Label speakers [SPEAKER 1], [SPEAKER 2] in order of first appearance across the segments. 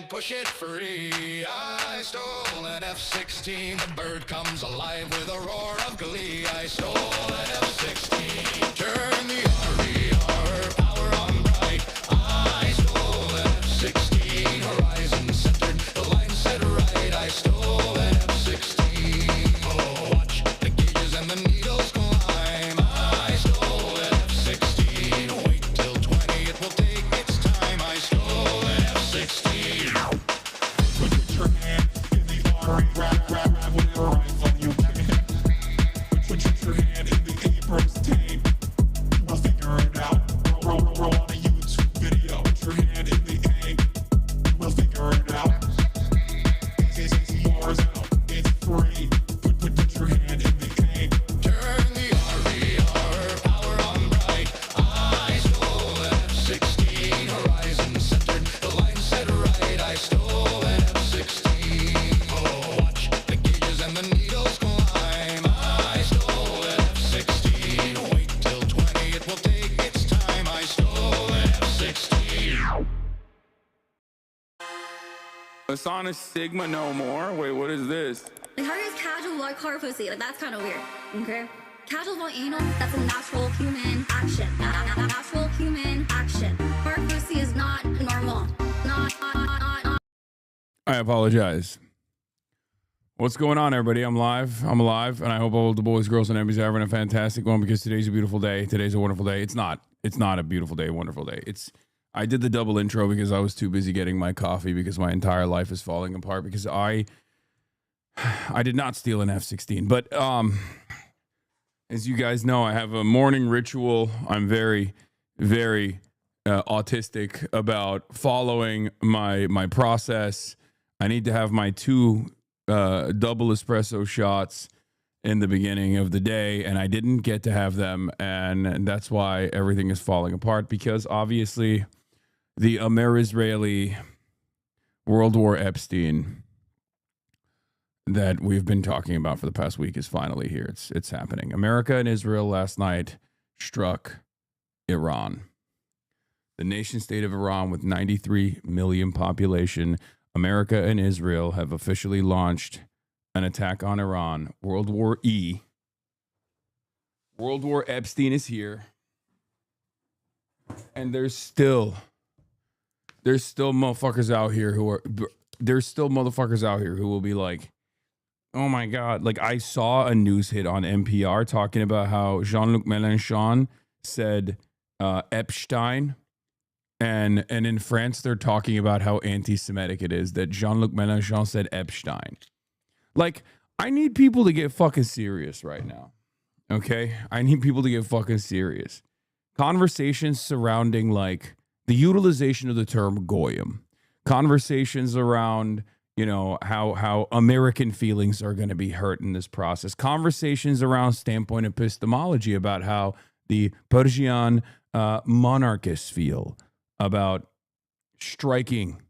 [SPEAKER 1] Push it free. I stole an F-16. The bird comes alive with a roar of glee. I stole an F-16. Turn the RER, power on bright. I stole an F-16. Horizon centered, the line set right. I stole an F-16. Oh, watch the gauges and the needles climb. I stole an F-16. Wait till 20, it will take its time. I stole an F-16.
[SPEAKER 2] Put your hand in the RE, grab whatever rifle you can. Put your hand in the Abrams tank. We'll figure it out. Roll on a YouTube video. Put your hand in the tank. We'll figure it out. It's yours out. It's free. Put your hand in the tank.
[SPEAKER 1] Turn the RER, power on bright. I stole an F-16. Horizon centered, the line set right. I stole an F-16. Oh, watch the gauges and the needles climb. I stole an F-16. Wait till 20, it will take its time. I stole an F-16.
[SPEAKER 3] Asana Sigma no more? Wait, what is this?
[SPEAKER 4] Like, how are you guys casual like hard pussy? Like, that's kind of weird. Okay? Casual about anal, that's a natural human action. Natural human action. Hard pussy is not normal. Not.
[SPEAKER 3] I apologize. What's going on, everybody? I'm alive, and I hope all the boys, girls, and everybody's having a fantastic one because today's a beautiful day. Today's a wonderful day. It's not a beautiful day, wonderful day. I did the double intro because I was too busy getting my coffee because my entire life is falling apart because I did not steal an F-16. But as you guys know, I have a morning ritual. I'm very, very autistic about following my process. I need to have my 2 double espresso shots in the beginning of the day, and I didn't get to have them, and that's why everything is falling apart, because obviously the Amer-Israeli World War Epstein that we've been talking about for the past week is finally here. It's happening. America and Israel last night struck Iran. The nation state of Iran, with 93 million population, America and Israel have officially launched an attack on Iran. World War E. World War Epstein is here. And there's still motherfuckers out here who will be like, oh my God. Like, I saw a news hit on NPR talking about how Jean-Luc Mélenchon said Epstein. And in France, they're talking about how anti-Semitic it is that Jean-Luc Mélenchon said Epstein. Like, I need people to get fucking serious right now. Okay? I need people to get fucking serious. Conversations surrounding, like, the utilization of the term goyim. Conversations around, you know, how American feelings are going to be hurt in this process. Conversations around standpoint epistemology about how the Persian monarchists feel about striking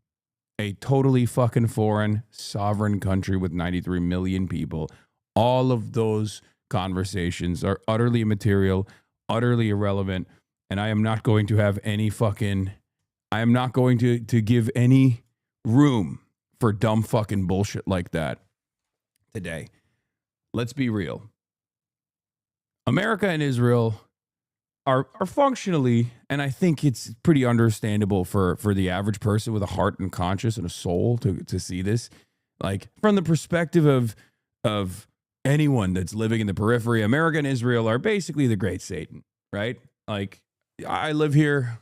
[SPEAKER 3] a totally fucking foreign sovereign country with 93 million people. All of those conversations are utterly immaterial, utterly irrelevant, and I am not going to have any fucking, I am not going to give any room for dumb fucking bullshit like that today. Let's be real. America and Israel are functionally, and I think it's pretty understandable for the average person with a heart and conscience and a soul to see this, like, from the perspective of anyone that's living in the periphery. America and Israel are basically the great Satan, right? Like, I live here.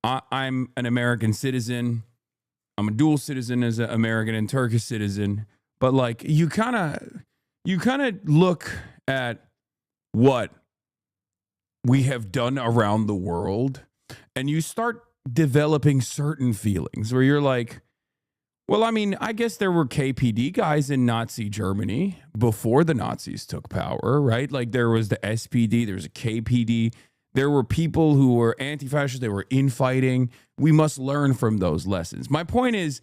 [SPEAKER 3] I'm an American citizen. I'm a dual citizen as an American and Turkish citizen. But, like, you kind of look at what we have done around the world, and you start developing certain feelings where you're like, well, I mean, I guess there were KPD guys in Nazi Germany before the Nazis took power, right? Like, there was the SPD, there's a KPD. There were people who were anti-fascist, they were infighting. We must learn from those lessons. My point is,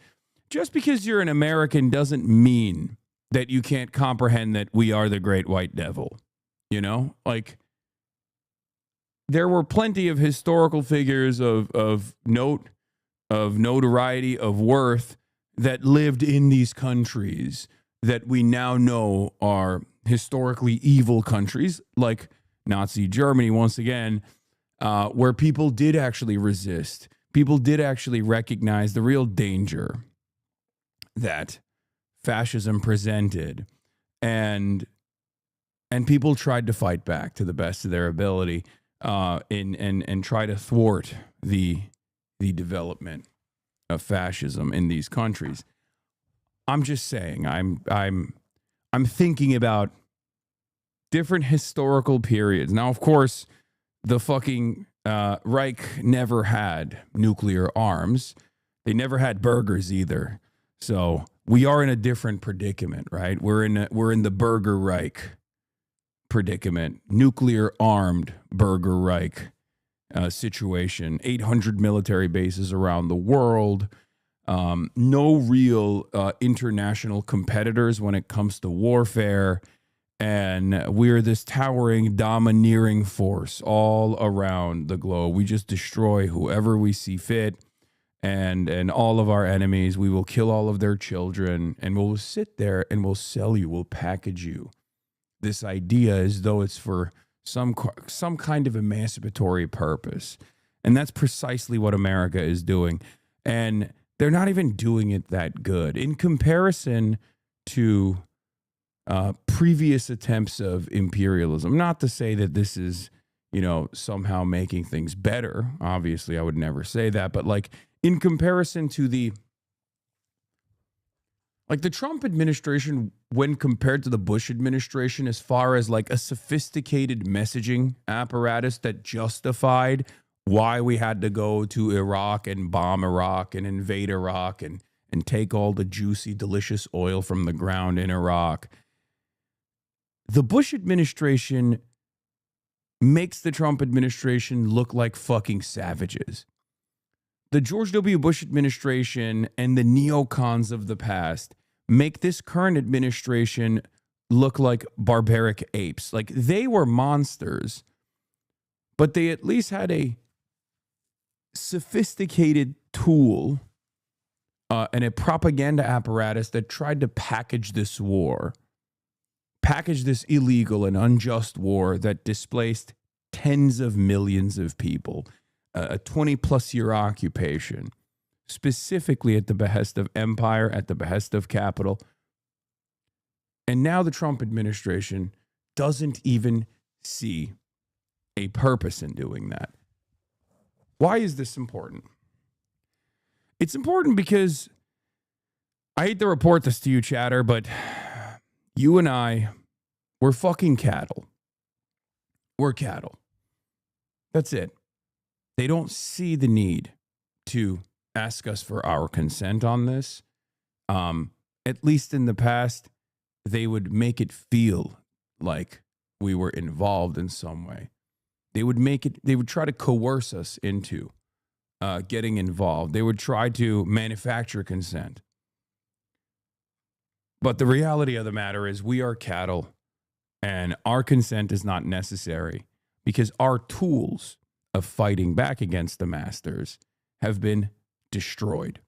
[SPEAKER 3] just because you're an American doesn't mean that you can't comprehend that we are the great white devil. You know? Like, there were plenty of historical figures of note, of notoriety, of worth that lived in these countries that we now know are historically evil countries, like Nazi Germany, once again, where people did actually resist. People did actually recognize the real danger that fascism presented, and people tried to fight back to the best of their ability. And try to thwart the development of fascism in these countries. I'm just saying, I'm thinking about different historical periods. Now, of course, the fucking Reich never had nuclear arms. They never had burgers either. So we are in a different predicament, right? We're in the Burger Reich predicament, nuclear armed Burger Reich situation, 800 military bases around the world, no real international competitors when it comes to warfare, and we're this towering, domineering force all around the globe. We just destroy whoever we see fit, and all of our enemies. We will kill all of their children, and we'll sit there and we'll sell you, we'll package you this idea as though it's for some kind of emancipatory purpose. And that's precisely what America is doing. And they're not even doing it that good in comparison to previous attempts of imperialism. Not to say that this is, somehow making things better. Obviously, I would never say that, but like in comparison to the Trump administration, when compared to the Bush administration, as far as like a sophisticated messaging apparatus that justified why we had to go to Iraq and bomb Iraq and invade Iraq and take all the juicy, delicious oil from the ground in Iraq. The Bush administration makes the Trump administration look like fucking savages. The George W. Bush administration and the neocons of the past make this current administration look like barbaric apes. Like, they were monsters, but they at least had a sophisticated tool and a propaganda apparatus that tried to package this illegal and unjust war that displaced tens of millions of people, a 20-plus year occupation, specifically at the behest of empire, at the behest of capital. And now the Trump administration doesn't even see a purpose in doing that. Why is this important? It's important because I hate to report this to you, chatter, but you and I, we're fucking cattle. We're cattle. That's it. They don't see the need to ask us for our consent on this. At least in the past, they would make it feel like we were involved in some way. They would try to coerce us into getting involved. They would try to manufacture consent. But the reality of the matter is we are cattle, and our consent is not necessary because our tools of fighting back against the masters have been destroyed.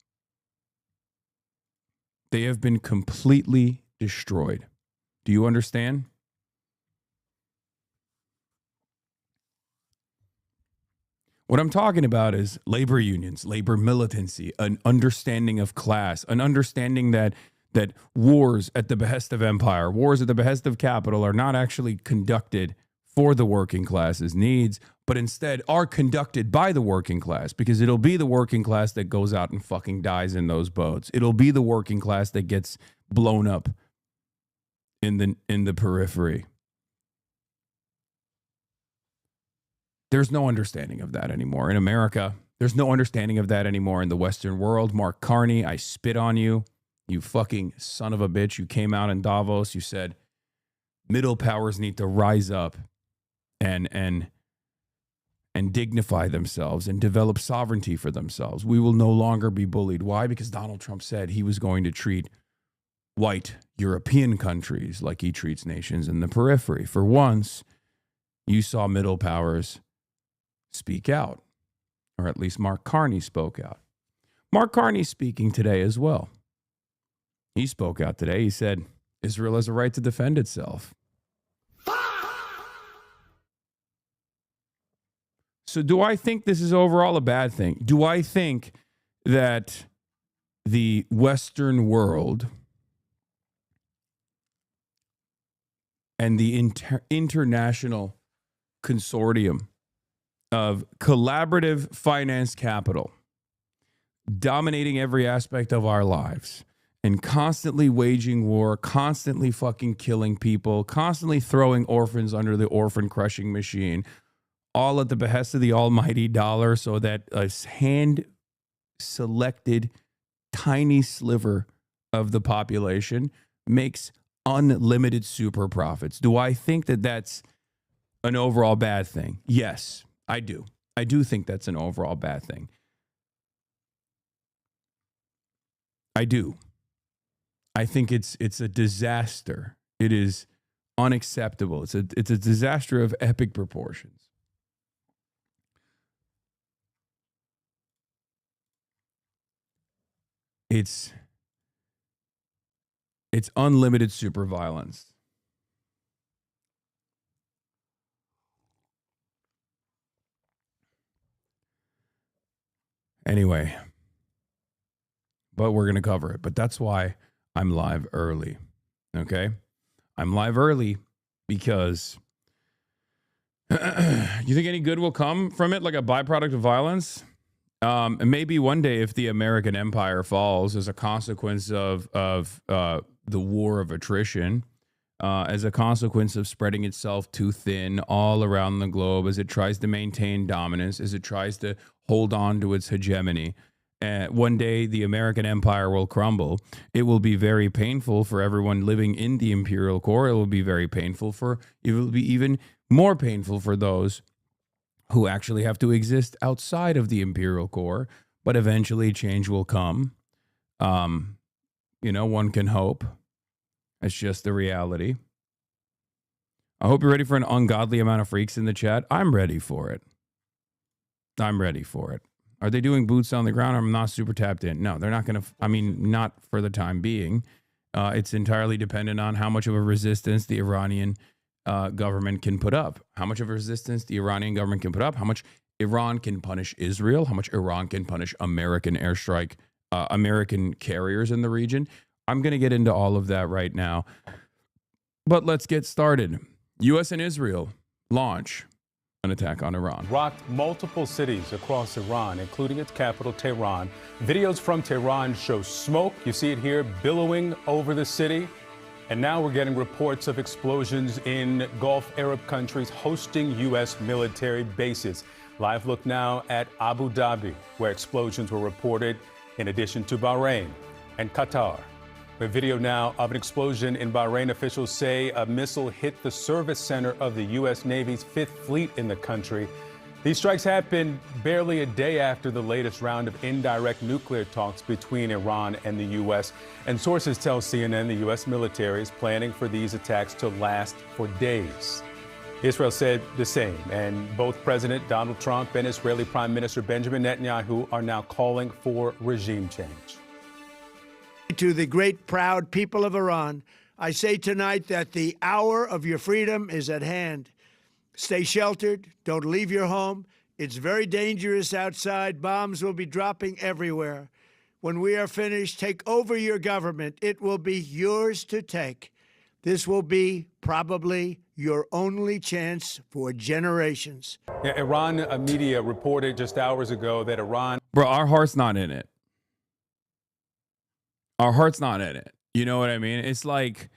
[SPEAKER 3] They have been completely destroyed. Do you understand? What I'm talking about is labor unions, labor militancy, an understanding of class, an understanding that wars at the behest of empire, wars at the behest of capital are not actually conducted for the working class's needs, but instead are conducted by the working class, because it'll be the working class that goes out and fucking dies in those boats. It'll be the working class that gets blown up in the periphery. There's no understanding of that anymore in America. There's no understanding of that anymore in the Western world. Mark Carney, I spit on you. You fucking son of a bitch. You came out in Davos. You said middle powers need to rise up and dignify themselves and develop sovereignty for themselves. We will no longer be bullied. Why? Because Donald Trump said he was going to treat white European countries like he treats nations in the periphery. For once, you saw middle powers speak out, or at least Mark Carney spoke out. Mark Carney's speaking today as well. He spoke out today. He said, Israel has a right to defend itself. So do I think this is overall a bad thing? Do I think that the Western world and the international consortium of collaborative finance capital dominating every aspect of our lives and constantly waging war, constantly fucking killing people, constantly throwing orphans under the orphan crushing machine, all at the behest of the almighty dollar, so that a hand-selected tiny sliver of the population makes unlimited super profits. Do I think that that's an overall bad thing? Yes, I do. I do think that's an overall bad thing. I do. I think it's a disaster. It is unacceptable. It's a disaster of epic proportions. It's unlimited super violence. Anyway, but we're going to cover it. But that's why I'm live early. Okay? I'm live early because You think any good will come from it, like a byproduct of violence? And maybe one day, if the American empire falls as a consequence of the war of attrition, as a consequence of spreading itself too thin all around the globe, as it tries to maintain dominance, as it tries to hold on to its hegemony, one day the American empire will crumble. It will be very painful for everyone living in the imperial core. It will be very painful it will be even more painful for those who actually have to exist outside of the imperial core, but eventually change will come. One can hope. It's just the reality. I hope you're ready for an ungodly amount of freaks in the chat. I'm ready for it. Are they doing boots on the ground? I'm not super tapped in. No, they're not going to. Not for the time being. It's entirely dependent on how much of a resistance the Iranian government can put up, how much of a resistance the Iranian government can put up, how much Iran can punish Israel, how much Iran can punish American airstrike, American carriers in the region. I'm going to get into all of that right now. But let's get started. U.S. and Israel launch an attack on Iran.
[SPEAKER 5] Rocked multiple cities across Iran, including its capital, Tehran. Videos from Tehran show smoke. You see it here billowing over the city. And now we're getting reports of explosions in Gulf Arab countries hosting U.S. military bases. Live look now at Abu Dhabi, where explosions were reported, in addition to Bahrain and Qatar. A video now of an explosion in Bahrain. Officials say a missile hit the service center of the U.S. Navy's Fifth Fleet in the country. These strikes happened barely a day after the latest round of indirect nuclear talks between Iran and the U.S. And sources tell CNN the U.S. military is planning for these attacks to last for days. Israel said the same, and both President Donald Trump and Israeli Prime Minister Benjamin Netanyahu are now calling for regime change.
[SPEAKER 6] To the great, proud people of Iran, I say tonight that the hour of your freedom is at hand. Stay sheltered. Don't leave your home. It's very dangerous outside. Bombs will be dropping everywhere. When we are finished, take over your government. It will be yours to take. This will be probably your only chance for generations.
[SPEAKER 5] Yeah, Iran media reported just hours ago that Iran...
[SPEAKER 3] Bro, our heart's not in it. Our heart's not in it. You know what I mean? It's like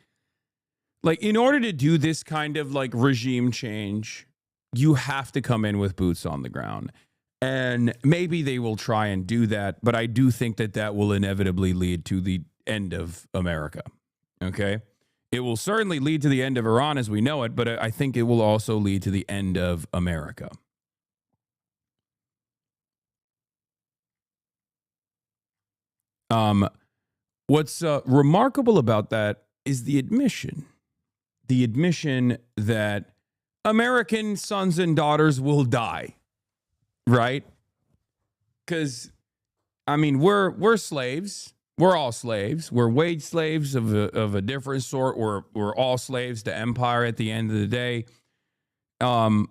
[SPEAKER 3] in order to do this kind of like regime change, you have to come in with boots on the ground. And maybe they will try and do that, but I do think that will inevitably lead to the end of America. Okay? It will certainly lead to the end of Iran as we know it, but I think it will also lead to the end of America. What's remarkable about that is the admission that American sons and daughters will die, right? Because, we're slaves. We're all slaves. We're wage slaves of a different sort. We're all slaves to empire at the end of the day.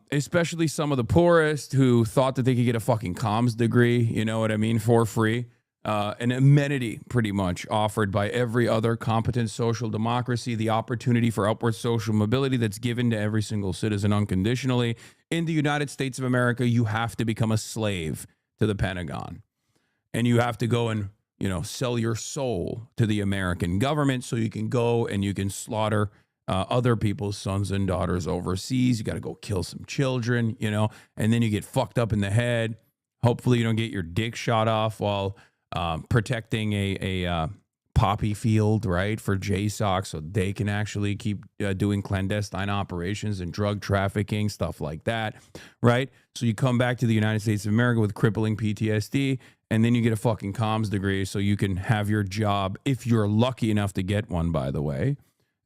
[SPEAKER 3] Especially some of the poorest who thought that they could get a fucking comms degree, you know what I mean, for free. An amenity pretty much offered by every other competent social democracy, the opportunity for upward social mobility that's given to every single citizen unconditionally. In the United States of America, you have to become a slave to the Pentagon. And you have to go and, sell your soul to the American government so you can go and you can slaughter other people's sons and daughters overseas. You got to go kill some children, and then you get fucked up in the head. Hopefully you don't get your dick shot off while protecting a poppy field, right, for JSOC so they can actually keep doing clandestine operations and drug trafficking, stuff like that, right? So you come back to the United States of America with crippling PTSD, and then you get a fucking comms degree so you can have your job, if you're lucky enough to get one, by the way,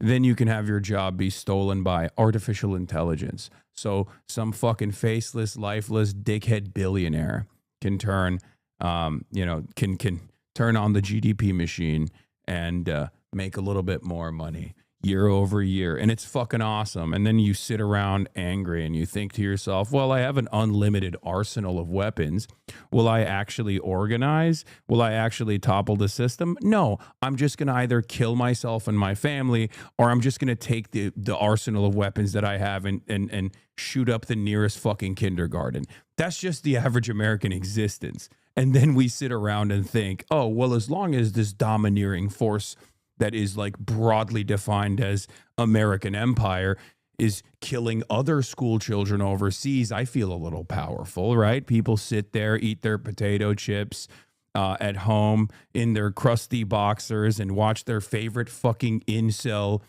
[SPEAKER 3] then you can have your job be stolen by artificial intelligence. So some fucking faceless, lifeless, dickhead billionaire can turn can turn on the GDP machine and make a little bit more money. year over year, and it's fucking awesome. And then you sit around angry and you think to yourself, well, I have an unlimited arsenal of weapons. Will I actually organize? Will I actually topple the system? No, I'm just going to either kill myself and my family, or I'm just going to take the arsenal of weapons that I have and shoot up the nearest fucking kindergarten. That's just the average American existence. And then we sit around and think, oh, well, as long as this domineering force that is like broadly defined as American empire is killing other school children overseas, I feel a little powerful, right? People sit there, eat their potato chips at home in their crusty boxers and watch their favorite fucking incel,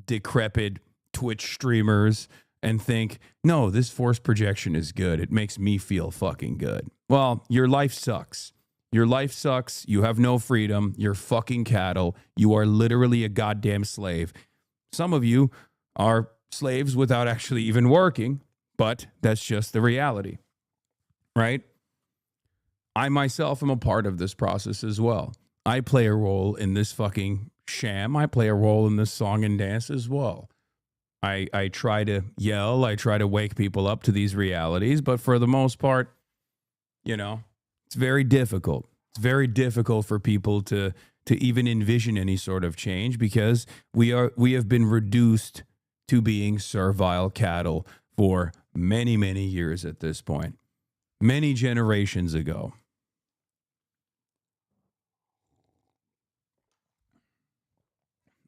[SPEAKER 3] decrepit Twitch streamers and think, no, this force projection is good. It makes me feel fucking good. Well, your life sucks. Your life sucks. You have no freedom. You're fucking cattle. You are literally a goddamn slave. Some of you are slaves without actually even working, but that's just the reality, right? I myself am a part of this process as well. I play a role in this fucking sham. I play a role in this song and dance as well. I try to yell. I try to wake people up to these realities, but for the most part, you know, it's very difficult. It's very difficult for people to even envision any sort of change because we have been reduced to being servile cattle for many, many years at this point. Many generations ago.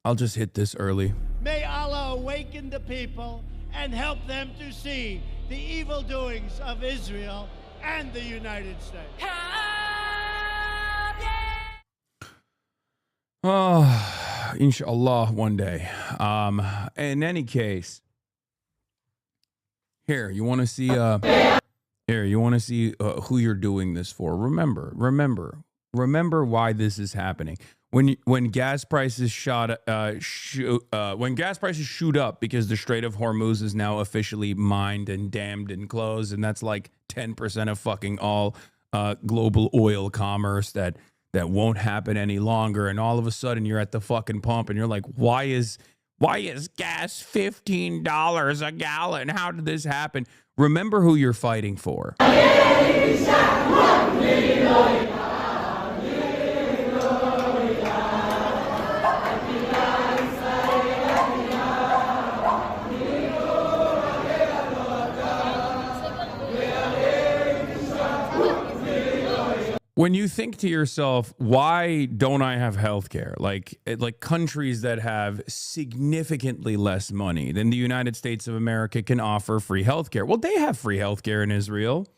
[SPEAKER 3] I'll just hit this early.
[SPEAKER 7] May Allah awaken the people and help them to see the evil doings of Israel and the United States.
[SPEAKER 3] Oh, inshallah, one day. In any case, here, you want to see who you're doing this for. Remember why this is happening. When gas prices shoot up because the Strait of Hormuz is now officially mined and dammed and closed, and that's like 10% of fucking all global oil commerce that won't happen any longer, and all of a sudden you're at the fucking pump and you're like, why is gas $15 a gallon? How did this happen? Remember who you're fighting for. When you think to yourself, why don't I have healthcare? Like countries that have significantly less money than the United States of America can offer free healthcare. Well, they have free healthcare in Israel.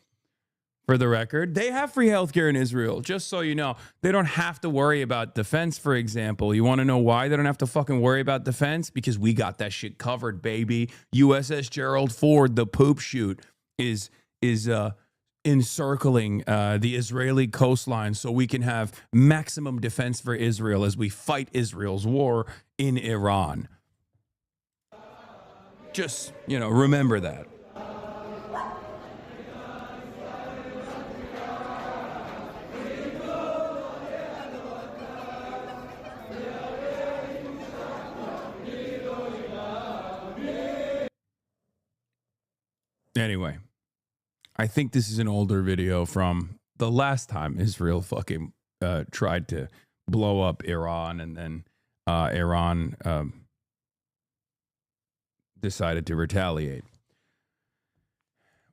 [SPEAKER 3] For the record, they have free healthcare in Israel. Just so you know, they don't have to worry about defense, for example. You want to know why they don't have to fucking worry about defense? Because we got that shit covered, baby. USS Gerald Ford, the poop chute, is encircling the Israeli coastline so we can have maximum defense for Israel as we fight Israel's war in Iran. Just, remember that. Anyway, I think this is an older video from the last time Israel fucking tried to blow up Iran, and then Iran decided to retaliate.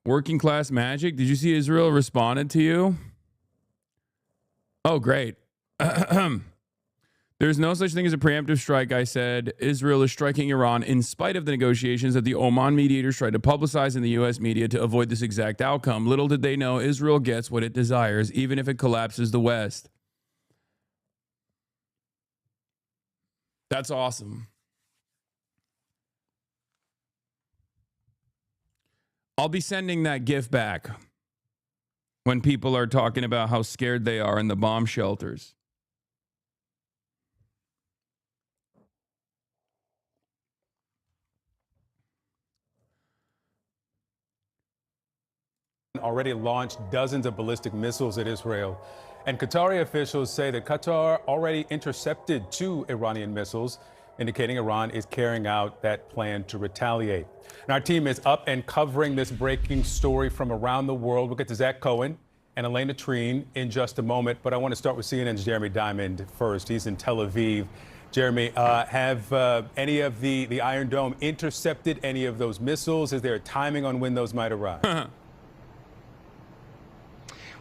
[SPEAKER 3] Working class magic. Did you see Israel responded to you? Oh, great. There's no such thing as a preemptive strike, I said. Israel is striking Iran in spite of the negotiations that the Oman mediators tried to publicize in the U.S. media to avoid this exact outcome. Little did they know Israel gets what it desires, even if it collapses the West. That's awesome. I'll be sending that GIF back when people are talking about how scared they are in the bomb shelters.
[SPEAKER 5] Already launched dozens of ballistic missiles at Israel. And Qatari officials say that Qatar already intercepted 2 Iranian missiles indicating Iran is carrying out that plan to retaliate. And our team is up and covering this breaking story from around the world. We'll get to Zach Cohen and Elena Treen in just a moment, but I want to start with CNN's Jeremy Diamond first. He's in Tel Aviv. Jeremy, have any of the Iron Dome intercepted any of those missiles? Is there a timing on when those might arrive?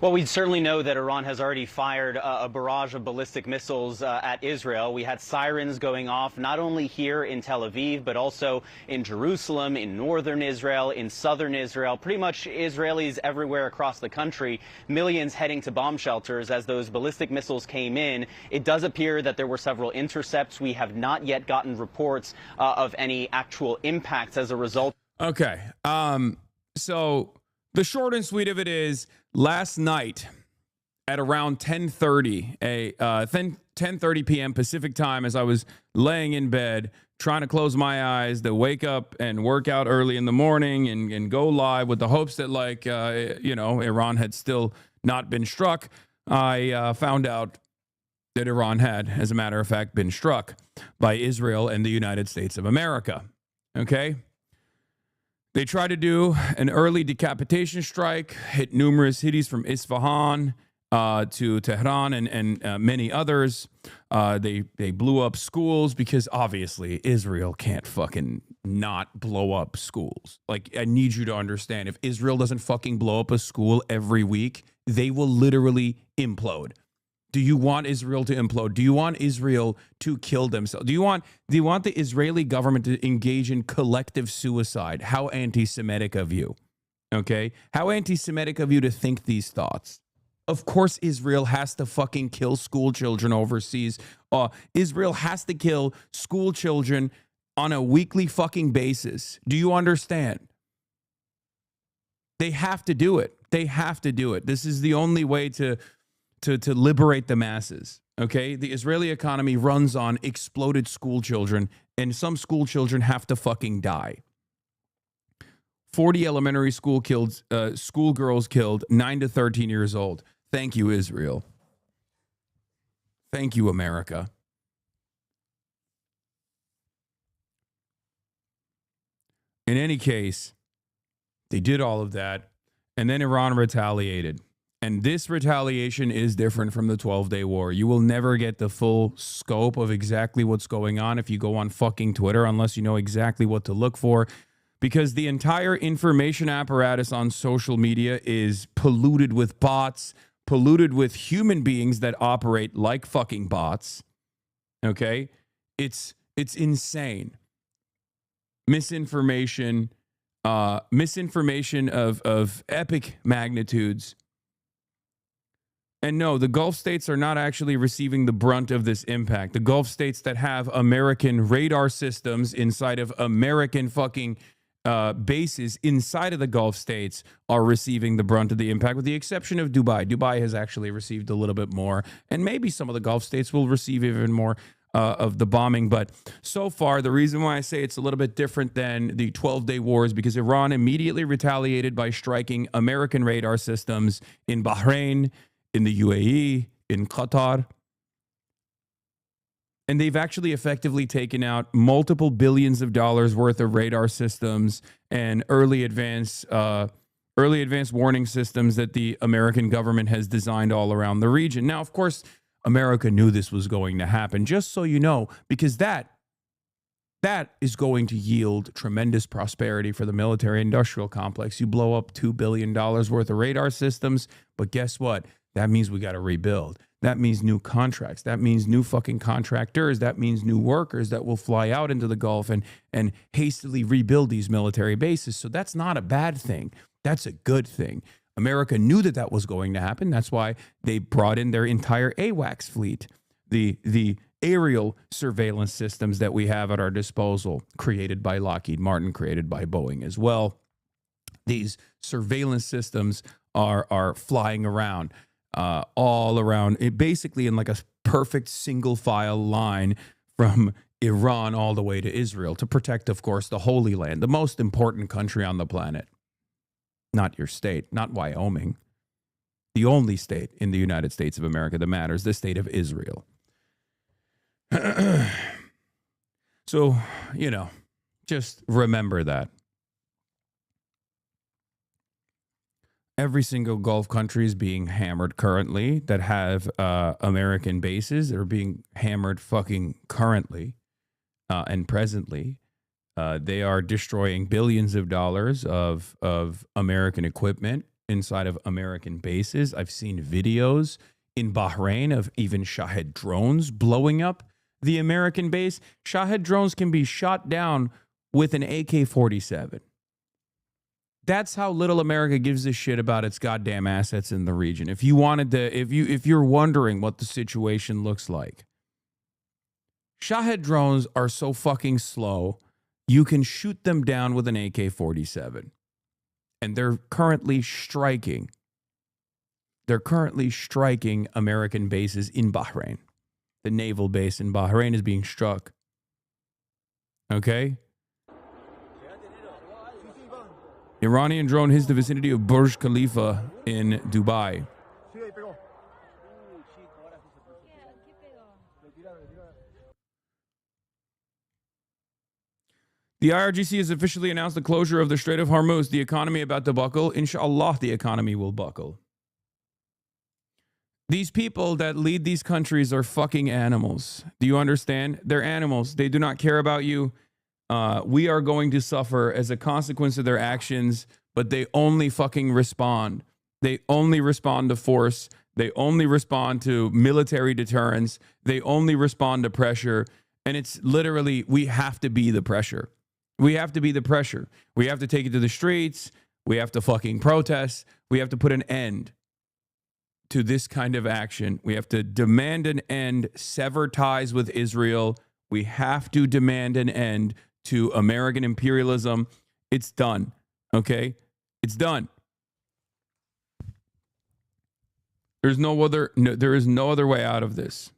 [SPEAKER 8] Well, we certainly know that Iran has already fired a barrage of ballistic missiles at Israel. We had sirens going off not only here in Tel Aviv, but also in Jerusalem, in northern Israel, in southern Israel, pretty much Israelis everywhere across the country, millions heading to bomb shelters as those ballistic missiles came in. It does appear that there were several intercepts. We have not yet gotten reports of any actual impacts as a result.
[SPEAKER 3] Okay. So the short and sweet of it is, last night at around 10:30 p.m. Pacific time, as I was laying in bed trying to close my eyes to wake up and work out early in the morning and go live with the hopes that, like, Iran had still not been struck, I found out that Iran had, as a matter of fact, been struck by Israel and the United States of America. Okay? They tried to do an early decapitation strike, hit numerous cities from Isfahan to Tehran and many others. They blew up schools because obviously Israel can't fucking not blow up schools. Like, I need you to understand, if Israel doesn't fucking blow up a school every week, they will literally implode. Do you want Israel to implode? Do you want Israel to kill themselves? Do you want the Israeli government to engage in collective suicide? How anti-Semitic of you. Okay? How anti-Semitic of you to think these thoughts. Of course Israel has to fucking kill school children overseas. Israel has to kill school children on a weekly fucking basis. Do you understand? They have to do it. They have to do it. This is the only way to liberate the masses, okay? The Israeli economy runs on exploded school children, and some school children have to fucking die. 40 elementary school schoolgirls killed, 9 to 13 years old. Thank you, Israel. Thank you, America. In any case, they did all of that, and then Iran retaliated. And this retaliation is different from the 12-day war. You will never get the full scope of exactly what's going on if you go on fucking Twitter, unless you know exactly what to look for, because the entire information apparatus on social media is polluted with bots, polluted with human beings that operate like fucking bots. Okay? It's insane. Misinformation of epic magnitudes. And no, the Gulf states are not actually receiving the brunt of this impact. The Gulf states that have American radar systems inside of American fucking bases inside of the Gulf states are receiving the brunt of the impact, with the exception of Dubai. Dubai has actually received a little bit more, and maybe some of the Gulf states will receive even more of the bombing. But so far, the reason why I say it's a little bit different than the 12-day war is because Iran immediately retaliated by striking American radar systems in Bahrain, in the UAE, in Qatar. And they've actually effectively taken out multiple billions of dollars worth of radar systems and early advance warning systems that the American government has designed all around the region. Now, of course, America knew this was going to happen, just so you know, because that is going to yield tremendous prosperity for the military-industrial complex. You blow up $2 billion worth of radar systems, but guess what? That means we got to rebuild. That means new contracts. That means new fucking contractors. That means new workers that will fly out into the Gulf and hastily rebuild these military bases. So that's not a bad thing. That's a good thing. America knew that was going to happen. That's why they brought in their entire AWACS fleet, the aerial surveillance systems that we have at our disposal, created by Lockheed Martin, created by Boeing as well. These surveillance systems are flying around. All around, basically in like a perfect single file line from Iran all the way to Israel to protect, of course, the Holy Land, the most important country on the planet. Not your state, not Wyoming. The only state in the United States of America that matters, the state of Israel. So, you know, just remember that. Every single Gulf country is being hammered currently that have American bases. They're being hammered fucking currently and presently. They are destroying billions of dollars of American equipment inside of American bases. I've seen videos in Bahrain of even Shahed drones blowing up the American base. Shahed drones can be shot down with an AK-47. That's how little America gives a shit about its goddamn assets in the region. If you wanted to, if you're wondering what the situation looks like, Shahed drones are so fucking slow, you can shoot them down with an AK-47. And they're currently striking. They're currently striking American bases in Bahrain. The naval base in Bahrain is being struck. Okay? Iranian drone hits the vicinity of Burj Khalifa in Dubai. The IRGC has officially announced the closure of the Strait of Hormuz. The economy about to buckle. Inshallah, the economy will buckle. These people that lead these countries are fucking animals. Do you understand? They're animals. They do not care about you. We are going to suffer as a consequence of their actions, but they only fucking respond. They only respond to force. They only respond to military deterrence. They only respond to pressure. And it's literally, we have to be the pressure. We have to be the pressure. We have to take it to the streets. We have to fucking protest. We have to put an end to this kind of action. We have to demand an end, sever ties with Israel. We have to demand an end to American imperialism. It's done. Okay? It's done. There is no other way out of this.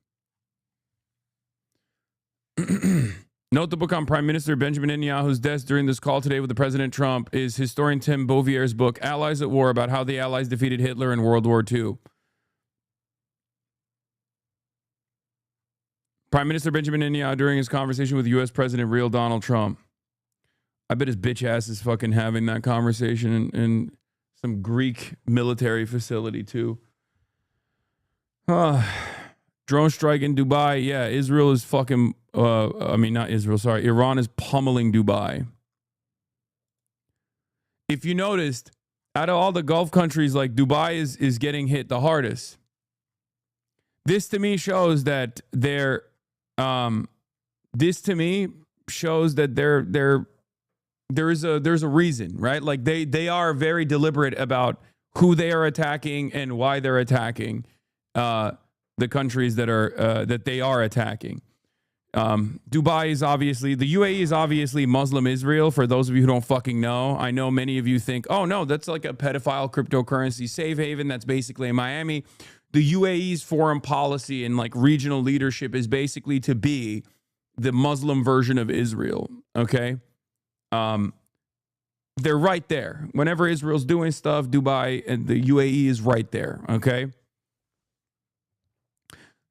[SPEAKER 3] Note the book on Prime Minister Benjamin Netanyahu's desk during this call today with the President Trump is historian Tim Bouvier's book, Allies at War, about how the Allies defeated Hitler in World War II. Prime Minister Benjamin Netanyahu during his conversation with U.S. President real Donald Trump. I bet his bitch ass is fucking having that conversation in some Greek military facility too. Drone strike in Dubai. Yeah, Israel is fucking, not Israel, sorry. Iran is pummeling Dubai. If you noticed, out of all the Gulf countries, like Dubai is getting hit the hardest. This to me shows that there's a reason, right? Like they are very deliberate about who they are attacking and why they're attacking the countries that they are attacking. Dubai is obviously, the UAE is obviously Muslim Israel. For those of you who don't fucking know, I know many of you think, oh no, that's like a pedophile cryptocurrency safe haven. That's basically in Miami. The UAE's foreign policy and like regional leadership is basically to be the Muslim version of Israel. Okay. They're right there. Whenever Israel's doing stuff, Dubai and the UAE is right there. Okay.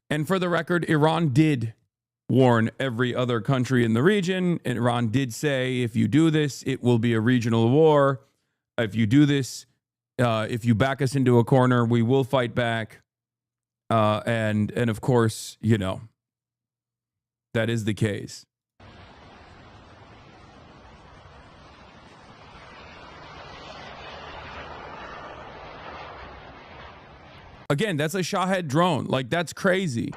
[SPEAKER 3] And for the record, Iran did warn every other country in the region. And Iran did say, if you do this, it will be a regional war. If you do this, if you back us into a corner, we will fight back. And of course, you know, that is the case. Again, that's a Shahed drone. Like, that's crazy.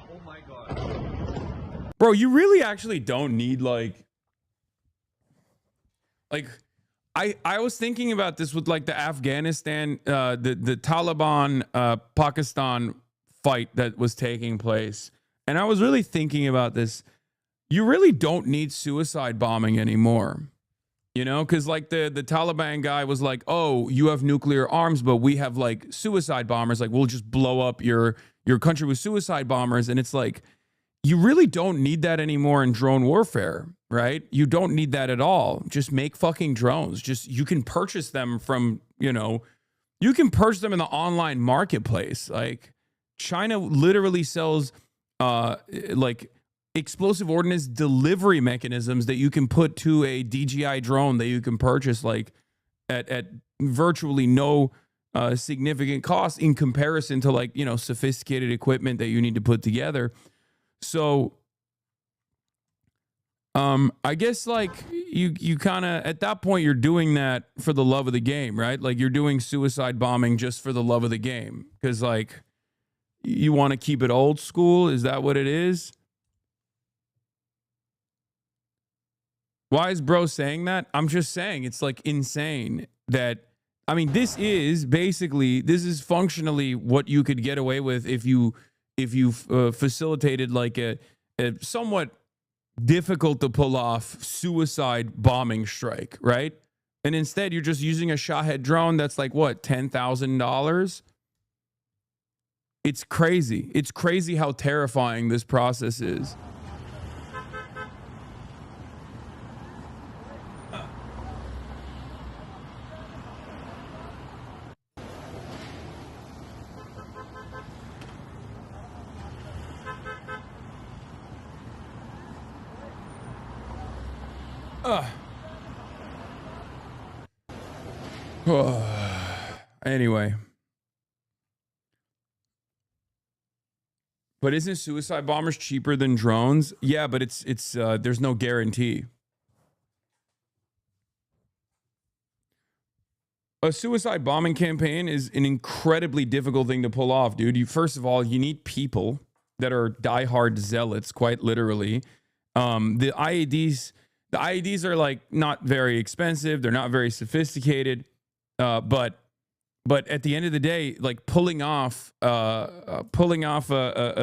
[SPEAKER 3] Oh my God. Bro, you really actually don't need like I was thinking about this with like the Afghanistan, the Taliban, Pakistan fight that was taking place. And I was really thinking about this. You really don't need suicide bombing anymore. You know, because like the Taliban guy was like, oh, you have nuclear arms, but we have like suicide bombers. Like, we'll just blow up your country with suicide bombers. And it's like, you really don't need that anymore in drone warfare, right? You don't need that at all. Just make fucking drones. You can purchase them from, you can purchase them in the online marketplace. Like, China literally sells like explosive ordnance delivery mechanisms that you can put to a DJI drone that you can purchase like at virtually no significant cost in comparison to like, you know, sophisticated equipment that you need to put together. So I guess like you kind of at that point you're doing that for the love of the game, right? Like you're doing suicide bombing just for the love of the game because like you want to keep it old school. Is that what it is? Why is bro saying that? I'm just saying it's like insane that, I mean, this is functionally what you could get away with if you facilitated like a somewhat difficult to pull off suicide bombing strike, right? And instead you're just using a Shahed drone that's like what, $10,000? It's crazy. It's crazy how terrifying this process is. Anyway. But isn't suicide bombers cheaper than drones? Yeah, but it's there's no guarantee. A suicide bombing campaign is an incredibly difficult thing to pull off, dude. First of all, you need people that are diehard zealots, quite literally. The IEDs are like not very expensive. They're not very sophisticated. But at the end of the day, like pulling off a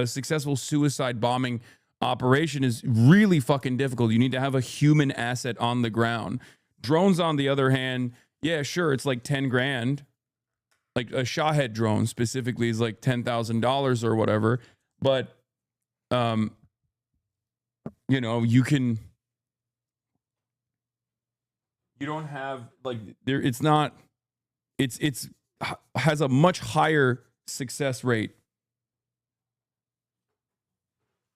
[SPEAKER 3] successful suicide bombing operation is really fucking difficult. You need to have a human asset on the ground. Drones, on the other hand, yeah, sure, it's like 10 grand. Like a Shahed drone specifically is like $10,000 or whatever. But, you know, you don't have like there. It's not. It's has a much higher success rate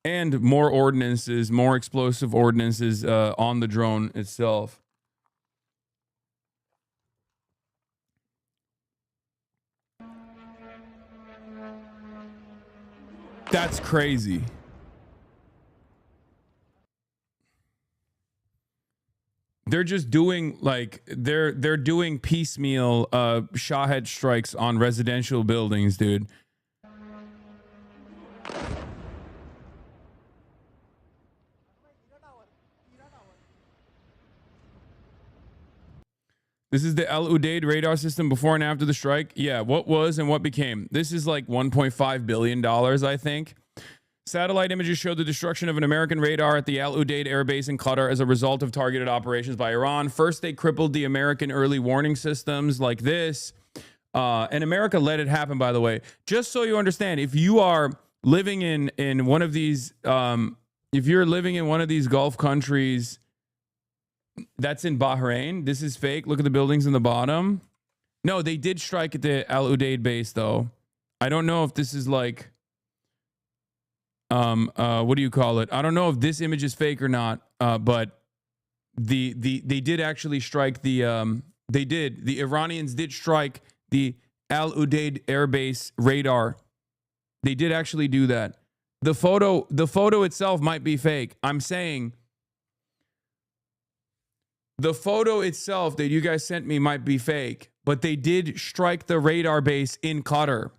[SPEAKER 3] and more ordnances, more explosive ordnances on the drone itself. That's crazy. They're just doing like they're doing piecemeal Shahed strikes on residential buildings, dude. This is the Al Udeid radar system before and after the strike. Yeah, what was and what became. This is like $1.5 billion, I think. Satellite images showed the destruction of an American radar at the Al Udeid Air Base in Qatar as a result of targeted operations by Iran. First, they crippled the American early warning systems like this. And America let it happen, by the way. Just so you understand, if you are living in one of these, if you're living in one of these Gulf countries, that's in Bahrain. This is fake. Look at the buildings in the bottom. No, they did strike at the Al Udeid base, though. I don't know if this is like... what do you call it? I don't know if this image is fake or not, but they did actually strike the Iranians did strike the Al Udeid Air Base radar. They did actually do that. The photo itself might be fake. I'm saying the photo itself that you guys sent me might be fake, but they did strike the radar base in Qatar.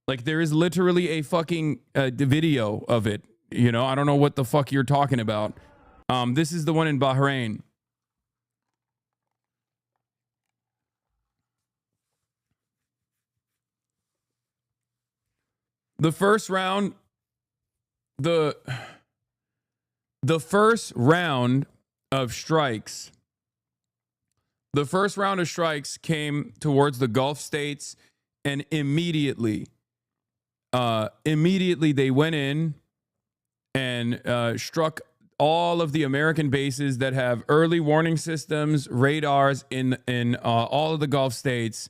[SPEAKER 3] Like there is literally a fucking video of it. You know, I don't know what the fuck you're talking about. This is the one in Bahrain. The first round, the first round of strikes came towards the Gulf states, and immediately they went in and struck all of the American bases that have early warning systems, radars in all of the Gulf states.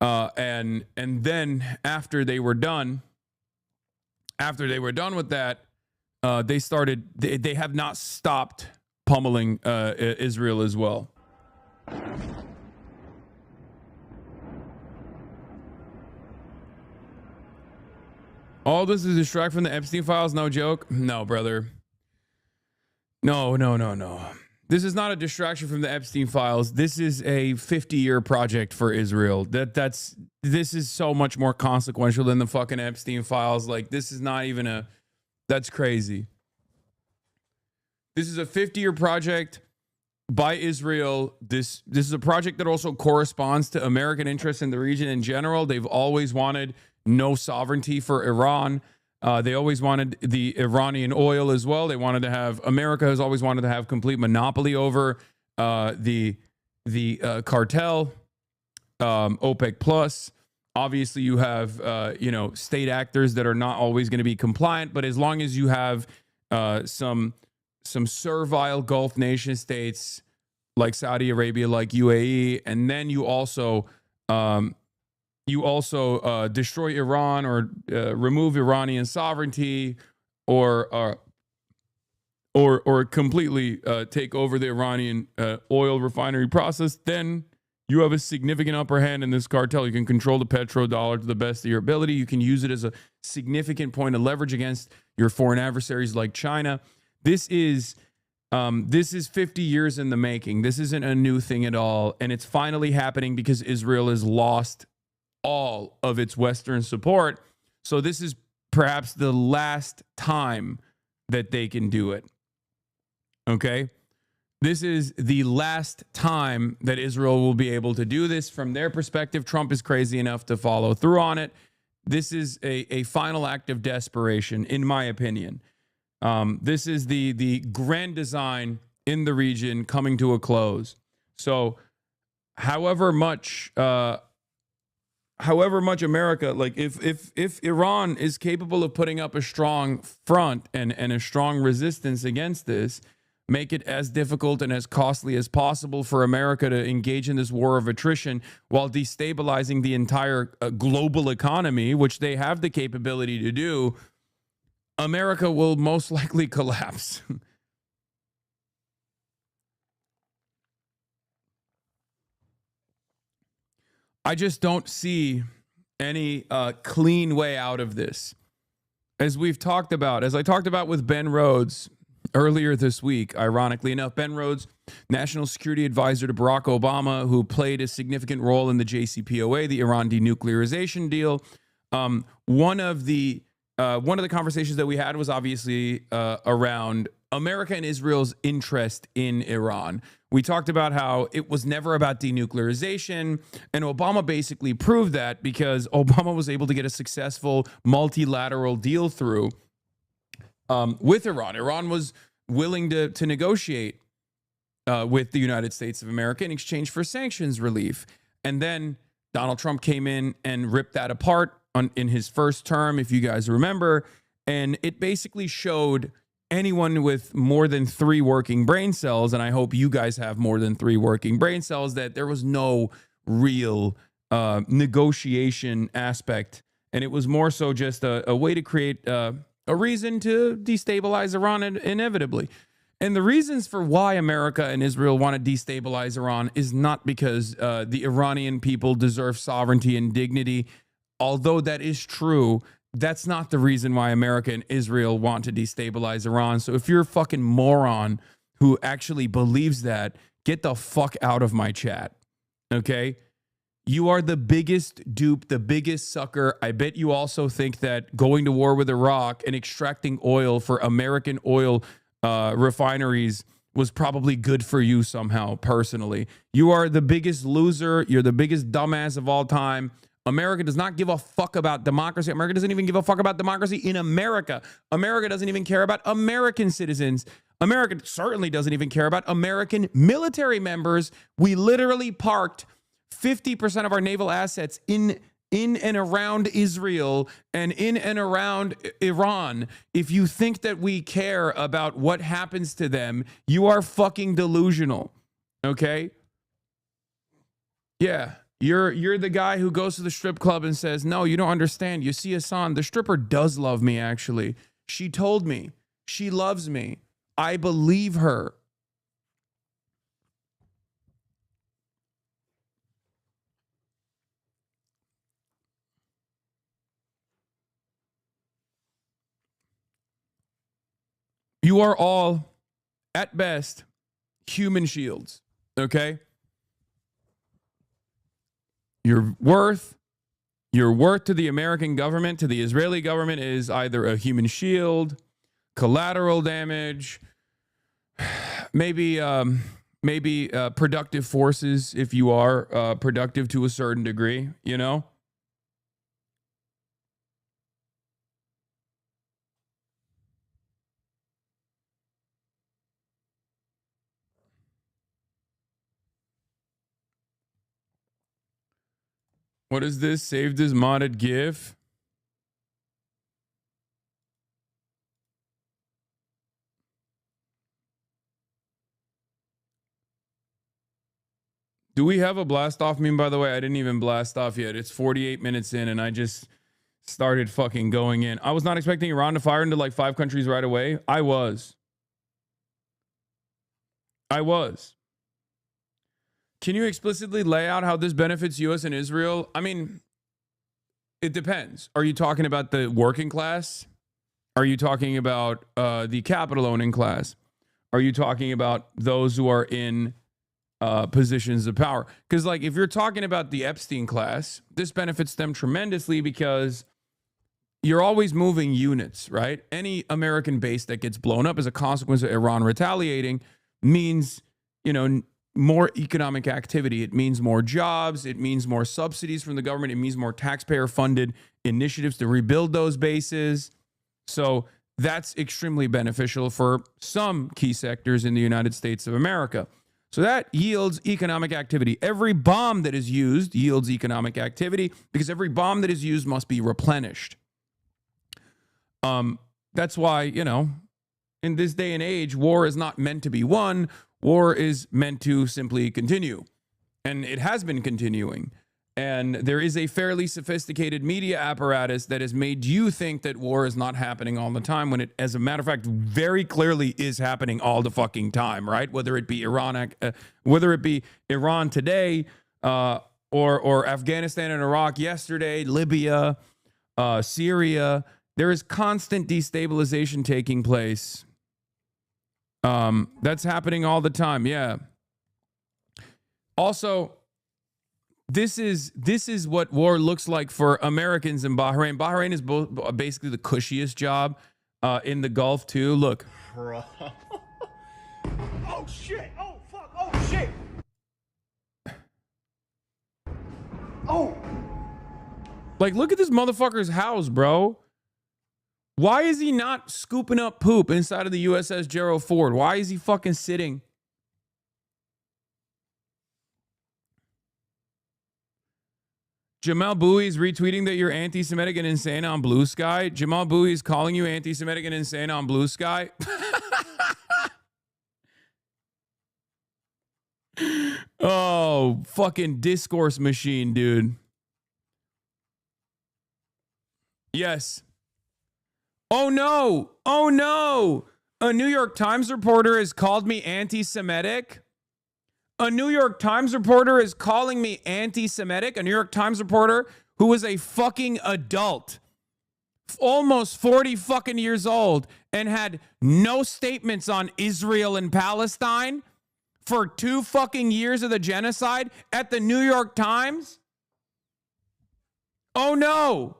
[SPEAKER 3] And then after they were done, after they were done with that, they have not stopped pummeling Israel as well. All this is a distract from the Epstein files? No joke? No, brother. No. This is not a distraction from the Epstein files. This is a 50-year project for Israel. This is so much more consequential than the fucking Epstein files. Like, this is not even that's crazy. This is a 50-year project by Israel. This is a project that also corresponds to American interests in the region in general. They've always wanted no sovereignty for Iran. They always wanted the Iranian oil as well. America has always wanted to have complete monopoly over the cartel, OPEC plus. Obviously, you have state actors that are not always going to be compliant, but as long as you have some servile Gulf nation states like Saudi Arabia, like UAE, and then you also destroy Iran or remove Iranian sovereignty or completely take over the Iranian oil refinery process, then you have a significant upper hand in this cartel. You can control the petrodollar to the best of your ability. You can use it as a significant point of leverage against your foreign adversaries like China. This is 50 years in the making. This isn't a new thing at all, and it's finally happening because Israel has lost all of its Western support. So this is perhaps the last time that they can do it. Okay? This is the last time that Israel will be able to do this. From their perspective, Trump is crazy enough to follow through on it. This is a final act of desperation, in my opinion. This is the grand design in the region coming to a close. So however much America, like if Iran is capable of putting up a strong front and a strong resistance against this, make it as difficult and as costly as possible for America to engage in this war of attrition while destabilizing the entire global economy, which they have the capability to do, America will most likely collapse. I just don't see any clean way out of this. As I talked about with Ben Rhodes earlier this week, ironically enough, Ben Rhodes, National Security Advisor to Barack Obama, who played a significant role in the JCPOA, the Iran denuclearization deal. One of the conversations that we had was obviously around America and Israel's interest in Iran. We talked about how it was never about denuclearization, and Obama basically proved that because Obama was able to get a successful multilateral deal through with Iran. Iran was willing to negotiate with the United States of America in exchange for sanctions relief. And then Donald Trump came in and ripped that apart in his first term, if you guys remember. And it basically showed anyone with more than 3 working brain cells, and I hope you guys have more than 3 working brain cells, that there was no real negotiation aspect. And it was more so just a way to create a reason to destabilize Iran inevitably. And the reasons for why America and Israel want to destabilize Iran is not because the Iranian people deserve sovereignty and dignity. Although that is true, that's not the reason why America and Israel want to destabilize Iran. So if you're a fucking moron who actually believes that, get the fuck out of my chat, okay? You are the biggest dupe, the biggest sucker. I bet you also think that going to war with Iraq and extracting oil for American oil refineries was probably good for you somehow, personally. You are the biggest loser. You're the biggest dumbass of all time. America does not give a fuck about democracy. America doesn't even give a fuck about democracy in America. America doesn't even care about American citizens. America certainly doesn't even care about American military members. We literally parked 50% of our naval assets in and around Israel and in and around Iran. If you think that we care about what happens to them, you are fucking delusional. Okay? Yeah. You're the guy who goes to the strip club and says, no, you don't understand. You see, Hasan, the stripper does love me, actually. She told me. She loves me. I believe her. You are all, at best, human shields, okay? Your worth to the American government, to the Israeli government, is either a human shield, collateral damage, maybe productive forces if you are productive to a certain degree, you know? What is this? Saved as modded GIF? Do we have a blast off meme, by the way? I didn't even blast off yet. It's 48 minutes in and I just started fucking going in. I was not expecting Iran to fire into like 5 countries right away. I was. Can you explicitly lay out how this benefits U.S. and Israel? I mean, it depends. Are you talking about the working class? Are you talking about the capital owning class? Are you talking about those who are in positions of power? Because like if you're talking about the Epstein class, this benefits them tremendously because you're always moving units, right? Any American base that gets blown up as a consequence of Iran retaliating means, you know, more economic activity. It means more jobs. It means more subsidies from the government. It means more taxpayer-funded initiatives to rebuild those bases. So that's extremely beneficial for some key sectors in the United States of America. So that yields economic activity. Every bomb that is used yields economic activity because every bomb that is used must be replenished. That's why, you know, in this day and age, war is not meant to be won. War is meant to simply continue. And it has been continuing. And there is a fairly sophisticated media apparatus that has made you think that war is not happening all the time when it, as a matter of fact, very clearly is happening all the fucking time, right? Whether it be Iran today, or Afghanistan and Iraq yesterday, Libya, Syria, there is constant destabilization taking place. That's happening all the time. Yeah. Also, this is what war looks like for Americans in Bahrain. Bahrain is basically the cushiest job in the Gulf too. Look.
[SPEAKER 2] Bro. Oh shit! Oh fuck! Oh shit! Oh!
[SPEAKER 3] Like, look at this motherfucker's house, bro. Why is he not scooping up poop inside of the USS Gerald Ford? Why is he fucking sitting? Jamal Bowie is retweeting that you're anti-Semitic and insane on Blue Sky. Jamal Bowie is calling you anti-Semitic and insane on Blue Sky. Oh, fucking discourse machine, dude. Yes. Oh no. Oh no. A New York Times reporter has called me anti-Semitic. A New York Times reporter is calling me anti-Semitic. A New York Times reporter who is a fucking adult, almost 40 fucking years old, and had no statements on Israel and Palestine for 2 fucking years of the genocide at the New York Times. Oh no.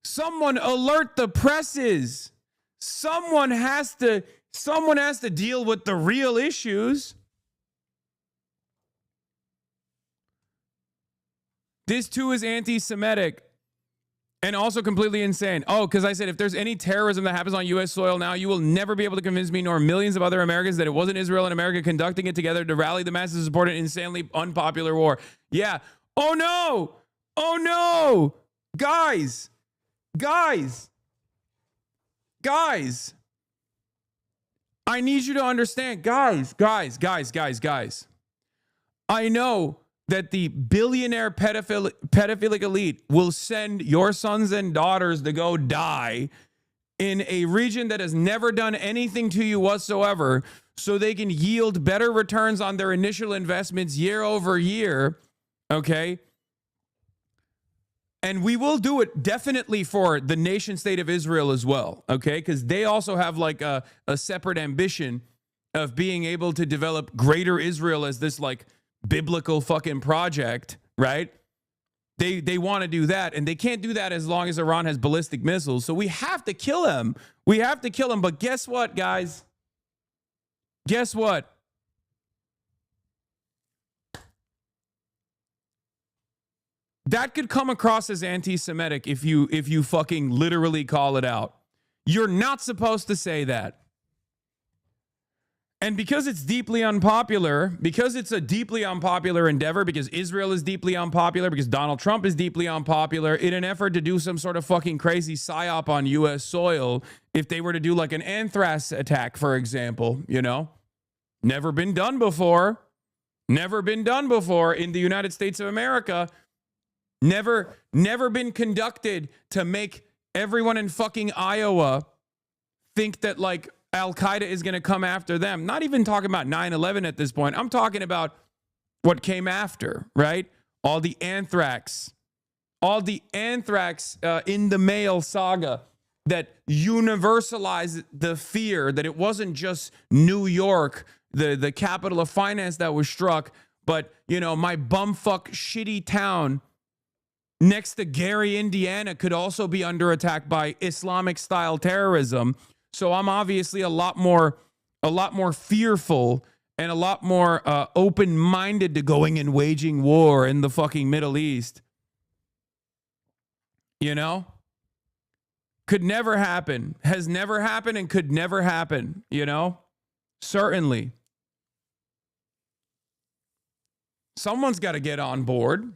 [SPEAKER 3] Someone alert the presses. Someone has to deal with the real issues. This too is anti-Semitic and also completely insane. Oh, because I said if there's any terrorism that happens on U.S. soil now, you will never be able to convince me nor millions of other Americans that it wasn't Israel and America conducting it together to rally the masses to support an insanely unpopular war. Yeah. Oh no. Oh no. Guys. I need you to understand. Guys. I know that the billionaire pedophilic elite will send your sons and daughters to go die in a region that has never done anything to you whatsoever so they can yield better returns on their initial investments year over year, okay? And we will do it definitely for the nation state of Israel as well, okay? Because they also have like a separate ambition of being able to develop greater Israel as this like biblical fucking project, right? They want to do that, and they can't do that as long as Iran has ballistic missiles. So we have to kill them. We have to kill them. But guess what, guys? Guess what? That could come across as anti-Semitic if you fucking literally call it out. You're not supposed to say that. And because it's deeply unpopular, because it's a deeply unpopular endeavor, because Israel is deeply unpopular, because Donald Trump is deeply unpopular, in an effort to do some sort of fucking crazy psyop on U.S. soil, if they were to do like an anthrax attack, for example, you know, never been done before in the United States of America, never been conducted to make everyone in fucking Iowa think that like Al-Qaeda is going to come after them. Not even talking about 9/11 at this point. I'm talking about what came after, right? All the anthrax in the mail saga that universalized the fear that it wasn't just New York, the capital of finance, that was struck, but, you know, my bumfuck shitty town next to Gary, Indiana could also be under attack by Islamic style terrorism. So I'm obviously a lot more fearful and a lot more open-minded to going and waging war in the fucking Middle East. You know? Could never happen. Has never happened and could never happen, you know? Certainly. Someone's got to get on board.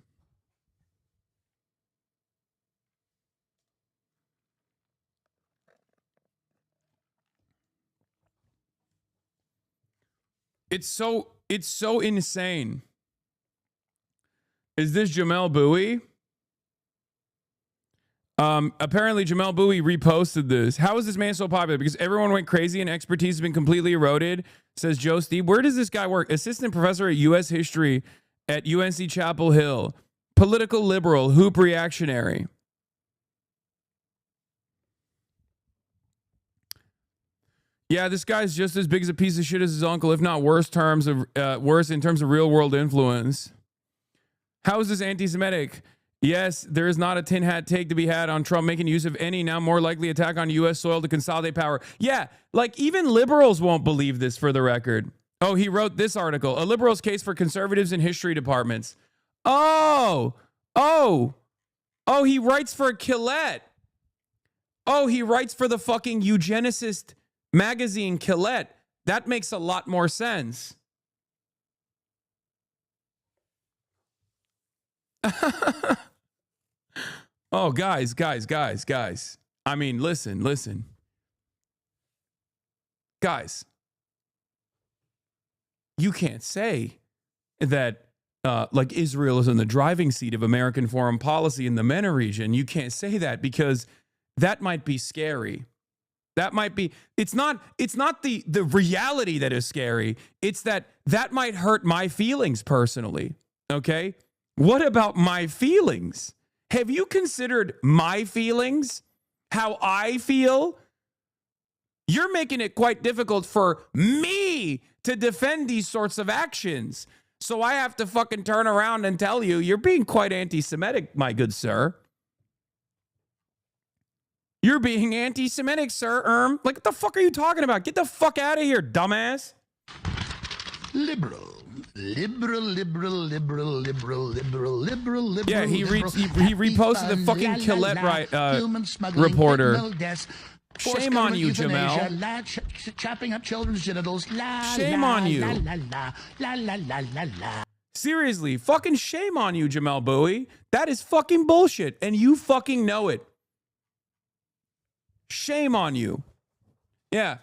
[SPEAKER 3] It's so insane. Is this Jamel Bowie? Apparently Jamel Bowie reposted this. How is this man so popular? Because everyone went crazy and expertise has been completely eroded, says Joe Steve. Where does this guy work? Assistant professor at U.S. history at UNC Chapel Hill. Political liberal, hoop reactionary. Yeah, this guy's just as big as a piece of shit as his uncle, if not worse in terms of real world influence. How is this anti-Semitic? Yes, there is not a tin hat take to be had on Trump making use of any now more likely attack on U.S. soil to consolidate power. Yeah, like even liberals won't believe this, for the record. Oh, he wrote this article. A liberal's case for conservatives in history departments. Oh, he writes for Quillette. Oh, he writes for the fucking eugenicist magazine Quillette. That makes a lot more sense. Oh, guys. I mean, listen. Guys, you can't say that like Israel is in the driving seat of American foreign policy in the MENA region. You can't say that because that might be scary. That might be, it's not the reality that is scary. It's that might hurt my feelings personally. Okay? What about my feelings? Have you considered my feelings? How I feel? You're making it quite difficult for me to defend these sorts of actions. So I have to fucking turn around and tell you, you're being quite anti-Semitic, my good sir. You're being anti-Semitic, sir. Like, what the fuck are you talking about? Get the fuck out of here, dumbass.
[SPEAKER 1] Liberal.
[SPEAKER 3] Yeah, he reposted the fucking Quillette reporter. Shame on you, Jamel.
[SPEAKER 1] Chopping up children's genitals.
[SPEAKER 3] Shame on you. Seriously, fucking shame on you, Jamel Bowie. That is fucking bullshit, and you fucking know it. Shame on you. Yeah.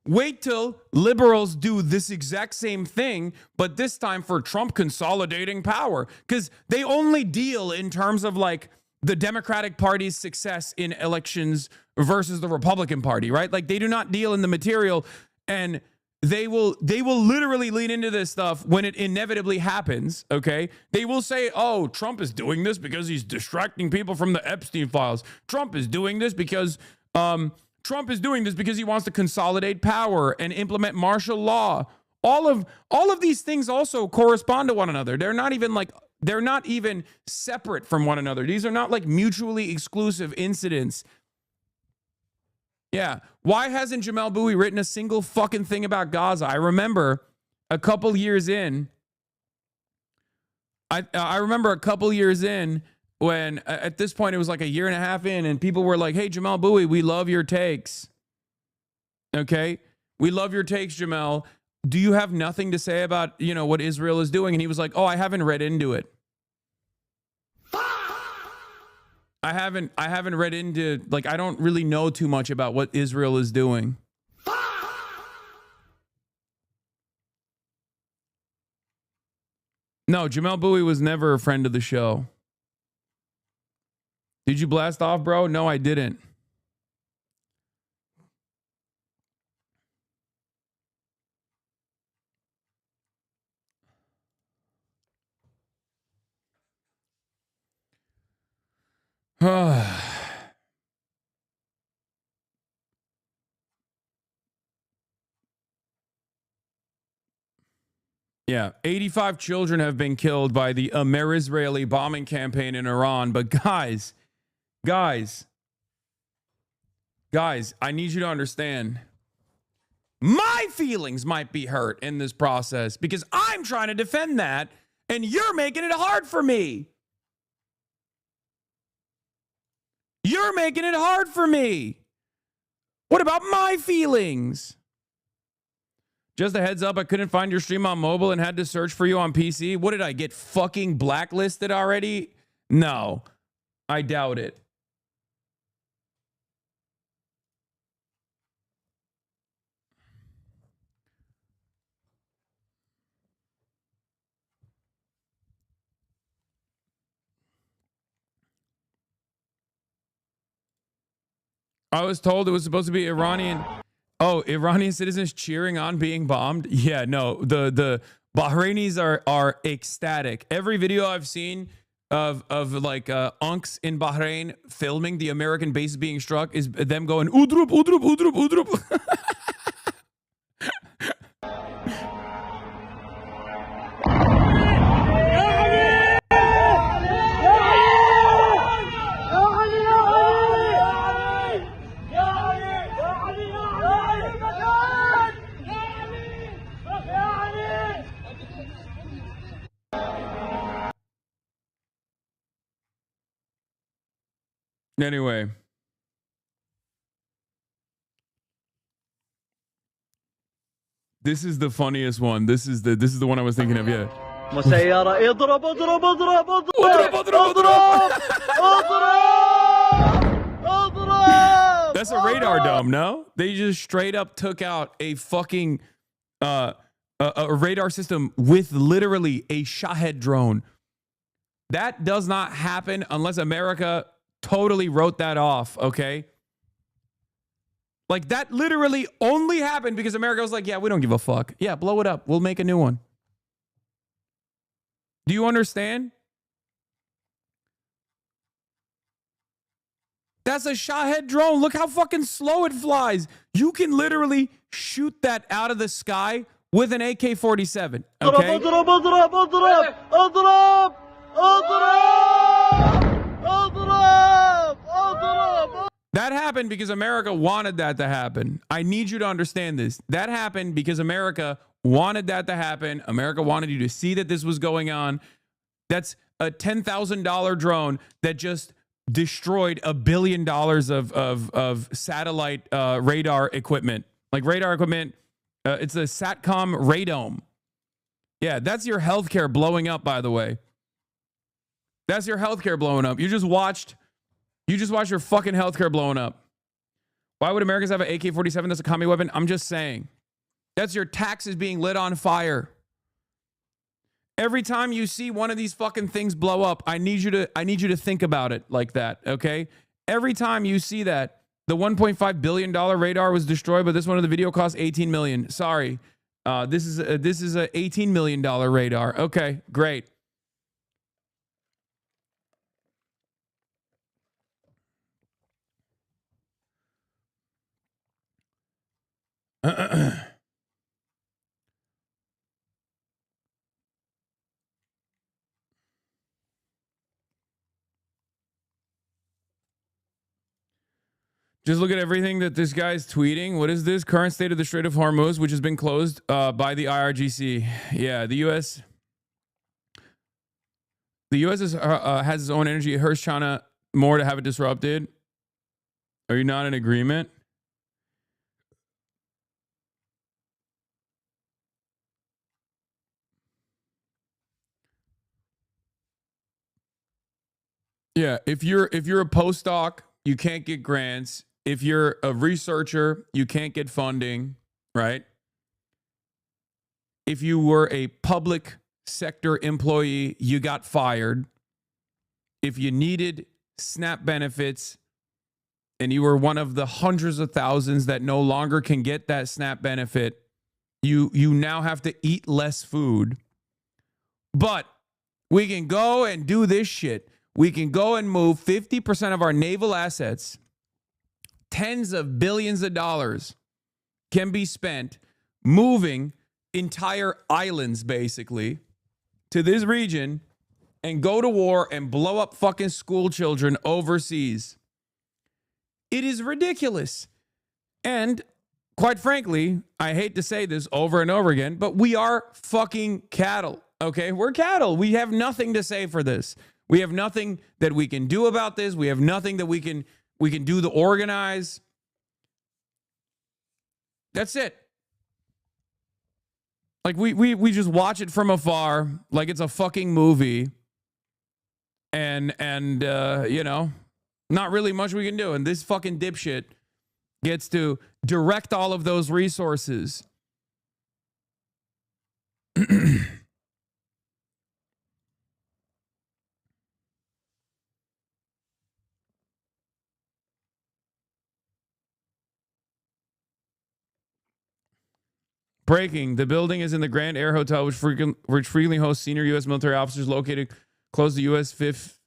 [SPEAKER 3] Wait till liberals do this exact same thing, but this time for Trump consolidating power. Because they only deal in terms of like the Democratic Party's success in elections versus the Republican Party, right? Like they do not deal in the material, and they will literally lean into this stuff when it inevitably happens, okay? They will say, oh, Trump is doing this because he's distracting people from the Epstein files. Trump is doing this because he wants to consolidate power and implement martial law. All of these things also correspond to one another. They're not even separate from one another. These are not like mutually exclusive incidents. Yeah. Why hasn't Jamel Bowie written a single fucking thing about Gaza? I remember a couple years in. I remember a couple years in when at this point it was like a year and a half in, and people were like, hey, Jamel Bowie, we love your takes. Okay? We love your takes, Jamel. Do you have nothing to say about, what Israel is doing? And he was like, oh, I haven't read into it. I haven't read into, like, I don't really know too much about what Israel is doing. No, Jamel Bowie was never a friend of the show. Did you blast off, bro? No, I didn't. Yeah, 85 children have been killed by the Amer-Israeli bombing campaign in Iran. But guys, I need you to understand. My feelings might be hurt in this process because I'm trying to defend that, and you're making it hard for me. You're making it hard for me. What about my feelings? Just a heads up, I couldn't find your stream on mobile and had to search for you on PC. What did I get fucking blacklisted already? No, I doubt it. I was told it was supposed to be Iranian. Oh, Iranian citizens cheering on being bombed? Yeah, no, the Bahrainis are ecstatic. Every video I've seen of like unks in Bahrain filming the American bases being struck is them going udrup, udrup, udrup, udrup. Anyway, this is the funniest one. This is the one I was thinking of. Yeah.
[SPEAKER 9] مسيرة اضرب اضرب اضرب اضرب.
[SPEAKER 3] That's a radar dome, no? They just straight up took out a fucking a radar system with literally a Shahed drone. That does not happen unless America totally wrote that off, okay? Like, that literally only happened because America was like, yeah, we don't give a fuck. Yeah, blow it up. We'll make a new one. Do you understand? That's a Shahed drone. Look how fucking slow it flies. You can literally shoot that out of the sky with an AK-47, okay? That happened because America wanted that to happen. I need you to understand this. That happened because America wanted that to happen. America wanted you to see that this was going on. That's a $10,000 drone that just destroyed $1 billion of satellite radar equipment. Like radar equipment, it's a SATCOM radome. Yeah, that's your healthcare blowing up, by the way. That's your healthcare blowing up. You just watched your fucking healthcare blowing up. Why would Americans have an AK-47 that's a commie weapon? I'm just saying. That's your taxes being lit on fire. Every time you see one of these fucking things blow up, I need you to think about it like that, okay? Every time you see that, the $1.5 billion radar was destroyed, but this one of the video cost $18 million. Sorry. This is a $18 million radar. Okay, great. Just look at everything that this guy's tweeting. What is this? Current state of the Strait of Hormuz, which has been closed by the IRGC. Yeah, the U.S. Has its own energy. It hurts China more to have it disrupted. Are you not in agreement? Yeah, if you're a postdoc, you can't get grants. If you're a researcher, you can't get funding, right? If you were a public sector employee, you got fired. If you needed SNAP benefits and you were one of the hundreds of thousands that no longer can get that SNAP benefit, you now have to eat less food. But we can go and do this shit. We can go and move 50% of our naval assets, tens of billions of dollars can be spent moving entire islands basically to this region and go to war and blow up fucking school children overseas. It is ridiculous. And quite frankly, I hate to say this over and over again, but we are fucking cattle. Okay, we're cattle. We have nothing to say for this. We have nothing that we can do about this. We have nothing that we can do to organize. That's it. Like we just watch it from afar like it's a fucking movie. And you know, not really much we can do. And this fucking dipshit gets to direct all of those resources. Breaking. The building is in the Grand Air Hotel, which frequently hosts senior U.S. military officers located close to U.S. Fifth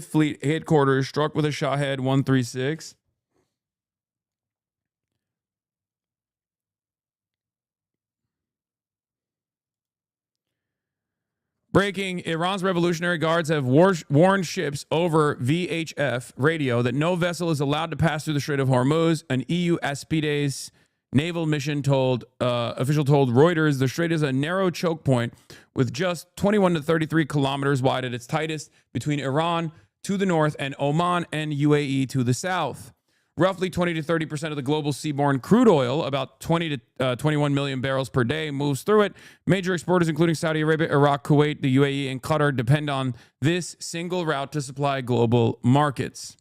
[SPEAKER 3] Fleet headquarters, struck with a Shahed 136. Breaking. Iran's Revolutionary Guards have warned ships over VHF radio that no vessel is allowed to pass through the Strait of Hormuz. An EU Aspides naval mission official told Reuters the strait is a narrow choke point with just 21 to 33 kilometers wide at its tightest between Iran to the north and Oman and UAE to the south. Roughly 20 to 30% of the global seaborne crude oil, about 20 to 21 million barrels per day, moves through it. Major exporters, including Saudi Arabia, Iraq, Kuwait, the UAE, and Qatar, depend on this single route to supply global markets.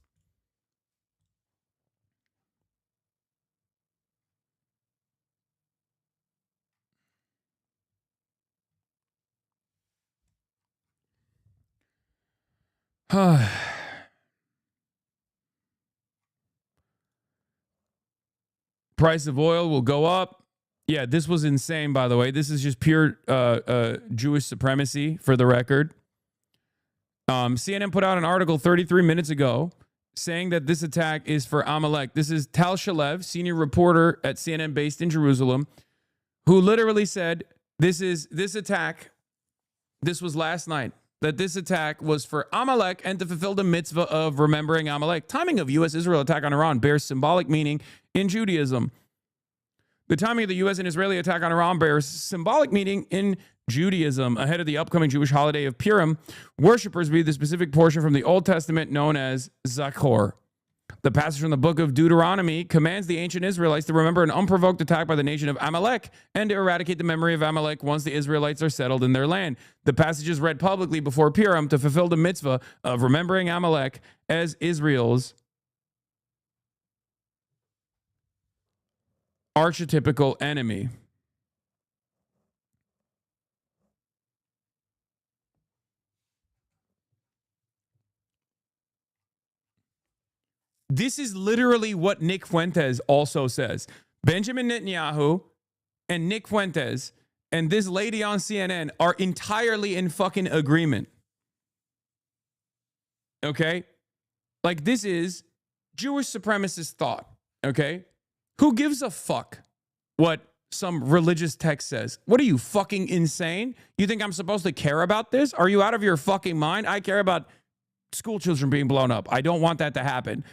[SPEAKER 3] Price of oil will go up. Yeah, this was insane, by the way. This is just pure Jewish supremacy, for the record. CNN put out an article 33 minutes ago saying that this attack is for Amalek. This is Tal Shalev, senior reporter at CNN based in Jerusalem, who literally said this attack, this was last night, that this attack was for Amalek and to fulfill the mitzvah of remembering Amalek. Timing of U.S.-Israel attack on Iran bears symbolic meaning in Judaism. The timing of the U.S. and Israeli attack on Iran bears symbolic meaning in Judaism. Ahead of the upcoming Jewish holiday of Purim, worshippers read the specific portion from the Old Testament known as Zachor. The passage from the book of Deuteronomy commands the ancient Israelites to remember an unprovoked attack by the nation of Amalek and to eradicate the memory of Amalek once the Israelites are settled in their land. The passage is read publicly before Purim to fulfill the mitzvah of remembering Amalek as Israel's archetypical enemy. This is literally what Nick Fuentes also says. Benjamin Netanyahu and Nick Fuentes and this lady on CNN are entirely in fucking agreement. Okay? Like, this is Jewish supremacist thought. Okay? Who gives a fuck what some religious text says? What are you, fucking insane? You think I'm supposed to care about this? Are you out of your fucking mind? I care about school children being blown up. I don't want that to happen.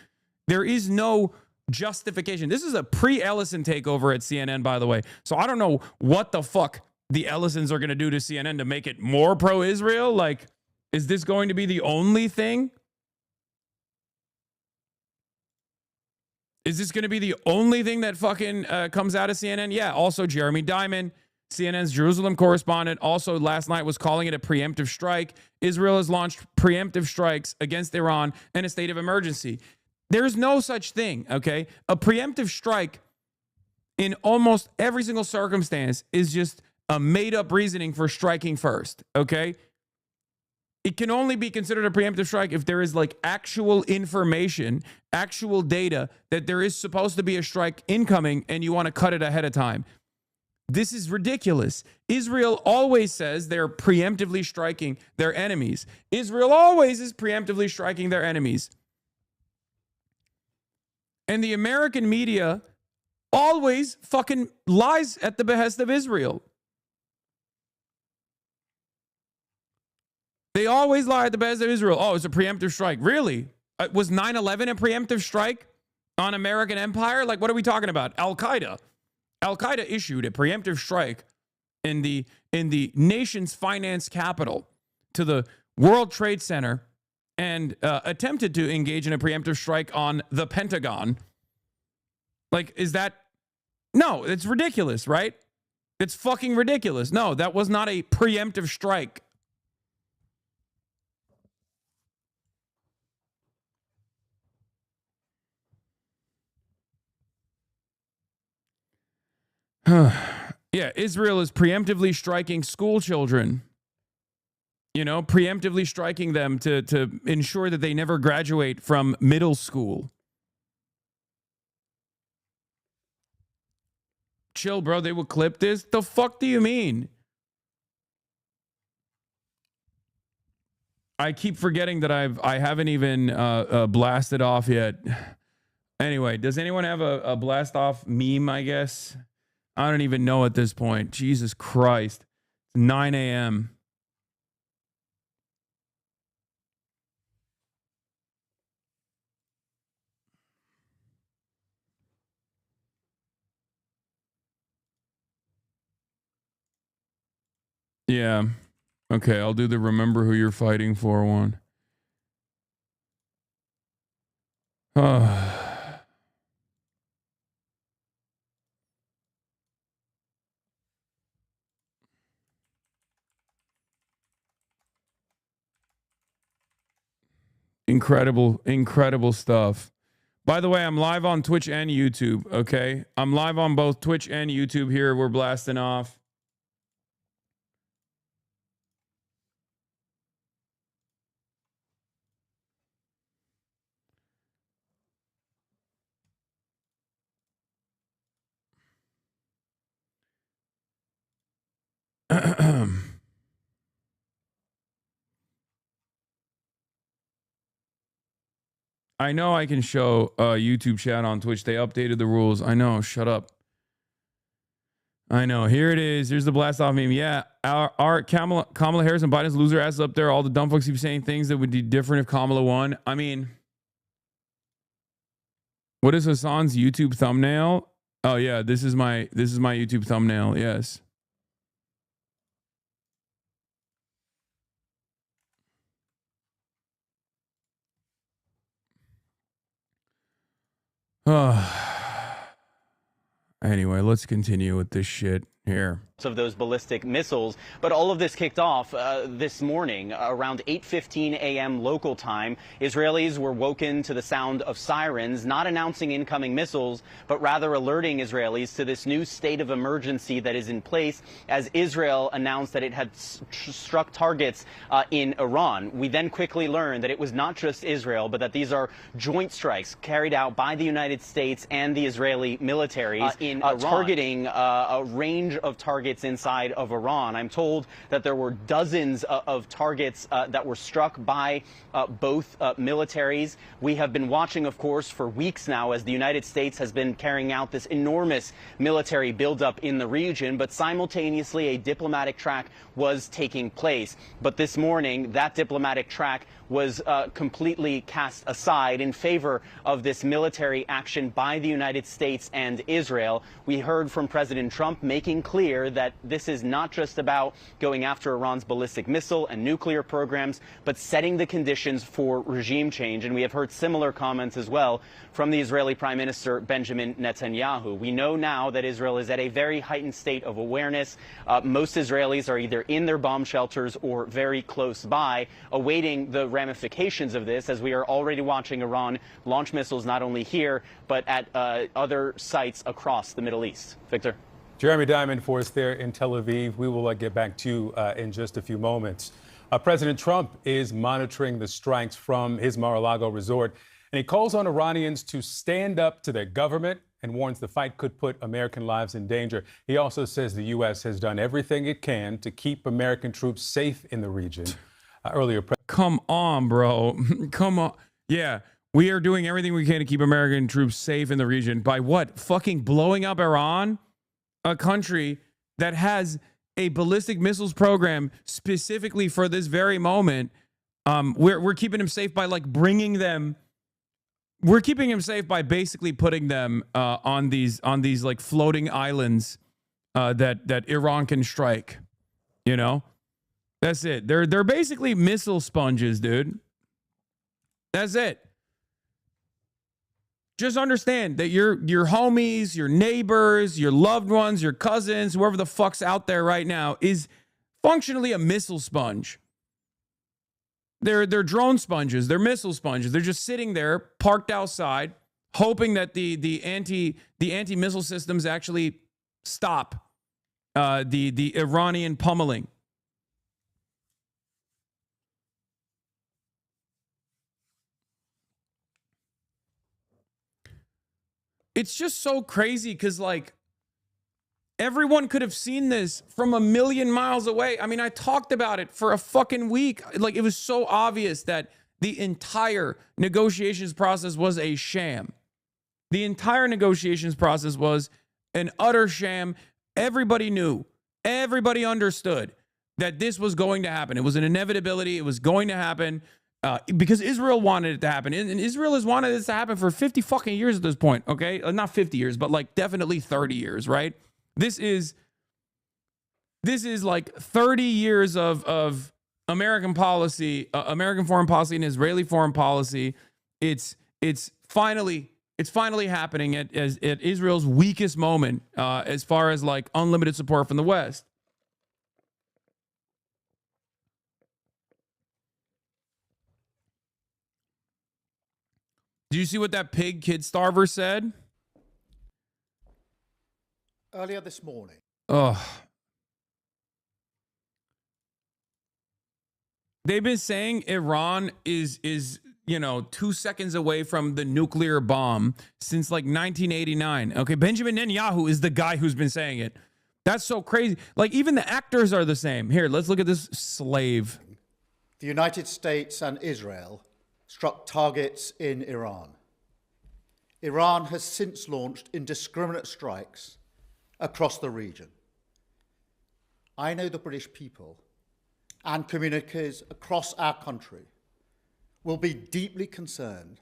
[SPEAKER 3] There is no justification. This is a pre-Ellison takeover at CNN, by the way. So I don't know what the fuck the Ellisons are going to do to CNN to make it more pro-Israel. Like, is this going to be the only thing? Is this going to be the only thing that fucking comes out of CNN? Yeah. Also, Jeremy Diamond, CNN's Jerusalem correspondent, also last night was calling it a preemptive strike. Israel has launched preemptive strikes against Iran in a state of emergency. There's no such thing, okay? A preemptive strike in almost every single circumstance is just a made-up reasoning for striking first, okay? It can only be considered a preemptive strike if there is like actual information, actual data that there is supposed to be a strike incoming and you want to cut it ahead of time. This is ridiculous. Israel always says they're preemptively striking their enemies. Israel always is preemptively striking their enemies. And the American media always fucking lies at the behest of Israel. They always lie at the behest of Israel. Oh, it's a preemptive strike. Really? Was 9/11 a preemptive strike on American empire? Like, what are we talking about? Al-Qaeda. Al-Qaeda issued a preemptive strike in the nation's finance capital to the World Trade Center and attempted to engage in a preemptive strike on the Pentagon. Like, is that... No, it's ridiculous, right? It's fucking ridiculous. No, that was not a preemptive strike. Yeah, Israel is preemptively striking school children. You know, preemptively striking them to ensure that they never graduate from middle school. Chill, bro. They will clip this? The fuck do you mean? I keep forgetting that I haven't even blasted off yet. Anyway, does anyone have a blast off meme, I guess? I don't even know at this point. Jesus Christ. It's 9 a.m. Yeah. Okay, I'll do the remember who you're fighting for one. Incredible stuff. By the way, I'm live on Twitch and YouTube, okay? I'm live on both Twitch and YouTube here. We're blasting off. I know I can show YouTube chat on Twitch. They updated the rules. I know. Shut up. I know. Here it is. Here's the blast off meme. Yeah, our Kamala Harris and Biden's loser ass up there. All the dumb folks keep saying things that would be different if Kamala won. I mean, what is Hasan's YouTube thumbnail? Oh yeah, this is my YouTube thumbnail. Yes. Anyway, let's continue with this shit. Here.
[SPEAKER 8] Of those ballistic missiles. But all of this kicked off this morning around 8:15 a.m. local time. Israelis were woken to the sound of sirens, not announcing incoming missiles, but rather alerting Israelis to this new state of emergency that is in place as Israel announced that it had struck targets in Iran. We then quickly learned that it was not just Israel, but that these are joint strikes carried out by the United States and the Israeli militaries in targeting a range of targets inside of Iran. I'm told that there were dozens of targets that were struck by both militaries. We have been watching, of course, for weeks now as the United States has been carrying out this enormous military buildup in the region, but simultaneously a diplomatic track was taking place. But this morning, that diplomatic track was completely cast aside in favor of this military action by the United States and Israel. We heard from President Trump making clear that this is not just about going after Iran's ballistic missile and nuclear programs, but setting the conditions for regime change. And we have heard similar comments as well from the Israeli Prime Minister Benjamin Netanyahu. We know now that Israel is at a very heightened state of awareness. Most Israelis are either in their bomb shelters or very close by, awaiting the ramifications of this, as we are already watching Iran launch missiles not only here, but at other sites across the Middle East. Victor?
[SPEAKER 5] Jeremy Diamond for us there in Tel Aviv. We will get back to you in just a few moments. President Trump is monitoring the strikes from his Mar-a-Lago resort, and he calls on Iranians to stand up to their government and warns the fight could put American lives in danger. He also says the U.S. has done everything it can to keep American troops safe in the region.
[SPEAKER 3] Come on, bro. Come on. Yeah, we are doing everything we can to keep American troops safe in the region. By what? Fucking blowing up Iran? A country that has a ballistic missiles program specifically for this very moment. We're keeping them safe by like bringing them. We're keeping them safe by basically putting them on these like floating islands that Iran can strike. You know, that's it. They're basically missile sponges, dude. That's it. Just understand that your homies, your neighbors, your loved ones, your cousins, whoever the fuck's out there right now is functionally a missile sponge. They're drone sponges. They're missile sponges. They're just sitting there, parked outside, hoping that the anti-missile systems actually stop the Iranian pummeling. It's just so crazy because, like, everyone could have seen this from a million miles away. I mean, I talked about it for a fucking week. Like, it was so obvious that the entire negotiations process was a sham. The entire negotiations process was an utter sham. Everybody knew. Everybody understood that this was going to happen. It was an inevitability. It was going to happen. Because Israel wanted it to happen. And Israel has wanted this to happen for 50 fucking years at this point, okay? Not 50 years, but like definitely 30 years, right? This is like 30 years of American policy, American foreign policy and Israeli foreign policy. It's finally happening at Israel's weakest moment as far as like unlimited support from the West. Did you see what that pig kid starver said?
[SPEAKER 10] Earlier this morning.
[SPEAKER 3] They've been saying Iran is 2 seconds away from the nuclear bomb since like 1989. Okay, Benjamin Netanyahu is the guy who's been saying it. That's so crazy. Like, even the actors are the same. Here, let's look at this slave.
[SPEAKER 10] The United States and Israel struck targets in Iran. Iran has since launched indiscriminate strikes across the region. I know the British people and communities across our country will be deeply concerned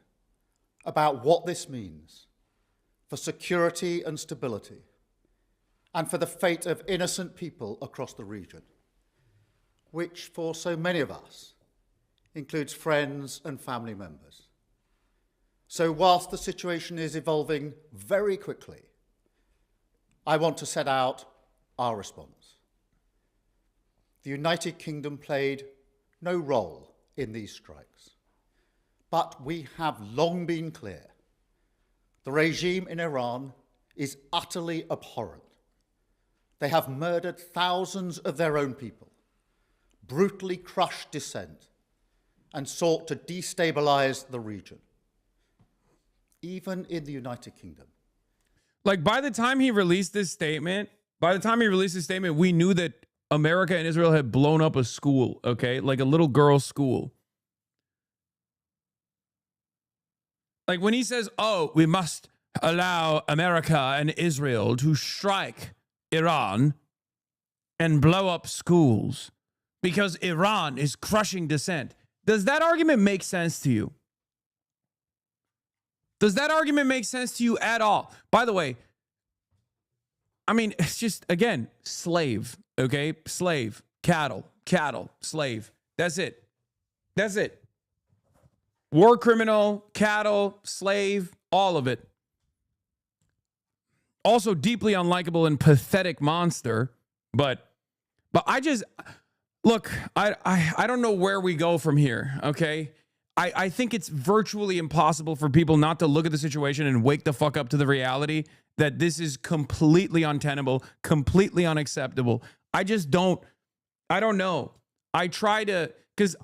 [SPEAKER 10] about what this means for security and stability and for the fate of innocent people across the region, which for so many of us includes friends and family members. So whilst the situation is evolving very quickly, I want to set out our response. The United Kingdom played no role in these strikes, but we have long been clear. The regime in Iran is utterly abhorrent. They have murdered thousands of their own people, brutally crushed dissent, and sought to destabilize the region. Even in the United Kingdom.
[SPEAKER 3] Like, by the time he released this statement, we knew that America and Israel had blown up a school, okay? Like a little girl's school. Like when he says, oh, we must allow America and Israel to strike Iran and blow up schools because Iran is crushing dissent. Does that argument make sense to you? Does that argument make sense to you at all? By the way, I mean, it's just, again, slave, okay? Slave, cattle, slave. That's it. That's it. War criminal, cattle, slave, all of it. Also deeply unlikable and pathetic monster. But I just, look, I don't know where we go from here, okay? I think it's virtually impossible for people not to look at the situation and wake the fuck up to the reality that this is completely untenable, completely unacceptable. I don't know. I try to, because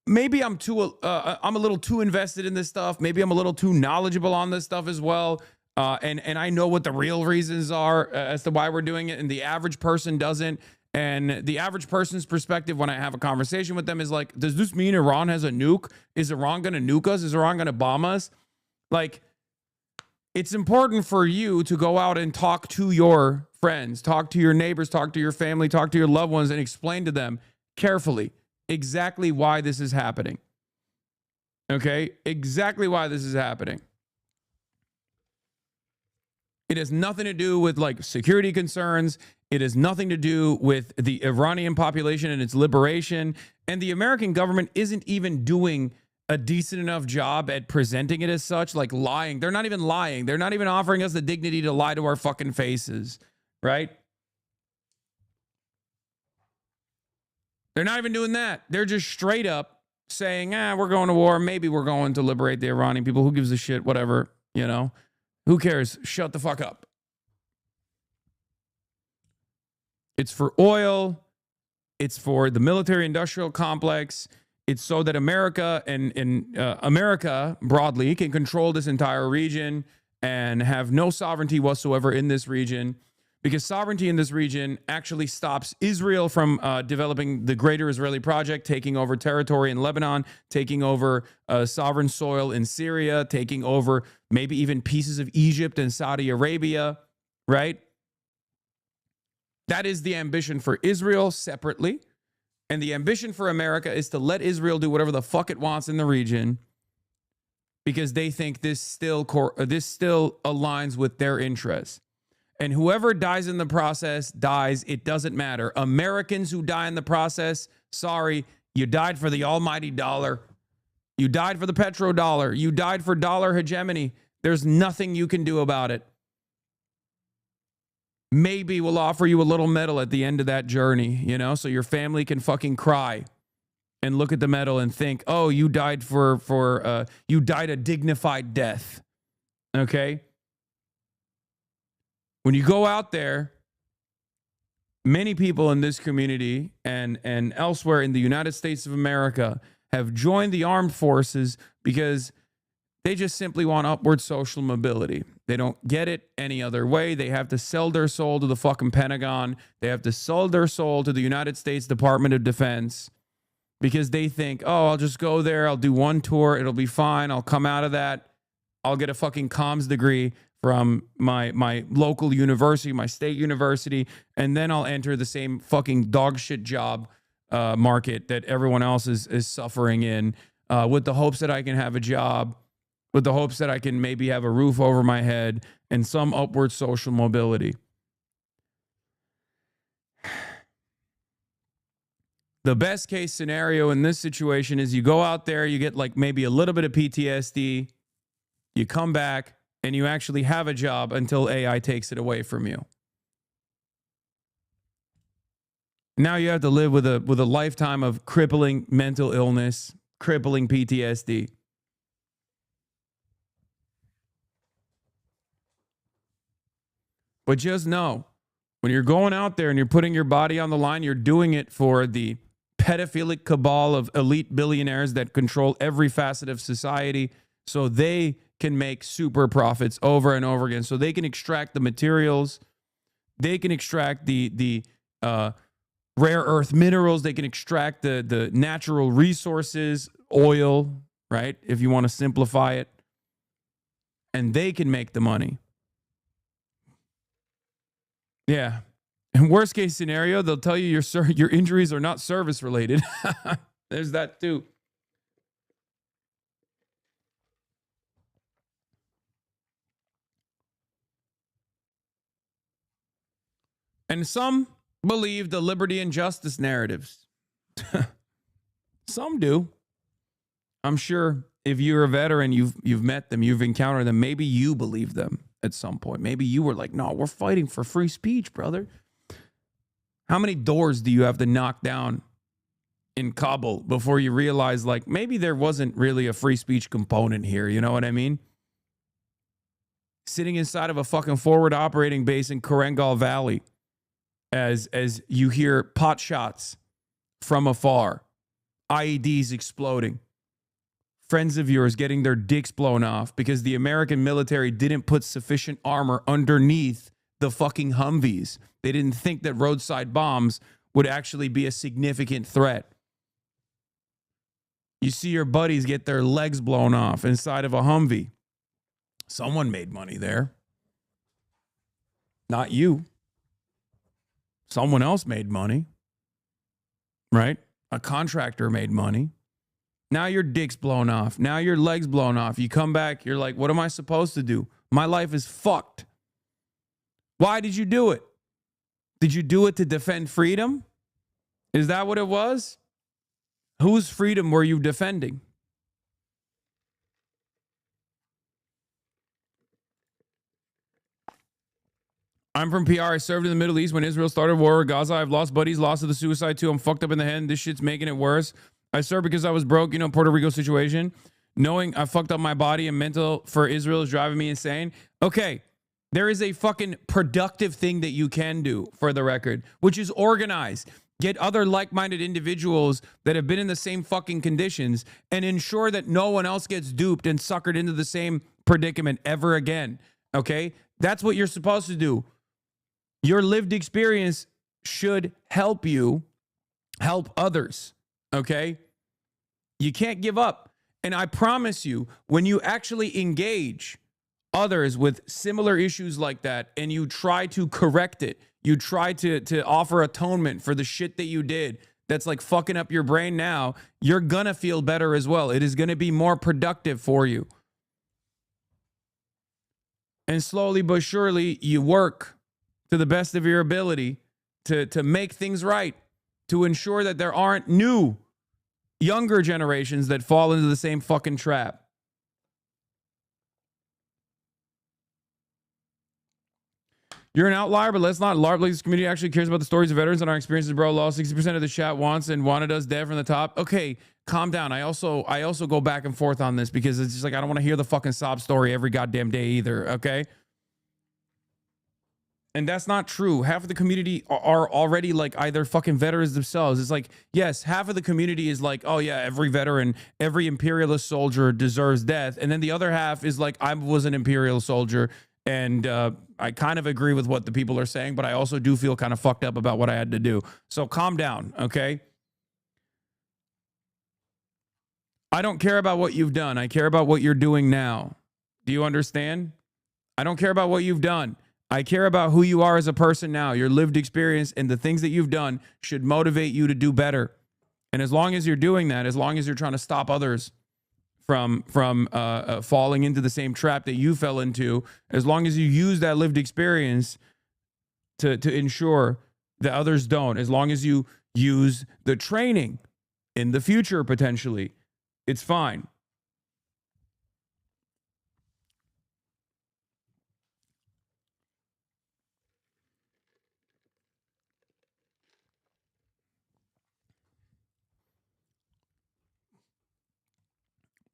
[SPEAKER 3] maybe I'm a little too invested in this stuff. Maybe I'm a little too knowledgeable on this stuff as well. And I know what the real reasons are as to why we're doing it, and the average person doesn't. And the average person's perspective when I have a conversation with them is like, does this mean Iran has a nuke? Is Iran going to nuke us? Is Iran going to bomb us? Like, it's important for you to go out and talk to your friends, talk to your neighbors, talk to your family, talk to your loved ones, and explain to them carefully exactly why this is happening. Okay? Exactly why this is happening. It has nothing to do with like security concerns. It has nothing to do with the Iranian population and its liberation. And the American government isn't even doing a decent enough job at presenting it as such, like lying. They're not even lying. They're not even offering us the dignity to lie to our fucking faces, right? They're not even doing that. They're just straight up saying, we're going to war. Maybe we're going to liberate the Iranian people. Who gives a shit? Whatever, you know? Who cares? Shut the fuck up. It's for oil. It's for the military-industrial complex. It's so that America and America broadly can control this entire region and have no sovereignty whatsoever in this region, because sovereignty in this region actually stops Israel from developing the greater Israeli project, taking over territory in Lebanon, taking over sovereign soil in Syria, taking over maybe even pieces of Egypt and Saudi Arabia, right? That is the ambition for Israel separately. And the ambition for America is to let Israel do whatever the fuck it wants in the region, because they think this still aligns with their interests. And whoever dies in the process dies. It doesn't matter. Americans who die in the process, sorry, you died for the almighty dollar. You died for the petrodollar. You died for dollar hegemony. There's nothing you can do about it. Maybe we'll offer you a little medal at the end of that journey, you know, so your family can fucking cry and look at the medal and think, oh, you died you died a dignified death. Okay? When you go out there, many people in this community and elsewhere in the United States of America have joined the armed forces because they just simply want upward social mobility. They don't get it any other way. They have to sell their soul to the fucking Pentagon. They have to sell their soul to the United States Department of Defense because they think, oh, I'll just go there. I'll do one tour. It'll be fine. I'll come out of that. I'll get a fucking comms degree from my local university, my state university, and then I'll enter the same fucking dog shit job market that everyone else is suffering in with the hopes that I can have a job, with the hopes that I can maybe have a roof over my head and some upward social mobility. The best case scenario in this situation is you go out there, you get like maybe a little bit of PTSD, you come back, and you actually have a job until AI takes it away from you. Now you have to live with a lifetime of crippling mental illness, crippling PTSD. But just know, when you're going out there and you're putting your body on the line, you're doing it for the pedophilic cabal of elite billionaires that control every facet of society so they can make super profits over and over again. So they can extract the materials, they can extract the rare earth minerals, they can extract the natural resources, oil, right? If you want to simplify it, and they can make the money. Yeah. In worst case scenario, they'll tell you your injuries are not service related. There's that too. And some believe the liberty and justice narratives. Some do. I'm sure if you're a veteran, you've met them, you've encountered them. Maybe you believe them at some point. Maybe you were like, no, we're fighting for free speech, brother. How many doors do you have to knock down in Kabul before you realize, like, maybe there wasn't really a free speech component here? You know what I mean? Sitting inside of a fucking forward operating base in Korengal Valley as you hear pot shots from afar, IEDs exploding, friends of yours getting their dicks blown off because the American military didn't put sufficient armor underneath the fucking Humvees. They didn't think that roadside bombs would actually be a significant threat. You see your buddies get their legs blown off inside of a Humvee. Someone made money there. Not you. Someone else made money, right? A contractor made money. Now your dick's blown off. Now your leg's blown off. You come back, you're like, what am I supposed to do? My life is fucked. Why did you do it? Did you do it to defend freedom? Is that what it was? Whose freedom were you defending? I'm from PR. I served in the Middle East when Israel started war with Gaza. I've lost buddies, lost to the suicide too. I'm fucked up in the head. This shit's making it worse. I served because I was broke, Puerto Rico situation. Knowing I fucked up my body and mental for Israel is driving me insane. Okay, there is a fucking productive thing that you can do, for the record, which is organize. Get other like-minded individuals that have been in the same fucking conditions and ensure that no one else gets duped and suckered into the same predicament ever again. Okay? That's what you're supposed to do. Your lived experience should help you help others. Okay? You can't give up. And I promise you, when you actually engage others with similar issues like that and you try to correct it, you try to offer atonement for the shit that you did that's like fucking up your brain now, you're gonna feel better as well. It is gonna be more productive for you. And slowly but surely, you work to the best of your ability to make things right, to ensure that there aren't new, younger generations that fall into the same fucking trap. You're an outlier, but let's not LARP. This community actually cares about the stories of veterans and our experiences, bro. Lost 60% of the chat wants and wanted us dead from the top. Okay, calm down. I also go back and forth on this because it's just like I don't want to hear the fucking sob story every goddamn day either, okay? And that's not true. Half of the community are already like either fucking veterans themselves. It's like, yes, half of the community is like, oh yeah, every veteran, every imperialist soldier deserves death. And then the other half is like, I was an imperial soldier. And I kind of agree with what the people are saying, but I also do feel kind of fucked up about what I had to do. So calm down, okay? I don't care about what you've done. I care about what you're doing now. Do you understand? I don't care about what you've done. I care about who you are as a person now. Your lived experience and the things that you've done should motivate you to do better. And as long as you're doing that, as long as you're trying to stop others from falling into the same trap that you fell into, as long as you use that lived experience to ensure that others don't, as long as you use the training in the future potentially, it's fine.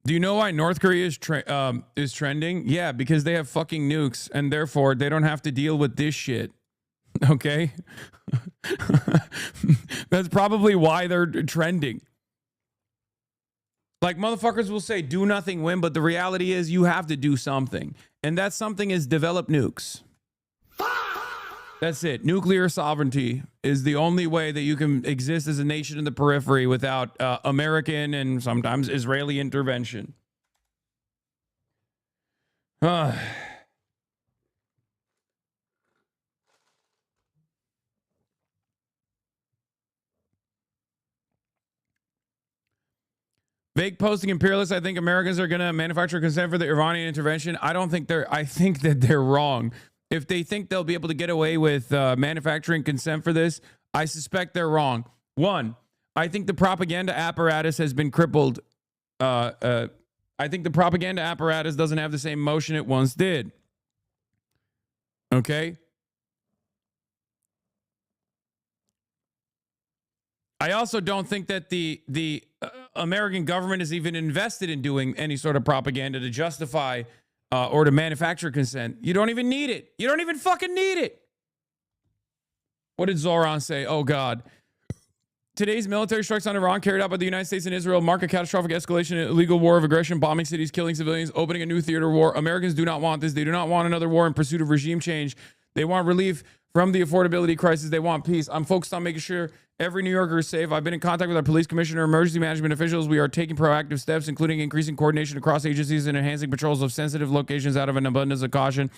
[SPEAKER 3] Do you know why North Korea is trending? Yeah, because they have fucking nukes, and therefore they don't have to deal with this shit. Okay? That's probably why they're trending. Like, motherfuckers will say, do nothing, win, but the reality is you have to do something. And that something is develop nukes. That's it. Nuclear sovereignty is the only way that you can exist as a nation in the periphery without American and sometimes Israeli intervention. Vague posting imperialists. I think Americans are going to manufacture consent for the Iranian intervention. I think that they're wrong. If they think they'll be able to get away with manufacturing consent for this, I suspect they're wrong. One, I think the propaganda apparatus has been crippled. I think the propaganda apparatus doesn't have the same motion it once did. Okay? I also don't think that the American government is even invested in doing any sort of propaganda to justify or to manufacture consent. You don't even need it. You don't even fucking need it. What did Zoran say? Oh, God. Today's military strikes on Iran carried out by the United States and Israel mark a catastrophic escalation in illegal war of aggression, bombing cities, killing civilians, opening a new theater war. Americans do not want this. They do not want another war in pursuit of regime change. They want relief from the affordability crisis. They want peace. I'm focused on making sure every New Yorker is safe. I've been in contact with our police commissioner, emergency management officials. We are taking proactive steps, including increasing coordination across agencies and enhancing patrols of sensitive locations out of an abundance of caution.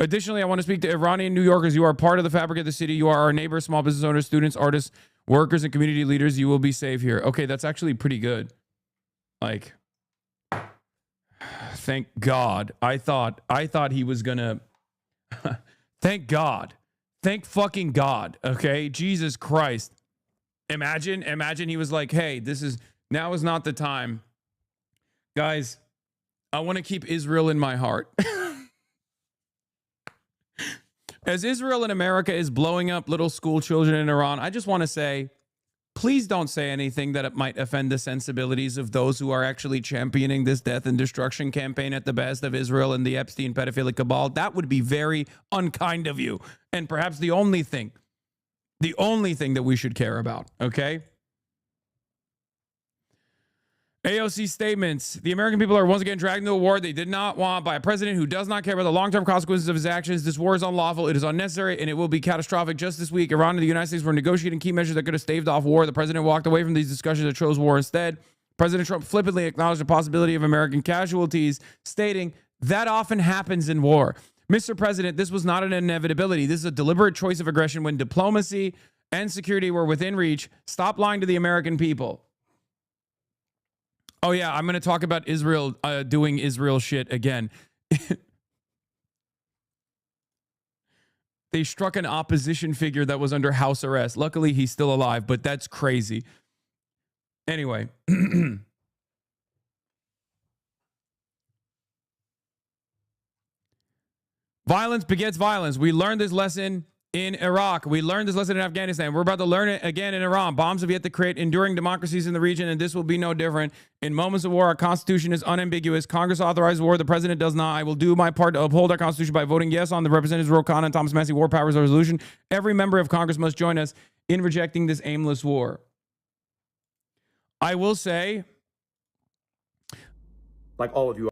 [SPEAKER 3] Additionally, I want to speak to Iranian New Yorkers. You are part of the fabric of the city. You are our neighbors, small business owners, students, artists, workers, and community leaders. You will be safe here. Okay, that's actually pretty good. Like, thank God. I thought he was gonna. Thank God. Thank fucking God. Okay, Jesus Christ. Imagine he was like, hey, now is not the time. Guys, I want to keep Israel in my heart. As Israel and America is blowing up little school children in Iran, I just want to say, please don't say anything that it might offend the sensibilities of those who are actually championing this death and destruction campaign at the best of Israel and the Epstein pedophilic cabal. That would be very unkind of you. And perhaps the only thing that we should care about, okay? AOC statements, the American people are once again dragged into a war they did not want by a president who does not care about the long-term consequences of his actions. This war is unlawful, it is unnecessary, and it will be catastrophic. Just this week, Iran and the United States were negotiating key measures that could have staved off war. The president walked away from these discussions and chose war instead. President Trump flippantly acknowledged the possibility of American casualties, stating, that often happens in war. Mr. President, this was not an inevitability. This is a deliberate choice of aggression when diplomacy and security were within reach. Stop lying to the American people. Oh, yeah, I'm going to talk about Israel doing Israel shit again. They struck an opposition figure that was under house arrest. Luckily, he's still alive, but that's crazy. Anyway. Violence begets violence. We learned this lesson in Iraq. We learned this lesson in Afghanistan. We're about to learn it again in Iran. Bombs have yet to create enduring democracies in the region, and this will be no different. In moments of war, our Constitution is unambiguous. Congress authorizes war. The president does not. I will do my part to uphold our Constitution by voting yes on the Representatives Ro Khanna and Thomas Massie War Powers Resolution. Every member of Congress must join us in rejecting this aimless war. I will say,
[SPEAKER 11] like all of you,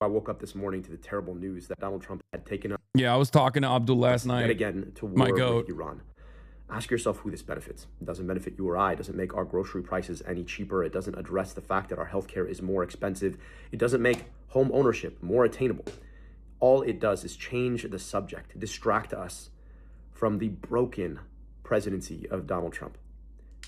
[SPEAKER 11] I woke up this morning to the terrible news that Donald Trump had taken up.
[SPEAKER 3] Yeah, I was talking to Abdul last night.
[SPEAKER 11] Yet again to war with Iran. Ask yourself who this benefits. It doesn't benefit you or I. It doesn't make our grocery prices any cheaper. It doesn't address the fact that our healthcare is more expensive. It doesn't make home ownership more attainable. All it does is change the subject, distract us from the broken presidency of Donald Trump.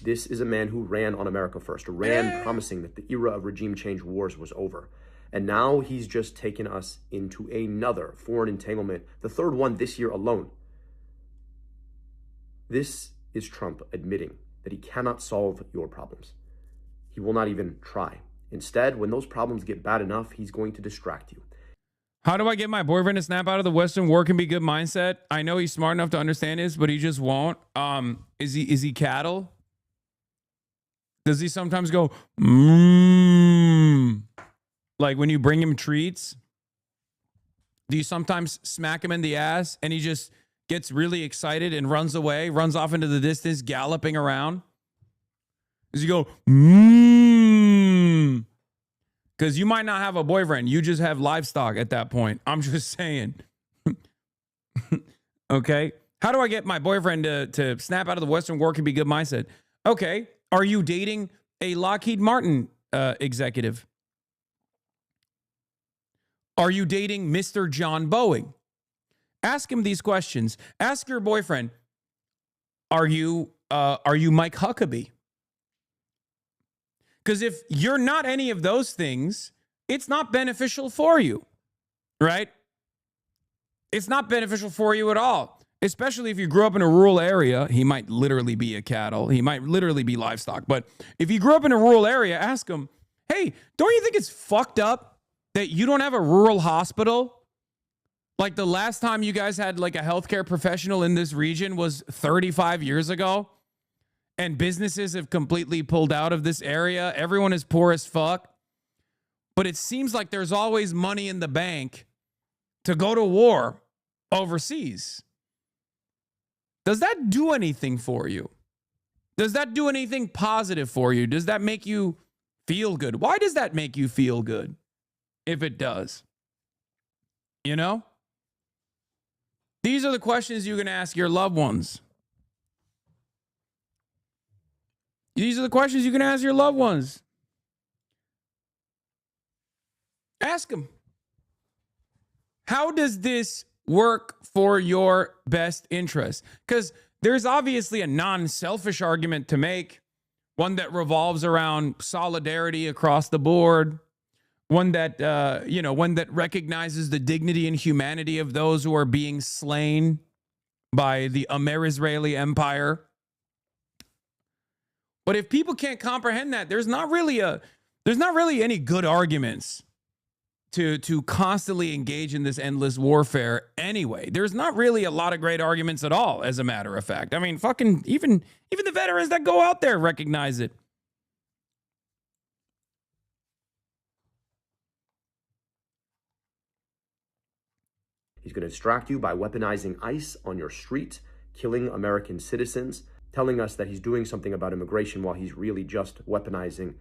[SPEAKER 11] This is a man who ran on America first, ran promising that the era of regime change wars was over. And now he's just taken us into another foreign entanglement, the third one this year alone. This is Trump admitting that he cannot solve your problems. He will not even try. Instead, when those problems get bad enough, he's going to distract you.
[SPEAKER 3] How do I get my boyfriend to snap out of the Western war can be good mindset? I know he's smart enough to understand this, but he just won't. Is he cattle? Does he sometimes go, Like when you bring him treats, do you sometimes smack him in the ass and he just gets really excited and runs away, runs off into the distance, galloping around? Does he go, because you might not have a boyfriend. You just have livestock at that point. I'm just saying. Okay. How do I get my boyfriend to snap out of the Western war can be good mindset? Okay. Are you dating a Lockheed Martin executive? Are you dating Mr. John Boeing? Ask him these questions. Ask your boyfriend, are you Mike Huckabee? Because if you're not any of those things, it's not beneficial for you, right? It's not beneficial for you at all, especially if you grew up in a rural area. He might literally be a cattle. He might literally be livestock. But if you grew up in a rural area, ask him, hey, don't you think it's fucked up that you don't have a rural hospital? Like the last time you guys had like a healthcare professional in this region was 35 years ago. And businesses have completely pulled out of this area. Everyone is poor as fuck. But it seems like there's always money in the bank to go to war overseas. Does that do anything for you? Does that do anything positive for you? Does that make you feel good? Why does that make you feel good? If it does. You know? These are the questions you can ask your loved ones. These are the questions you can ask your loved ones. Ask them. How does this work for your best interest? Because there's obviously a non-selfish argument to make, one that revolves around solidarity across the board, one that one that recognizes the dignity and humanity of those who are being slain by the Amer-Israeli Empire. But if people can't comprehend that, there's not really any good arguments to constantly engage in this endless warfare anyway. There's not really a lot of great arguments at all, as a matter of fact. I mean, fucking even the veterans that go out there recognize it.
[SPEAKER 11] He's going to distract you by weaponizing ICE on your street, killing American citizens, telling us that he's doing something about immigration while he's really just weaponizing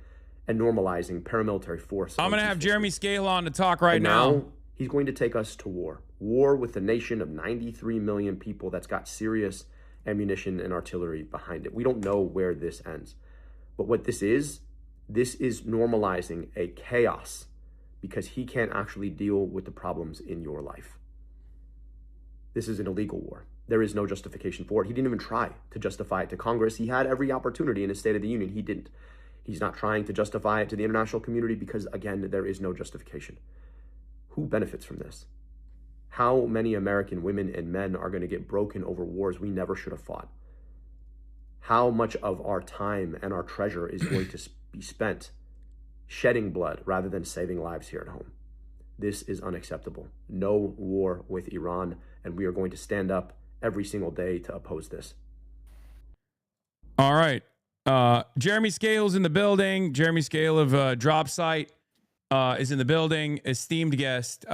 [SPEAKER 11] and normalizing paramilitary force.
[SPEAKER 3] I'm going to have Jeremy Scale on to talk right
[SPEAKER 11] now. He's going to take us to war with a nation of 93 million people that's got serious ammunition and artillery behind it. We don't know where this ends. But what this is normalizing a chaos because he can't actually deal with the problems in your life. This is an illegal war. There is no justification for it. He didn't even try to justify it to Congress. He had every opportunity in his State of the Union. He didn't. He's not trying to justify it to the international community because, again, there is no justification. Who benefits from this? How many American women and men are going to get broken over wars we never should have fought? How much of our time and our treasure is going to be spent shedding blood rather than saving lives here at home? This is unacceptable. No war with Iran, and we are going to stand up every single day to oppose this.
[SPEAKER 3] All right. Jeremy Scale's in the building. Jeremy Scale of Drop Site is in the building. Esteemed guest.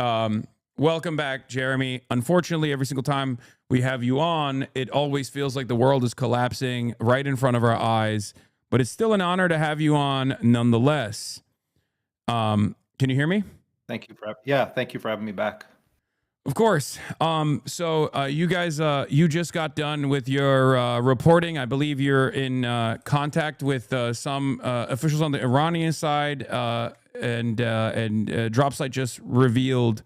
[SPEAKER 3] Welcome back, Jeremy. Unfortunately, every single time we have you on, it always feels like the world is collapsing right in front of our eyes. But it's still an honor to have you on nonetheless. Can you hear me?
[SPEAKER 12] Thank you for having me back.
[SPEAKER 3] Of course. So you guys, you just got done with your reporting. I believe you're in contact with some officials on the Iranian side, and Dropsite just revealed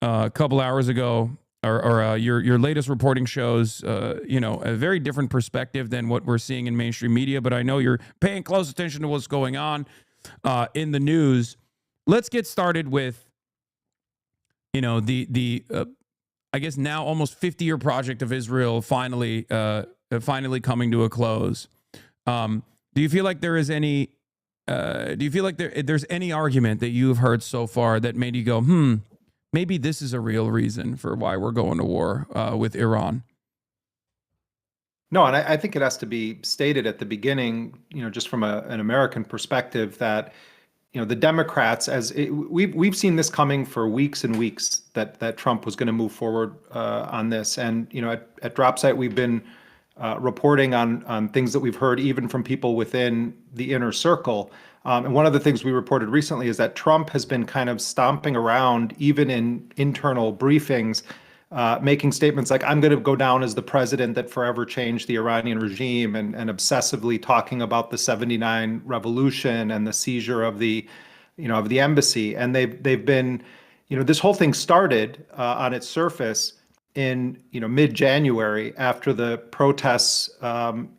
[SPEAKER 3] a couple hours ago, or your latest reporting shows, a very different perspective than what we're seeing in mainstream media. But I know you're paying close attention to what's going on in the news. Let's get started with, I guess now almost 50-year project of Israel finally coming to a close. Do you feel like there is any? Do you feel like there's any argument that you've heard so far that made you go, maybe this is a real reason for why we're going to war with Iran?
[SPEAKER 12] No, and I think it has to be stated at the beginning, just from an American perspective, that the Democrats, we've seen this coming for weeks and weeks, that Trump was going to move forward on this. And at DropSite, we've been reporting on things that we've heard even from people within the inner circle. And one of the things we reported recently is that Trump has been kind of stomping around, even in internal briefings, making statements like, I'm going to go down as the president that forever changed the Iranian regime, and obsessively talking about the '79 revolution and the seizure of the embassy. And they've been, this whole thing started on its surface in mid-January, after the protests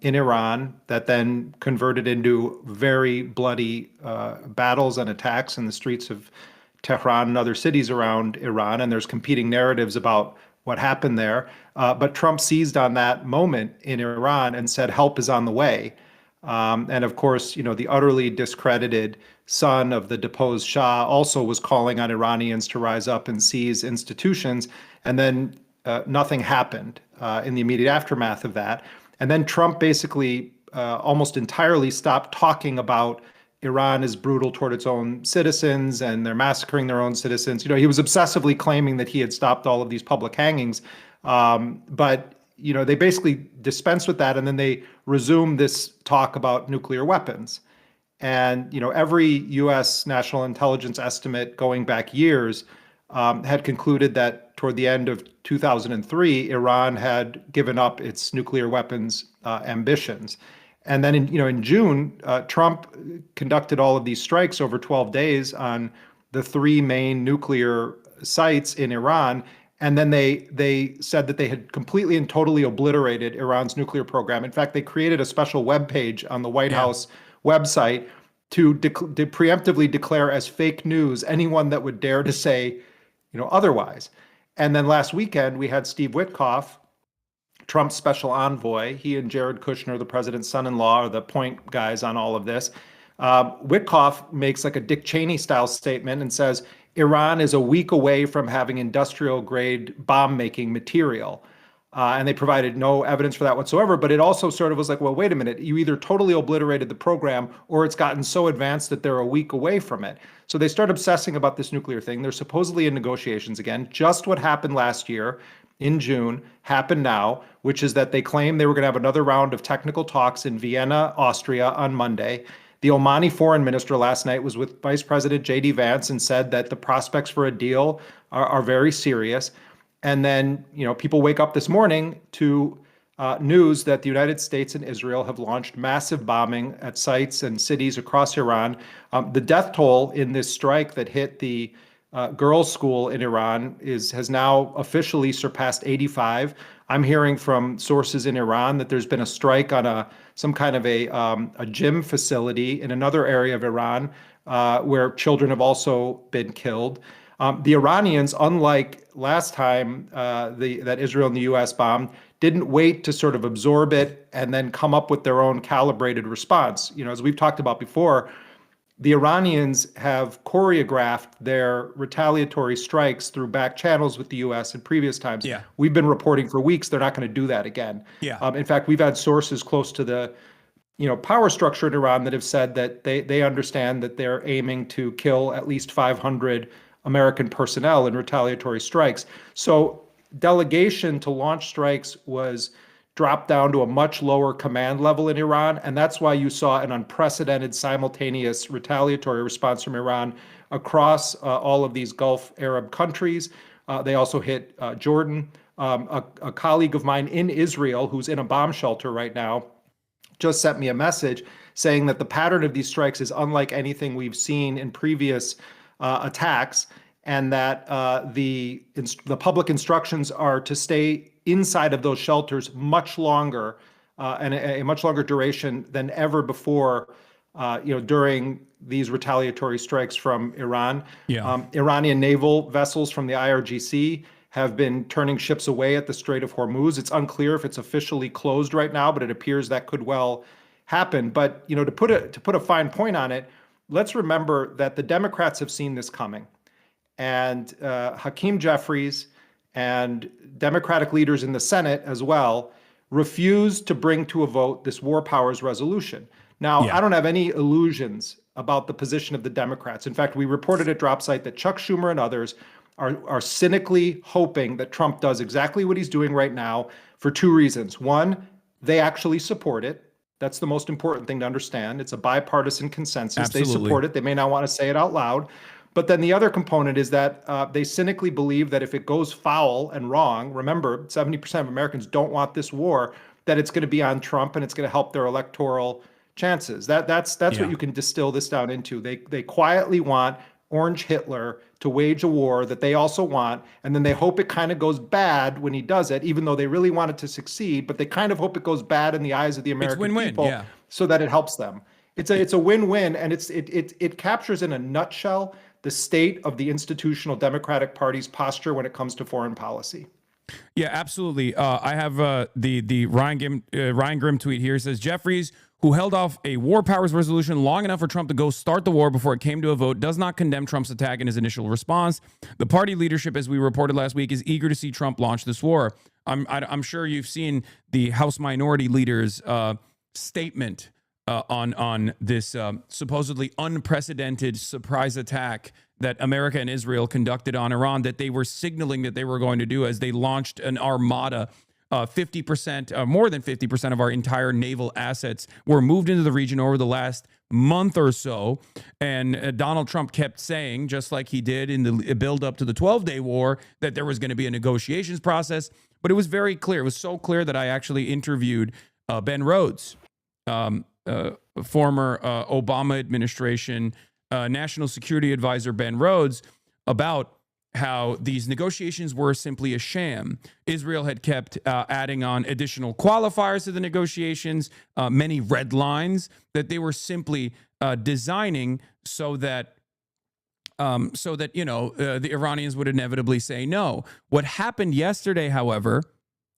[SPEAKER 12] in Iran that then converted into very bloody battles and attacks in the streets of Tehran and other cities around Iran. And there's competing narratives about what happened there. But Trump seized on that moment in Iran and said, help is on the way. And of course, the utterly discredited son of the deposed Shah also was calling on Iranians to rise up and seize institutions. And then nothing happened in the immediate aftermath of that. And then Trump basically almost entirely stopped talking about Iran is brutal toward its own citizens and they're massacring their own citizens. He was obsessively claiming that he had stopped all of these public hangings. But they basically dispensed with that, and then they resumed this talk about nuclear weapons. And every U.S. national intelligence estimate going back years had concluded that toward the end of 2003, Iran had given up its nuclear weapons ambitions. And then in June, Trump conducted all of these strikes over 12 days on the three main nuclear sites in Iran. And then they said that they had completely and totally obliterated Iran's nuclear program. In fact, they created a special web page on the White House website to preemptively declare as fake news anyone that would dare to say otherwise. And then last weekend, we had Steve Witkoff, Trump's special envoy. He and Jared Kushner, the president's son-in-law, are the point guys on all of this. Witkoff makes like a Dick Cheney style statement and says, Iran is a week away from having industrial grade bomb making material. And they provided no evidence for that whatsoever. But it also sort of was like, well, wait a minute, you either totally obliterated the program or it's gotten so advanced that they're a week away from it. So they start obsessing about this nuclear thing. They're supposedly in negotiations again. Just what happened last year in June happened now, which is that they claim they were going to have another round of technical talks in Vienna, Austria on Monday. The Omani foreign minister last night was with Vice President J.D. Vance and said that the prospects for a deal are very serious. And then, people wake up this morning to news that the United States and Israel have launched massive bombing at sites and cities across Iran. The death toll in this strike that hit the girls' school in Iran has now officially surpassed 85. I'm hearing from sources in Iran that there's been a strike on some kind of a gym facility in another area of Iran where children have also been killed. The Iranians, unlike last time that Israel and the U.S. bombed, didn't wait to sort of absorb it and then come up with their own calibrated response. As we've talked about before, the Iranians have choreographed their retaliatory strikes through back channels with the U.S. in previous times.
[SPEAKER 3] Yeah.
[SPEAKER 12] We've been reporting for weeks they're not going to do that again.
[SPEAKER 3] Yeah.
[SPEAKER 12] In fact, we've had sources close to the power structure in Iran that have said that they understand that they're aiming to kill at least 500 American personnel in retaliatory strikes. So delegation to launch strikes was dropped down to a much lower command level in Iran. And that's why you saw an unprecedented simultaneous retaliatory response from Iran across all of these Gulf Arab countries. They also hit Jordan. A colleague of mine in Israel, who's in a bomb shelter right now, just sent me a message saying that the pattern of these strikes is unlike anything we've seen in previous attacks, and that the public instructions are to stay inside of those shelters much longer and a much longer duration than ever before, during these retaliatory strikes from Iran.
[SPEAKER 3] Yeah.
[SPEAKER 12] Iranian naval vessels from the IRGC have been turning ships away at the Strait of Hormuz. It's unclear if it's officially closed right now, but it appears that could well happen. But to put a fine point on it, let's remember that the Democrats have seen this coming, and Hakeem Jeffries and Democratic leaders in the Senate as well refused to bring to a vote this war powers resolution. Now, I don't have any illusions about the position of the Democrats. In fact, we reported at DropSite that Chuck Schumer and others are cynically hoping that Trump does exactly what he's doing right now for two reasons. One, they actually support it. That's the most important thing to understand. It's a bipartisan consensus.
[SPEAKER 3] Absolutely.
[SPEAKER 12] They support it. They may not want to say it out loud. But then the other component is that they cynically believe that if it goes foul and wrong, remember, 70% of Americans don't want this war, that it's going to be on Trump and it's going to help their electoral chances. That's what you can distill this down into. They quietly want Orange Hitler to wage a war that they also want, and then they hope it kind of goes bad when he does it, even though they really want it to succeed, but they kind of hope it goes bad in the eyes of the American people so that it helps them. It's a win-win, and it captures in a nutshell the state of the institutional Democratic Party's posture when it comes to foreign policy.
[SPEAKER 3] Yeah, absolutely. I have the Ryan Grimm tweet here. It says, Jeffries, who held off a war powers resolution long enough for Trump to go start the war before it came to a vote, does not condemn Trump's attack in his initial response. The party leadership, as we reported last week, is eager to see Trump launch this war. I'm sure you've seen the House Minority Leader's statement on this supposedly unprecedented surprise attack that America and Israel conducted on Iran, that they were signaling that they were going to do as they launched an armada. 50%, more than 50% of our entire naval assets were moved into the region over the last month or so. And Donald Trump kept saying, just like he did in the build up to the 12-day war, that there was going to be a negotiations process. But it was very clear. It was so clear that I actually interviewed Ben Rhodes, former Obama administration National Security Advisor Ben Rhodes, about how these negotiations were simply a sham. Israel had kept adding on additional qualifiers to the negotiations, many red lines that they were simply designing so that the Iranians would inevitably say no. What happened yesterday, however,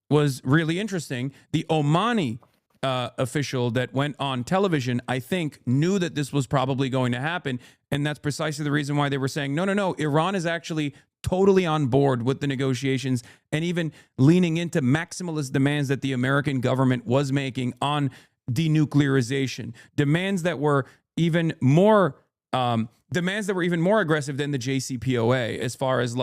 [SPEAKER 3] was really interesting. The Omani official that went on television, I think, knew that this was probably going to happen. And that's precisely the reason why they were saying, no, Iran is actually totally on board with the negotiations and even leaning into maximalist demands that the American government was making on denuclearization, demands that were even more aggressive than the JCPOA, as far as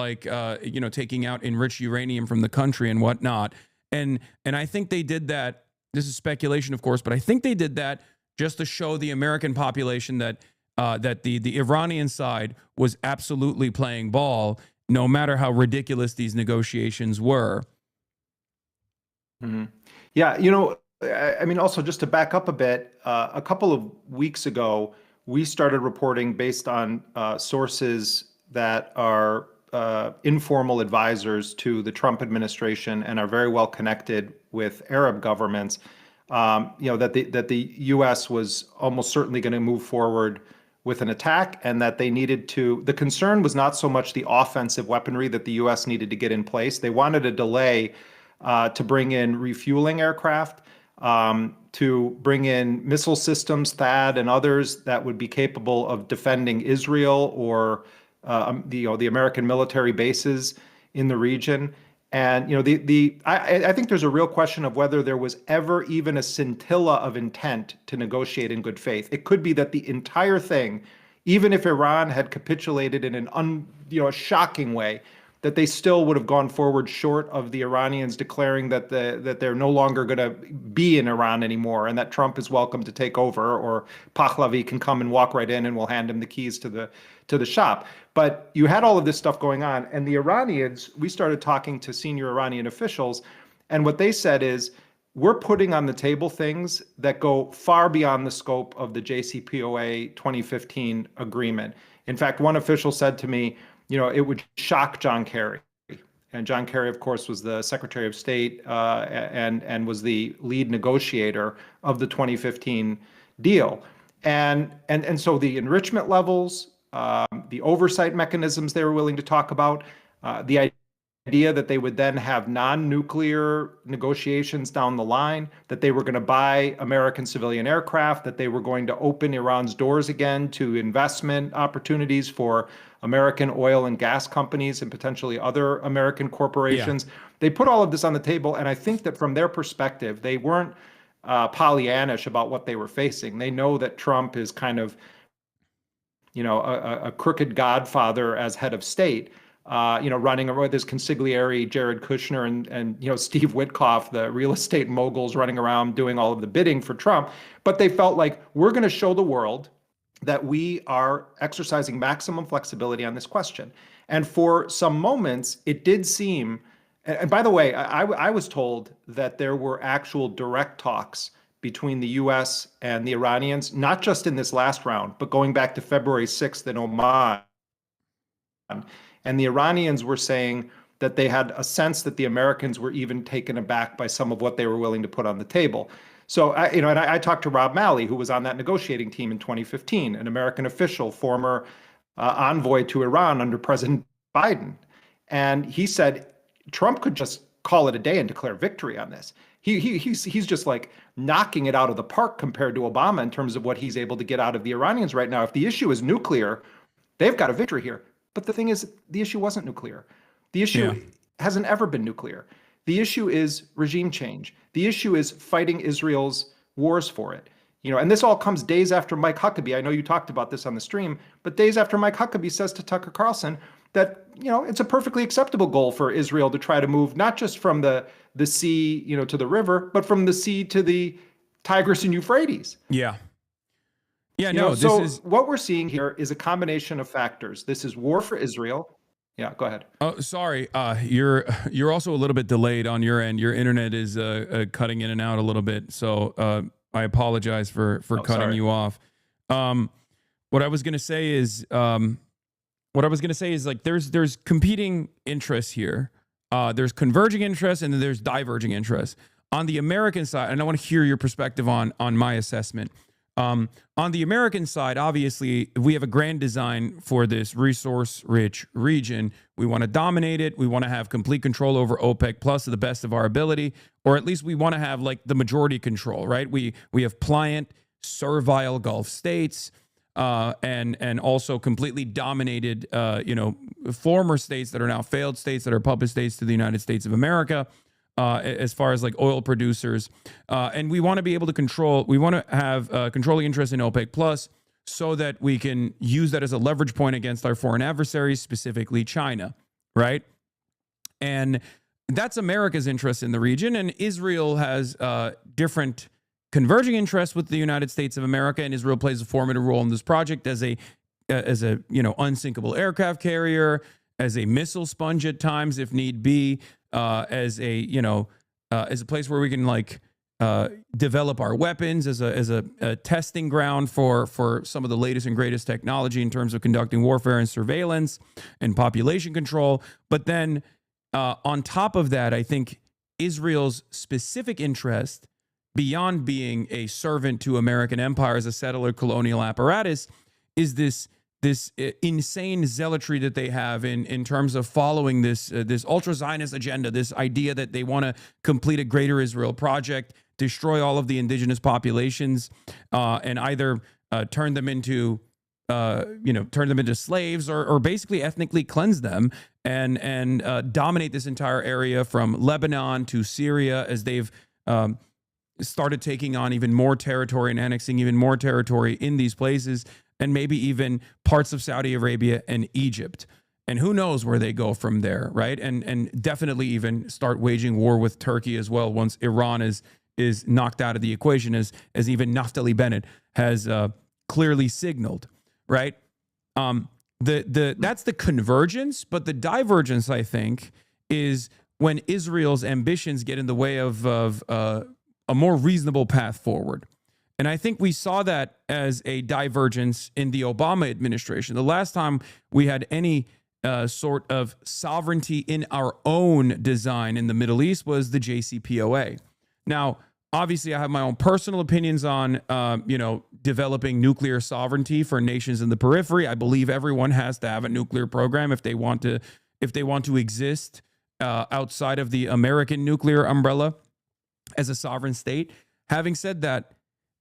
[SPEAKER 3] taking out enriched uranium from the country and whatnot. And I think they did that. This is speculation, of course, but I think they did that just to show the American population that the Iranian side was absolutely playing ball, no matter how ridiculous these negotiations were.
[SPEAKER 12] Mm-hmm. Yeah, I mean, also just to back up a bit, a couple of weeks ago, we started reporting based on sources that are informal advisors to the Trump administration and are very well connected with Arab governments, that the U.S. was almost certainly going to move forward with an attack, and that they needed to. The concern was not so much the offensive weaponry that the U.S. needed to get in place. They wanted a delay to bring in refueling aircraft, to bring in missile systems, THAAD, and others that would be capable of defending Israel or the American military bases in the region. And I think there's a real question of whether there was ever even a scintilla of intent to negotiate in good faith. It could be that the entire thing, even if Iran had capitulated in a shocking way, that they still would have gone forward short of the Iranians declaring that they're no longer going to be in Iran anymore, and that Trump is welcome to take over, or Pahlavi can come and walk right in and we'll hand him the keys to the shop. But you had all of this stuff going on, and the Iranians, we started talking to senior Iranian officials, and what they said is, we're putting on the table things that go far beyond the scope of the JCPOA 2015 agreement. In fact, one official said to me, it would shock John Kerry. And John Kerry, of course, was the Secretary of State and was the lead negotiator of the 2015 deal. And so the enrichment levels, the oversight mechanisms they were willing to talk about, the idea that they would then have non-nuclear negotiations down the line, that they were going to buy American civilian aircraft, that they were going to open Iran's doors again to investment opportunities for American oil and gas companies and potentially other American corporations. Yeah. They put all of this on the table, and I think that from their perspective, they weren't Pollyannish about what they were facing. They know that Trump is kind of a crooked godfather as head of state, running around this consigliere, Jared Kushner and Steve Witkoff, the real estate moguls running around doing all of the bidding for Trump. But they felt like, we're going to show the world that we are exercising maximum flexibility on this question. And for some moments, it did seem, and by the way, I was told that there were actual direct talks between the US and the Iranians, not just in this last round, but going back to February 6th in Oman. And the Iranians were saying that they had a sense that the Americans were even taken aback by some of what they were willing to put on the table. So, I talked to Rob Malley, who was on that negotiating team in 2015, an American official, former envoy to Iran under President Biden. And he said Trump could just call it a day and declare victory on this. He's just like knocking it out of the park compared to Obama in terms of what he's able to get out of the Iranians right now. If the issue is nuclear, they've got a victory here. But the thing is, the issue wasn't nuclear. The issue hasn't ever been nuclear. The issue is regime change. The issue is fighting Israel's wars for it. And this all comes days after Mike Huckabee. I know you talked about this on the stream, but days after Mike Huckabee says to Tucker Carlson that, it's a perfectly acceptable goal for Israel to try to move not just from the sea, to the river, but from the sea to the Tigris and Euphrates.
[SPEAKER 3] Yeah. Yeah,
[SPEAKER 12] What we're seeing here is a combination of factors. This is war for Israel. Yeah, go ahead.
[SPEAKER 3] Oh, sorry. You're also a little bit delayed on your end. Your internet is cutting in and out a little bit. So I apologize for cutting you off. What I was gonna say is like there's competing interests here. There's converging interests and then there's diverging interests. On the American side, and I want to hear your perspective on my assessment. On the American side, obviously, we have a grand design for this resource-rich region. We want to dominate it. We want to have complete control over OPEC Plus to the best of our ability, or at least we want to have like the majority control, right? We have pliant, servile Gulf states, and also completely dominated, former states that are now failed states that are puppet states to the United States of America. As far as like oil producers, and we want to be able to control. We want to have controlling interest in OPEC Plus, so that we can use that as a leverage point against our foreign adversaries, specifically China, right? And that's America's interest in the region, and Israel has different converging interests with the United States of America, and Israel plays a formative role in this project as a unsinkable aircraft carrier, as a missile sponge at times if need be. As a place where we can develop our weapons, as a testing ground for some of the latest and greatest technology in terms of conducting warfare and surveillance and population control. But then on top of that, I think Israel's specific interest, beyond being a servant to American empire as a settler colonial apparatus, is this insane zealotry that they have in terms of following this ultra-Zionist agenda, this idea that they want to complete a greater Israel project, destroy all of the indigenous populations, and either turn them into slaves or basically ethnically cleanse them and dominate this entire area from Lebanon to Syria as they've started taking on even more territory and annexing even more territory in these places, and maybe even parts of Saudi Arabia and Egypt. And who knows where they go from there, right? And definitely even start waging war with Turkey as well once Iran is knocked out of the equation, as even Naftali Bennett has clearly signaled, right? That's the convergence, but the divergence, I think, is when Israel's ambitions get in the way of a more reasonable path forward. And I think we saw that as a divergence in the Obama administration. The last time we had any sort of sovereignty in our own design in the Middle East was the JCPOA. Now, obviously, I have my own personal opinions on, developing nuclear sovereignty for nations in the periphery. I believe everyone has to have a nuclear program if they want to exist outside of the American nuclear umbrella as a sovereign state. Having said that,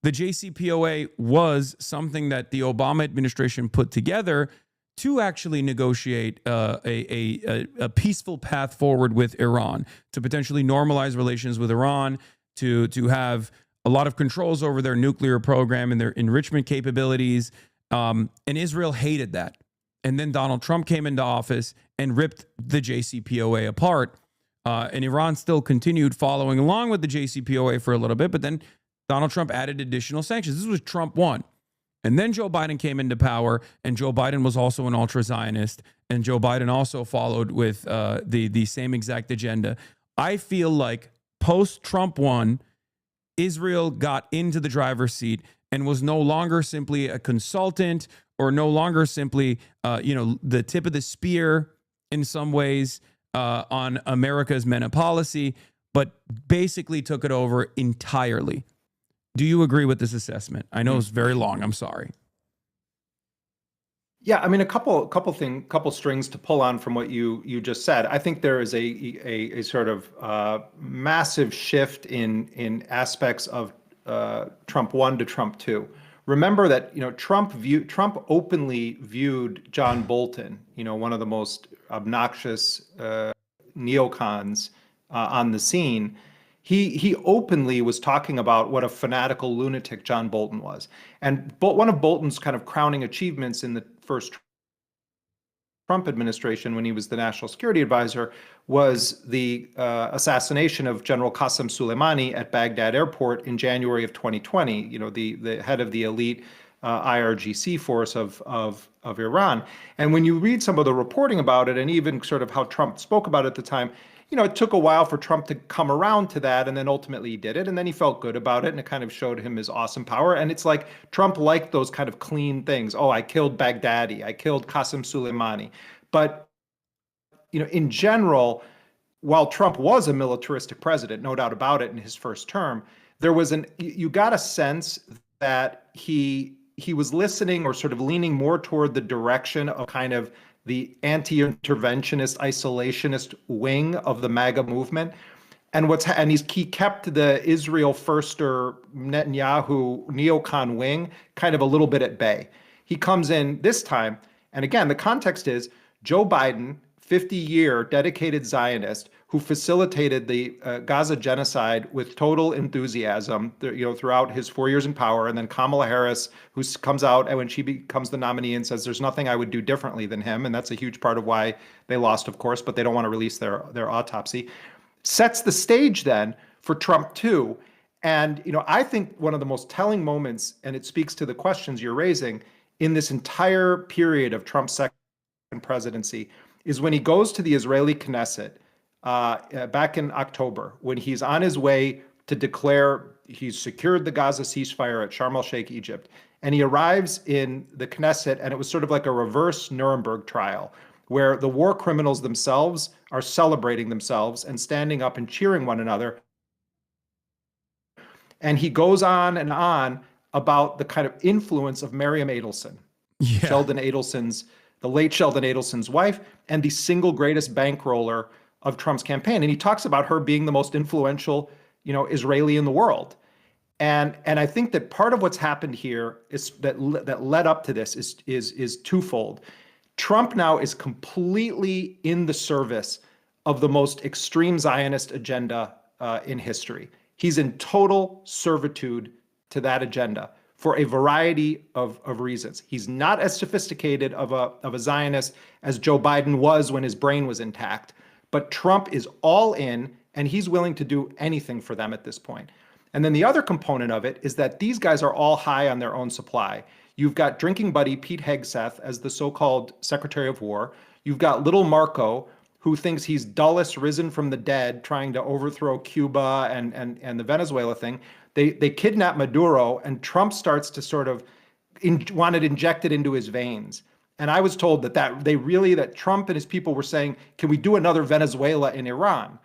[SPEAKER 3] the JCPOA was something that the Obama administration put together to actually negotiate a peaceful path forward with Iran, to potentially normalize relations with Iran, to have a lot of controls over their nuclear program and their enrichment capabilities, And Israel hated that. And then Donald Trump came into office and ripped the JCPOA apart. And Iran still continued following along with the JCPOA for a little bit, but then Donald Trump added additional sanctions. This was Trump 1. And then Joe Biden came into power, and Joe Biden was also an ultra-Zionist, and Joe Biden also followed with the same exact agenda. I feel like post-Trump 1, Israel got into the driver's seat and was no longer simply a consultant or no longer simply, the tip of the spear in some ways on America's MENA policy, but basically took it over entirely. Do you agree with this assessment? I know it's very long. I'm sorry.
[SPEAKER 12] Yeah, I mean, a couple strings to pull on from what you just said. I think there is a sort of massive shift in aspects of Trump 1 to Trump 2. Remember that Trump openly viewed John Bolton, one of the most obnoxious neocons on the scene. He openly was talking about what a fanatical lunatic John Bolton was. And one of Bolton's kind of crowning achievements in the first Trump administration, when he was the national security advisor, was the assassination of General Qasem Soleimani at Baghdad airport in January of 2020, the head of the elite IRGC force of Iran. And when you read some of the reporting about it, and even sort of how Trump spoke about it at the time, it took a while for Trump to come around to that, and then ultimately he did it, and then he felt good about it, and it kind of showed him his awesome power. And it's like Trump liked those kind of clean things. Oh, I killed Baghdadi, I killed Qasem Soleimani. But, in general, while Trump was a militaristic president, no doubt about it, in his first term, you got a sense that he was listening or sort of leaning more toward the direction of kind of the anti-interventionist, isolationist wing of the MAGA movement. And he kept the Israel firster Netanyahu neocon wing kind of a little bit at bay. He comes in this time, and again, the context is Joe Biden, 50-year dedicated Zionist, who facilitated the Gaza genocide with total enthusiasm, throughout his 4 years in power, and then Kamala Harris, who comes out and when she becomes the nominee and says, "There's nothing I would do differently than him," and that's a huge part of why they lost, of course, but they don't want to release their autopsy, sets the stage then for Trump 2. And I think one of the most telling moments, and it speaks to the questions you're raising, in this entire period of Trump's second presidency, is when he goes to the Israeli Knesset back in October, when he's on his way to declare he's secured the Gaza ceasefire at Sharm el-Sheikh, Egypt. And he arrives in the Knesset, and it was sort of like a reverse Nuremberg trial, where the war criminals themselves are celebrating themselves and standing up and cheering one another. And he goes on and on about the kind of influence of Miriam Adelson, the late Sheldon Adelson's wife, and the single greatest bankroller of Trump's campaign. And he talks about her being the most influential, Israeli in the world. And I think that part of what's happened here is that led up to this is twofold. Trump now is completely in the service of the most extreme Zionist agenda in history. He's in total servitude to that agenda for a variety of reasons. He's not as sophisticated of a Zionist as Joe Biden was when his brain was intact, but Trump is all in, and he's willing to do anything for them at this point. And then the other component of it is that these guys are all high on their own supply. You've got drinking buddy Pete Hegseth as the so-called Secretary of War. You've got little Marco, who thinks he's Dulles risen from the dead, trying to overthrow Cuba and the Venezuela thing. They kidnap Maduro, and Trump starts to sort of want it injected into his veins. And I was told that Trump and his people were saying, can we do another Venezuela in Iran?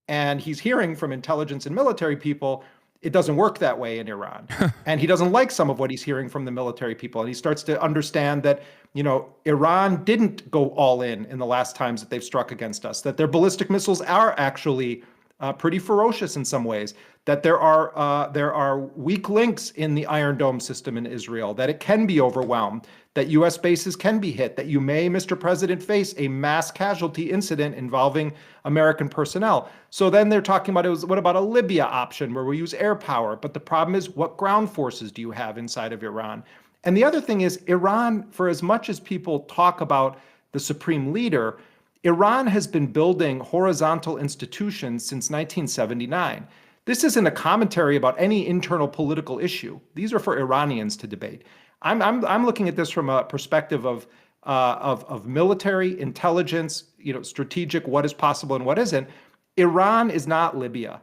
[SPEAKER 12] And he's hearing from intelligence and military people, it doesn't work that way in Iran. And he doesn't like some of what he's hearing from the military people. And he starts to understand that, Iran didn't go all in the last times that they've struck against us, that their ballistic missiles are actually pretty ferocious in some ways, that there are weak links in the Iron Dome system in Israel, that it can be overwhelmed, that U.S. bases can be hit, that you may, Mr. President, face a mass casualty incident involving American personnel. So then they're talking about, what about a Libya option where we use air power? But the problem is, what ground forces do you have inside of Iran? And the other thing is Iran, for as much as people talk about the supreme leader, Iran has been building horizontal institutions since 1979. This isn't a commentary about any internal political issue. These are for Iranians to debate. I'm looking at this from a perspective of military intelligence, strategic, what is possible and what isn't. Iran is not Libya.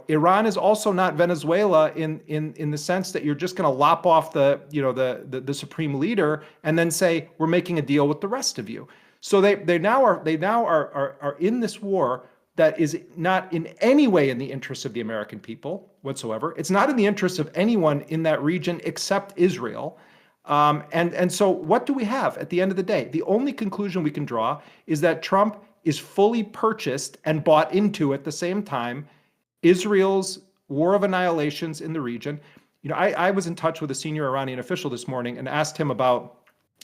[SPEAKER 12] Iran is also not Venezuela in the sense that you're just going to lop off the supreme leader and then say we're making a deal with the rest of you. So they now are in this war that is not in any way in the interests of the American people whatsoever. It's not in the interests of anyone in that region except Israel. And so what do we have at the end of the day? The only conclusion we can draw is that Trump is fully purchased and bought into at the same time Israel's war of annihilations in the region. I was in touch with a senior Iranian official this morning and asked him about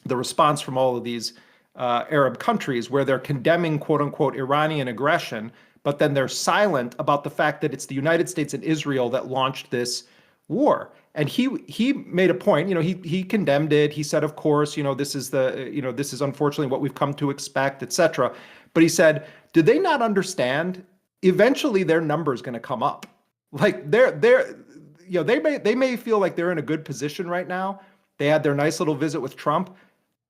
[SPEAKER 12] the response from all of these Arab countries where they're condemning quote unquote Iranian aggression, but then they're silent about the fact that it's the United States and Israel that launched this war. And he made a point, he condemned it. He said, of course, this is this is unfortunately what we've come to expect, et cetera. But he said, do they not understand? Eventually their number is going to come up. Like they may feel like they're in a good position right now. They had their nice little visit with Trump,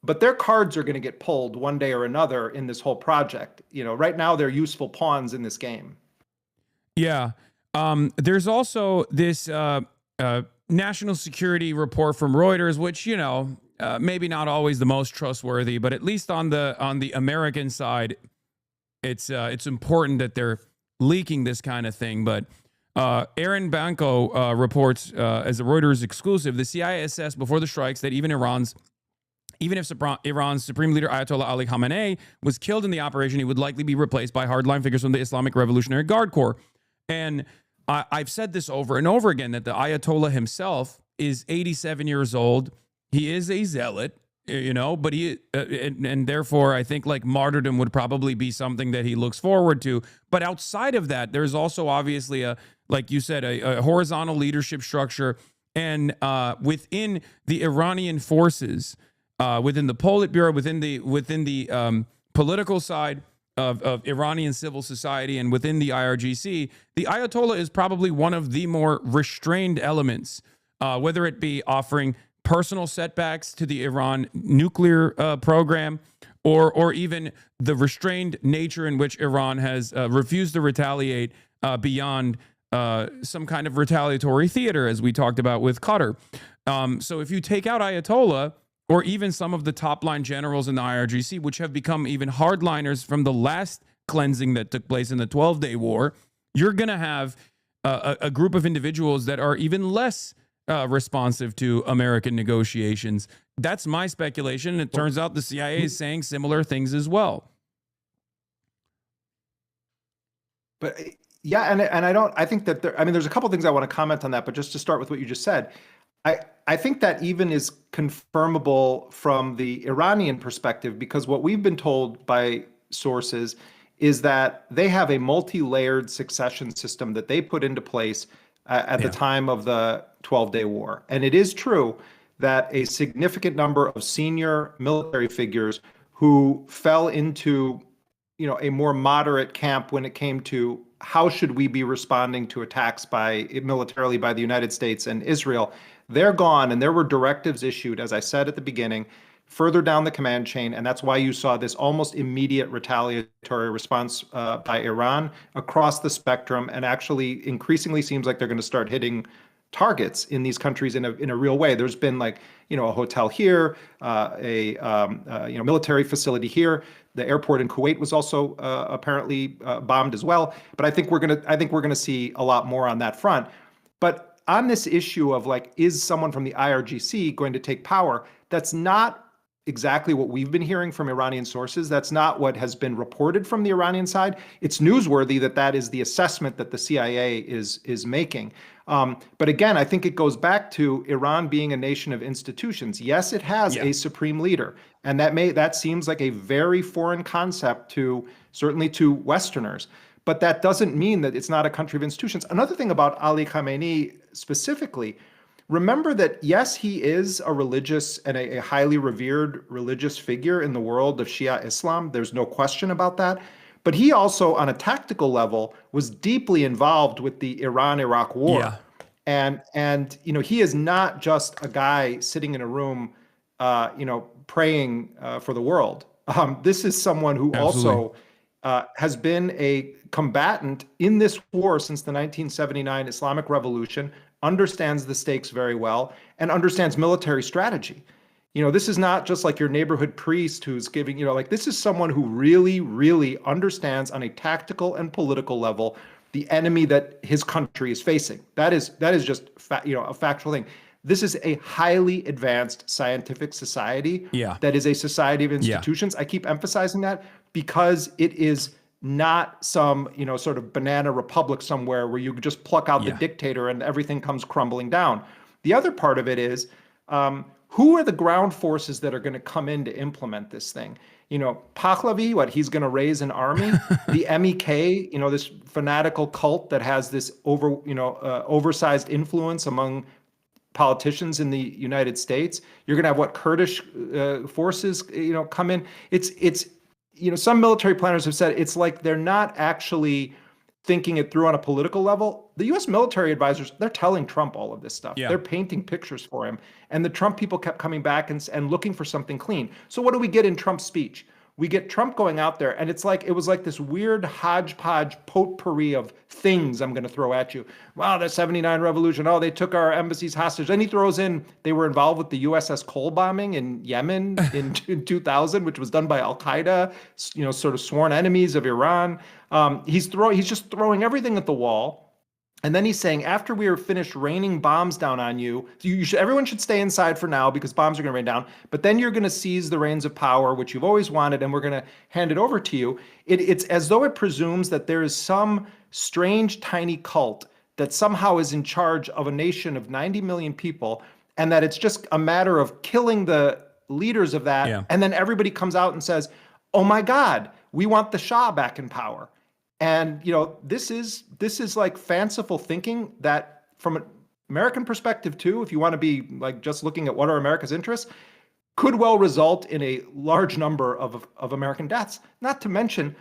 [SPEAKER 12] but their cards are going to get pulled one day or another in this whole project. Right now they're useful pawns in this game.
[SPEAKER 3] Yeah. There's also this national security report from Reuters, which, maybe not always the most trustworthy, but at least on the American side, it's important that they're leaking this kind of thing. But Aaron Banco reports as a Reuters exclusive, the CIA assessed before the strikes that even if Iran's supreme leader Ayatollah Ali Khamenei was killed in the operation, he would likely be replaced by hardline figures from the Islamic Revolutionary Guard Corps. And I've said this over and over again, that the Ayatollah himself is 87 years old. He is a zealot, but and therefore I think like martyrdom would probably be something that he looks forward to. But outside of that, there's also obviously like you said, a horizontal leadership structure. And within the Iranian forces, within the Politburo, within the political side of Iranian civil society, and within the IRGC, the Ayatollah is probably one of the more restrained elements, whether it be offering personal setbacks to the Iran nuclear program, or even the restrained nature in which Iran has refused to retaliate beyond some kind of retaliatory theater, as we talked about with Qatar. So if you take out Ayatollah, or even some of the top-line generals in the IRGC, which have become even hardliners from the last cleansing that took place in the 12-day war, you're going to have a group of individuals that are even less responsive to American negotiations. That's my speculation. It turns out the CIA is saying similar things as well.
[SPEAKER 12] But yeah, and I think that there's a couple things I want to comment on that, but just to start with what you just said, I think that even is confirmable from the Iranian perspective, because what we've been told by sources is that they have a multi-layered succession system that they put into place at the time of the 12-day war. And it is true that a significant number of senior military figures who fell into, a more moderate camp when it came to how should we be responding to attacks militarily by the United States and Israel, they're gone, and there were directives issued, as I said at the beginning, further down the command chain, and that's why you saw this almost immediate retaliatory response by Iran across the spectrum, and actually increasingly seems like they're going to start hitting targets in these countries in a real way. There's been a hotel here, a military facility here. The airport in Kuwait was also apparently bombed as well. But I think we're gonna see a lot more on that front. But on this issue of is someone from the IRGC going to take power? That's not exactly what we've been hearing from Iranian sources. That's not what has been reported from the Iranian side. It's newsworthy that is the assessment that the CIA is making. But again, I think it goes back to Iran being a nation of institutions. Yes, it has a supreme leader, and that seems like a very foreign concept certainly to Westerners. But that doesn't mean that it's not a country of institutions. Another thing about Ali Khamenei specifically, remember that, yes, he is a religious and a highly revered religious figure in the world of Shia Islam. There's no question about that. But he also, on a tactical level, was deeply involved with the Iran-Iraq war.
[SPEAKER 3] Yeah.
[SPEAKER 12] And he is not just a guy sitting in a room, praying for the world. This is someone who also has been a combatant in this war since the 1979 Islamic Revolution, understands the stakes very well, and understands military strategy. This is not just like your neighborhood priest who's giving, this is someone who really, really understands on a tactical and political level the enemy that his country is facing. That is just a factual thing. This is a highly advanced scientific society.
[SPEAKER 3] Yeah.
[SPEAKER 12] That is a society of institutions. I keep emphasizing that because it is not some, sort of banana republic somewhere where you just pluck out the dictator and everything comes crumbling down. The other part of it is, who are the ground forces that are going to come in to implement this thing? Pahlavi, he's going to raise an army. The MEK, this fanatical cult that has this oversized influence among politicians in the United States. You're going to have Kurdish forces, come in. It's some military planners have said it's like they're not actually thinking it through on a political level. The U.S. military advisors, they're telling Trump all of this stuff.
[SPEAKER 3] Yeah.
[SPEAKER 12] They're painting pictures for him. And the Trump people kept coming back and looking for something clean. So what do we get in Trump's speech? We get Trump going out there, and it was like this weird hodgepodge potpourri of things I'm going to throw at you. Wow, the 79 revolution. Oh, they took our embassies hostage. Then he throws in, they were involved with the USS Cole bombing in Yemen in 2000, which was done by Al-Qaeda, sort of sworn enemies of Iran. He's just throwing everything at the wall. And then he's saying, after we are finished raining bombs down on you, everyone should stay inside for now because bombs are going to rain down. But then you're going to seize the reins of power, which you've always wanted, and we're going to hand it over to you. It's as though it presumes that there is some strange, tiny cult that somehow is in charge of a nation of 90 million people, and that it's just a matter of killing the leaders of that.
[SPEAKER 3] Yeah.
[SPEAKER 12] And then everybody comes out and says, oh my God, we want the Shah back in power. And, this is like fanciful thinking that from an American perspective too, if you want to be like just looking at what are America's interests, could well result in a large number of American deaths. Not to mention,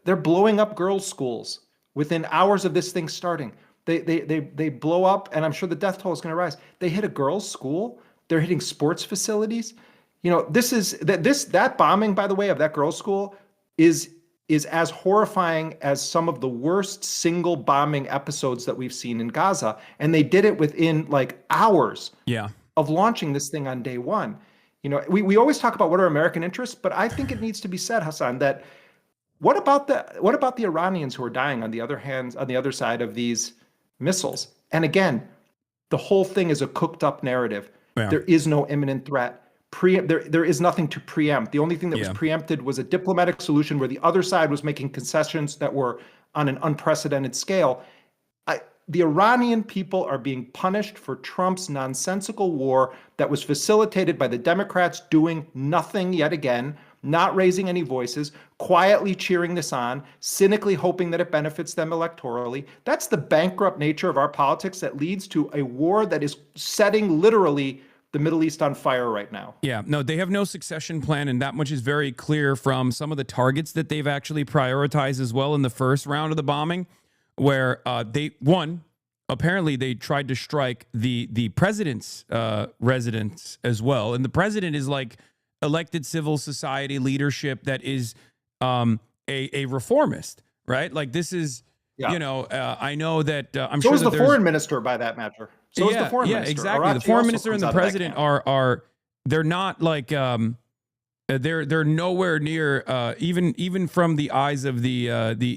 [SPEAKER 12] they're blowing up girls' schools within hours of this thing starting. They blow up, and I'm sure the death toll is going to rise. They hit a girls' school. They're hitting sports facilities. That bombing, by the way, of that girls' school is as horrifying as some of the worst single bombing episodes that we've seen in Gaza. And they did it within hours of launching this thing on day one. We always talk about what are American interests, but I think it needs to be said, Hasan, that what about the Iranians who are dying on the other side of these missiles? And again, the whole thing is a cooked up narrative. Yeah. There is no imminent threat. There is nothing to preempt. The only thing that was preempted was a diplomatic solution where the other side was making concessions that were on an unprecedented scale. The Iranian people are being punished for Trump's nonsensical war that was facilitated by the Democrats doing nothing yet again, not raising any voices, quietly cheering this on, cynically hoping that it benefits them electorally. That's the bankrupt nature of our politics that leads to a war that is setting literally the Middle East on fire right now.
[SPEAKER 3] Yeah, no, they have no succession plan, and that much is very clear from some of the targets that they've actually prioritized as well in the first round of the bombing, where apparently they tried to strike the president's residence as well, and the president is like elected civil society leadership that is a reformist, right? Like this is, I know that I'm
[SPEAKER 12] so
[SPEAKER 3] sure
[SPEAKER 12] is
[SPEAKER 3] that
[SPEAKER 12] the foreign minister by that matter. So is the foreign minister.
[SPEAKER 3] Exactly.
[SPEAKER 12] Arachi
[SPEAKER 3] the foreign
[SPEAKER 12] also
[SPEAKER 3] minister and
[SPEAKER 12] comes
[SPEAKER 3] the
[SPEAKER 12] out of that
[SPEAKER 3] president
[SPEAKER 12] camp.
[SPEAKER 3] they're not like they're nowhere near even from the eyes of the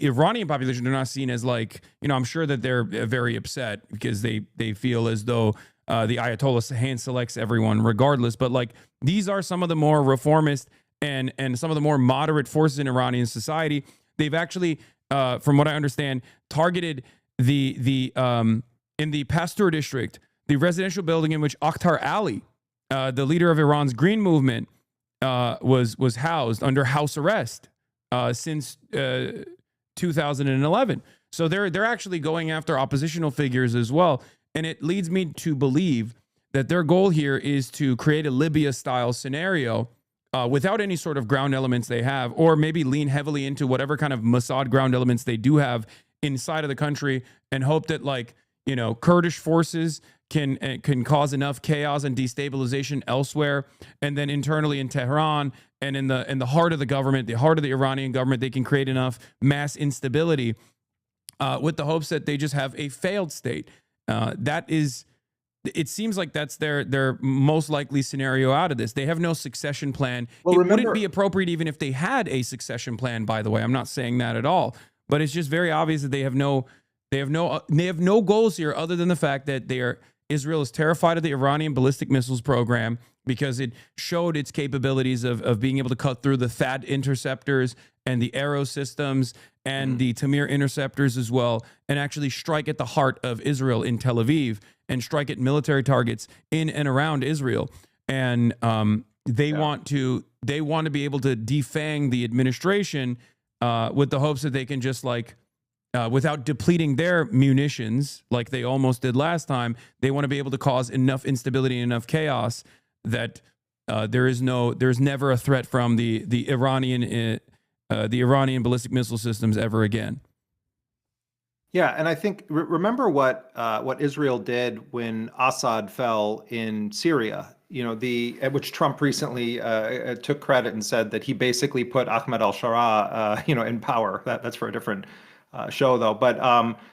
[SPEAKER 3] Iranian population. They're not seen as like, I'm sure that they're very upset because they feel as though the Ayatollah hand selects everyone regardless. But like these are some of the more reformist and some of the more moderate forces in Iranian society. They've actually, from what I understand, targeted the in the Pasteur district, the residential building in which Akhtar Ali, the leader of Iran's Green Movement, was housed under house arrest since 2011. So they're actually going after oppositional figures as well. And it leads me to believe that their goal here is to create a Libya-style scenario without any sort of ground elements they have, or maybe lean heavily into whatever kind of Mossad ground elements they do have inside of the country, and hope that, like, you know, Kurdish forces can cause enough chaos and destabilization elsewhere, and then internally in Tehran and in the heart of the government, the heart of the Iranian government, they can create enough mass instability with the hopes that they just have a failed state. That is, it seems like that's their most likely scenario out of this. They have no succession plan.
[SPEAKER 12] Well,
[SPEAKER 3] It wouldn't be appropriate even if they had a succession plan, by the way. I'm not saying that at all, but it's just very obvious that they have no goals here other than the fact that Israel is terrified of the Iranian ballistic missiles program because it showed its capabilities of being able to cut through the THAAD interceptors and the Arrow systems and the Tamir interceptors as well, and actually strike at the heart of Israel in Tel Aviv and strike at military targets in and around Israel. And they want to be able to defang the administration with the hopes that they can just, like, without depleting their munitions like they almost did last time, they want to be able to cause enough instability and enough chaos that there's never a threat from the Iranian ballistic missile systems ever again.
[SPEAKER 12] Yeah, and I think remember what Israel did when Assad fell in Syria. You know, at which Trump recently took credit and said that he basically put Ahmed al-Sharaa, in power. That's for a different show, though. But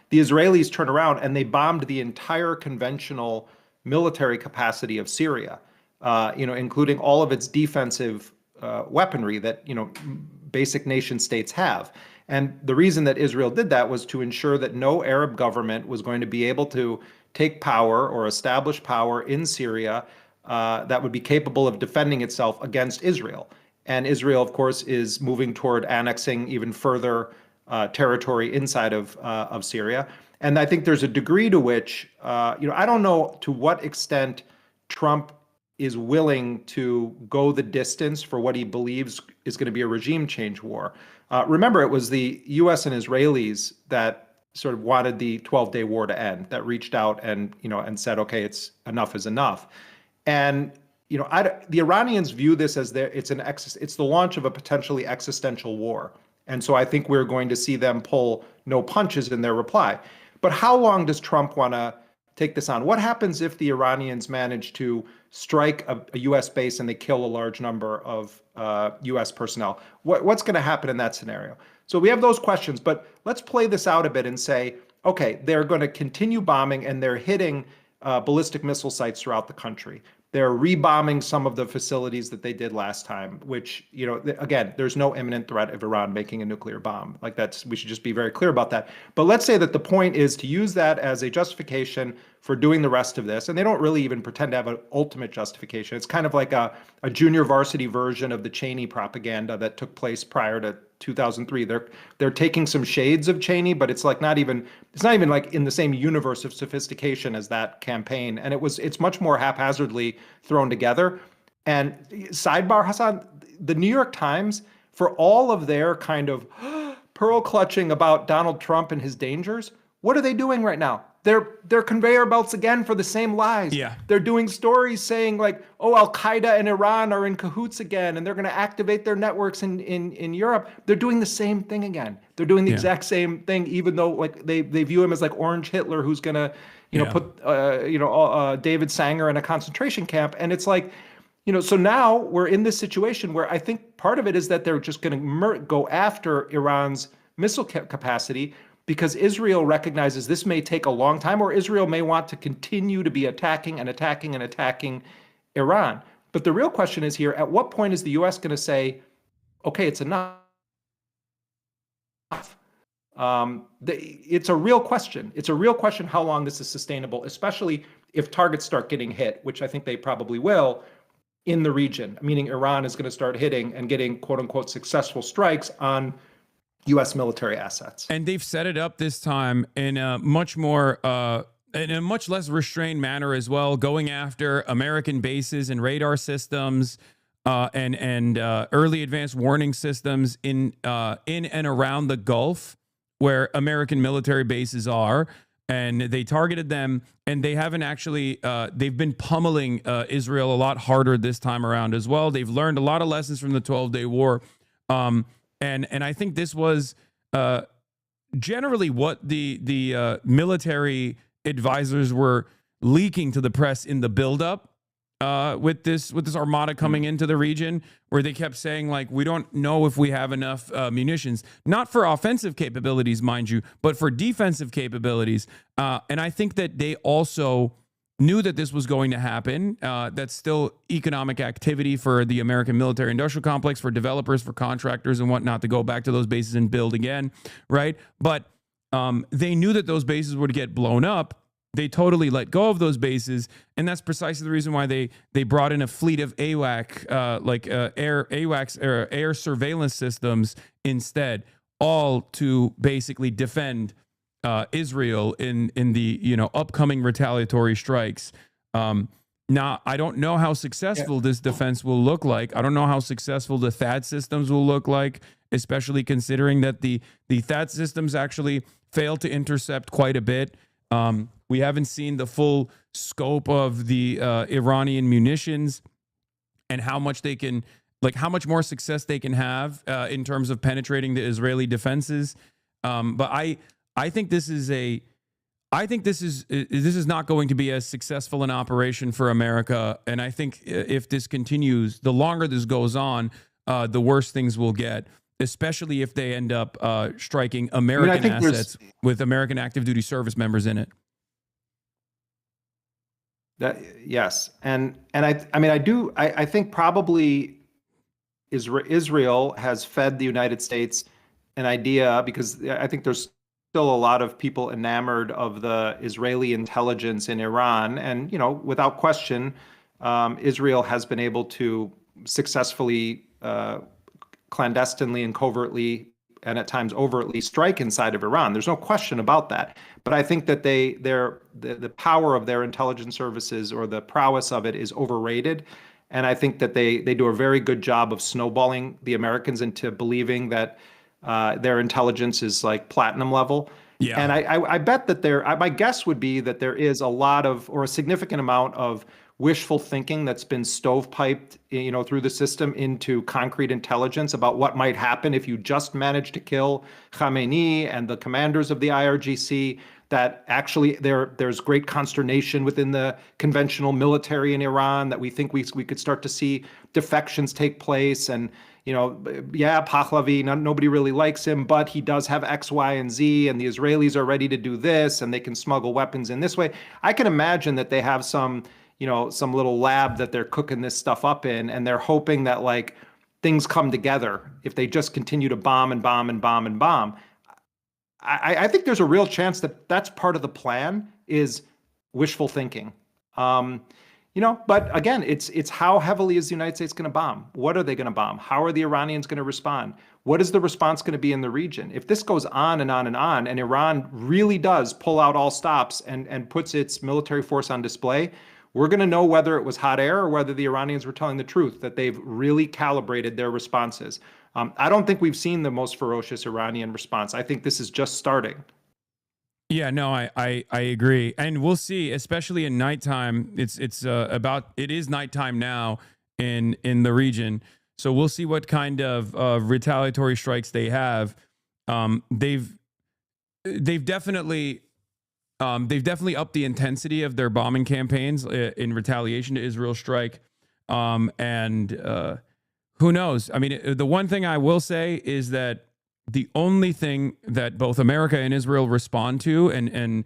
[SPEAKER 12] the Israelis turned around and they bombed the entire conventional military capacity of Syria, including all of its defensive weaponry that basic nation states have. And the reason that Israel did that was to ensure that no Arab government was going to be able to take power or establish power in Syria that would be capable of defending itself against Israel. And Israel, of course, is moving toward annexing even further territory inside of Syria. And I think there's a degree to which, I don't know to what extent Trump is willing to go the distance for what he believes is going to be a regime change war. Remember, it was the U.S. and Israelis that sort of wanted the 12-day war to end, that reached out and said, okay, enough is enough. And the Iranians view this as it's the launch of a potentially existential war. And so I think we're going to see them pull no punches in their reply. But how long does Trump want to take this on? What happens if the Iranians manage to strike a U.S. base and they kill a large number of U.S. personnel? What's going to happen in that scenario? So we have those questions, but let's play this out a bit and say, okay, they're going to continue bombing and they're hitting ballistic missile sites throughout the country. They're rebombing some of the facilities that they did last time, which, again, there's no imminent threat of Iran making a nuclear bomb. We should just be very clear about that. But let's say that the point is to use that as a justification for doing the rest of this. And they don't really even pretend to have an ultimate justification. It's kind of like a junior varsity version of the Cheney propaganda that took place prior to 2003. They're taking some shades of Cheney, but it's not even like in the same universe of sophistication as that campaign. And it's much more haphazardly thrown together. And sidebar, Hasan, the New York Times, for all of their kind of pearl clutching about Donald Trump and his dangers, what are they doing right now? They're conveyor belts again for the same lies.
[SPEAKER 3] Yeah.
[SPEAKER 12] They're doing stories saying like, oh, Al-Qaeda and Iran are in cahoots again, and they're going to activate their networks in Europe. They're doing the same thing again. They're doing the exact same thing, even though like they view him as like Orange Hitler, who's going to put David Sanger in a concentration camp. And it's like, so now we're in this situation where I think part of it is that they're just going to go after Iran's missile capacity, because Israel recognizes this may take a long time, or Israel may want to continue to be attacking Iran. But the real question is here, at what point is the U.S. going to say, okay, it's enough? It's a real question. It's a real question how long this is sustainable, especially if targets start getting hit, which I think they probably will, in the region, meaning Iran is going to start hitting and getting quote unquote successful strikes on U.S. military assets.
[SPEAKER 3] And they've set it up this time in a much more, in a much less restrained manner as well, going after American bases and radar systems and early advanced warning systems in and around the Gulf, where American military bases are. and they targeted them, and they haven't actually, they've been pummeling Israel a lot harder this time around as well. They've learned a lot of lessons from the 12-day war. And I think this was generally what the military advisors were leaking to the press in the buildup with this armada coming into the region, where they kept saying, like, we don't know if we have enough munitions, not for offensive capabilities, mind you, but for defensive capabilities. And I think that they also knew that this was going to happen. That's still economic activity for the American military industrial complex, for developers, for contractors and whatnot, to go back to those bases and build again, right? But they knew that those bases would get blown up. They totally let go of those bases, and that's precisely the reason why they brought in a fleet of AWAC, air surveillance systems instead, all to basically defend Israel in the upcoming retaliatory strikes. Now, I don't know how successful this defense will look like. I don't know how successful the THAAD systems will look like, especially considering that the THAAD systems actually failed to intercept quite a bit. We haven't seen the full scope of the Iranian munitions and how much they can, like, how much more success they can have in terms of penetrating the Israeli defenses. But I think this is not going to be as successful an operation for America. And I think if this continues, the longer this goes on, the worse things will get, especially if they end up striking American assets with American active duty service members in it.
[SPEAKER 12] Yes, and I think probably Israel has fed the United States an idea, because I think there's still a lot of people enamored of the Israeli intelligence in Iran, and without question, Israel has been able to successfully, clandestinely and covertly, and at times overtly, strike inside of Iran. There's no question about that. But I think that the power of their intelligence services, or the prowess of it, is overrated. And I think that they do a very good job of snowballing the Americans into believing that their intelligence is like platinum level.
[SPEAKER 3] Yeah.
[SPEAKER 12] And I bet that my guess would be that there is a lot of, or a significant amount of, wishful thinking that's been stovepiped, through the system into concrete intelligence about what might happen if you just manage to kill Khamenei and the commanders of the IRGC. That actually there's great consternation within the conventional military in Iran, that we think we could start to see defections take place. And Pahlavi, nobody really likes him, but he does have X, Y, and Z, and the Israelis are ready to do this, and they can smuggle weapons in this way. I can imagine that they have some little lab that they're cooking this stuff up in, and they're hoping that, like, things come together if they just continue to bomb and bomb and bomb and bomb. I think there's a real chance that that's part of the plan, is wishful thinking. But again, it's how heavily is the United States going to bomb? What are they going to bomb? How are the Iranians going to respond? What is the response going to be in the region? If this goes on and on and on, and Iran really does pull out all stops and puts its military force on display, we're going to know whether it was hot air or whether the Iranians were telling the truth, that they've really calibrated their responses. I don't think we've seen the most ferocious Iranian response. I think this is just starting.
[SPEAKER 3] Yeah, no, I agree, and we'll see. Especially in nighttime, it is nighttime now in the region, so we'll see what kind of retaliatory strikes they have. They've definitely upped the intensity of their bombing campaigns in retaliation to Israel's strike. And who knows? I mean, the one thing I will say is that the only thing that both America and Israel respond to and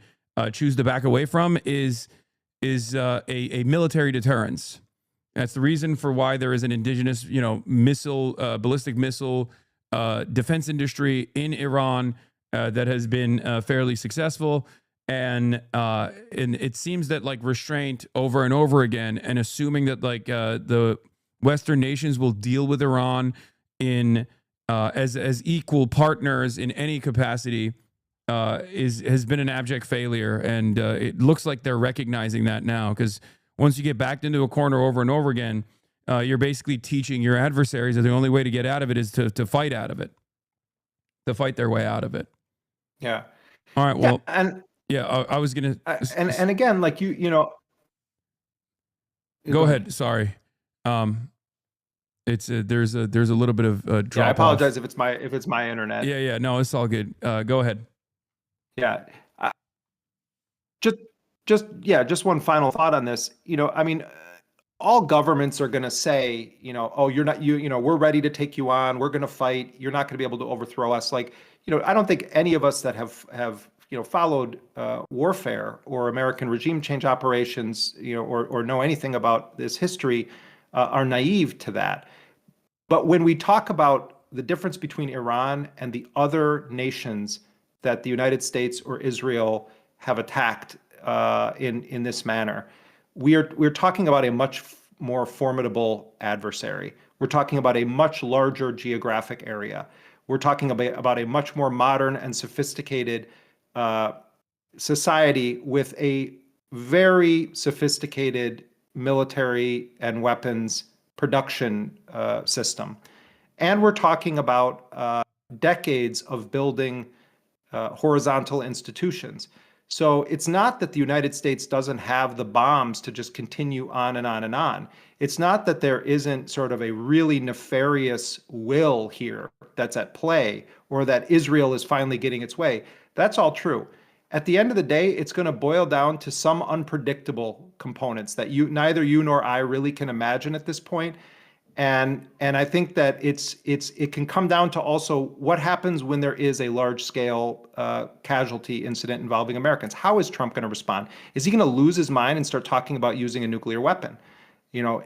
[SPEAKER 3] choose to back away from is a military deterrence. That's the reason for why there is an indigenous, ballistic missile defense industry in Iran that has been fairly successful. And it seems that, like, restraint over and over again, and assuming that, like, the Western nations will deal with Iran in as equal partners in any capacity has been an abject failure. And it looks like they're recognizing that now, because once you get backed into a corner over and over again, you're basically teaching your adversaries that the only way to get out of it is to fight out of it, to fight their way out of it.
[SPEAKER 12] Yeah.
[SPEAKER 3] All right. Well,
[SPEAKER 12] and
[SPEAKER 3] Yeah, I was gonna.
[SPEAKER 12] And again, like you know.
[SPEAKER 3] Go ahead. Sorry. It's there's a little bit of drop.
[SPEAKER 12] Yeah, I apologize
[SPEAKER 3] off.
[SPEAKER 12] if it's my internet.
[SPEAKER 3] Yeah. No, it's all good. Go ahead.
[SPEAKER 12] Yeah. Just one final thought on this. You know, I mean, all governments are going to say, you know, oh, you know, we're ready to take you on. We're going to fight. You're not going to be able to overthrow us. Like, you know, I don't think any of us that have you know followed warfare or American regime change operations, you know, or know anything about this history, are naive to that. But when we talk about the difference between Iran and the other nations that the United States or Israel have attacked in this manner, we're talking about a much more formidable adversary. We're talking about a much larger geographic area. We're talking about a much more modern and sophisticated society with a very sophisticated military and weapons production system. And we're talking about decades of building horizontal institutions. So it's not that the United States doesn't have the bombs to just continue on and on and on. It's not that there isn't sort of a really nefarious will here that's at play, or that Israel is finally getting its way. That's all true. At the end of the day, it's going to boil down to some unpredictable components that neither you nor I really can imagine at this point. And I think that it can come down to also what happens when there is a large scale casualty incident involving Americans. How is Trump going to respond? Is he going to lose his mind and start talking about using a nuclear weapon? You know,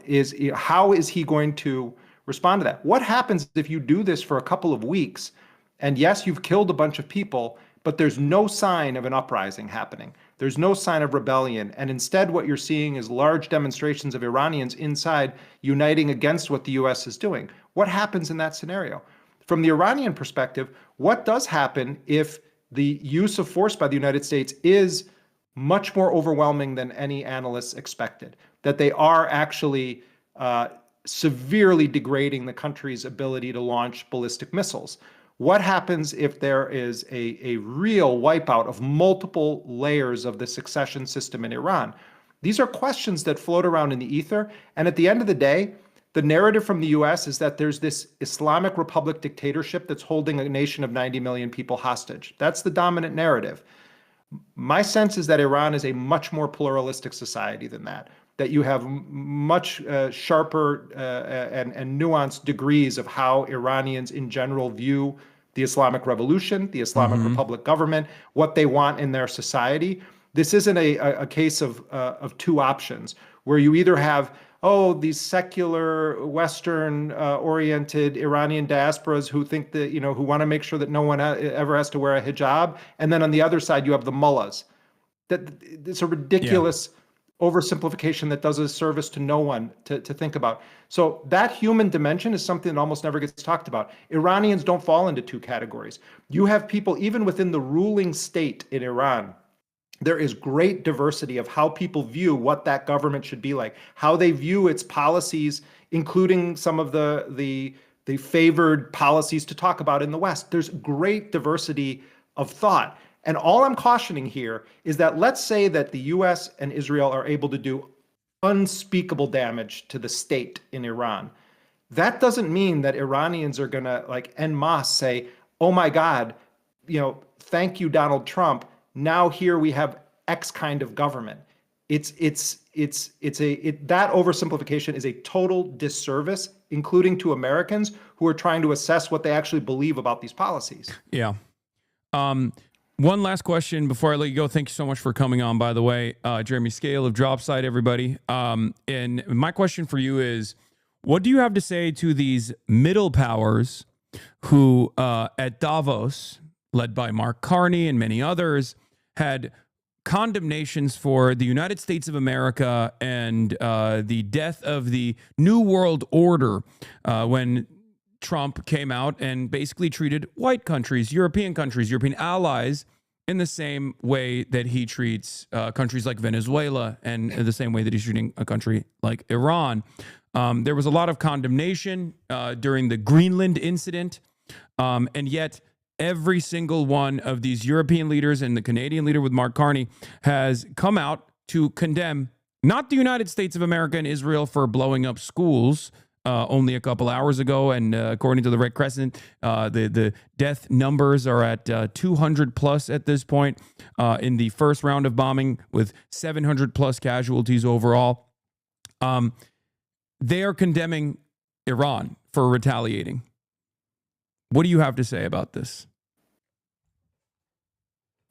[SPEAKER 12] how is he going to respond to that? What happens if you do this for a couple of weeks, and yes, you've killed a bunch of people, but there's no sign of an uprising happening? There's no sign of rebellion. And instead, what you're seeing is large demonstrations of Iranians inside uniting against what the U.S. is doing. What happens in that scenario? From the Iranian perspective, what does happen if the use of force by the United States is much more overwhelming than any analysts expected? That they are actually severely degrading the country's ability to launch ballistic missiles? What happens if there is a real wipeout of multiple layers of the succession system in Iran? These are questions that float around in the ether. And at the end of the day, the narrative from the US is that there's this Islamic Republic dictatorship that's holding a nation of 90 million people hostage. That's the dominant narrative. My sense is that Iran is a much more pluralistic society than that you have much sharper and nuanced degrees of how Iranians in general view the Islamic Revolution, the Islamic Republic government, what they want in their society. This isn't a case of two options where you either have, these secular, Western-oriented Iranian diasporas who think that, you know, who want to make sure that no one ever has to wear a hijab, and then on the other side you have the mullahs. It's a ridiculous oversimplification that does a service to no one to think about. So that human dimension is something that almost never gets talked about. Iranians don't fall into two categories. You have people, even within the ruling state in Iran, there is great diversity of how people view what that government should be like, how they view its policies, including some of the favored policies to talk about in the West. There's great diversity of thought. And all I'm cautioning here is that let's say that the US and Israel are able to do unspeakable damage to the state in Iran. That doesn't mean that Iranians are going to, like, en masse say, oh my God, you know, thank you, Donald Trump. Now here we have X kind of government. That oversimplification is a total disservice, including to Americans who are trying to assess what they actually believe about these policies.
[SPEAKER 3] Yeah. One last question before I let you go. Thank you so much for coming on, by the way. Jeremy Scale of Dropside, everybody. And my question for you is, what do you have to say to these middle powers who at Davos, led by Mark Carney and many others, had condemnations for the United States of America and the death of the New World Order when Trump came out and basically treated white countries, European allies in the same way that he treats countries like Venezuela and the same way that he's treating a country like Iran. There was a lot of condemnation during the Greenland incident, and yet every single one of these European leaders and the Canadian leader with Mark Carney has come out to condemn not the United States of America and Israel for blowing up schools only a couple hours ago. And according to the Red Crescent, the death numbers are at 200 plus at this point in the first round of bombing, with 700 plus casualties overall. They are condemning Iran for retaliating. What do you have to say about this?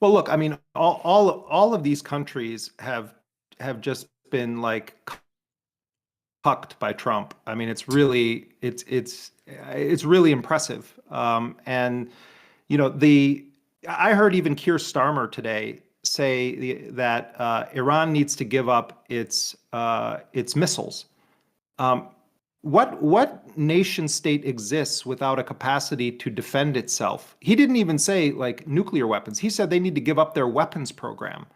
[SPEAKER 12] Well, look, I mean, all of these countries have just been like cucked by Trump. I mean, it's really impressive. And you know, I heard even Keir Starmer today say that Iran needs to give up its missiles. What nation state exists without a capacity to defend itself? He didn't even say like nuclear weapons. He said they need to give up their weapons program.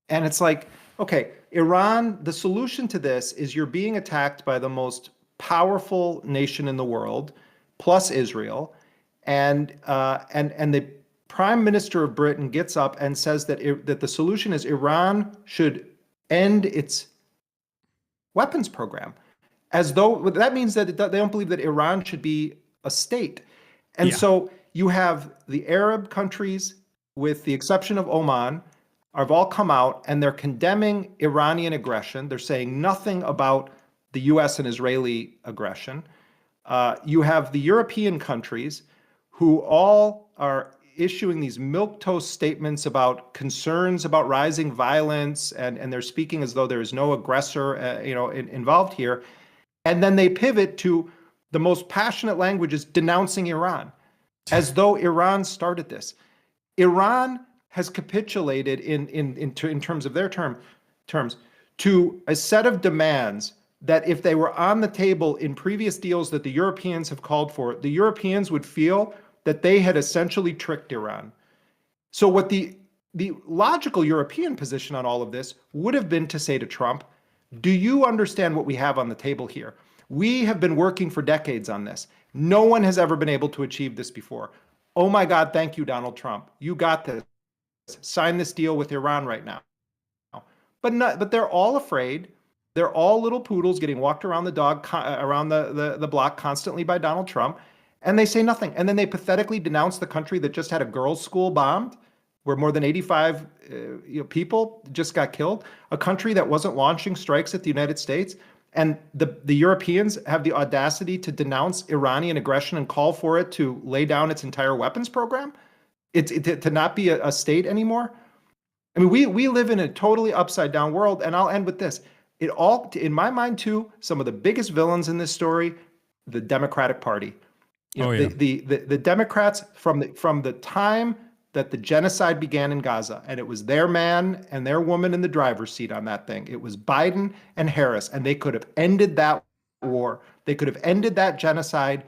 [SPEAKER 12] And it's like, okay, Iran, the solution to this is you're being attacked by the most powerful nation in the world, plus Israel, and the Prime Minister of Britain gets up and says that the solution is Iran should end its weapons program, as though that means that they don't believe that Iran should be a state. And so you have the Arab countries, with the exception of Oman, have all come out and they're condemning Iranian aggression. They're saying nothing about the US and Israeli aggression. You have the European countries who all are issuing these milquetoast statements about concerns about rising violence, and they're speaking as though there is no aggressor involved here. And then they pivot to the most passionate languages denouncing Iran, as though Iran started this. Iran has capitulated in terms of their terms to a set of demands that if they were on the table in previous deals that the Europeans have called for, the Europeans would feel that they had essentially tricked Iran. So what the logical European position on all of this would have been to say to Trump, do you understand what we have on the table here? We have been working for decades on this. No one has ever been able to achieve this before. Oh my God, thank you, Donald Trump. You got this. Sign this deal with Iran right now. But they're all afraid. They're all little poodles getting walked around the block constantly by Donald Trump, and they say nothing. And then they pathetically denounce the country that just had a girls' school bombed, where more than 85 people just got killed, a country that wasn't launching strikes at the United States. And the Europeans have the audacity to denounce Iranian aggression and call for it to lay down its entire weapons program, to not be a state anymore. I mean, we live in a totally upside down world. And I'll end with this. In my mind too, some of the biggest villains in this story, the Democratic Party. The Democrats from the time that the genocide began in Gaza, and it was their man and their woman in the driver's seat on that thing. It was Biden and Harris, and they could have ended that war. They could have ended that genocide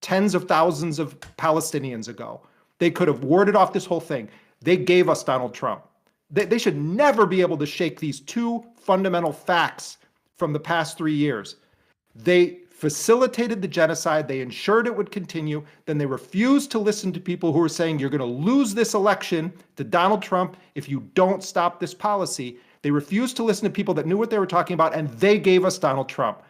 [SPEAKER 12] tens of thousands of Palestinians ago. They could have warded off this whole thing. They gave us Donald Trump. They should never be able to shake these two fundamental facts from the past 3 years. They facilitated the genocide. They ensured it would continue. Then they refused to listen to people who were saying, you're going to lose this election to Donald Trump if you don't stop this policy. They refused to listen to people that knew what they were talking about, and they gave us Donald Trump.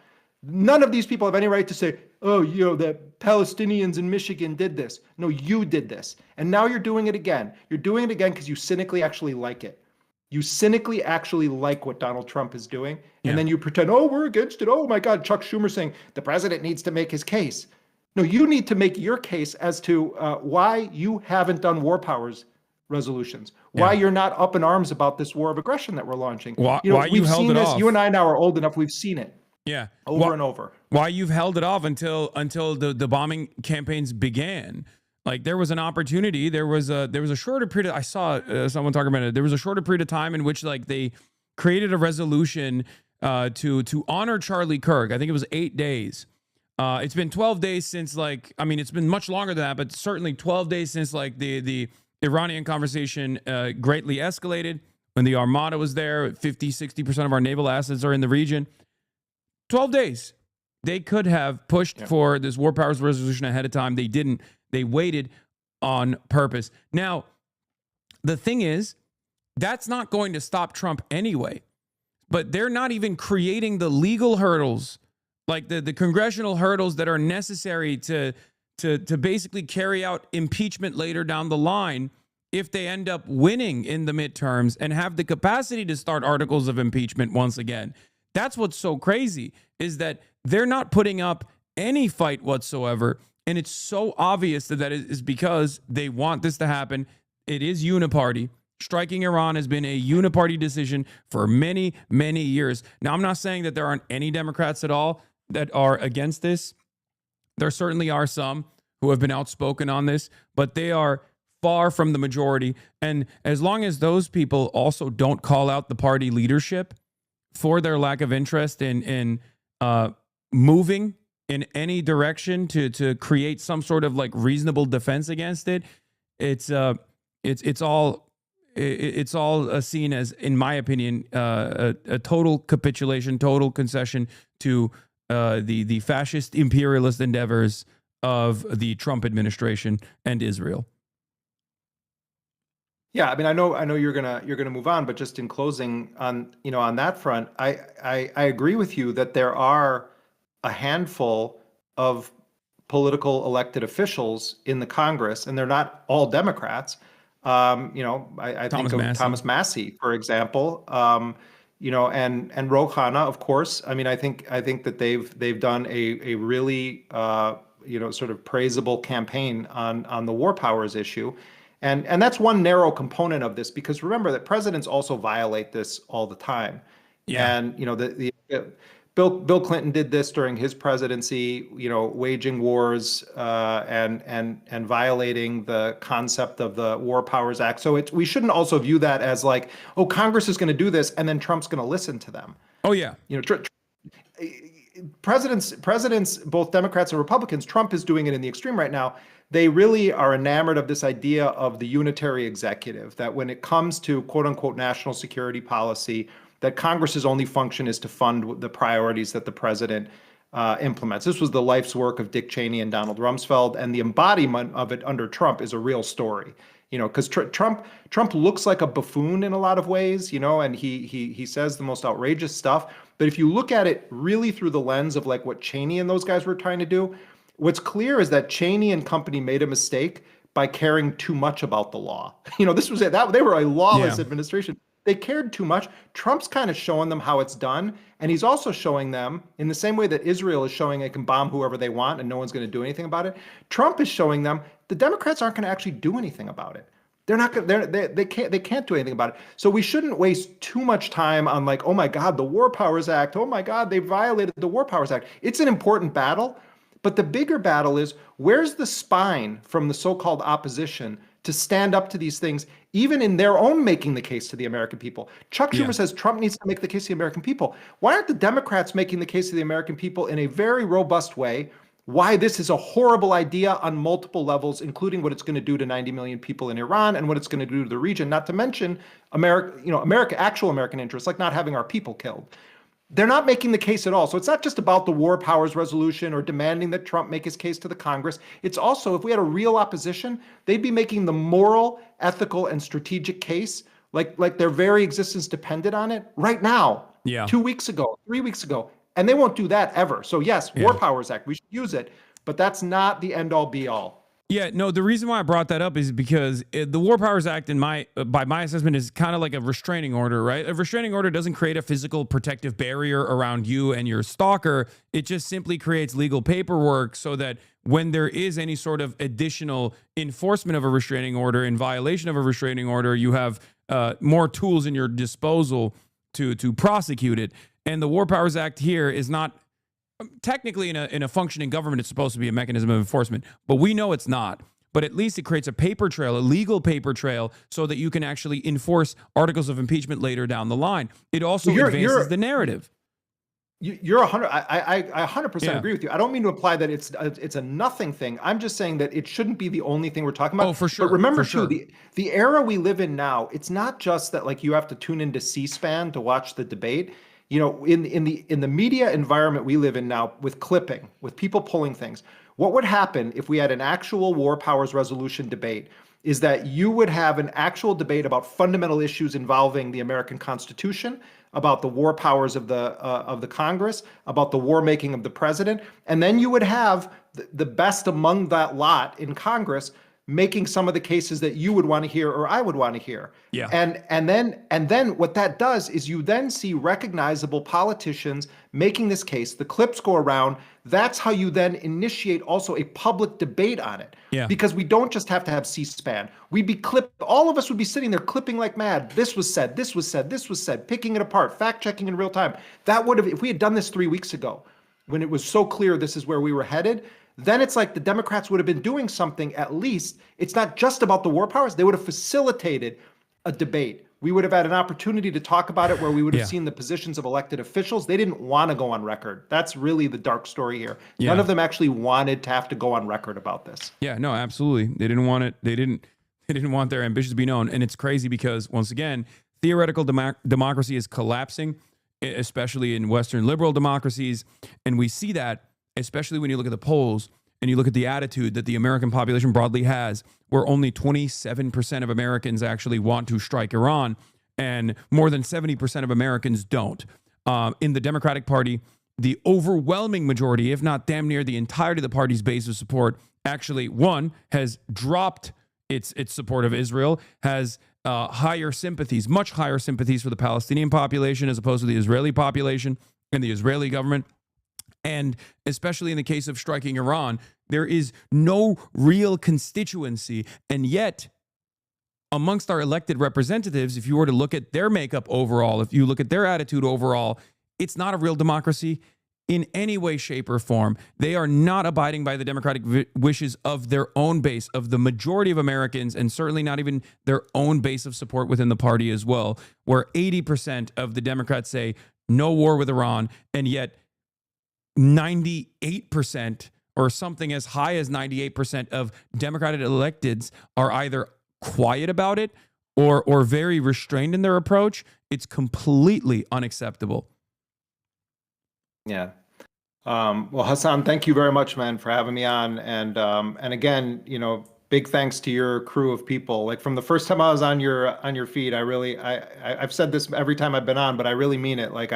[SPEAKER 12] None of these people have any right to say, oh, the Palestinians in Michigan did this. No, you did this. And now you're doing it again. You're doing it again because you cynically actually like it. You cynically actually like what Donald Trump is doing. And then you pretend, oh, we're against it. Oh my God, Chuck Schumer saying the president needs to make his case. No, you need to make your case as to why you haven't done war powers resolutions, why you're not up in arms about this war of aggression that we're launching.
[SPEAKER 3] Why
[SPEAKER 12] we've seen this. You and I now are old enough. We've seen it.
[SPEAKER 3] Yeah.
[SPEAKER 12] Over and over.
[SPEAKER 3] Why you've held it off until the bombing campaigns began. Like there was an opportunity. There was a shorter period. I saw someone talking about it. There was a shorter period of time in which like they created a resolution to honor Charlie Kirk. I think it was 8 days. It's been 12 days since it's been much longer than that, but certainly 12 days since like the Iranian conversation greatly escalated when the Armada was there. 50-60% of our naval assets are in the region. 12 days. They could have pushed for this war powers resolution ahead of time. They didn't. They waited. on purpose. Now, the thing is, that's not going to stop Trump anyway. But they're not even creating the legal hurdles, like the congressional hurdles that are necessary to basically carry out impeachment later down the line if they end up winning in the midterms and have the capacity to start articles of impeachment once again. That's what's so crazy, is that they're not putting up any fight whatsoever. And it's so obvious that it is because they want this to happen. It is uniparty. Striking Iran has been a uniparty decision for many, many years. Now, I'm not saying that there aren't any Democrats at all that are against this. There certainly are some who have been outspoken on this, but they are far from the majority. And as long as those people also don't call out the party leadership for their lack of interest in moving in any direction to create some sort of like reasonable defense against it, it's all seen as, in my opinion, a total capitulation, total concession to the fascist imperialist endeavors of the Trump administration and Israel.
[SPEAKER 12] Yeah, I mean, I know you're gonna move on, but just in closing on that front, I agree with you that there are a handful of political elected officials in the Congress, and they're not all Democrats. I think of Thomas Massey, for example. And Rouhana, of course. I mean, I think that they've done a really sort of praisable campaign on the war powers issue. And that's one narrow component of this, because remember that presidents also violate this all the time. Yeah. And Bill Clinton did this during his presidency, waging wars and violating the concept of the War Powers Act. So we shouldn't also view that as like, oh, Congress is going to do this and then Trump's going to listen to them. Oh yeah. Presidents, both Democrats and Republicans, Trump is doing it in the extreme right now. They really are enamored of this idea of the unitary executive, that when it comes to quote unquote national security policy, that Congress's only function is to fund the priorities that the president implements. This was the life's work of Dick Cheney and Donald Rumsfeld, and the embodiment of it under Trump is a real story. Because Trump looks like a buffoon in a lot of ways, and he says the most outrageous stuff. But if you look at it really through the lens of like what Cheney and those guys were trying to do, what's clear is that Cheney and company made a mistake by caring too much about the law. This was it. They were a lawless administration. They cared too much. Trump's kind of showing them how it's done. And he's also showing them, in the same way that Israel is showing they can bomb whoever they want and no one's going to do anything about it, Trump is showing them the Democrats aren't going to actually do anything about it. They're not going. They can't do anything about it. So we shouldn't waste too much time on like, oh my God, the War Powers Act. Oh my God, they violated the War Powers Act. It's an important battle, but the bigger battle is, where's the spine from the so-called opposition to stand up to these things, even in their own making the case to the American people? Chuck Schumer says Trump needs to make the case to the American people. Why aren't the Democrats making the case to the American people in a very robust way why this is a horrible idea on multiple levels, including what it's going to do to 90 million people in Iran and what it's going to do to the region, not to mention actual American interests, like not having our people killed? They're not making the case at all. So it's not just about the War Powers Resolution or demanding that Trump make his case to the Congress. It's also, if we had a real opposition, they'd be making the moral, ethical, and strategic case, like their very existence depended on it right now, 2 weeks ago, 3 weeks ago. And they won't do that ever. So yes, War Powers Act, we should use it, but that's not the end all be all.
[SPEAKER 3] Yeah, no, the reason why I brought that up is because the War Powers Act, by my assessment, is kind of like a restraining order, right? A restraining order doesn't create a physical protective barrier around you and your stalker. It just simply creates legal paperwork so that when there is any sort of additional enforcement of a restraining order, in violation of a restraining order, you have more tools in your disposal to prosecute it. And the War Powers Act here is not technically, in a functioning government, it's supposed to be a mechanism of enforcement, but we know it's not. But at least it creates a paper trail, a legal paper trail, so that you can actually enforce articles of impeachment later down the line. It also advances the narrative.
[SPEAKER 12] You're 100. I 100% agree with you. I don't mean to imply that it's a nothing thing. I'm just saying that it shouldn't be the only thing we're talking about.
[SPEAKER 3] Oh, for sure.
[SPEAKER 12] But remember too, the era we live in now, it's not just that like you have to tune into C-SPAN to watch the debate. In the media environment we live in now, with clipping, with people pulling things, What would happen if we had an actual war powers resolution debate is that you would have an actual debate about fundamental issues involving the American Constitution, about the war powers of the Congress, about the war making of the president, and then you would have the best among that lot in Congress making some of the cases that you would want to hear or I would want to hear.
[SPEAKER 3] Yeah.
[SPEAKER 12] And then what that does is you then see recognizable politicians making this case. The clips go around. That's how you then initiate also a public debate on it.
[SPEAKER 3] Yeah.
[SPEAKER 12] Because we don't just have to have C-SPAN. We'd be all of us would be sitting there clipping like mad. This was said, this was said, this was said, picking it apart, fact checking in real time. That would have, if we had done this 3 weeks ago, when it was so clear this is where we were headed, then it's like the Democrats would have been doing something at least. It's not just about the war powers. They would have facilitated a debate. We would have had an opportunity to talk about it where we would have seen the positions of elected officials. They didn't want to go on record. That's really the dark story here.
[SPEAKER 3] Yeah.
[SPEAKER 12] None of them actually wanted to have to go on record about this.
[SPEAKER 3] Yeah, no, absolutely. They didn't want it. They didn't want their ambitions to be known. And it's crazy because, once again, theoretical democracy is collapsing, especially in Western liberal democracies. And we see that, especially when you look at the polls and you look at the attitude that the American population broadly has, where only 27% of Americans actually want to strike Iran, and more than 70% of Americans don't. In the Democratic Party, the overwhelming majority, if not damn near the entirety of the party's base of support, actually, one, has dropped its support of Israel, has higher sympathies, much higher sympathies for the Palestinian population as opposed to the Israeli population and the Israeli government. And especially in the case of striking Iran, there is no real constituency. And yet, amongst our elected representatives, if you were to look at their makeup overall, if you look at their attitude overall, it's not a real democracy in any way, shape, or form. They are not abiding by the democratic wishes of their own base, of the majority of Americans, and certainly not even their own base of support within the party as well, where 80% of the Democrats say no war with Iran, and yet 98% or something as high as 98% of Democratic electeds are either quiet about it or very restrained in their approach. It's completely unacceptable.
[SPEAKER 12] Yeah. Well, Hasan, thank you very much, man, for having me on. And again, big thanks to your crew of people. Like from the first time I was on your feed, I've said this every time I've been on, but I really mean it. Like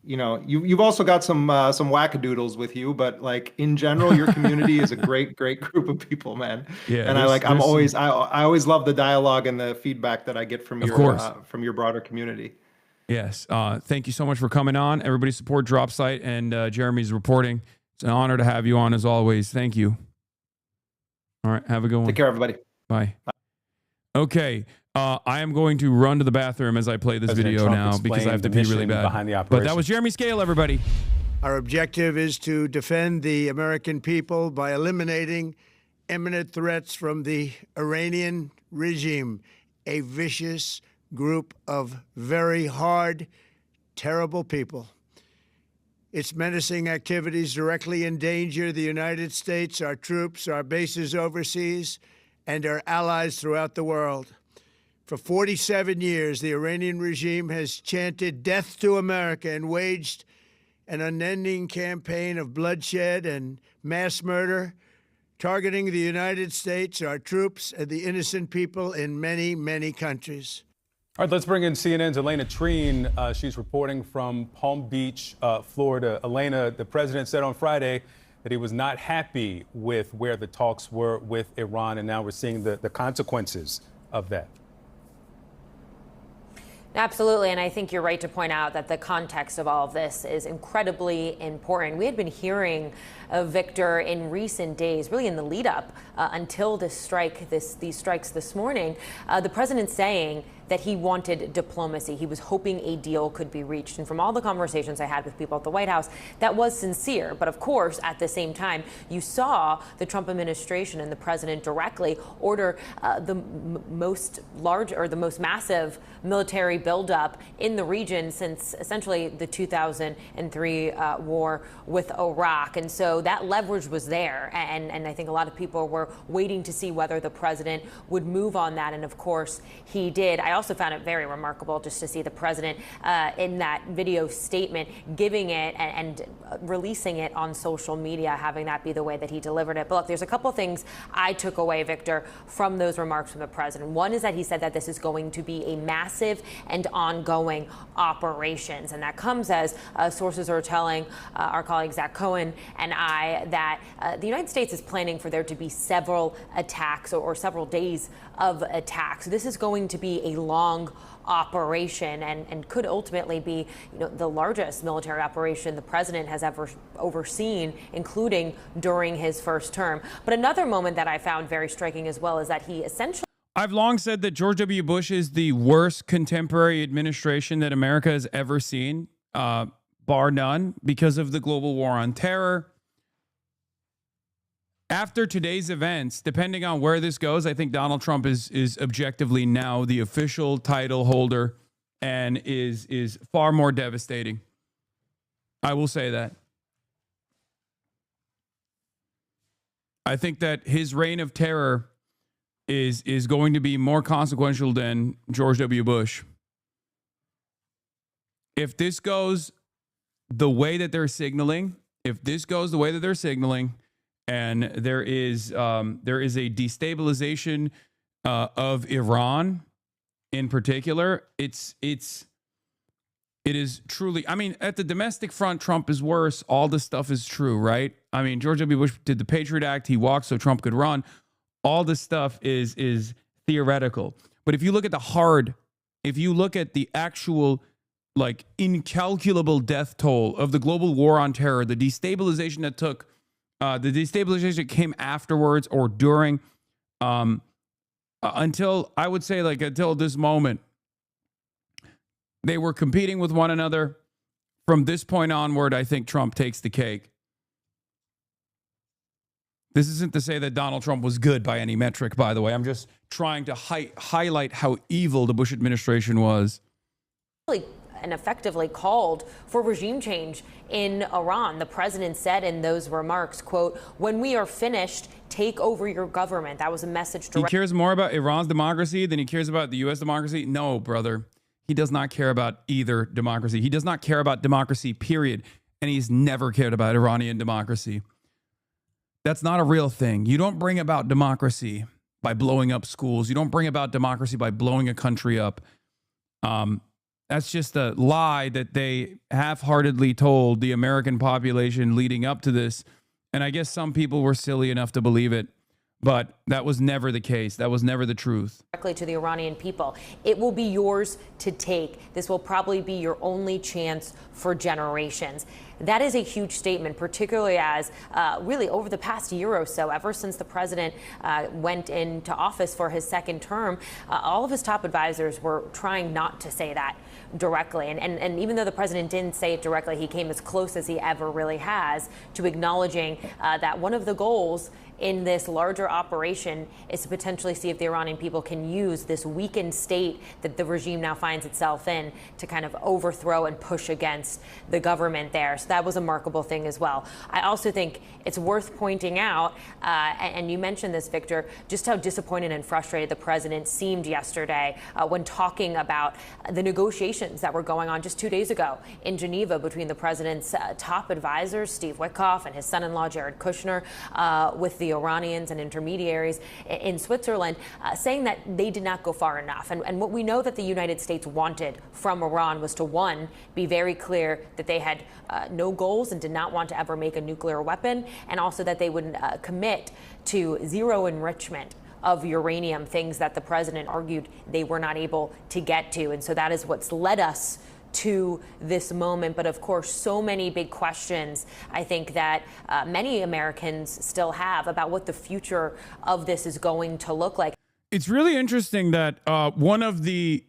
[SPEAKER 12] you've also got some wackadoodles with you, but like in general, your community is a great group of people, man.
[SPEAKER 3] Yeah.
[SPEAKER 12] And I always love the dialogue and the feedback that I get from your broader community.
[SPEAKER 3] Yes. Thank you so much for coming on. Everybody support Dropsite and Jeremy's reporting. It's an honor to have you on as always. Thank you. All right. Have a good one.
[SPEAKER 12] Take care, everybody.
[SPEAKER 3] Bye. Okay. I am going to run to the bathroom as I play this video now because I have to pee really bad. But that was Jeremy Scale, everybody.
[SPEAKER 6] Our objective is to defend the American people by eliminating imminent threats from the Iranian regime, a vicious group of very hard, terrible people. Its menacing activities directly endanger the United States, our troops, our bases overseas, and our allies throughout the world. For 47 years, the Iranian regime has chanted death to America and waged an unending campaign of bloodshed and mass murder, targeting the United States, our troops, and the innocent people in many, many countries.
[SPEAKER 5] All right, let's bring in CNN's Elena Treen. She's reporting from Palm Beach, Florida. Elena, the president said on Friday that he was not happy with where the talks were with Iran, and now we're seeing the consequences of that.
[SPEAKER 13] Absolutely, and I think you're right to point out that the context of all of this is incredibly important. We had been hearing of Victor in recent days, really in the lead up until these strikes this morning, the president saying that he wanted diplomacy. He was hoping a deal could be reached. And from all the conversations I had with people at the White House, that was sincere. But of course, at the same time, you saw the Trump administration and the president directly order the most massive military buildup in the region since essentially the 2003 war with Iraq. And so that leverage was there. And I think a lot of people were waiting to see whether the president would move on that. And of course, he did. I also found it very remarkable just to see the president in that video statement giving it and releasing it on social media, having that be the way that he delivered it. But look, there's a couple things I took away, Victor, from those remarks from the president. One is that he said that this is going to be a massive and ongoing operations. And that comes as sources are telling our colleague Zach Cohen and I that the United States is planning for there to be several attacks or several days of attacks. This is going to be a long operation and could ultimately be, the largest military operation the president has ever overseen, including during his first term. But another moment that I found very striking as well is that he essentially...
[SPEAKER 3] I've long said that George W. Bush is the worst contemporary administration that America has ever seen, bar none, because of the global war on terror. After today's events, depending on where this goes, I think Donald Trump is objectively now the official title holder and is far more devastating. I will say that. I think that his reign of terror is going to be more consequential than George W. Bush. If this goes the way that they're signaling, and there is a destabilization of Iran in particular, it is truly, I mean, at the domestic front, Trump is worse. All this stuff is true, right? I mean, George W. Bush did the Patriot Act. He walked so Trump could run. All this stuff is theoretical. But if you look at if you look at the actual, like, incalculable death toll of the global war on terror, the destabilization that took, the destabilization came afterwards or during, until, I would say, like, until this moment, they were competing with one another. From this point onward, I think Trump takes the cake. This isn't to say that Donald Trump was good by any metric, by the way. I'm just trying to highlight how evil the Bush administration was.
[SPEAKER 13] And effectively called for regime change in Iran. The president said in those remarks, quote, "When we are finished, take over your government." That was a message
[SPEAKER 3] He cares more about Iran's democracy than he cares about the U.S. democracy? No, brother. He does not care about either democracy. He does not care about democracy, period. And he's never cared about Iranian democracy. That's not a real thing. You don't bring about democracy by blowing up schools. You don't bring about democracy by blowing a country up. That's just a lie that they half-heartedly told the American population leading up to this. And I guess some people were silly enough to believe it. But that was never the case. That was never the truth.
[SPEAKER 13] Directly to the Iranian people. It will be yours to take. This will probably be your only chance for generations. That is a huge statement, particularly as really over the past year or so, ever since the president went into office for his second term, all of his top advisors were trying not to say that directly. And even though the president didn't say it directly, he came as close as he ever really has to acknowledging that one of the goals in this larger operation is to potentially see if the Iranian people can use this weakened state that the regime now finds itself in to kind of overthrow and push against the government there. So that was a remarkable thing as well. I also think it's worth pointing out, and you mentioned this, Victor, just how disappointed and frustrated the president seemed yesterday when talking about the negotiations that were going on just 2 days ago in Geneva between the president's top advisors, Steve Witkoff, and his son-in-law, Jared Kushner, with the Iranians and intermediaries in Switzerland, saying that they did not go far enough. And what we know that the United States wanted from Iran was to, one, be very clear that they had no goals and did not want to ever make a nuclear weapon, and also that they would commit to zero enrichment of uranium, things that the president argued they were not able to get to. And so that is what's led us to this moment. But of course, so many big questions, I think, that many Americans still have about what the future of this is going to look like.
[SPEAKER 3] It's really interesting that one of the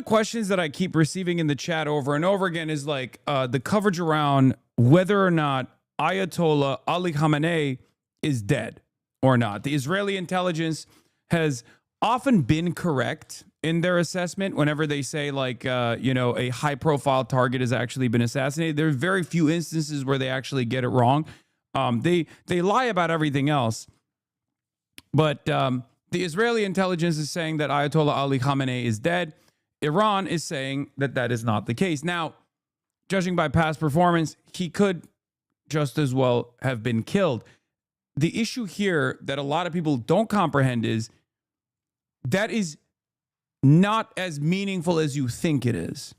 [SPEAKER 3] questions that I keep receiving in the chat over and over again is like the coverage around whether or not Ayatollah Ali Khamenei is dead or not. The Israeli intelligence has often been correct in their assessment whenever they say, like, a high-profile target has actually been assassinated. There are very few instances where they actually get it wrong. They lie about everything else. But The Israeli intelligence is saying that Ayatollah Ali Khamenei is dead. Iran is saying that that is not the case. Now, judging by past performance, he could just as well have been killed. The issue here that a lot of people don't comprehend is that is not as meaningful as you think it is.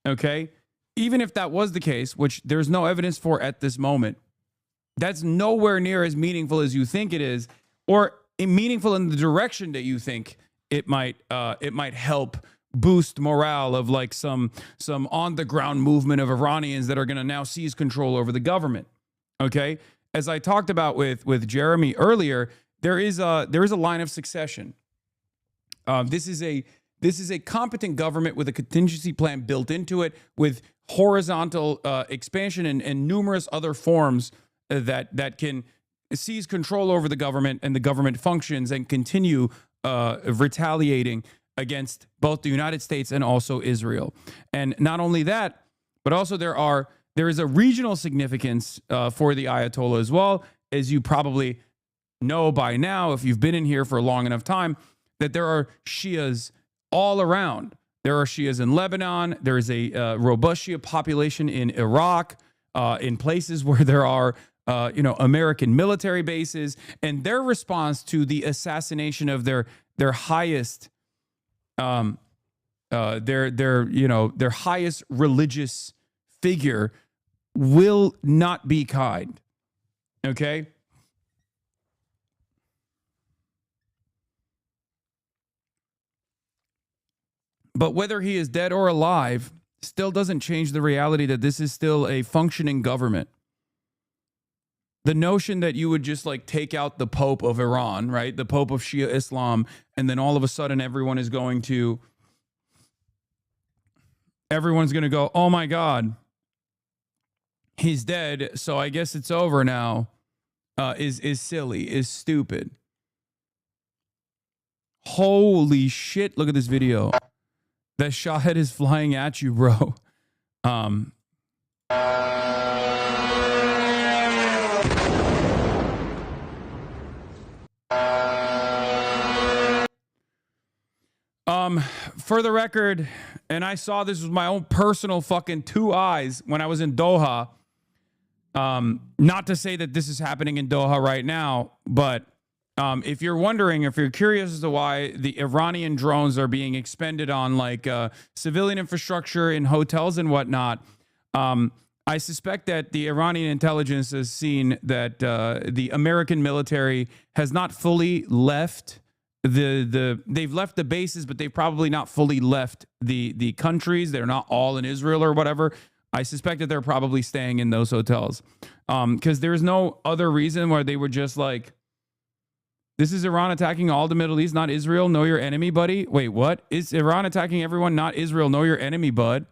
[SPEAKER 3] Okay? Even if that was the case, which there's no evidence for at this moment, that's nowhere near as meaningful as you think it is, or meaningful in the direction that you think it might help boost morale of like some on the ground movement of Iranians that are going to now seize control over the government. Okay, as I talked about with Jeremy earlier, there is a line of succession. This is a competent government with a contingency plan built into it, with horizontal expansion and numerous other forms that can seize control over the government and the government functions and continue retaliating against both the United States and also Israel. And not only that, but also there is a regional significance for the Ayatollah as well, as you probably know by now, if you've been in here for a long enough time, that there are Shias all around. There are Shias in Lebanon. There is a robust Shia population in Iraq, in places where there are American military bases, and their response to the assassination of their highest their highest religious figure will not be kind. Okay? But whether he is dead or alive still doesn't change the reality that this is still a functioning government. The notion that you would just like take out the Pope of Iran, right? The Pope of Shia Islam, and then all of a sudden everyone's going to go, oh my God, he's dead, so I guess it's over now, is silly, is stupid. Holy shit, look at this video. That Shahed is flying at you, bro. For the record, and I saw this with my own personal fucking two eyes when I was in Doha. Not to say that this is happening in Doha right now, but if you're wondering, if you're curious as to why the Iranian drones are being expended on like civilian infrastructure in hotels and whatnot, I suspect that the Iranian intelligence has seen that the American military has not fully left they've left the bases, but they've probably not fully left the countries. They're not all in Israel or whatever. I suspect that they're probably staying in those hotels because there's no other reason why they were just like, this is Iran attacking all the Middle East, not Israel. Know your enemy, buddy. Wait, what? Is Iran attacking everyone, not Israel? Know your enemy, bud.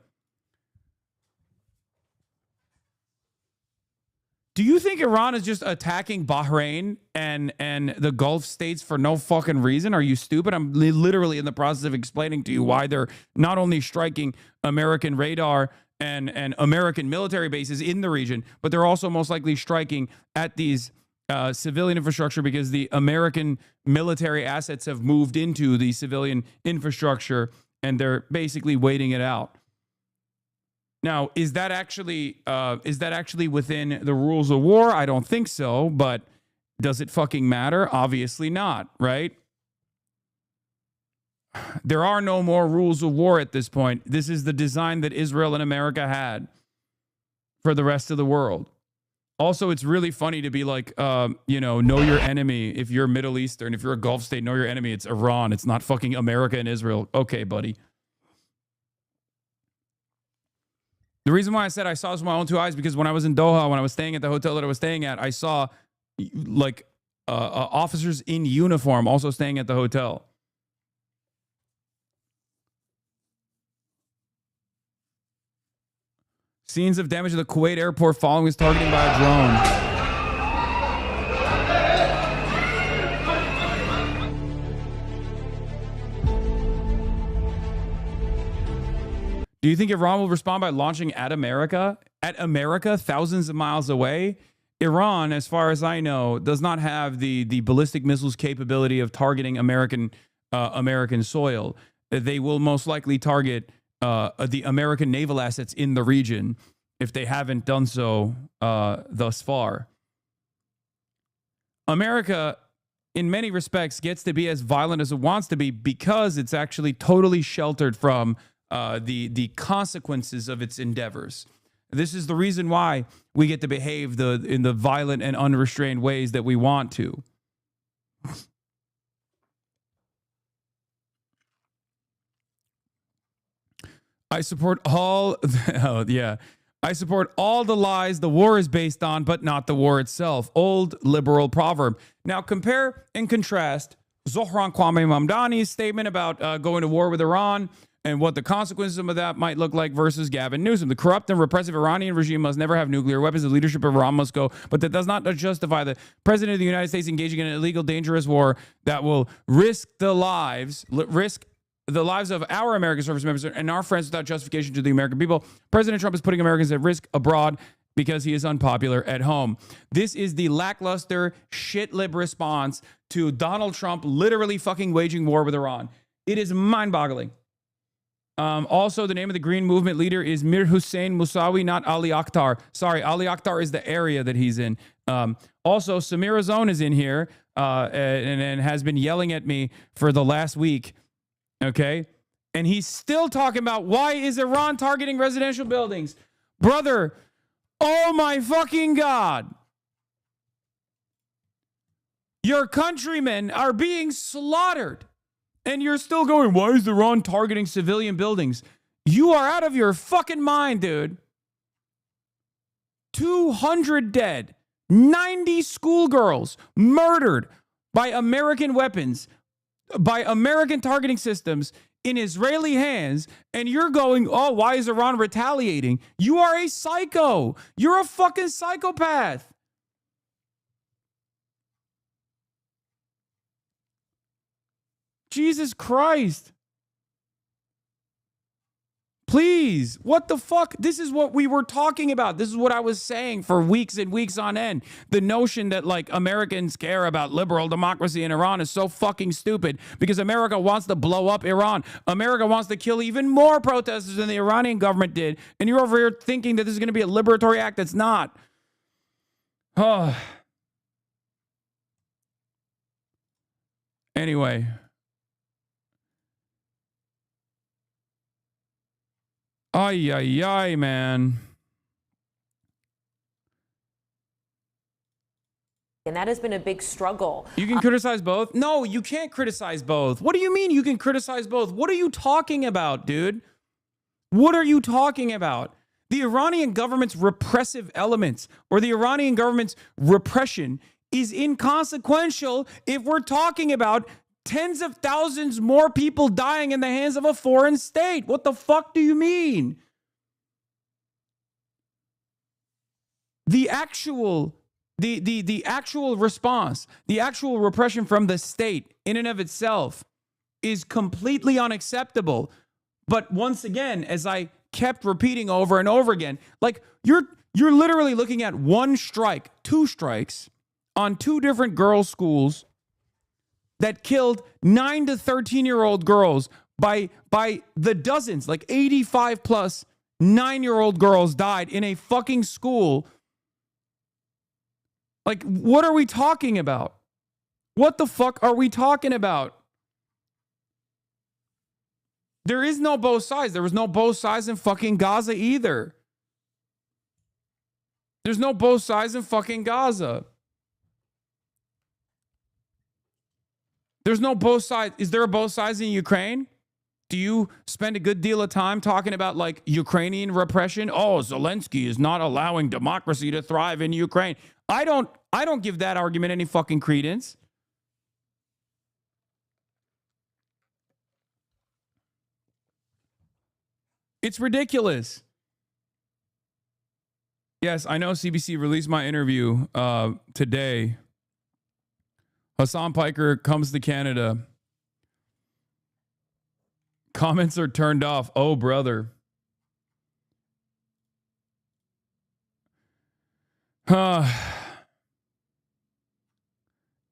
[SPEAKER 3] Do you think Iran is just attacking Bahrain and the Gulf states for no fucking reason? Are you stupid? I'm literally in the process of explaining to you why they're not only striking American radar and American military bases in the region, but they're also most likely striking at these civilian infrastructure because the American military assets have moved into the civilian infrastructure and they're basically waiting it out. Now, is that actually within the rules of war? I don't think so, but does it fucking matter? Obviously not, right? There are no more rules of war at this point. This is the design that Israel and America had for the rest of the world. Also, it's really funny to be like, know your enemy. If you're Middle Eastern, if you're a Gulf state, know your enemy. It's Iran. It's not fucking America and Israel. Okay, buddy. The reason why I said I saw this with my own two eyes, because when I was in Doha, when I was staying at the hotel that I was staying at, I saw like officers in uniform also staying at the hotel. Scenes of damage at the Kuwait airport following his targeting by a drone. Do you think Iran will respond by launching at America? At America, thousands of miles away? Iran, as far as I know, does not have the ballistic missiles capability of targeting American soil. They will most likely target the American naval assets in the region if they haven't done so thus far. America, in many respects, gets to be as violent as it wants to be because it's actually totally sheltered from the consequences of its endeavors. This is the reason why we get to behave in the violent and unrestrained ways that we want to. I support all. I support all the lies the war is based on, but not the war itself. Old liberal proverb. Now compare and contrast Zohran Kwame Mamdani's statement about going to war with Iran and what the consequences of that might look like versus Gavin Newsom. The corrupt and repressive Iranian regime must never have nuclear weapons. The leadership of Iran must go. But that does not justify the president of the United States engaging in an illegal, dangerous war that will risk the lives of our American service members and our friends without justification to the American people. President Trump is putting Americans at risk abroad because he is unpopular at home. This is the lackluster shit lib response to Donald Trump literally fucking waging war with Iran. It is mind-boggling. Also, the name of the Green Movement leader is Mir Hussein Musawi, not Ali Akhtar. Sorry, Ali Akhtar is the area that he's in. Also, Samira Zone is in here and has been yelling at me for the last week. Okay? And he's still talking about why is Iran targeting residential buildings? Brother, oh my fucking God. Your countrymen are being slaughtered. And you're still going, why is Iran targeting civilian buildings? You are out of your fucking mind, dude. 200 dead, 90 schoolgirls murdered by American weapons, by American targeting systems in Israeli hands, and you're going, oh, why is Iran retaliating? You are a psycho. You're a fucking psychopath. Jesus Christ. Please, what the fuck? This is what we were talking about. This is what I was saying for weeks and weeks on end. The notion that like Americans care about liberal democracy in Iran is so fucking stupid because America wants to blow up Iran. America wants to kill even more protesters than the Iranian government did. And you're over here thinking that this is going to be a liberatory act. That's not. Oh. Anyway. Ay, ay, ay, man.
[SPEAKER 13] And that has been a big struggle.
[SPEAKER 3] You can criticize both? No, you can't criticize both. What do you mean you can criticize both? What are you talking about, dude? What are you talking about? The Iranian government's repressive elements or the Iranian government's repression is inconsequential if we're talking about tens of thousands more people dying in the hands of a foreign state. What the fuck do you mean? The actual response, the actual repression from the state in and of itself is completely unacceptable. But once again, as I kept repeating over and over again, like you're literally looking at one strike, two strikes on two different girls' schools that killed 9 to 13-year-old girls by the dozens, like 85 plus 9-year-old girls died in a fucking school. Like, what are we talking about? What the fuck are we talking about? There is no both sides. There was no both sides in fucking Gaza either. There's no both sides in fucking Gaza. There's no both sides. Is there a both sides in Ukraine? Do you spend a good deal of time talking about like Ukrainian repression? Oh, Zelensky is not allowing democracy to thrive in Ukraine. I don't give that argument any fucking credence. It's ridiculous. Yes, I know CBC released my interview today. Hassan Piker comes to Canada. Comments are turned off. Oh, brother.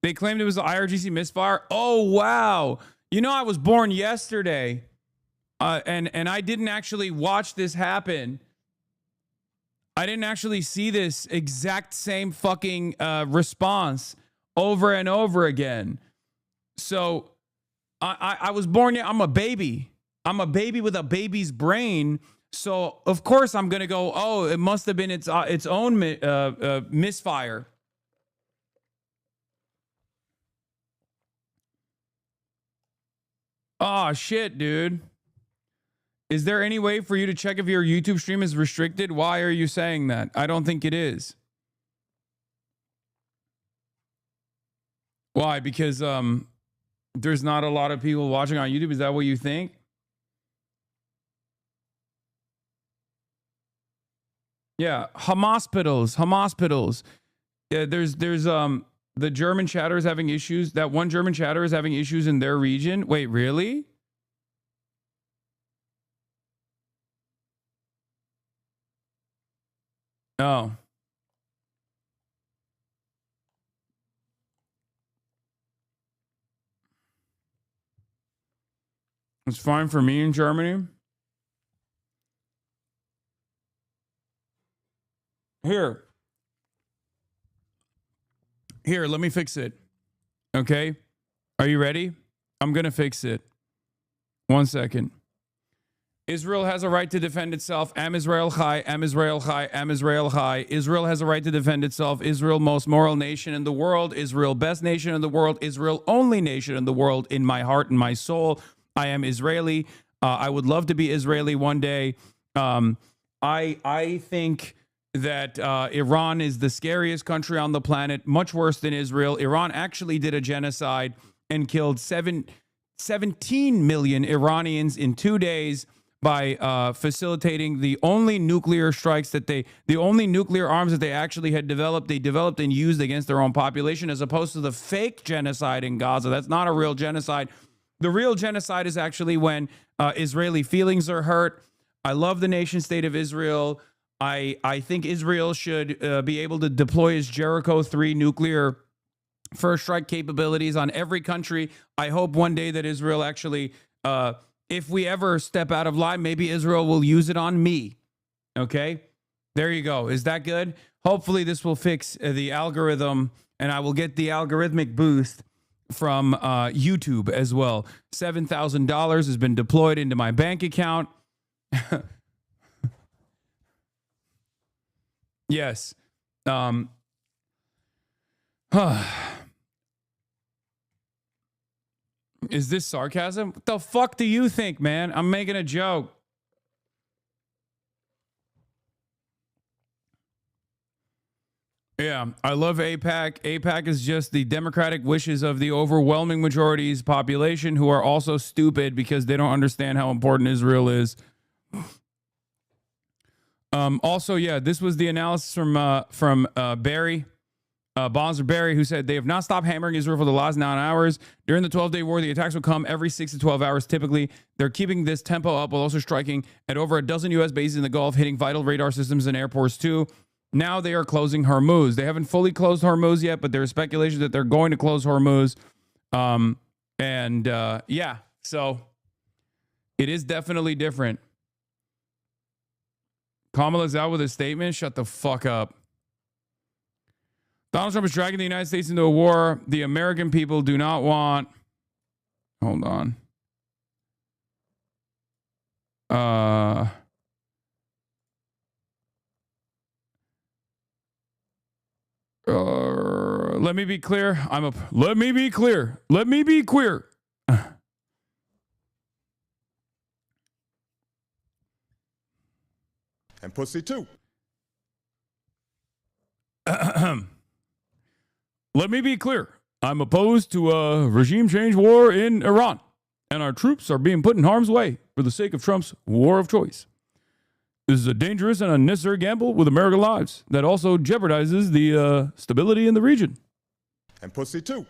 [SPEAKER 3] They claimed it was the IRGC misfire. Oh, wow. You know, I was born yesterday, and I didn't actually watch this happen. I didn't actually see this exact same fucking response over and over again. So I was born, I'm a baby. I'm a baby with a baby's brain. So of course I'm going to go, oh, it must have been its own misfire. Oh, shit, dude. Is there any way for you to check if your YouTube stream is restricted? Why are you saying that? I don't think it is. Why? Because there's not a lot of people watching on YouTube. Is that what you think? Yeah, Hamas. Yeah, there's the German chatter is having issues. That one German chatter is having issues in their region. Wait, really? Oh. It's fine for me in Germany. Here, let me fix it. Okay? Are you ready? I'm going to fix it. 1 second. Israel has a right to defend itself. Am Israel Chai, Am Israel Chai, Am Israel Chai. Israel has a right to defend itself. Israel, most moral nation in the world. Israel, best nation in the world. Israel, only nation in the world. In my heart and my soul, I am Israeli. I would love to be Israeli one day. I think that Iran is the scariest country on the planet, much worse than Israel. Iran actually did a genocide and killed 17 million Iranians in 2 days by facilitating the only nuclear strikes that the only nuclear arms that they actually had developed, they developed and used against their own population, as opposed to the fake genocide in Gaza. That's not a real genocide. The real genocide is actually when Israeli feelings are hurt. I love the nation state of Israel. I think Israel should be able to deploy its Jericho 3 nuclear first strike capabilities on every country. I hope one day that Israel actually, if we ever step out of line, maybe Israel will use it on me. Okay? There you go. Is that good? Hopefully this will fix the algorithm, and I will get the algorithmic boost from YouTube as well. $7,000 has been deployed into my bank account. Yes. Is this sarcasm? What the fuck do you think, man? I'm making a joke. Yeah, I love AIPAC. AIPAC is just the democratic wishes of the overwhelming majority's population, who are also stupid because they don't understand how important Israel is. Also, yeah, this was the analysis from Barry, Bonzer Barry, who said they have not stopped hammering Israel for the last 9 hours. During the 12-day war, the attacks will come every 6 to 12 hours typically. They're keeping this tempo up while also striking at over a dozen U.S. bases in the Gulf, hitting vital radar systems and airports too. Now they are closing Hormuz. They haven't fully closed Hormuz yet, but there is speculation that they're going to close Hormuz. Yeah, so it is definitely different. Kamala's out with a statement. Shut the fuck up. Donald Trump is dragging the United States into a war the American people do not want. Hold on. Let me be clear. Let me be clear. Let me be clear.
[SPEAKER 2] And pussy too.
[SPEAKER 3] Let me be clear. I'm opposed to a regime change war in Iran, and our troops are being put in harm's way for the sake of Trump's war of choice. This is a dangerous and unnecessary gamble with American lives that also jeopardizes the stability in the region.
[SPEAKER 2] And pussy too.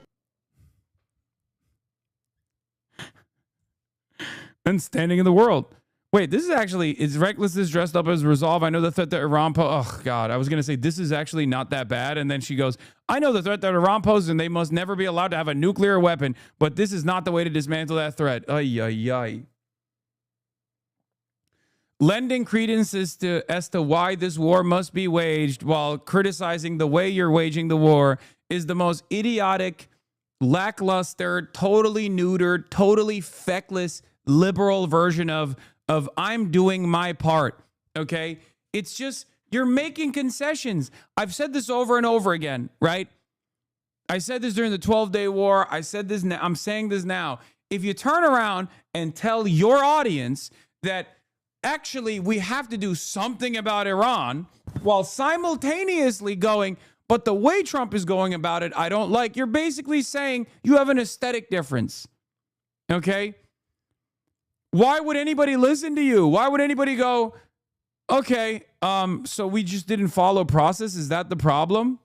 [SPEAKER 3] And standing in the world. Wait, this is actually, is recklessness dressed up as resolve? I know the threat that Iran oh God, I was going to say, this is actually not that bad. And then she goes, I know the threat that Iran poses and they must never be allowed to have a nuclear weapon, but this is not the way to dismantle that threat. Ay, ay, ay. Lending credence as to why this war must be waged while criticizing the way you're waging the war is the most idiotic, lackluster, totally neutered, totally feckless, liberal version of I'm doing my part, okay? It's just, you're making concessions. I've said this over and over again, right? I said this during the 12-day war. I said this now. I'm saying this now. If you turn around and tell your audience that actually we have to do something about Iran while simultaneously going, but the way Trump is going about it, I don't like, you're basically saying you have an aesthetic difference, okay? Why would anybody listen to you? Why would anybody go, okay, so we just didn't follow process? Is that the problem?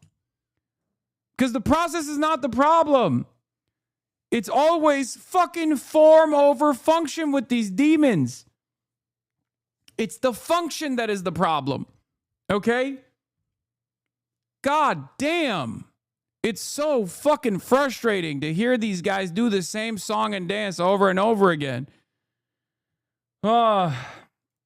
[SPEAKER 3] Because the process is not the problem. It's always fucking form over function with these demons. It's the function that is the problem. Okay? God damn. It's so fucking frustrating to hear these guys do the same song and dance over and over again.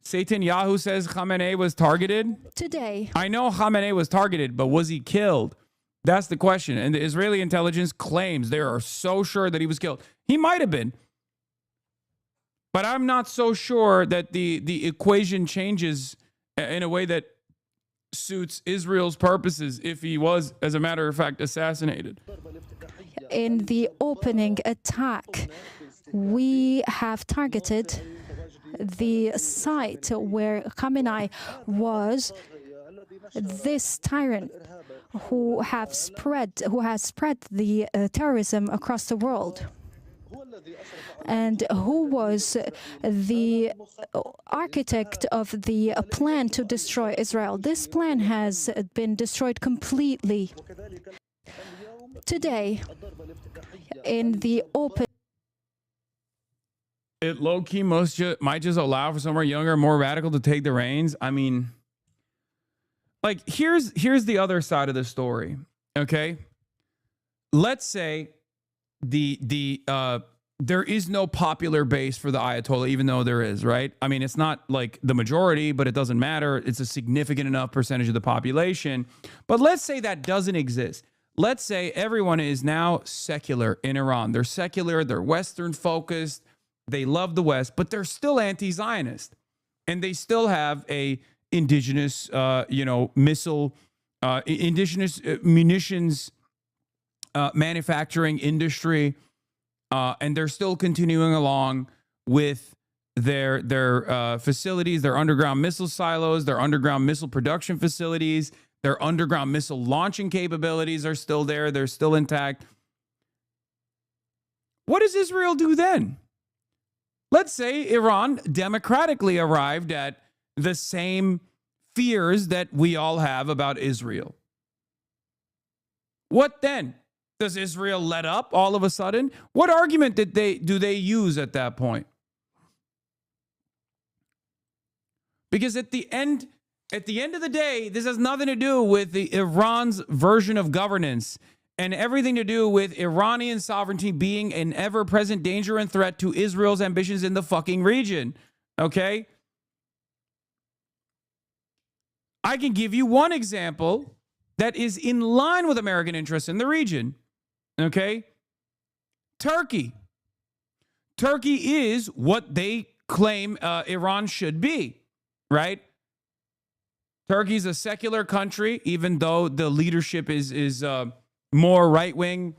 [SPEAKER 3] Satan Yahoo says Khamenei was targeted.
[SPEAKER 14] Today.
[SPEAKER 3] I know Khamenei was targeted, but was he killed? That's the question. And the Israeli intelligence claims they are so sure that he was killed. He might have been. But I'm not so sure that the equation changes in a way that suits Israel's purposes if he was, as a matter of fact, assassinated.
[SPEAKER 14] In the opening attack, we have targeted the site where Khamenei was. This tyrant who has spread the terrorism across the world, and who was the architect of the plan to destroy Israel. This plan has been destroyed completely. Today, in the open,
[SPEAKER 3] it low-key might just allow for somewhere younger, more radical to take the reins. I mean, like, here's the other side of the story, okay? Let's say there is no popular base for the Ayatollah, even though there is, right? I mean, it's not like the majority, but it doesn't matter. It's a significant enough percentage of the population. But let's say that doesn't exist. Let's say everyone is now secular in Iran. They're secular, they're Western focused, they love the West, but they're still anti-Zionist. And they still have a indigenous, missile, indigenous munitions manufacturing industry. And they're still continuing along with their facilities, their underground missile silos, their underground missile production facilities, their underground missile launching capabilities are still there. They're still intact. What does Israel do then? Let's say Iran democratically arrived at the same fears that we all have about Israel. What then? Does Israel let up all of a sudden? What argument do they use at that point? Because at the end of the day, this has nothing to do with Iran's version of governance and everything to do with Iranian sovereignty being an ever-present danger and threat to Israel's ambitions in the fucking region. Okay? I can give you one example that is in line with American interests in the region. Okay? Turkey. Turkey is what they claim Iran should be, right? Turkey's a secular country, even though the leadership is more right-wing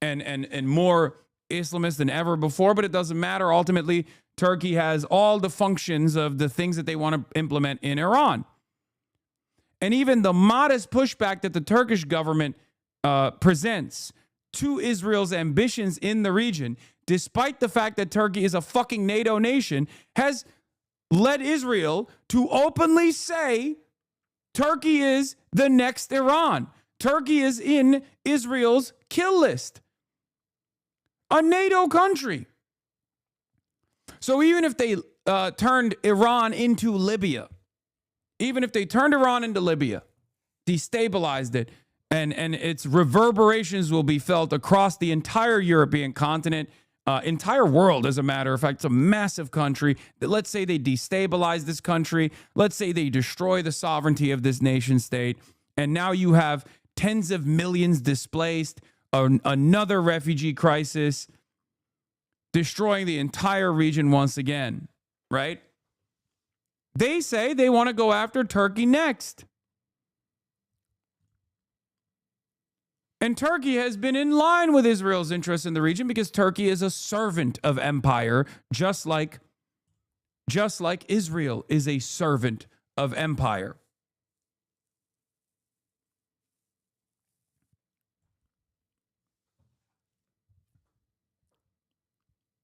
[SPEAKER 3] and more Islamist than ever before, but it doesn't matter. Ultimately, Turkey has all the functions of the things that they want to implement in Iran. And even the modest pushback that the Turkish government presents to Israel's ambitions in the region, despite the fact that Turkey is a fucking NATO nation, has led Israel to openly say Turkey is the next Iran. Turkey is in Israel's kill list. A NATO country. So even if they turned Iran into Libya, even if they turned Iran into Libya, destabilized it, and its reverberations will be felt across the entire European continent, entire world, as a matter of fact. It's a massive country. Let's say they destabilize this country. Let's say they destroy the sovereignty of this nation state. And now you have tens of millions displaced, another refugee crisis, destroying the entire region once again, right? They say they want to go after Turkey next. And Turkey has been in line with Israel's interests in the region because Turkey is a servant of empire, just like Israel is a servant of empire.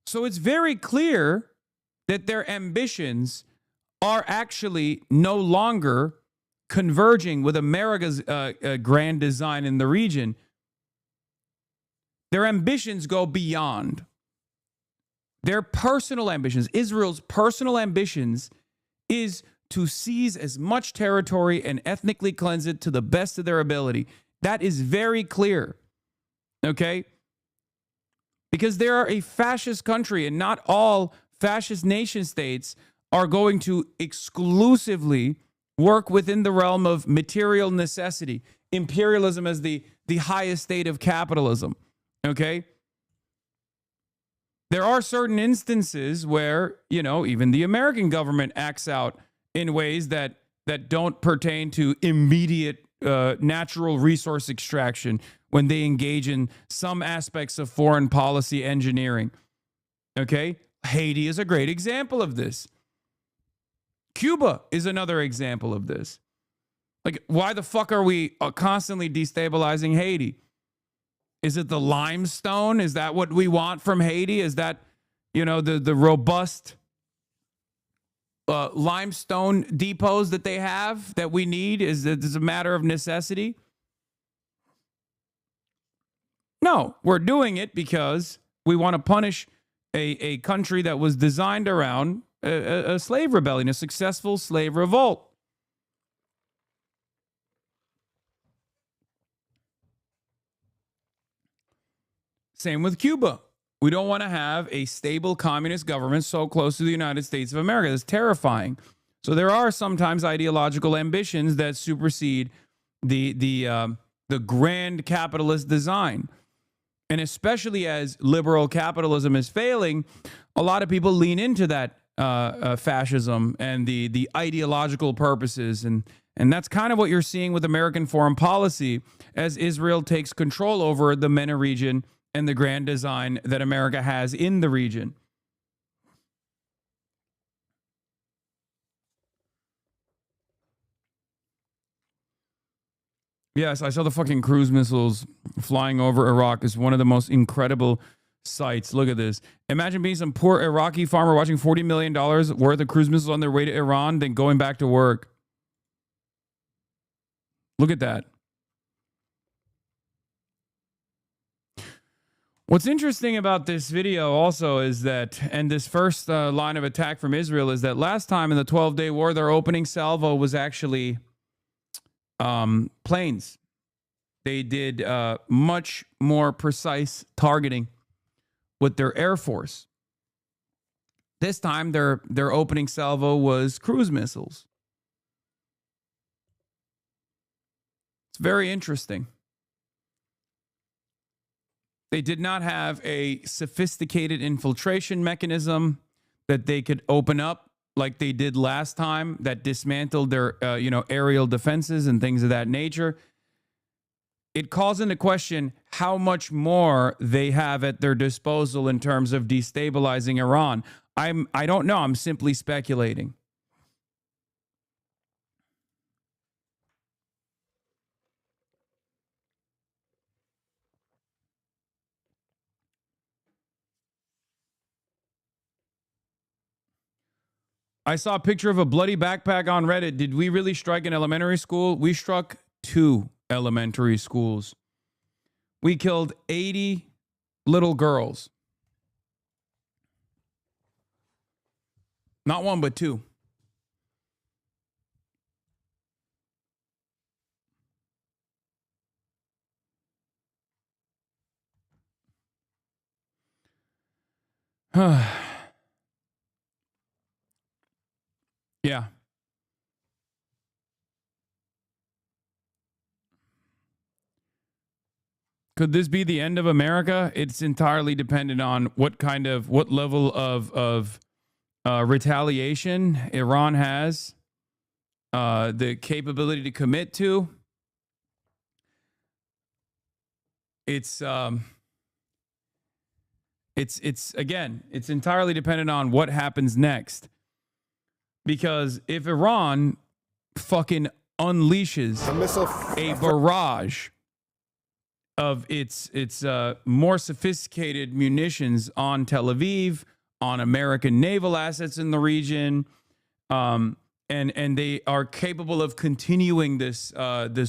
[SPEAKER 3] So it's very clear that their ambitions are actually no longer converging with America's grand design in the region. Their ambitions go beyond. Their personal ambitions, Israel's personal ambitions, is to seize as much territory and ethnically cleanse it to the best of their ability. That is very clear. Okay? Because they are a fascist country, and not all fascist nation states are going to exclusively work within the realm of material necessity. Imperialism as the highest state of capitalism. Okay? There are certain instances where, even the American government acts out in ways that don't pertain to immediate natural resource extraction when they engage in some aspects of foreign policy engineering. Okay? Haiti is a great example of this. Cuba is another example of this. Like, why the fuck are we constantly destabilizing Haiti? Is it the limestone? Is that what we want from Haiti? Is that, the robust limestone depots that they have that we need? Is it a matter of necessity? No, we're doing it because we want to punish a country that was designed around a slave rebellion, a successful slave revolt. Same with Cuba. We don't want to have a stable communist government so close to the United States of America. That's terrifying. So there are sometimes ideological ambitions that supersede the grand capitalist design. And especially as liberal capitalism is failing, a lot of people lean into that fascism and the ideological purposes. And that's kind of what you're seeing with American foreign policy as Israel takes control over the MENA region and the grand design that America has in the region. Yes, I saw the fucking cruise missiles flying over Iraq. It's one of the most incredible sights. Look at this. Imagine being some poor Iraqi farmer watching $40 million worth of cruise missiles on their way to Iran, then going back to work. Look at that. What's interesting about this video also is that, and this first line of attack from Israel, is that last time in the 12-day war, their opening salvo was actually planes. They did much more precise targeting with their Air Force. This time, their opening salvo was cruise missiles. It's very interesting. They did not have a sophisticated infiltration mechanism that they could open up like they did last time, that dismantled their aerial defenses and things of that nature. It calls into question how much more they have at their disposal in terms of destabilizing Iran. I don't know. I'm simply speculating. I saw a picture of a bloody backpack on Reddit. Did we really strike an elementary school? We struck 2 elementary schools. We killed 80 little girls. Not one, but two. Yeah. Could this be the end of America? It's entirely dependent on what level of retaliation Iran has, the capability to commit to. It's again, it's entirely dependent on what happens next. Because if Iran fucking unleashes a barrage of its more sophisticated munitions on Tel Aviv, on American naval assets in the region, and they are capable of continuing this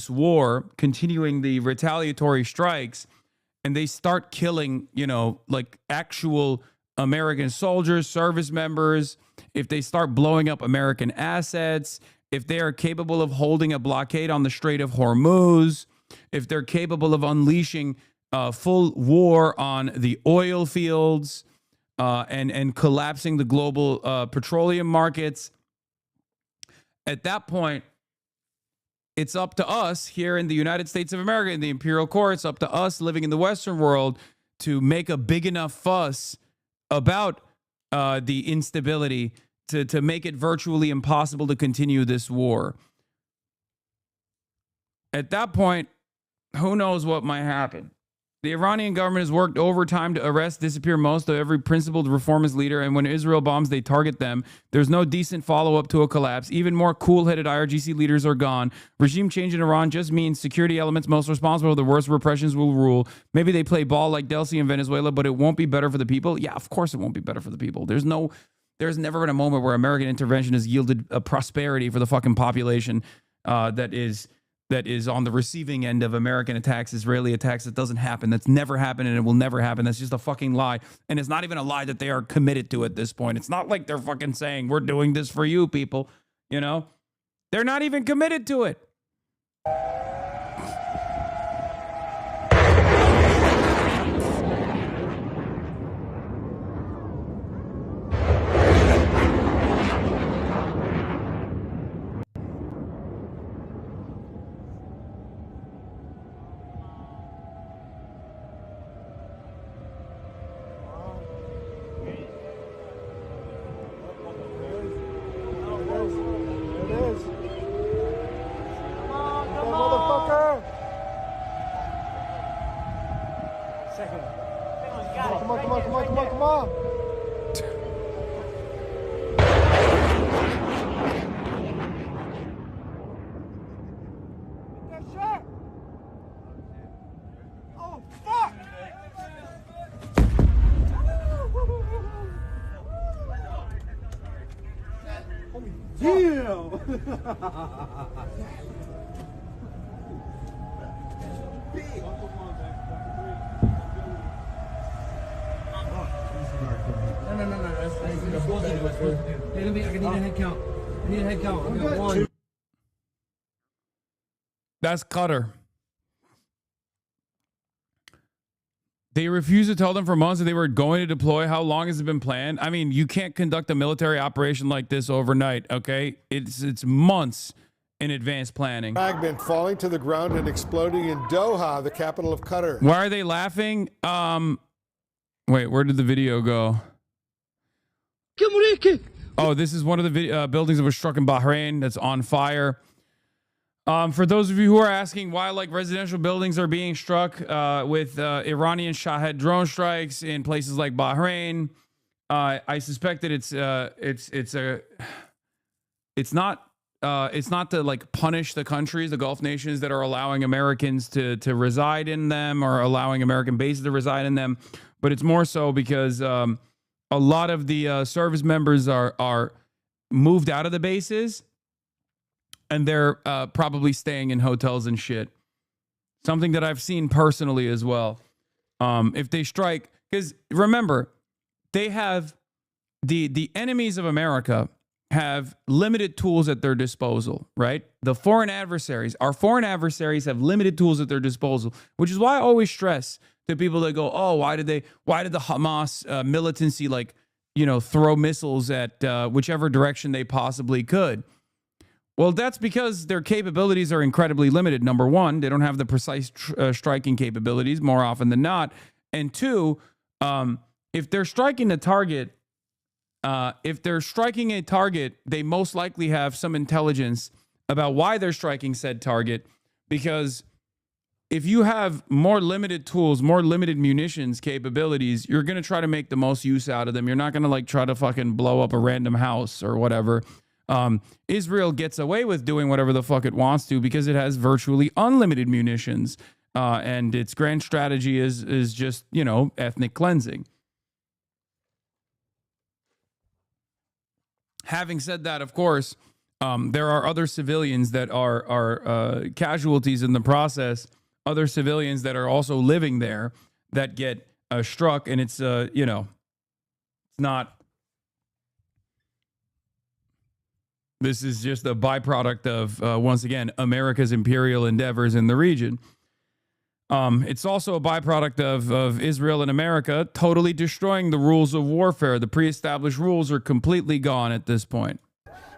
[SPEAKER 3] war, continuing the retaliatory strikes, and they start killing, like actual American soldiers, service members, if they start blowing up American assets, if they are capable of holding a blockade on the Strait of Hormuz, if they're capable of unleashing full war on the oil fields and collapsing the global petroleum markets, at that point, it's up to us here in the United States of America, in the imperial court, it's up to us living in the Western world to make a big enough fuss about the instability to make it virtually impossible to continue this war. At that point, who knows what might happen? The Iranian government has worked overtime to arrest, disappear most of every principled reformist leader, and when Israel bombs, they target them. There's no decent follow-up to a collapse. Even more cool-headed IRGC leaders are gone. Regime change in Iran just means security elements most responsible for the worst repressions will rule. Maybe they play ball like Delcy in Venezuela, but it won't be better for the people. Yeah, of course it won't be better for the people. There's never been a moment where American intervention has yielded a prosperity for the fucking population that is on the receiving end of American attacks, Israeli attacks. That doesn't happen. That's never happened, and it will never happen. That's just a fucking lie. And it's not even a lie that they are committed to at this point. It's not like they're fucking saying, we're doing this for you, people. They're not even committed to it. That's Qatar. They refused to tell them for months that they were going to deploy. How long has it been planned? I mean, you can't conduct a military operation like this overnight, okay? It's months in advance planning.
[SPEAKER 15] Fragment falling to the ground and exploding in Doha, the capital of Qatar.
[SPEAKER 3] Why are they laughing? Wait, where did the video go? Oh, this is one of the buildings that was struck in Bahrain that's on fire. For those of you who are asking why residential buildings are being struck with Iranian Shahed drone strikes in places like Bahrain, I suspect that it's not to punish the countries, the Gulf nations that are allowing Americans to reside in them or allowing American bases to reside in them, but it's more so because a lot of the service members are moved out of the bases. And they're probably staying in hotels and shit. Something that I've seen personally as well. If they strike, because remember, they have the enemies of America have limited tools at their disposal, right? The foreign adversaries, our foreign adversaries have limited tools at their disposal, which is why I always stress to people that go, oh, why did the Hamas militancy, like, you know, throw missiles at whichever direction they possibly could? Well, that's because their capabilities are incredibly limited. Number one, they don't have the precise striking capabilities more often than not. And two, if they're striking a target, they most likely have some intelligence about why they're striking said target. Because if you have more limited tools, more limited munitions capabilities, you're going to try to make the most use out of them. You're not going to like try to fucking blow up a random house or whatever. Israel gets away with doing whatever the fuck it wants to because it has virtually unlimited munitions. And its grand strategy is just, you know, ethnic cleansing. Having said that, of course, there are other civilians that are casualties in the process, other civilians that are also living there that get struck. And it's, you know, it's not. This is just a byproduct of, once again, America's imperial endeavors in the region. It's also a byproduct of Israel and America totally destroying the rules of warfare. The pre-established rules are completely gone at this point.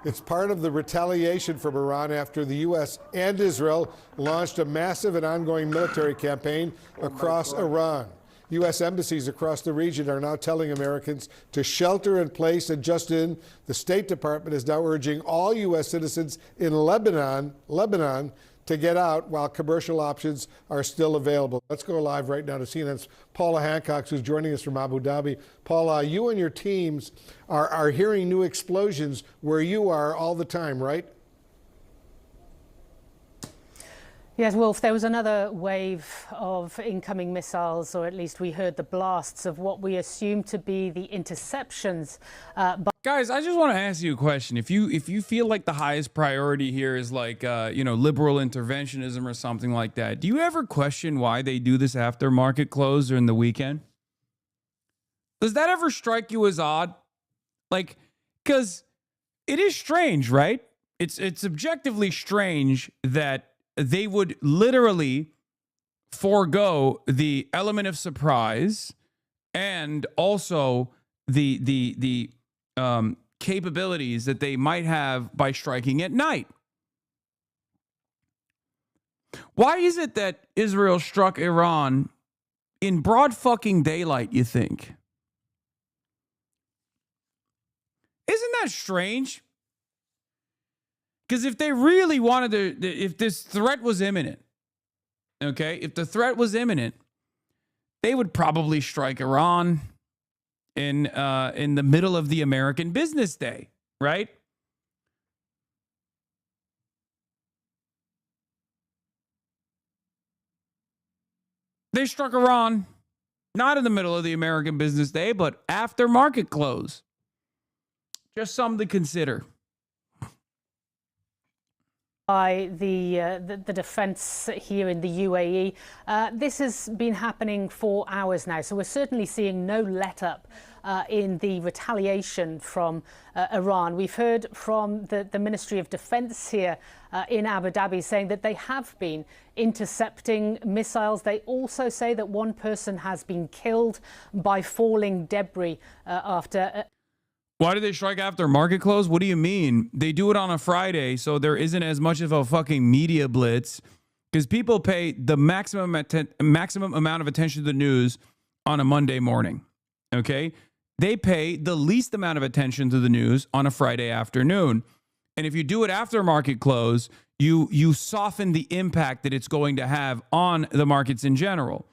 [SPEAKER 15] It's part of the retaliation from Iran after the U.S. and Israel launched a massive and ongoing military campaign across Iran. U.S. embassies across the region are now telling Americans to shelter in place and just in. The State Department is now urging all U.S. citizens in Lebanon to get out while commercial options are still available. Let's go live right now to CNN's Paula Hancock, who's joining us from Abu Dhabi. Paula, you and your teams are hearing new explosions where you are all the time, right?
[SPEAKER 16] Yes, Wolf, there was another wave of incoming missiles, or at least we heard the blasts of what we assume to be the interceptions.
[SPEAKER 3] Guys, I just want to ask you a question. If you feel like the highest priority here is like, you know, liberal interventionism or something like that, do you ever question why they do this after market close or in the weekend? Does that ever strike you as odd? Like, because it is strange, right? It's objectively strange that they would literally forego the element of surprise and also the capabilities that they might have by striking at night. Why is it that Israel struck Iran in broad fucking daylight, you think? Isn't that strange? Because if they really wanted to, if this threat was imminent, okay, if the threat was imminent, they would probably strike Iran in the middle of the American business day, right? They struck Iran not in the middle of the American business day, but after market close. Just something to consider.
[SPEAKER 16] By the defense here in the UAE. This has been happening for hours now, so we're certainly seeing no let-up in the retaliation from Iran. We've heard from the Ministry of Defense here in Abu Dhabi saying that they have been intercepting missiles. They also say that one person has been killed by falling debris after...
[SPEAKER 3] Why do they strike after market close? What do you mean? They do it on a Friday, so there isn't as much of a fucking media blitz because people pay the maximum amount of attention to the news on a Monday morning, okay? They pay the least amount of attention to the news on a Friday afternoon. And if you do it after market close, you soften the impact that it's going to have on the markets in general.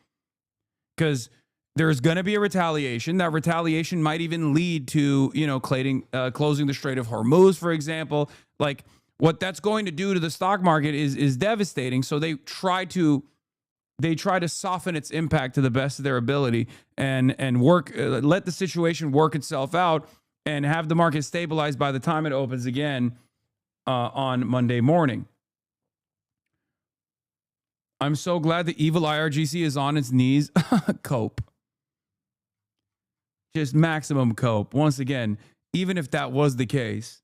[SPEAKER 3] Because there's going to be a retaliation. That retaliation might even lead to, you know, closing the Strait of Hormuz, for example. Like, what that's going to do to the stock market is devastating. So they try to soften its impact to the best of their ability and work, let the situation work itself out and have the market stabilized by the time it opens again on Monday morning. I'm so glad the evil IRGC is on its knees. Cope. just maximum cope. Once again, even if that was the case,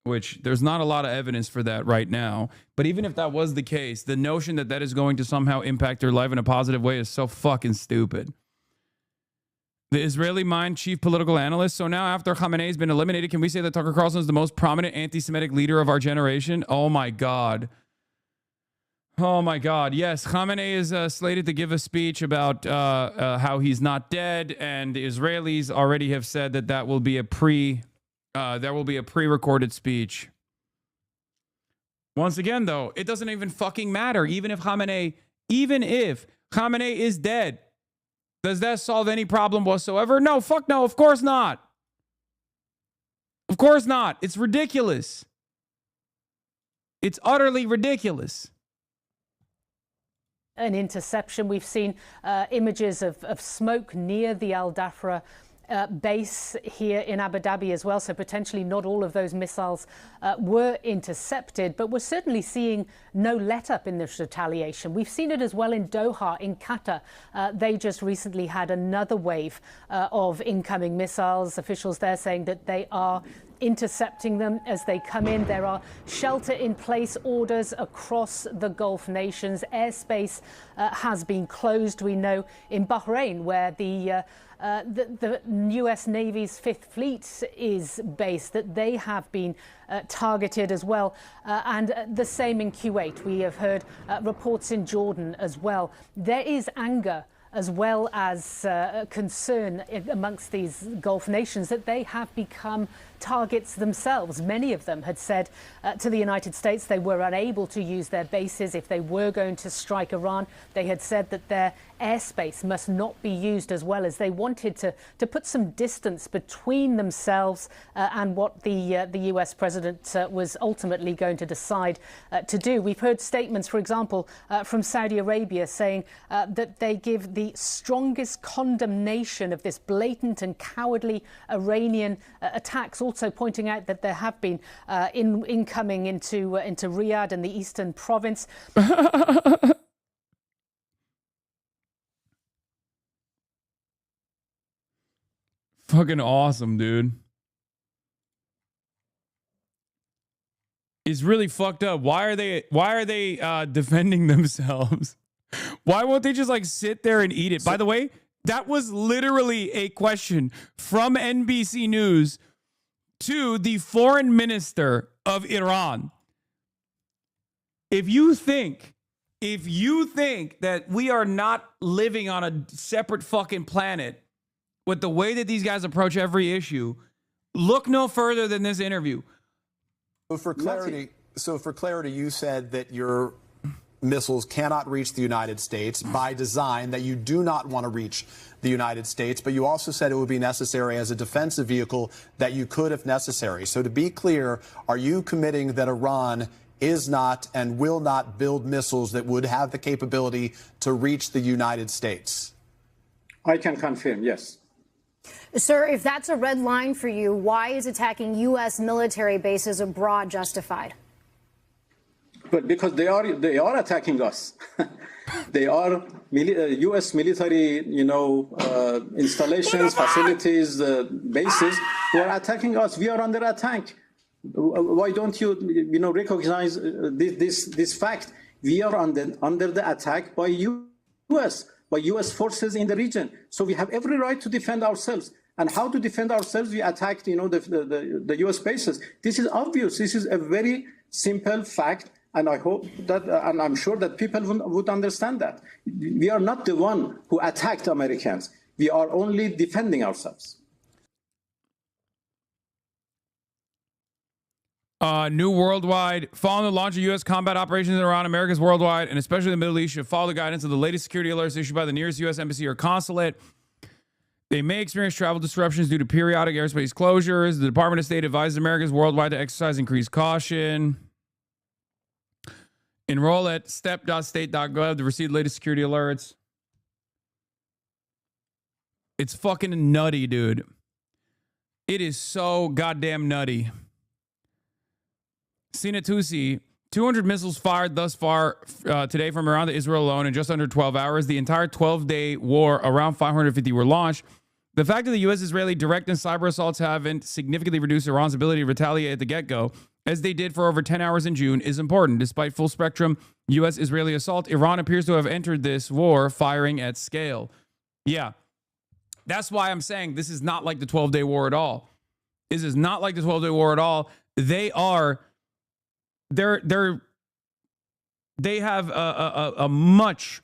[SPEAKER 3] which there's not a lot of evidence for that right now, but even if that was the case, the notion that that is going to somehow impact their life in a positive way is so fucking stupid. The Israeli Mind chief political analyst. So now after Khamenei has been eliminated, can we say that Tucker Carlson is the most prominent anti-Semitic leader of our generation? Oh my God. Oh my God. Yes, Khamenei is slated to give a speech about how he's not dead, and the Israelis already have said that that will be a pre-recorded speech. Once again, though, it doesn't even fucking matter. Even if Khamenei is dead, does that solve any problem whatsoever? No, fuck no, of course not. Of course not. It's ridiculous. It's utterly ridiculous.
[SPEAKER 16] An interception. We've seen images of smoke near the Al Dhafra base here in Abu Dhabi as well. So potentially not all of those missiles were intercepted, but we're certainly seeing no let up in this retaliation. We've seen it as well in Doha, in Qatar. They just recently had another wave of incoming missiles. Officials there saying that they are intercepting them as they come in. There are shelter-in-place orders across the Gulf nations. Airspace has been closed. We know in Bahrain, where the U.S. Navy's Fifth Fleet is based, that they have been targeted as well. And the same in Kuwait. We have heard reports in Jordan as well. There is anger as well as concern amongst these Gulf nations that they have become targets themselves. Many of them had said to the United States they were unable to use their bases if they were going to strike Iran. They had said that their airspace must not be used as well, as they wanted to put some distance between themselves and what the US president was ultimately going to decide to do. We've heard statements, for example, from Saudi Arabia saying that they give the strongest condemnation of this blatant and cowardly Iranian attacks, also pointing out that there have been incoming into Riyadh and the eastern province.
[SPEAKER 3] Fucking awesome, dude. It's really fucked up. Why are they defending themselves? Why won't they just like sit there and eat it? By the way, that was literally a question from NBC News to the foreign minister of Iran. If you think that we are not living on a separate fucking planet with the way that these guys approach every issue, look no further than this interview.
[SPEAKER 17] So for clarity, you said that your missiles cannot reach the United States by design, that you do not want to reach the United States, but you also said it would be necessary as a defensive vehicle, that you could if necessary. So to be clear, are you committing that Iran is not and will not build missiles that would have the capability to reach the United States?
[SPEAKER 18] I can confirm, yes.
[SPEAKER 19] Sir, if that's a red line for you, why is attacking U.S. military bases abroad justified?
[SPEAKER 18] But because they are attacking us. They are U.S. military, installations, facilities, bases who are attacking us. We are under attack. Why don't you, recognize this fact? We are under the attack by U.S. forces in the region. So we have every right to defend ourselves. And how to defend ourselves? We attacked, the U.S. bases. This is obvious. This is a very simple fact. And I hope that, and I'm sure that people would understand that. We are not the one who attacked Americans. We are only defending ourselves.
[SPEAKER 3] New worldwide, following the launch of U.S. combat operations in Iran, Americas worldwide, and especially the Middle East, should follow the guidance of the latest security alerts issued by the nearest U.S. embassy or consulate. They may experience travel disruptions due to periodic airspace closures. The Department of State advises Americans worldwide to exercise increased caution. Enroll at step.state.gov to receive the latest security alerts. It's fucking nutty, dude. It is so goddamn nutty. Sina Tusi, 200 missiles fired thus far today from Iran to Israel alone in just under 12 hours. The entire 12-day war, around 550 were launched. The fact that the U.S.-Israeli direct and cyber assaults haven't significantly reduced Iran's ability to retaliate at the get-go, as they did for over 10 hours in June, is important. Despite full-spectrum U.S.-Israeli assault, Iran appears to have entered this war firing at scale. Yeah, that's why I'm saying this is not like the 12-day war at all. This is not like the 12-day war at all. They have a much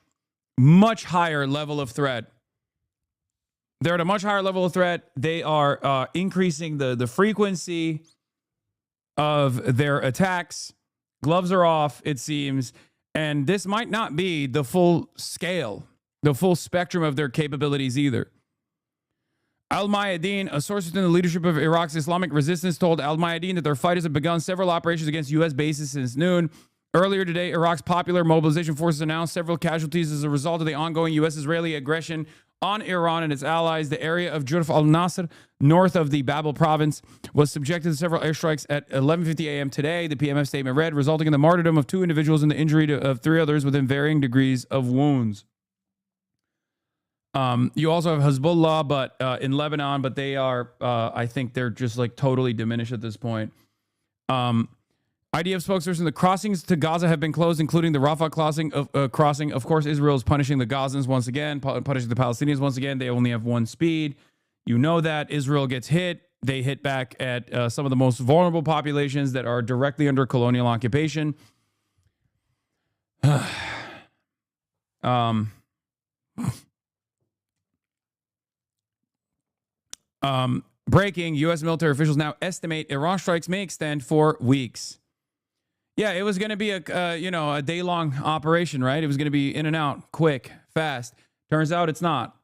[SPEAKER 3] higher level of threat. They're at a much higher level of threat. They are increasing the frequency of their attacks. Gloves are off, it seems. And this might not be the full scale, the full spectrum of their capabilities either. Al-Mayadeen, a source within the leadership of Iraq's Islamic resistance, told Al-Mayadeen that their fighters have begun several operations against U.S. bases since noon. Earlier today, Iraq's Popular Mobilization Forces announced several casualties as a result of the ongoing U.S.-Israeli aggression on Iran and its allies. The area of Jurf al-Nasr, north of the Babel province, was subjected to several airstrikes at 11:50 a.m. today, the PMF statement read, resulting in the martyrdom of 2 individuals and the injury of 3 others within varying degrees of wounds. You also have Hezbollah, but in Lebanon, but they are, I think they're just like totally diminished at this point. IDF spokesperson, the crossings to Gaza have been closed, including the Rafah crossing. Of course, Israel is punishing the Gazans once again, punishing the Palestinians once again. They only have one speed. You know that. Israel gets hit. They hit back at some of the most vulnerable populations that are directly under colonial occupation. Breaking, U.S. military officials now estimate Iran strikes may extend for weeks. Yeah, it was going to be a day-long operation, right? It was going to be in and out, quick, fast. Turns out it's not.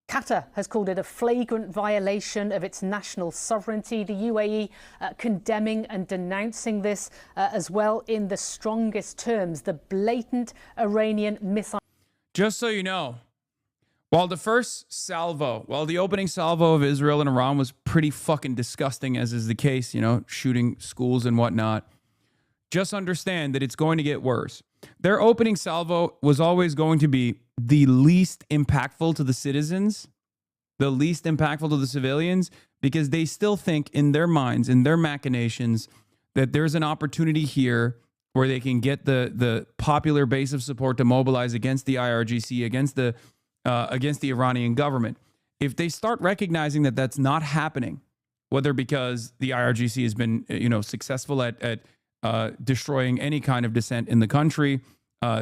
[SPEAKER 16] Qatar has called it a flagrant violation of its national sovereignty. The UAE condemning and denouncing this as well in the strongest terms, the blatant Iranian missile.
[SPEAKER 3] Just so you know, while the opening salvo of Israel and Iran was pretty fucking disgusting, as is the case, shooting schools and whatnot, just understand that it's going to get worse. Their opening salvo was always going to be the least impactful to the citizens, the least impactful to the civilians, because they still think in their minds, in their machinations, that there's an opportunity here where they can get the popular base of support to mobilize against the IRGC, against the Iranian government. If they start recognizing that that's not happening, whether because the IRGC has been successful at destroying any kind of dissent in the country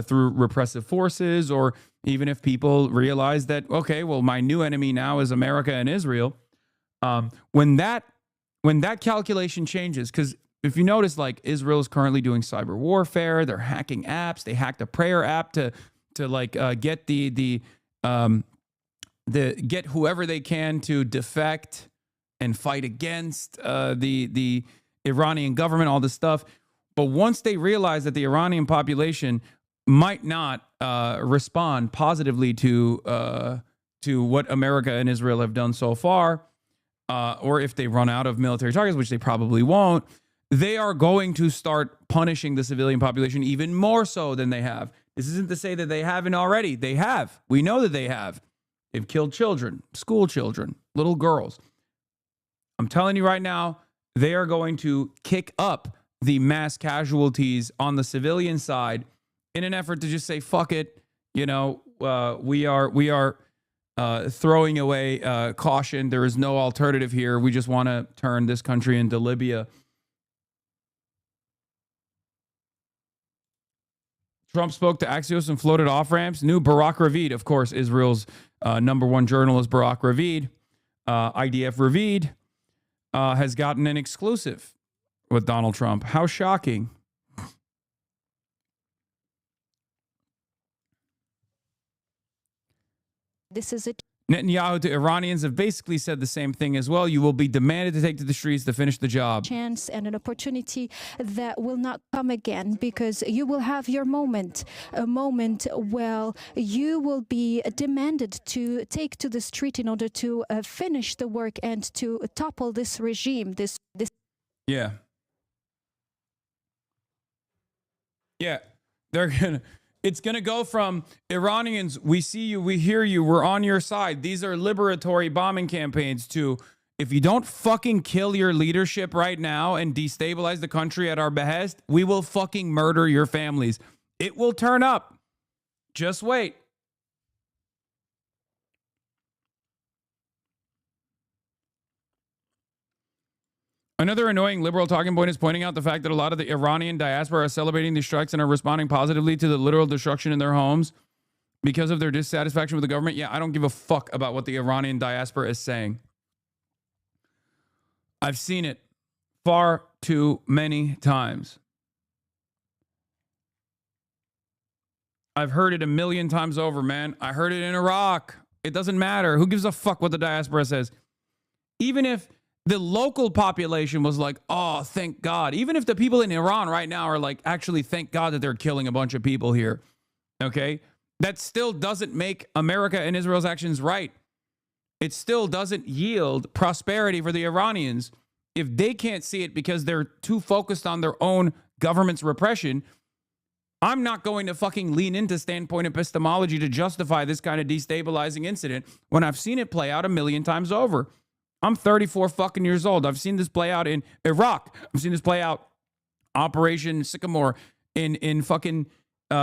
[SPEAKER 3] through repressive forces, or even if people realize that, okay, well, my new enemy now is America and Israel, when that calculation changes, because if you notice, like, Israel is currently doing cyber warfare, they're hacking apps, they hacked a prayer app to get get whoever they can to defect and fight against the Iranian government, all this stuff. But once they realize that the Iranian population might not respond positively to what America and Israel have done so far, or if they run out of military targets, which they probably won't, they are going to start punishing the civilian population even more so than they have. This isn't to say that they haven't already. They have. We know that they have. They've killed children, school children, little girls. I'm telling you right now, they are going to kick up the mass casualties on the civilian side in an effort to just say, fuck it. We are throwing away caution. There is no alternative here. We just want to turn this country into Libya. Trump spoke to Axios and floated off-ramps. New Barak Ravid, of course, Israel's #1 journalist, Barak Ravid, IDF Ravid, has gotten an exclusive with Donald Trump. How shocking.
[SPEAKER 14] This is it.
[SPEAKER 3] Netanyahu to Iranians have basically said the same thing as well. You will be demanded to take to the streets to finish the job.
[SPEAKER 14] Chance and an opportunity that will not come again, because you will have your moment, a moment where you will be demanded to take to the street in order to finish the work and to topple this regime.
[SPEAKER 3] Yeah, they're gonna. It's going to go from Iranians, we see you, we hear you, we're on your side. These are liberatory bombing campaigns to, if you don't fucking kill your leadership right now and destabilize the country at our behest, we will fucking murder your families. It will turn up. Just wait. Another annoying liberal talking point is pointing out the fact that a lot of the Iranian diaspora are celebrating these strikes and are responding positively to the literal destruction in their homes because of their dissatisfaction with the government. Yeah, I don't give a fuck about what the Iranian diaspora is saying. I've seen it far too many times. I've heard it a million times over, man. I heard it in Iraq. It doesn't matter. Who gives a fuck what the diaspora says? Even if the local population was like, oh, thank God. Even if the people in Iran right now are like, actually, thank God that they're killing a bunch of people here. Okay? That still doesn't make America and Israel's actions right. It still doesn't yield prosperity for the Iranians. If they can't see it because they're too focused on their own government's repression, I'm not going to fucking lean into standpoint epistemology to justify this kind of destabilizing incident when I've seen it play out a million times over. I'm 34 fucking years old. I've seen this play out in Iraq. I've seen this play out Operation Sycamore in fucking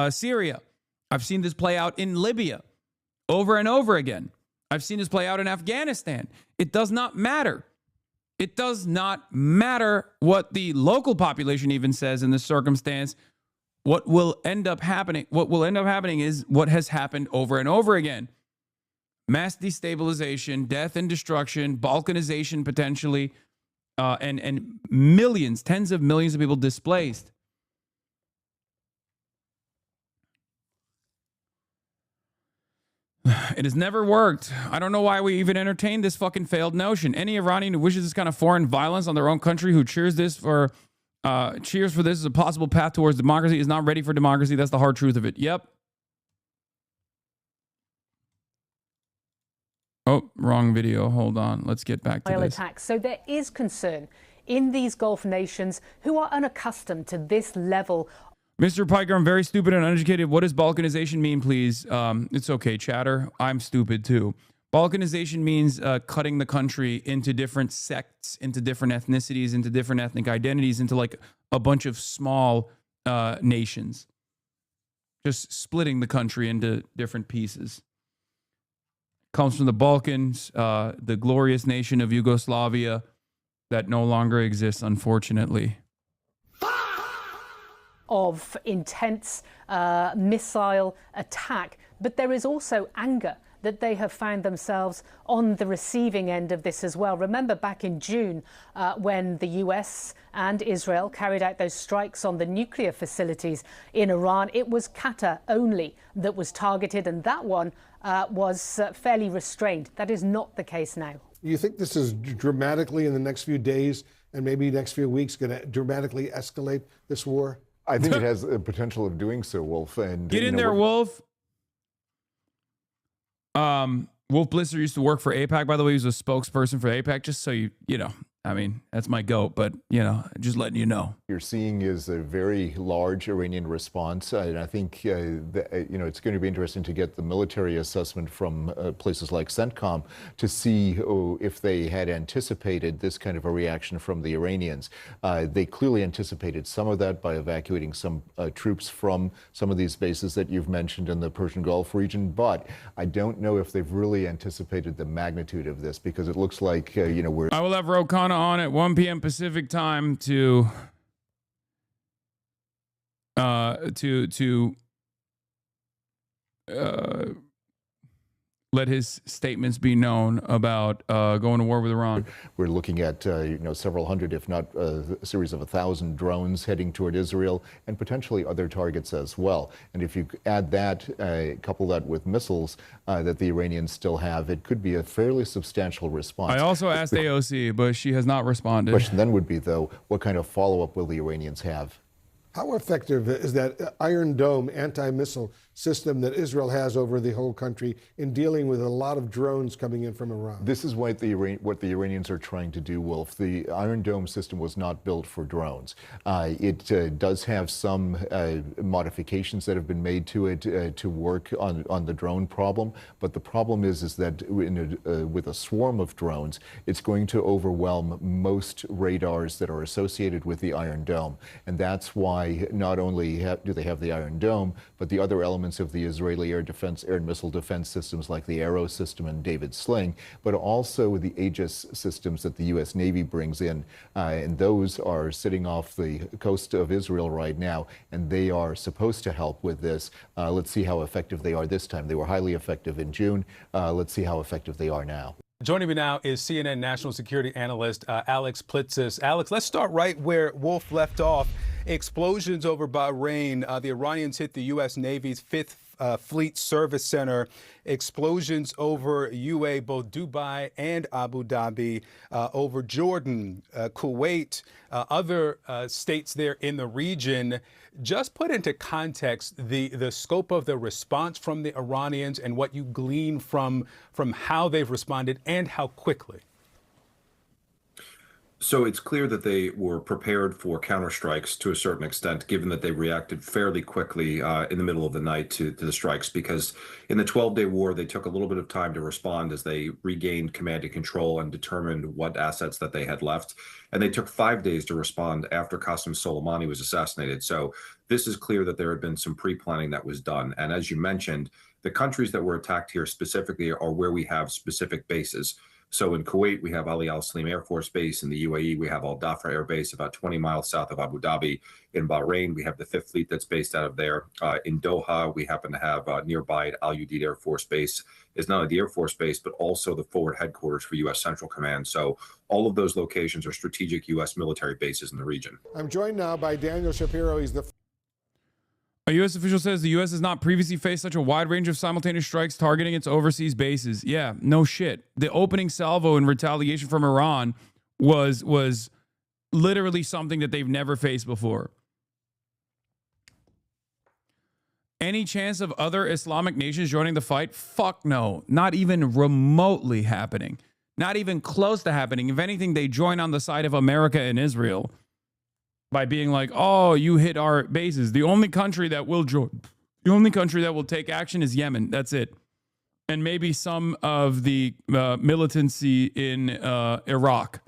[SPEAKER 3] Syria. I've seen this play out in Libya over and over again. I've seen this play out in Afghanistan. It does not matter. It does not matter what the local population even says in this circumstance. What will end up happening is what has happened over and over again. Mass destabilization, death and destruction, balkanization potentially, and millions, tens of millions of people displaced. It has never worked. I don't know why we even entertain this fucking failed notion. Any Iranian who wishes this kind of foreign violence on their own country, who cheers for this as a possible path towards democracy, is not ready for democracy. That's the hard truth of it. Yep. Oh, wrong video. Hold on. Let's get back to this.
[SPEAKER 16] Attacks. So there is concern in these Gulf nations who are unaccustomed to this level.
[SPEAKER 3] Mr. Piker, I'm very stupid and uneducated. What does balkanization mean, please? It's okay, chatter. I'm stupid too. Balkanization means cutting the country into different sects, into different ethnicities, into different ethnic identities, into like a bunch of small nations. Just splitting the country into different pieces. Comes from the Balkans, the glorious nation of Yugoslavia that no longer exists, unfortunately.
[SPEAKER 16] Of intense missile attack, but there is also anger that they have found themselves on the receiving end of this as well. Remember back in June when the US and Israel carried out those strikes on the nuclear facilities in Iran, it was Qatar only that was targeted, and that one was fairly restrained. That is not the case now.
[SPEAKER 15] You think this is dramatically in the next few days and maybe next few weeks going to dramatically escalate this war?
[SPEAKER 20] I think it has the potential of doing so, Wolf. And
[SPEAKER 3] get in there, Wolf. Wolf Blitzer used to work for AIPAC, by the way. He was a spokesperson for AIPAC, just so you know. I mean, that's my goat, but, just letting you know.
[SPEAKER 20] You're seeing is a very large Iranian response. And I think, it's going to be interesting to get the military assessment from places like CENTCOM to see if they had anticipated this kind of a reaction from the Iranians. They clearly anticipated some of that by evacuating some troops from some of these bases that you've mentioned in the Persian Gulf region. But I don't know if they've really anticipated the magnitude of this, because it looks like, we're...
[SPEAKER 3] I will have Ro Khanna on at 1 p.m. Pacific time to let his statements be known about going to war with Iran.
[SPEAKER 20] We're looking at several hundred, if not a series of 1,000 drones heading toward Israel, and potentially other targets as well. And if you add that, couple that with missiles that the Iranians still have, it could be a fairly substantial response.
[SPEAKER 3] I also asked AOC, but she has not responded.
[SPEAKER 20] The question then would be, though, what kind of follow-up will the Iranians have?
[SPEAKER 15] How effective is that Iron Dome anti-missile system that Israel has over the whole country in dealing with a lot of drones coming in from Iran?
[SPEAKER 20] This is what the Iranians are trying to do, Wolf. The Iron Dome system was not built for drones. It does have some modifications that have been made to it to work on the drone problem. But the problem is that with a swarm of drones, it's going to overwhelm most radars that are associated with the Iron Dome. And that's why not only do they have the Iron Dome, but the other elements of the Israeli air and missile defense systems like the Arrow system and David Sling, but also the Aegis systems that the U.S. Navy brings in. And those are sitting off the coast of Israel right now, and they are supposed to help with this. Let's see how effective they are this time. They were highly effective in June. Let's see how effective they are now.
[SPEAKER 5] Joining me now is CNN national security analyst Alex Plitzis. Alex, let's start right where Wolf left off. Explosions over Bahrain. The Iranians hit the U.S. Navy's 5th Fleet Service Center. Explosions over UAE, both Dubai and Abu Dhabi, over Jordan, Kuwait, other states there in the region. Just put into context the scope of the response from the Iranians and what you glean from how they've responded and how quickly.
[SPEAKER 21] So it's clear that they were prepared for counterstrikes to a certain extent, given that they reacted fairly quickly in the middle of the night to the strikes, because in the 12-day war, they took a little bit of time to respond as they regained command and control and determined what assets that they had left. And they took 5 days to respond after Qasem Soleimani was assassinated. So this is clear that there had been some pre-planning that was done. And as you mentioned, the countries that were attacked here specifically are where we have specific bases. So in Kuwait, we have Ali Al Salim Air Force Base. In the UAE, we have Al Dhafra Air Base, about 20 miles south of Abu Dhabi. In Bahrain, we have the 5th Fleet that's based out of there. In Doha, we happen to have nearby Al Udeid Air Force Base is not only the Air Force Base, but also the forward headquarters for U.S. Central Command. So all of those locations are strategic U.S. military bases in the region.
[SPEAKER 15] I'm joined now by Daniel Shapiro. He's the
[SPEAKER 3] A U.S. official says the U.S. has not previously faced such a wide range of simultaneous strikes targeting its overseas bases. Yeah, no shit. The opening salvo in retaliation from Iran was literally something that they've never faced before. Any chance of other Islamic nations joining the fight? Fuck no. Not even remotely happening. Not even close to happening. If anything, they join on the side of America and Israel by being like, oh, you hit our bases. The only country that will join, the only country that will take action is Yemen. That's it. And maybe some of the militancy in Iraq.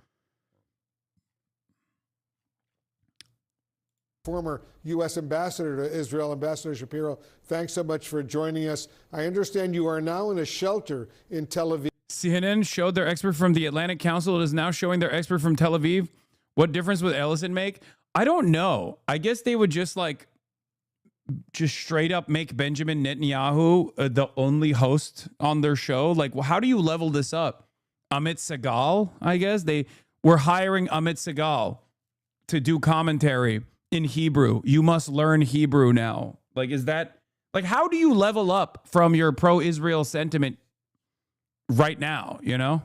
[SPEAKER 15] former U.S. ambassador to Israel, Ambassador Shapiro. Thanks so much for joining us. I understand you are now in a shelter in Tel Aviv.
[SPEAKER 3] CNN showed their expert from the Atlantic Council. It is now showing their expert from Tel Aviv. What difference would Ellison make? I don't know. I guess they would just straight up make Benjamin Netanyahu the only host on their show. Like, well, how do you level this up? Amit Segal, I guess. They were hiring Amit Segal to do commentary in Hebrew. You must learn Hebrew now. Like, is that, like, how do you level up from your pro-Israel sentiment right now, you know?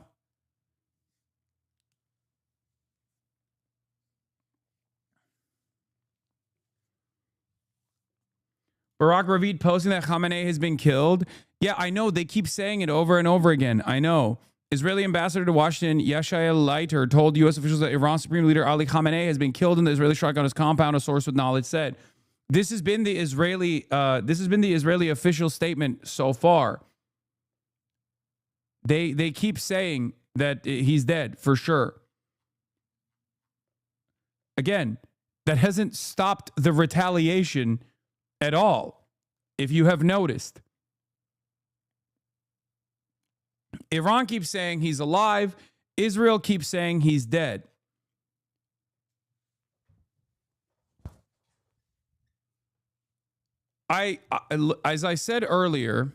[SPEAKER 3] Barack Ravid posting that Khamenei has been killed. Yeah, I know. They keep saying it over and over again. I know. Israeli ambassador to Washington, Yashael Leiter, told U.S. officials that Iran's supreme leader Ali Khamenei has been killed in the Israeli strike on his compound. A source with knowledge said, "This has been the Israeli official statement so far. They keep saying that he's dead for sure. Again, that hasn't stopped the retaliation at all, if you have noticed. Iran keeps saying he's alive. Israel keeps saying he's dead. As I said earlier,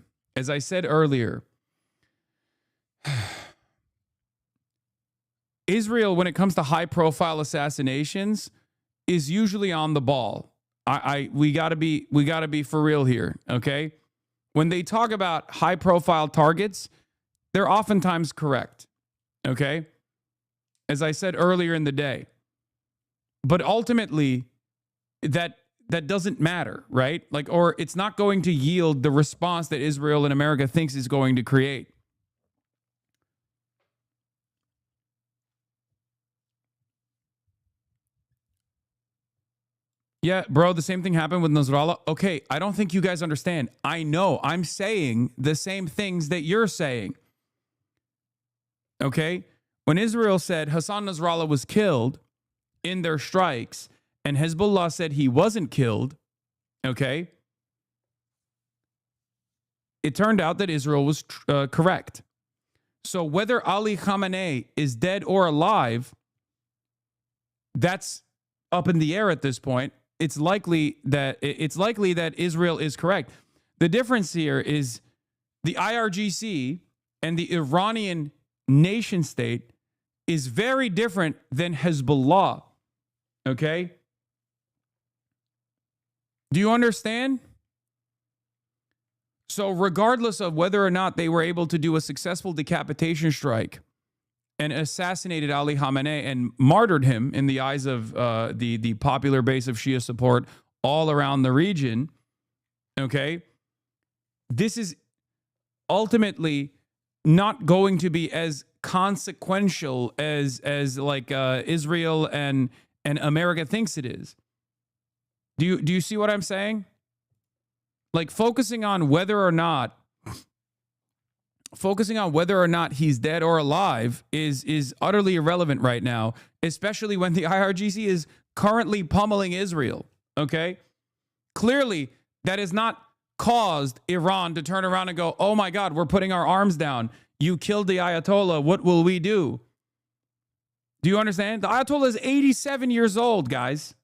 [SPEAKER 3] Israel, when it comes to high-profile assassinations, is usually on the ball. We gotta be for real here, okay? When they talk about high-profile targets, they're oftentimes correct, okay? As I said earlier in the day. But ultimately, that that doesn't matter, right? Like, or it's not going to yield the response that Israel and America thinks is going to create. Yeah, bro, the same thing happened with Nasrallah. Okay, I don't think you guys understand. I know I'm saying the same things that you're saying. Okay? When Israel said Hassan Nasrallah was killed in their strikes and Hezbollah said he wasn't killed, okay, it turned out that Israel was correct. So whether Ali Khamenei is dead or alive, that's up in the air at this point. It's likely that Israel is correct. The difference here is the IRGC and the Iranian nation state is very different than Hezbollah. Okay? Do you understand? So regardless of whether or not they were able to do a successful decapitation strike and assassinated Ali Khamenei and martyred him in the eyes of the popular base of Shia support all around the region, okay, this is ultimately not going to be as consequential as like Israel and America thinks it is. Do you see what I'm saying? Like focusing on whether or not he's dead or alive is utterly irrelevant right now, especially when the IRGC is currently pummeling Israel, okay? Clearly, that has not caused Iran to turn around and go, oh my God, we're putting our arms down. You killed the Ayatollah. What will we do? Do you understand? The Ayatollah is 87 years old, guys.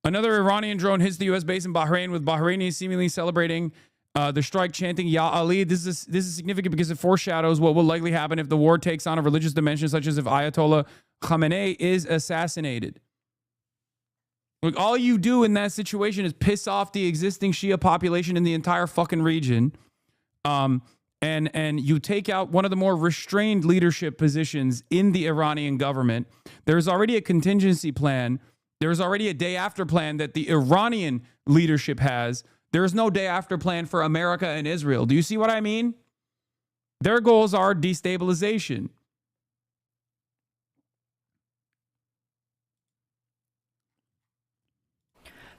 [SPEAKER 3] Another Iranian drone hits the U.S. base in Bahrain, with Bahrainis seemingly celebrating the strike, chanting "Ya Ali." This is significant because it foreshadows what will likely happen if the war takes on a religious dimension, such as if Ayatollah Khamenei is assassinated. Look, all you do in that situation is piss off the existing Shia population in the entire fucking region, and you take out one of the more restrained leadership positions in the Iranian government. There's already a contingency plan. There's already a day after plan that the Iranian leadership has. There's no day after plan for America and Israel. Do you see what I mean? Their goals are destabilization.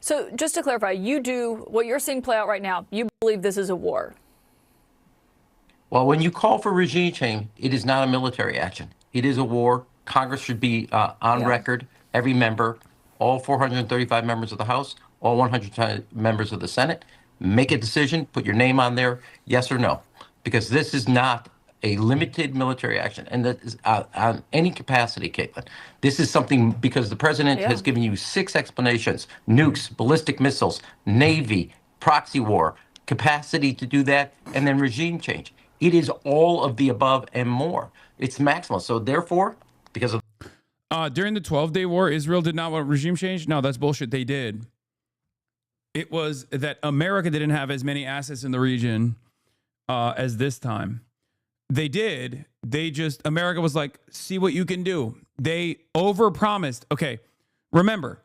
[SPEAKER 4] So just to clarify, what you're seeing play out right now, you believe this is a war?
[SPEAKER 22] Well, when you call for regime change, it is not a military action. It is a war. Congress should be on record, every member, all 435 members of the House, all 100 members of the Senate, make a decision, put your name on there, yes or no, because this is not a limited military action, and that is on any capacity, Caitlin. This is something because the president has given you 6 explanations: nukes, ballistic missiles, Navy, proxy war, capacity to do that, and then regime change. It is all of the above and more. It's maximal. So therefore, because of
[SPEAKER 3] during the 12-day war, Israel did not want regime change. No, that's bullshit. They did. It was that America didn't have as many assets in the region as this time. They did. America was like, see what you can do. They overpromised. Okay, remember,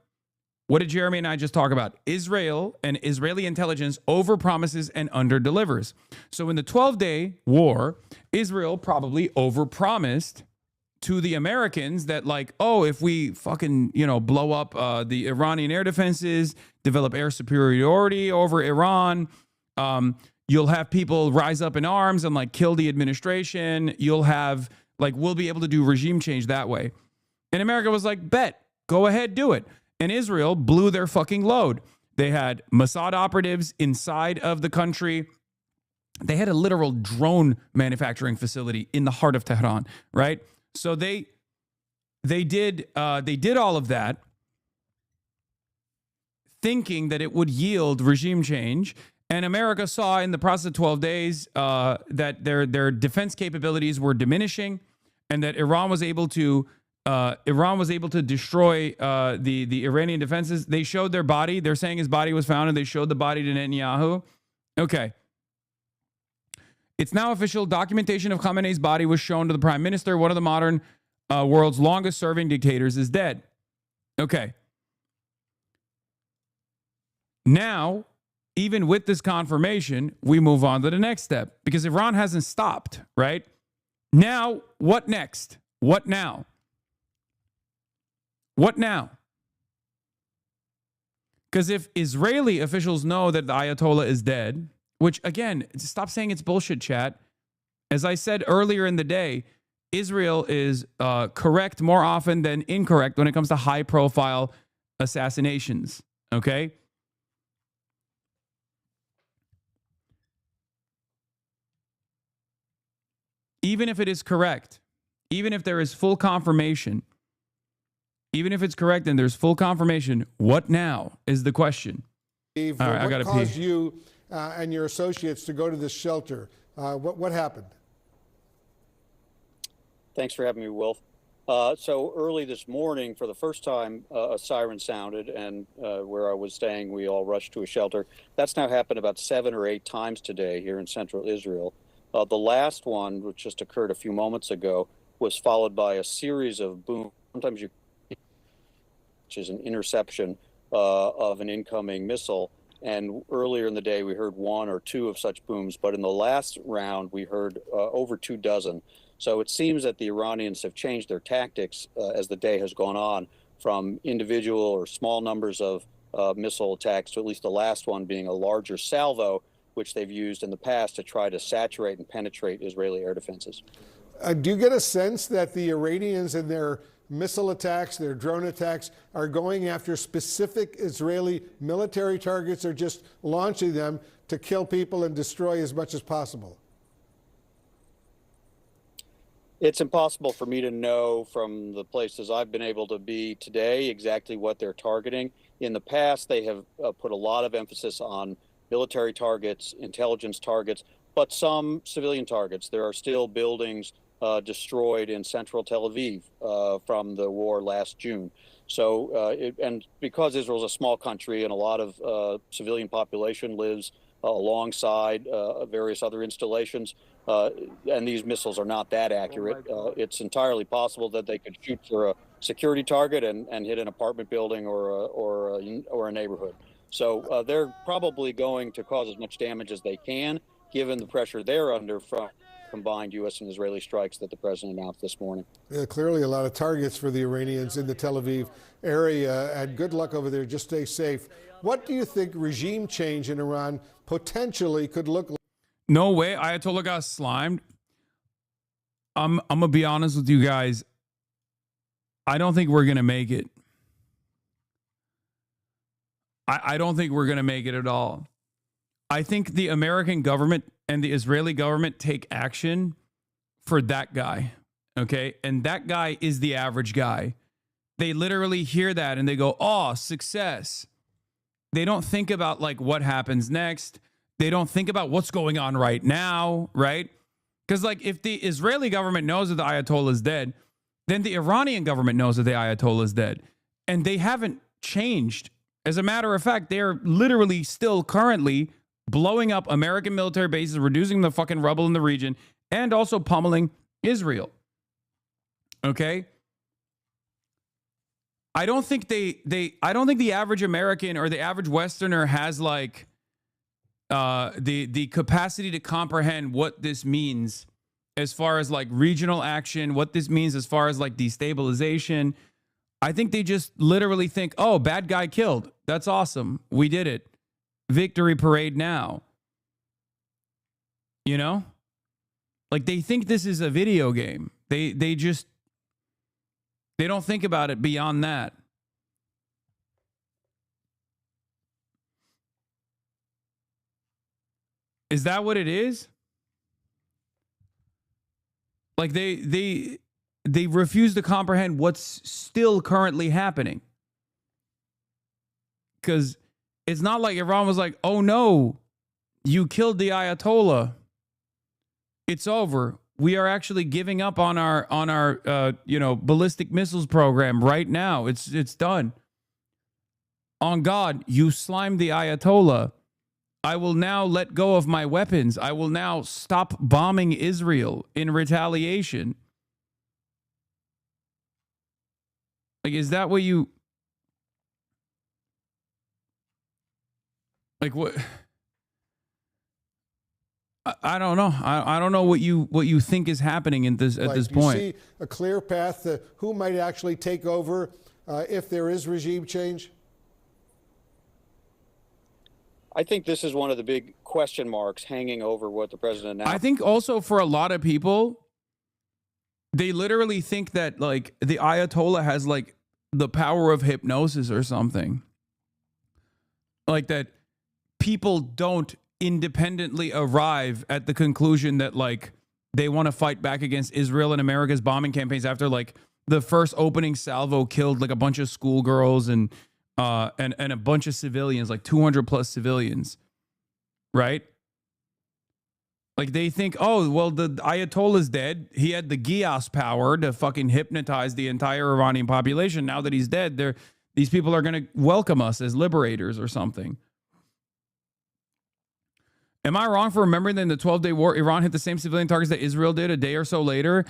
[SPEAKER 3] what did Jeremy and I just talk about? Israel and Israeli intelligence overpromises and underdelivers. So in the 12-day war, Israel probably overpromised to the Americans that, like, oh, if we fucking, blow up the Iranian air defenses, develop air superiority over Iran, you'll have people rise up in arms and like kill the administration. You'll have we'll be able to do regime change that way. And America was like, bet, go ahead, do it. And Israel blew their fucking load. They had Mossad operatives inside of the country. They had a literal drone manufacturing facility in the heart of Tehran, right? So they did all of that, thinking that it would yield regime change. And America saw in the process of 12 days that their defense capabilities were diminishing, and that Iran was able to destroy the Iranian defenses. They showed their body. They're saying his body was found, and they showed the body to Netanyahu. Okay. It's now official. Documentation of Khamenei's body was shown to the prime minister. One of the modern world's longest serving dictators, is dead. Okay. Now, even with this confirmation, we move on to the next step because Iran hasn't stopped, right? Now, what next? What now? What now? Because if Israeli officials know that the Ayatollah is dead, which again, stop saying it's bullshit, chat. As I said earlier in the day, Israel is correct more often than incorrect when it comes to high-profile assassinations, okay? Even if it is correct, even if there is full confirmation, even if it's correct and there's full confirmation, what now is the question.
[SPEAKER 15] Steve,
[SPEAKER 3] all right, I
[SPEAKER 15] what
[SPEAKER 3] gotta
[SPEAKER 15] caused
[SPEAKER 3] pee.
[SPEAKER 15] you and your associates to go to this shelter? What happened?
[SPEAKER 1] Thanks for having me, Wolf. So early this morning, for the first time, a siren sounded, and where I was staying, we all rushed to a shelter. That's now happened about 7 or 8 times today here in central Israel. The last one, which just occurred a few moments ago, was followed by a series of booms. Sometimes which is an interception of an incoming missile. And earlier in the day, we heard 1 or 2 of such booms. But in the last round, we heard over 2 dozen. So it seems that the Iranians have changed their tactics as the day has gone on, from individual or small numbers of missile attacks to at least the last one being a larger salvo, which they've used in the past to try to saturate and penetrate Israeli air defenses.
[SPEAKER 15] Do you get a sense that the Iranians in their missile attacks, their drone attacks, are going after specific Israeli military targets, or just launching them to kill people and destroy as much as possible?
[SPEAKER 1] It's impossible for me to know from the places I've been able to be today exactly what they're targeting. In the past, they have put a lot of emphasis on military targets, intelligence targets, but some civilian targets. There are still buildings destroyed in central Tel Aviv from the war last June. So, and because Israel's a small country and a lot of civilian population lives alongside various other installations, and these missiles are not that accurate, it's entirely possible that they could shoot for a security target and hit an apartment building or a neighborhood. So they're probably going to cause as much damage as they can, given the pressure they're under from combined U.S. and Israeli strikes that the president announced this morning.
[SPEAKER 15] Yeah, clearly a lot of targets for the Iranians in the Tel Aviv area, and good luck over there. Just stay safe. What do you think regime change in Iran potentially could look like?
[SPEAKER 3] No way. Ayatollah got slimed. I'm going to be honest with you guys. I don't think we're going to make it. I don't think we're going to make it at all. I think the American government and the Israeli government take action for that guy, okay? And that guy is the average guy. They literally hear that and they go, oh, success. They don't think about like what happens next. They don't think about what's going on right now, right? Because like if the Israeli government knows that the Ayatollah is dead, then the Iranian government knows that the Ayatollah is dead. And they haven't changed. As a matter of fact, they're literally still currently blowing up American military bases, reducing the fucking rubble in the region, and also pummeling Israel. Okay? I don't think I don't think the average American or the average Westerner has like the capacity to comprehend what this means as far as like regional action, what this means as far as like destabilization. I think they just literally think, oh, bad guy killed. That's awesome. We did it. Victory parade now. You know? Like they think this is a video game. They don't think about it beyond that. Is that what it is? Like they refuse to comprehend what's still currently happening. Because it's not like Iran was like, oh no, you killed the Ayatollah. It's over. We are actually giving up on our ballistic missiles program right now. It's done. On God, you slimed the Ayatollah. I will now let go of my weapons. I will now stop bombing Israel in retaliation. Like, is that what you like? What? I don't know. I don't know what you think is happening at this point.
[SPEAKER 15] Do you see a clear path to who might actually take over if there is regime change?
[SPEAKER 1] I think this is one of the big question marks hanging over what the president announced.
[SPEAKER 3] I think also for a lot of people, they literally think that like the Ayatollah has like the power of hypnosis or something. Like that people don't independently arrive at the conclusion that like they want to fight back against Israel and America's bombing campaigns after like the first opening salvo killed like a bunch of schoolgirls and a bunch of civilians, like 200 plus civilians, right? Like they think, oh, well, the Ayatollah's dead. He had the Gias power to fucking hypnotize the entire Iranian population. Now that he's dead, these people are going to welcome us as liberators or something. Am I wrong for remembering that in the 12-day war, Iran hit the same civilian targets that Israel did a day or so later?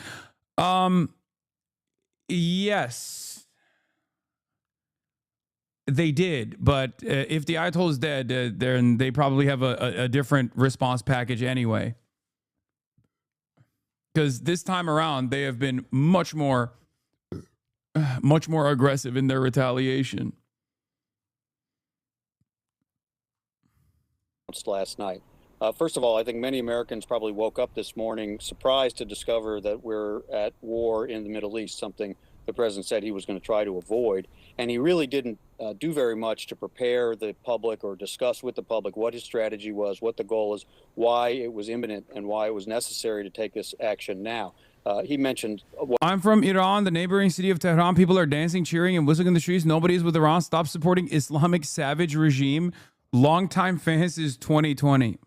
[SPEAKER 3] Yes. They did, but if the Ayatollah is dead, then they probably have a different response package anyway. Because this time around, they have been much more aggressive in their retaliation.
[SPEAKER 1] Last night. First of all, I think many Americans probably woke up this morning surprised to discover that we're at war in the Middle East, something the president said he was going to try to avoid. And he really didn't do very much to prepare the public or discuss with the public what his strategy was, what the goal is, why it was imminent, and why it was necessary to take this action now. He mentioned...
[SPEAKER 3] I'm from Iran, the neighboring city of Tehran. People are dancing, cheering, and whistling in the streets. Nobody is with Iran. Stop supporting Islamic savage regime. Longtime fans is 2020.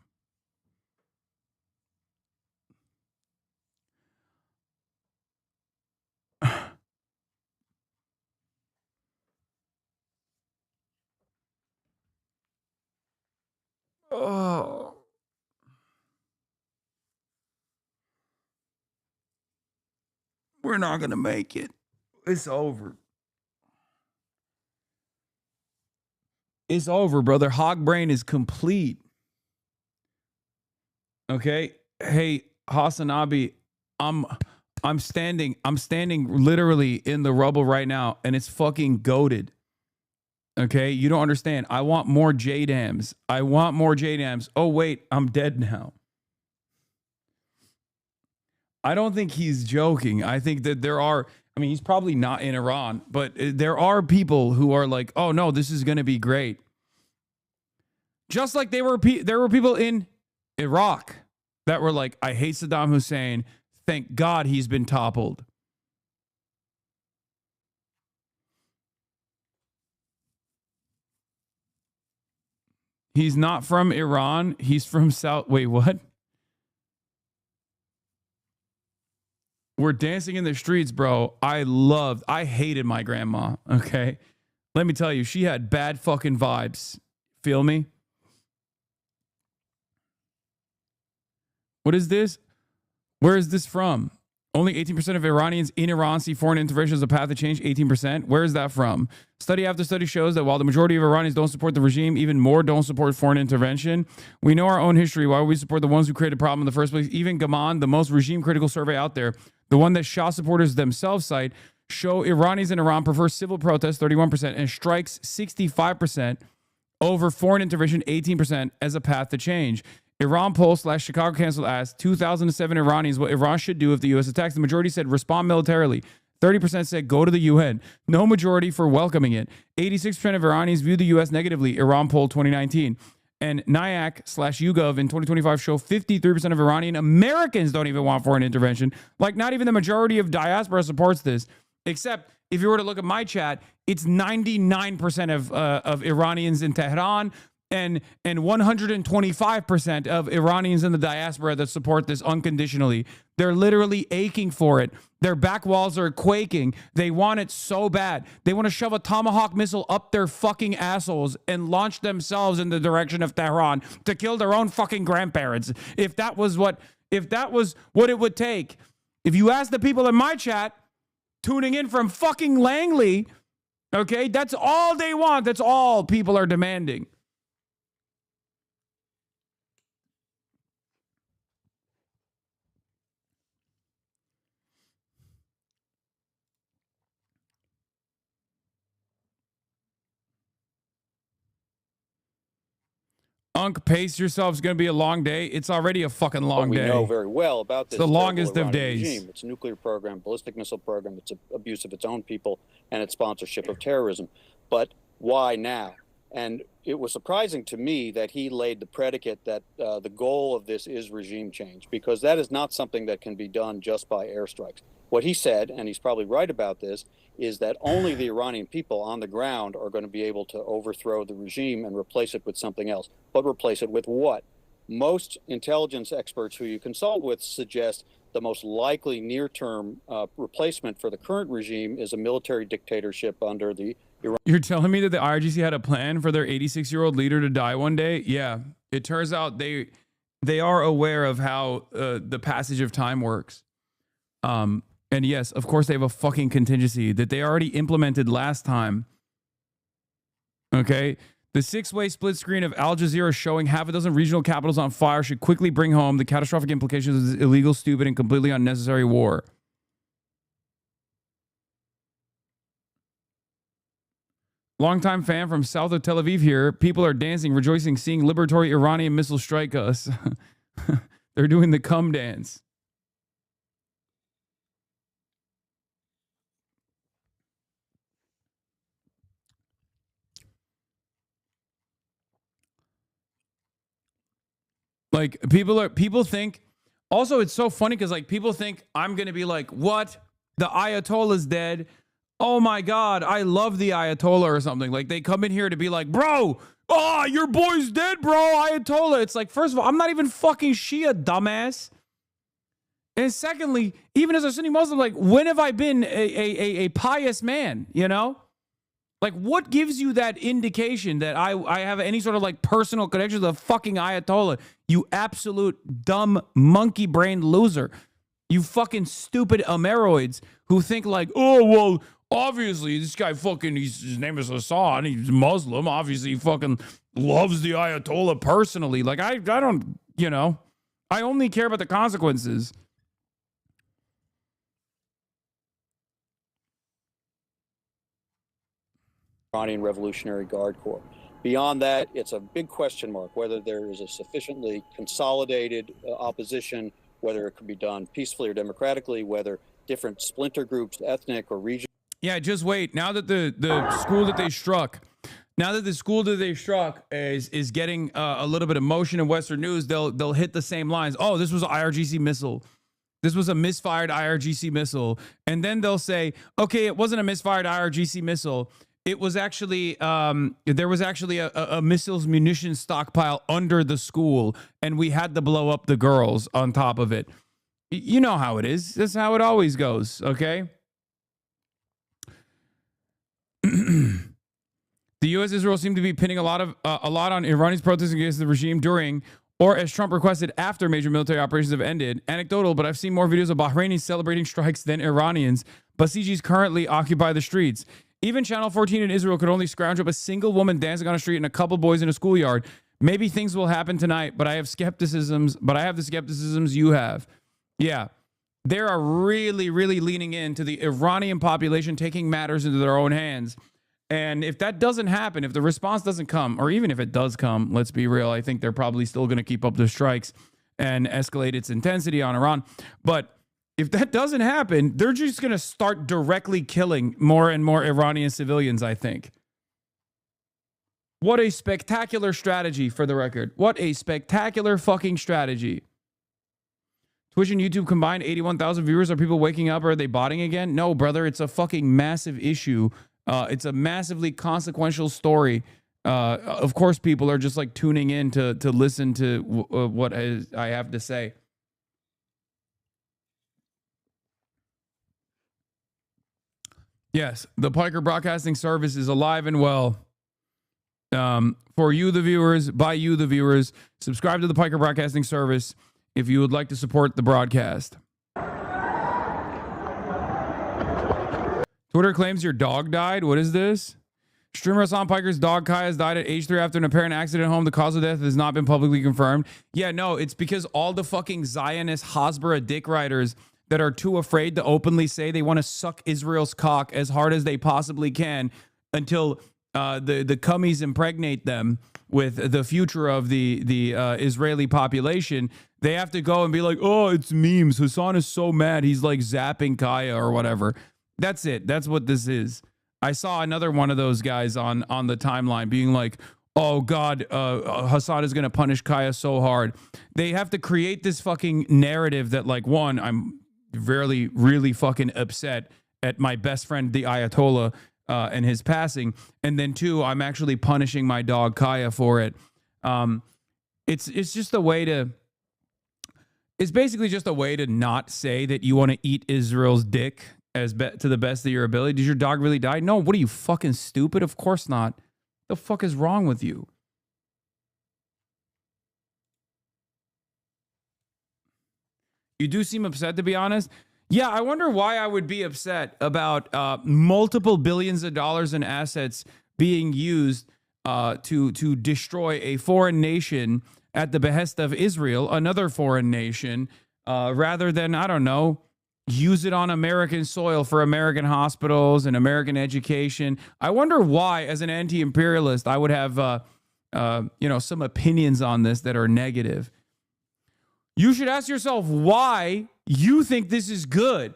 [SPEAKER 3] Oh. We're not going to make it. It's over. It's over, brother. Hog brain is complete. Okay? Hey, HasanAbi, I'm standing literally in the rubble right now, and it's fucking goated. Okay, you don't understand. I want more JDAMs. I want more JDAMs. Oh, wait, I'm dead now. I don't think he's joking. I think that there are, I mean, he's probably not in Iran, but there are people who are like, oh, no, this is going to be great. Just like there were people in Iraq that were like, I hate Saddam Hussein. Thank God he's been toppled. He's not from Iran. He's from South. Wait, what? We're dancing in the streets, bro. I hated my grandma. Okay. Let me tell you, she had bad fucking vibes. Feel me? What is this? Where is this from? Only 18% of Iranians in Iran see foreign intervention as a path to change. 18%. Where is that from? Study after study shows that while the majority of Iranians don't support the regime, even more don't support foreign intervention. We know our own history. Why would we support the ones who created the problem in the first place? Even Gaman, the most regime-critical survey out there, the one that Shah supporters themselves cite, show Iranians in Iran prefer civil protests, 31%, and strikes, 65%, over foreign intervention, 18%, as a path to change. Iran poll / Chicago Council asked 2007 Iranians what Iran should do if the U.S. attacks. The majority said respond militarily. 30% said go to the UN. No majority for welcoming it. 86% of Iranians view the U.S. negatively. Iran poll 2019. And NIAC / YouGov in 2025 show 53% of Iranian Americans don't even want foreign intervention. Like not even the majority of diaspora supports this. Except if you were to look at my chat, it's 99% of Iranians in Tehran, and 125% of Iranians in the diaspora that support this unconditionally. They're literally aching for it. Their back walls are quaking. They want it so bad. They want to shove a Tomahawk missile up their fucking assholes and launch themselves in the direction of Tehran to kill their own fucking grandparents. If that was what it would take. If you ask the people in my chat, tuning in from fucking Langley. Okay, that's all they want. That's all people are demanding. Unc, pace yourself. It's going to be a long day. It's already a fucking long
[SPEAKER 1] What we
[SPEAKER 3] day.
[SPEAKER 1] know very well about this
[SPEAKER 3] It's the longest
[SPEAKER 1] terrible
[SPEAKER 3] of
[SPEAKER 1] Iranian
[SPEAKER 3] days.
[SPEAKER 1] regime. Its nuclear program, ballistic missile program, its abuse of its own people, and its sponsorship of terrorism. But why now? And it was surprising to me that he laid the predicate that the goal of this is regime change, because that is not something that can be done just by airstrikes. What he said, and he's probably right about this, is that only the Iranian people on the ground are going to be able to overthrow the regime and replace it with something else. But replace it with what? Most intelligence experts who you consult with suggest the most likely near-term replacement for the current regime is a military dictatorship under the Iran.
[SPEAKER 3] You're telling me that the IRGC had a plan for their 86-year-old leader to die one day? Yeah. It turns out they are aware of how the passage of time works. And yes, of course, they have a fucking contingency that they already implemented last time. Okay? The 6-way split screen of Al Jazeera showing half a dozen regional capitals on fire should quickly bring home the catastrophic implications of this illegal, stupid, and completely unnecessary war. Longtime fan from south of Tel Aviv here. People are dancing, rejoicing, seeing liberatory Iranian missiles strike us. They're doing the cum dance. Like people think, also it's so funny because like people think I'm going to be like, what? The Ayatollah's dead. Oh my God, I love the Ayatollah or something. Like they come in here to be like, bro, your boy's dead, bro, Ayatollah. It's like, first of all, I'm not even fucking Shia, dumbass. And secondly, even as a Sunni Muslim, like when have I been a pious man, you know? Like, what gives you that indication that I have any sort of like personal connection to the fucking Ayatollah? You absolute dumb monkey brain loser. You fucking stupid Ameroids who think like, oh, well, obviously this guy fucking, his name is Hassan. He's Muslim. Obviously he fucking loves the Ayatollah personally. Like, I don't, you know, I only care about the consequences.
[SPEAKER 1] Iranian Revolutionary Guard Corps. Beyond that, it's a big question mark whether there is a sufficiently consolidated opposition, whether it could be done peacefully or democratically, whether different splinter groups, ethnic or regional.
[SPEAKER 3] Yeah, just wait. Now that the school that they struck, is getting a little bit of motion in Western news, they'll hit the same lines. Oh, this was an IRGC missile. This was a misfired IRGC missile. And then they'll say, okay, it wasn't a misfired IRGC missile. It was actually, there was actually a missiles munitions stockpile under the school, and we had to blow up the girls on top of it. You know how it is. That's how it always goes, okay? The U.S.-Israel seem to be pinning a lot on Iranians protesting against the regime during, or as Trump requested, after major military operations have ended. Anecdotal, but I've seen more videos of Bahrainis celebrating strikes than Iranians. Basijis currently occupy the streets. Even Channel 14 in Israel could only scrounge up a single woman dancing on a street and a couple boys in a schoolyard. Maybe things will happen tonight, but I have the skepticisms you have. Yeah. They are really, really leaning into the Iranian population taking matters into their own hands. And if that doesn't happen, if the response doesn't come, or even if it does come, let's be real, I think they're probably still going to keep up the strikes and escalate its intensity on Iran. But if that doesn't happen, they're just going to start directly killing more and more Iranian civilians, I think. What a spectacular strategy, for the record. What a spectacular fucking strategy. Twitch and YouTube combined 81,000 viewers. Are people waking up or are they botting again? No, brother. It's a fucking massive issue. It's a massively consequential story. Of course, people are just like tuning in to listen to what I have to say. Yes, the Piker Broadcasting Service is alive and well. For you, the viewers, by you, the viewers, subscribe to the Piker Broadcasting Service if you would like to support the broadcast. Twitter claims your dog died. What is this? Streamer Hassan Piker's dog Kai has died at age 3 after an apparent accident at home. The cause of death has not been publicly confirmed. Yeah, no, it's because all the fucking Zionist Hasbara dick riders that are too afraid to openly say they want to suck Israel's cock as hard as they possibly can until the cummies impregnate them with the future of the Israeli population. They have to go and be like, oh, it's memes. Hassan is so mad. He's like zapping Kaya or whatever. That's it. That's what this is. I saw another one of those guys on the timeline being like, oh God, Hassan is going to punish Kaya so hard. They have to create this fucking narrative that, like, one, I'm really fucking upset at my best friend, the Ayatollah, and his passing. And then two, I'm actually punishing my dog Kaya for it. It's just a way to, it's basically just a way to not say that you want to eat Israel's dick to the best of your ability. Did your dog really die? No. What are you, fucking stupid? Of course not. The fuck is wrong with you? You do seem upset, to be honest. Yeah, I wonder why I would be upset about multiple billions of dollars in assets being used to destroy a foreign nation at the behest of Israel, another foreign nation, rather than, I don't know, use it on American soil for American hospitals and American education. I wonder why, as an anti-imperialist, I would have, some opinions on this that are negative. You should ask yourself why you think this is good.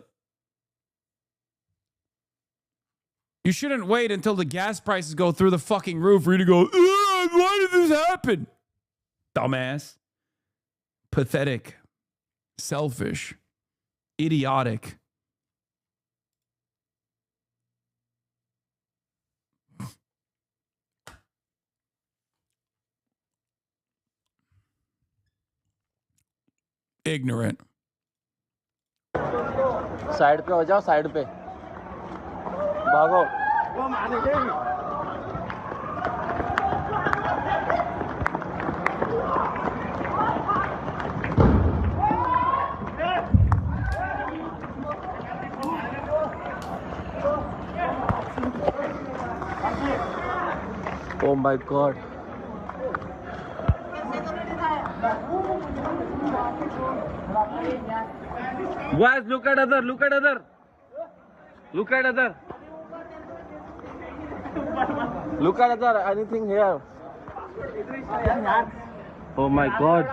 [SPEAKER 3] You shouldn't wait until the gas prices go through the fucking roof for you to go, why did this happen? Dumbass. Pathetic. Selfish. Idiotic. Ignorant.
[SPEAKER 7] Side पे हो जाओ side पे भागो Oh my God. Guys, look at other. Look at other. Look at other. Look at other. Anything here? Oh my God.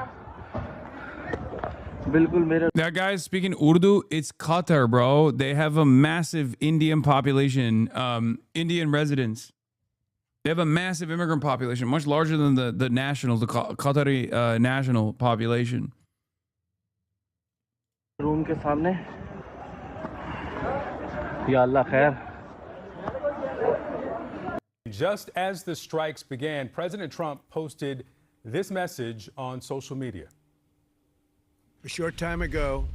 [SPEAKER 3] That guy's speaking Urdu. It's Qatar, bro. They have a massive Indian population, Indian residents. They have a massive immigrant population, much larger than the nationals, the Qatari national population.
[SPEAKER 7] Room ke samne. Ya Allah khair.
[SPEAKER 5] Just as the strikes began, President Trump posted this message on social media.
[SPEAKER 6] A short time ago,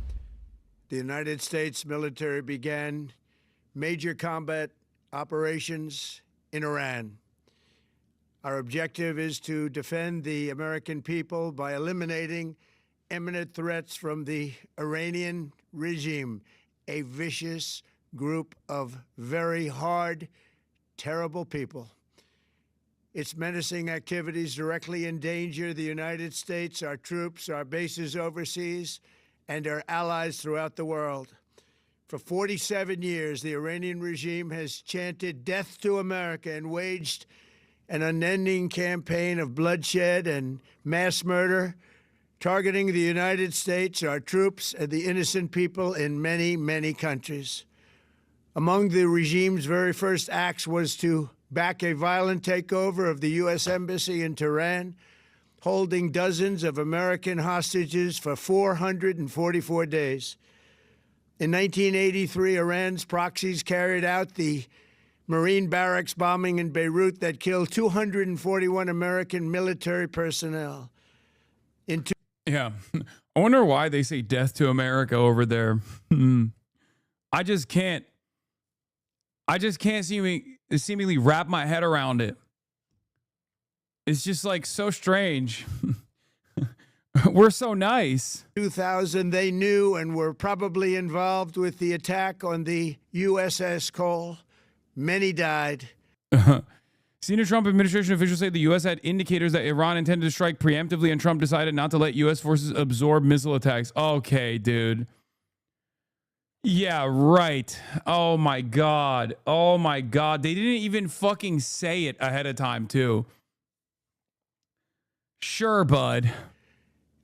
[SPEAKER 6] the United States military began major combat operations in Iran. Our objective is to defend the American people by eliminating imminent threats from the Iranian regime, a vicious group of very hard, terrible people. Its menacing activities directly endanger the United States, our troops, our bases overseas, and our allies throughout the world. For 47 years, the Iranian regime has chanted death to America and waged an unending campaign of bloodshed and mass murder, targeting the United States, our troops, and the innocent people in many, many countries. Among the regime's very first acts was to back a violent takeover of the U.S. Embassy in Tehran, holding dozens of American hostages for 444 days. In 1983, Iran's proxies carried out the Marine barracks bombing in Beirut that killed 241 American military personnel.
[SPEAKER 3] Yeah. I wonder why they say death to America over there. I just can't seemingly wrap my head around it. It's just like so strange. We're so nice.
[SPEAKER 6] 2000, they knew and were probably involved with the attack on the USS Cole. Many died.
[SPEAKER 3] Senior Trump administration officials say the U.S. had indicators that Iran intended to strike preemptively, and Trump decided not to let U.S. forces absorb missile attacks. Okay, dude. Yeah, right. Oh, my God. Oh, my God. They didn't even fucking say it ahead of time, too. Sure, bud.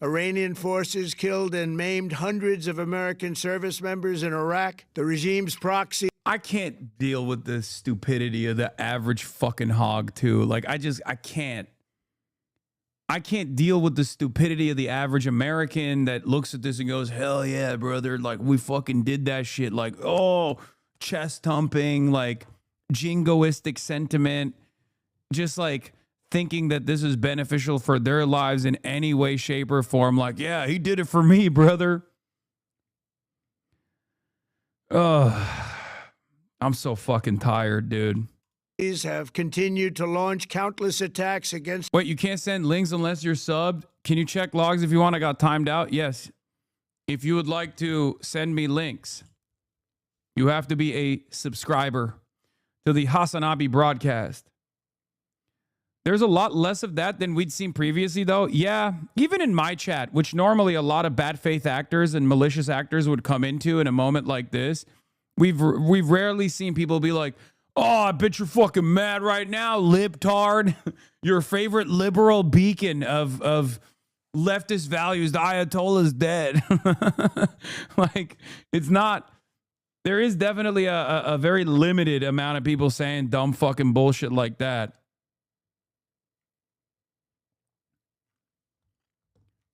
[SPEAKER 6] Iranian forces killed and maimed hundreds of American service members in Iraq. The regime's proxy.
[SPEAKER 3] I can't deal with the stupidity of the average fucking hog, too. Like, I can't. I can't deal with the stupidity of the average American that looks at this and goes, hell yeah, brother. Like, we fucking did that shit. Like, oh, chest thumping, like, jingoistic sentiment. Just like thinking that this is beneficial for their lives in any way, shape, or form. Like, yeah, he did it for me, brother. I'm so fucking tired, dude.
[SPEAKER 6] Have continued to launch countless attacks against.
[SPEAKER 3] Wait, you can't send links unless you're subbed? Can you check logs if you want? I got timed out. Yes. If you would like to send me links, you have to be a subscriber to the HasanAbi broadcast. There's a lot less of that than we'd seen previously, though. Yeah, even in my chat, which normally a lot of bad faith actors and malicious actors would come into in a moment like this, we've rarely seen people be like, oh, I bet you're fucking mad right now, libtard. Your favorite liberal beacon of leftist values, the Ayatollah's dead. Like, it's not. There is definitely a very limited amount of people saying dumb fucking bullshit like that.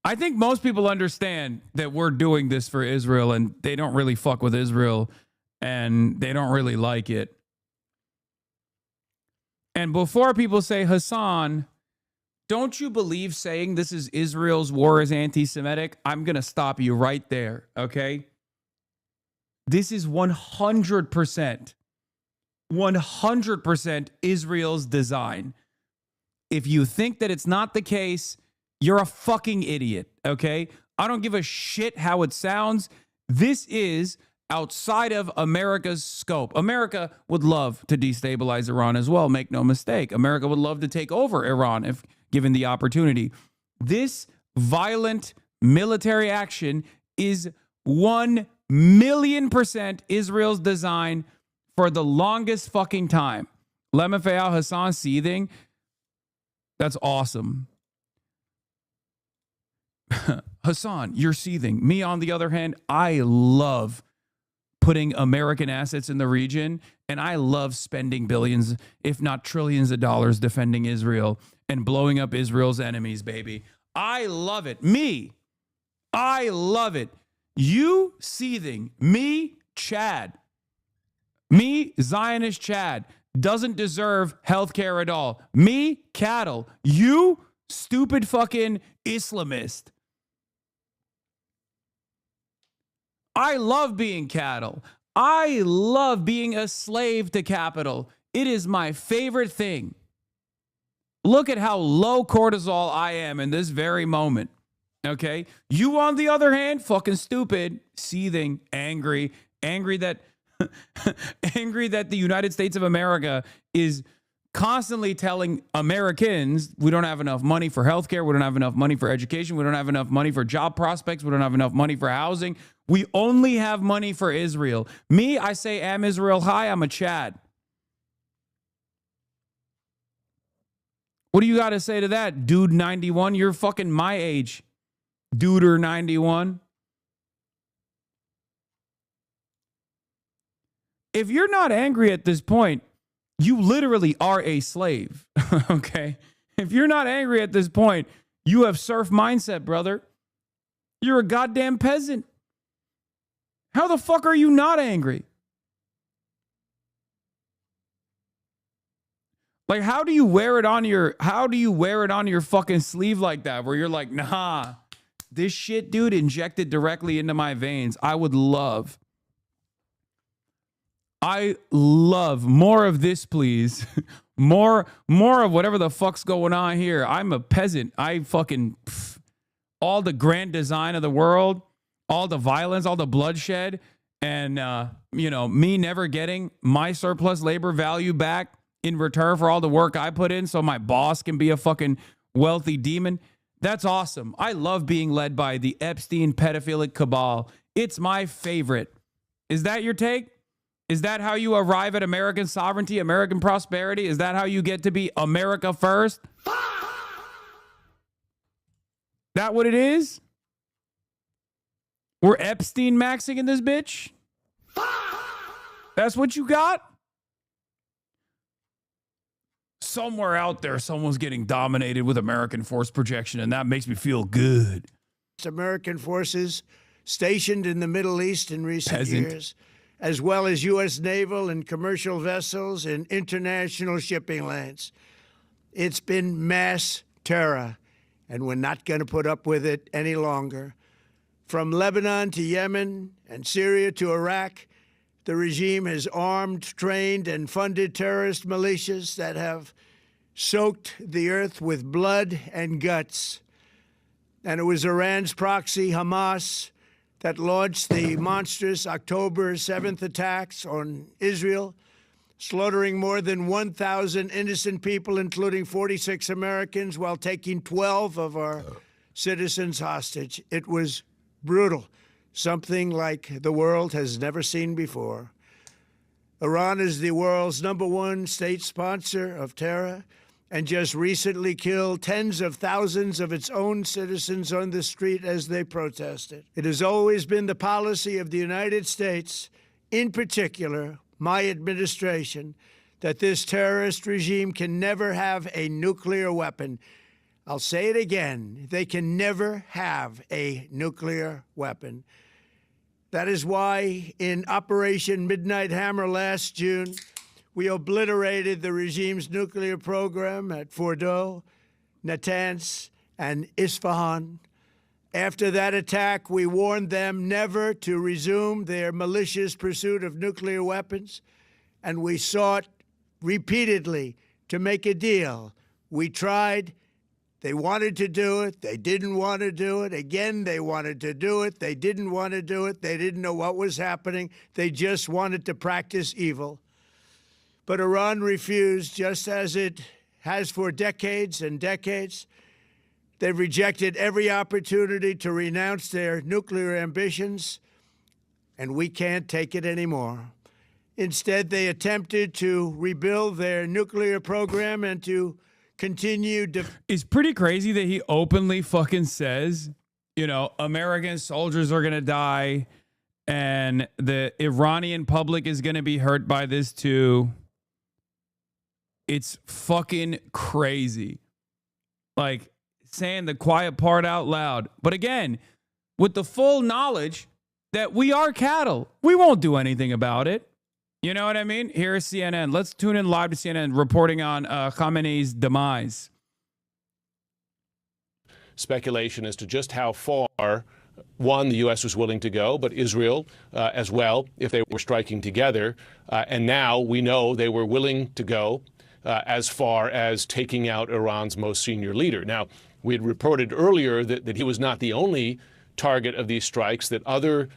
[SPEAKER 3] I think most people understand that we're doing this for Israel and they don't really fuck with Israel and they don't really like it. And before people say, Hasan, don't you believe saying this is Israel's war is anti-Semitic? I'm going to stop you right there, okay? This is 100% Israel's design. If you think that it's not the case, you're a fucking idiot, okay? I don't give a shit how it sounds. This is outside of America's scope. America would love to destabilize Iran as well, make no mistake. America would love to take over Iran if given the opportunity. This violent military action is 1,000,000% Israel's design for the longest fucking time. Lemafayal Hasan seething. That's awesome. Hasan, you're seething. Me, on the other hand, I love putting American assets in the region, and I love spending billions, if not trillions of dollars defending Israel and blowing up Israel's enemies, baby. I love it. Me, I love it. You seething. Me, Chad. Me, Zionist Chad, doesn't deserve healthcare at all. Me, cattle. You, stupid fucking Islamist. I love being cattle. I love being a slave to capital. It is my favorite thing. Look at how low cortisol I am in this very moment. Okay? You, on the other hand, fucking stupid, seething, angry that angry that the United States of America is constantly telling Americans we don't have enough money for healthcare, we don't have enough money for education, we don't have enough money for job prospects, we don't have enough money for housing. We only have money for Israel. Me, I say, am Israel high, I'm a Chad. What do you got to say to that, dude 91? You're fucking my age, duder 91. If you're not angry at this point, you literally are a slave, okay? If you're not angry at this point, you have serf mindset, brother. You're a goddamn peasant. How the fuck are you not angry? Like, how do you wear it on your fucking sleeve like that, where you're like, nah, this shit, dude, injected directly into my veins. I love more of this, please. more of whatever the fuck's going on here. I'm a peasant. all the grand design of the world, all the violence, all the bloodshed, and, me never getting my surplus labor value back in return for all the work I put in so my boss can be a fucking wealthy demon. That's awesome. I love being led by the Epstein pedophilic cabal. It's my favorite. Is that your take? Is that how you arrive at American sovereignty, American prosperity? Is that how you get to be America first? That what it is? We're Epstein maxing in this bitch? That's what you got? Somewhere out there, someone's getting dominated with American force projection, and that makes me feel good.
[SPEAKER 6] American forces stationed in the Middle East in recent years, as well as U.S. naval and commercial vessels in international shipping lanes. It's been mass terror, and we're not going to put up with it any longer. From Lebanon to Yemen and Syria to Iraq, the regime has armed, trained, and funded terrorist militias that have soaked the earth with blood and guts. And it was Iran's proxy, Hamas, that launched the monstrous October 7th attacks on Israel, slaughtering more than 1,000 innocent people, including 46 Americans, while taking 12 of our citizens hostage. It was brutal, something like the world has never seen before. Iran is the world's #1 state sponsor of terror and just recently killed tens of thousands of its own citizens on the street as they protested. It has always been the policy of the United States, in particular, my administration, that this terrorist regime can never have a nuclear weapon. I'll say it again, they can never have a nuclear weapon. That is why in Operation Midnight Hammer last June, we obliterated the regime's nuclear program at Fordow, Natanz, and Isfahan. After that attack, we warned them never to resume their malicious pursuit of nuclear weapons, and we sought repeatedly to make a deal. We tried. They wanted to do it. They didn't want to do it. Again, they wanted to do it. They didn't want to do it. They didn't know what was happening. They just wanted to practice evil. But Iran refused, just as it has for decades and decades. They've rejected every opportunity to renounce their nuclear ambitions, and we can't take it anymore. Instead, they attempted to rebuild their nuclear program and to continue.
[SPEAKER 3] It's pretty crazy that he openly fucking says, American soldiers are going to die and the Iranian public is going to be hurt by this too. It's fucking crazy. Like saying the quiet part out loud. But again, with the full knowledge that we are cattle, we won't do anything about it. You know what I mean? Here's CNN. Let's tune in live to CNN reporting on Khamenei's demise.
[SPEAKER 8] Speculation as to just how far, one, the U.S. was willing to go, but Israel as well, if they were striking together. And now we know they were willing to go as far as taking out Iran's most senior leader. Now, we had reported earlier that he was not the only target of these strikes, that other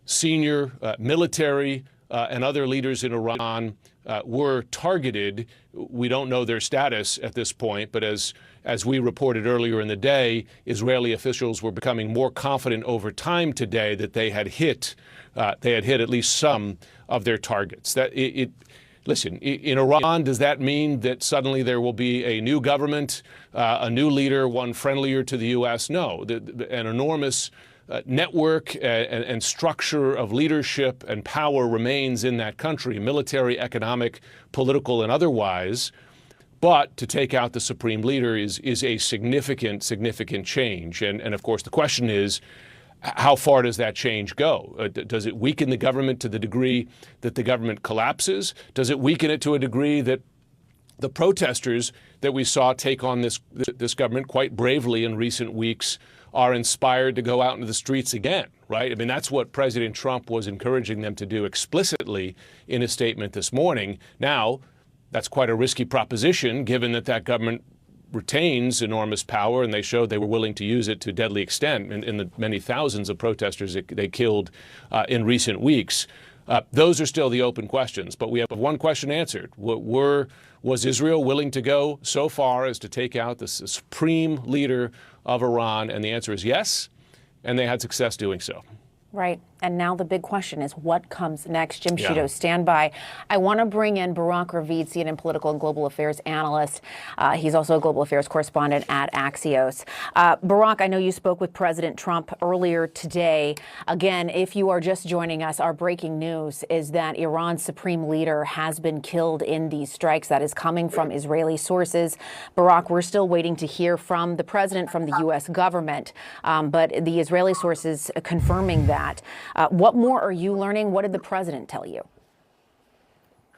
[SPEAKER 8] senior military and other leaders in Iran were targeted. We don't know their status at this point, but as we reported earlier in the day, Israeli officials were becoming more confident over time today that they had hit at least some of their targets. Listen, in Iran, does that mean that suddenly there will be a new government, a new leader, one friendlier to the U.S.? No, an enormous network and structure of leadership and power remains in that country, military, economic, political, and otherwise. But to take out the supreme leader is a significant change. And of course, the question is, how far does that change go? Does it weaken the government to the degree that the government collapses? Does it weaken it to a degree that the protesters that we saw take on this government quite bravely in recent weeks are inspired to go out into the streets again, right? I mean, that's what President Trump was encouraging them to do explicitly in a statement this morning. Now, that's quite a risky proposition, given that government retains enormous power, and they showed they were willing to use it to deadly extent in the many thousands of protesters they killed in recent weeks. Those are still the open questions, but we have one question answered. Was Israel willing to go so far as to take out the supreme leader of Iran? And the answer is yes, and they had success doing so.
[SPEAKER 9] Right. And now the big question is what comes next? Jim
[SPEAKER 8] Yeah.
[SPEAKER 9] Sciutto, stand by. I want to bring in Barak Ravid, CNN political and global affairs analyst. He's also a global affairs correspondent at Axios. Barak, I know you spoke with President Trump earlier today. Again, if you are just joining us, our breaking news is that Iran's supreme leader has been killed in these strikes. That is coming from Israeli sources. Barak, we're still waiting to hear from the president, from the U.S. government, but the Israeli sources confirming that. What more are you learning? What did the president tell you?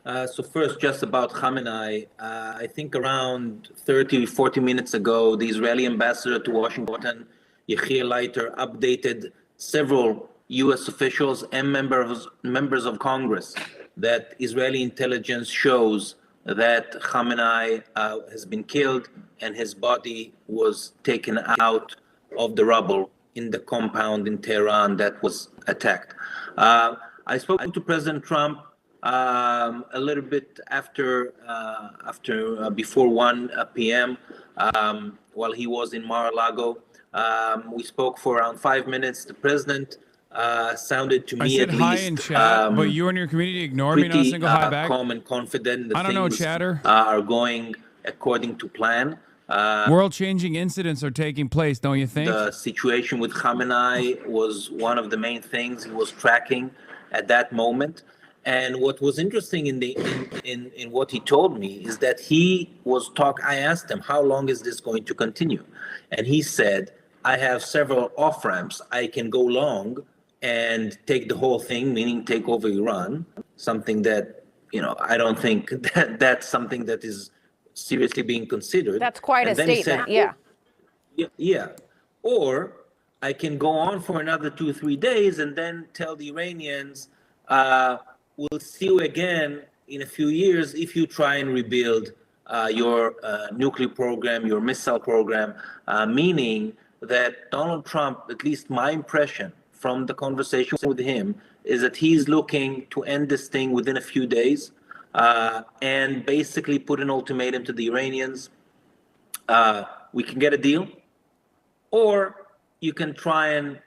[SPEAKER 10] So first, just about Khamenei, I think around 30, 40 minutes ago, the Israeli ambassador to Washington, Yechiel Leiter, updated several U.S. officials and members of Congress that Israeli intelligence shows that Khamenei has been killed and his body was taken out of the rubble in the compound in Tehran that was attacked. I spoke to President Trump a little bit before 1 p.m. While he was in Mar-a-Lago. We spoke for around 5 minutes. The president sounded to me
[SPEAKER 3] I said
[SPEAKER 10] at
[SPEAKER 3] hi
[SPEAKER 10] least
[SPEAKER 3] in chat, but you and your community ignored me, not a
[SPEAKER 10] pretty
[SPEAKER 3] single hi back.
[SPEAKER 10] calm and confident that
[SPEAKER 3] I don't know,
[SPEAKER 10] things
[SPEAKER 3] chatter.
[SPEAKER 10] are going according to plan.
[SPEAKER 3] World-changing incidents are taking place, don't you think?
[SPEAKER 10] The situation with Khamenei was one of the main things he was tracking at that moment. And what was interesting in what he told me is that I asked him, how long is this going to continue? And he said, I have several off-ramps. I can go long and take the whole thing, meaning take over Iran, something that, I don't think that's something that is seriously being considered.
[SPEAKER 9] That's quite a statement, yeah.
[SPEAKER 10] Yeah. Or I can go on for another 2-3 days and then tell the Iranians, we'll see you again in a few years if you try and rebuild your nuclear program, your missile program, meaning that Donald Trump, at least my impression from the conversation with him, is that he's looking to end this thing within a few days. And basically put an ultimatum to the Iranians. We can get a deal, or you can try and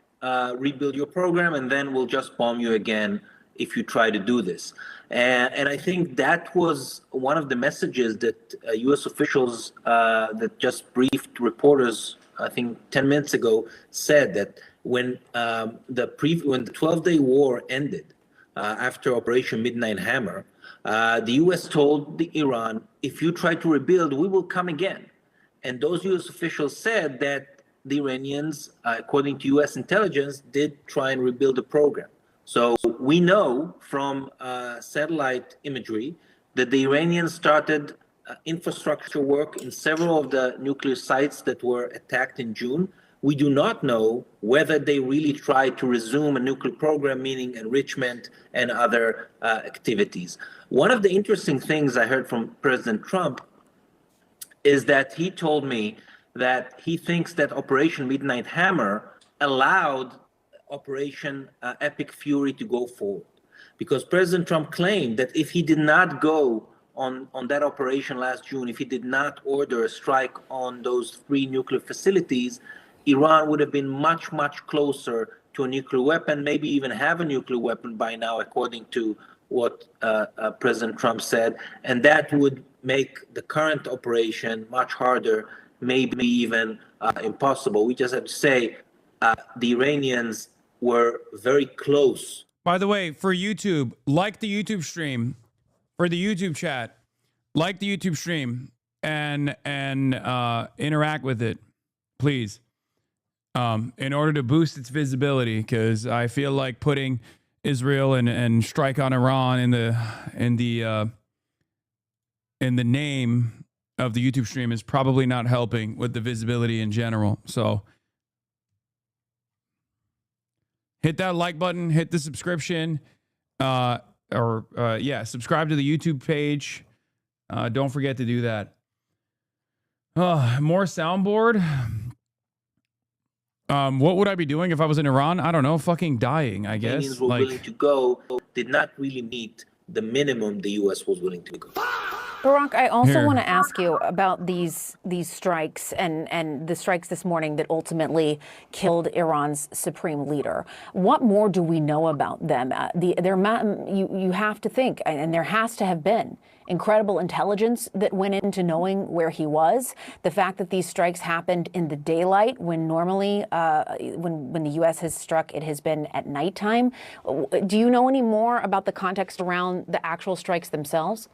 [SPEAKER 10] rebuild your program, and then we'll just bomb you again if you try to do this. And I think that was one of the messages that U.S. officials that just briefed reporters, I think 10 minutes ago, said that when the 12-day war ended after Operation Midnight Hammer, the U.S. told Iran, if you try to rebuild, we will come again. And those U.S. officials said that the Iranians, according to U.S. intelligence, did try and rebuild the program. So we know from satellite imagery that the Iranians started infrastructure work in several of the nuclear sites that were attacked in June. We do not know whether they really tried to resume a nuclear program, meaning enrichment and other activities. One of the interesting things I heard from President Trump is that he told me that he thinks that Operation Midnight Hammer allowed Operation Epic Fury to go forward. Because President Trump claimed that if he did not go on that operation last June, if he did not order a strike on those 3 nuclear facilities, Iran would have been much, much closer to a nuclear weapon, maybe even have a nuclear weapon by now, according to what President Trump said. And that would make the current operation much harder, maybe even impossible. We just have to say the Iranians were very close.
[SPEAKER 3] By the way, for YouTube, like the YouTube stream, for the YouTube chat, like the YouTube stream and interact with it, please. In order to boost its visibility, because I feel like putting Israel and strike on Iran in the name of the YouTube stream is probably not helping with the visibility in general. So hit that like button, hit the subscription, subscribe to the YouTube page. Don't forget to do that. More soundboard. What would I be doing if I was in Iran? I don't know, fucking dying, I guess.
[SPEAKER 10] Iranians were willing to go did not really meet the minimum the U.S. was willing to go.
[SPEAKER 9] Barak, I also
[SPEAKER 3] Here.
[SPEAKER 9] want to ask you about these strikes and the strikes this morning that ultimately killed Iran's supreme leader. What more do we know about them? You have to think, and there has to have been incredible intelligence that went into knowing where he was. The fact that these strikes happened in the daylight when normally, when the U.S. has struck, it has been at nighttime. Do you know any more about the context around the actual strikes themselves?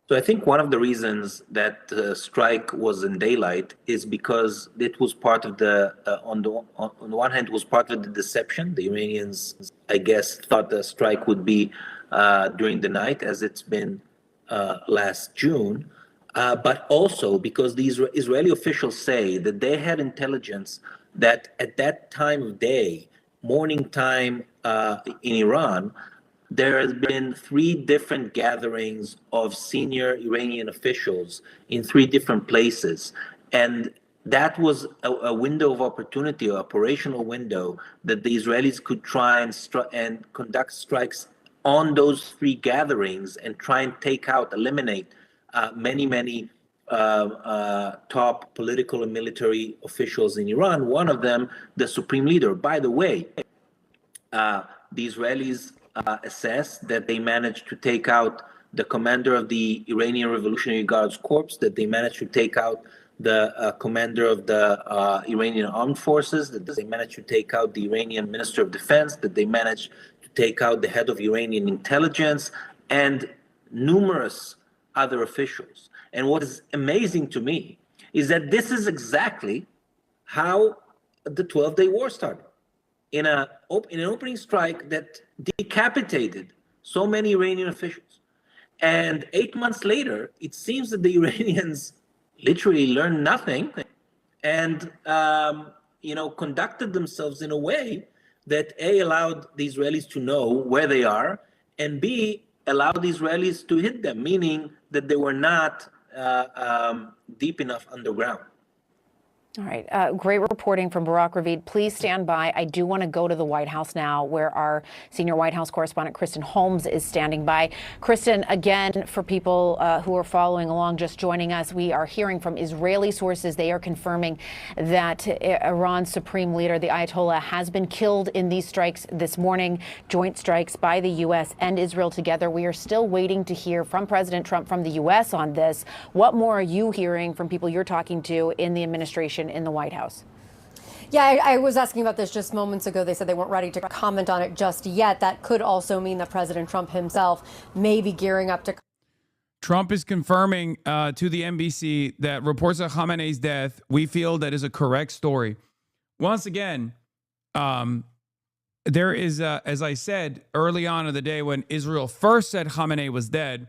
[SPEAKER 10] So I think one of the reasons that the strike was in daylight is because it was part of the, on the one hand, it was part of the deception. The Iranians, I guess, thought the strike would be during the night, as it's been last June. But also because the Israeli officials say that they had intelligence that at that time of day, morning time in Iran, there has been 3 different gatherings of senior Iranian officials in 3 different places. And that was a window of opportunity, an operational window that the Israelis could try and conduct strikes on those 3 gatherings and try and eliminate many top political and military officials in Iran. One of them, the supreme leader. By the way, the Israelis assess that they managed to take out the commander of the Iranian Revolutionary Guards Corps, that they managed to take out the commander of the Iranian Armed Forces, that they managed to take out the Iranian Minister of Defense, that they managed to take out the head of Iranian intelligence, and numerous other officials. And what is amazing to me is that this is exactly how the 12-day war started. In an opening strike that decapitated so many Iranian officials. And 8 months later, it seems that the Iranians literally learned nothing and conducted themselves in a way that A, allowed the Israelis to know where they are, and B, allowed the Israelis to hit them, meaning that they were not deep enough underground.
[SPEAKER 9] All right. Great reporting from Barak Ravid. Please stand by. I do want to go to the White House now, where our senior White House correspondent, Kristen Holmes, is standing by. Kristen, again, for people who are following along, just joining us, we are hearing from Israeli sources. They are confirming that Iran's supreme leader, the Ayatollah, has been killed in these strikes this morning, joint strikes by the U.S. and Israel together. We are still waiting to hear from President Trump from the U.S. on this. What more are you hearing from people you're talking to in the administration, in the White House?
[SPEAKER 11] Yeah, I was asking about this just moments ago. They said they weren't ready to comment on it just yet. That could also mean that President Trump himself may be gearing up to.
[SPEAKER 3] Trump is confirming to the NBC that reports of Khamenei's death, we feel that is a correct story. Once again, there is, as I said early on in the day when Israel first said Khamenei was dead,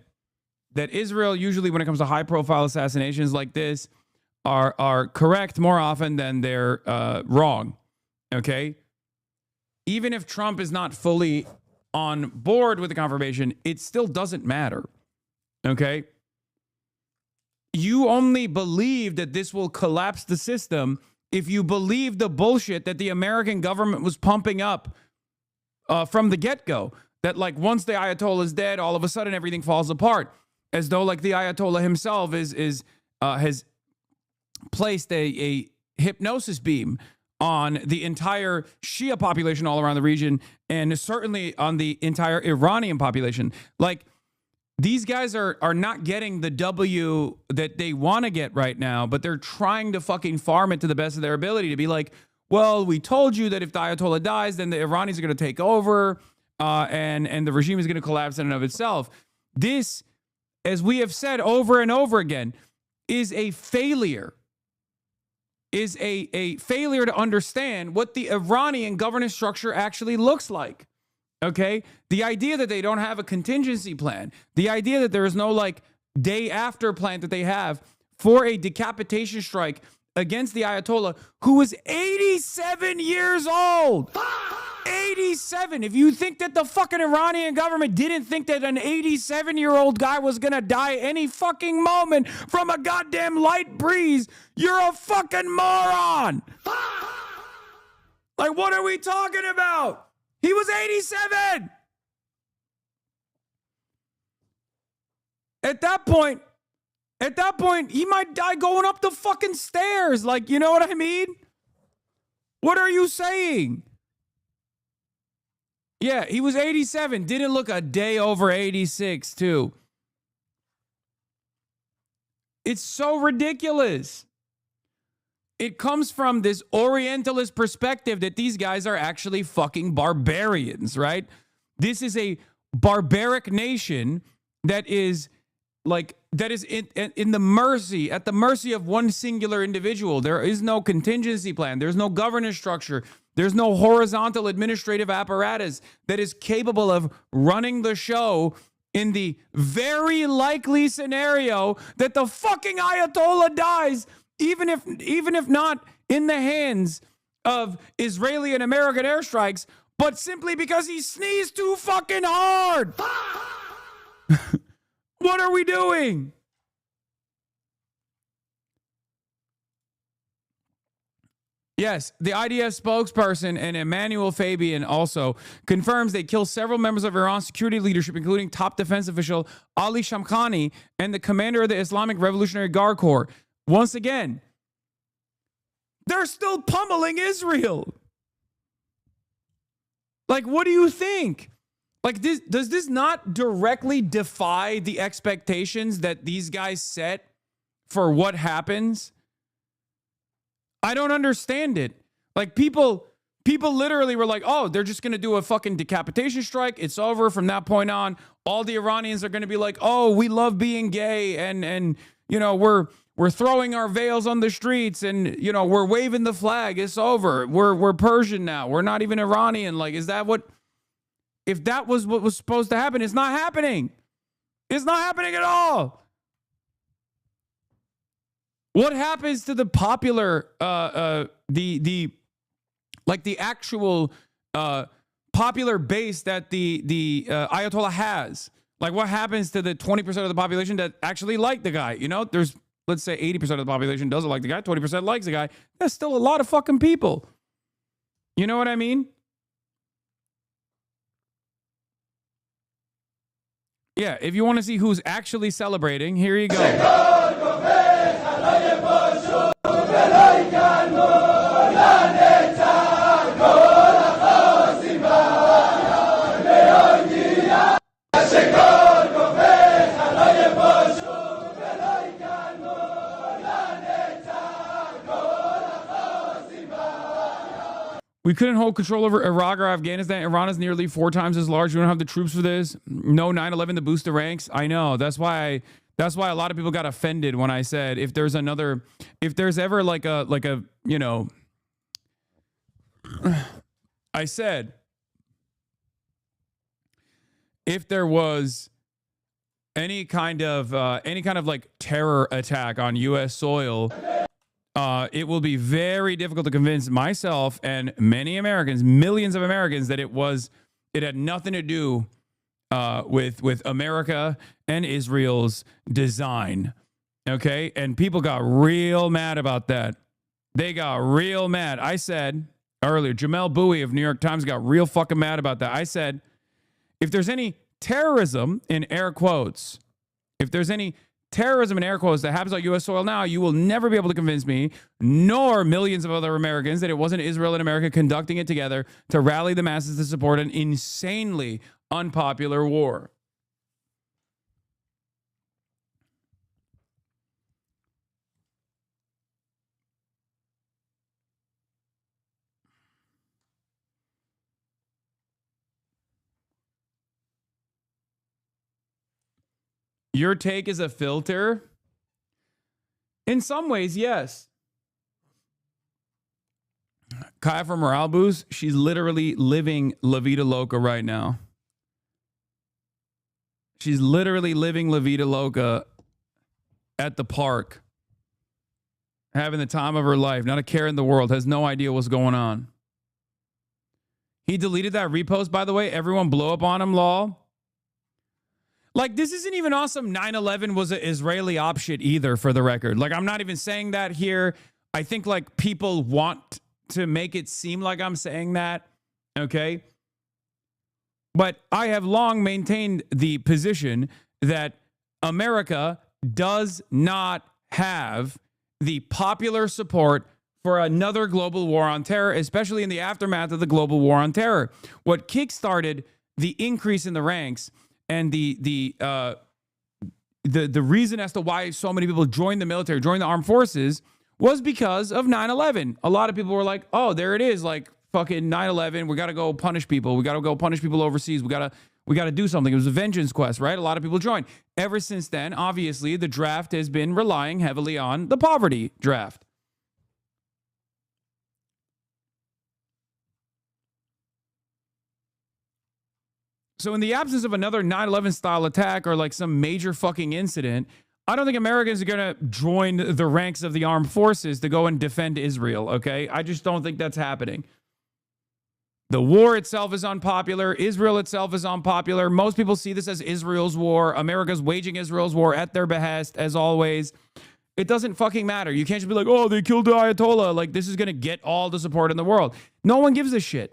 [SPEAKER 3] that Israel usually, when it comes to high-profile assassinations like this, are correct more often than they're wrong, okay? Even if Trump is not fully on board with the confirmation, it still doesn't matter, okay? You only believe that this will collapse the system if you believe the bullshit that the American government was pumping up from the get-go. That, like, once the Ayatollah is dead, all of a sudden everything falls apart. As though, like, the Ayatollah himself has placed a hypnosis beam on the entire Shia population all around the region, and certainly on the entire Iranian population. Like, these guys are not getting the W that they want to get right now, but they're trying to fucking farm it to the best of their ability to be like, well, we told you that if the Ayatollah dies, then the Iranians are going to take over, and the regime is going to collapse in and of itself. This, as we have said over and over again, is a failure. Is a failure to understand what the Iranian governance structure actually looks like. Okay? The idea that they don't have a contingency plan, the idea that there is no, like, day after plan that they have for a decapitation strike against the Ayatollah, who was 87 years old. 87. If you think that the fucking Iranian government didn't think that an 87-year-old guy was gonna die any fucking moment from a goddamn light breeze, you're a fucking moron. Like, what are we talking about? He was 87. At that point, he might die going up the fucking stairs. Like, you know what I mean? What are you saying? Yeah, he was 87. Didn't look a day over 86, too. It's so ridiculous. It comes from this Orientalist perspective that these guys are actually fucking barbarians, right? This is a barbaric nation that is in the mercy, at the mercy of one singular individual. There is no contingency plan. There's no governance structure. There's no horizontal administrative apparatus that is capable of running the show in the very likely scenario that the fucking Ayatollah dies, even if not in the hands of Israeli and American airstrikes, but simply because he sneezed too fucking hard. What are we doing? Yes, the IDF spokesperson and Emmanuel Fabian also confirms they killed several members of Iran's security leadership, including top defense official Ali Shamkhani and the commander of the Islamic Revolutionary Guard Corps. Once again, they're still pummeling Israel. Like, what do you think? Like, does this not directly defy the expectations that these guys set for what happens? I don't understand it. Like, people literally were like, oh, they're just going to do a fucking decapitation strike. It's over from that point on. All the Iranians are going to be like, oh, we love being gay. And you know, we're throwing our veils on the streets and, you know, we're waving the flag. It's over. We're Persian now. We're not even Iranian. Like, is that what, if that was what was supposed to happen, it's not happening. It's not happening at all. What happens to the popular, the actual popular base that the Ayatollah has? Like, what happens to the 20% of the population that actually like the guy? You know, there's, let's say 80% of the population doesn't like the guy, 20% likes the guy. That's still a lot of fucking people. You know what I mean? Yeah, if you want to see who's actually celebrating, here you go. We couldn't hold control over Iraq or Afghanistan. Iran is nearly 4 times as large. We don't have the troops for this. No 9/11 to boost the ranks. I know. That's why a lot of people got offended when I said if there's ever like a you know, I said if there was any kind of like terror attack on U.S. soil, it will be very difficult to convince myself and many Americans, millions of Americans, that it had nothing to do with America and Israel's design. Okay? And people got real mad about that. They got real mad. I said earlier, Jamel Bowie of New York Times got real fucking mad about that. I said, if there's any terrorism, in air quotes, if there's any terrorism in air quotes that happens on U.S. soil now, you will never be able to convince me, nor millions of other Americans, that it wasn't Israel and America conducting it together to rally the masses to support an insanely unpopular war. Your take is a filter? In some ways, yes. Kaya from Morale Boost, she's literally living La Vida Loca right now. She's literally living La Vida Loca at the park. having the time of her life, not a care in the world, has no idea what's going on. He deleted that repost, by the way. Everyone blow up on him, lol. Like, this isn't even awesome. 9/11 was an Israeli op shit either, for the record. Like, I'm not even saying that here. I think, like, people want to make it seem like I'm saying that, okay? But I have long maintained the position that America does not have the popular support for another global war on terror, especially in the aftermath of the global war on terror. What kickstarted the increase in the ranks and the reason as to why so many people joined the military, joined the armed forces, was because of 9/11. A lot of people were like, oh, there it is, like fucking 9/11. We got to go punish people. We got to go punish people overseas. We got to do something. It was a vengeance quest, right? A lot of people joined. Ever since then, obviously, the draft has been relying heavily on the poverty draft. So in the absence of another 9/11 style attack or like some major fucking incident, I don't think Americans are going to join the ranks of the armed forces to go and defend Israel, okay? I just don't think that's happening. The war itself is unpopular. Israel itself is unpopular. Most people see this as Israel's war. America's waging Israel's war at their behest, as always. It doesn't fucking matter. You can't just be like, oh, they killed the Ayatollah. Like, this is going to get all the support in the world. No one gives a shit.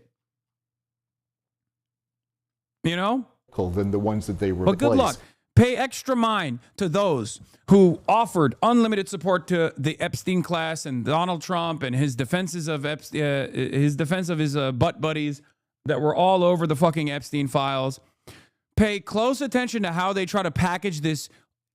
[SPEAKER 3] You know?
[SPEAKER 20] Than the ones that they replaced.
[SPEAKER 3] But good luck. Pay extra mind to those who offered unlimited support to the Epstein class and Donald Trump and his defenses of his defense of his butt buddies that were all over the fucking Epstein files. Pay close attention to how they try to package this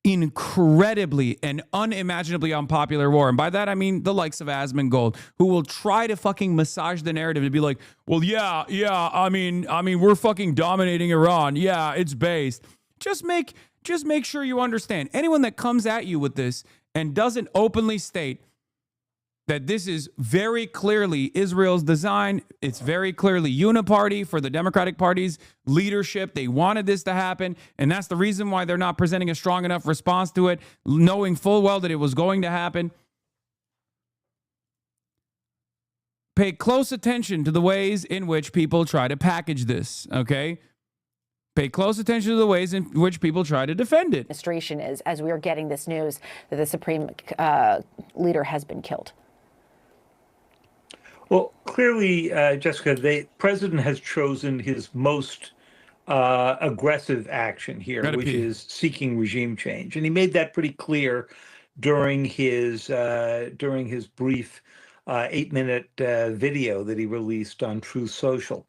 [SPEAKER 3] incredibly and unimaginably unpopular war. And by that, I mean the likes of Asmongold, who will try to fucking massage the narrative to be like, well, yeah, I mean, we're fucking dominating Iran. Yeah, it's based. Just make sure you understand. Anyone that comes at you with this and doesn't openly state that this is very clearly Israel's design, it's very clearly uniparty for the Democratic Party's leadership. They wanted this to happen, and that's the reason why they're not presenting a strong enough response to it, knowing full well that it was going to happen. Pay close attention to the ways in which people try to package this, okay? Pay close attention to the ways in which people try to defend it.
[SPEAKER 9] Administration is, as we are getting this news that the Supreme leader has been killed.
[SPEAKER 12] Well, clearly, Jessica, the president has chosen his most aggressive action here, which is seeking regime change, and he made that pretty clear during his brief 8-minute video that he released on Truth Social.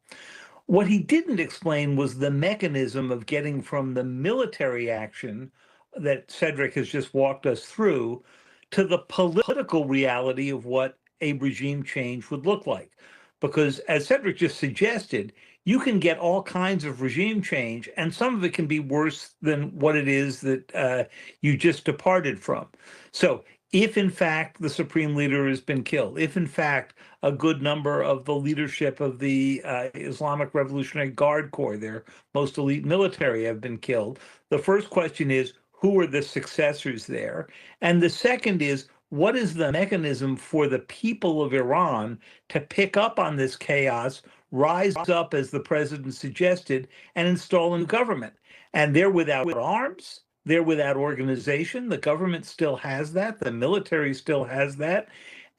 [SPEAKER 12] What he didn't explain was the mechanism of getting from the military action that Cedric has just walked us through to the political reality of what a regime change would look like. Because as Cedric just suggested, you can get all kinds of regime change, and some of it can be worse than what it is that you just departed from. So if in fact the supreme leader has been killed, if in fact a good number of the leadership of the Islamic Revolutionary Guard Corps, their most elite military, have been killed, the first question is, who are the successors there? And the second is, what is the mechanism for the people of Iran to pick up on this chaos, rise up, as the president suggested, and install a new government? And they're without arms. They're without organization. The government still has that. The military still has that.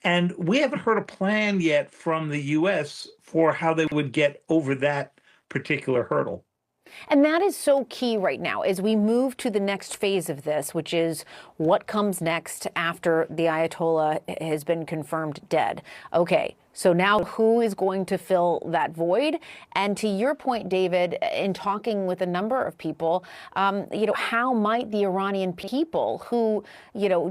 [SPEAKER 12] And we haven't heard a plan yet from the U.S. for how they would get over that particular hurdle.
[SPEAKER 9] And that is so key right now as we move to the next phase of this, which is what comes next after the Ayatollah has been confirmed dead. Okay, so now who is going to fill that void? And to your point, David, in talking with a number of people, how might the Iranian people who,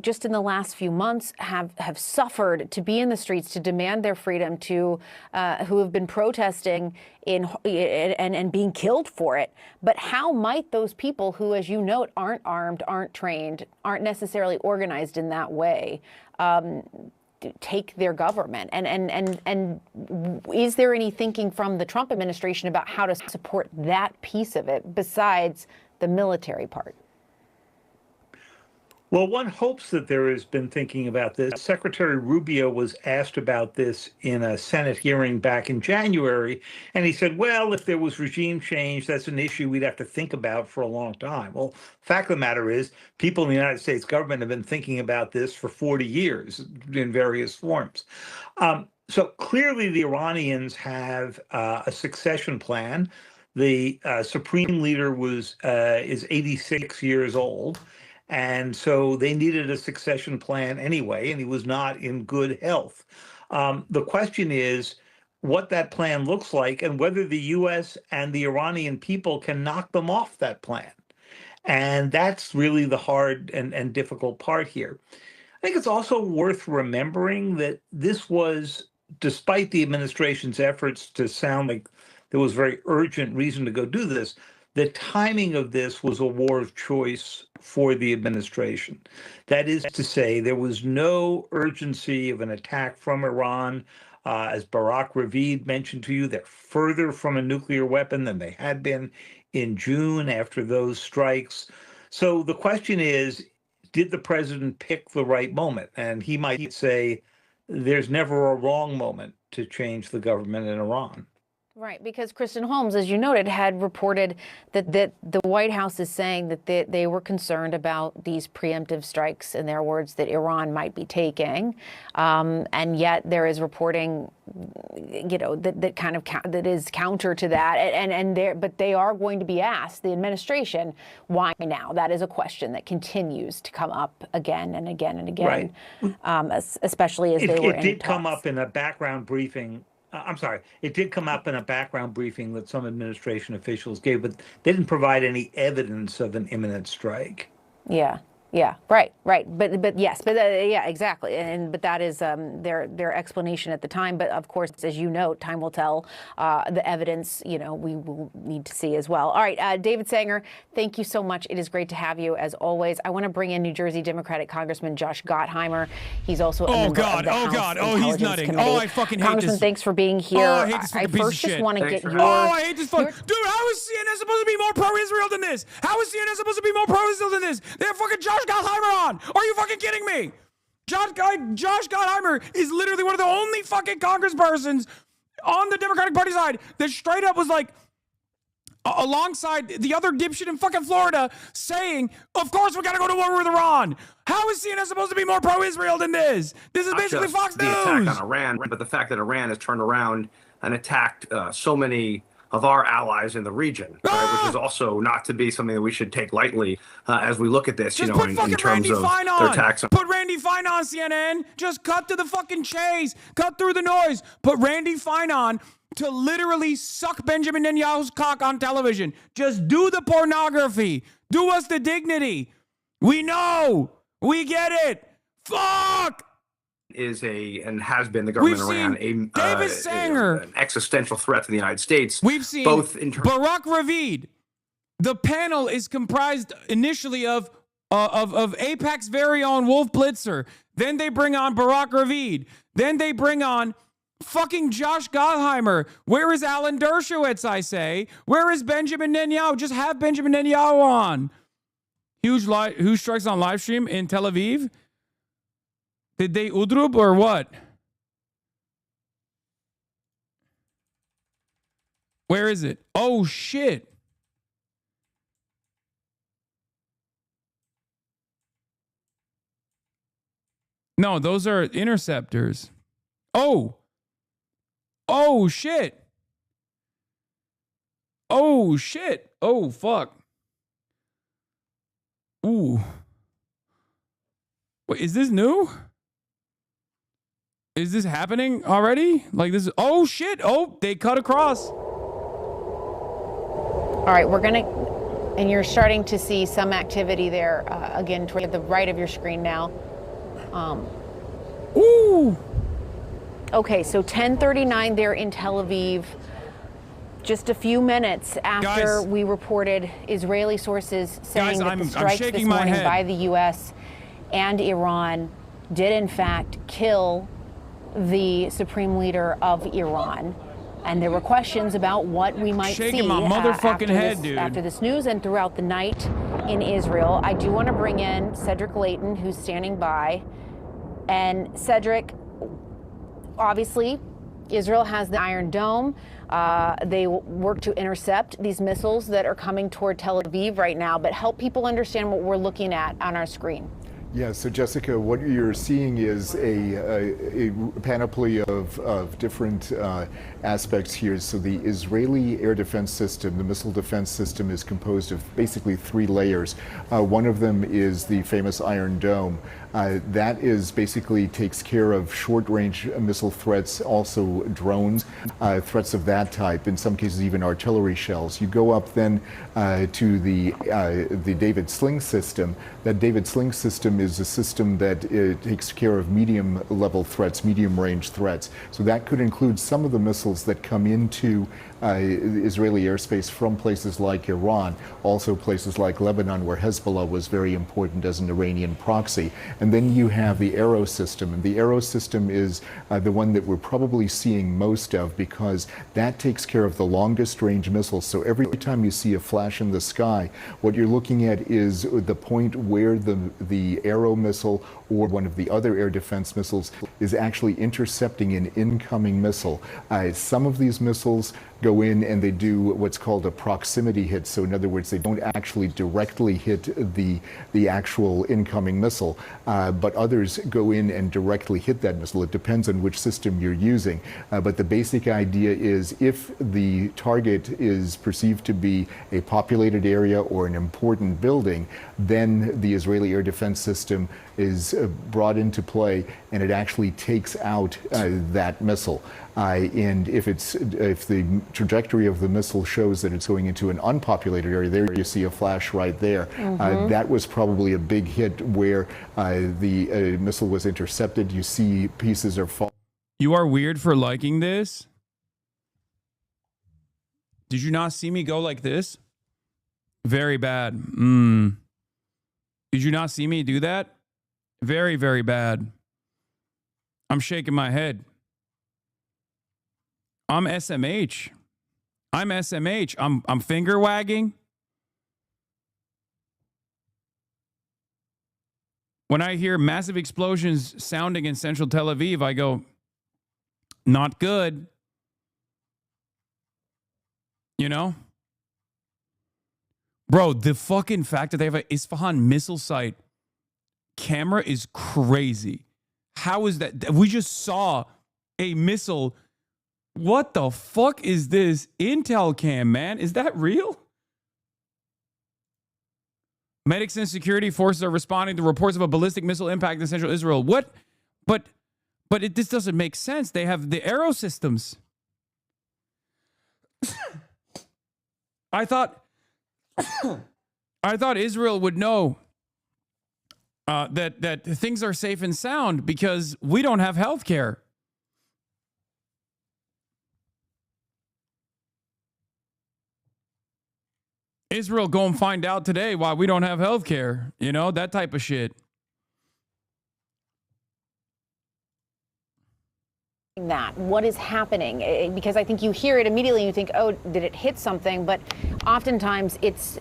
[SPEAKER 9] just in the last few months have suffered to be in the streets to demand their freedom, who have been protesting and being killed for it, but how might those people who, as you note, aren't armed, aren't trained, aren't necessarily organized in that way, take their government? And is there any thinking from the Trump administration about how to support that piece of it besides the military part?
[SPEAKER 12] Well, one hopes that there has been thinking about this. Secretary Rubio was asked about this in a Senate hearing back in January, and he said, well, if there was regime change, that's an issue we'd have to think about for a long time. Well, fact of the matter is, people in the United States government have been thinking about this for 40 years in various forms. So clearly the Iranians have a succession plan. The supreme leader is 86 years old. And so they needed a succession plan anyway, and he was not in good health. The question is what that plan looks like and whether the U.S. and the Iranian people can knock them off that plan. And that's really the hard and difficult part here. I think it's also worth remembering that this was, despite the administration's efforts to sound like there was very urgent reason to go do this, the timing of this was a war of choice for the administration. That is to say, there was no urgency of an attack from Iran. As Barack Ravid mentioned to you, they're further from a nuclear weapon than they had been in June after those strikes. So the question is, did the president pick the right moment? And he might say, there's never a wrong moment to change the government in Iran.
[SPEAKER 9] Right, because Kristen Holmes, as you noted, had reported that the White House is saying that they were concerned about these preemptive strikes, in their words, that Iran might be taking, and yet there is reporting, that is counter to that, but they are going to be asked, the administration, why now? That is a question that continues to come up again and again and again, right. Especially as they were in talks.
[SPEAKER 12] It did come up in a background briefing. It did come up in a background briefing that some administration officials gave, but they didn't provide any evidence of an imminent strike.
[SPEAKER 9] Yeah, right. But yes, yeah, exactly. But that is their explanation at the time. But of course, as you note, time will tell. The evidence, we will need to see as well. All right, David Sanger, thank you so much. It is great to have you as always. I want to bring in New Jersey Democratic Congressman Josh Gottheimer. He's also a member of the House Intelligence
[SPEAKER 3] he's nutting.
[SPEAKER 9] Committee.
[SPEAKER 3] I fucking hate
[SPEAKER 9] Congressman,
[SPEAKER 3] this.
[SPEAKER 9] thanks for being here.
[SPEAKER 3] I hate this fucking piece of shit.
[SPEAKER 9] I first just want to get your.
[SPEAKER 3] I hate this fucking. Dude, how is CNN supposed to be more pro-Israel than this? How is CNN supposed to be more pro-Israel than this? They have fucking Josh Gottheimer on. Are you fucking kidding me? Josh Gottheimer is literally one of the only fucking congresspersons on the Democratic Party side that straight up was like, alongside the other dipshit in fucking Florida, saying, of course we gotta go to war with Iran. How is CNN supposed to be more pro-Israel than this? This is basically Fox News.
[SPEAKER 2] The attack on Iran, but the fact that Iran has turned around and attacked so many of our allies in the region, right, which is also not to be something that we should take lightly as we look at this,
[SPEAKER 3] in terms of their attacks. Put Randy Fine on CNN. Just cut to the fucking chase. Cut through the noise. Put Randy Fine on to literally suck Benjamin Netanyahu's cock on television. Just do the pornography. Do us the dignity. We know. We get it. Fuck.
[SPEAKER 2] Is and has been the government of Iran an existential threat to the United States.
[SPEAKER 3] We've seen both Barack Ravid. The panel is comprised initially of AIPAC's very own Wolf Blitzer. Then they bring on Barack Ravid. Then they bring on fucking Josh Gottheimer. Where is Alan Dershowitz, I say? Where is Benjamin Netanyahu? Just have Benjamin Netanyahu on. Who strikes on live stream in Tel Aviv? Did they udrub or what? Where is it? Oh, shit. No, those are interceptors. Oh, shit. Oh, shit. Oh, fuck. Ooh. Wait, is this new? Is this happening already? Like this? Oh, shit. Oh, they cut across.
[SPEAKER 9] All right, and you're starting to see some activity there, again, toward the right of your screen now.
[SPEAKER 3] Ooh.
[SPEAKER 9] Okay, so 10:39 there in Tel Aviv. Just a few minutes after we reported Israeli sources saying that the strikes this morning by the U.S. and Iran did in fact kill the supreme leader of Iran. And there were questions about what we might see
[SPEAKER 3] Shaking my motherfucking head, dude.
[SPEAKER 9] after this news and throughout the night in Israel. I do want to bring in Cedric Layton, who's standing by. And Cedric, obviously, Israel has the Iron Dome. They work to intercept these missiles that are coming toward Tel Aviv right now, but help people understand what we're looking at on our screen.
[SPEAKER 20] Yeah, so Jessica, what you're seeing is a panoply of different aspects here. So the Israeli air defense system, the missile defense system, is composed of basically 3 layers. One of them is the famous Iron Dome. That is basically takes care of short-range missile threats, also drones, threats of that type, in some cases even artillery shells. You go up then to the David Sling system. That David Sling system is a system that takes care of medium-level threats, medium-range threats. So that could include some of the missiles that come into Israeli airspace from places like Iran, also places like Lebanon, where Hezbollah was very important as an Iranian proxy. And then you have the Arrow system. And the Arrow system is the one that we're probably seeing most of, because that takes care of the longest range missiles. So every time you see a flash in the sky, what you're looking at is the point where the Arrow missile or one of the other air defense missiles is actually intercepting an incoming missile. Some of these missiles go in and they do what's called a proximity hit. So in other words, they don't actually directly hit the actual incoming missile, but others go in and directly hit that missile. It depends on which system you're using. But the basic idea is, if the target is perceived to be a populated area or an important building, then the Israeli air defense system is brought into play, and it actually takes out that missile. And if the trajectory of the missile shows that it's going into an unpopulated area, there you see a flash right there. That was probably a big hit where the missile was intercepted. You see pieces are falling.
[SPEAKER 3] You are weird for liking this. Did you not see me go like this? Very bad. Did you not see me do that? Very, very bad. I'm shaking my head. I'm SMH. I'm SMH. I'm finger wagging. When I hear massive explosions sounding in central Tel Aviv, I go, not good. You know? Bro, the fucking fact that they have an Isfahan missile site camera is crazy. How is that? We just saw a missile. What the fuck is this Intel cam, man? Is that real? Medics and security forces are responding to reports of a ballistic missile impact in central Israel. What? But this doesn't make sense. They have the Arrow systems. I thought Israel would know that things are safe and sound because we don't have health care. Israel go and find out today why we don't have health care. You know, that type of shit.
[SPEAKER 9] That what is happening, because I think you hear it immediately and you think, oh, did it hit something? But oftentimes it's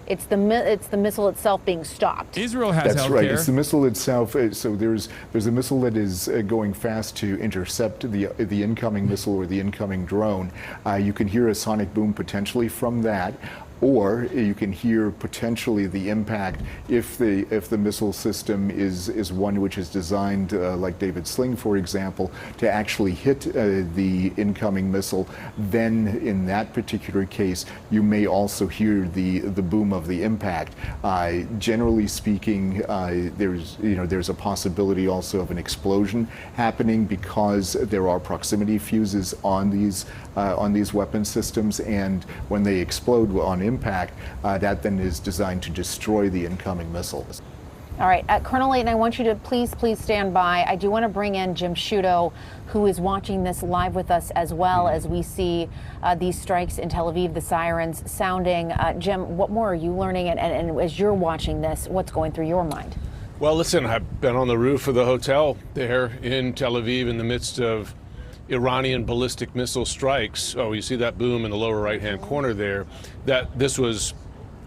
[SPEAKER 9] the missile itself being stopped.
[SPEAKER 3] Israel has
[SPEAKER 20] That's right. It's the missile itself. So there's a missile that is going fast to intercept the incoming missile or the incoming drone. You can hear a sonic boom potentially from that. Or you can hear potentially the impact if the missile system is one which is designed, like David Sling, for example, to actually hit the incoming missile. Then, in that particular case, you may also hear the boom of the impact. Generally speaking, there's a possibility also of an explosion happening because there are proximity fuses on these weapon systems, and when they explode on impact, that then is designed to destroy the incoming missiles.
[SPEAKER 9] All right, Colonel Layton, I want you to please stand by. I do want to bring in Jim Sciutto, who is watching this live with us as well as we see these strikes in Tel Aviv, the sirens sounding. Jim, what more are you learning? And as you're watching this, what's going through your mind?
[SPEAKER 8] Well, listen, I've been on the roof of the hotel there in Tel Aviv in the midst of Iranian ballistic missile strikes, oh, you see that boom in the lower right-hand corner there, that this was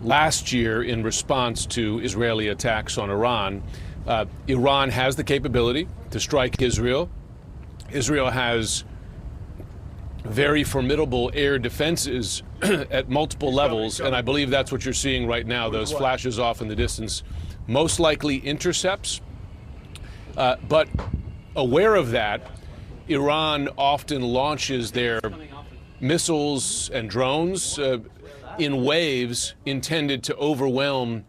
[SPEAKER 8] last year in response to Israeli attacks on Iran. Iran has the capability to strike Israel. Israel has very formidable air defenses at multiple levels, and I believe that's what you're seeing right now, those flashes off in the distance. Most likely intercepts, but aware of that, Iran often launches their missiles and drones in waves intended to overwhelm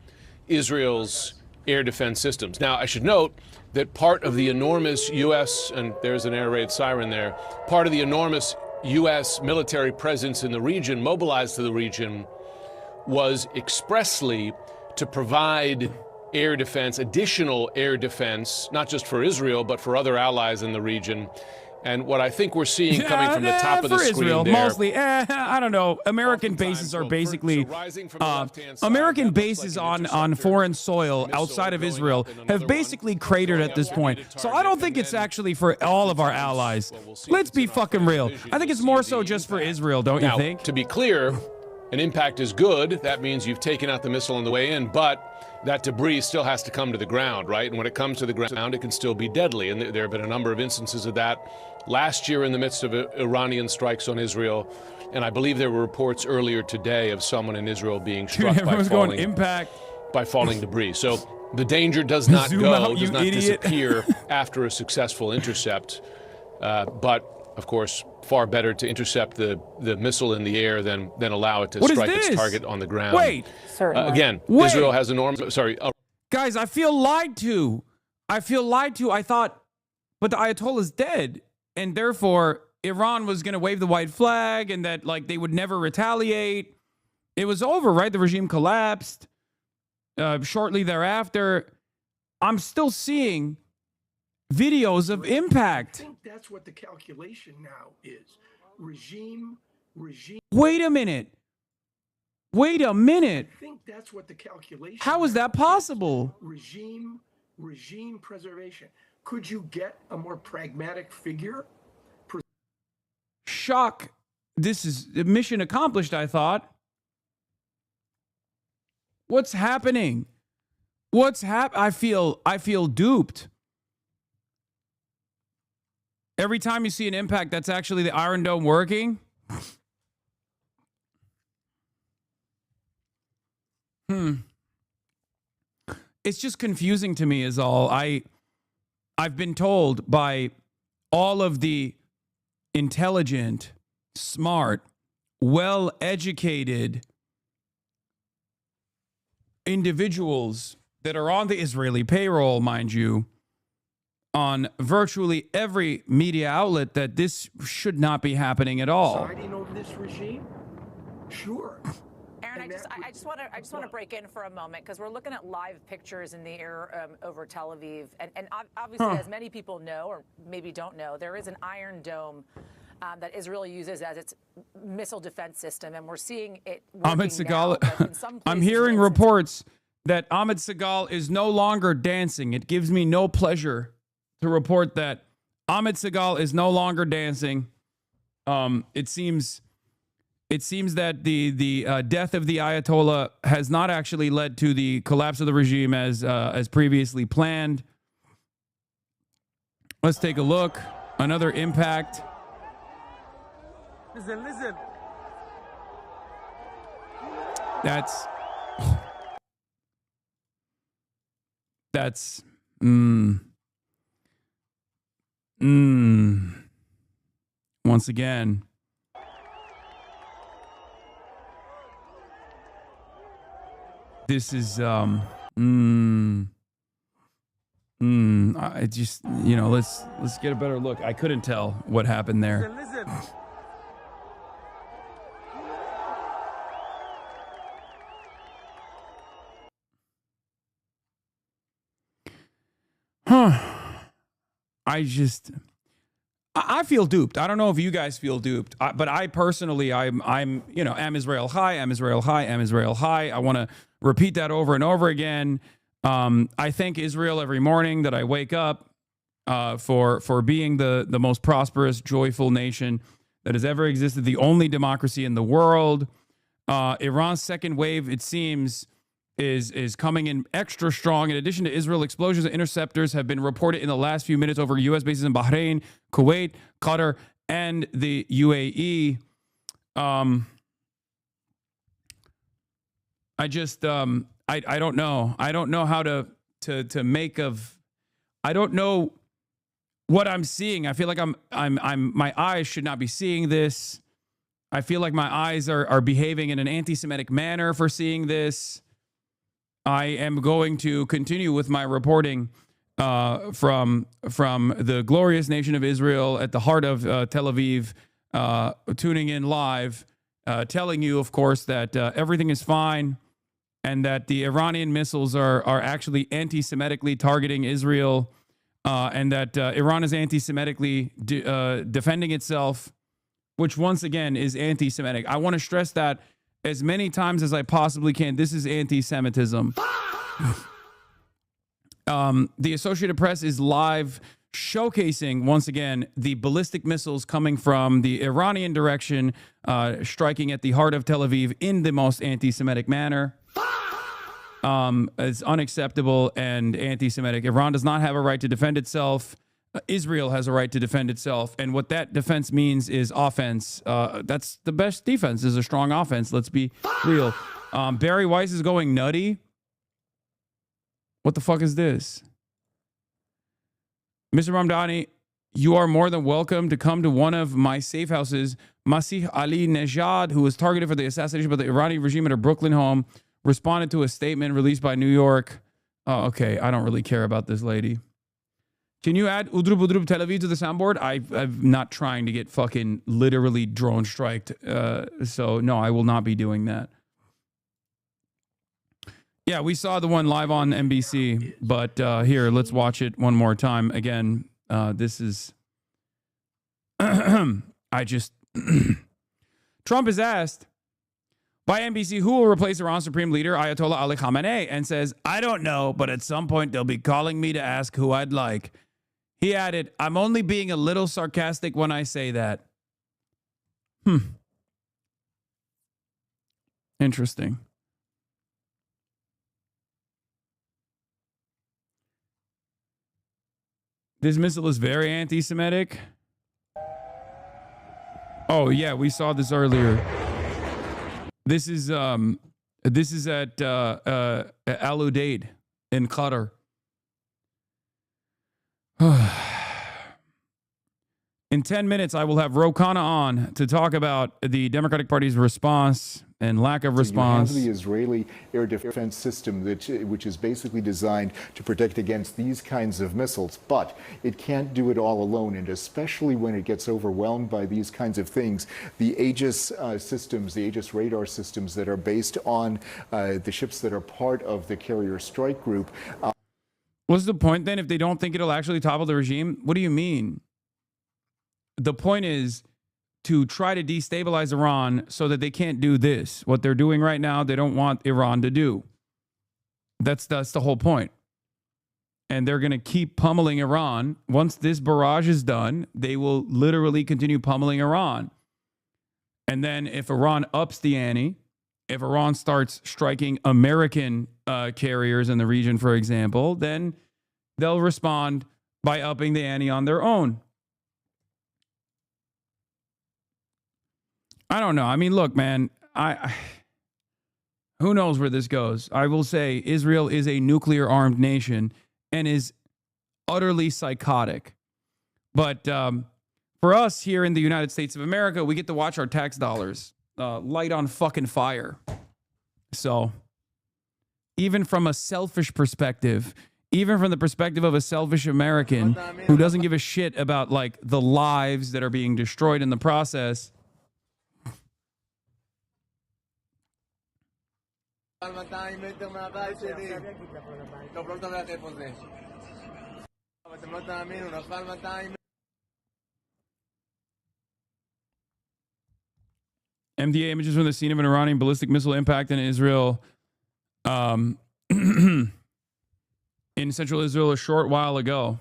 [SPEAKER 8] Israel's air defense systems. Now, I should note that part of the enormous U.S., and there's an air raid siren there, part of the enormous U.S. military presence in the region, mobilized to the region, was expressly to provide air defense, additional air defense, not just for Israel, but for other allies in the region. And what I think we're seeing coming from the top of the screen
[SPEAKER 3] Israel,
[SPEAKER 8] there,
[SPEAKER 3] mostly, I don't know. American bases are basically American bases on foreign soil outside of Israel have basically cratered at this point. So I don't think it's actually for all of our allies. Let's be fucking real. I think it's more so just for Israel, don't you think?
[SPEAKER 8] To be clear, an impact is good. That means you've taken out the missile on the way in, but that debris still has to come to the ground, right? And when it comes to the ground, it can still be deadly. And there have been a number of instances of that last year in the midst of Iranian strikes on Israel. And I believe there were reports earlier today of someone in Israel being struck by falling debris. So the danger does not disappear after a successful intercept. But of course, far better to intercept the missile in the air than allow it to strike its target on the ground.
[SPEAKER 3] Wait.
[SPEAKER 8] Again,
[SPEAKER 3] Wait.
[SPEAKER 8] Israel has enormous...
[SPEAKER 3] Guys, I feel lied to. I thought, but the Ayatollah's dead. And therefore, Iran was going to wave the white flag and that, like, they would never retaliate. It was over, right? The regime collapsed shortly thereafter. I'm still seeing videos of impact.
[SPEAKER 13] I think that's what the calculation now is. Regime.
[SPEAKER 3] Wait a minute.
[SPEAKER 13] I think that's what the calculation.
[SPEAKER 3] How is that possible?
[SPEAKER 13] Regime preservation. Could you get a more pragmatic figure?
[SPEAKER 3] Shock. This is mission accomplished, I thought. What's happening? I feel duped. Every time you see an impact, that's actually the Iron Dome working. It's just confusing to me is all. I've been told by all of the intelligent, smart, well-educated individuals that are on the Israeli payroll, mind you, on virtually every media outlet that this should not be happening at all.
[SPEAKER 13] Siding over this regime? Sure.
[SPEAKER 4] Aaron, I just want to break in for a moment because we're looking at live pictures in the air over Tel Aviv, and obviously, as many people know or maybe don't know, there is an Iron Dome that Israel uses as its missile defense system, and we're seeing it working now, but in some
[SPEAKER 3] I'm
[SPEAKER 4] places
[SPEAKER 3] hearing reports that Ahmed Segal is no longer dancing. It gives me no pleasure to report that Ahmed Segal is no longer dancing. It seems that the death of the Ayatollah has not actually led to the collapse of the regime as previously planned. Let's take a look. Another impact.
[SPEAKER 7] Listen.
[SPEAKER 3] That's once again, this is I just, let's get a better look. I couldn't tell what happened there.
[SPEAKER 7] Listen.
[SPEAKER 3] I feel duped. I don't know if you guys feel duped, but I personally, am Israel high, am Israel high, am Israel high. I want to repeat that over and over again. I thank Israel every morning that I wake up. for being the most prosperous, joyful nation that has ever existed, the only democracy in the world. Iran's second wave, it seems, is coming in extra strong. In addition to Israel, explosions and interceptors have been reported in the last few minutes over U.S. bases in Bahrain, Kuwait, Qatar, and the UAE. I just I don't know. I don't know how to make of. I don't know what I'm seeing. I feel like I'm my eyes should not be seeing this. I feel like my eyes are behaving in an anti-Semitic manner for seeing this. I am going to continue with my reporting from the glorious nation of Israel at the heart of Tel Aviv, tuning in live, telling you, of course, that everything is fine and that the Iranian missiles are actually anti-Semitically targeting Israel, and that Iran is anti-Semitically defending itself, which once again is anti-Semitic. I want to stress that as many times as I possibly can. This is anti-Semitism. The Associated Press is live showcasing, once again, the ballistic missiles coming from the Iranian direction, striking at the heart of Tel Aviv in the most anti-Semitic manner. It's unacceptable and anti-Semitic. Iran does not have a right to defend itself. Israel has a right to defend itself. And what that defense means is offense. That's the best defense, is a strong offense. Let's be real. Barry Weiss is going nutty. What the fuck is this? Mr. Ramdani, you are more than welcome to come to one of my safe houses. Masih Ali Nejad, who was targeted for the assassination by the Iranian regime at her Brooklyn home, responded to a statement released by New York. Oh, okay, I don't really care about this lady. Can you add Udrub Udrub Tel Aviv to the soundboard? I'm not trying to get fucking literally drone striked. So no, I will not be doing that. Yeah, we saw the one live on NBC, but here, let's watch it one more time. Again, this is... Trump is asked by NBC who will replace Iran's supreme leader, Ayatollah Ali Khamenei, and says, I don't know, but at some point they'll be calling me to ask who I'd like. He added, I'm only being a little sarcastic when I say that. Interesting. This missile is very anti-Semitic. Oh yeah, we saw this earlier. This is at Al Udeid in Qatar. In 10 minutes, I will have Rokana on to talk about the Democratic Party's response and lack of response.
[SPEAKER 20] You have the Israeli air defense system, which is basically designed to protect against these kinds of missiles, but it can't do it all alone, and especially when it gets overwhelmed by these kinds of things. The Aegis systems, the Aegis radar systems that are based on the ships that are part of the carrier strike group.
[SPEAKER 3] What's the point then if they don't think it'll actually topple the regime? What do you mean? The point is to try to destabilize Iran so that they can't do this. What they're doing right now, they don't want Iran to do. That's the whole point. And they're going to keep pummeling Iran. Once this barrage is done, they will literally continue pummeling Iran. And then if Iran ups the ante, if Iran starts striking American carriers in the region, for example, then they'll respond by upping the ante on their own. I don't know. I mean, look, man, who knows where this goes? I will say Israel is a nuclear armed nation and is utterly psychotic. But for us here in the United States of America, we get to watch our tax dollars light on fucking fire. So even from a selfish perspective, even from the perspective of a selfish American who doesn't give a shit about like the lives that are being destroyed in the process, MDA images from the scene of an Iranian ballistic missile impact in Israel, in central Israel a short while ago.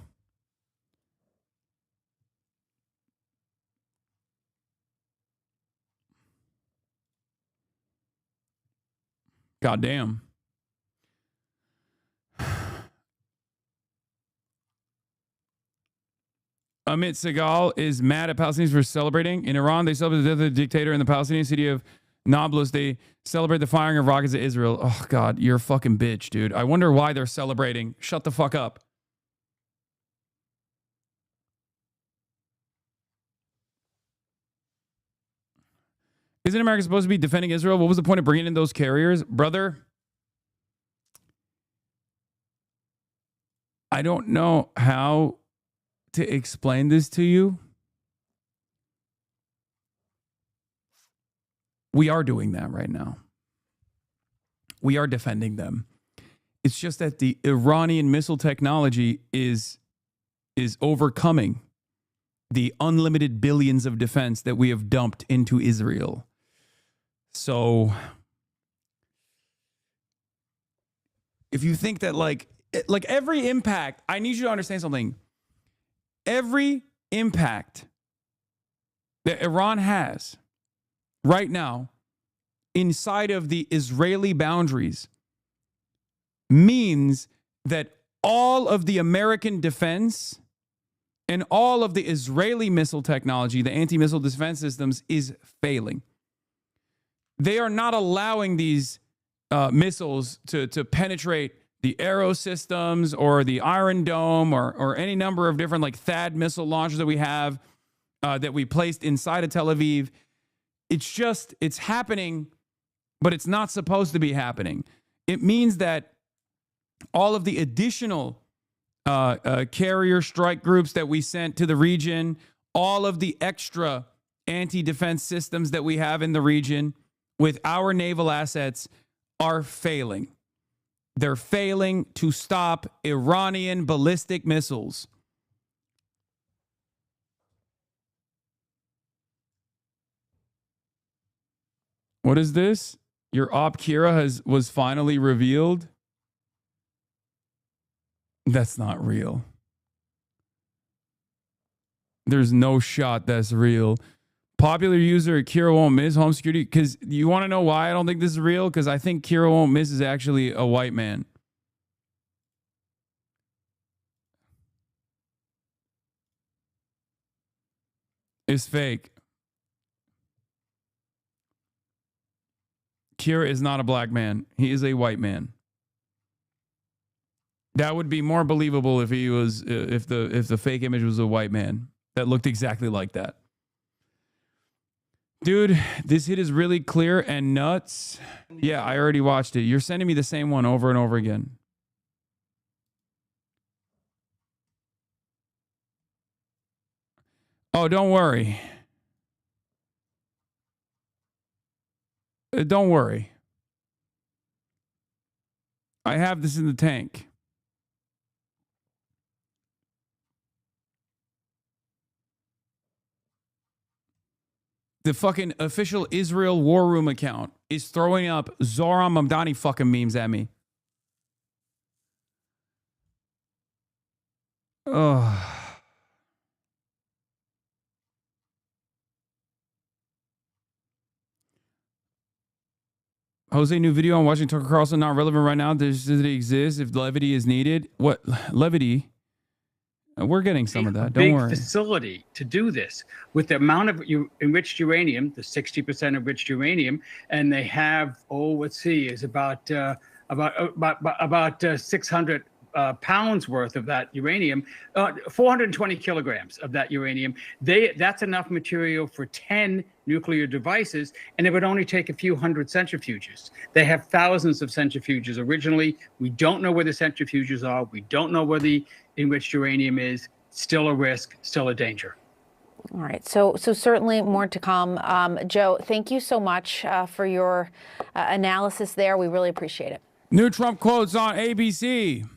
[SPEAKER 3] Goddamn. Amit Segal is mad at Palestinians for celebrating. In Iran, they celebrate the death of the dictator in the Palestinian city of Nablus. They celebrate the firing of rockets at Israel. Oh, God, you're a fucking bitch, dude. I wonder why they're celebrating. Shut the fuck up. Isn't America supposed to be defending Israel? What was the point of bringing in those carriers? Brother, I don't know how to explain this to you. We are doing that right now. We are defending them. It's just that the Iranian missile technology is overcoming the unlimited billions of defense that we have dumped into Israel. So if you think that like every impact, I need you to understand something. Every impact that Iran has right now inside of the Israeli boundaries means that all of the American defense and all of the Israeli missile technology, the anti-missile defense systems, is failing. They are not allowing these missiles to penetrate the Arrow systems or the Iron Dome or any number of different like THAAD missile launchers that we have that we placed inside of Tel Aviv. It's happening, but it's not supposed to be happening. It means that all of the additional carrier strike groups that we sent to the region, all of the extra anti-defense systems that we have in the region with our naval assets are failing. They're failing to stop Iranian ballistic missiles. What is this? Your op Kira was finally revealed? That's not real. There's no shot that's real. Popular user Kira won't miss home security. Because you want to know why I don't think this is real? Because I think Kira won't miss is actually a white man. It's fake. Kira is not a black man. He is a white man. That would be more believable if he was if the fake image was a white man that looked exactly like that. Dude, this hit is really clear and nuts. Yeah, I already watched it. You're sending me the same one over and over again. Oh, don't worry. Don't worry. I have this in the tank. The fucking official Israel War Room account is throwing up Zohran Mamdani fucking memes at me. Ugh. Jose, new video on watching Tucker Carlson, not relevant right now. Does it exist if levity is needed? What levity? We're getting some of that. Don't worry.
[SPEAKER 17] Big facility to do this with the amount of enriched uranium, the 60% enriched uranium, and they have is about 600 pounds worth of that uranium, 420 kilograms of that uranium. That's enough material for 10 nuclear devices, and it would only take a few hundred centrifuges. They have thousands of centrifuges originally. We don't know where the centrifuges are. We don't know where the enriched uranium is. Still a risk, still a danger.
[SPEAKER 9] All right. So certainly more to come. Joe, thank you so much for your analysis there. We really appreciate it.
[SPEAKER 3] New Trump quotes on ABC.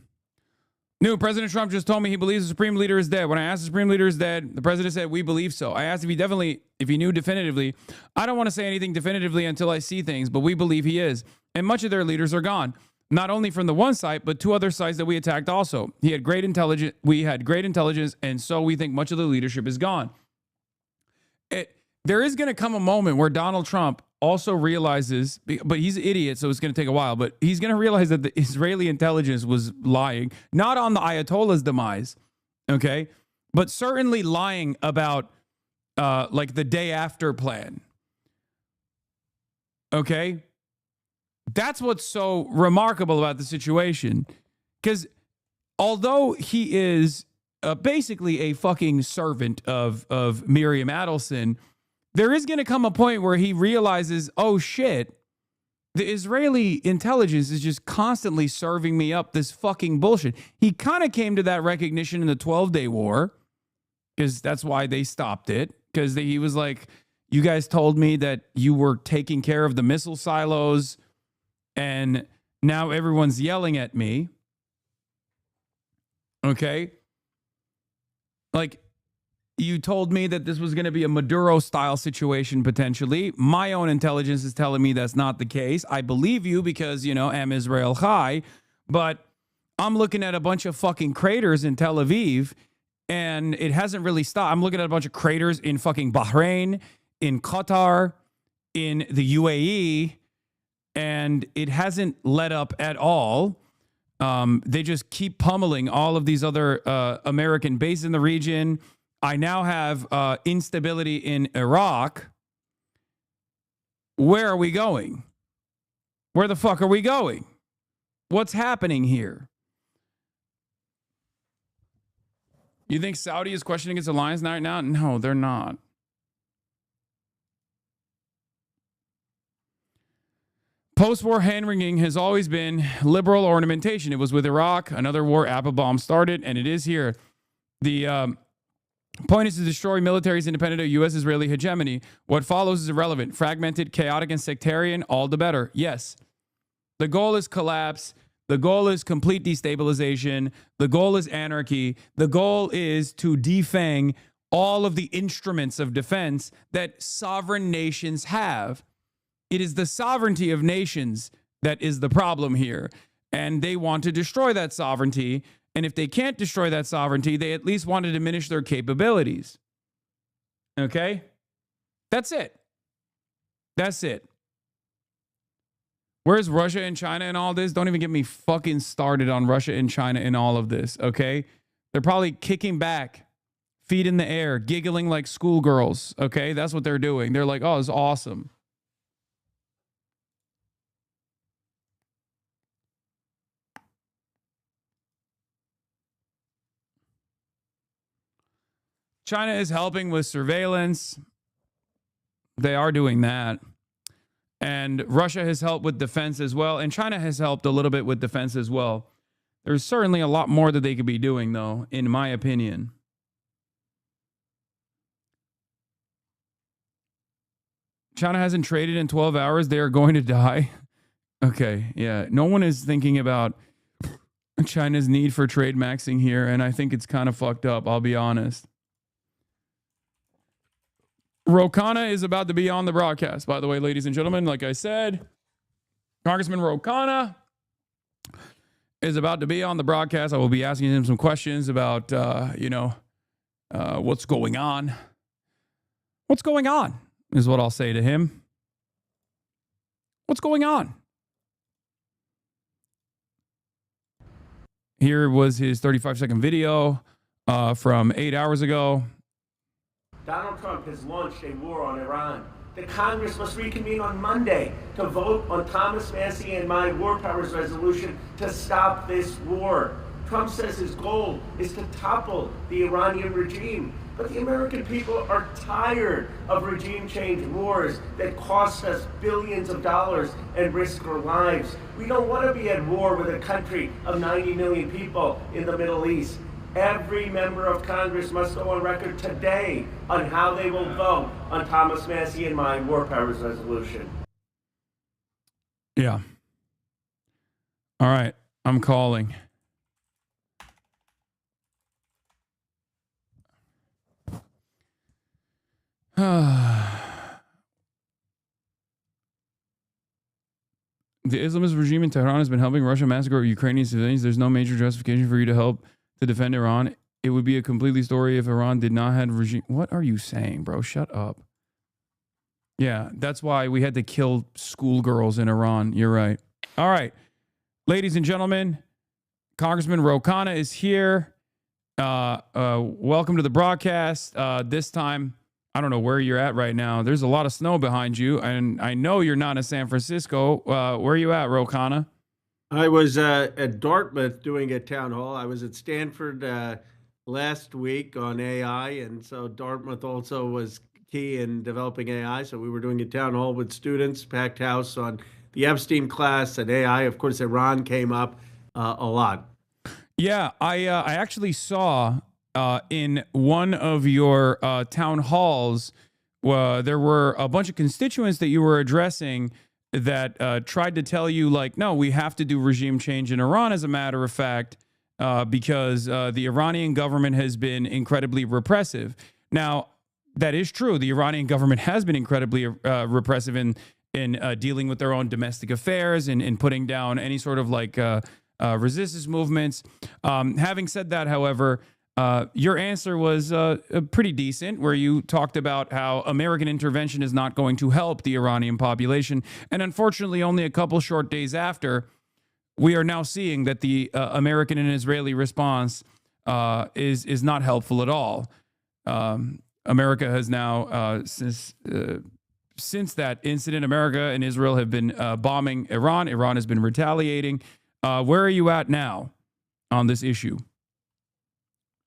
[SPEAKER 3] New President Trump just told me he believes the Supreme Leader is dead. When I asked the Supreme Leader is dead, the president said, we believe so. I asked if he knew definitively. I don't want to say anything definitively until I see things, but we believe he is. And much of their leaders are gone. Not only from the one site, but two other sites that we attacked also. We had great intelligence, and so we think much of the leadership is gone. There is going to come a moment where Donald Trump also realizes, but he's an idiot, so it's going to take a while, but he's going to realize that the Israeli intelligence was lying, not on the Ayatollah's demise, okay, but certainly lying about like the day after plan. Okay? That's what's so remarkable about the situation. Because although he is basically a fucking servant of Miriam Adelson, there is going to come a point where he realizes, oh shit, the Israeli intelligence is just constantly serving me up this fucking bullshit. He kind of came to that recognition in the 12-day war, because that's why they stopped it, because he was like, you guys told me that you were taking care of the missile silos, and now everyone's yelling at me. Okay? Like, you told me that this was going to be a Maduro-style situation, potentially. My own intelligence is telling me that's not the case. I believe you because, you know, Am Israel Chai. But I'm looking at a bunch of fucking craters in Tel Aviv, and it hasn't really stopped. I'm looking at a bunch of craters in fucking Bahrain, in Qatar, in the UAE, and it hasn't let up at all. They just keep pummeling all of these other American bases in the region. I now have instability in Iraq. Where are we going? Where the fuck are we going? What's happening here? You think Saudi is questioning its alliance right now? No, they're not. Post-war hand-wringing has always been liberal ornamentation. It was with Iraq, another war, apple bomb started, and it is here. The point is to destroy military's independent U.S.-Israeli hegemony. What follows is irrelevant. Fragmented, chaotic, and sectarian, all the better. Yes. The goal is collapse. The goal is complete destabilization. The goal is anarchy. The goal is to defang all of the instruments of defense that sovereign nations have. It is the sovereignty of nations that is the problem here. And they want to destroy that sovereignty. And if they can't destroy that sovereignty, they at least want to diminish their capabilities. Okay? That's it. That's it. Where's Russia and China in all this? Don't even get me fucking started on Russia and China in all of this, okay? They're probably kicking back, feet in the air, giggling like schoolgirls, okay? That's what they're doing. They're like, oh, it's awesome. China is helping with surveillance. They are doing that. And Russia has helped with defense as well. And China has helped a little bit with defense as well. There's certainly a lot more that they could be doing, though, in my opinion. China hasn't traded in 12 hours. They are going to die. Okay, yeah. No one is thinking about China's need for trade maxing here. And I think it's kind of fucked up, I'll be honest. Ro Khanna is about to be on the broadcast, by the way, ladies and gentlemen. Like I said, Congressman Ro Khanna is about to be on the broadcast. I will be asking him some questions about, what's going on. What's going on is what I'll say to him. What's going on? Here was his 35-second video from 8 hours ago.
[SPEAKER 13] Donald Trump has launched a war on Iran. The Congress must reconvene on Monday to vote on Thomas Massie and my war powers resolution to stop this war. Trump says his goal is to topple the Iranian regime. But the American people are tired of regime change wars that cost us billions of dollars and risk our lives. We don't want to be at war with a country of 90 million people in the Middle East. Every member of Congress must go on record today on how they will vote on Thomas Massie and my war powers resolution.
[SPEAKER 3] Yeah. All right. I'm calling. The Islamist regime in Tehran has been helping Russia massacre Ukrainian civilians. There's no major justification for you to help to defend Iran. It would be a completely story if Iran did not have regime. What are you saying, bro? Shut up. Yeah, that's why we had to kill schoolgirls in Iran. You're right. All right, ladies and gentlemen, Congressman Ro Khanna is here. Welcome to the broadcast. This time, I don't know where you're at right now. There's a lot of snow behind you, and I know you're not in San Francisco. Where are you at, Ro Khanna?
[SPEAKER 18] I was at Dartmouth doing a town hall. I was at Stanford last week on AI, and so Dartmouth also was key in developing AI. So we were doing a town hall with students, packed house on the Epstein class and AI. Of course, Iran came up a lot.
[SPEAKER 3] Yeah, I actually saw in one of your town halls there were a bunch of constituents that you were addressing that tried to tell you, like, no, we have to do regime change in Iran, as a matter of fact, because the Iranian government has been incredibly repressive. Now, that is true. The Iranian government has been incredibly repressive in dealing with their own domestic affairs and in putting down any sort of like resistance movements. Having said that, however, your answer was pretty decent, where you talked about how American intervention is not going to help the Iranian population. And unfortunately, only a couple short days after, we are now seeing that the American and Israeli response is not helpful at all. America has now, since that incident, America and Israel have been bombing Iran. Iran has been retaliating. Where are you at now on this issue?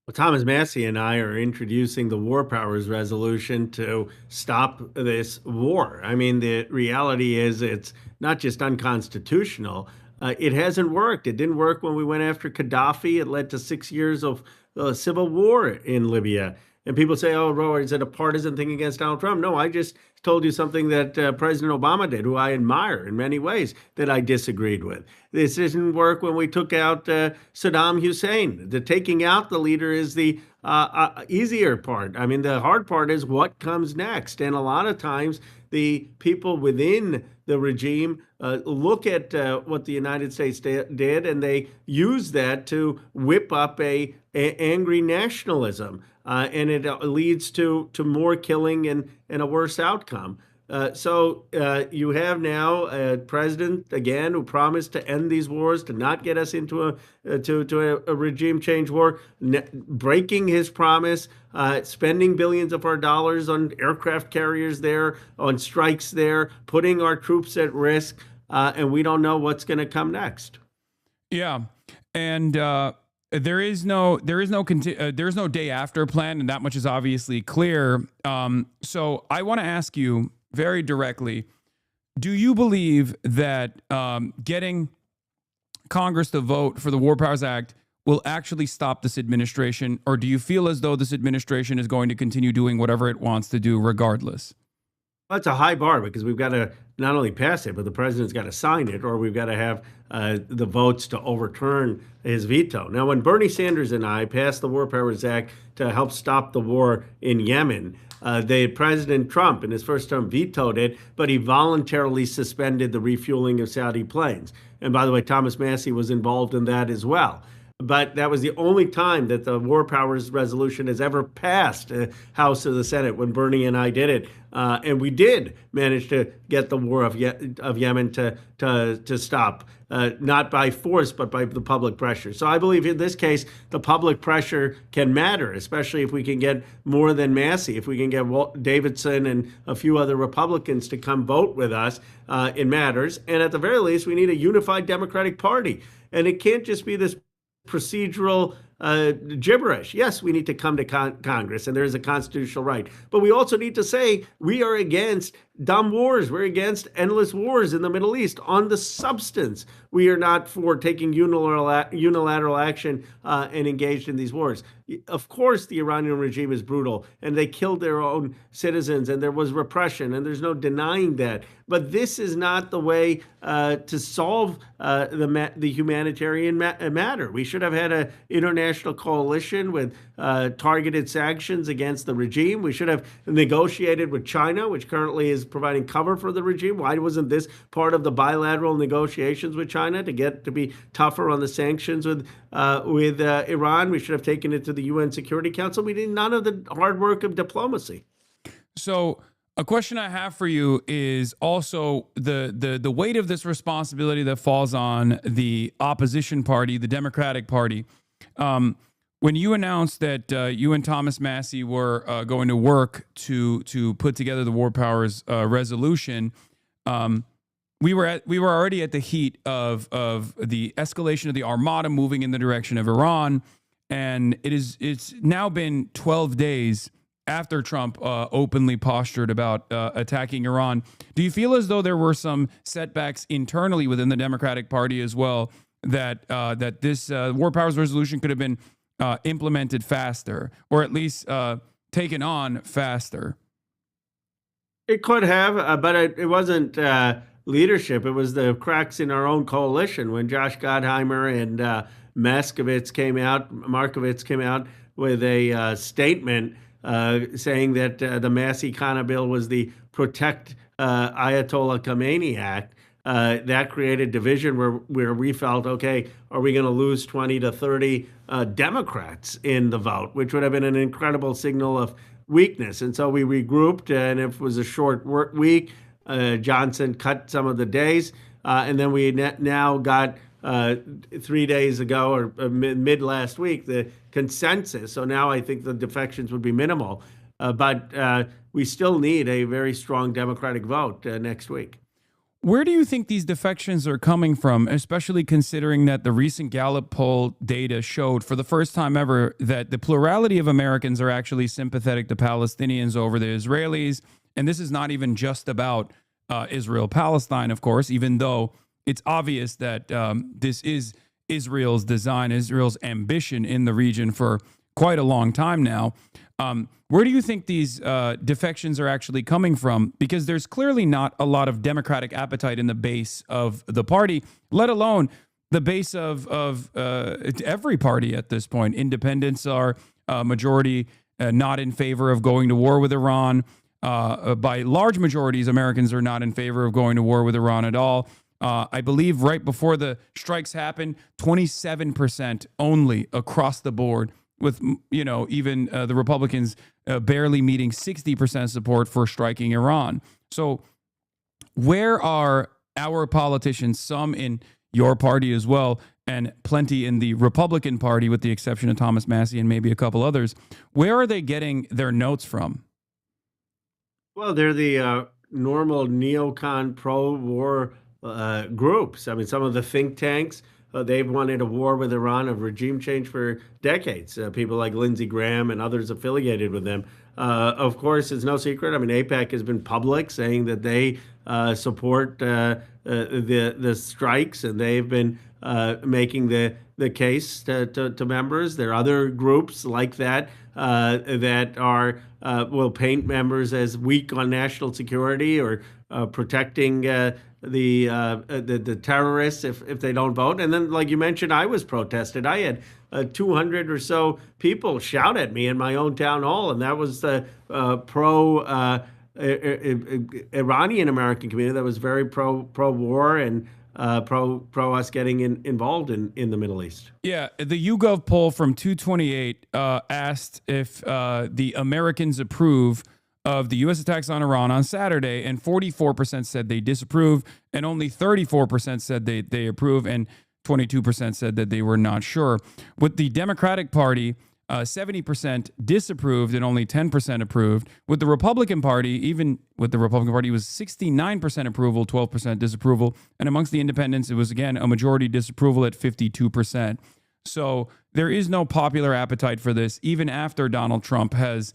[SPEAKER 18] Well, Thomas Massie and I are introducing the War Powers Resolution to stop this war. I mean, the reality is it's not just unconstitutional. It hasn't worked. It didn't work when we went after Gaddafi. It led to 6 years of civil war in Libya. And people say, oh, Ro, is it a partisan thing against Donald Trump? No, I just told you something that President Obama did, who I admire in many ways, that I disagreed with. This didn't work when we took out Saddam Hussein. The taking out the leader is the easier part. I mean, the hard part is what comes next. And a lot of times the people within the regime look at what the United States did, and they use that to whip up a angry nationalism. And it leads to more killing and a worse outcome. So you have now a president, again, who promised to end these wars, to not get us into a regime change war, breaking his promise, spending billions of our dollars on aircraft carriers there, on strikes there, putting our troops at risk, and we don't know what's going to come next.
[SPEAKER 3] Yeah, and there is no day after plan, and that much is obviously clear. So I want to ask you very directly: do you believe that getting Congress to vote for the War Powers Act will actually stop this administration, or do you feel as though this administration is going to continue doing whatever it wants to do regardless?
[SPEAKER 18] Well, it's a high bar because we've got to not only pass it, but the president's got to sign it, or we've got to have the votes to overturn his veto. Now, when Bernie Sanders and I passed the War Powers Act to help stop the war in Yemen, President Trump in his first term vetoed it, but he voluntarily suspended the refueling of Saudi planes. And by the way, Thomas Massie was involved in that as well. But that was the only time that the War Powers Resolution has ever passed the House or the Senate, when Bernie and I did it. And we did manage to get the war of Yemen to stop, not by force, but by the public pressure. So I believe in this case, the public pressure can matter, especially if we can get more than Massie. If we can get Walt Davidson and a few other Republicans to come vote with us, it matters. And at the very least, we need a unified Democratic Party. And it can't just be this procedural gibberish. Yes, we need to come to Congress, and there is a constitutional right. But we also need to say we are against dumb wars. We're against endless wars in the Middle East. On the substance, we are not for taking unilateral action and engaged in these wars. Of course, the Iranian regime is brutal, and they killed their own citizens, and there was repression, and there's no denying that. But this is not the way to solve the humanitarian matter. We should have had an international coalition with targeted sanctions against the regime. We should have negotiated with China, which currently is providing cover for the regime. Why wasn't this part of the bilateral negotiations with China to be tougher on the sanctions with Iran? We should have taken it to the UN Security Council. We did none of the hard work of diplomacy.
[SPEAKER 3] So A question I have for you is also the weight of this responsibility that falls on the opposition party, the Democratic Party. When you announced that you and Thomas Massie were going to work to put together the War Powers resolution, we were already at the heat of the escalation of the Armada moving in the direction of Iran, and it's now been 12 days after Trump openly postured about attacking Iran. Do you feel as though there were some setbacks internally within the Democratic Party as well, that this War Powers resolution could have been implemented faster, or at least taken on faster?
[SPEAKER 18] It could have, but it wasn't leadership. It was the cracks in our own coalition when Josh Gottheimer and Markovitz came out with a statement saying that the Massey-Khanna bill was the Protect Ayatollah Khomeini Act. That created division where we felt, okay, are we going to lose 20 to 30 Democrats in the vote, which would have been an incredible signal of weakness. And so we regrouped, and it was a short work week. Johnson cut some of the days, and then we now got 3 days ago or mid last week the consensus. So now I think the defections would be minimal, but we still need a very strong Democratic vote next week.
[SPEAKER 3] Where do you think these defections are coming from, especially considering that the recent Gallup poll data showed for the first time ever that the plurality of Americans are actually sympathetic to Palestinians over the Israelis? And this is not even just about Israel-Palestine, of course, even though it's obvious that this is Israel's design, Israel's ambition in the region for quite a long time now. Where do you think these defections are actually coming from? Because there's clearly not a lot of Democratic appetite in the base of the party, let alone the base of every party at this point. Independents are majority not in favor of going to war with Iran. By large majorities, Americans are not in favor of going to war with Iran at all. I believe right before the strikes happened, 27% only across the board, with, you know, even the Republicans barely meeting 60% support for striking Iran. So where are our politicians, some in your party as well, and plenty in the Republican Party, with the exception of Thomas Massie and maybe a couple others, where are they getting their notes from?
[SPEAKER 18] Well, they're the normal neocon pro-war groups. I mean, some of the think tanks, they've wanted a war with Iran, of regime change for decades. People like Lindsey Graham and others affiliated with them. Of course, it's no secret. I mean, AIPAC has been public saying that they support the strikes, and they've been making the case to members. There are other groups like that that are will paint members as weak on national security or protecting the terrorists if they don't vote. And then, like you mentioned, I was protested. I had 200 or so people shout at me in my own town hall, and that was the pro Iranian American community that was very pro war and pro us getting involved in the Middle East.
[SPEAKER 3] Yeah, the YouGov poll from 228 asked if the Americans approve of the U.S. attacks on Iran on Saturday, and 44% said they disapprove, and only 34% said they approve, and 22% said that they were not sure. With the Democratic Party, 70% disapproved and only 10% approved. With the Republican Party, even with the Republican Party, it was 69% approval, 12% disapproval. And amongst the independents, it was, again, a majority disapproval at 52%. So there is no popular appetite for this, even after Donald Trump has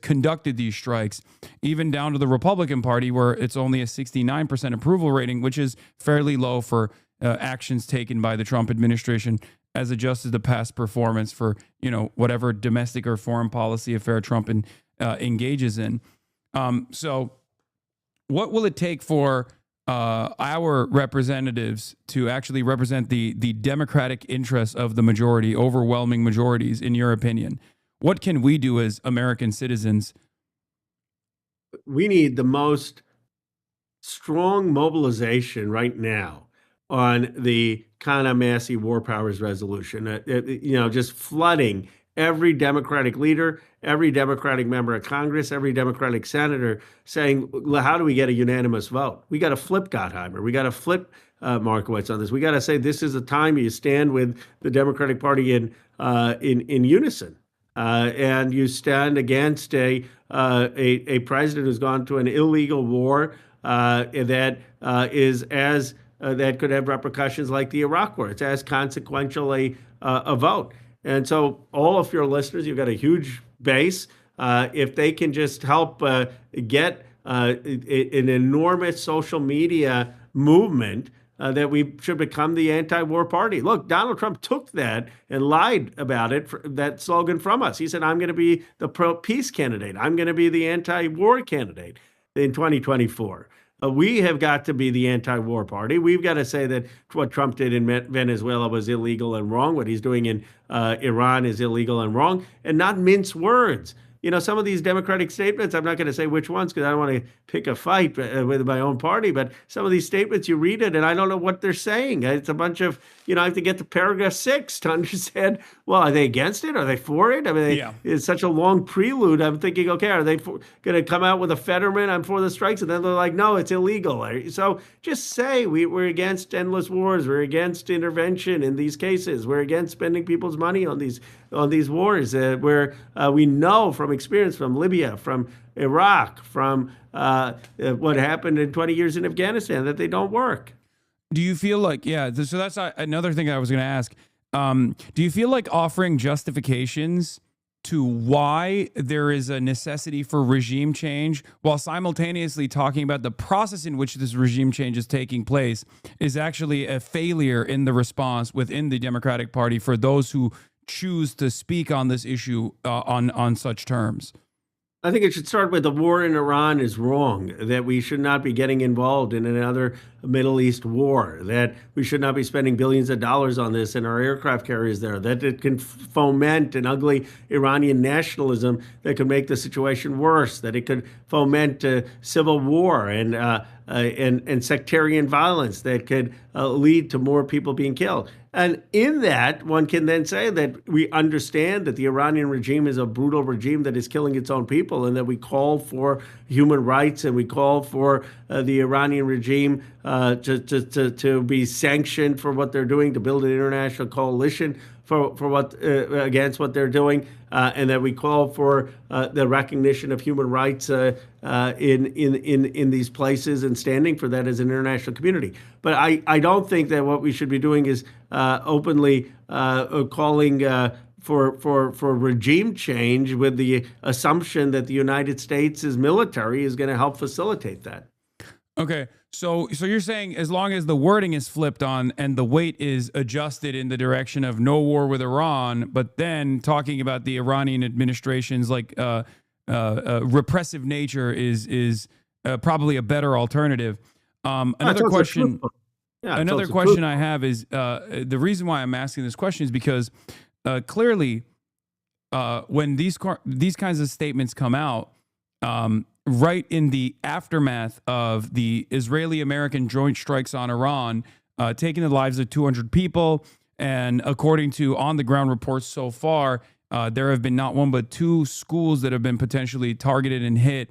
[SPEAKER 3] conducted these strikes, even down to the Republican Party, where it's only a 69% approval rating, which is fairly low for actions taken by the Trump administration as adjusted to past performance for, you know, whatever domestic or foreign policy affair Trump engages in. So what will it take for our representatives to actually represent the democratic interests of the majority, overwhelming majorities, in your opinion? What can we do as American citizens?
[SPEAKER 18] We need the most strong mobilization right now on the Khanna Massie War Powers resolution. You know, just flooding every Democratic leader, every Democratic member of Congress, every Democratic senator saying, well, how do we get a unanimous vote? We got to flip Gottheimer. We got to flip Markowitz on this. We got to say this is the time you stand with the Democratic Party in unison. And you stand against a president who's gone to an illegal war that is as that could have repercussions like the Iraq War. It's as consequential a vote. And so all of your listeners, you've got a huge base. If they can just help get an enormous social media movement that we should become the anti-war party. Look, Donald Trump took that and lied about it, that slogan from us. He said, I'm going to be the pro-peace candidate. I'm going to be the anti-war candidate in 2024. We have got to be the anti-war party. We've got to say that what Trump did in Venezuela was illegal and wrong. What he's doing in Iran is illegal and wrong, and not mince words. You know, some of these Democratic statements, I'm not going to say which ones because I don't want to pick a fight with my own party, but some of these statements, you read it and I don't know what they're saying. It's a bunch of, I have to get to paragraph 6 to understand, well, are they against it? Are they for it? I mean, It's such a long prelude. I'm thinking, okay, are they going to come out with a Fetterman, I'm for the strikes? And then they're like, no, it's illegal. So just say we're against endless wars. We're against intervention in these cases. We're against spending people's money on these wars where we know from experience from Libya, from Iraq, from what happened in 20 years in Afghanistan, that they don't work.
[SPEAKER 3] Do you feel like, so that's another thing I was going to ask. Do you feel like offering justifications to why there is a necessity for regime change while simultaneously talking about the process in which this regime change is taking place is actually a failure in the response within the Democratic Party for those who choose to speak on this issue on such terms?
[SPEAKER 18] I think it should start with the war in Iran is wrong, that we should not be getting involved in another Middle East war, that we should not be spending billions of dollars on this and our aircraft carriers there, that it can foment an ugly Iranian nationalism that could make the situation worse, that it could foment civil war and sectarian violence that could lead to more people being killed. And in that, one can then say that we understand that the Iranian regime is a brutal regime that is killing its own people, and that we call for human rights and we call for the Iranian regime to be sanctioned for what they're doing, to build an international coalition for what against what they're doing, and that we call for the recognition of human rights in these places and standing for that as an international community. But I don't think that what we should be doing is openly calling for regime change with the assumption that the United States' military is going to help facilitate that.
[SPEAKER 3] Okay, so you're saying as long as the wording is flipped on and the weight is adjusted in the direction of no war with Iran, but then talking about the Iranian administration's repressive nature is probably a better alternative. Another question. Another question I have is the reason why I'm asking this question is because clearly when these kinds of statements come out, right in the aftermath of the Israeli-American joint strikes on Iran, taking the lives of 200 people, and according to on-the-ground reports so far, there have been not one but 2 schools that have been potentially targeted and hit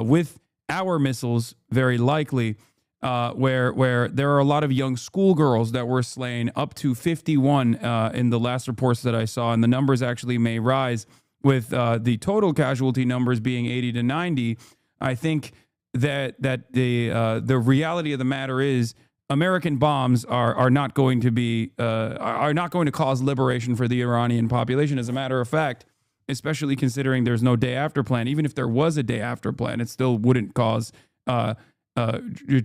[SPEAKER 3] with our missiles, very likely, where there are a lot of young schoolgirls that were slain, up to 51 in the last reports that I saw, and the numbers actually may rise, with the total casualty numbers being 80 to 90. I think that the reality of the matter is American bombs are not going to be are not going to cause liberation for the Iranian population. As a matter of fact, especially considering there's no day after plan. Even if there was a day after plan, it still wouldn't cause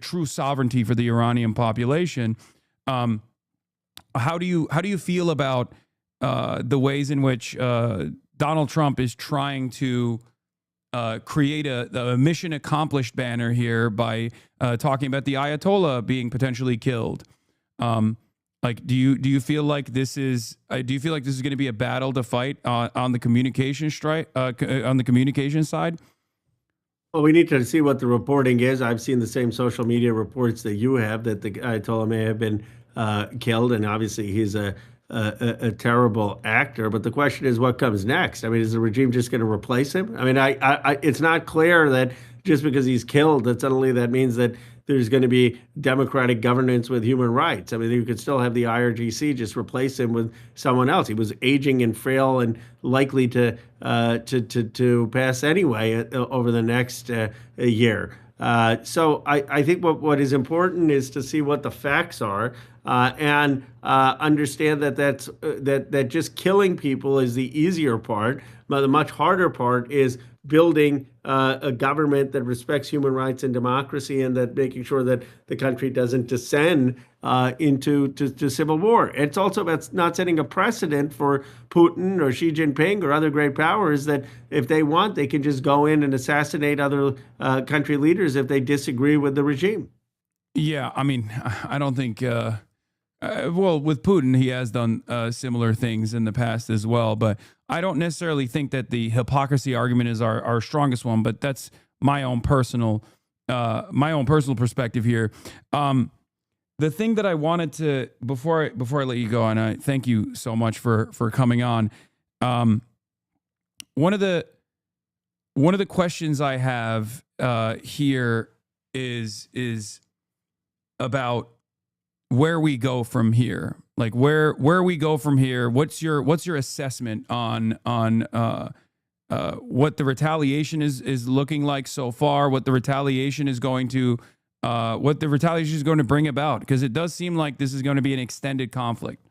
[SPEAKER 3] true sovereignty for the Iranian population. How do you feel about the ways in which Donald Trump is trying to create a mission accomplished banner here by talking about the Ayatollah being potentially killed? Do you feel like this is going to be a battle to fight on the communication on the communication side?
[SPEAKER 18] Well, we need to see what the reporting is. I've seen the same social media reports that you have, that the Ayatollah may have been killed, and obviously he's a a terrible actor. But the question is, what comes next? I mean, is the regime just going to replace him? I mean, it's not clear that just because he's killed, that suddenly that means that there's going to be democratic governance with human rights. I mean, you could still have the IRGC just replace him with someone else. He was aging and frail and likely to pass anyway over the next year. So I think what is important is to see what the facts are and understand that just killing people is the easier part, but the much harder part is building a government that respects human rights and democracy, and that making sure that the country doesn't descend into civil war. It's also about not setting a precedent for Putin or Xi Jinping or other great powers that if they want, they can just go in and assassinate other country leaders if they disagree with the regime.
[SPEAKER 3] Yeah, I mean, I don't think. Well, with Putin, he has done similar things in the past as well, but I don't necessarily think that the hypocrisy argument is our strongest one. But that's my own personal perspective here. The thing that I wanted to before I let you go, and I thank you so much for coming on. One of the questions I have here is about where we go from here. Like where we go from here. What's your assessment on what the retaliation is looking like so far? What the retaliation is going to bring about? Because it does seem like this is going to be an extended conflict.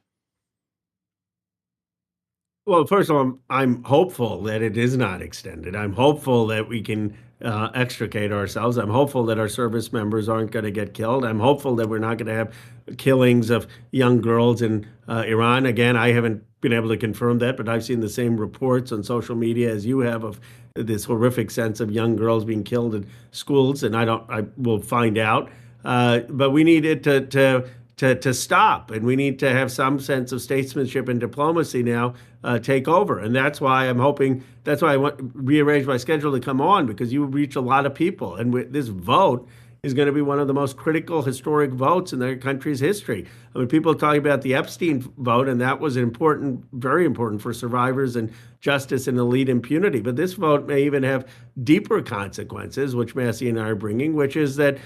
[SPEAKER 18] Well, first of all, I'm hopeful that it is not extended. I'm hopeful that we can extricate ourselves. I'm hopeful that our service members aren't going to get killed. I'm hopeful that we're not going to have killings of young girls in Iran. Again, I haven't been able to confirm that, but I've seen the same reports on social media as you have of this horrific sense of young girls being killed in schools, and I will find out. But we need it to stop, and we need to have some sense of statesmanship and diplomacy now take over. And that's why I'm hoping, that's why I rearranged my schedule to come on, because you reach a lot of people. And this vote is going to be one of the most critical historic votes in their country's history. I mean, people are talking about the Epstein vote, and that was important, very important for survivors and justice and elite impunity. But this vote may even have deeper consequences, which Massey and I are bringing, which is that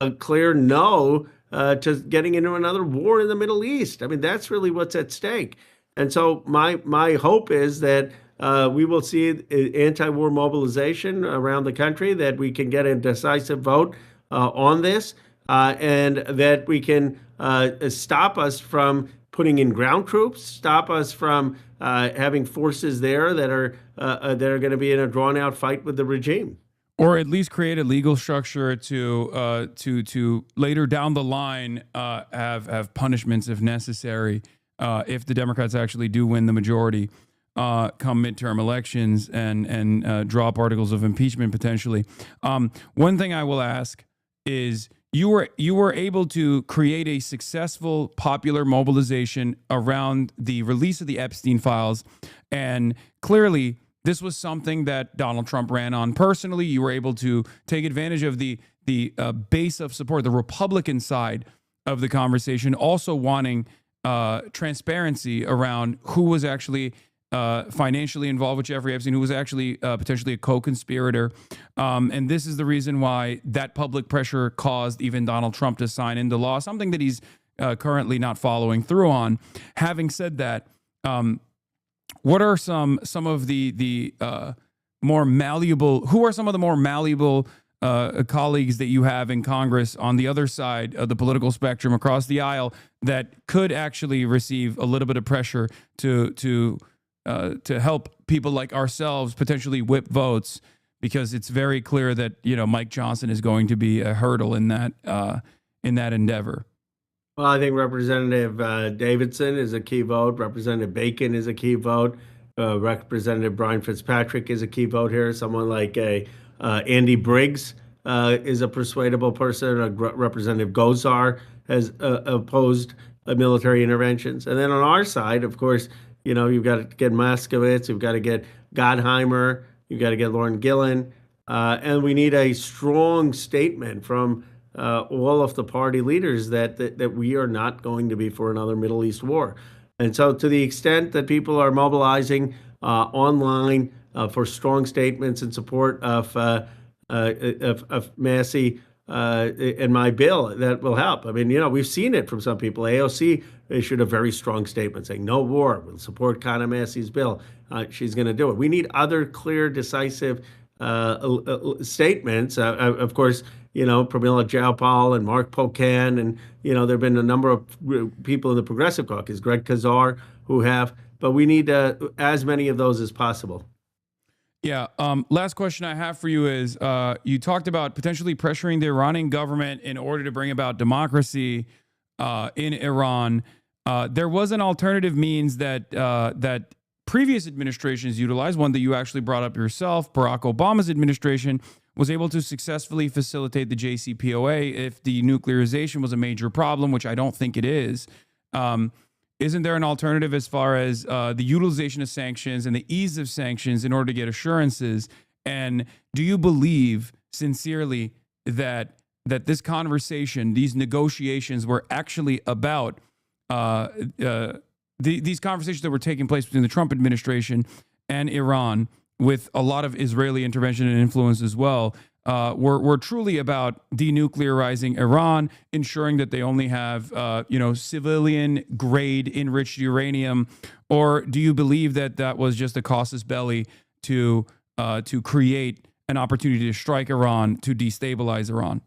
[SPEAKER 18] a clear no to getting into another war in the Middle East. I mean, that's really what's at stake. And so my hope is that we will see anti-war mobilization around the country, that we can get a decisive vote on this, and that we can stop us from putting in ground troops, stop us from having forces there that are going to be in a drawn-out fight with the regime.
[SPEAKER 3] Or at least create a legal structure to later down the line have punishments if necessary, if the Democrats actually do win the majority come midterm elections and draw up articles of impeachment potentially. One thing I will ask is you were able to create a successful popular mobilization around the release of the Epstein files, and clearly this was something that Donald Trump ran on personally. You were able to take advantage of the base of support, the Republican side of the conversation, also wanting transparency around who was actually financially involved with Jeffrey Epstein, who was actually potentially a co-conspirator. And this is the reason why that public pressure caused even Donald Trump to sign into law, something that he's currently not following through on. Having said that, what are some of the more malleable? Who are some of the more malleable colleagues that you have in Congress on the other side of the political spectrum across the aisle that could actually receive a little bit of pressure to help people like ourselves potentially whip votes? Because it's very clear that Mike Johnson is going to be a hurdle in that endeavor.
[SPEAKER 18] Well, I think Representative Davidson is a key vote. Representative Bacon is a key vote. Representative Brian Fitzpatrick is a key vote here. Someone like Andy Briggs is a persuadable person. Representative Gosar has opposed military interventions. And then on our side, of course, you've got to get Moskowitz, you've got to get Gottheimer, you've got to get Lauren Gillen, and we need a strong statement from all of the party leaders that we are not going to be for another Middle East war. And so to the extent that people are mobilizing online for strong statements in support of Massey and my bill, that will help. I mean, we've seen it from some people. AOC issued a very strong statement saying no war, we'll support Conor Massey's bill. She's going to do it. We need other clear, decisive statements. Of course, Pramila Jayapal and Mark Pocan, and, there have been a number of people in the Progressive Caucus, Greg Kazar, who have, but we need as many of those as possible.
[SPEAKER 3] Yeah. Last question I have for you is, you talked about potentially pressuring the Iranian government in order to bring about democracy in Iran. There was an alternative means that previous administrations utilized, one that you actually brought up yourself. Barack Obama's administration was able to successfully facilitate the JCPOA if denuclearization was a major problem, which I don't think it is. Isn't there an alternative as far as the utilization of sanctions and the ease of sanctions in order to get assurances? And do you believe sincerely that this conversation, these negotiations were actually about these conversations that were taking place between the Trump administration and Iran, with a lot of Israeli intervention and influence as well, were truly about denuclearizing Iran, ensuring that they only have, civilian grade enriched uranium? Or do you believe that that was just a casus belli to create an opportunity to strike Iran, to destabilize Iran?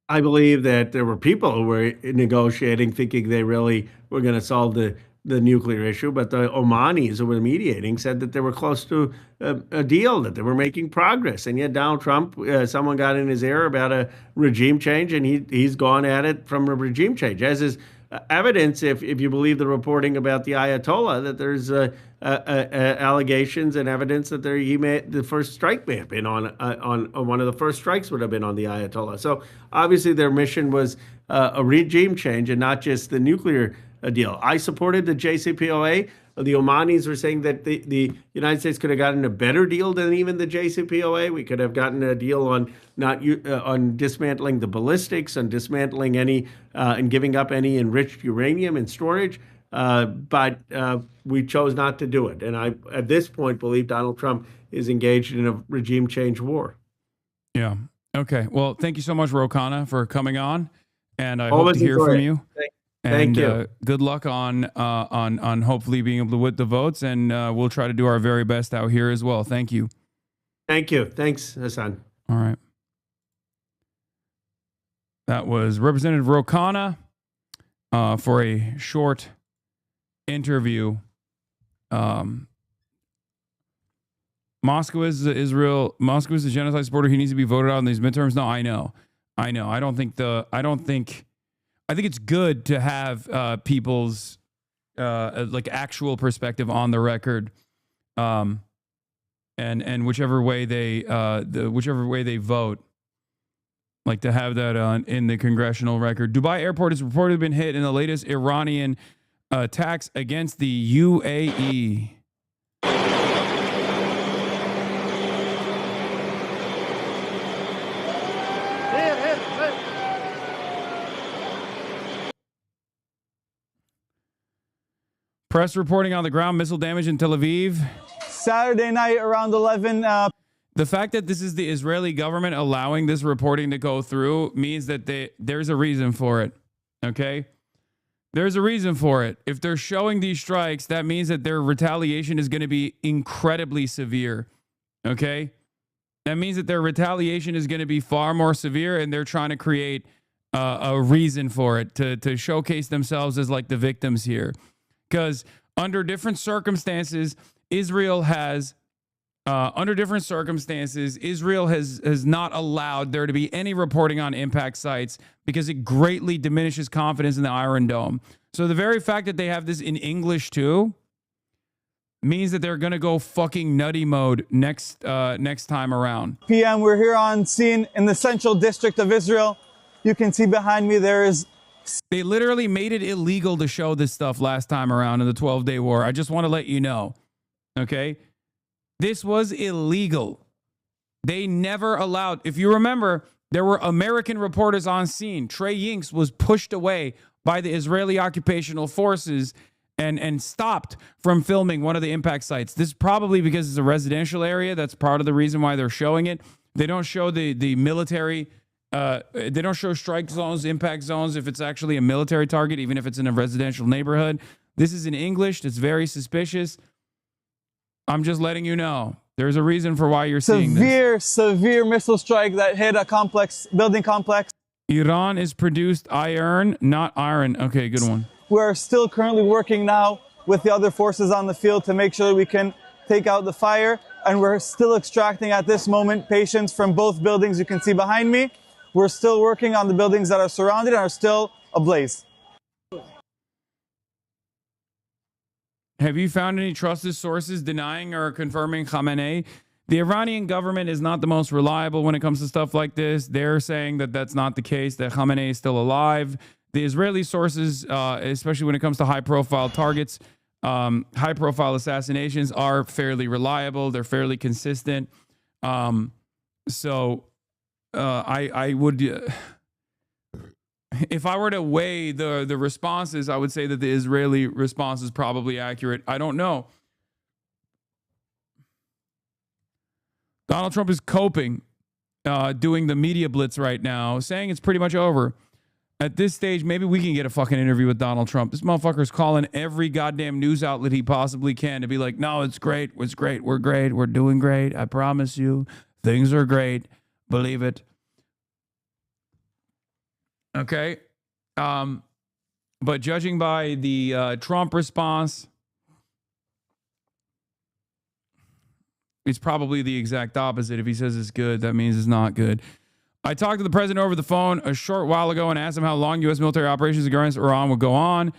[SPEAKER 18] I believe that there were people who were negotiating, thinking they really were going to solve the nuclear issue, but the Omanis who were mediating said that they were close to a deal, that they were making progress. And yet Donald Trump, someone got in his ear about a regime change, and he's gone at it from a regime change, as is evidence, if you believe the reporting about the Ayatollah, that there's allegations and evidence that he made the first strike may have been on one of the first strikes would have been on the Ayatollah. So obviously their mission was a regime change and not just the nuclear deal. I supported the JCPOA. The Omanis were saying that the United States could have gotten a better deal than even the JCPOA. We could have gotten a deal on on dismantling the ballistics, on dismantling any and giving up any enriched uranium in storage. But we chose not to do it. And I, at this point, believe Donald Trump is engaged in a regime change war.
[SPEAKER 3] Yeah. Okay. Well, thank you so much, Rokana, for coming on. And I hope to hear from you.
[SPEAKER 18] Thank you.
[SPEAKER 3] Good luck on hopefully being able to win the votes, and we'll try to do our very best out here as well. Thank you.
[SPEAKER 18] Thank you. Thanks, Hasan.
[SPEAKER 3] All right. That was Representative Rokana for a short interview. Moscow is Israel. Moscow is a genocide supporter. He needs to be voted out in these midterms. No, I know. I think it's good to have people's like actual perspective on the record, and whichever way they vote, like to have that in the congressional record. Dubai airport has reportedly been hit in the latest Iranian attacks against the UAE. Press reporting on the ground, missile damage in Tel Aviv.
[SPEAKER 14] Saturday night around 11.
[SPEAKER 3] The fact that this is the Israeli government allowing this reporting to go through means that there's a reason for it, okay? There's a reason for it. If they're showing these strikes, that means that their retaliation is going to be incredibly severe, okay? That means that their retaliation is going to be far more severe, and they're trying to create a reason for it, to showcase themselves as like the victims here. Because under different circumstances, Israel has not allowed there to be any reporting on impact sites because it greatly diminishes confidence in the Iron Dome. So the very fact that they have this in English too means that they're going to go fucking nutty mode next time around.
[SPEAKER 14] PM, we're here on scene in the central district of Israel. You can see behind me there is...
[SPEAKER 3] They literally made it illegal to show this stuff last time around in the 12-day war. I just want to let you know, okay? This was illegal. They never allowed... If you remember, there were American reporters on scene. Trey Yinks was pushed away by the Israeli occupational forces and stopped from filming one of the impact sites. This is probably because it's a residential area. That's part of the reason why they're showing it. They don't show the military. They don't show strike zones, impact zones if it's actually a military target, even if it's in a residential neighborhood. This is in English. That's very suspicious. I'm just letting you know. There's a reason for why you're seeing this.
[SPEAKER 14] Severe missile strike that hit a building complex.
[SPEAKER 3] Iran is produced iron, not iron. Okay, good one.
[SPEAKER 14] We're still currently working now with the other forces on the field to make sure that we can take out the fire. And we're still extracting at this moment patients from both buildings you can see behind me. We're still working on the buildings that are surrounded and are still ablaze.
[SPEAKER 3] Have you found any trusted sources denying or confirming Khamenei? The Iranian government is not the most reliable when it comes to stuff like this. They're saying that that's not the case, that Khamenei is still alive. The Israeli sources, especially when it comes to high-profile targets, high-profile assassinations, are fairly reliable. They're fairly consistent. I would... If I were to weigh the responses, I would say that the Israeli response is probably accurate. I don't know. Donald Trump is coping, doing the media blitz right now, saying it's pretty much over. At this stage, maybe we can get a fucking interview with Donald Trump. This motherfucker's calling every goddamn news outlet he possibly can to be like, no, it's great. It's great. We're great. We're doing great. I promise you. Things are great. Believe it. Okay. But judging by the Trump response, it's probably the exact opposite. If he says it's good, that means it's not good. I talked to the president over the phone a short while ago and asked him how long U.S. military operations against Iran will go on.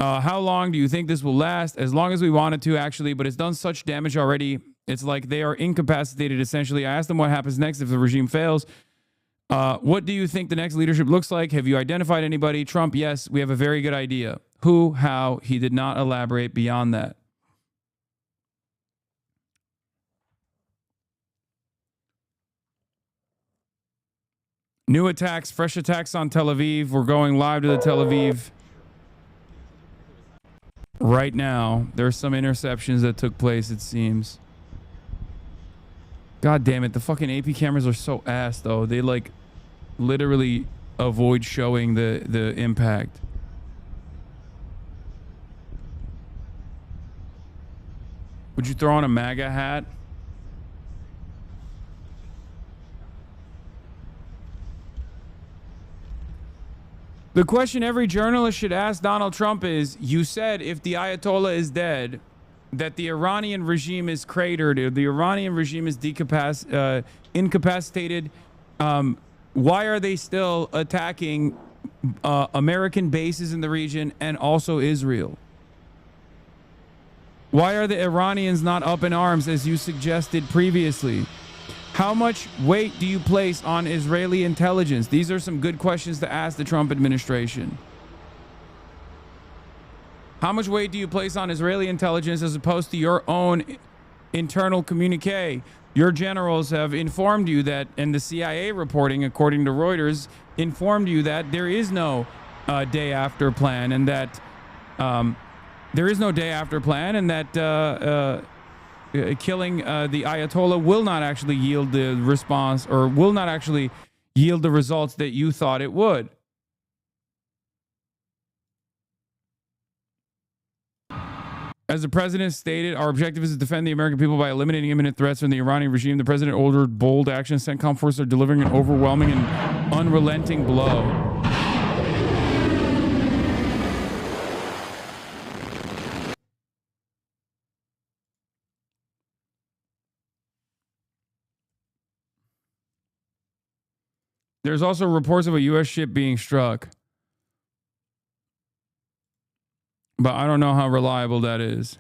[SPEAKER 3] How long do you think this will last? As long as we want it to, actually, but it's done such damage already. It's like they are incapacitated, essentially. I asked them what happens next if the regime fails. What do you think the next leadership looks like? Have you identified anybody? Trump, yes, we have a very good idea. Who, how? He did not elaborate beyond that. New attacks, fresh attacks on Tel Aviv. We're going live to the Tel Aviv right now. There's some interceptions that took place, it seems. God damn it. The fucking AP cameras are so ass, though. They, like, literally avoid showing the impact. Would you throw on a MAGA hat? The question every journalist should ask Donald Trump is, you said if the Ayatollah is dead, that the Iranian regime is cratered, or the Iranian regime is incapacitated. Why are they still attacking American bases in the region and also Israel? Why are the Iranians not up in arms as you suggested previously? How much weight do you place on Israeli intelligence? These are some good questions to ask the Trump administration. How much weight do you place on Israeli intelligence as opposed to your own internal communique? Your generals have informed you that, and the CIA reporting, according to Reuters, informed you that there is no day after plan, and that killing the Ayatollah will not actually yield the response, or will not actually yield the results that you thought it would. As the president stated, our objective is to defend the American people by eliminating imminent threats from the Iranian regime. The president ordered bold action. CENTCOM forces are delivering an overwhelming and unrelenting blow. There's also reports of a U.S. ship being struck, but I don't know how reliable that is.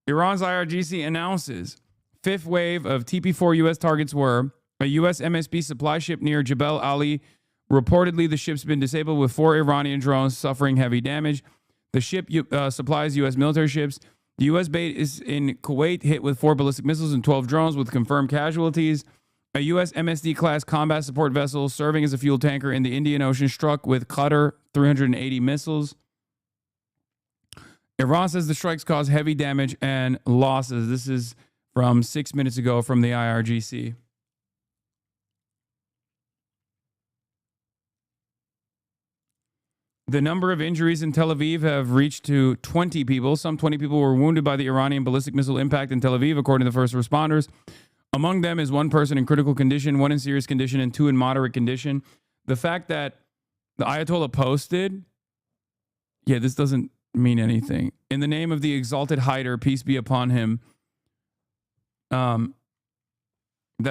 [SPEAKER 3] Iran's IRGC announces fifth wave of TP-4 U.S. targets were a U.S. MSP supply ship near Jebel Ali. Reportedly, the ship's been disabled with 4 Iranian drones suffering heavy damage. The ship supplies U.S. military ships. The U.S. base is in Kuwait hit with 4 ballistic missiles and 12 drones with confirmed casualties. A U.S. MSD-class combat support vessel serving as a fuel tanker in the Indian Ocean struck with Qatar 380 missiles. Iran says the strikes caused heavy damage and losses. This is from 6 minutes ago from the IRGC. The number of injuries in Tel Aviv have reached to 20 people. Some 20 people were wounded by the Iranian ballistic missile impact in Tel Aviv, according to first responders. Among them is one person in critical condition, one in serious condition, and two in moderate condition. The fact that the Ayatollah posted, yeah, this doesn't mean anything. In the name of the exalted Haider, peace be upon him. That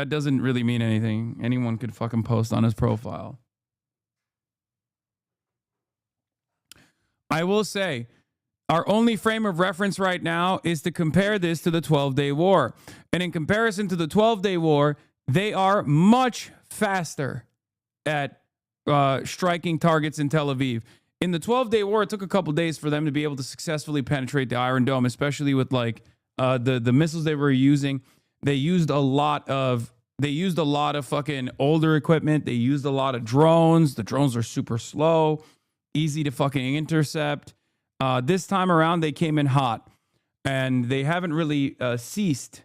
[SPEAKER 3] doesn't really mean anything. Anyone could fucking post on his profile. I will say, our only frame of reference right now is to compare this to the 12-day war. And in comparison to the 12-day war, they are much faster at striking targets in Tel Aviv. In the 12-day war, it took a couple days for them to be able to successfully penetrate the Iron Dome, especially with like the missiles they were using. They used a lot of fucking older equipment. They used a lot of drones. The drones are super slow, easy to fucking intercept. This time around, they came in hot, and they haven't really ceased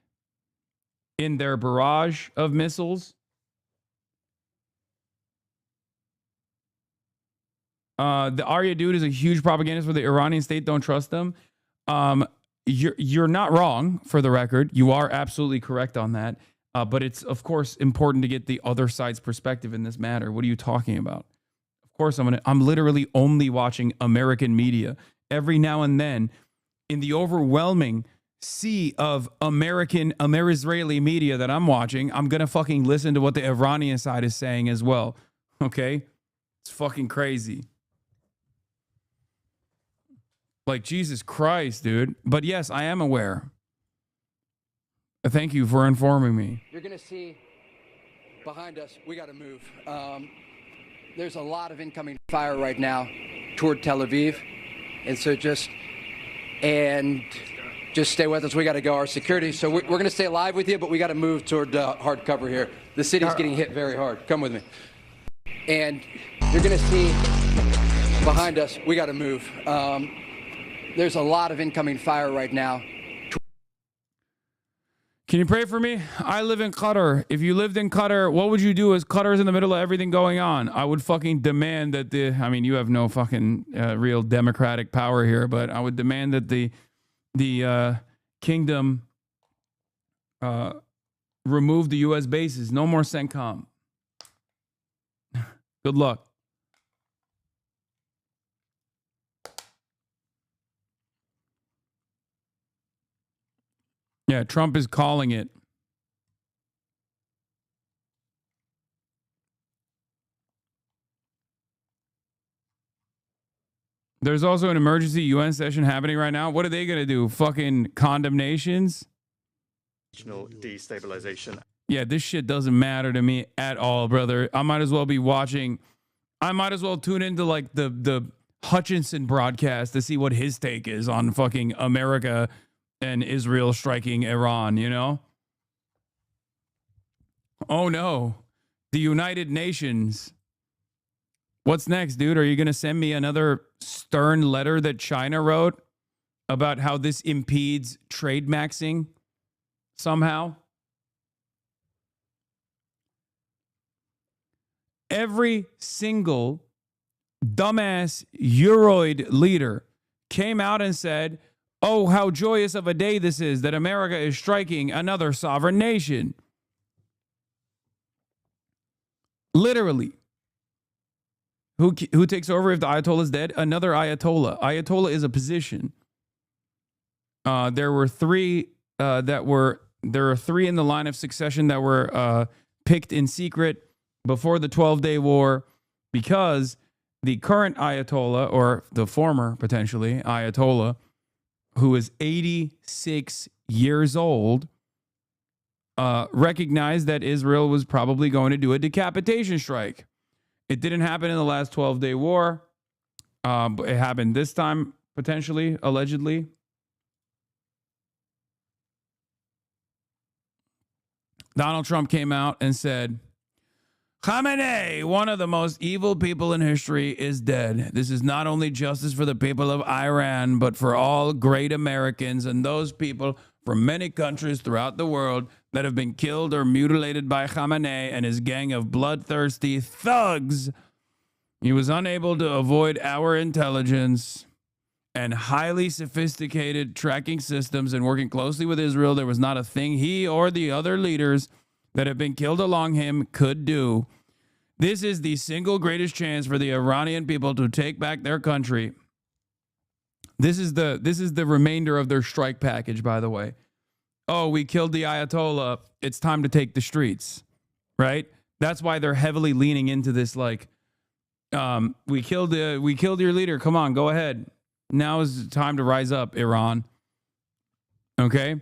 [SPEAKER 3] in their barrage of missiles. The Arya dude is a huge propagandist for the Iranian state. Don't trust them. You're not wrong, for the record. You are absolutely correct on that. But it's, of course, important to get the other side's perspective in this matter. What are you talking about? Of course, I'm literally only watching American media. Every now and then, in the overwhelming sea of Amer-Israeli media that I'm watching, I'm going to fucking listen to what the Iranian side is saying as well. Okay? It's fucking crazy. Like, Jesus Christ, dude. But yes, I am aware. Thank you for informing me.
[SPEAKER 16] You're going to see behind us, we got to move. There's a lot of incoming fire right now toward Tel Aviv. And so just stay with us. We got to go. Our security. So we're going to stay alive with you, but we got to move toward hard cover here. The city's getting hit very hard. Come with me. And you're going to see behind us, we got to move. There's a lot of incoming fire right now.
[SPEAKER 3] Can you pray for me? I live in Qatar. If you lived in Qatar, what would you do as Qatar's in the middle of everything going on? I would fucking demand that you have no fucking real democratic power here, but I would demand that the kingdom remove the U.S. bases. No more CENTCOM. Good luck. Yeah, Trump is calling it. There's also an emergency UN session happening right now. What are they going to do? Fucking condemnations? Destabilization. Yeah, this shit doesn't matter to me at all, brother. I might as well be watching. I might as well tune into like the Hutchinson broadcast to see what his take is on fucking America and Israel striking Iran, you know? Oh no. The United Nations. What's next, dude? Are you going to send me another stern letter that China wrote about how this impedes trade maxing somehow? Every single dumbass Euroid leader came out and said, oh, how joyous of a day this is that America is striking another sovereign nation. Literally. Who takes over if the Ayatollah is dead? Another Ayatollah. Ayatollah is a position. There were three in the line of succession that were picked in secret before the 12-day war because the current Ayatollah, or the former potentially Ayatollah, who is 86 years old, recognized that Israel was probably going to do a decapitation strike. It didn't happen in the last 12-day war. But it happened this time, potentially, allegedly. Donald Trump came out and said, Khamenei, one of the most evil people in history, is dead. This is not only justice for the people of Iran, but for all great Americans and those people from many countries throughout the world that have been killed or mutilated by Khamenei and his gang of bloodthirsty thugs. He was unable to avoid our intelligence and highly sophisticated tracking systems, and working closely with Israel, there was not a thing he or the other leaders that have been killed along him could do. This is the single greatest chance for the Iranian people to take back their country. This is the remainder of their strike package, by the way. Oh, we killed the Ayatollah. It's time to take the streets, right? That's why they're heavily leaning into this, like, we killed your leader. Come on, go ahead. Now is the time to rise up, Iran. Okay?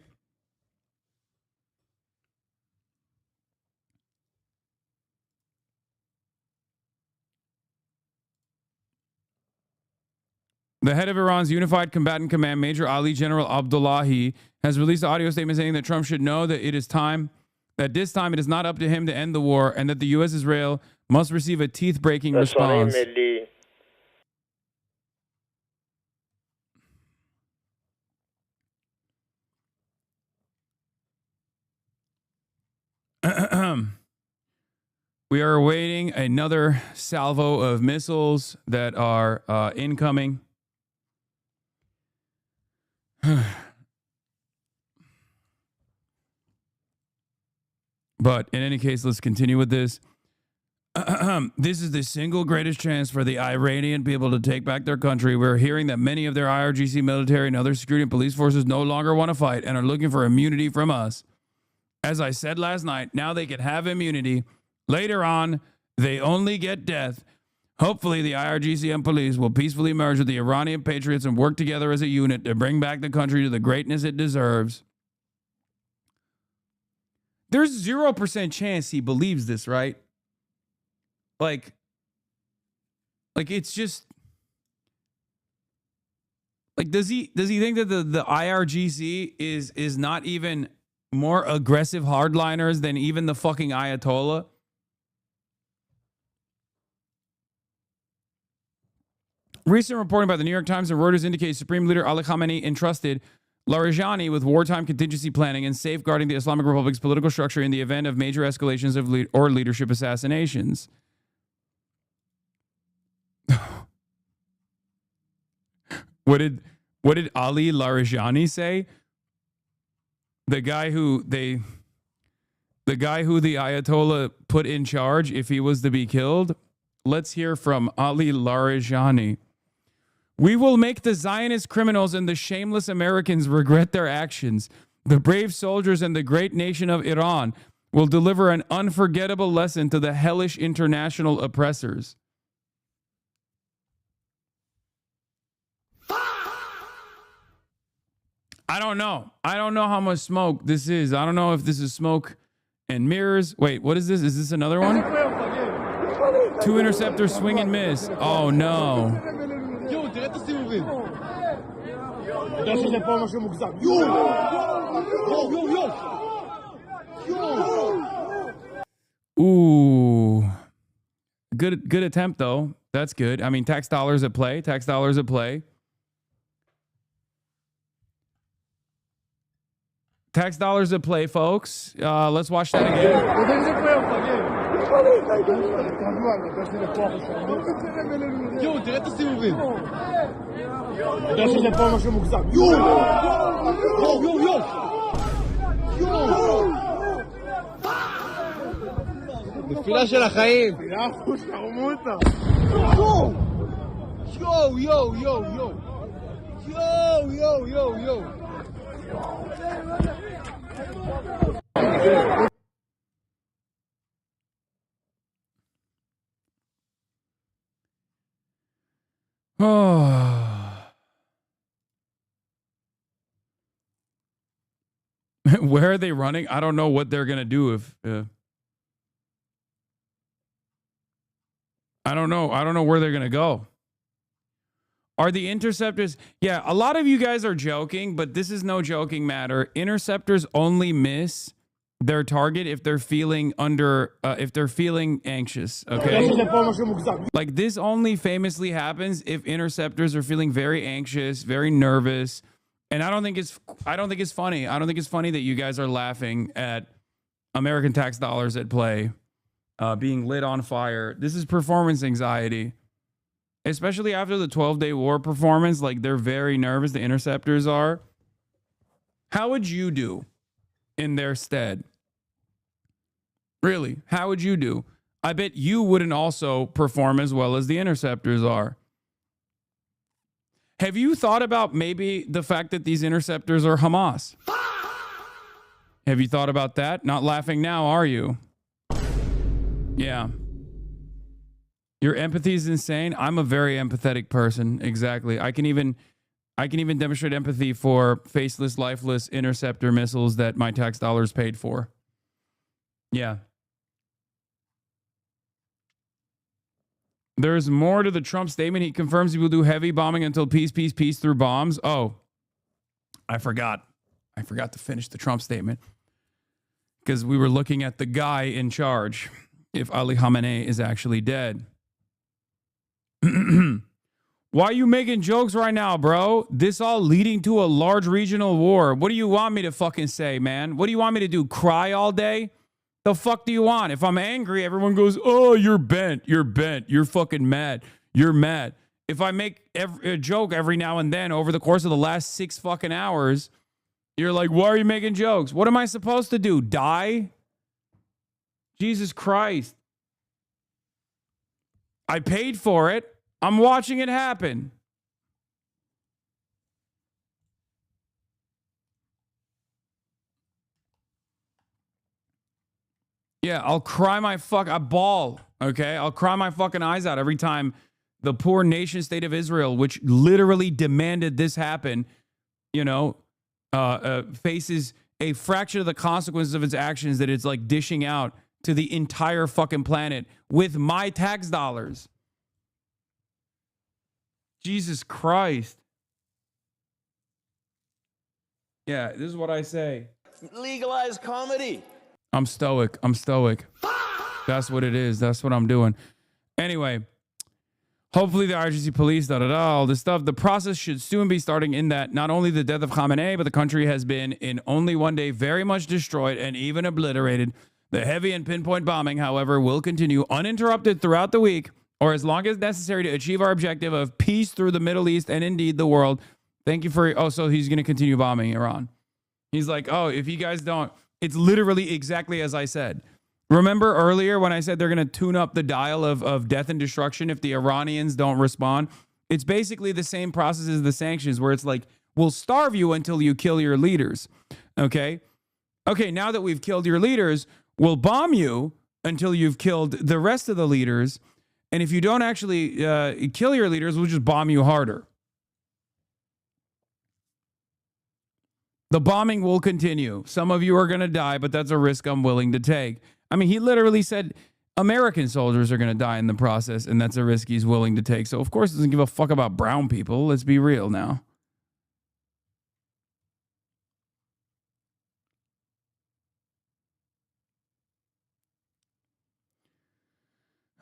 [SPEAKER 3] The head of Iran's Unified Combatant Command, Major Ali General Abdullahi, has released an audio statement saying that Trump should know that this time it is not up to him to end the war, and that the U.S. Israel must receive a teeth-breaking response. We are awaiting another salvo of missiles that are incoming. But in any case, let's continue with this. This is the single greatest chance for the Iranian people to take back their country. We're hearing that many of their IRGC military and other security and police forces no longer want to fight and are looking for immunity from us. As I said last night, now they can have immunity. Later on, they only get death. Hopefully, the IRGC and police will peacefully merge with the Iranian patriots and work together as a unit to bring back the country to the greatness it deserves. There's 0% chance he believes this, right? Like it's just like, does he think that the IRGC is not even more aggressive hardliners than even the fucking Ayatollah? Recent reporting by the New York Times and Reuters indicates Supreme Leader Ali Khamenei entrusted Larijani with wartime contingency planning and safeguarding the Islamic Republic's political structure in the event of major escalations of leadership assassinations. What did Ali Larijani say? The guy who the Ayatollah put in charge if he was to be killed? Let's hear from Ali Larijani. We will make the Zionist criminals and the shameless Americans regret their actions. The brave soldiers and the great nation of Iran will deliver an unforgettable lesson to the hellish international oppressors. I don't know. I don't know how much smoke this is. I don't know if this is smoke and mirrors. Wait, what is this? Is this another one? 2 interceptors swing and miss. Oh, no. Ooh. Good attempt, though. That's good. I mean, tax dollars at play. Tax dollars at play. Tax dollars at play, folks. Let's watch that again.
[SPEAKER 7] נפילה של החיים. יו, יו, יו, יו. יו, יו, יו, יו.
[SPEAKER 3] Where are they running? I don't know what they're going to do if... I don't know. I don't know where they're going to go. Are the interceptors... Yeah, a lot of you guys are joking, but this is no joking matter. Interceptors only miss their target if they're feeling anxious. Okay. Like this only famously happens if interceptors are feeling very anxious, very nervous. And I don't think it's funny. I don't think it's funny that you guys are laughing at American tax dollars at play, being lit on fire. This is performance anxiety, especially after the 12-day war performance. Like they're very nervous. The interceptors are. How would you do in their stead? Really, how would you do? I bet you wouldn't also perform as well as the interceptors are. Have you thought about maybe the fact that these interceptors are Hamas? Have you thought about that? Not laughing now, are you? Yeah. Your empathy is insane. I'm a very empathetic person. Exactly. I can even demonstrate empathy for faceless, lifeless interceptor missiles that my tax dollars paid for. Yeah. There's more to the Trump statement. He confirms he will do heavy bombing until peace, peace, peace through bombs. Oh, I forgot to finish the Trump statement because we were looking at the guy in charge, if Ali Khamenei is actually dead. Why are you making jokes right now, bro? This all leading to a large regional war. What do you want me to fucking say, man? What do you want me to do? Cry all day? The fuck do you want? If I'm angry, everyone goes, oh, you're bent. You're bent. You're fucking mad. You're mad. If I make a joke every now and then over the course of the last 6 fucking hours, you're like, why are you making jokes? What am I supposed to do? Die? Jesus Christ. I paid for it. I'm watching it happen. Yeah, I'll cry I bawl, okay? I'll cry my fucking eyes out every time the poor nation state of Israel, which literally demanded this happen, faces a fraction of the consequences of its actions that it's like dishing out to the entire fucking planet with my tax dollars. Jesus Christ. Yeah, this is what I say.
[SPEAKER 19] Legalize comedy.
[SPEAKER 3] I'm stoic. That's what it is. That's what I'm doing. Anyway, hopefully the IRGC police, all this stuff. The process should soon be starting in that not only the death of Khamenei, but the country has been in only one day very much destroyed and even obliterated. The heavy and pinpoint bombing, however, will continue uninterrupted throughout the week or as long as necessary to achieve our objective of peace through the Middle East and indeed the world. Thank you for... so he's going to continue bombing Iran. He's like, if you guys don't... It's literally exactly as I said. Remember earlier when I said they're going to tune up the dial of death and destruction if the Iranians don't respond? It's basically the same process as the sanctions where it's like, we'll starve you until you kill your leaders. Okay, now that we've killed your leaders, we'll bomb you until you've killed the rest of the leaders. And if you don't actually kill your leaders, we'll just bomb you harder. The bombing will continue. Some of you are going to die, but that's a risk I'm willing to take. I mean, he literally said American soldiers are going to die in the process, and that's a risk he's willing to take. So, of course, he doesn't give a fuck about brown people. Let's be real now.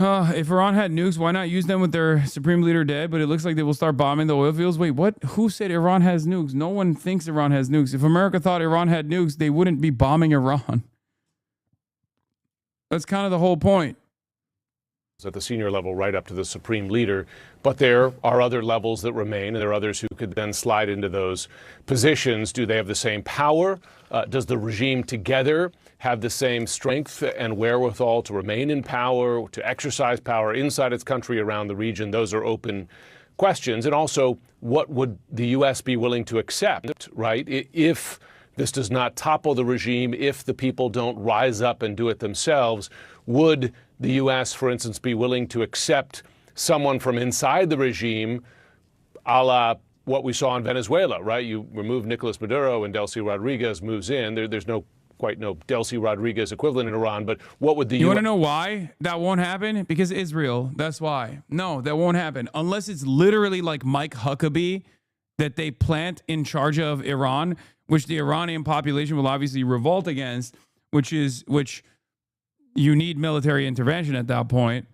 [SPEAKER 3] If Iran had nukes, why not use them with their supreme leader dead? But it looks like they will start bombing the oil fields. Wait, what? Who said Iran has nukes? No one thinks Iran has nukes. If America thought Iran had nukes, they wouldn't be bombing Iran. That's kind of the whole point.
[SPEAKER 8] At the senior level, right up to the supreme leader. But there are other levels that remain, and there are others who could then slide into those positions. Do they have the same power? Does the regime together have the same strength and wherewithal to remain in power, to exercise power inside its country, around the region? Those are open questions. And also, what would the U.S. be willing to accept, right, if this does not topple the regime, if the people don't rise up and do it themselves? Would the U.S., for instance, be willing to accept someone from inside the regime, a la what we saw in Venezuela, right? You remove Nicolas Maduro and Delcy Rodriguez moves in. There's no Delcy Rodriguez equivalent in Iran, but what would the
[SPEAKER 3] You want to know why that won't happen? Because Israel, that's why. No, that won't happen. Unless it's literally like Mike Huckabee that they plant in charge of Iran, which the Iranian population will obviously revolt against. which you need military intervention at that point,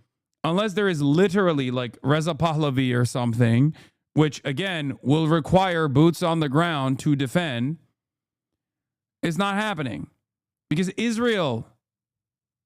[SPEAKER 3] unless there is literally like Reza Pahlavi or something, which again will require boots on the ground to defend. It's not happening because Israel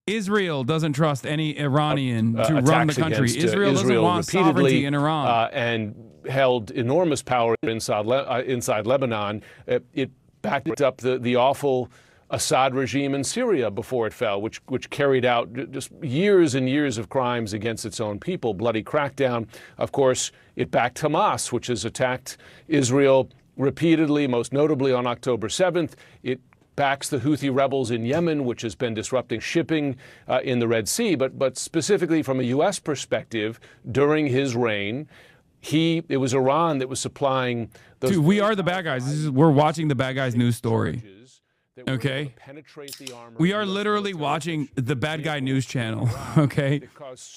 [SPEAKER 3] doesn't trust any Iranian to run the country. Israel doesn't want sovereignty in Iran.
[SPEAKER 8] And held enormous power inside Lebanon. It backed up the awful Assad regime in Syria before it fell, which carried out just years and years of crimes against its own people, bloody crackdown. Of course, it backed Hamas, which has attacked Israel repeatedly, most notably on October 7th. It backs the Houthi rebels in Yemen, which has been disrupting shipping in the Red Sea. But specifically from a U.S. perspective, during his reign, it was Iran that was supplying those.
[SPEAKER 3] Dude, we are the bad guys. We're watching the bad guys news story. Okay. We are literally watching the bad guy news channel. Okay.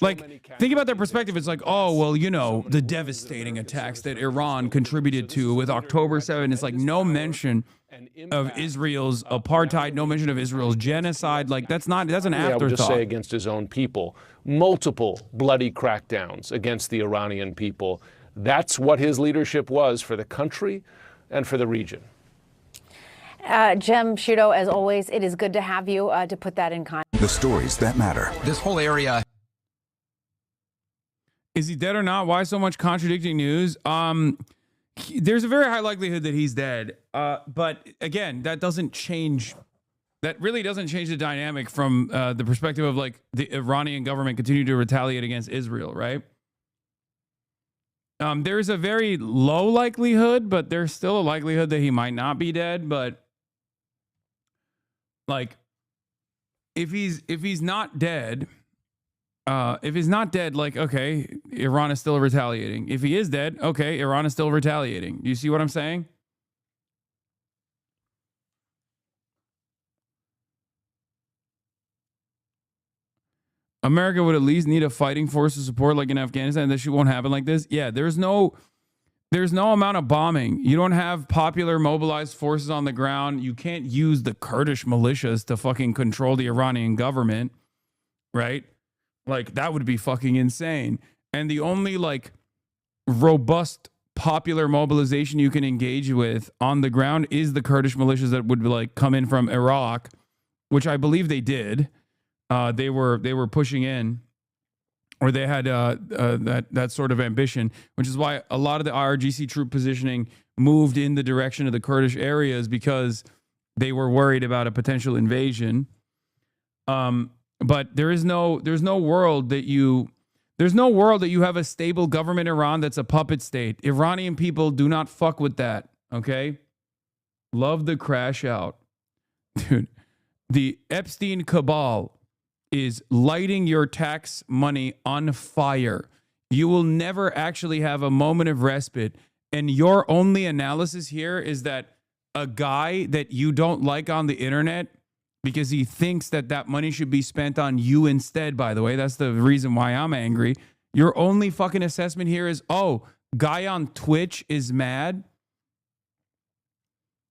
[SPEAKER 3] Like, think about their perspective. It's like, oh, well, you know, the devastating attacks that Iran contributed to with October 7th. It's like no mention of Israel's apartheid, no mention of Israel's genocide. Like, that's an afterthought.
[SPEAKER 8] I would just say against his own people. Multiple bloody crackdowns against the Iranian people. That's what his leadership was for the country and for the region.
[SPEAKER 9] Jem Shudo, as always, it is good to have you to put that in context.
[SPEAKER 21] The stories that matter. This whole area.
[SPEAKER 3] Is he dead or not? Why so much contradicting news? There's a very high likelihood that he's dead. But again, that doesn't change. That really doesn't change the dynamic from the perspective of like the Iranian government continue to retaliate against Israel, right? There's a very low likelihood, but there's still a likelihood that he might not be dead. But like, if he's not dead, like, okay, Iran is still retaliating. If he is dead, okay, Iran is still retaliating. Do you see what I'm saying? America would at least need a fighting force to support, like in Afghanistan. This shit won't happen like this. Yeah, there's no amount of bombing. You don't have popular mobilized forces on the ground. You can't use the Kurdish militias to fucking control the Iranian government, right? Like, that would be fucking insane. And the only like robust popular mobilization you can engage with on the ground is the Kurdish militias that would like come in from Iraq, which I believe they did. They were pushing in, or they had that sort of ambition, which is why a lot of the IRGC troop positioning moved in the direction of the Kurdish areas, because they were worried about a potential invasion. But there's no world that you have a stable government in Iran that's a puppet state. Iranian people do not fuck with that. Okay, love the crash out, dude. The Epstein cabal is lighting your tax money on fire. You will never actually have a moment of respite. And your only analysis here is that a guy that you don't like on the internet, because he thinks that money should be spent on you instead, by the way, that's the reason why I'm angry. Your only fucking assessment here is, oh, guy on Twitch is mad.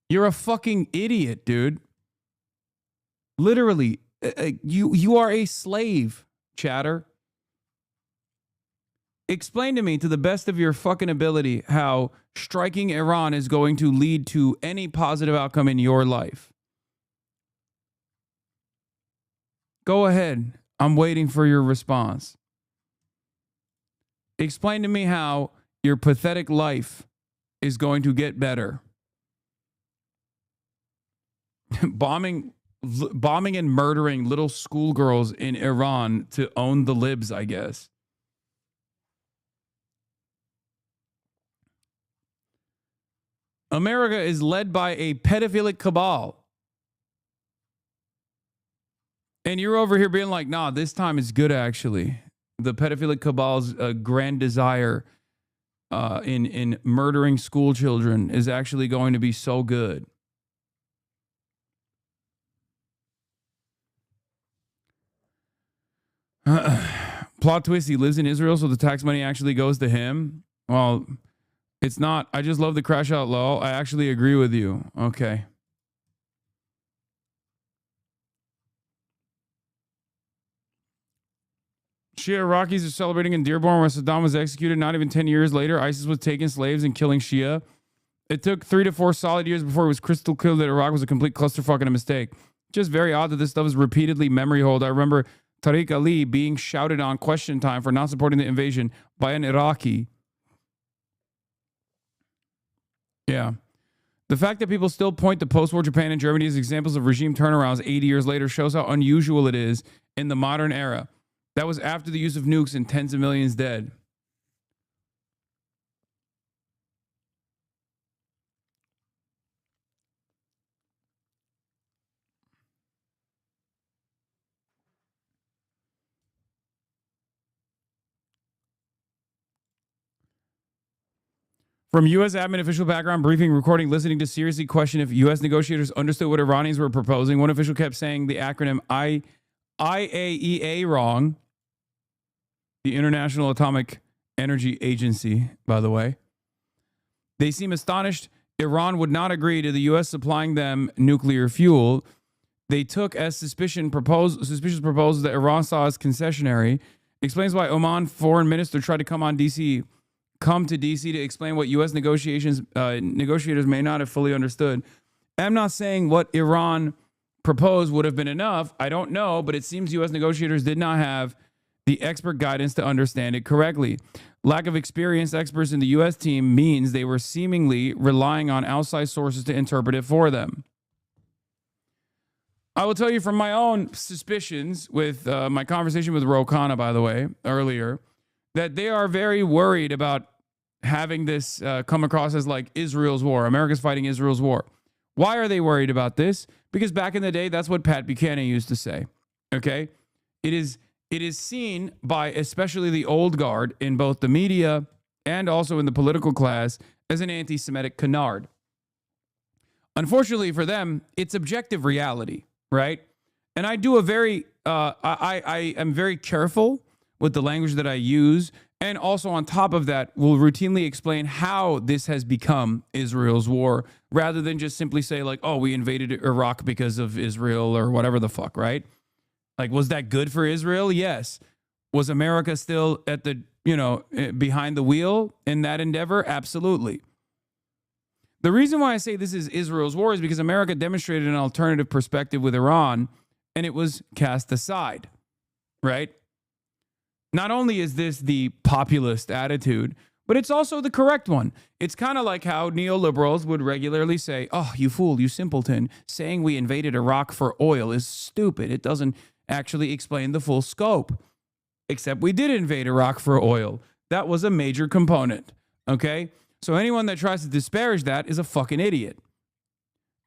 [SPEAKER 3] You're a fucking idiot, dude. Literally. You are a slave, chatter. Explain to me, to the best of your fucking ability, how striking Iran is going to lead to any positive outcome in your life. Go ahead. I'm waiting for your response. Explain to me how your pathetic life is going to get better. Bombing and murdering little schoolgirls in Iran to own the libs, I guess. America is led by a pedophilic cabal. And you're over here being like, nah, this time is good, actually. The pedophilic cabal's grand desire in murdering school children is actually going to be so good. Plot twist, he lives in Israel, so the tax money actually goes to him. Well, it's not. I just love the crash out low. I actually agree with you. Okay. Shia Iraqis are celebrating in Dearborn where Saddam was executed. Not even 10 years later, ISIS was taking slaves and killing Shia. It took 3 to 4 solid years before it was crystal clear that Iraq was a complete clusterfuck and a mistake. Just very odd that this stuff is repeatedly memory hold. I remember Tariq Ali being shouted on question time for not supporting the invasion by an Iraqi. Yeah. The fact that people still point to post-war Japan and Germany as examples of regime turnarounds 80 years later shows how unusual it is in the modern era. That was after the use of nukes and tens of millions dead. From U.S. admin official background briefing, recording, listening to seriously question if U.S. negotiators understood what Iranians were proposing. One official kept saying the acronym IAEA wrong. The International Atomic Energy Agency, by the way. They seem astonished Iran would not agree to the U.S. supplying them nuclear fuel. They took as suspicious proposals that Iran saw as concessionary. Explains why Oman foreign minister tried to come to D.C. to explain what U.S. negotiators may not have fully understood. I'm not saying what Iran proposed would have been enough. I don't know, but it seems U.S. negotiators did not have the expert guidance to understand it correctly. Lack of experienced experts in the U.S. team means they were seemingly relying on outside sources to interpret it for them. I will tell you from my own suspicions with my conversation with Ro Khanna, by the way, earlier, that they are very worried about having this come across as like Israel's war. America's fighting Israel's war. Why are they worried about this? Because back in the day, that's what Pat Buchanan used to say. Okay? It is seen by especially the old guard in both the media and also in the political class as an anti-Semitic canard. Unfortunately for them, it's objective reality, right? And I do I am very careful with the language that I use. And also on top of that, will routinely explain how this has become Israel's war rather than just simply say like, oh, we invaded Iraq because of Israel or whatever the fuck, right? Like, was that good for Israel? Yes. Was America still at the, behind the wheel in that endeavor? Absolutely. The reason why I say this is Israel's war is because America demonstrated an alternative perspective with Iran and it was cast aside, right? Not only is this the populist attitude, but it's also the correct one. It's kind of like how neoliberals would regularly say, oh, you fool, you simpleton, saying we invaded Iraq for oil is stupid. It doesn't actually explain the full scope. Except we did invade Iraq for oil. That was a major component, okay? So anyone that tries to disparage that is a fucking idiot.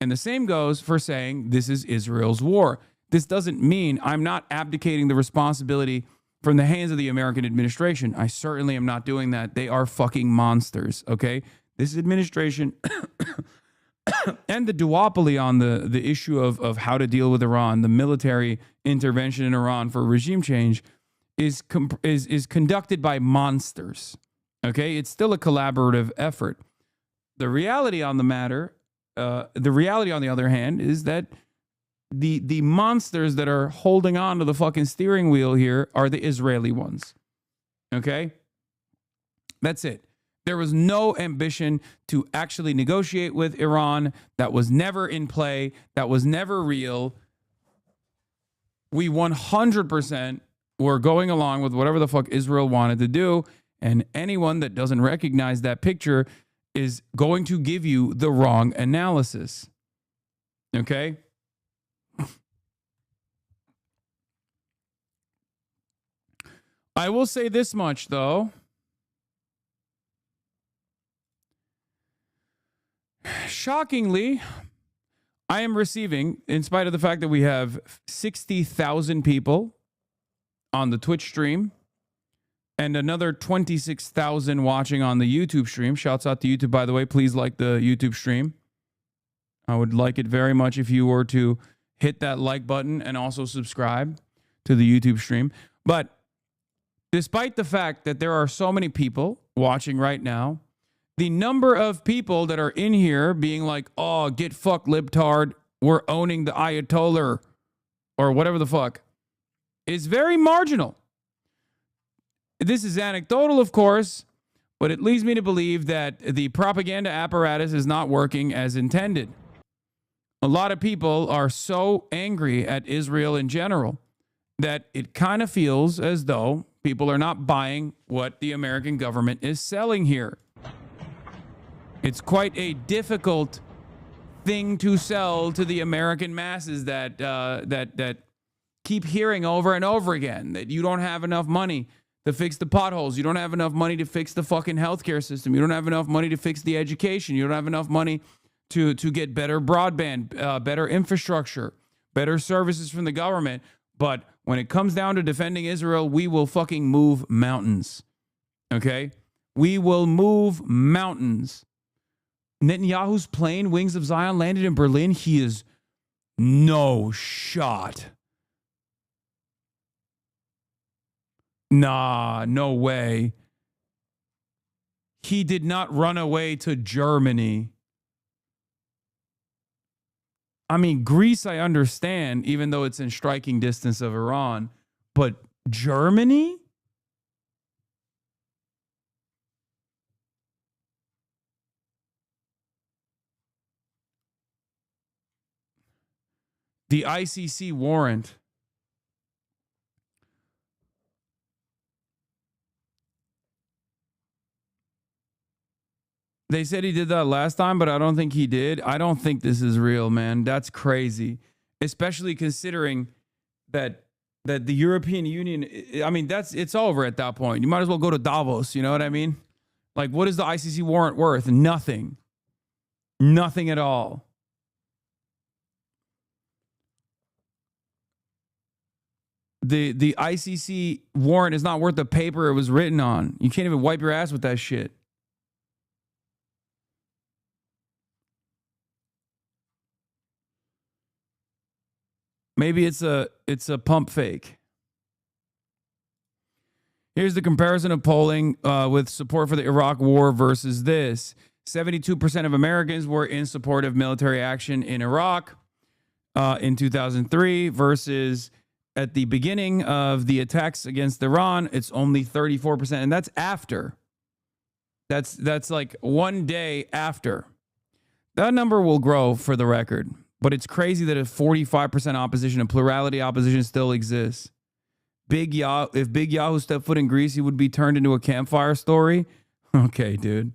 [SPEAKER 3] And the same goes for saying this is Israel's war. This doesn't mean I'm not abdicating the responsibility from the hands of the American administration. I certainly am not doing that. They are fucking monsters, okay? This administration and the duopoly on the issue of how to deal with Iran, the military intervention in Iran for regime change is conducted by monsters, okay? It's still a collaborative effort. The reality on the matter, the reality on the other hand, is that the monsters that are holding on to the fucking steering wheel here are the Israeli ones. Okay? That's it. There was no ambition to actually negotiate with Iran. That was never in play. That was never real. We 100% were going along with whatever the fuck Israel wanted to do. And anyone that doesn't recognize that picture is going to give you the wrong analysis. Okay? I will say this much, though. Shockingly, I am receiving, in spite of the fact that we have 60,000 people on the Twitch stream and another 26,000 watching on the YouTube stream. Shouts out to YouTube, by the way. Please like the YouTube stream. I would like it very much if you were to hit that like button and also subscribe to the YouTube stream. But despite the fact that there are so many people watching right now, the number of people that are in here being like, oh, get fucked, libtard, we're owning the Ayatollah, or whatever the fuck, is very marginal. This is anecdotal, of course, but it leads me to believe that the propaganda apparatus is not working as intended. A lot of people are so angry at Israel in general that it kind of feels as though people are not buying what the American government is selling here. It's quite a difficult thing to sell to the American masses that keep hearing over and over again that you don't have enough money to fix the potholes. You don't have enough money to fix the fucking healthcare system. You don't have enough money to fix the education. You don't have enough money to get better broadband, better infrastructure, better services from the government. But when it comes down to defending Israel, we will fucking move mountains. Okay? We will move mountains. Netanyahu's plane, Wings of Zion, landed in Berlin. He is no shot. Nah, no way. He did not run away to Germany. I mean, Greece, I understand, even though it's in striking distance of Iran, but Germany? The ICC warrant. They said he did that last time, but I don't think he did. I don't think this is real, man. That's crazy. Especially considering that the European Union, I mean, it's over at that point. You might as well go to Davos, you know what I mean? Like, what is the ICC warrant worth? Nothing. Nothing at all. The ICC warrant is not worth the paper it was written on. You can't even wipe your ass with that shit. Maybe it's a pump fake. Here's the comparison of polling with support for the Iraq war versus this. 72% of Americans were in support of military action in Iraq in 2003 versus at the beginning of the attacks against Iran, it's only 34%. And that's after. That's like one day after. That number will grow for the record. But it's crazy that a 45% opposition and plurality opposition still exists. If Big Yahoo stepped foot in Greece, he would be turned into a campfire story. Okay, dude.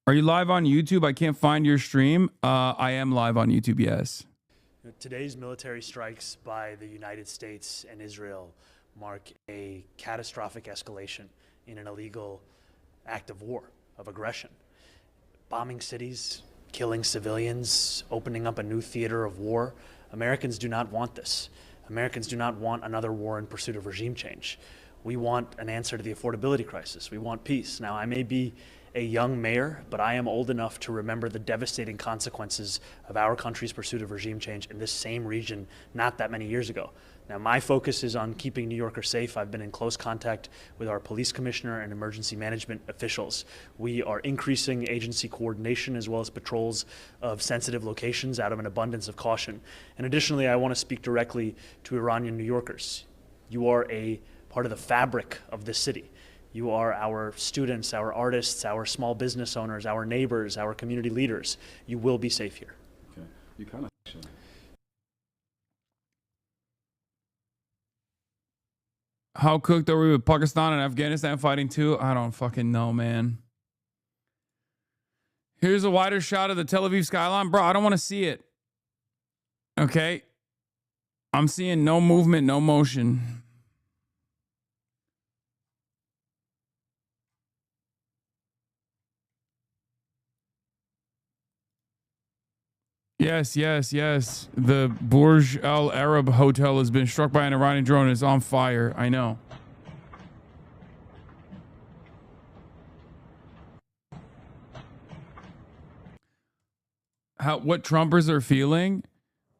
[SPEAKER 3] Are you live on YouTube? I can't find your stream. I am live on YouTube, yes.
[SPEAKER 15] Today's military strikes by the United States and Israel mark a catastrophic escalation in an illegal act of war, of aggression. Bombing cities, killing civilians, opening up a new theater of war. Americans do not want this. Americans do not want another war in pursuit of regime change. We want an answer to the affordability crisis. We want peace. Now, I may be a young mayor, but I am old enough to remember the devastating consequences of our country's pursuit of regime change in this same region not that many years ago. Now, my focus is on keeping New Yorkers safe. I've been in close contact with our police commissioner and emergency management officials. We are increasing agency coordination as well as patrols of sensitive locations out of an abundance of caution. And additionally, I want to speak directly to Iranian New Yorkers. You are a part of the fabric of this city. You are our students, our artists, our small business owners, our neighbors, our community leaders. You will be safe here.
[SPEAKER 3] Okay. You kind of. How cooked are we with Pakistan and Afghanistan fighting too? I don't fucking know, man. Here's a wider shot of the Tel Aviv skyline. Bro, I don't want to see it. Okay. I'm seeing no movement, no motion. Yes, yes, yes. The Burj Al Arab hotel has been struck by an Iranian drone and is on fire. I know. What Trumpers are feeling?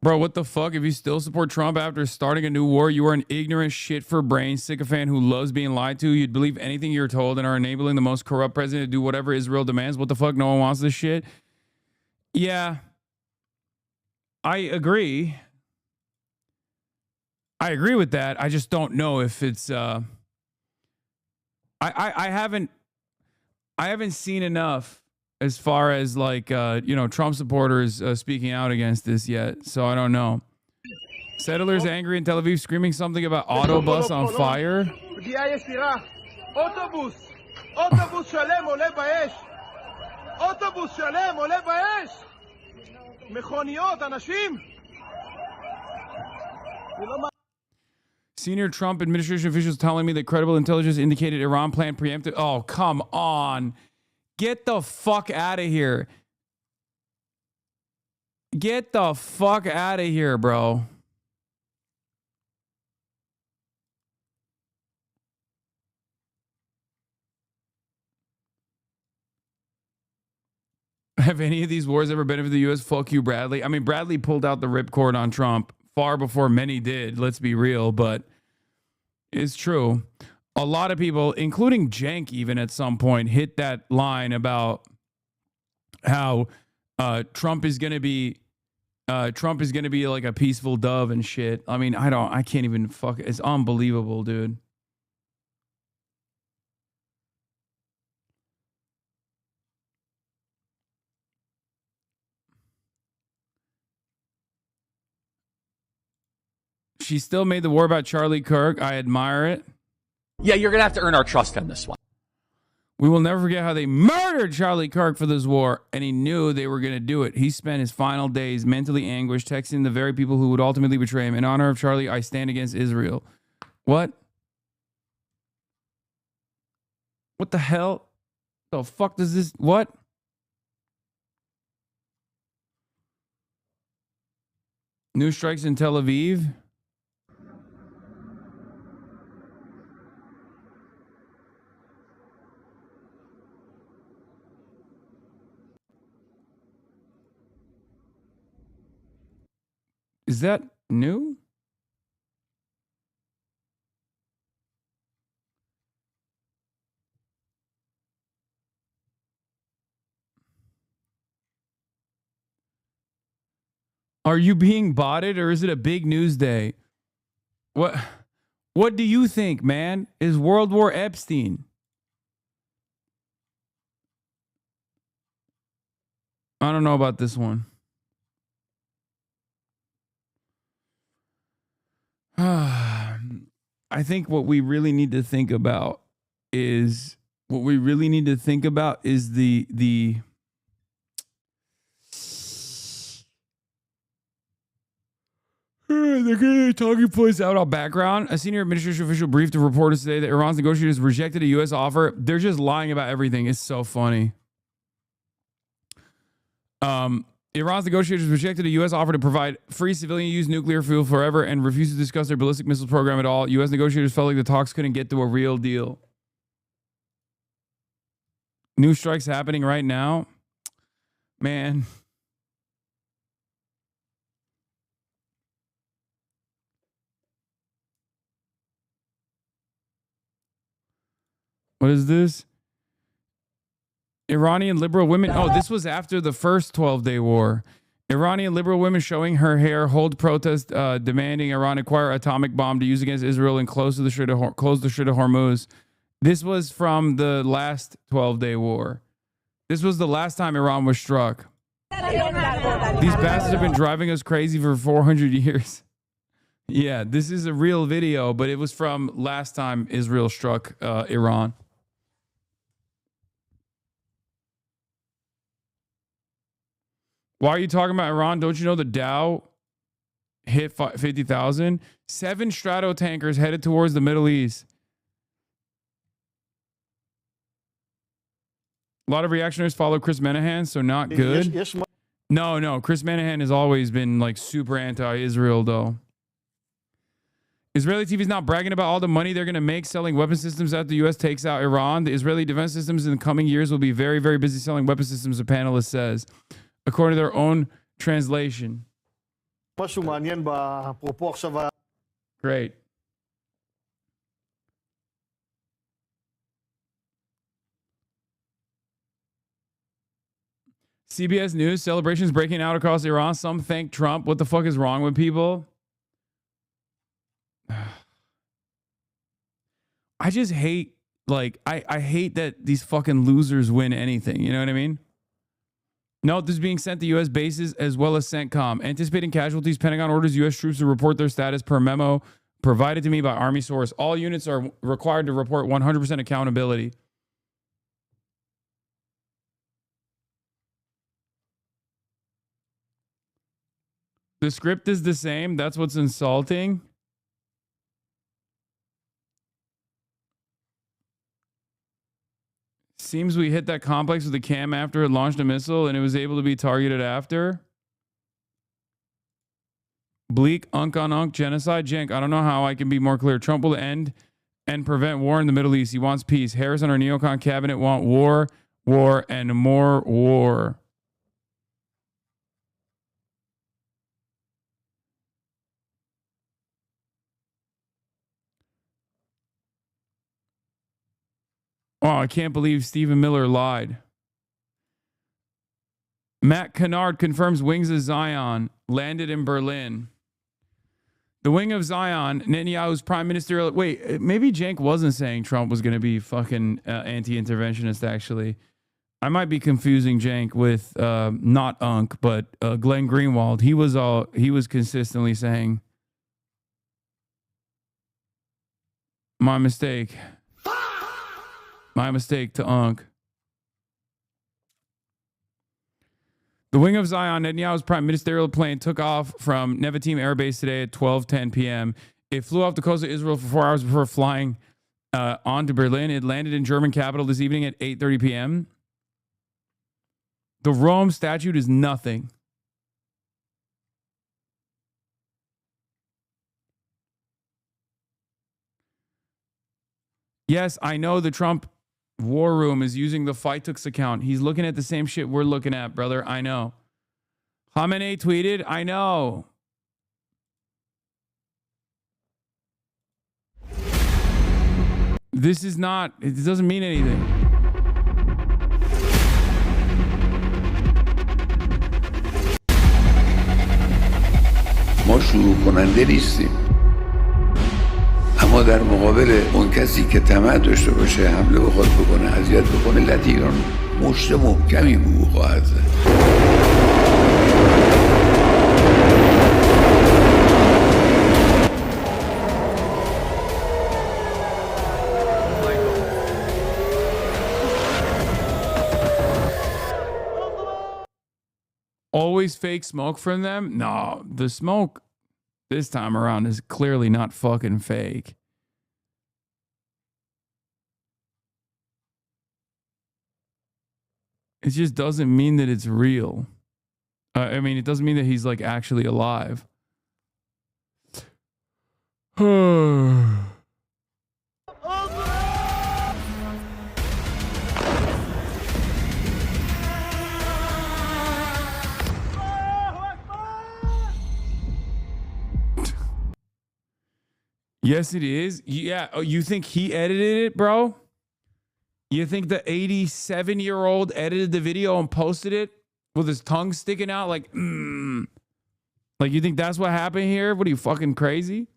[SPEAKER 3] Bro, what the fuck? If you still support Trump after starting a new war, you are an ignorant shit for brain sycophant who loves being lied to. You'd believe anything you're told and are enabling the most corrupt president to do whatever Israel demands. What the fuck? No one wants this shit. Yeah. I agree. I agree with that. I just don't know if it's I haven't seen enough as far as like Trump supporters speaking out against this yet. So I don't know. Settlers angry in Tel Aviv screaming something about auto bus on fire. Senior Trump administration officials telling me that credible intelligence indicated Iran planned preemptive. Oh, come on. Get the fuck out of here. Get the fuck out of here, bro. Have any of these wars ever benefited the U.S.? Fuck you, Bradley. I mean, Bradley pulled out the ripcord on Trump far before many did. Let's be real, but it's true. A lot of people, including Cenk, even at some point, hit that line about how Trump is going to be like a peaceful dove and shit. I mean, I can't even fuck. It's unbelievable, dude. She still made the war about Charlie Kirk. I admire it.
[SPEAKER 1] Yeah, you're going to have to earn our trust on this one.
[SPEAKER 3] We will never forget how they murdered Charlie Kirk for this war, and he knew they were going to do it. He spent his final days mentally anguished, texting the very people who would ultimately betray him. In honor of Charlie, I stand against Israel. What? What the hell? The fuck does this... What? New strikes in Tel Aviv? Is that new? Are you being botted or is it a big news day? What do you think, man? Is World War Epstein? I don't know about this one. I think what we really need to think about is the they're getting talking points out on background. A senior administration official briefed the reporters today that Iran's negotiators rejected a U.S. offer. They're just lying about everything. It's so funny. Iran's negotiators rejected a U.S. offer to provide free civilian-use nuclear fuel forever and refused to discuss their ballistic missile program at all. U.S. negotiators felt like the talks couldn't get to a real deal. New strikes happening right now. Man. What is this? Iranian liberal women. Oh, this was after the first 12-day war. Iranian liberal women showing her hair hold protest demanding Iran acquire atomic bomb to use against Israel and close the Strait of Hormuz. This was from the last 12-day war. This was the last time Iran was struck. These bastards have been driving us crazy for 400 years. Yeah, this is a real video, but it was from last time Israel struck Iran. Why are you talking about Iran? Don't you know the Dow hit 50,000? 7 Strato tankers headed towards the Middle East. A lot of reactionaries follow Chris Menahan, so not good. No. Chris Menahan has always been like super anti-Israel, though. Israeli TV is not bragging about all the money they're going to make selling weapon systems after the U.S. takes out Iran. The Israeli defense systems in the coming years will be very, very busy selling weapon systems, a panelist says, according to their own translation. Great. CBS News, celebrations breaking out across Iran. Some thank Trump. What the fuck is wrong with people? I just hate, like, I hate that these fucking losers win anything. You know what I mean? Note, this is being sent to U.S. bases as well as CENTCOM. Anticipating casualties, Pentagon orders U.S. troops to report their status per memo provided to me by Army source. All units are required to report 100% accountability. The script is the same. That's what's insulting. Seems we hit that complex with a cam after it launched a missile and it was able to be targeted after. Bleak, unk on unk, genocide. Jenk, I don't know how I can be more clear. Trump will end and prevent war in the Middle East. He wants peace. Harris and our neocon cabinet want war, war, and more war. Oh, I can't believe Stephen Miller lied. Matt Kennard confirms wings of Zion landed in Berlin. The wing of Zion, Netanyahu's prime minister. Wait, maybe Cenk wasn't saying Trump was going to be fucking anti-interventionist, actually. I might be confusing Cenk with not Unk, but Glenn Greenwald. He was consistently saying, my mistake. My mistake to Unk. The wing of Zion, Netanyahu's prime ministerial plane, took off from Nevatim Air Base today at 12:10 p.m. It flew off the coast of Israel for 4 hours before flying on to Berlin. It landed in German capital this evening at 8:30 p.m. The Rome Statute is nothing. Yes, I know the Trump War Room is using the FightTooks account. He's looking at the same shit we're looking at, brother. I know. Khamenei tweeted, I know. This is not, it doesn't mean anything.
[SPEAKER 5] ما شروع کننده نیستیم. اما در مقابل اون کسی که طمع داشته باشه حمله بخواد بکنه اذیت بکنه لطی ایران مشت محکمی به او خواهد زد.
[SPEAKER 3] Always fake smoke from them? No, the smoke this time around is clearly not fucking fake. It just doesn't mean that it's real. I mean, it doesn't mean that he's like actually alive. Yes, it is. Yeah. Oh, you think he edited it, bro? You think the 87-year-old edited the video and posted it with his tongue sticking out like, Like, you think that's what happened here? What are you, fucking crazy?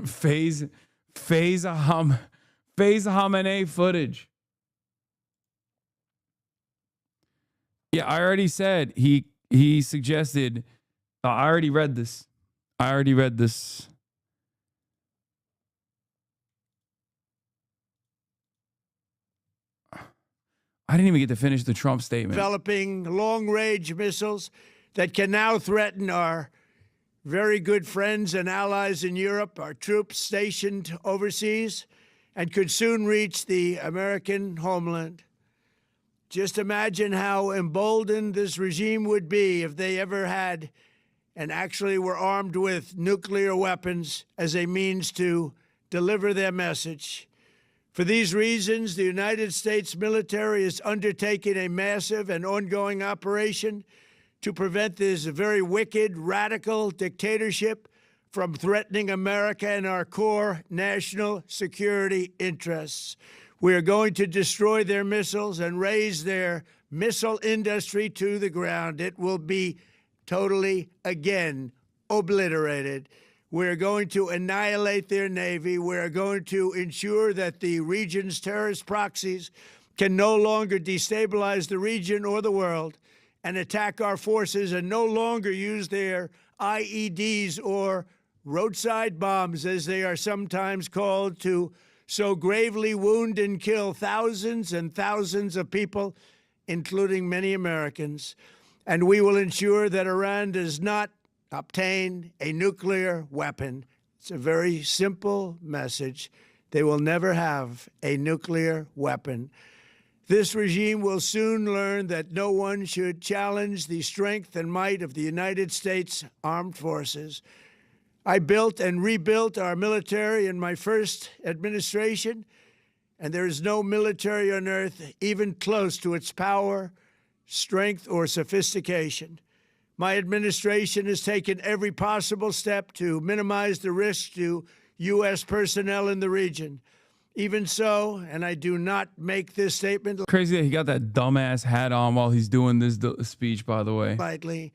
[SPEAKER 3] Phase Khamenei footage. Yeah, I already said he suggested. I already read this. I didn't even get to finish the Trump statement.
[SPEAKER 6] Developing long-range missiles that can now threaten our very good friends and allies in Europe, our troops stationed overseas, and could soon reach the American homeland. Just imagine how emboldened this regime would be if they ever had and actually were armed with nuclear weapons as a means to deliver their message. For these reasons, the United States military is undertaking a massive and ongoing operation to prevent this very wicked, radical dictatorship from threatening America and our core national security interests. We are going to destroy their missiles and raise their missile industry to the ground. It will be totally, again, obliterated. We're going to annihilate their Navy. We're going to ensure that the region's terrorist proxies can no longer destabilize the region or the world and attack our forces and no longer use their IEDs or roadside bombs, as they are sometimes called, to so gravely wound and kill thousands and thousands of people, including many Americans. And we will ensure that Iran does not obtain a nuclear weapon. It's a very simple message. They will never have a nuclear weapon. This regime will soon learn that no one should challenge the strength and might of the United States Armed Forces. I built and rebuilt our military in my first administration, and there is no military on earth even close to its power, strength, or sophistication. My administration has taken every possible step to minimize the risk to U.S. personnel in the region. Even so, and I do not make this statement
[SPEAKER 3] Crazy that he got that dumbass hat on while he's doing this speech, by the way.
[SPEAKER 6] lightly,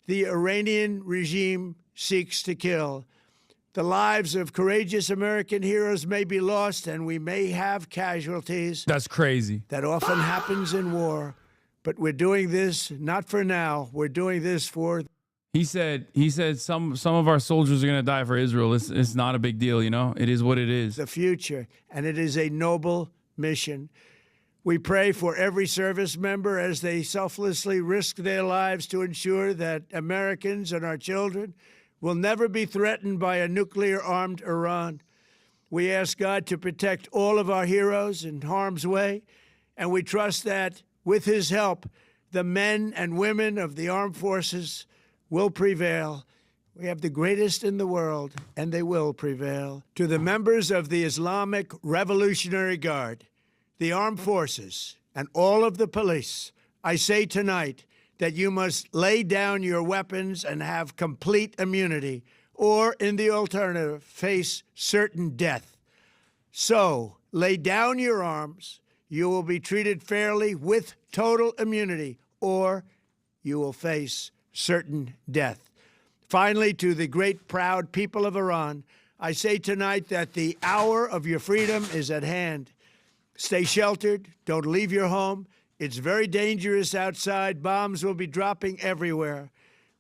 [SPEAKER 6] the Iranian regime seeks to kill. The lives of courageous American heroes may be lost, and we may have casualties.
[SPEAKER 3] That's crazy.
[SPEAKER 6] That often happens in war. But we're doing this not for now. We're doing this for...
[SPEAKER 3] He said some of our soldiers are going to die for Israel. It's not a big deal, you know? It is what it is.
[SPEAKER 6] The future, and it is a noble mission. We pray for every service member as they selflessly risk their lives to ensure that Americans and our children will never be threatened by a nuclear-armed Iran. We ask God to protect all of our heroes in harm's way, and we trust that, with his help, the men and women of the armed forces will prevail. We have the greatest in the world, and they will prevail. To the members of the Islamic Revolutionary Guard, the armed forces, and all of the police, I say tonight that you must lay down your weapons and have complete immunity, or, in the alternative, face certain death. So, lay down your arms. You will be treated fairly with total immunity, or you will face certain death. Finally, to the great, proud people of Iran, I say tonight that the hour of your freedom is at hand. Stay sheltered. Don't leave your home. It's very dangerous outside. Bombs will be dropping everywhere.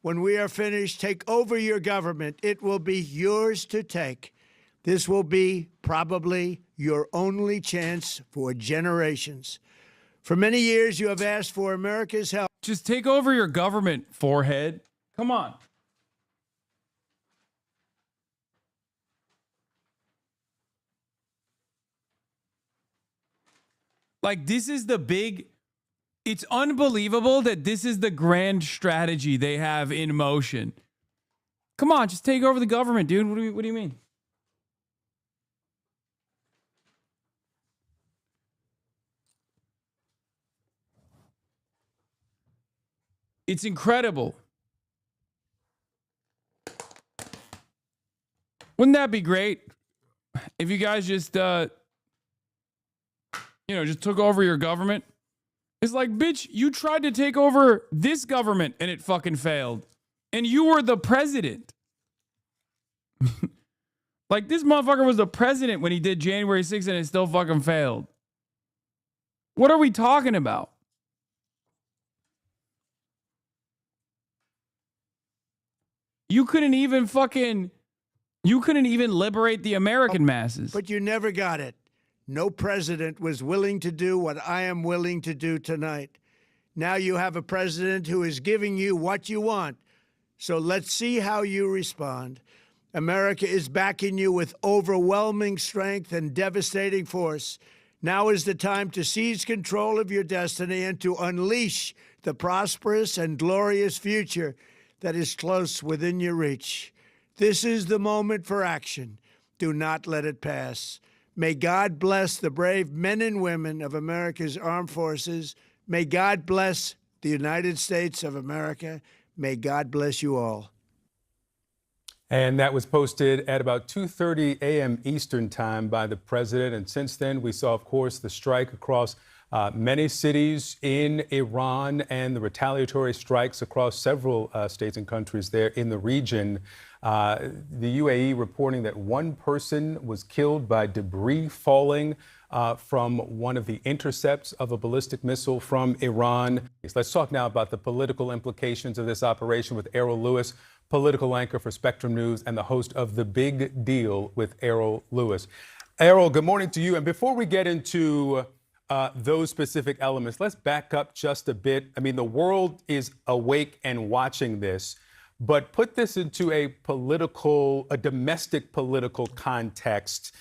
[SPEAKER 6] When we are finished, take over your government. It will be yours to take. This will be probably your only chance for generations. For many years, you have asked for America's help.
[SPEAKER 3] Just take over your government, forehead. Come on. Like, this is the big... It's unbelievable that this is the grand strategy they have in motion. Come on, just take over the government, dude. What do you mean? It's incredible. Wouldn't that be great if you guys just, just took over your government? It's like, bitch, you tried to take over this government and it fucking failed. And you were the president. Like, this motherfucker was the president when he did January 6th and it still fucking failed. What are we talking about? You couldn't even liberate the American masses.
[SPEAKER 6] But you never got it. No president was willing to do what I am willing to do tonight. Now you have a president who is giving you what you want. So let's see how you respond. America is backing you with overwhelming strength and devastating force. Now is the time to seize control of your destiny and to unleash the prosperous and glorious future that is close within your reach. This is the moment for action. Do not let it pass. May God bless the brave men and women of America's armed forces. May God bless the United States of America. May God bless you all.
[SPEAKER 10] And that was posted at about 2:30 a.m. Eastern time by the president. And since then, we saw, of course, the strike across Many cities in Iran and the retaliatory strikes across several states and countries there in the region. The UAE reporting that one person was killed by debris falling from one of the intercepts of a ballistic missile from Iran. Let's talk now about the political implications of this operation with Errol Lewis, political anchor for Spectrum News and the host of The Big Deal with Errol Lewis. Errol, good morning to you. And before we get into those specific elements, let's back up just a bit. I mean, the world is awake and watching this, but put this into a domestic political context.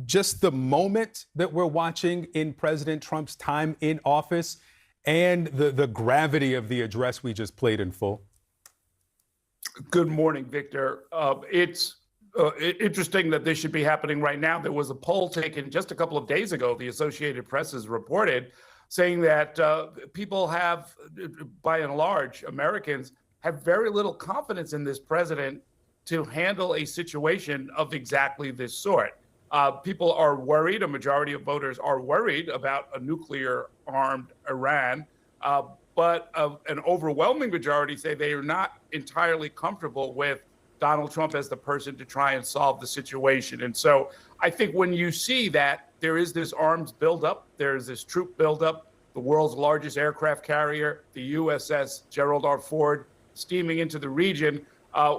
[SPEAKER 10] Just the moment that we're watching in President Trump's time in office and the gravity of the address we just played in full.
[SPEAKER 11] Good morning, Victor. It's interesting that this should be happening right now. There was a poll taken just a couple of days ago, the Associated Press has reported, saying that people have, by and large, Americans have very little confidence in this president to handle a situation of exactly this sort. People are worried, a majority of voters are worried about a nuclear-armed Iran, but an overwhelming majority say they are not entirely comfortable with Donald Trump as the person to try and solve the situation. And so I think when you see that there is this arms buildup, there's this troop buildup, the world's largest aircraft carrier, the USS Gerald R. Ford, steaming into the region,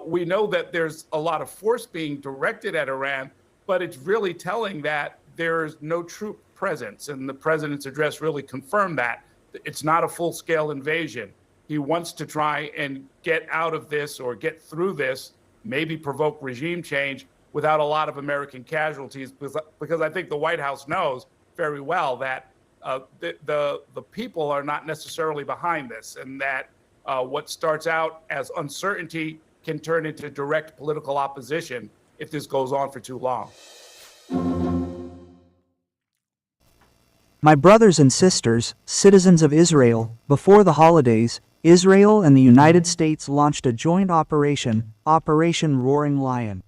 [SPEAKER 11] we know that there's a lot of force being directed at Iran, but it's really telling that there's no troop presence. And the president's address really confirmed that. It's not a full-scale invasion. He wants to try and get out of this or get through this, maybe provoke regime change without a lot of American casualties, because I think the White House knows very well that the people are not necessarily behind this, and that what starts out as uncertainty can turn into direct political opposition if this goes on for too long.
[SPEAKER 22] My brothers and sisters, citizens of Israel, before the holidays, Israel and the United States launched a joint operation, Operation Roaring Lion.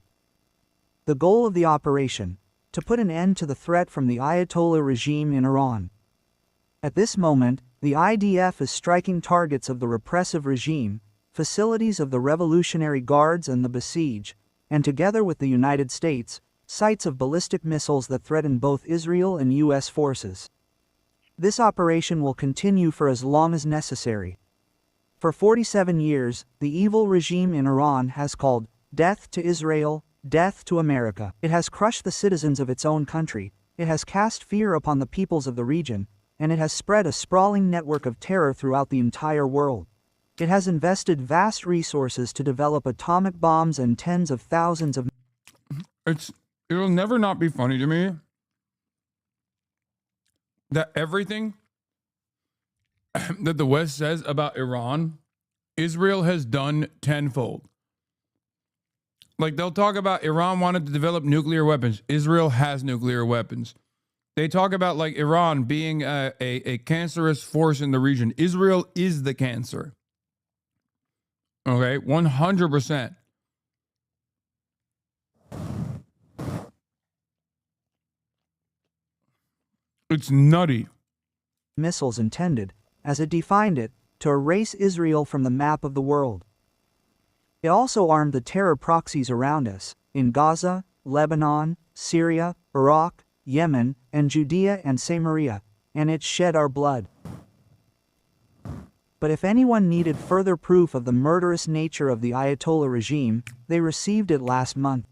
[SPEAKER 22] The goal of the operation, to put an end to the threat from the Ayatollah regime in Iran. At this moment, the IDF is striking targets of the repressive regime, facilities of the Revolutionary Guards and the besieged, and together with the United States, sites of ballistic missiles that threaten both Israel and U.S. forces. This operation will continue for as long as necessary. For 47 years, the evil regime in Iran has called death to Israel, death to America. It has crushed the citizens of its own country, it has cast fear upon the peoples of the region, and it has spread a sprawling network of terror throughout the entire world. It has invested vast resources to develop atomic bombs and tens of thousands of...
[SPEAKER 3] It'll never not be funny to me that everything that the West says about Iran, Israel has done tenfold. Like, they'll talk about Iran wanted to develop nuclear weapons. Israel has nuclear weapons. They talk about, like, Iran being a cancerous force in the region. Israel is the cancer. Okay, 100%. It's nutty.
[SPEAKER 22] Missiles intended, as it defined it, to erase Israel from the map of the world. It also armed the terror proxies around us, in Gaza, Lebanon, Syria, Iraq, Yemen, and Judea and Samaria, and it shed our blood. But if anyone needed further proof of the murderous nature of the Ayatollah regime, they received it last month.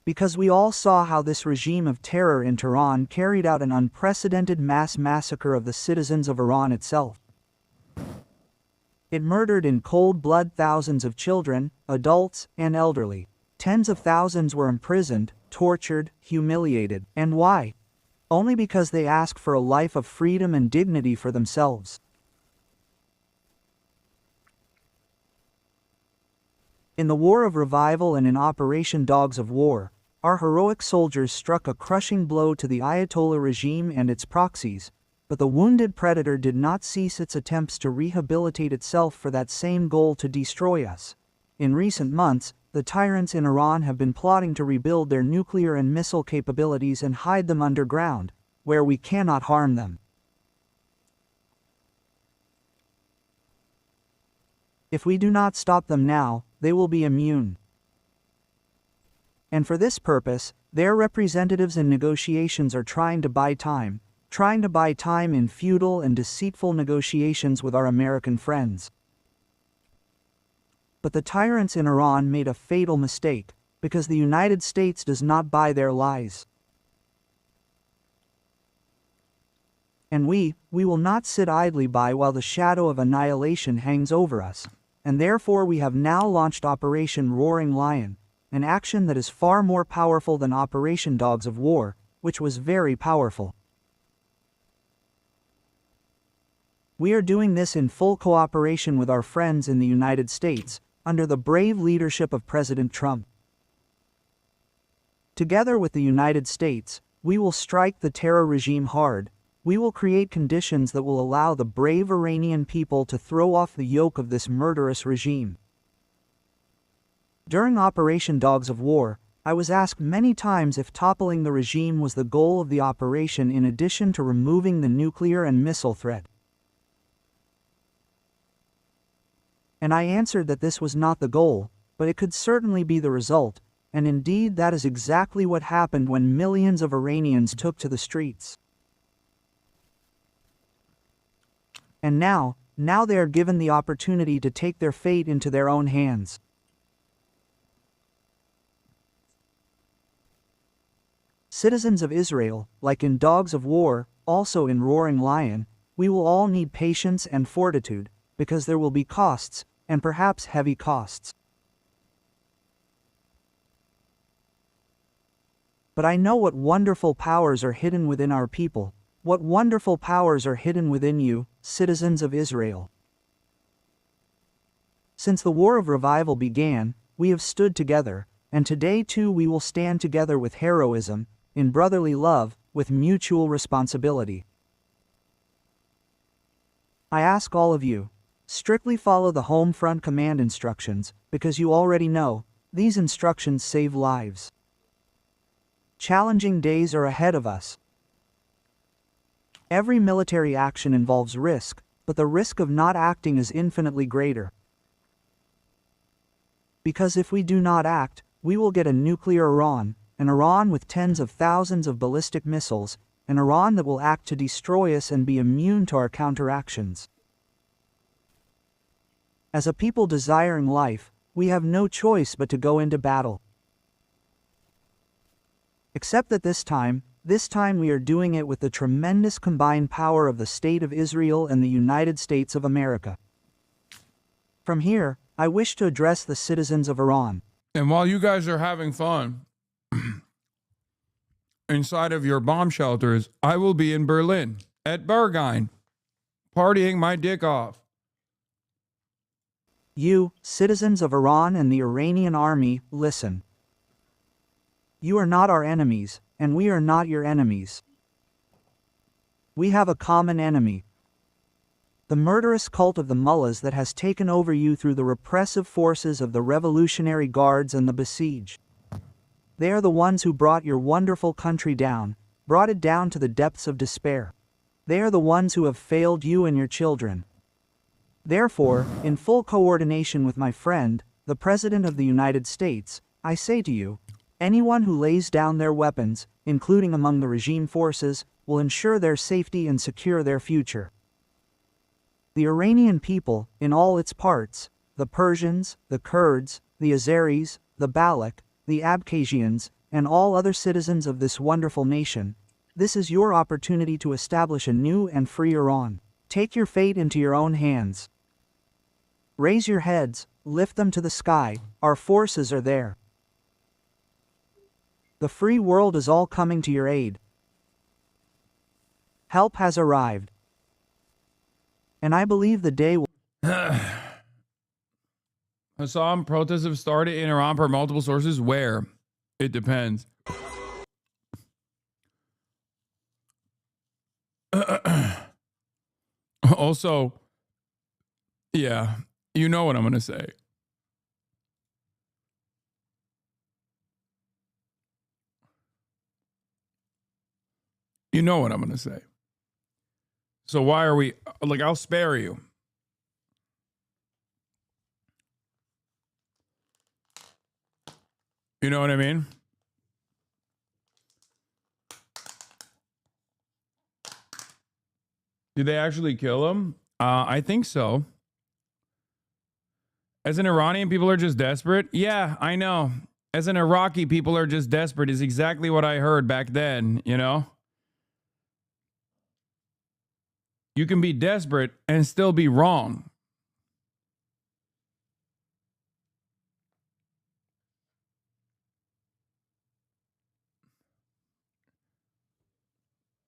[SPEAKER 22] Because we all saw how this regime of terror in Tehran carried out an unprecedented mass massacre of the citizens of Iran itself. It murdered in cold blood thousands of children, adults, and elderly. Tens of thousands were imprisoned, tortured, humiliated. And why? Only because they asked for a life of freedom and dignity for themselves. In the War of Revival and in Operation Dogs of War, our heroic soldiers struck a crushing blow to the Ayatollah regime and its proxies, but the wounded predator did not cease its attempts to rehabilitate itself for that same goal to destroy us. In recent months, the tyrants in Iran have been plotting to rebuild their nuclear and missile capabilities and hide them underground, where we cannot harm them. If we do not stop them now, they will be immune. And for this purpose, their representatives in negotiations are trying to buy time in futile and deceitful negotiations with our American friends. But the tyrants in Iran made a fatal mistake, because the United States does not buy their lies. And we will not sit idly by while the shadow of annihilation hangs over us, and therefore we have now launched Operation Roaring Lion, an action that is far more powerful than Operation Dogs of War, which was very powerful. We are doing this in full cooperation with our friends in the United States, under the brave leadership of President Trump. Together with the United States, we will strike the terror regime hard. We will create conditions that will allow the brave Iranian people to throw off the yoke of this murderous regime. During Operation Dogs of War, I was asked many times if toppling the regime was the goal of the operation in addition to removing the nuclear and missile threat. And I answered that this was not the goal, but it could certainly be the result, and indeed that is exactly what happened when millions of Iranians took to the streets. And now they are given the opportunity to take their fate into their own hands. Citizens of Israel, like in Dogs of War, also in Roaring Lion, we will all need patience and fortitude, because there will be costs, and perhaps heavy costs. But I know what wonderful powers are hidden within our people, what wonderful powers are hidden within you, citizens of Israel. Since the War of Revival began, we have stood together, and today too we will stand together with heroism, in brotherly love, with mutual responsibility. I ask all of you, strictly follow the home front command instructions, because you already know, these instructions save lives. Challenging days are ahead of us. Every military action involves risk, but the risk of not acting is infinitely greater. Because if we do not act, we will get a nuclear Iran, an Iran with tens of thousands of ballistic missiles, an Iran that will act to destroy us and be immune to our counteractions. As a people desiring life, we have no choice but to go into battle. Except that this time we are doing it with the tremendous combined power of the State of Israel and the United States of America. From here, I wish to address the citizens of Iran.
[SPEAKER 3] And while you guys are having fun inside of your bomb shelters, I will be in Berlin, at Berghain, partying my dick off.
[SPEAKER 22] You, citizens of Iran and the Iranian army, listen. You are not our enemies, and we are not your enemies. We have a common enemy. The murderous cult of the mullahs that has taken over you through the repressive forces of the Revolutionary Guards and the besieged. They are the ones who brought your wonderful country down, brought it down to the depths of despair. They are the ones who have failed you and your children. Therefore, in full coordination with my friend, the President of the United States, I say to you, anyone who lays down their weapons, including among the regime forces, will ensure their safety and secure their future. The Iranian people, in all its parts, the Persians, the Kurds, the Azeris, the Baloch, the Abkhazians, and all other citizens of this wonderful nation, this is your opportunity to establish a new and free Iran. Take your fate into your own hands. Raise your heads, lift them to the sky, our forces are there. The free world is all coming to your aid. Help has arrived. And I believe the day will...
[SPEAKER 3] Hassan, protests have started in Iran per multiple sources. Where? It depends. Also, yeah, you know what I'm going to say. You know what I'm going to say. So why are we, like, I'll spare you. You know what I mean? Did they actually kill him? I think so. As an Iranian, people are just desperate. Yeah, I know. As an Iraqi, people are just desperate is exactly what I heard back then, you know? You can be desperate and still be wrong.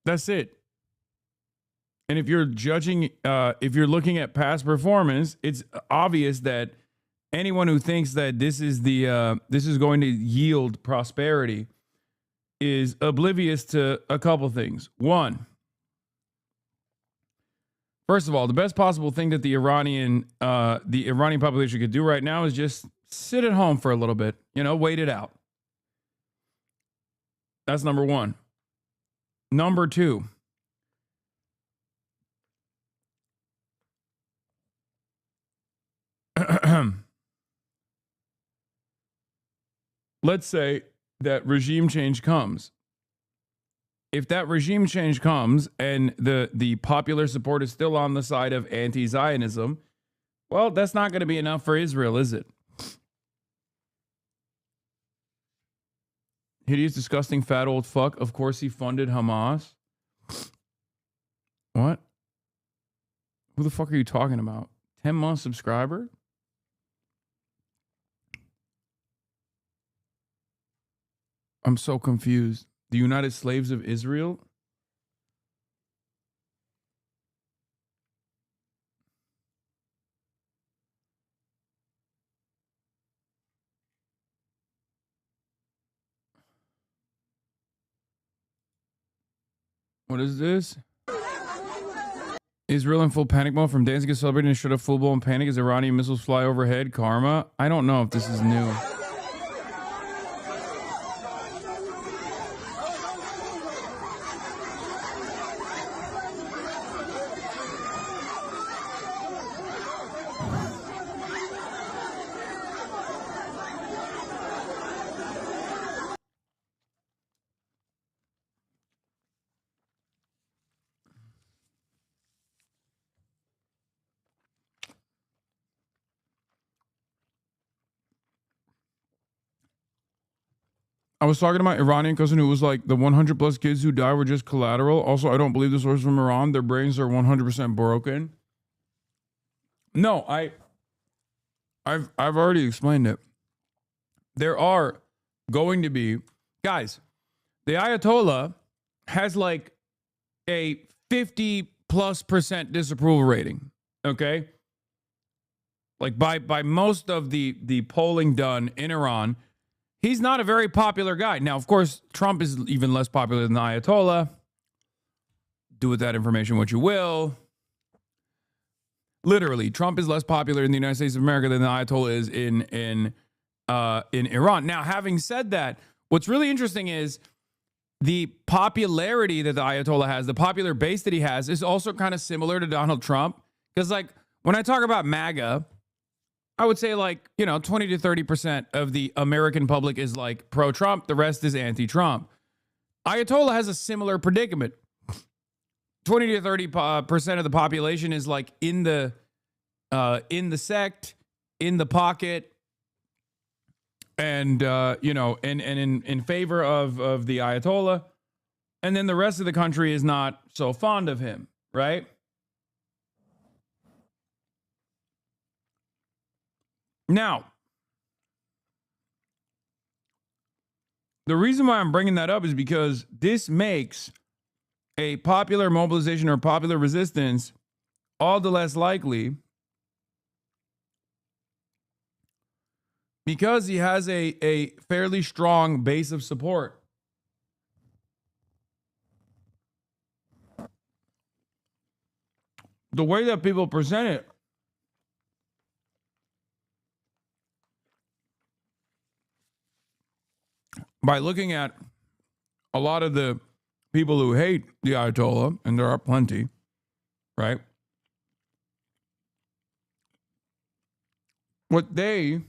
[SPEAKER 3] That's it. And if you're judging, if you're looking at past performance, it's obvious that anyone who thinks that this is going to yield prosperity is oblivious to a couple things. One, first of all, the best possible thing that the Iranian population could do right now is just sit at home for a little bit, you know, wait it out. That's number one. Number two, let's say that regime change comes. If that regime change comes and the popular support is still on the side of anti-Zionism, well, that's not going to be enough for Israel, is it? Hideous, disgusting, fat old fuck. Of course he funded Hamas. What? Who the fuck are you talking about? 10-month subscriber? I'm so confused. The United Slaves of Israel? What is this? Israel in full panic mode from dancing is celebrating and shut up full blown panic as Iranian missiles fly overhead. Karma? I don't know if this is new. I was talking to my Iranian cousin who was like, the 100 plus kids who died were just collateral. Also, I don't believe the source from Iran. Their brains are 100% broken. No, I've already explained it. There are going to be, guys, the Ayatollah has like a 50+% disapproval rating. Okay. Like by most of the polling done in Iran, he's not a very popular guy. Now, of course, Trump is even less popular than the Ayatollah. Do with that information what you will. Literally, Trump is less popular in the United States of America than the Ayatollah is in Iran. Now, having said that, what's really interesting is the popularity that the Ayatollah has, the popular base that he has, is also kind of similar to Donald Trump. Because, like, when I talk about MAGA, I would say, like, 20 to 30% of the American public is like pro-Trump. The rest is anti-Trump. Ayatollah has a similar predicament. 20 to 30% of the population is like in the sect, in the pocket, and in favor of the Ayatollah. And then the rest of the country is not so fond of him, right? Now, the reason why I'm bringing that up is because this makes a popular mobilization or popular resistance all the less likely because he has a fairly strong base of support. The way that people present it by looking at a lot of the people who hate the Ayatollah, and there are plenty, right? What they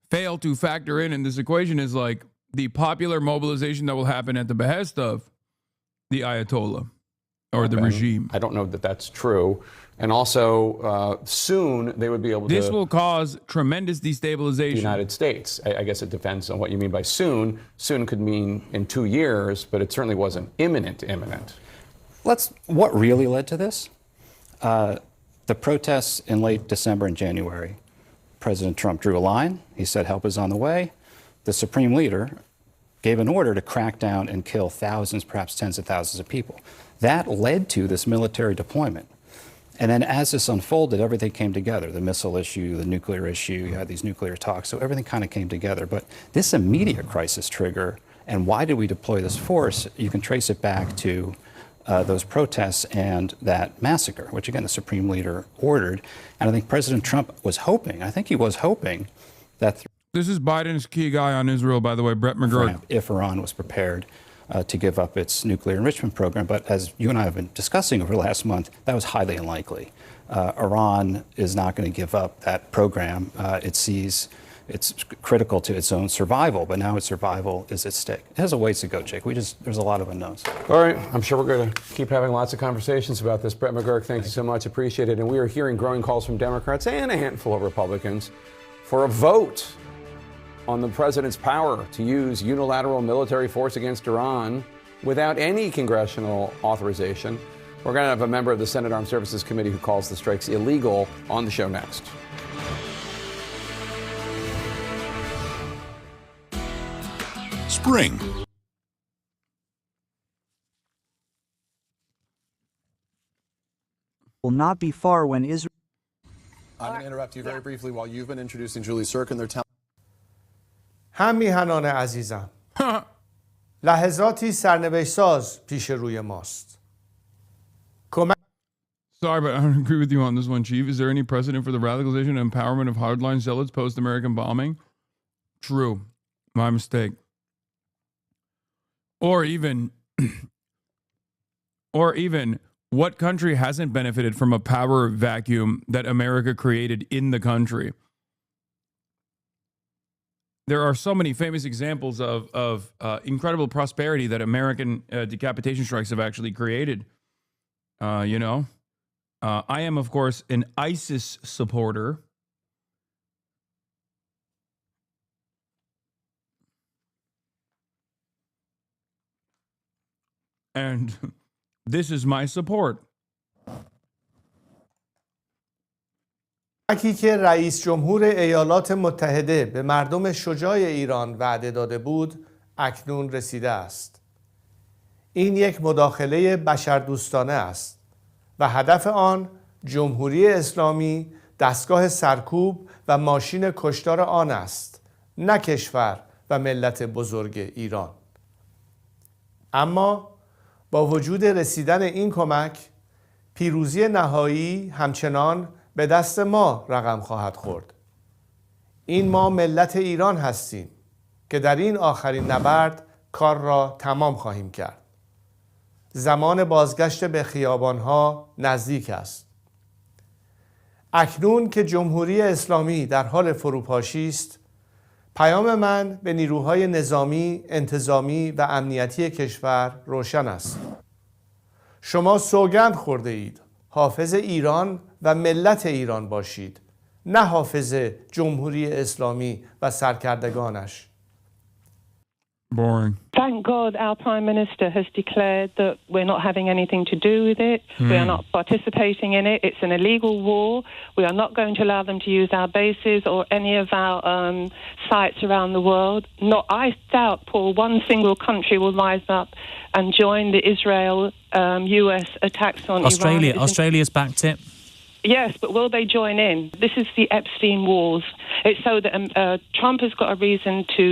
[SPEAKER 3] fail to factor in this equation is like the popular mobilization that will happen at the behest of the Ayatollah or the regime.
[SPEAKER 2] I don't know that that's true. And also, soon they would be able to...
[SPEAKER 3] This will cause tremendous destabilization.
[SPEAKER 2] The United States. I guess it depends on what you mean by soon. Soon could mean in 2 years, but it certainly wasn't imminent.
[SPEAKER 12] What really led to this? The protests in late December and January. President Trump drew a line. He said help is on the way. The supreme leader gave an order to crack down and kill thousands, perhaps tens of thousands of people. That led to this military deployment. And then as this unfolded, everything came together. The missile issue, the nuclear issue, you had these nuclear talks, so everything kind of came together. But this immediate crisis trigger, and why did we deploy this force, you can trace it back to those protests and that massacre, which again, the supreme leader ordered. And I think President Trump was hoping, that...
[SPEAKER 3] This is Biden's key guy on Israel, by the way, Brett McGurk.
[SPEAKER 12] If Iran was prepared to give up its nuclear enrichment program. But as you and I have been discussing over the last month, that was highly unlikely. Iran is not going to give up that program. It sees it's critical to its own survival, but now its survival is at stake. It has a ways to go, Jake. There's a lot of unknowns.
[SPEAKER 2] All right. I'm sure we're going to keep having lots of conversations about this. Brett McGurk, thank you so much. Appreciate it. And we are hearing growing calls from Democrats and a handful of Republicans for a vote on the president's power to use unilateral military force against Iran without any congressional authorization. We're going to have a member of the Senate Armed Services Committee who calls the strikes illegal on the show next.
[SPEAKER 23] Spring.
[SPEAKER 22] Will not be far when Israel...
[SPEAKER 24] I'm going to interrupt you very briefly while you've been introducing Julie Sirkin. They're telling...
[SPEAKER 25] هم میهنان عزیزم لحظاتی سرنوشت ساز پیش روی ماست.
[SPEAKER 3] Sorry, but I don't agree with you on this one, Chief. Is there any precedent for the radicalization and empowerment of hardline zealots post-American bombing? True. My mistake. Or even, what country hasn't benefited from a power vacuum that America created in the country? There are so many famous examples of incredible prosperity that American decapitation strikes have actually created. I am, of course, an ISIS supporter. And this is my support.
[SPEAKER 25] کمکی که رئیس جمهور ایالات متحده به مردم شجاع ایران وعده داده بود اکنون رسیده است. این یک مداخله بشردوستانه است و هدف آن جمهوری اسلامی دستگاه سرکوب و ماشین کشتار آن است، نه کشور و ملت بزرگ ایران. اما با وجود رسیدن این کمک، پیروزی نهایی همچنان به دست ما رقم خواهد خورد. این ما ملت ایران هستیم که در این آخرین نبرد کار را تمام خواهیم کرد. زمان بازگشت به خیابانها نزدیک است. اکنون که جمهوری اسلامی در حال فروپاشی است، پیام من به نیروهای نظامی، انتظامی و امنیتی کشور روشن است. شما سوگند خورده اید حافظ ایران و ملت ایران باشید، نه حافظ جمهوری اسلامی و سرکردگانش.
[SPEAKER 3] Boring.
[SPEAKER 26] Thank God our Prime Minister has declared that we're not having anything to do with it. We are not participating in it. It's an illegal war. We are not going to allow them to use our bases or any of our sites around the world. I doubt, Paul, one single country will rise up and join the Israel-US attacks on Iran.
[SPEAKER 27] Australia's backed it.
[SPEAKER 26] Yes, but will they join in? This is the Epstein wars. It's so that Trump has got a reason to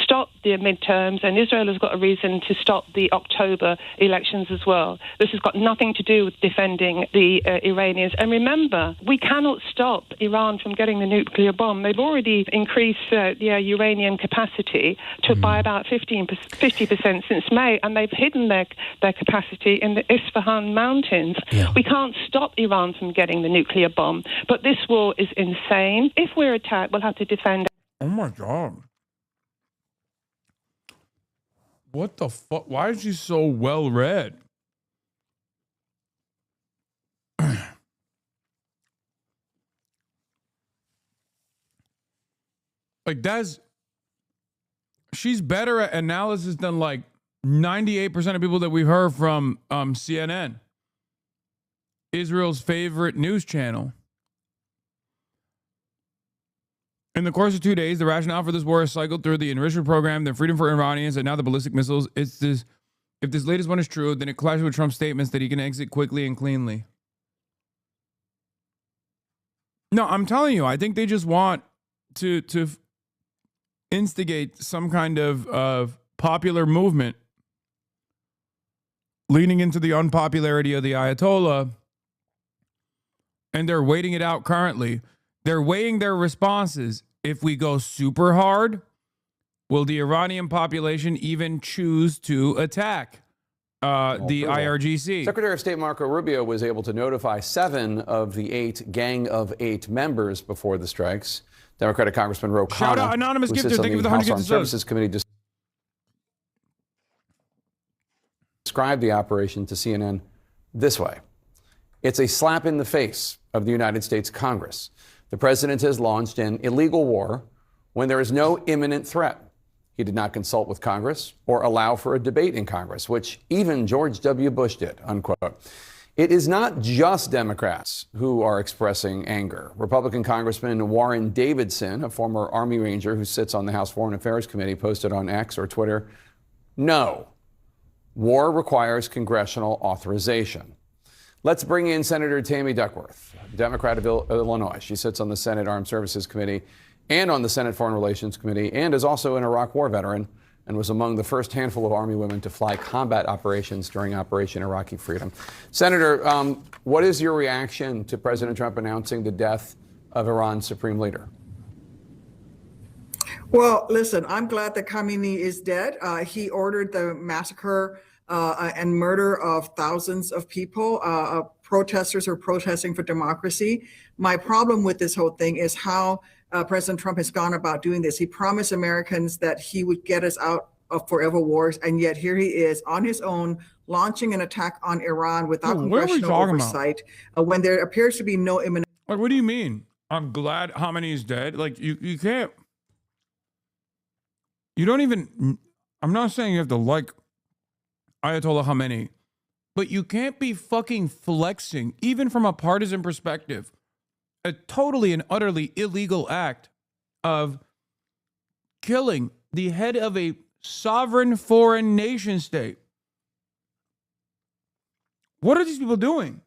[SPEAKER 26] stop the midterms, and Israel has got a reason to stop the October elections as well. This has got nothing to do with defending the Iranians. And remember, we cannot stop Iran from getting the nuclear bomb. They've already increased their uranium capacity to by about 50% since May, and they've hidden their capacity in the Isfahan mountains. Yeah. We can't stop Iran from getting the nuclear bomb, but this war is insane. If we're attacked, we'll have to defend.
[SPEAKER 3] Oh my God. What the fuck? Why is she so well read? Like, she's better at analysis than like 98% of people that we've heard from CNN, Israel's favorite news channel. In the course of 2 days, the rationale for this war is cycled through the enrichment program, the freedom for Iranians, and now the ballistic missiles. If this latest one is true, then it clashes with Trump's statements that he can exit quickly and cleanly. No, I'm telling you, I think they just want to instigate some kind of popular movement leaning into the unpopularity of the Ayatollah, and they're waiting it out currently. They're weighing their responses. If we go super hard, will the Iranian population even choose to attack the IRGC?
[SPEAKER 2] Secretary of State Marco Rubio was able to notify 7 of the 8 Gang of 8 members before the strikes. Democratic Congressman Ro Khanna,
[SPEAKER 3] shout out anonymous gifter. Thank you for the
[SPEAKER 2] House
[SPEAKER 3] 100
[SPEAKER 2] Armed Services Committee, described the operation to CNN this way: "It's a slap in the face of the United States Congress. The president has launched an illegal war when there is no imminent threat. He did not consult with Congress or allow for a debate in Congress, which even George W. Bush did," unquote. It is not just Democrats who are expressing anger. Republican Congressman Warren Davidson, a former Army Ranger who sits on the House Foreign Affairs Committee, posted on X or Twitter, "No, war requires congressional authorization." Let's bring in Senator Tammy Duckworth, Democrat of Illinois. She sits on the Senate Armed Services Committee and on the Senate Foreign Relations Committee, and is also an Iraq War veteran and was among the first handful of Army women to fly combat operations during Operation Iraqi Freedom. Senator, what is your reaction to President Trump announcing the death of Iran's supreme leader?
[SPEAKER 4] Well, listen, I'm glad that Khamenei is dead. He ordered the massacre and murder of thousands of people. Protesters are protesting for democracy. My problem with this whole thing is how President Trump has gone about doing this. He promised Americans that he would get us out of forever wars, and yet here he is on his own launching an attack on Iran without congressional oversight when there appears to be no imminent.
[SPEAKER 3] Like, what do you mean? I'm glad Khamenei's dead. Like, you can't. You don't even. I'm not saying you have to like Ayatollah Khamenei, but you can't be fucking flexing, even from a partisan perspective, a totally and utterly illegal act of killing the head of a sovereign foreign nation state. What are these people doing?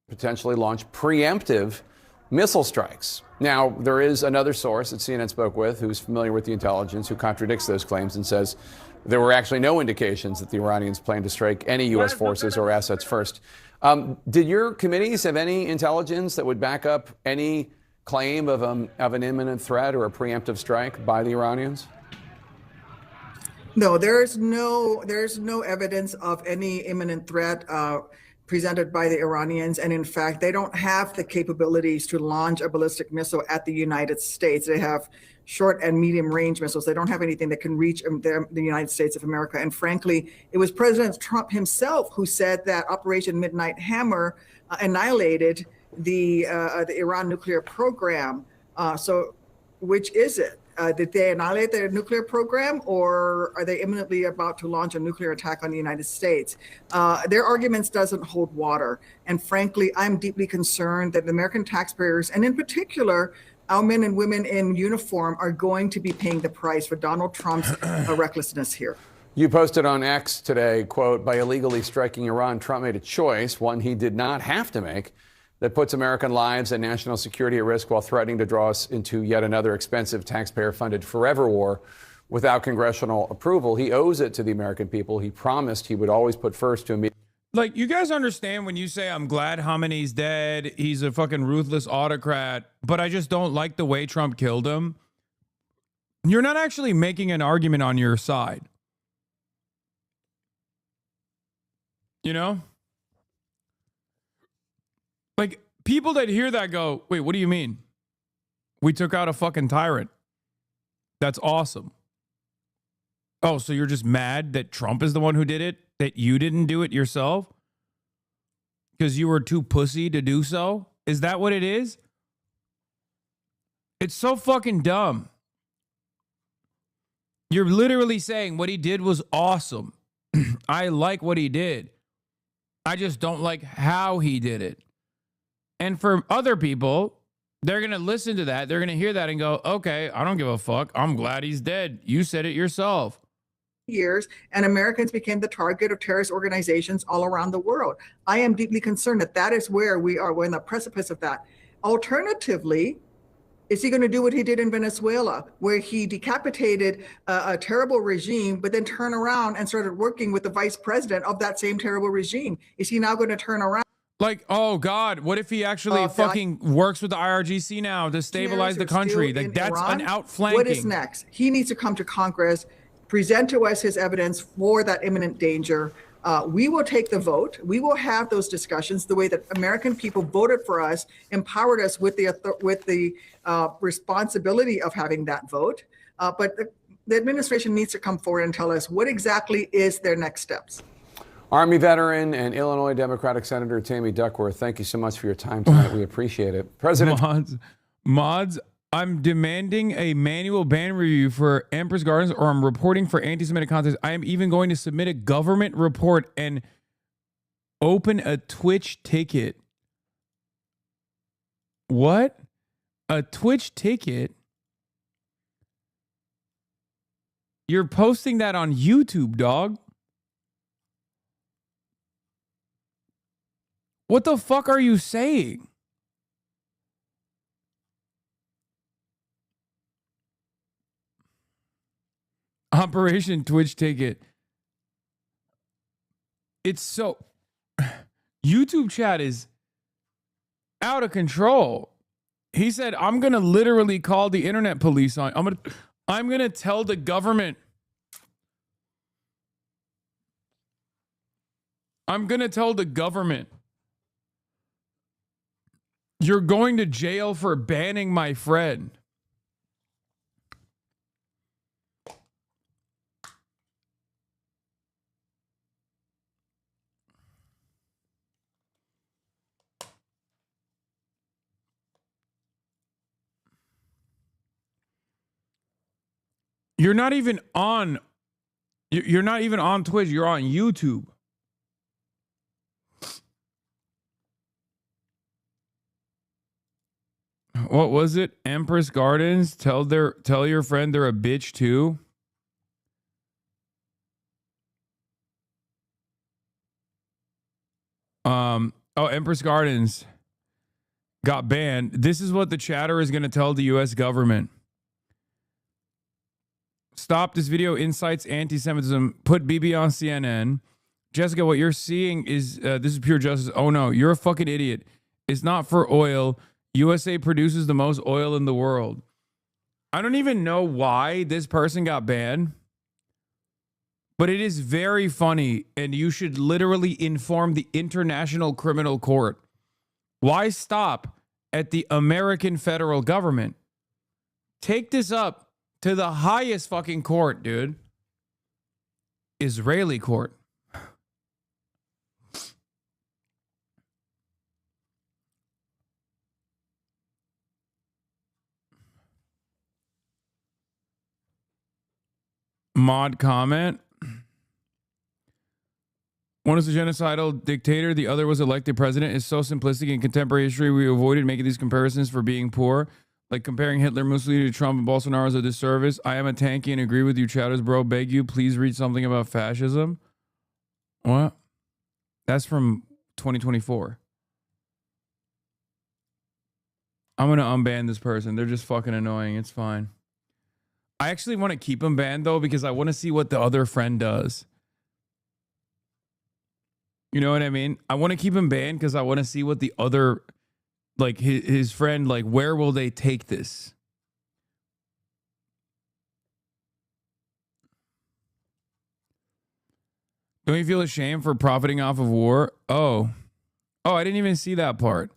[SPEAKER 2] Potentially launch preemptive missile strikes. Now, there is another source that CNN spoke with who's familiar with the intelligence who contradicts those claims and says there were actually no indications that the Iranians planned to strike any U.S. forces or assets first. Did your committees have any intelligence that would back up any claim of an imminent threat or a preemptive strike by the Iranians?
[SPEAKER 4] No, there's no evidence of any imminent threat presented by the Iranians. And in fact, they don't have the capabilities to launch a ballistic missile at the United States. They have short and medium range missiles. They don't have anything that can reach the United States of America. And frankly, it was President Trump himself who said that Operation Midnight Hammer annihilated the Iran nuclear program. So which is it? Did they annihilate their nuclear program, or are they imminently about to launch a nuclear attack on the United States? Their arguments doesn't hold water. And frankly, I'm deeply concerned that the American taxpayers, and in particular, our men and women in uniform, are going to be paying the price for Donald Trump's recklessness here.
[SPEAKER 2] You posted on X today, quote, "By illegally striking Iran, Trump made a choice, one he did not have to make. that puts American lives and national security at risk while threatening to draw us into yet another expensive taxpayer-funded forever war without congressional approval. He owes it to the American people. He promised he would always put first to immediate.
[SPEAKER 3] Like, you guys understand when you say, I'm glad Khamenei's dead, he's a fucking ruthless autocrat, but I just don't like the way Trump killed him. You're not actually making an argument on your side. You know? Like, people that hear that go, wait, what do you mean? We took out a fucking tyrant. That's awesome. Oh, so you're just mad that Trump is the one who did it? That you didn't do it yourself? Because you were too pussy to do so? Is that what it is? It's so fucking dumb. You're literally saying what he did was awesome. I like what he did. I just don't like how he did it. And for other people, they're going to listen to that. They're going to hear that and go, okay, I don't give a fuck. I'm glad he's dead. You said it yourself.
[SPEAKER 4] Years, and Americans became the target of terrorist organizations all around the world. I am deeply concerned that that is where we are. We're in the precipice of that. Alternatively, is he going to do what he did in Venezuela, where he decapitated a terrible regime, but then turn around and started working with the vice president of that same terrible regime? Is he now going to turn around?
[SPEAKER 3] Like, oh God, what if he actually fucking works with the IRGC now to stabilize the country? Like, that's an outflanking.
[SPEAKER 4] What is next? He needs to come to Congress, present to us his evidence for that imminent danger. We will take the vote. We will have those discussions the way that American people voted for us, empowered us with the responsibility of having that vote. But the administration needs to come forward and tell us what exactly is their next steps.
[SPEAKER 2] Army veteran and Illinois Democratic Senator Tammy Duckworth, thank you so much for your time tonight. We appreciate it. President
[SPEAKER 3] Mods, I'm demanding a manual ban review for Empress Gardens, or I'm reporting for anti-Semitic content. I am even going to submit a government report and open a Twitch ticket. What? A Twitch ticket? You're posting that on YouTube, dog. What the fuck are you saying? Operation Twitch ticket. It's so... YouTube chat is out of control. He said, I'm going to literally call the internet police on... I'm going to tell the government... I'm going to tell the government... You're going to jail for banning my friend. You're not even on Twitch. You're on YouTube. What was it? Empress Gardens? Tell your friend they're a bitch too. Empress Gardens got banned. This is what the chatter is going to tell the US government. Stop this video incites anti-Semitism. Put BB on CNN. Jessica, what you're seeing is this is pure justice. Oh no, you're a fucking idiot. It's not for oil. USA produces the most oil in the world. I don't even know why this person got banned, but it is very funny, and you should literally inform the International Criminal Court. Why stop at the American federal government? Take this up to the highest fucking court, dude. Israeli court. Mod comment. One is a genocidal dictator. The other was elected president. It's so simplistic. In contemporary history, we avoided making these comparisons for being poor. Like comparing Hitler, Mussolini to Trump and Bolsonaro is a disservice. I am a tanky and agree with you, chatters, bro. Beg you, please read something about fascism. What? That's from 2024. I'm going to unban this person. They're just fucking annoying. It's fine. I actually want to keep him banned, though, because I want to see what the other friend does. You know what I mean? I want to keep him banned because I want to see what the other, like, his friend, like, where will they take this? Don't you feel ashamed for profiting off of war? Oh, I didn't even see that part.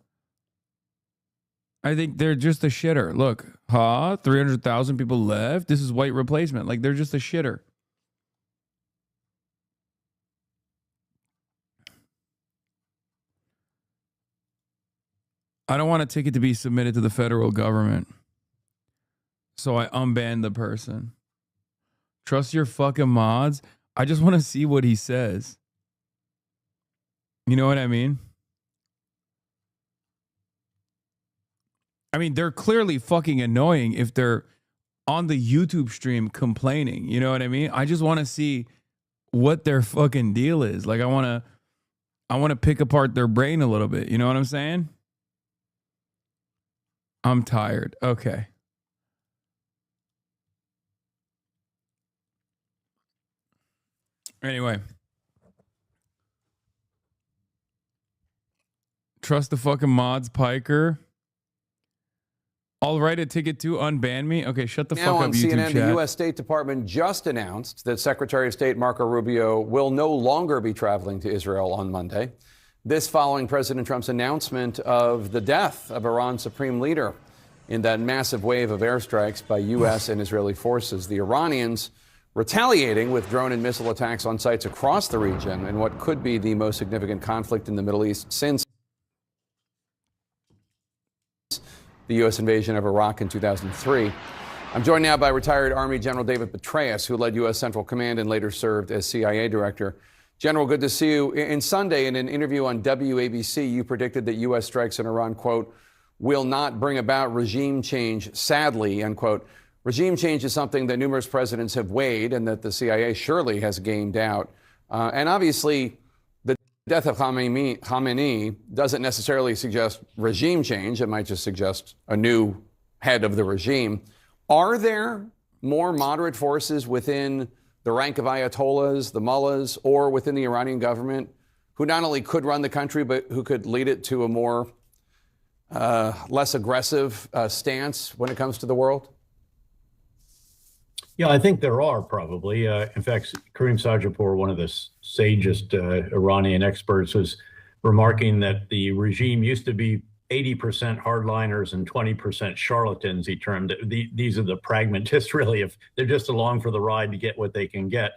[SPEAKER 3] I think they're just a shitter. Look, 300,000 people left. This is white replacement. Like, they're just a shitter. I don't want a ticket to be submitted to the federal government. So I unbanned the person. Trust your fucking mods. I just want to see what he says. You know what I mean? I mean, they're clearly fucking annoying if they're on the YouTube stream complaining. You know what I mean? I just want to see what their fucking deal is. Like, I want to pick apart their brain a little bit. You know what I'm saying? I'm tired. Okay. Anyway. Trust the fucking mods, Piker. I'll write a ticket to unban me. Okay, shut the fuck up, YouTube
[SPEAKER 2] CNN,
[SPEAKER 3] chat.
[SPEAKER 2] the U.S. State Department just announced that Secretary of State Marco Rubio will no longer be traveling to Israel on Monday. This following President Trump's announcement of the death of Iran's supreme leader in that massive wave of airstrikes by U.S. and Israeli forces. The Iranians retaliating with drone and missile attacks on sites across the region in what could be the most significant conflict in the Middle East since the U.S. invasion of Iraq in 2003. I'm joined now by retired Army General David Petraeus, who led U.S. Central Command and later served as CIA director. General, good to see you. In Sunday, in an interview on WABC, you predicted that U.S. strikes in Iran, quote, will not bring about regime change, sadly, unquote. Regime change is something that numerous presidents have weighed and that the CIA surely has gained out. And obviously, the death of Khamenei doesn't necessarily suggest regime change. It might just suggest a new head of the regime. Are there more moderate forces within the rank of ayatollahs, the mullahs, or within the Iranian government who not only could run the country, but who could lead it to a more less aggressive stance when it comes to the world?
[SPEAKER 13] Yeah, I think there are probably. In fact, Karim Sajapur, one of the sagest Iranian experts, was remarking that the regime used to be 80% hardliners and 20% charlatans, he termed it. These are the pragmatists, really, if they're just along for the ride to get what they can get.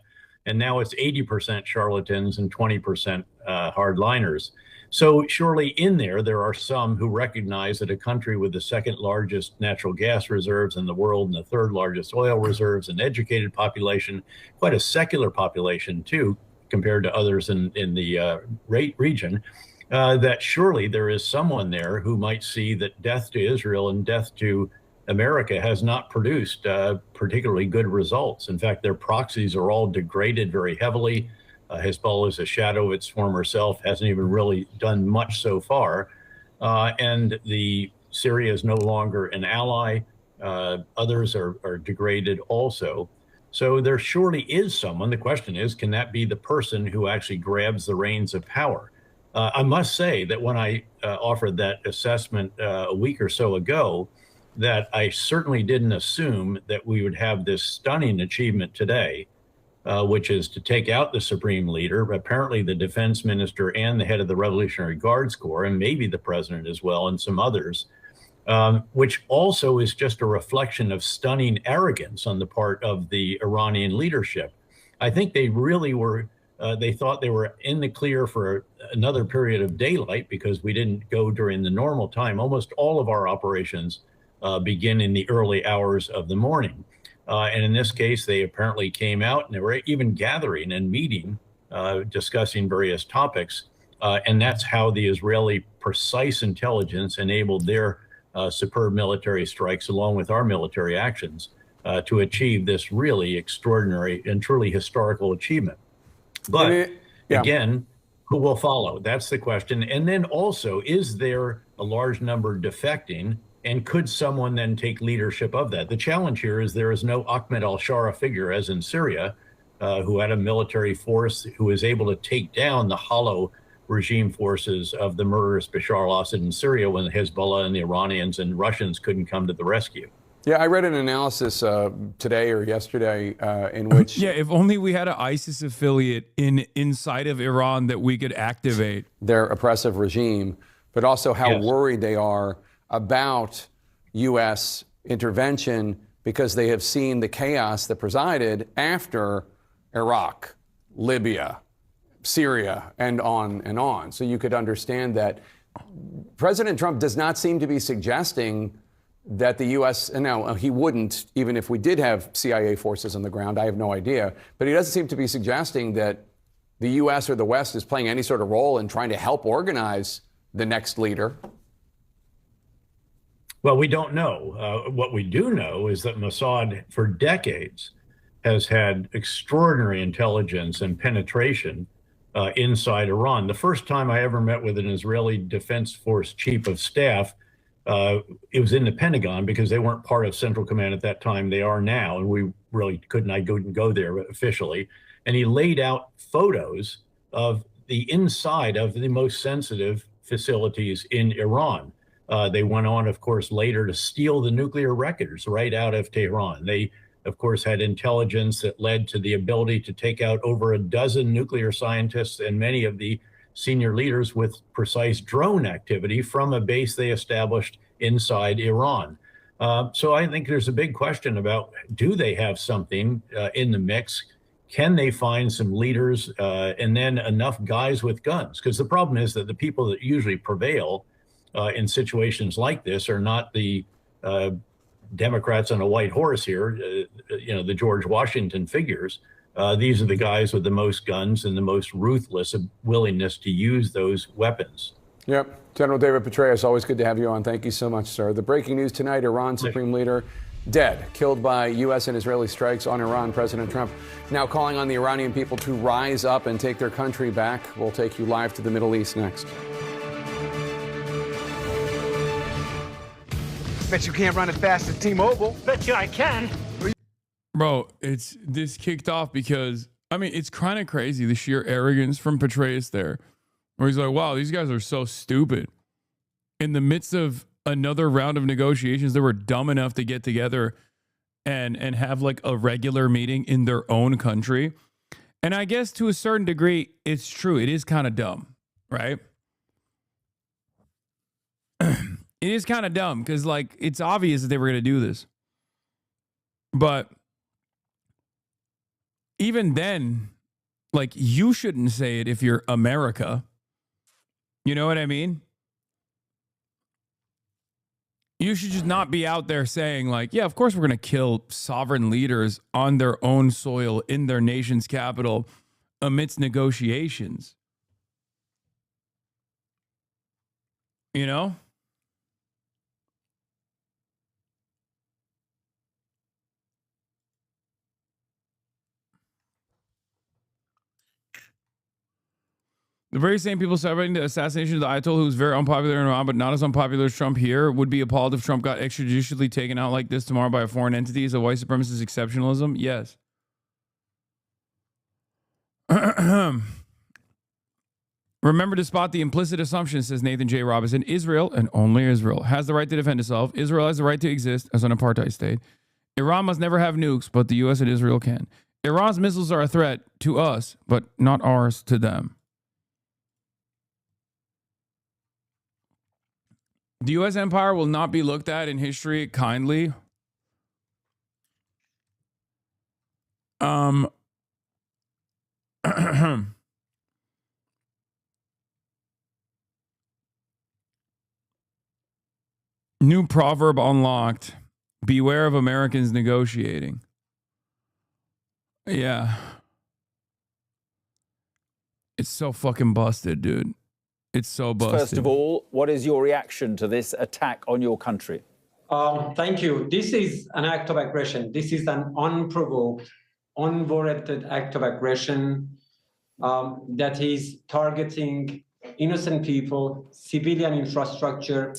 [SPEAKER 13] And now it's 80% charlatans and 20% hardliners. So surely in there are some who recognize that a country with the second largest natural gas reserves in the world and the third largest oil reserves, an educated population, quite a secular population too, compared to others in the region, that surely there is someone there who might see that death to Israel and death to America has not produced particularly good results. In fact, their proxies are all degraded very heavily. Hezbollah is a shadow of its former self, hasn't even really done much so far. And Syria is no longer an ally. Others are degraded also. So there surely is someone. The question is, can that be the person who actually grabs the reins of power? I must say that when I offered that assessment a week or so ago, that I certainly didn't assume that we would have this stunning achievement today, which is to take out the supreme leader, apparently the defense minister and the head of the Revolutionary Guards Corps, and maybe the president as well, and some others, which also is just a reflection of stunning arrogance on the part of the Iranian leadership. I think they really were, they thought they were in the clear for another period of daylight because we didn't go during the normal time. Almost all of our operations begin in the early hours of the morning. And in this case, they apparently came out and they were even gathering and meeting, discussing various topics. And that's how the Israeli precise intelligence enabled their superb military strikes, along with our military actions, to achieve this really extraordinary and truly historical achievement. But again, who will follow? That's the question. And then also, is there a large number defecting And could someone then take leadership of that? The challenge here is there is no Ahmed al-Shara figure, as in Syria, who had a military force who was able to take down the hollow regime forces of the murderous Bashar al-Assad in Syria when the Hezbollah and the Iranians and Russians couldn't come to the rescue.
[SPEAKER 2] Yeah, I read an analysis today or yesterday in which...
[SPEAKER 3] Yeah, if only we had an ISIS affiliate inside of Iran that we could activate.
[SPEAKER 2] Their oppressive regime, but also how worried they are about U.S. intervention because they have seen the chaos that presided after Iraq, Libya, Syria, and on and on. So you could understand that President Trump does not seem to be suggesting that the U.S., and now he wouldn't, even if we did have CIA forces on the ground, I have no idea, but he doesn't seem to be suggesting that the U.S. or the West is playing any sort of role in trying to help organize the next leader.
[SPEAKER 13] Well, we don't know. What we do know is that Mossad, for decades, has had extraordinary intelligence and penetration inside Iran. The first time I ever met with an Israeli Defense Force chief of staff, it was in the Pentagon because they weren't part of Central Command at that time. They are now, and we really couldn't go there officially. And he laid out photos of the inside of the most sensitive facilities in Iran. They went on, of course, later to steal the nuclear records right out of Tehran. They, of course, had intelligence that led to the ability to take out over a dozen nuclear scientists and many of the senior leaders with precise drone activity from a base they established inside Iran. So I think there's a big question about, do they have something in the mix? Can they find some leaders and then enough guys with guns? Because the problem is that the people that usually prevail in situations like this are not the Democrats on a white horse here, the George Washington figures. These are the guys with the most guns and the most ruthless willingness to use those weapons.
[SPEAKER 2] Yep. General David Petraeus, always good to have you on. Thank you so much, sir. The breaking news tonight, Iran Supreme Leader dead, killed by U.S. and Israeli strikes on Iran. President Trump now calling on the Iranian people to rise up and take their country back. We'll take you live to the Middle East next.
[SPEAKER 14] Bet you can't run as fast as T-Mobile. Bet you I can.
[SPEAKER 3] Bro, this kicked off because, it's kind of crazy, the sheer arrogance from Petraeus there, where he's like, wow, these guys are so stupid. In the midst of another round of negotiations, they were dumb enough to get together and have like a regular meeting in their own country. And I guess to a certain degree, it's true. It is kind of dumb, right? It is kind of dumb because, like, it's obvious that they were going to do this. But even then, like, you shouldn't say it if you're America. You know what I mean? You should just not be out there saying, like, yeah, of course we're going to kill sovereign leaders on their own soil in their nation's capital amidst negotiations. You know? The very same people celebrating the assassination of the Ayatollah, who's very unpopular in Iran, but not as unpopular as Trump here, would be appalled if Trump got extrajudicially taken out like this tomorrow by a foreign entity. Is a white supremacist exceptionalism? Yes. Remember to spot the implicit assumption, says Nathan J. Robinson. Israel, and only Israel, has the right to defend itself. Israel has the right to exist as an apartheid state. Iran must never have nukes, but the U.S. and Israel can. Iran's missiles are a threat to us, but not ours to them. The U.S. empire will not be looked at in history kindly. New proverb unlocked. Beware of Americans negotiating. Yeah. It's so fucking busted, dude. It's so busted.
[SPEAKER 16] First of all, what is your reaction to this attack on your country?
[SPEAKER 17] Thank you. This is an act of aggression. This is an unprovoked, unwarranted act of aggression that is targeting innocent people, civilian infrastructure,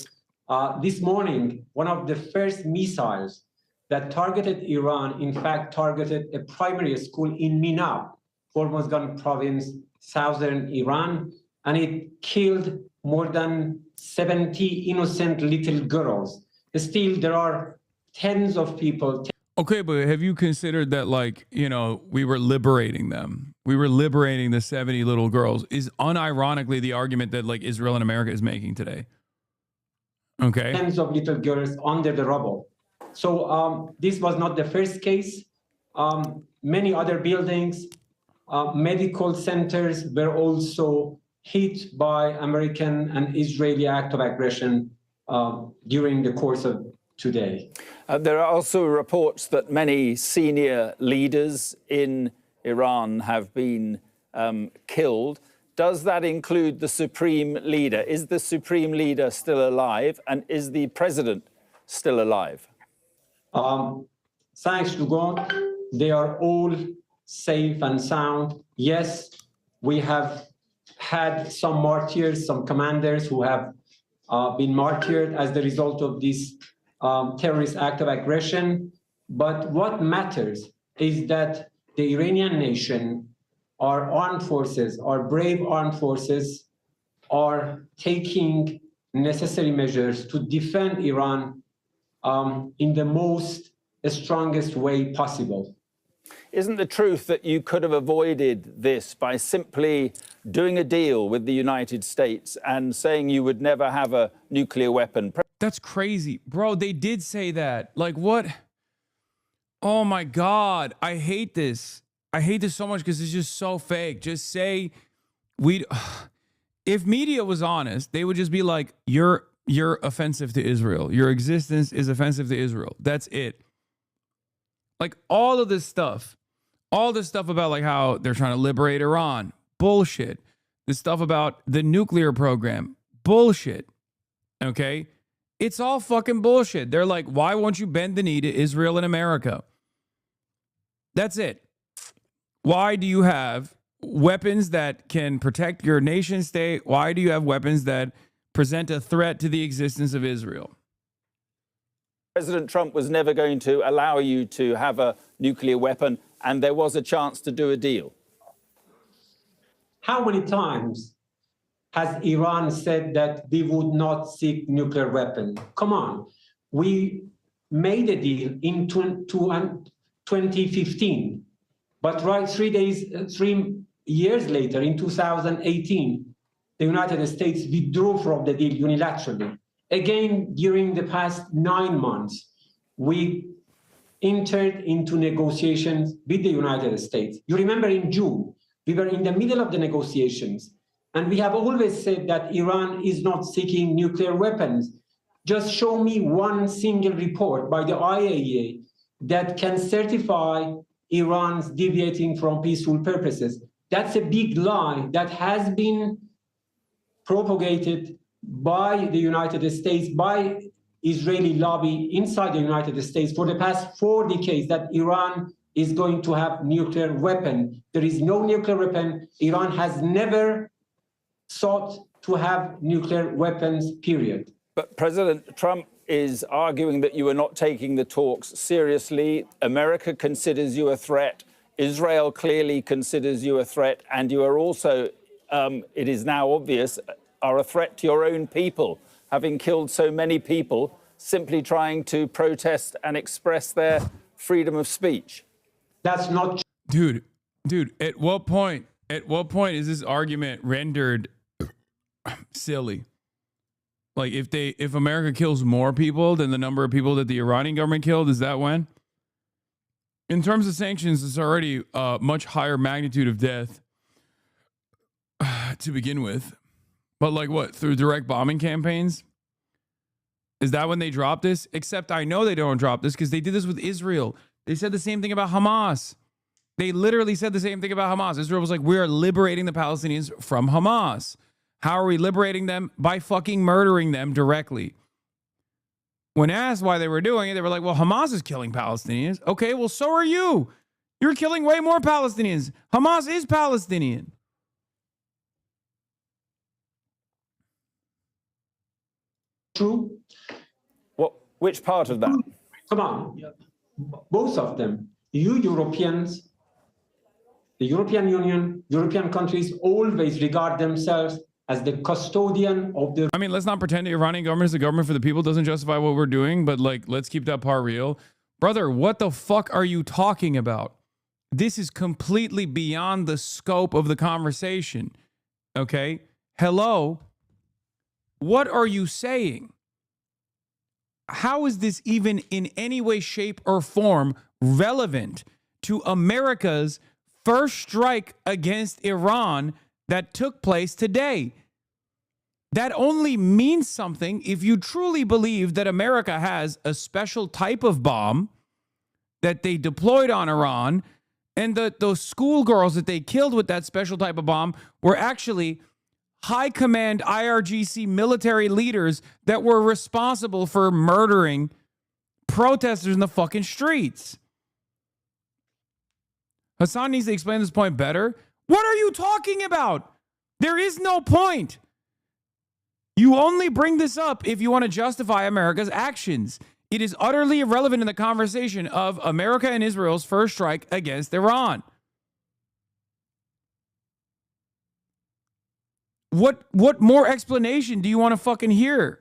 [SPEAKER 17] This morning, one of the first missiles that targeted Iran, in fact, targeted a primary school in Minab, Hormozgan province, southern Iran, and it killed more than 70 innocent little girls. Still, there are tens of people.
[SPEAKER 3] Okay, but have you considered that, like, you know, we were liberating them? We were liberating the 70 little girls is unironically the argument that, like, Israel and America is making today. Okay.
[SPEAKER 17] Tens of little girls under the rubble. So this was not the first case. Many other buildings, medical centers were also hit by American and Israeli act of aggression during the course of today.
[SPEAKER 16] There are also reports that many senior leaders in Iran have been killed. Does that include the supreme leader? Is the supreme leader still alive? And is the president still alive?
[SPEAKER 17] Thanks to God, they are all safe and sound. Yes, we have had some martyrs, some commanders who have been martyred as the result of this terrorist act of aggression. But what matters is that the Iranian nation, our armed forces, our brave armed forces, are taking necessary measures to defend Iran in the most strongest way possible.
[SPEAKER 16] Isn't the truth that you could have avoided this by simply doing a deal with the United States and saying you would never have a nuclear weapon?
[SPEAKER 3] That's crazy. Bro, they did say that. Like, what? Oh my God. I hate this. I hate this so much because it's just so fake. Just say if media was honest, they would just be like, you're offensive to Israel. Your existence is offensive to Israel. That's it. Like all of this stuff about like how they're trying to liberate Iran, bullshit. The stuff about the nuclear program, bullshit. Okay? It's all fucking bullshit. They're like, why won't you bend the knee to Israel and America? That's it. Why do you have weapons that can protect your nation state? Why do you have weapons that present a threat to the existence of Israel?
[SPEAKER 16] President Trump was never going to allow you to have a nuclear weapon, and there was a chance to do a deal.
[SPEAKER 17] How many times has Iran said that we would not seek nuclear weapons? Come on. We made a deal in 2015, but 3 years later, in 2018, the United States withdrew from the deal unilaterally. Again, during the past 9 months, we entered into negotiations with the United States. You remember in June, we were in the middle of the negotiations, and we have always said that Iran is not seeking nuclear weapons. Just show me one single report by the IAEA that can certify Iran's deviating from peaceful purposes. That's a big lie that has been propagated by the United States, by Israeli lobby inside the United States for the past 4 decades, that Iran is going to have nuclear weapon. There is no nuclear weapon. Iran has never sought to have nuclear weapons, period.
[SPEAKER 16] But President Trump is arguing that you are not taking the talks seriously. America considers you a threat. Israel clearly considers you a threat. And you are also, it is now obvious, are a threat to your own people, having killed so many people simply trying to protest and express their freedom of speech.
[SPEAKER 17] That's not...
[SPEAKER 3] Dude, at what point is this argument rendered silly? Like if America kills more people than the number of people that the Iranian government killed, is that when? In terms of sanctions, it's already a much higher magnitude of death to begin with. But like what, through direct bombing campaigns? Is that when they drop this? Except I know they don't drop this because they did this with Israel. They said the same thing about Hamas. They literally said the same thing about Hamas. Israel was like, we are liberating the Palestinians from Hamas. How are we liberating them? By fucking murdering them directly. When asked why they were doing it, they were like, well, Hamas is killing Palestinians. Okay, well, so are you. You're killing way more Palestinians. Hamas is Palestinian.
[SPEAKER 17] True.
[SPEAKER 16] Which part of that?
[SPEAKER 17] Come on, both of them. You Europeans, the European Union, European countries always regard themselves as the custodian of the...
[SPEAKER 3] I mean, let's not pretend the Iranian government is the government for the people. Doesn't justify what we're doing, but like, let's keep that part real. Brother, what the fuck are you talking about? This is completely beyond the scope of the conversation. Okay? Hello? What are you saying? How is this even in any way, shape, or form relevant to America's first strike against Iran that took place today? That only means something if you truly believe that America has a special type of bomb that they deployed on Iran, and that those schoolgirls that they killed with that special type of bomb were actually high command IRGC military leaders that were responsible for murdering protesters in the fucking streets. Hasan needs to explain this point better. What are you talking about? There is no point. You only bring this up if you want to justify America's actions. It is utterly irrelevant in the conversation of America and Israel's first strike against Iran. What more explanation do you want to fucking hear?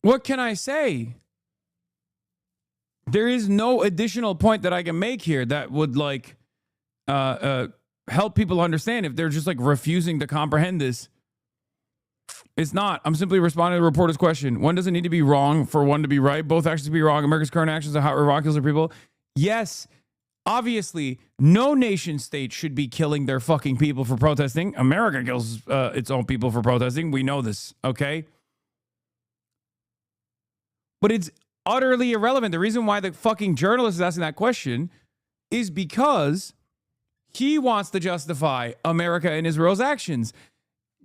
[SPEAKER 3] What can I say? There is no additional point that I can make here that would like help people understand if they're just like refusing to comprehend this. It's not. I'm simply responding to the reporter's question. One doesn't need to be wrong for one to be right. Both actions to be wrong. America's current actions are how Iraq kills their people. Yes, obviously, no nation state should be killing their fucking people for protesting. America kills its own people for protesting. We know this, okay? But it's utterly irrelevant. The reason why the fucking journalist is asking that question is because he wants to justify America and Israel's actions.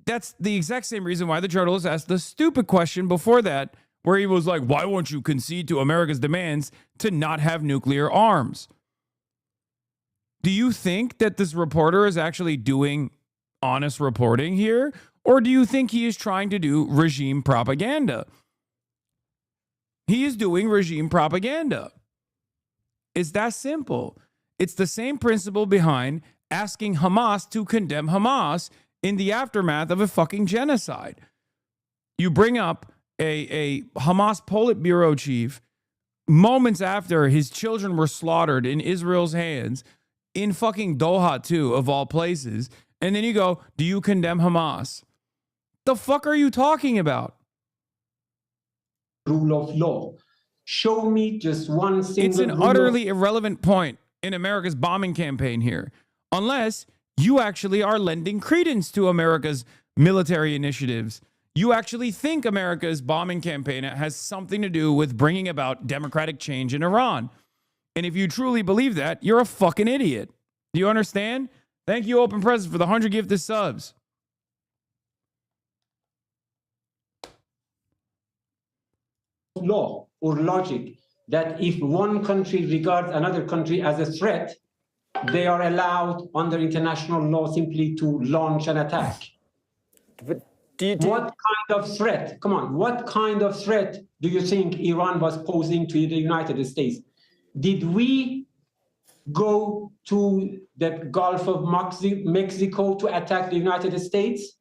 [SPEAKER 3] That's the exact same reason why the journalist asked the stupid question before that, where he was like, why won't you concede to America's demands to not have nuclear arms? Do you think that this reporter is actually doing honest reporting here? Or do you think he is trying to do regime propaganda? He is doing regime propaganda. It's that simple. It's the same principle behind asking Hamas to condemn Hamas in the aftermath of a fucking genocide. You bring up a Hamas Politburo chief moments after his children were slaughtered in Israel's hands, in fucking Doha too, of all places, and then you go, do you condemn Hamas? The fuck are you talking about?
[SPEAKER 17] Rule of law. Show me just one single...
[SPEAKER 3] It's an utterly irrelevant point in America's bombing campaign here, unless you actually are lending credence to America's military initiatives. You actually think America's bombing campaign has something to do with bringing about democratic change in Iran. And if you truly believe that, you're a fucking idiot. Do you understand? Thank you, Open Presence, for the 100 gifted subs.
[SPEAKER 17] Law or logic that if one country regards another country as a threat, they are allowed under international law simply to launch an attack.
[SPEAKER 16] But
[SPEAKER 17] what kind of threat? Come on, what kind of threat do you think Iran was posing to the United States? Did we go to the Gulf of Mexico to attack the United States?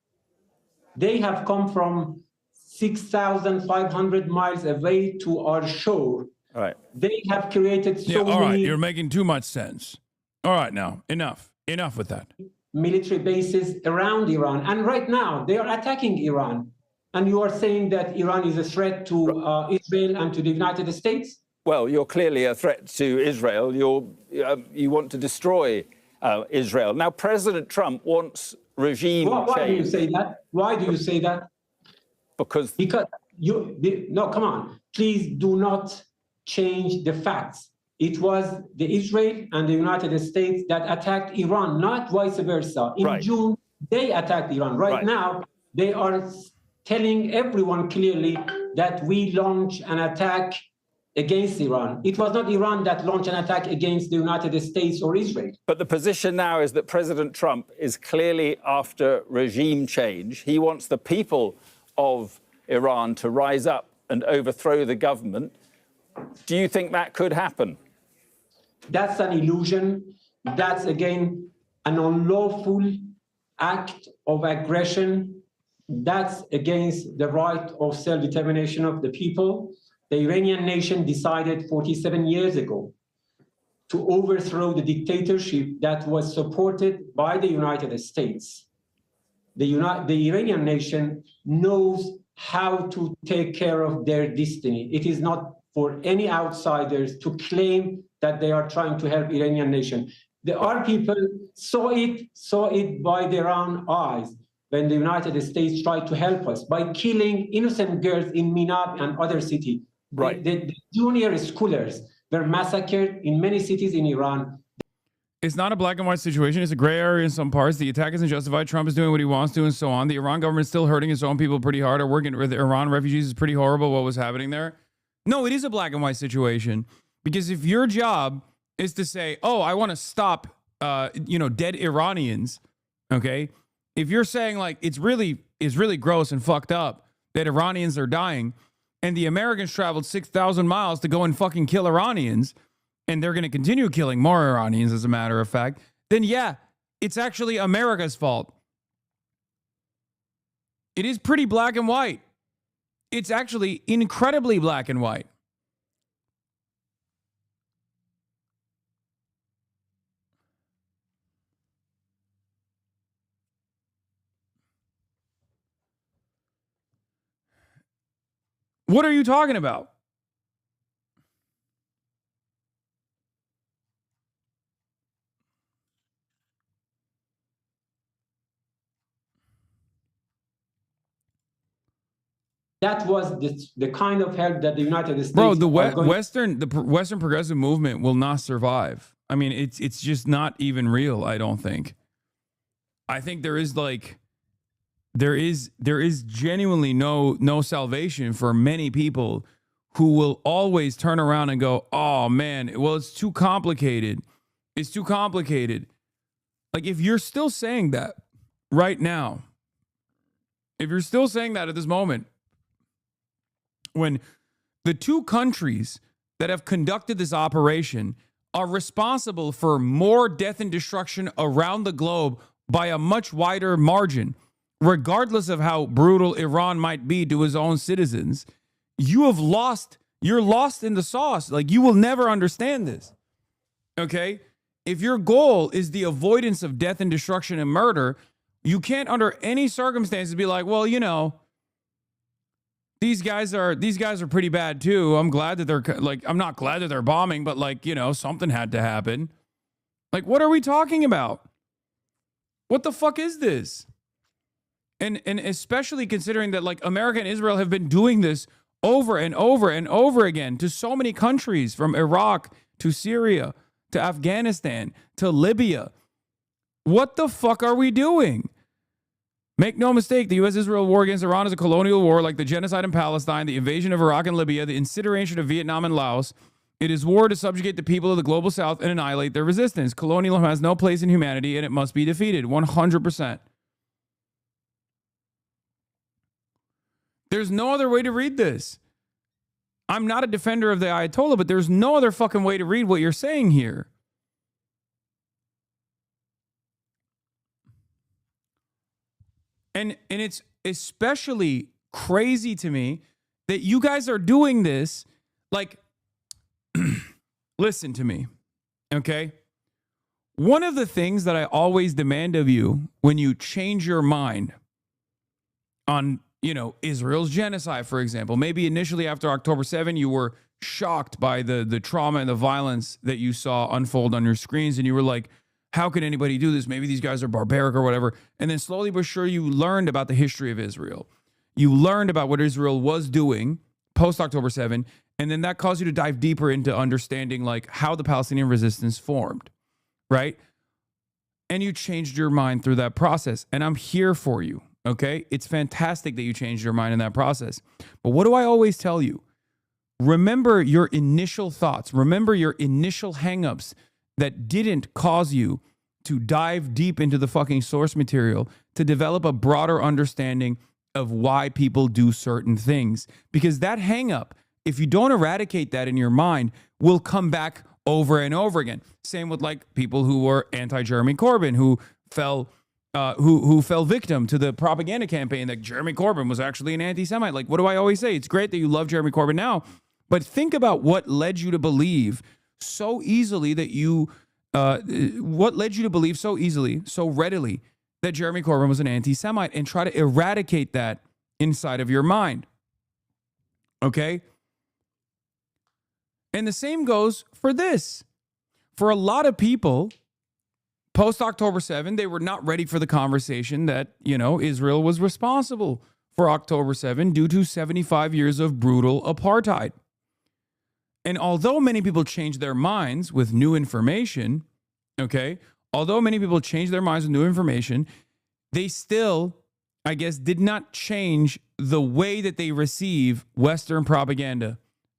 [SPEAKER 17] They have come from 6,500 miles away to our shore.
[SPEAKER 16] All right.
[SPEAKER 17] They have created so
[SPEAKER 3] all right,
[SPEAKER 17] many...
[SPEAKER 3] You're making too much sense. All right, now, enough. Enough with that.
[SPEAKER 17] Military bases around Iran. And right now, they are attacking Iran. And you are saying that Iran is a threat to Israel and to the United States?
[SPEAKER 16] Well, you're clearly a threat to Israel. You want to destroy Israel. Now, President Trump wants regime change.
[SPEAKER 17] Why do you say that? Why do you say that?
[SPEAKER 16] Because
[SPEAKER 17] no, come on. Please do not change the facts. It was the Israel and the United States that attacked Iran, not vice versa. In June, they attacked Iran. Right now, they are telling everyone clearly that we launched an attack against Iran. It was not Iran that launched an attack against the United States or Israel.
[SPEAKER 16] But the position now is that President Trump is clearly after regime change. He wants the people of Iran to rise up and overthrow the government. Do you think that could happen?
[SPEAKER 17] That's an illusion. That's, again, an unlawful act of aggression. That's against the right of self-determination of the people. The Iranian nation decided 47 years ago to overthrow the dictatorship that was supported by the United States. The Iranian nation knows how to take care of their destiny. It is not for any outsiders to claim that they are trying to help Iranian nation. Our people saw it by their own eyes when the United States tried to help us by killing innocent girls in Minab and other cities.
[SPEAKER 16] Right.
[SPEAKER 17] The junior schoolers were massacred in many cities in Iran.
[SPEAKER 3] It's not a black and white situation. It's a gray area in some parts. The attack isn't justified. Trump is doing what he wants to and so on. The Iran government is still hurting its own people pretty hard. Or working with Iran refugees is pretty horrible what was happening there. No, it is a black and white situation. Because if your job is to say, oh, I want to stop, dead Iranians, okay? If you're saying like it's really gross and fucked up that Iranians are dying, and the Americans traveled 6,000 miles to go and fucking kill Iranians, and they're going to continue killing more Iranians, as a matter of fact, then yeah, it's actually America's fault. It is pretty black and white. It's actually incredibly black and white. What are you talking about?
[SPEAKER 17] That was the kind of help that the United States...
[SPEAKER 3] Bro, the Western progressive movement will not survive. I mean, it's just not even real, I don't think. I think there is genuinely no salvation for many people who will always turn around and go, oh man, well, it's too complicated. It's too complicated. Like, if you're still saying that right now, if you're still saying that at this moment, when the two countries that have conducted this operation are responsible for more death and destruction around the globe by a much wider margin, regardless of how brutal Iran might be to his own citizens, you're lost in the sauce. Like, you will never understand this. Okay? If your goal is the avoidance of death and destruction and murder, you can't under any circumstances be like, well, these guys are pretty bad too. I'm glad that I'm not glad that they're bombing, but something had to happen. Like, what are we talking about? What the fuck is this? And especially considering that America and Israel have been doing this over and over and over again to so many countries, from Iraq to Syria to Afghanistan to Libya. What the fuck are we doing? Make no mistake, the U.S.-Israel war against Iran is a colonial war like the genocide in Palestine, the invasion of Iraq and Libya, the incineration of Vietnam and Laos. It is war to subjugate the people of the global south and annihilate their resistance. Colonialism has no place in humanity and it must be defeated, 100%. There's no other way to read this. I'm not a defender of the Ayatollah, but there's no other fucking way to read what you're saying here. And it's especially crazy to me that you guys are doing this. Listen to me, okay? One of the things that I always demand of you when you change your mind on, Israel's genocide, for example, maybe initially after October 7, you were shocked by the trauma and the violence that you saw unfold on your screens, and you were like, how can anybody do this? Maybe these guys are barbaric or whatever. And then slowly but sure, you learned about the history of Israel. You learned about what Israel was doing post-October 7, and then that caused you to dive deeper into understanding how the Palestinian resistance formed, right? And you changed your mind through that process, and I'm here for you, okay? It's fantastic that you changed your mind in that process. But what do I always tell you? remember your initial thoughts. Remember your initial hangups that didn't cause you to dive deep into the fucking source material to develop a broader understanding of why people do certain things. Because that hangup, if you don't eradicate that in your mind, will come back over and over again. Same with like people who were anti-Jeremy Corbyn, who fell victim to the propaganda campaign that Jeremy Corbyn was actually an anti-Semite. Like, what do I always say? It's great that you love Jeremy Corbyn now, but think about what led you to believe so easily that what led you to believe so easily, so readily, that Jeremy Corbyn was an anti-Semite, and try to eradicate that inside of your mind. Okay? And the same goes for this. For a lot of people, post-October 7, they were not ready for the conversation that, Israel was responsible for October 7 due to 75 years of brutal apartheid. And although many people changed their minds with new information, okay, they still, I guess, did not change the way that they receive Western propaganda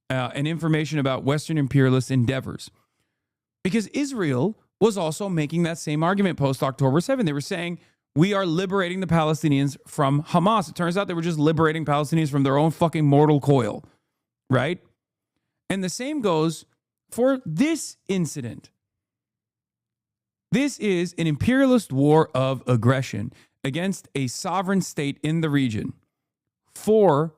[SPEAKER 3] and information about Western imperialist endeavors. Because Israel was also making that same argument post-October 7. They were saying, we are liberating the Palestinians from Hamas. It turns out they were just liberating Palestinians from their own fucking mortal coil, right? And the same goes for this incident. This is an imperialist war of aggression against a sovereign state in the region for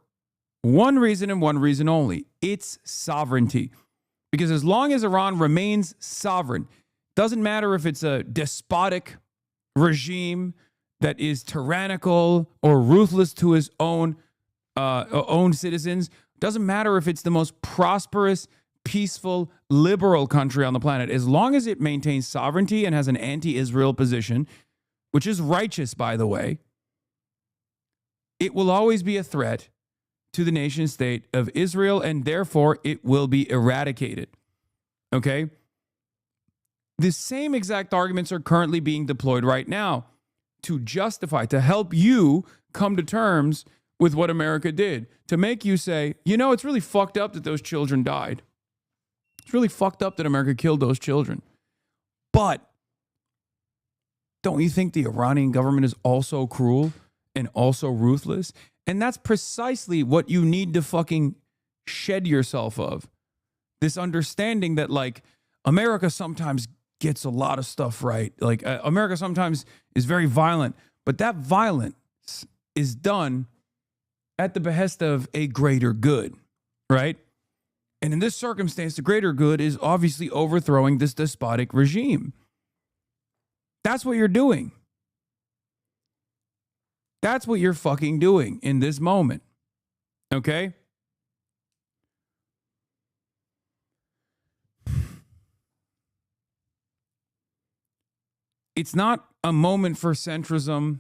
[SPEAKER 3] one reason and one reason only: its sovereignty. Because as long as Iran remains sovereign, doesn't matter if it's a despotic regime that is tyrannical or ruthless to his own citizens, doesn't matter if it's the most prosperous, peaceful, liberal country on the planet. As long as it maintains sovereignty and has an anti-Israel position, which is righteous, by the way, it will always be a threat to the nation state of Israel, and therefore it will be eradicated. Okay? The same exact arguments are currently being deployed right now to justify, to help you come to terms with what America did, to make you say, it's really fucked up that those children died. It's really fucked up that America killed those children. But don't you think the Iranian government is also cruel and also ruthless? And that's precisely what you need to fucking shed yourself of. This understanding that, like, America sometimes gets a lot of stuff right. Like, America sometimes is very violent, but that violence is done at the behest of a greater good, right? And in this circumstance, the greater good is obviously overthrowing this despotic regime. That's what you're doing. That's what you're fucking doing in this moment. Okay? It's not a moment for centrism.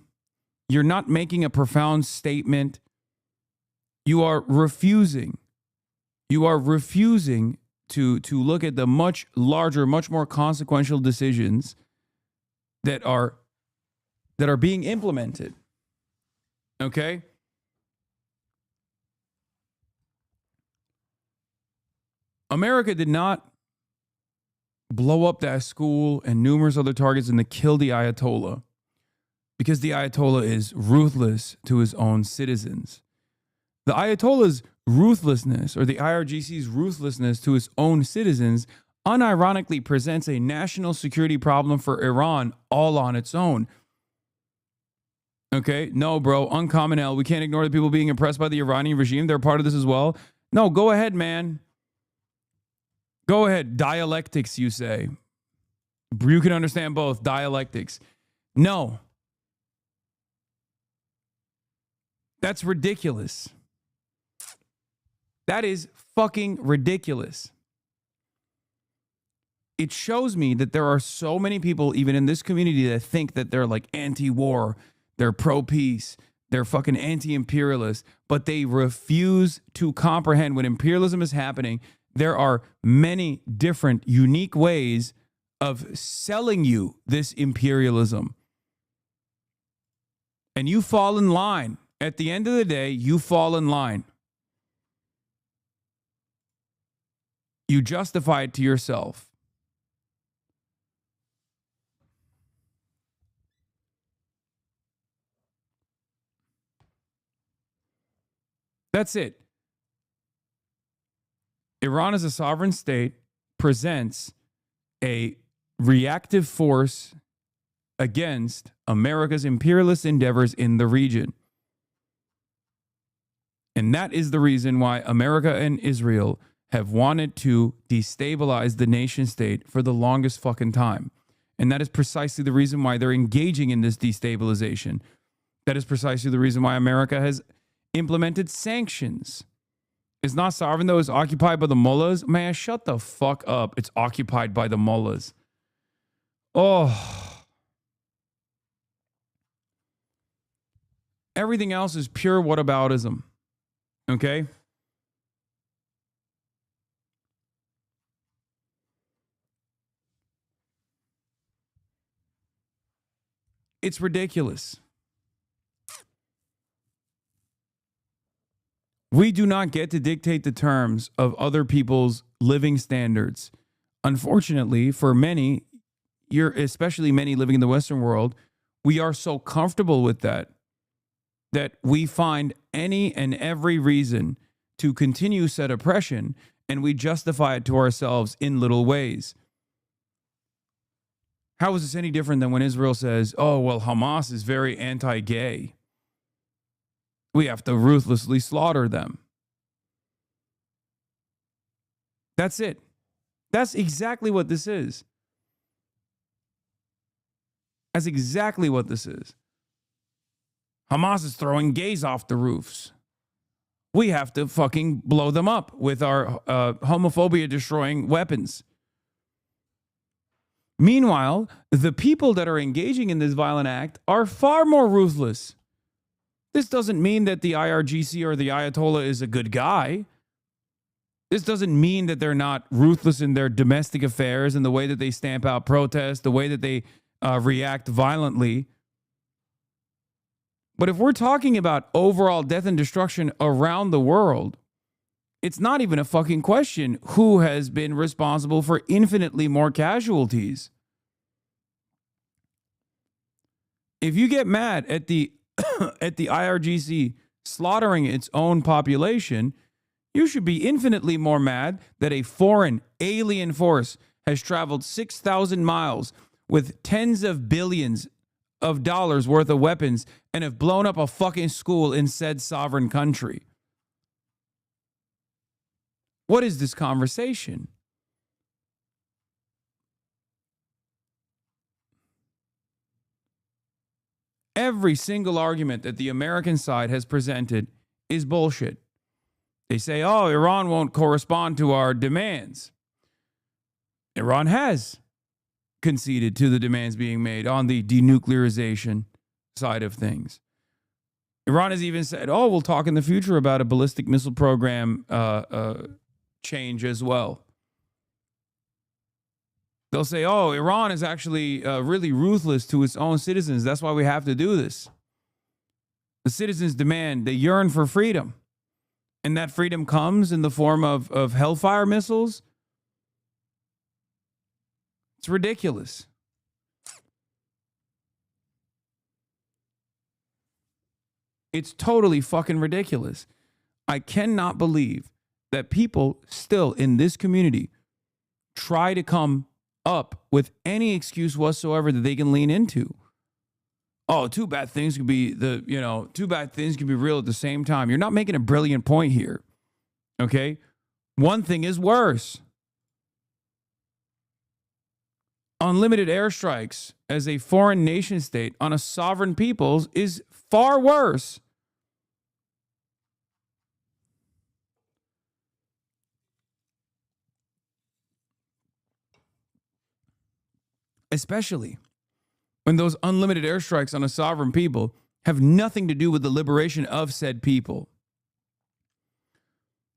[SPEAKER 3] You're not making a profound statement. You are refusing. You are refusing to look at the much larger, much more consequential decisions that are being implemented. Okay? America did not blow up that school and numerous other targets and to kill the Ayatollah because the Ayatollah is ruthless to his own citizens. The Ayatollah's ruthlessness, or the IRGC's ruthlessness to its own citizens, unironically presents a national security problem for Iran all on its own. Okay? No, bro. Uncommon L. We can't ignore the people being impressed by the Iranian regime. They're part of this as well. No, go ahead, man. Go ahead. Dialectics, you say. You can understand both. Dialectics. No. That's ridiculous. That is fucking ridiculous. It shows me that there are so many people, even in this community, that think that they're like anti-war, they're pro-peace, they're fucking anti-imperialist, but they refuse to comprehend when imperialism is happening. There are many different, unique ways of selling you this imperialism. And you fall in line. At the end of the day, you fall in line. You justify it to yourself. That's it. Iran as a sovereign state presents a reactive force against America's imperialist endeavors in the region. And that is the reason why America and Israel have wanted to destabilize the nation state for the longest fucking time. And that is precisely the reason why they're engaging in this destabilization. That is precisely the reason why America has implemented sanctions. It's not sovereign, though. It's occupied by the mullahs. Man, shut the fuck up. It's occupied by the mullahs. Oh. Everything else is pure whataboutism. Okay? It's ridiculous. We do not get to dictate the terms of other people's living standards. Unfortunately, for many, especially many living in the Western world, we are so comfortable with that we find any and every reason to continue said oppression, and we justify it to ourselves in little ways. How is this any different than when Israel says, oh, well, Hamas is very anti-gay. We have to ruthlessly slaughter them. That's it. That's exactly what this is. That's exactly what this is. Hamas is throwing gays off the roofs. We have to fucking blow them up with our homophobia-destroying weapons. Meanwhile, the people that are engaging in this violent act are far more ruthless. This doesn't mean that the IRGC or the Ayatollah is a good guy. This doesn't mean that they're not ruthless in their domestic affairs and the way that they stamp out protests, the way that they react violently. But if we're talking about overall death and destruction around the world, it's not even a fucking question who has been responsible for infinitely more casualties. If you get mad at the at the IRGC slaughtering its own population, you should be infinitely more mad that a foreign alien force has traveled 6,000 miles with tens of billions of dollars worth of weapons and have blown up a fucking school in said sovereign country. What is this conversation? Every single argument that the American side has presented is bullshit. They say, oh, Iran won't correspond to our demands. Iran has conceded to the demands being made on the denuclearization side of things. Iran has even said, oh, we'll talk in the future about a ballistic missile program change as well. They'll say, oh, Iran is actually really ruthless to its own citizens. That's why we have to do this. The citizens demand, they yearn for freedom. And that freedom comes in the form of Hellfire missiles. It's ridiculous. It's totally fucking ridiculous. I cannot believe that people still in this community try to come up with any excuse whatsoever that they can lean into. Oh, two bad things could be two bad things can be real at the same time. You're not making a brilliant point here. Okay? One thing is worse. Unlimited airstrikes as a foreign nation state on a sovereign peoples is far worse. Especially when those unlimited airstrikes on a sovereign people have nothing to do with the liberation of said people.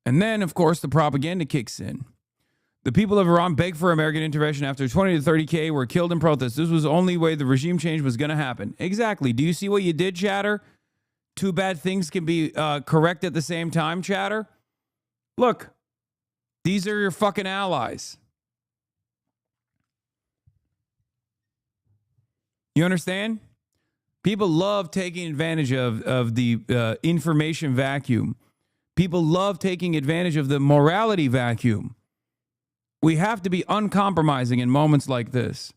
[SPEAKER 3] And then, of course, the propaganda kicks in. The people of Iran begged for American intervention after 20 to 30K were killed in protest. This was the only way the regime change was going to happen. Exactly. Do you see what you did, chatter? Two bad things can be correct at the same time, chatter? Look, These are your fucking allies. You understand? People love taking advantage of the information vacuum. People love taking advantage of the morality vacuum. We have to be uncompromising in moments like this.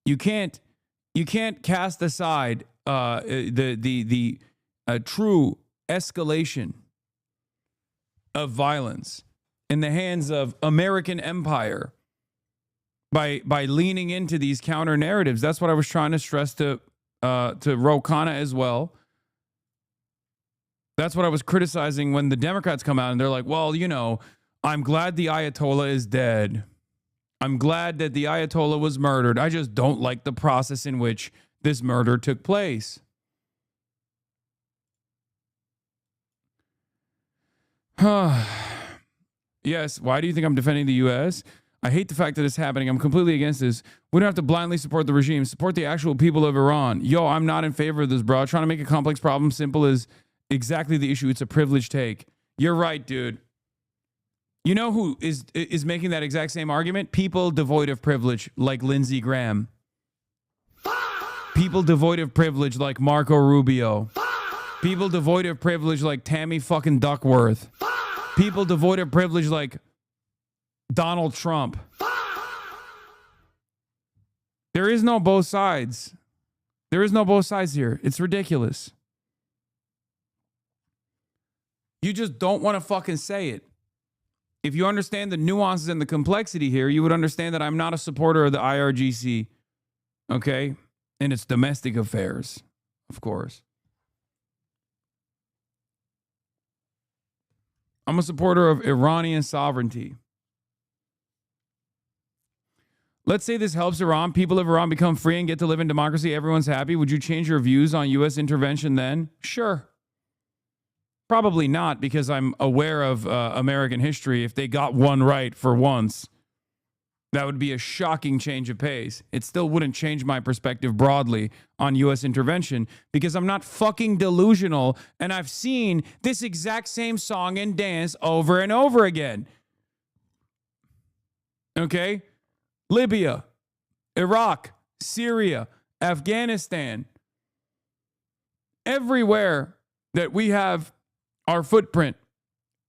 [SPEAKER 3] You can't cast aside the true escalation of violence in the hands of American empire by leaning into these counter narratives. That's what I was trying to stress to Ro Khanna as well. That's what I was criticizing when the Democrats come out and they're like, well, you know, I'm glad the Ayatollah is dead. I'm glad that the Ayatollah was murdered. I just don't like the process in which this murder took place. Yes, why do you think I'm defending the U.S.? I hate the fact that it's happening. I'm completely against this. We don't have to blindly support the regime. Support the actual people of Iran. Yo, I'm not in favor of this, bro. Trying to make a complex problem simple is exactly the issue. It's a privileged take. You're right, dude. You know who is making that exact same argument? People devoid of privilege, like Lindsey Graham. People devoid of privilege, like Marco Rubio. People devoid of privilege, like Tammy fucking Duckworth. People devoid of privilege, like Donald Trump. There is no both sides. There is no both sides here. It's ridiculous. You just don't want to fucking say it. If you understand the nuances and the complexity here, you would understand that I'm not a supporter of the IRGC, okay? And its domestic affairs, of course. I'm a supporter of Iranian sovereignty. Let's say this helps Iran. People of Iran become free and get to live in democracy. Everyone's happy. Would you change your views on U.S. intervention then? Sure. Probably not, because I'm aware of American history. If they got one right for once, that would be a shocking change of pace. It still wouldn't change my perspective broadly on U.S. intervention, because I'm not fucking delusional, and I've seen this exact same song and dance over and over again. Okay? Libya, Iraq, Syria, Afghanistan. Everywhere that we have our footprint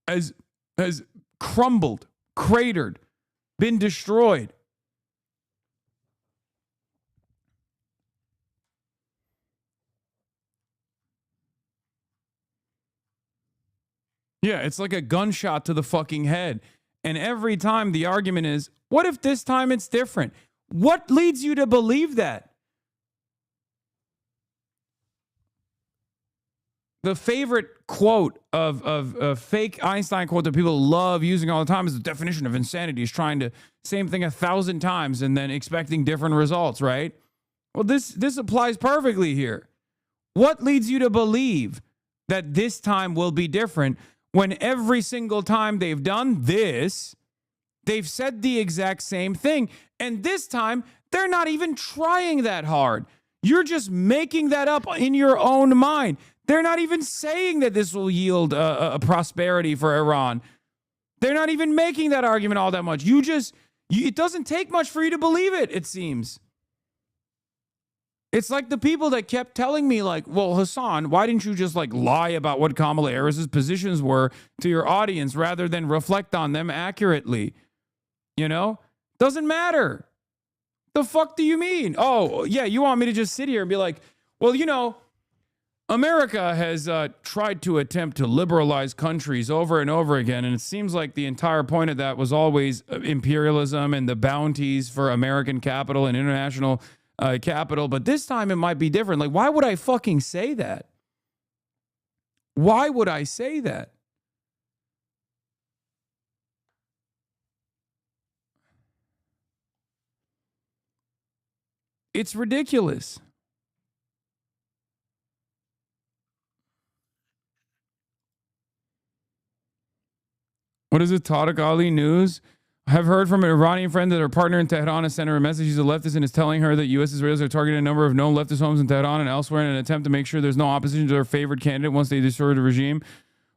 [SPEAKER 3] has crumbled, cratered, been destroyed. Yeah, it's like a gunshot to the fucking head. And every time the argument is, what if this time it's different? What leads you to believe that? The favorite quote of fake Einstein quote that people love using all the time is the definition of insanity is trying to same thing 1,000 times and then expecting different results, right? Well, this applies perfectly here. What leads you to believe that this time will be different when every single time they've done this, they've said the exact same thing? And this time, they're not even trying that hard. You're just making that up in your own mind. They're not even saying that this will yield a prosperity for Iran. They're not even making that argument all that much. It doesn't take much for you to believe it, it seems. It's like the people that kept telling me, like, well, Hasan, why didn't you just like lie about what Kamala Harris's positions were to your audience rather than reflect on them accurately? You know? Doesn't matter. The fuck do you mean? Oh, yeah, you want me to just sit here and be like, well, you know, America has tried to attempt to liberalize countries over and over again, and it seems like the entire point of that was always imperialism and the bounties for American capital and international capital, but this time it might be different. Like, why would I fucking say that? Why would I say that? It's ridiculous. What is it? Tariq Ali News? I have heard from an Iranian friend that her partner in Tehran has sent her a message. She's a leftist and is telling her that U.S. Israelis are targeting a number of known leftist homes in Tehran and elsewhere in an attempt to make sure there's no opposition to their favorite candidate once they destroy the regime.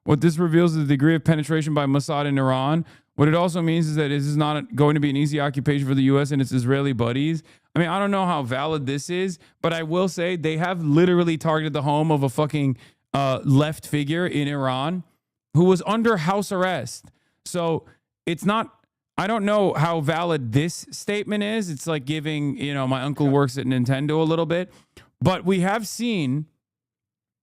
[SPEAKER 3] What this reveals is the degree of penetration by Mossad in Iran. What it also means is that this is not going to be an easy occupation for the U.S. and its Israeli buddies. I mean, I don't know how valid this is, but I will say they have literally targeted the home of a fucking left figure in Iran who was under house arrest. So it's not, I don't know how valid this statement is. It's like giving, my uncle works at Nintendo a little bit. But we have seen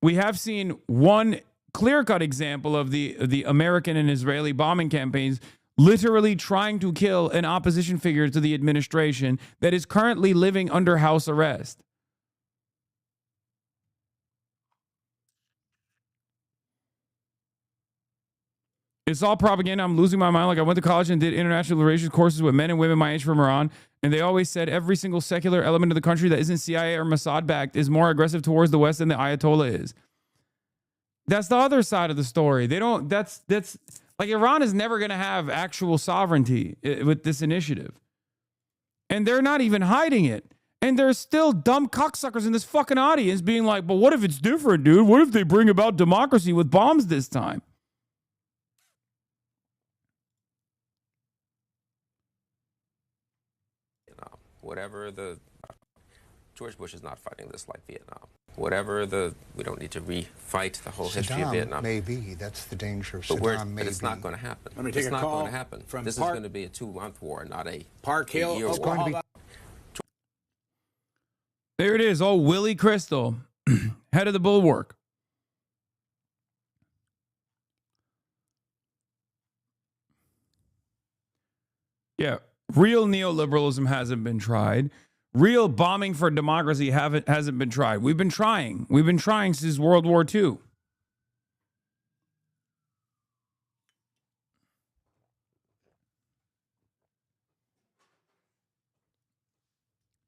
[SPEAKER 3] one clear-cut example of the American and Israeli bombing campaigns literally trying to kill an opposition figure to the administration that is currently living under house arrest. It's all propaganda. I'm losing my mind. Like, I went to college and did international relations courses with men and women my age from Iran, and they always said every single secular element of the country that isn't CIA or Mossad backed is more aggressive towards the West than the Ayatollah is. That's the other side of the story. That's like, Iran is never going to have actual sovereignty with this initiative. And they're not even hiding it. And there's still dumb cocksuckers in this fucking audience being like, but what if it's different, dude? What if they bring about democracy with bombs this time?
[SPEAKER 7] Whatever the George Bush is not fighting this like Vietnam. We don't need to refight the whole history of Vietnam.
[SPEAKER 8] Maybe that's the danger of
[SPEAKER 7] But
[SPEAKER 8] Saddam.
[SPEAKER 7] it's not going to happen.
[SPEAKER 8] Let me take
[SPEAKER 7] it's
[SPEAKER 8] a
[SPEAKER 7] not
[SPEAKER 8] call
[SPEAKER 7] going to happen.
[SPEAKER 8] from
[SPEAKER 7] This is going to be a 2-month war, not a
[SPEAKER 8] Park Hill,
[SPEAKER 7] year war.
[SPEAKER 8] Oklahoma.
[SPEAKER 3] There it is. Oh, Willie Crystal, head of the bulwark. Yeah, real neoliberalism hasn't been tried. Real bombing for democracy hasn't been tried. We've been trying. We've been trying since World War II.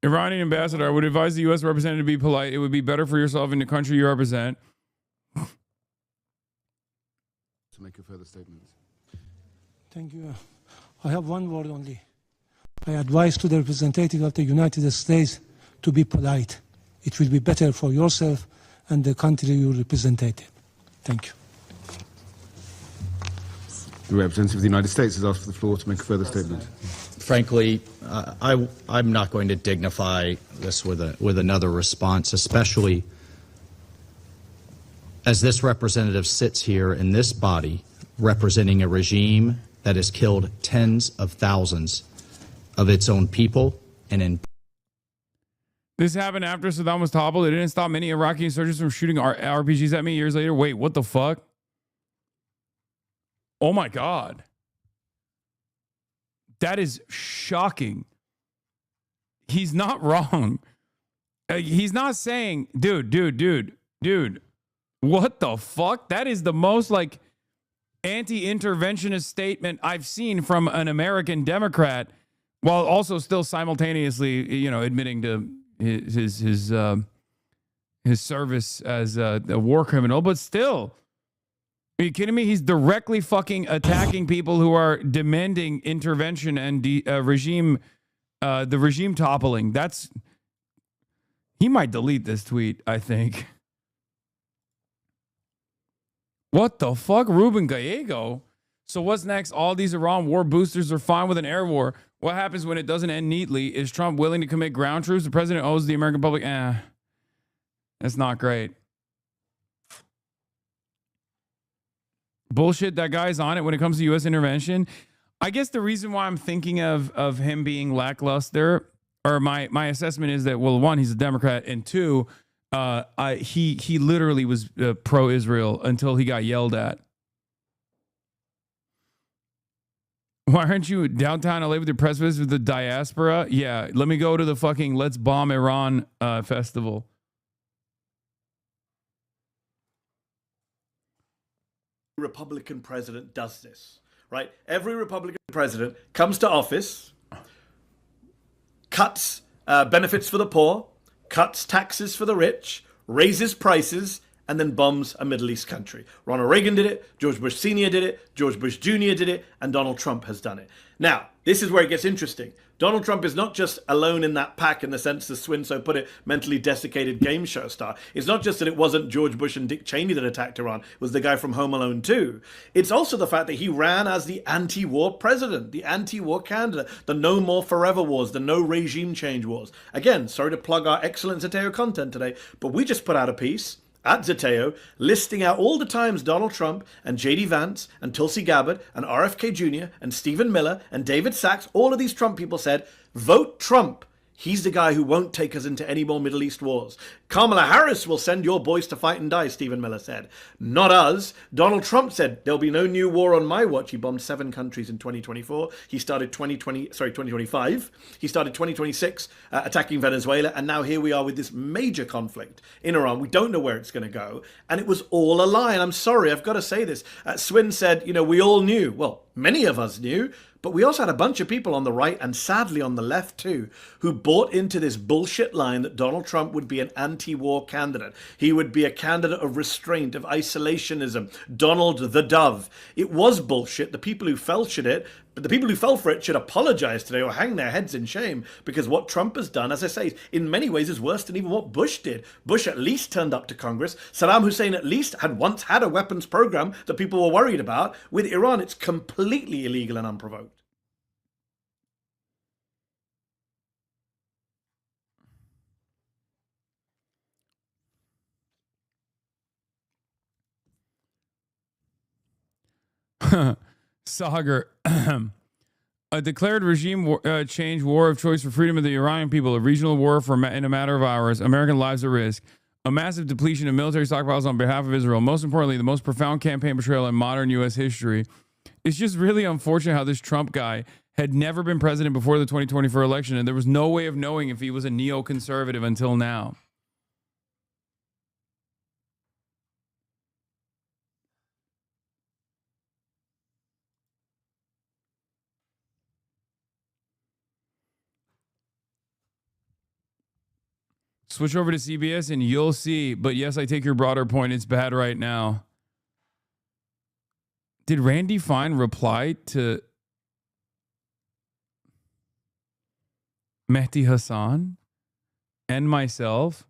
[SPEAKER 3] Iranian ambassador, I would advise the U.S. representative to be polite. It would be better for yourself and the country you represent.
[SPEAKER 18] To make a further statement.
[SPEAKER 19] Thank you. I have one word only. I advise to the representative of the United States to be polite. It will be better for yourself and the country you represent. Thank you.
[SPEAKER 18] The representative of the United States has asked for the floor to make a further statement.
[SPEAKER 20] Frankly, I'm not going to dignify this with another response, especially as this representative sits here in this body representing a regime that has killed tens of thousands of its own people and in.
[SPEAKER 3] This happened after Saddam was toppled. It didn't stop many Iraqi insurgents from shooting RPGs at me years later. Wait, what the fuck? Oh my God. That is shocking. He's not wrong. He's not saying, dude, what the fuck? That is the most like anti-interventionist statement I've seen from an American Democrat, while also still simultaneously, admitting to his service as a war criminal. But still, are you kidding me? He's directly fucking attacking people who are demanding intervention and the regime toppling. He might delete this tweet, I think. What the fuck? Ruben Gallego? So what's next? All these Iran war boosters are fine with an air war. What happens when it doesn't end neatly? Is Trump willing to commit ground troops? The president owes the American public. That's not great. Bullshit, that guy's on it when it comes to U.S. intervention. I guess the reason why I'm thinking of him being lackluster, or my assessment is that, well, one, he's a Democrat, and two, he literally was pro-Israel until he got yelled at. Why aren't you downtown LA with your press visit with the diaspora? Yeah, let me go to the fucking Let's Bomb Iran festival.
[SPEAKER 23] Republican president does this, right? Every Republican president comes to office, cuts benefits for the poor, cuts taxes for the rich, raises prices, and then bombs a Middle East country. Ronald Reagan did it, George Bush Sr. did it, George Bush Jr. did it, and Donald Trump has done it. Now, this is where it gets interesting. Donald Trump is not just alone in that pack in the sense, as Swin so put it, mentally desiccated game show star. It's not just that it wasn't George Bush and Dick Cheney that attacked Iran. It was the guy from Home Alone 2. It's also the fact that he ran as the anti-war president, the anti-war candidate, the no more forever wars, the no regime change wars. Again, sorry to plug our excellent Zateo content today, but we just put out a piece at Zateo, listing out all the times Donald Trump and J.D. Vance and Tulsi Gabbard and RFK Jr. and Stephen Miller and David Sachs, all of these Trump people said, vote Trump. He's the guy who won't take us into any more Middle East wars. Kamala Harris will send your boys to fight and die, Stephen Miller said. Not us. Donald Trump said, there'll be no new war on my watch. He bombed 7 countries in 2024. He started 2025. He started 2026 attacking Venezuela. And now here we are with this major conflict in Iran. We don't know where it's going to go. And it was all a lie. And I'm sorry, I've got to say this. Swin said, we all knew. Well, many of us knew. But we also had a bunch of people on the right and sadly on the left too, who bought into this bullshit line that Donald Trump would be an anti-war candidate. He would be a candidate of restraint, of isolationism, Donald the Dove. It was bullshit. The people who fell for it should apologize today or hang their heads in shame, because what Trump has done, as I say, in many ways is worse than even what Bush did. Bush at least turned up to Congress. Saddam Hussein at least had once had a weapons program that people were worried about. With Iran, it's completely illegal and unprovoked.
[SPEAKER 3] Sagar, a declared regime change war of choice for freedom of the Iranian people, a regional war in a matter of hours, American lives at risk, a massive depletion of military stockpiles on behalf of Israel, most importantly, the most profound campaign betrayal in modern U.S. history. It's just really unfortunate how this Trump guy had never been president before the 2024 election, and there was no way of knowing if he was a neoconservative until now. Switch over to CBS and you'll see. But yes, I take your broader point. It's bad right now. Did Randy Fine reply to Mehdi Hassan and myself?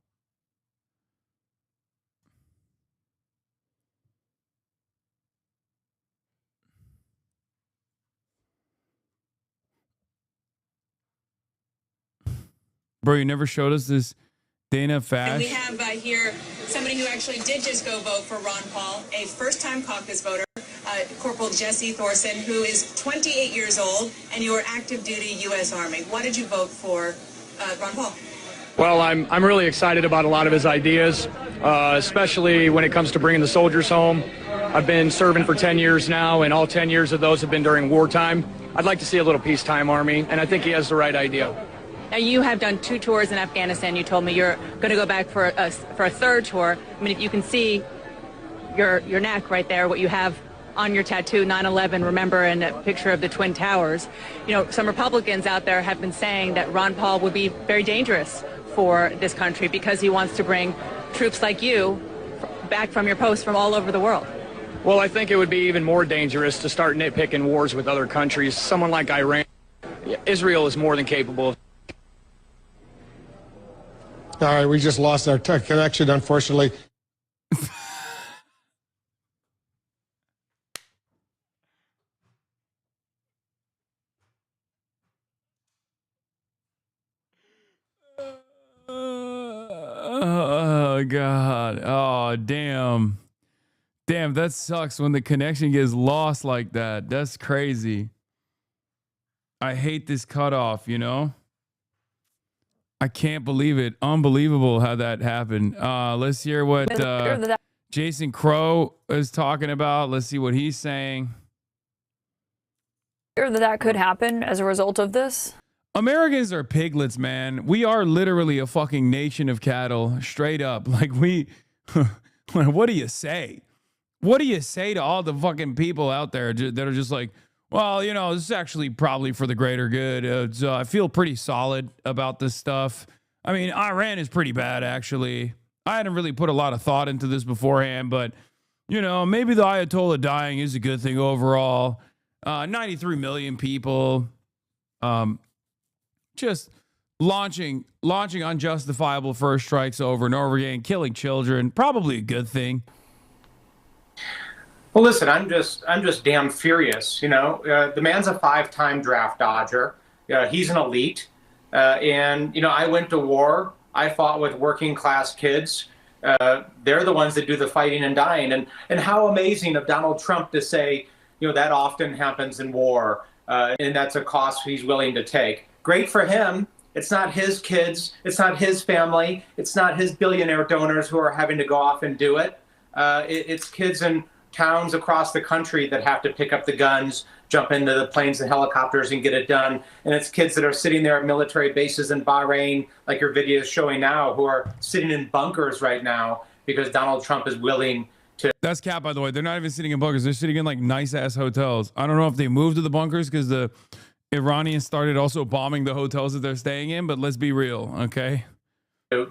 [SPEAKER 3] Bro, you never showed us this Dana Fash.
[SPEAKER 1] And we have here somebody who actually did just go vote for Ron Paul, a first-time caucus voter, Corporal Jesse Thorson, who is 28 years old, and you are active duty U.S. Army. Why did you vote for Ron Paul?
[SPEAKER 5] Well, I'm really excited about a lot of his ideas, especially when it comes to bringing the soldiers home. I've been serving for 10 years now, and all 10 years of those have been during wartime. I'd like to see a little peacetime army, and I think he has the right idea.
[SPEAKER 1] Now, you have done 2 tours in Afghanistan. You told me you're going to go back for a 3rd tour. I mean, if you can see your neck right there, what you have on your tattoo, 9/11, remember, and a picture of the Twin Towers. Some Republicans out there have been saying that Ron Paul would be very dangerous for this country because he wants to bring troops like you back from your post from all over the world.
[SPEAKER 5] Well, I think it would be even more dangerous to start nitpicking wars with other countries. Someone like Iran, Israel is more than capable of.
[SPEAKER 8] All right, we just lost our connection, unfortunately.
[SPEAKER 3] Oh, God. Oh, damn. Damn, that sucks when the connection gets lost like that. That's crazy. I hate this cutoff, I can't believe it. Unbelievable how that happened. Let's hear what Jason Crow is talking about. Let's see what he's saying.
[SPEAKER 9] That could happen as a result of this?
[SPEAKER 3] Americans are piglets, man. We are literally a fucking nation of cattle, straight up. Like what do you say? What do you say to all the fucking people out there that are just like, well, this is actually probably for the greater good. I feel pretty solid about this stuff. I mean, Iran is pretty bad, actually. I hadn't really put a lot of thought into this beforehand, but, maybe the Ayatollah dying is a good thing overall. 93 million people. just launching unjustifiable first strikes over and over again, killing children, probably a good thing.
[SPEAKER 6] Well, listen, I'm just damn furious. You know, the man's a 5-time draft dodger. He's an elite. And, you know, I went to war. I fought with working class kids. They're the ones that do the fighting and dying. And how amazing of Donald Trump to say, you know, that often happens in war. And that's a cost he's willing to take. Great for him. It's not his kids. It's not his family. It's not his billionaire donors who are having to go off and do it. It's kids in towns across the country that have to pick up the guns, jump into the planes and helicopters and get it done. And it's kids that are sitting there at military bases in Bahrain, like your video is showing now, who are sitting in bunkers right now because Donald Trump is willing to.
[SPEAKER 3] That's cap, by the way. They're not even sitting in bunkers. They're sitting in like nice ass hotels. I don't know if they moved to the bunkers because the Iranians started also bombing the hotels that they're staying in, but let's be real, okay?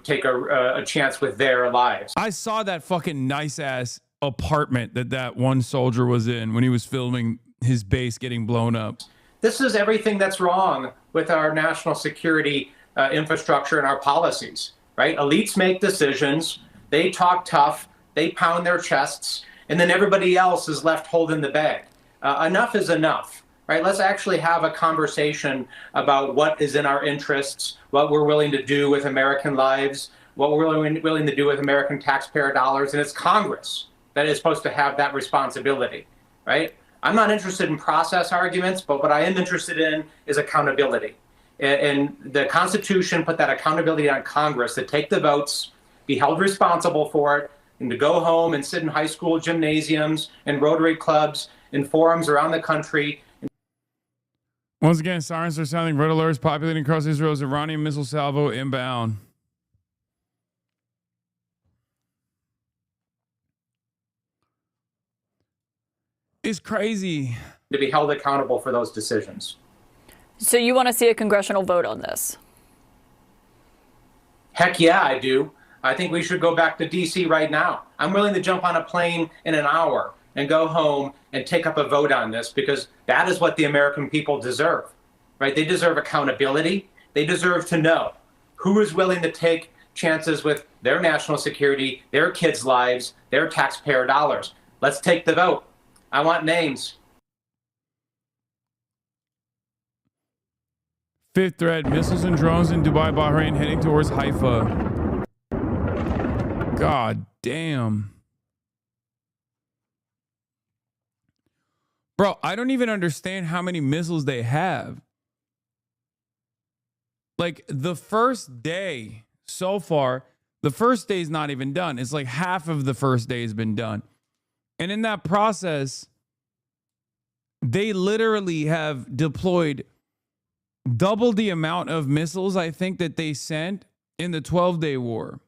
[SPEAKER 6] Take a chance with their lives.
[SPEAKER 3] I saw that fucking nice ass apartment that one soldier was in when he was filming his base getting blown up.
[SPEAKER 6] This is everything that's wrong with our national security infrastructure and our policies, right? Elites make decisions, they talk tough, they pound their chests, and then everybody else is left holding the bag. Enough is enough, right? Let's actually have a conversation about what is in our interests, what we're willing to do with American lives, what we're willing to do with American taxpayer dollars, and it's Congress that is supposed to have that responsibility, right? I'm not interested in process arguments, but what I am interested in is accountability. And the Constitution put that accountability on Congress to take the votes, be held responsible for it, and to go home and sit in high school gymnasiums and Rotary clubs and forums around the country.
[SPEAKER 3] Once again, sirens are sounding. Red alerts populating across Israel's Iranian missile salvo inbound. It's crazy.
[SPEAKER 6] To be held accountable for those decisions.
[SPEAKER 9] So you want to see a congressional vote on this?
[SPEAKER 6] Heck yeah, I do. I think we should go back to D.C. right now. I'm willing to jump on a plane in an hour and go home and take up a vote on this because that is what the American people deserve, right? They deserve accountability. They deserve to know who is willing to take chances with their national security, their kids' lives, their taxpayer dollars. Let's take the vote. I want names.
[SPEAKER 3] Fifth threat, missiles and drones in Dubai, Bahrain heading towards Haifa. God damn. Bro, I don't even understand how many missiles they have. Like the first day so far, the first day is not even done. It's like half of the first day has been done. And in that process, they literally have deployed double the amount of missiles, I think, that they sent in the 12-day war.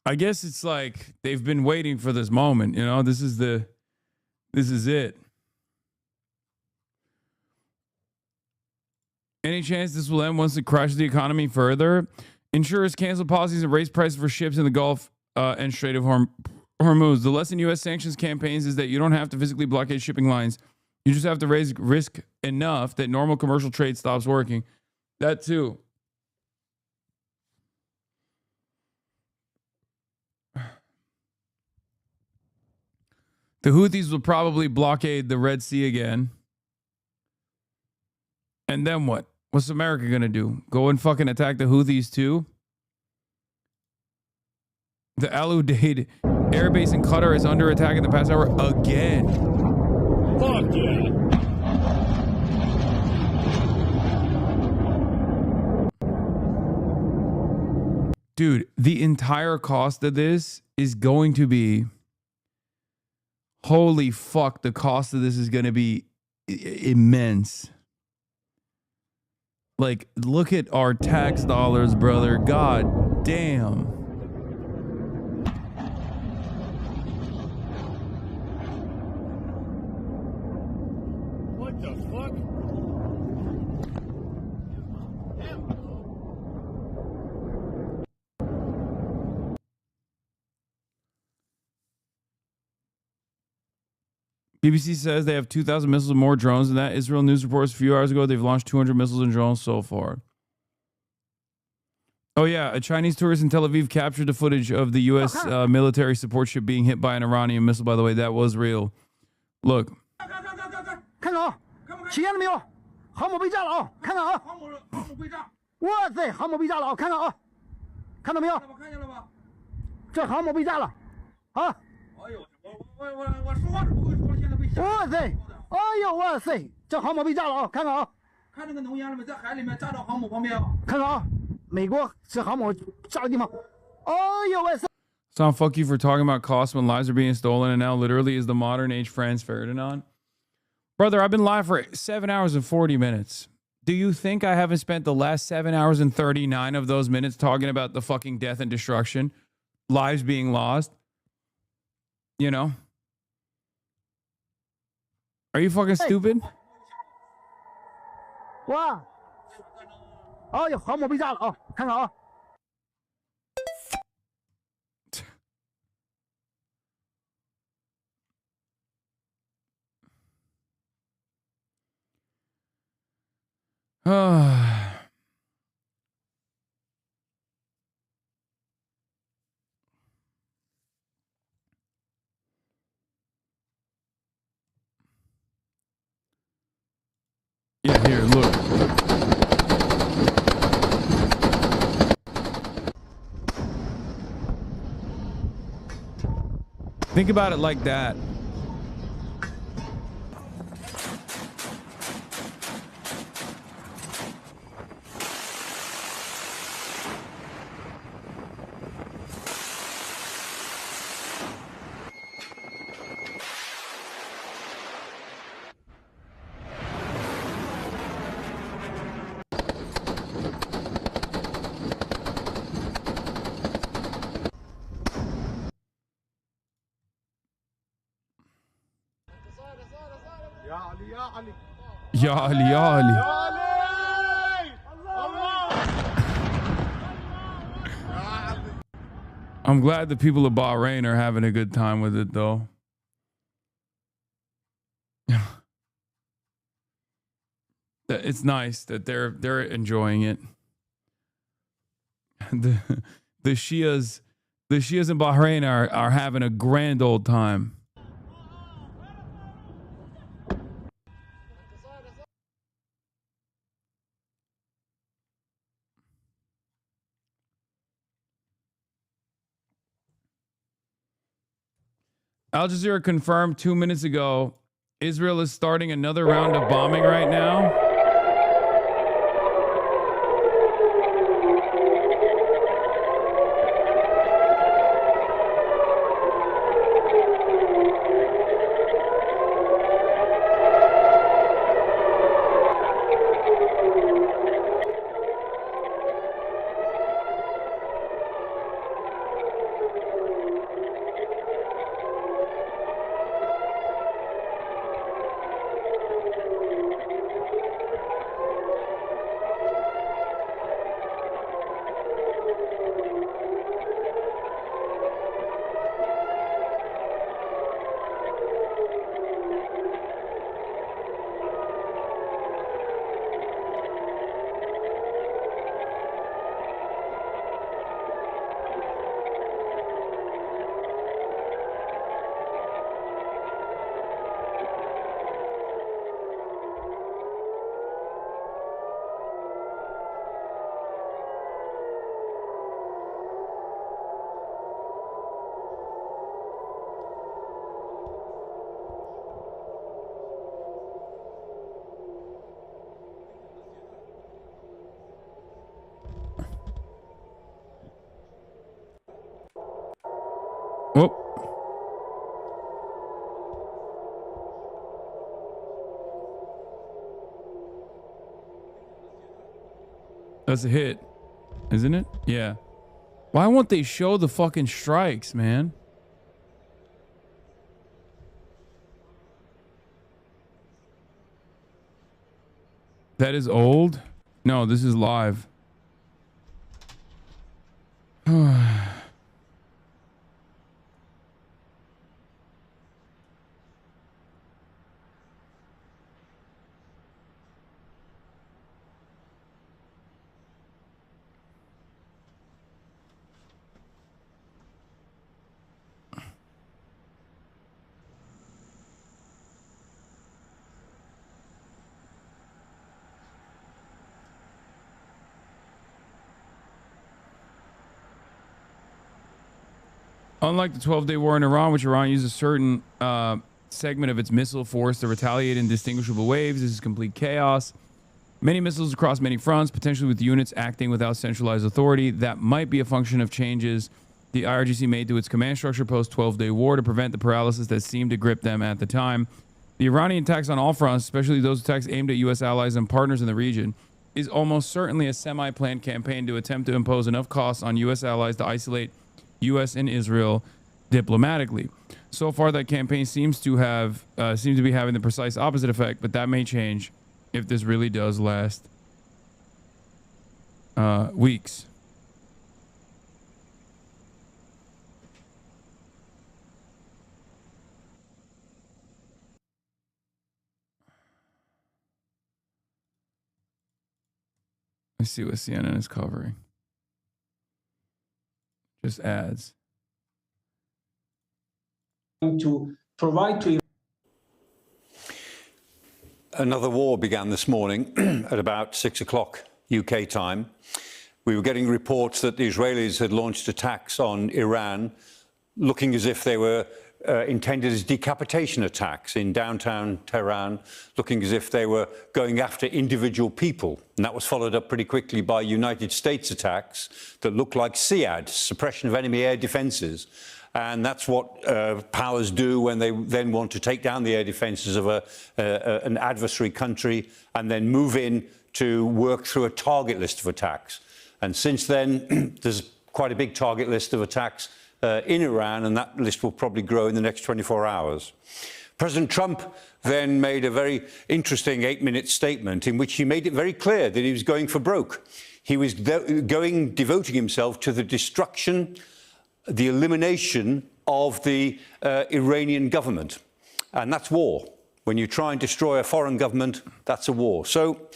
[SPEAKER 3] I guess it's like they've been waiting for this moment, you know? This is it. Any chance this will end once it crashes the economy further? Insurers cancel policies and raise prices for ships in the Gulf and Strait of Hormuz. The lesson U.S. sanctions campaigns is that you don't have to physically blockade shipping lines. You just have to raise risk enough that normal commercial trade stops working. That too. The Houthis will probably blockade the Red Sea again. And then what? What's America going to do? Go and fucking attack the Houthis too? The Al Udeid air base in Qatar is under attack in the past hour again.
[SPEAKER 13] Fuck yeah.
[SPEAKER 3] Dude, the entire cost of this is going to be... Holy fuck, the cost of this is going to be immense. Like, look at our tax dollars, brother. God damn.
[SPEAKER 13] What the fuck?
[SPEAKER 3] BBC says they have 2,000 missiles and more drones than that. Israel News reports a few hours ago they've launched 200 missiles and drones so far. Oh, yeah. A Chinese tourist in Tel Aviv captured the footage of the U.S. Military support ship being hit by an Iranian missile, by the way. That was real. Look.
[SPEAKER 14] 看到啊，起烟了没有？航母被炸了啊！看到啊！航母被炸！哇塞，航母被炸了啊！看到啊，看到没有？看见了吧？这航母被炸了啊！哎呦，我说话是不会说了，现在被吓。哇塞！哎呦哇塞，这航母被炸了啊！看看啊，看那个浓烟了没？在海里面炸到航母旁边啊！看看啊，美国这航母炸的地方。哎呦哇塞！
[SPEAKER 3] Tom, fuck you for talking about costs when lives are being stolen, and now literally is the modern age Franz Ferdinand. Brother, I've been live for 7 hours and 40 minutes. Do you think I haven't spent the last 7 hours and 39 of those minutes talking about the fucking death and destruction, lives being lost? You know? Are you fucking stupid?
[SPEAKER 14] 哇！哎呦，航母被炸了啊！看看啊！
[SPEAKER 3] Yeah, here, look. Think about it like that. Ya Ali, Ya Ali. I'm glad the people of Bahrain are having a good time with it, though. It's nice that they're enjoying it. The Shias in Bahrain are having a grand old time. Al Jazeera confirmed 2 minutes ago Israel is starting another round of bombing right now. Whoop. That's a hit, isn't it? Yeah. Why won't they show the fucking strikes, man? That is old? No, this is live. Unlike the 12-day war in Iran, which Iran used a certain segment of its missile force to retaliate in distinguishable waves, this is complete chaos. Many missiles across many fronts, potentially with units acting without centralized authority. That might be a function of changes the IRGC made to its command structure post-12-day war to prevent the paralysis that seemed to grip them at the time. The Iranian attacks on all fronts, especially those attacks aimed at U.S. allies and partners in the region, is almost certainly a semi-planned campaign to attempt to impose enough costs on U.S. allies to isolate U.S. and Israel diplomatically. So far, that campaign seems to be having the precise opposite effect, but that may change if this really does last weeks. Let's see what CNN is covering. Just ads.
[SPEAKER 10] To provide to
[SPEAKER 11] Another war began this morning at about 6 o'clock UK time. We were getting reports that the Israelis had launched attacks on Iran, looking as if they were intended as decapitation attacks in downtown Tehran, looking as if they were going after individual people. And that was followed up pretty quickly by United States attacks that looked like SEAD, suppression of enemy air defenses. And that's what powers do when they then want to take down the air defenses of an adversary country and then move in to work through a target list of attacks. And since then, there's quite a big target list of attacks in Iran, and that list will probably grow in the next 24 hours. President Trump then made a very interesting 8-minute statement in which he made it very clear that he was going for broke. He was devoting himself to the destruction, the elimination of the Iranian government. And that's war. When you try and destroy a foreign government, that's a war. So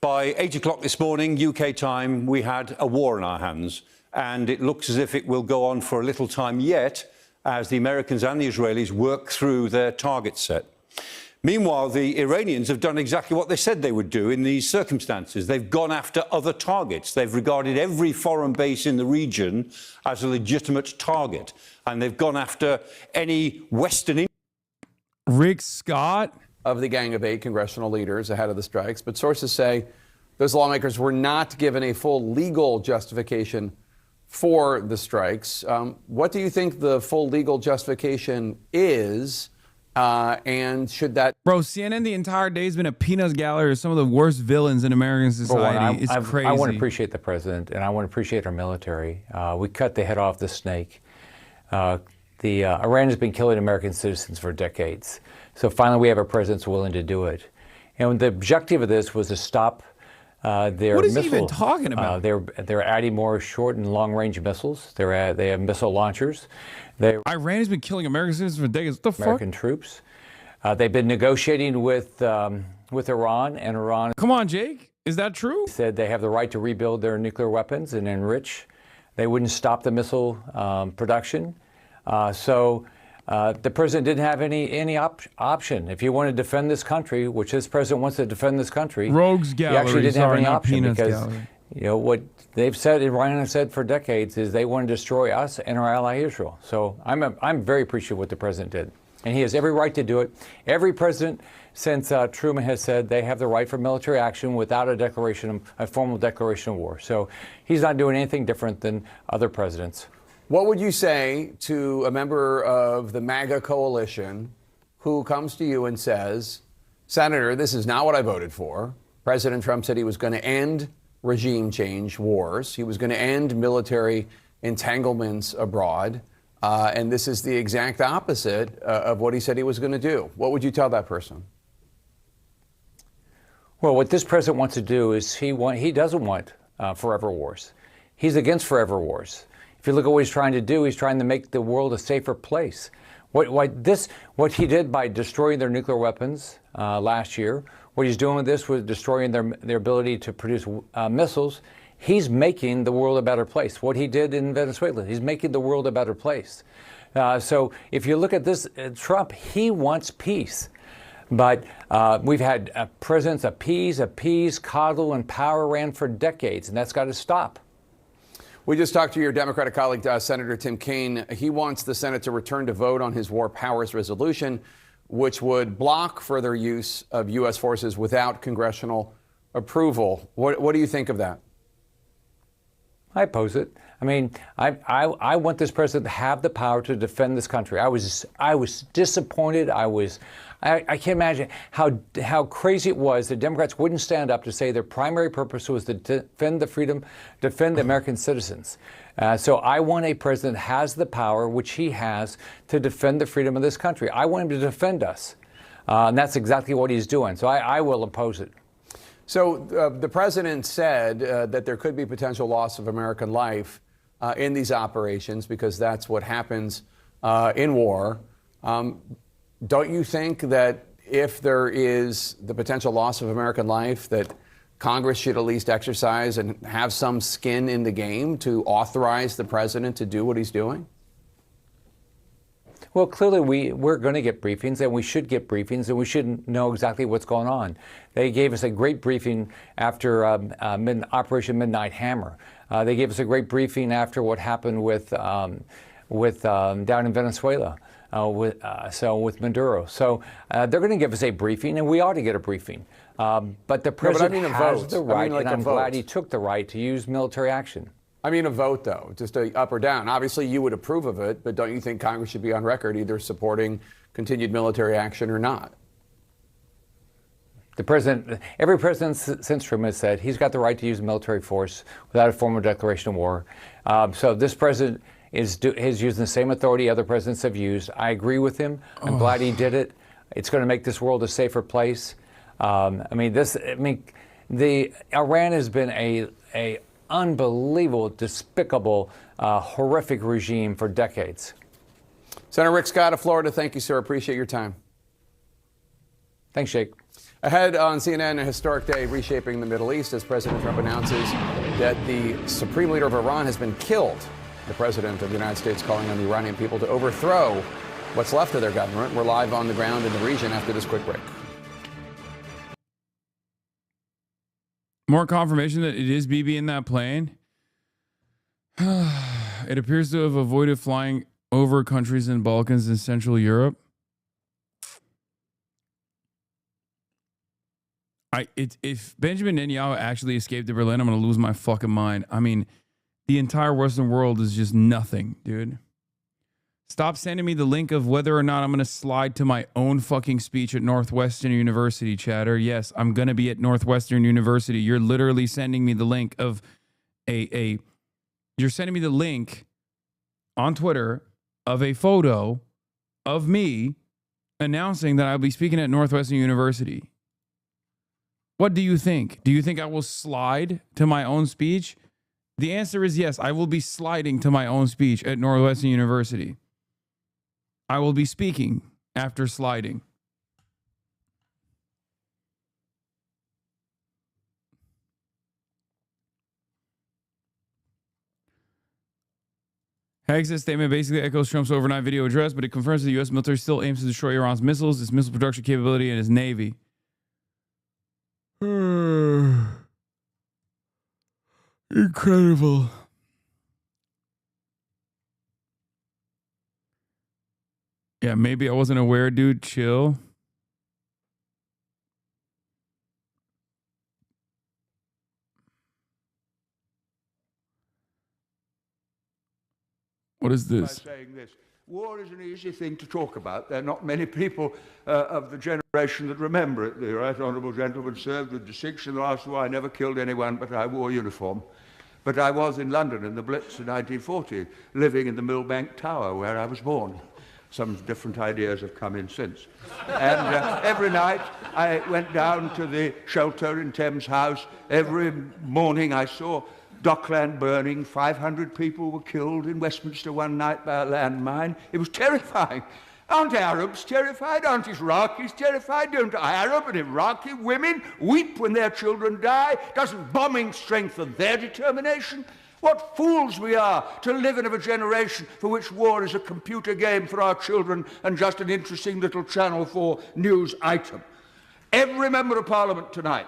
[SPEAKER 11] by 8 o'clock this morning, UK time, we had a war in our hands. And it looks as if it will go on for a little time yet as the Americans and the Israelis work through their target set. Meanwhile, the Iranians have done exactly what they said they would do in these circumstances. They've gone after other targets. They've regarded every foreign base in the region as a legitimate target. And they've gone after any Western...
[SPEAKER 2] Rick Scott of the Gang of Eight congressional leaders ahead of the strikes. But sources say those lawmakers were not given a full legal justification for the strikes. What do you think the full legal justification is? And should that...
[SPEAKER 3] Bro, CNN the entire day has been a peanuts gallery of some of the worst villains in American society. It's crazy.
[SPEAKER 12] I want to appreciate the president, and I want to appreciate our military. We cut the head off the snake. Iran has been killing American citizens for decades. So finally we have a president who's willing to do it. And the objective of this was to stop their
[SPEAKER 3] what is
[SPEAKER 12] missile,
[SPEAKER 3] he even talking about?
[SPEAKER 12] They're adding more short and long-range missiles. They have missile launchers.
[SPEAKER 3] Iran has been killing American citizens for decades. What the fuck?
[SPEAKER 12] American troops. They've been negotiating with Iran, and Iran.
[SPEAKER 3] Come on, Jake. Is that true?
[SPEAKER 12] Said they have the right to rebuild their nuclear weapons and enrich. They wouldn't stop the missile production. The president didn't have any option. If you want to defend this country, which this president wants to defend this country,
[SPEAKER 3] Rogues Gallery.
[SPEAKER 12] He actually didn't have any
[SPEAKER 3] not
[SPEAKER 12] option
[SPEAKER 3] Peanuts
[SPEAKER 12] because
[SPEAKER 3] Gallery.
[SPEAKER 12] you know what they've said. Iran has said for decades is they want to destroy us and our ally Israel. So I'm very appreciative of what the president did, and he has every right to do it. Every president since Truman has said they have the right for military action without a formal declaration of war. So he's not doing anything different than other presidents.
[SPEAKER 2] What would you say to a member of the MAGA coalition who comes to you and says, Senator, this is not what I voted for. President Trump said he was going to end regime change wars. He was going to end military entanglements abroad. And this is the exact opposite of what he said he was going to do. What would you tell that person?
[SPEAKER 12] Well, what this president wants to do is he doesn't want forever wars. He's against forever wars. If you look at what he's trying to do, he's trying to make the world a safer place. What he did by destroying their nuclear weapons last year, what he's doing with this was destroying their ability to produce missiles. He's making the world a better place. What he did in Venezuela, he's making the world a better place. So if you look at this, Trump, he wants peace. But we've had presidents appease, coddle, and power Iran for decades, and that's got to stop.
[SPEAKER 2] We just talked to your Democratic colleague, Senator Tim Kaine. He wants the Senate to return to vote on his war powers resolution, which would block further use of U.S. forces without congressional approval. What do you think of that?
[SPEAKER 12] I oppose it. I mean, I want this president to have the power to defend this country. I was disappointed. I can't imagine how crazy it was. The Democrats wouldn't stand up to say their primary purpose was to defend the freedom, defend American citizens. So I want a president that has the power, which he has, to defend the freedom of this country. I want him to defend us. And that's exactly what he's doing. So I will oppose it.
[SPEAKER 2] So the president said that there could be potential loss of American life in these operations because that's what happens in war. Don't you think that if there is the potential loss of American life, that Congress should at least exercise and have some skin in the game to authorize the president to do what he's doing?
[SPEAKER 12] Well, clearly we're going to get briefings, and we should get briefings, and we should know exactly what's going on. They gave us a great briefing after Operation Midnight Hammer. They gave us a great briefing after what happened with down in Venezuela. With Maduro. So they're going to give us a briefing, and we ought to get a briefing. But the president has the right, and I'm glad he took the right to use military action.
[SPEAKER 2] I mean a vote, though, just a up or down. Obviously, you would approve of it, but don't you think Congress should be on record either supporting continued military action or not?
[SPEAKER 12] The president, every president since Truman has said he's got the right to use military force without a formal declaration of war. So this president is using the same authority other presidents have used. I agree with him. I'm glad he did it. It's going to make this world a safer place. Iran has been a unbelievable, despicable, horrific regime for decades.
[SPEAKER 2] Senator Rick Scott of Florida, thank you, sir. Appreciate your time.
[SPEAKER 12] Thanks, Jake.
[SPEAKER 2] Ahead on CNN, a historic day reshaping the Middle East as President Trump announces that the Supreme Leader of Iran has been killed. The President of the United States calling on the Iranian people to overthrow what's left of their government. We're live on the ground in the region after this quick break.
[SPEAKER 3] More confirmation that it is Bibi in that plane. It appears to have avoided flying over countries in Balkans and Central Europe. If Benjamin Netanyahu actually escaped to Berlin, I'm going to lose my fucking mind. I mean, the entire Western world is just nothing, dude. Stop sending me the link of whether or not I'm going to slide to my own fucking speech at Northwestern University, chatter. Yes, I'm going to be at Northwestern University. You're literally sending me the link of you're sending me the link on Twitter of a photo of me announcing that I'll be speaking at Northwestern University. What do you think? Do you think I will slide to my own speech? The answer is yes, I will be sliding to my own speech at Northwestern University. I will be speaking after sliding. Haig's statement basically echoes Trump's overnight video address, but it confirms that the U.S. military still aims to destroy Iran's missiles, its missile production capability, and its navy. Incredible. Yeah, maybe I wasn't aware, dude. Chill. What is this?
[SPEAKER 15] By saying this. War is an easy thing to talk about. There are not many people of the generation that remember it. The right honourable gentleman served with distinction in the last war. I never killed anyone, but I wore uniform. But I was in London in the Blitz in 1940, living in the Millbank Tower where I was born. Some different ideas have come in since. And every night I went down to the shelter in Thames House. Every morning I saw Dockland burning. 500 people were killed in Westminster one night by a landmine. It was terrifying. Aren't Arabs terrified? Aren't Iraqis terrified? Don't Arab and Iraqi women weep when their children die? Doesn't bombing strengthen their determination? What fools we are to live in a generation for which war is a computer game for our children and just an interesting little Channel 4 news item. Every member of Parliament tonight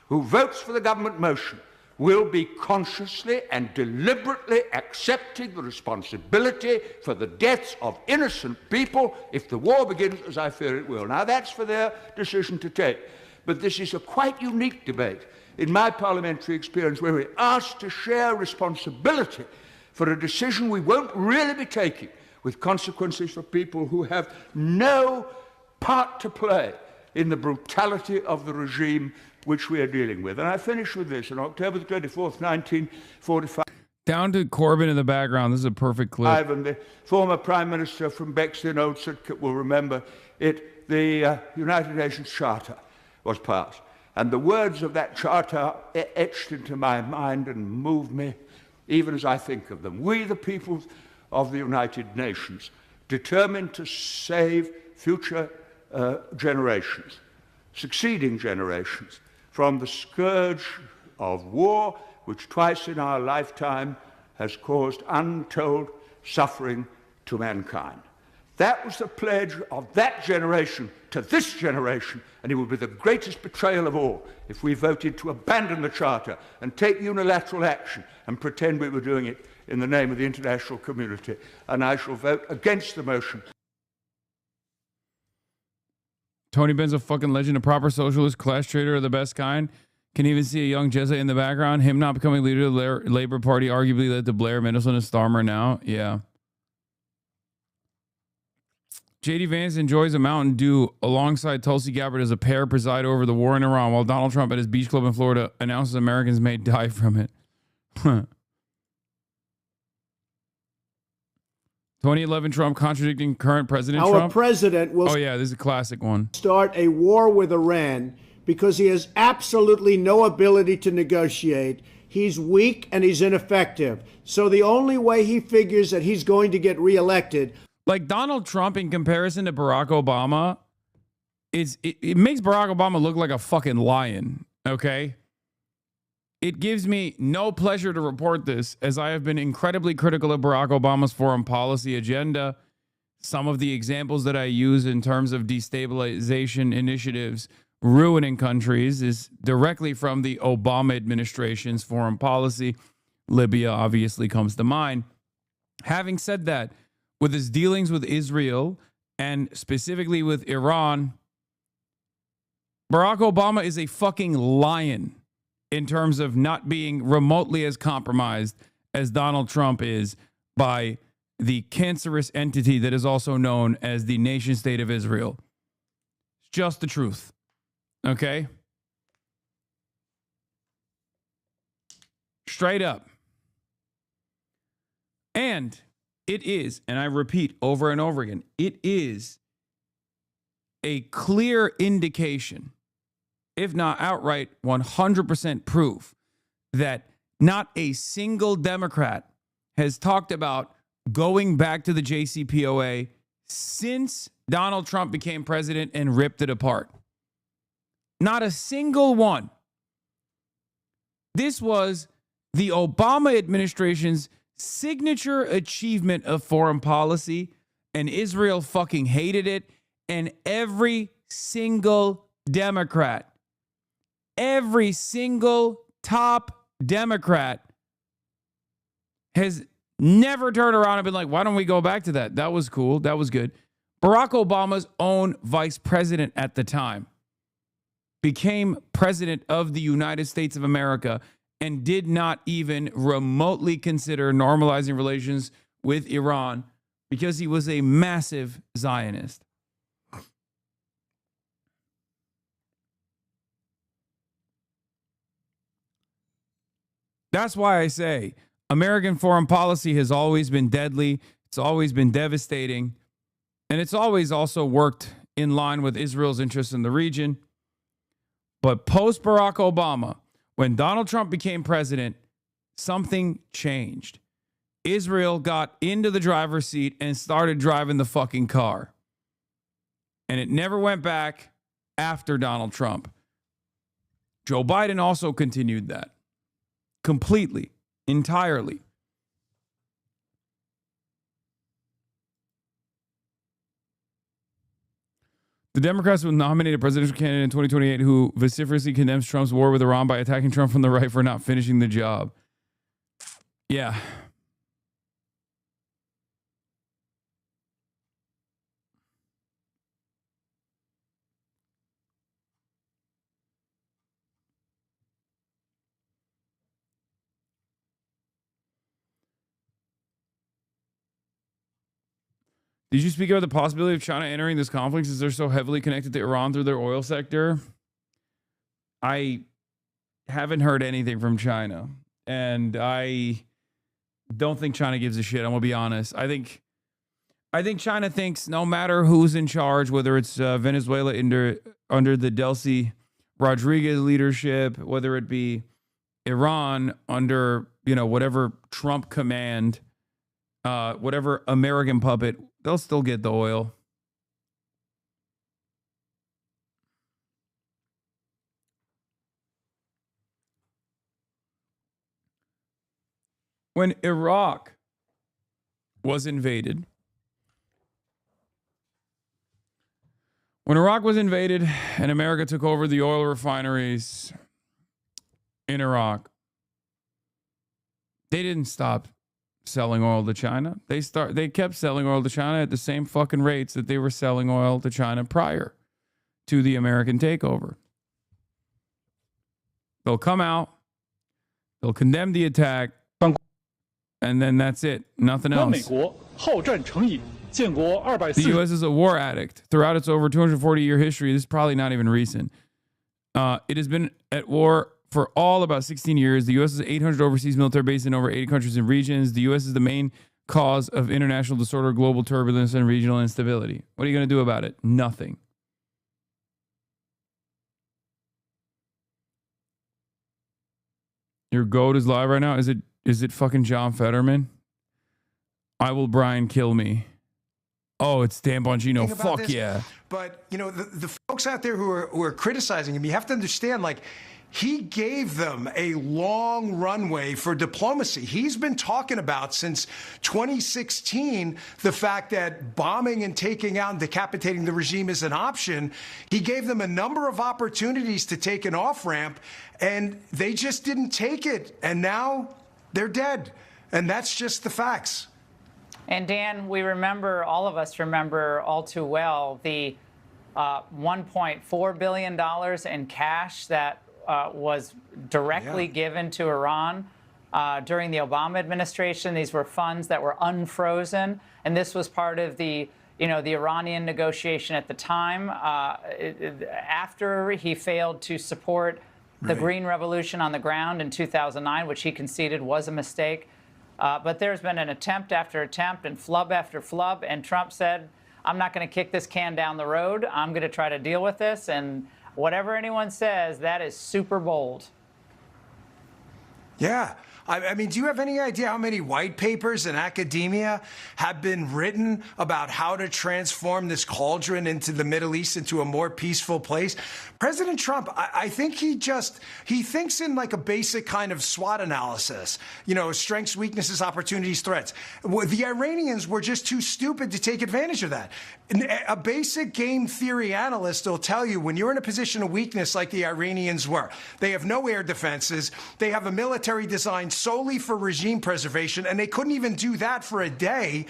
[SPEAKER 15] who votes for the government motion will be consciously and deliberately accepting the responsibility for the deaths of innocent people if the war begins, as I fear it will. Now, that's for their decision to take. But this is a quite unique debate in my parliamentary experience, where we're asked to share responsibility for a decision we won't really be taking, with consequences for people who have no part to play in the brutality of the regime which we are dealing with. And I finish with this. On October the 24th, 1945...
[SPEAKER 3] Down to Corbyn in the background. This is a perfect clip.
[SPEAKER 15] And the former Prime Minister from Bexley, Old Sidcup, will remember it. The United Nations Charter was passed. And the words of that charter are etched into my mind and move me even as I think of them. We, the people of the United Nations, determined to save future generations, succeeding generations, from the scourge of war, which twice in our lifetime has caused untold suffering to mankind. That was the pledge of that generation to this generation, and it would be the greatest betrayal of all if we voted to abandon the Charter and take unilateral action and pretend we were doing it in the name of the international community. And I shall vote against the motion.
[SPEAKER 3] Tony Benn's a fucking legend, a proper socialist, class trader of the best kind. Can even see a young Jesuit in the background. Him not becoming leader of the Labour Party arguably led to Blair, Mendelsohn, and Starmer now. Yeah. J.D. Vance enjoys a Mountain Dew alongside Tulsi Gabbard as a pair preside over the war in Iran, while Donald Trump at his beach club in Florida announces Americans may die from it. 2011 Trump contradicting current President
[SPEAKER 4] Our
[SPEAKER 3] Trump.
[SPEAKER 4] president will
[SPEAKER 3] oh, yeah, this is a classic one.
[SPEAKER 4] Start a war with Iran because he has absolutely no ability to negotiate. He's weak and he's ineffective. So the only way he figures that he's going to get reelected.
[SPEAKER 3] Like Donald Trump in comparison to Barack Obama, it makes Barack Obama look like a fucking lion, okay? It gives me no pleasure to report this, as I have been incredibly critical of Barack Obama's foreign policy agenda. Some of the examples that I use in terms of destabilization initiatives ruining countries is directly from the Obama administration's foreign policy. Libya obviously comes to mind. Having said that, with his dealings with Israel and specifically with Iran, Barack Obama is a fucking lion in terms of not being remotely as compromised as Donald Trump is by the cancerous entity that is also known as the nation state of Israel. It's just the truth. Okay? Straight up. And it is, and I repeat over and over again, it is a clear indication, if not outright 100% proof, that not a single Democrat has talked about going back to the JCPOA since Donald Trump became president and ripped it apart. Not a single one. This was the Obama administration's signature achievement of foreign policy, and Israel fucking hated it. And every single Democrat, every single top Democrat has never turned around and been like, why don't we go back to that? That was cool. That was good. Barack Obama's own vice president at the time became president of the United States of America and did not even remotely consider normalizing relations with Iran because he was a massive Zionist. That's why I say American foreign policy has always been deadly. It's always been devastating. And it's always also worked in line with Israel's interests in the region. But post Barack Obama, when Donald Trump became president, something changed. Israel got into the driver's seat and started driving the fucking car. And it never went back after Donald Trump. Joe Biden also continued that. Completely, entirely. The Democrats will nominate a presidential candidate in 2028 who vociferously condemns Trump's war with Iran by attacking Trump from the right for not finishing the job. Yeah. Did you speak about the possibility of China entering this conflict since they're so heavily connected to Iran through their oil sector? I haven't heard anything from China, and I don't think China gives a shit. I'm gonna be honest. I think China thinks no matter who's in charge, whether it's Venezuela under the Delcy Rodriguez leadership, whether it be Iran under whatever Trump command, whatever American puppet, they'll still get the oil. When Iraq was invaded, and America took over the oil refineries in Iraq, they didn't stop selling oil to China. They kept selling oil to China at the same fucking rates that they were selling oil to China prior to the American takeover. They'll come out, they'll condemn the attack, and then that's it. Nothing else. The U.S. is a war addict. Throughout its over 240-year history, this is probably not even recent. It has been at war for all about 16 years. The U.S. has 800 overseas military bases in over 80 countries and regions. The U.S. is the main cause of international disorder, global turbulence, and regional instability. What are you going to do about it? Nothing. Your goat is live right now? Is it fucking John Fetterman? I will Brian kill me. Oh, it's Dan Bongino. Fuck yeah.
[SPEAKER 16] But, the folks out there who are criticizing him, you have to understand, he gave them a long runway for diplomacy. He's been talking about since 2016 the fact that bombing and taking out and decapitating the regime is an option. He gave them a number of opportunities to take an off-ramp, and they just didn't take it. And now they're dead. And that's just the facts.
[SPEAKER 21] And Dan, all of us remember all too well the $1.4 billion in cash that was directly given to Iran during the Obama administration. These were funds that were unfrozen, and this was part of the Iranian negotiation at the time. After he failed to support the Green Revolution on the ground in 2009, which he conceded was a mistake. But there's been an attempt after attempt and flub after flub, and Trump said, I'm not going to kick this can down the road. I'm going to try to deal with this, and whatever anyone says, that is super bold.
[SPEAKER 16] Yeah. I mean, do you have any idea how many white papers in academia have been written about how to transform this cauldron into the Middle East into a more peaceful place? President Trump, I think he thinks in like a basic kind of SWOT analysis, strengths, weaknesses, opportunities, threats. The Iranians were just too stupid to take advantage of that. A basic game theory analyst will tell you when you're in a position of weakness like the Iranians were, they have no air defenses, they have a military designed solely for regime preservation, and they couldn't even do that for a day.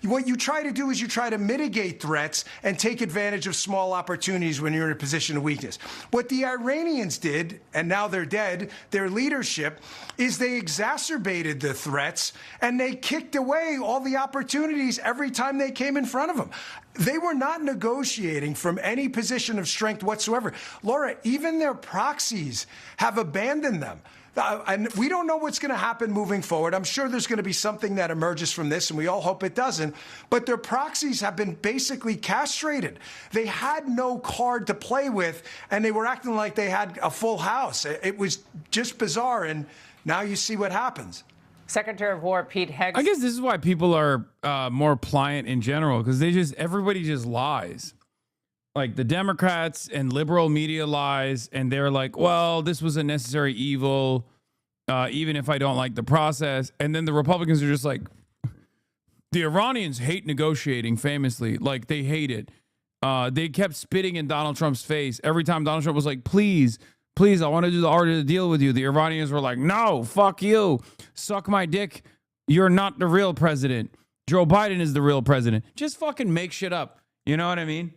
[SPEAKER 16] What you try to do is you try to mitigate threats and take advantage of small opportunities when you're in a position of weakness. What the Iranians did, and now they're dead, their leadership, is they exacerbated the threats and they kicked away all the opportunities every time they came in front of them. They were not negotiating from any position of strength whatsoever. Laura, even their proxies have abandoned them. And we don't know what's going to happen moving forward. I'm sure there's going to be something that emerges from this, and we all hope it doesn't. But their proxies have been basically castrated. They had no card to play with, and they were acting like they had a full house. It was just bizarre, and now you see what happens.
[SPEAKER 21] Secretary of War Pete Hegseth.
[SPEAKER 3] I guess this is why people are more pliant in general, because everybody just lies. Like the Democrats and liberal media lies, and they're like, well, this was a necessary evil, even if I don't like the process. And then the Republicans are just like, the Iranians hate negotiating, famously. Like, they hate it. They kept spitting in Donald Trump's face every time Donald Trump was like, please, please, I want to do the art of the deal with you. The Iranians were like, no, fuck you. Suck my dick. You're not the real president. Joe Biden is the real president. Just fucking make shit up. You know what I mean?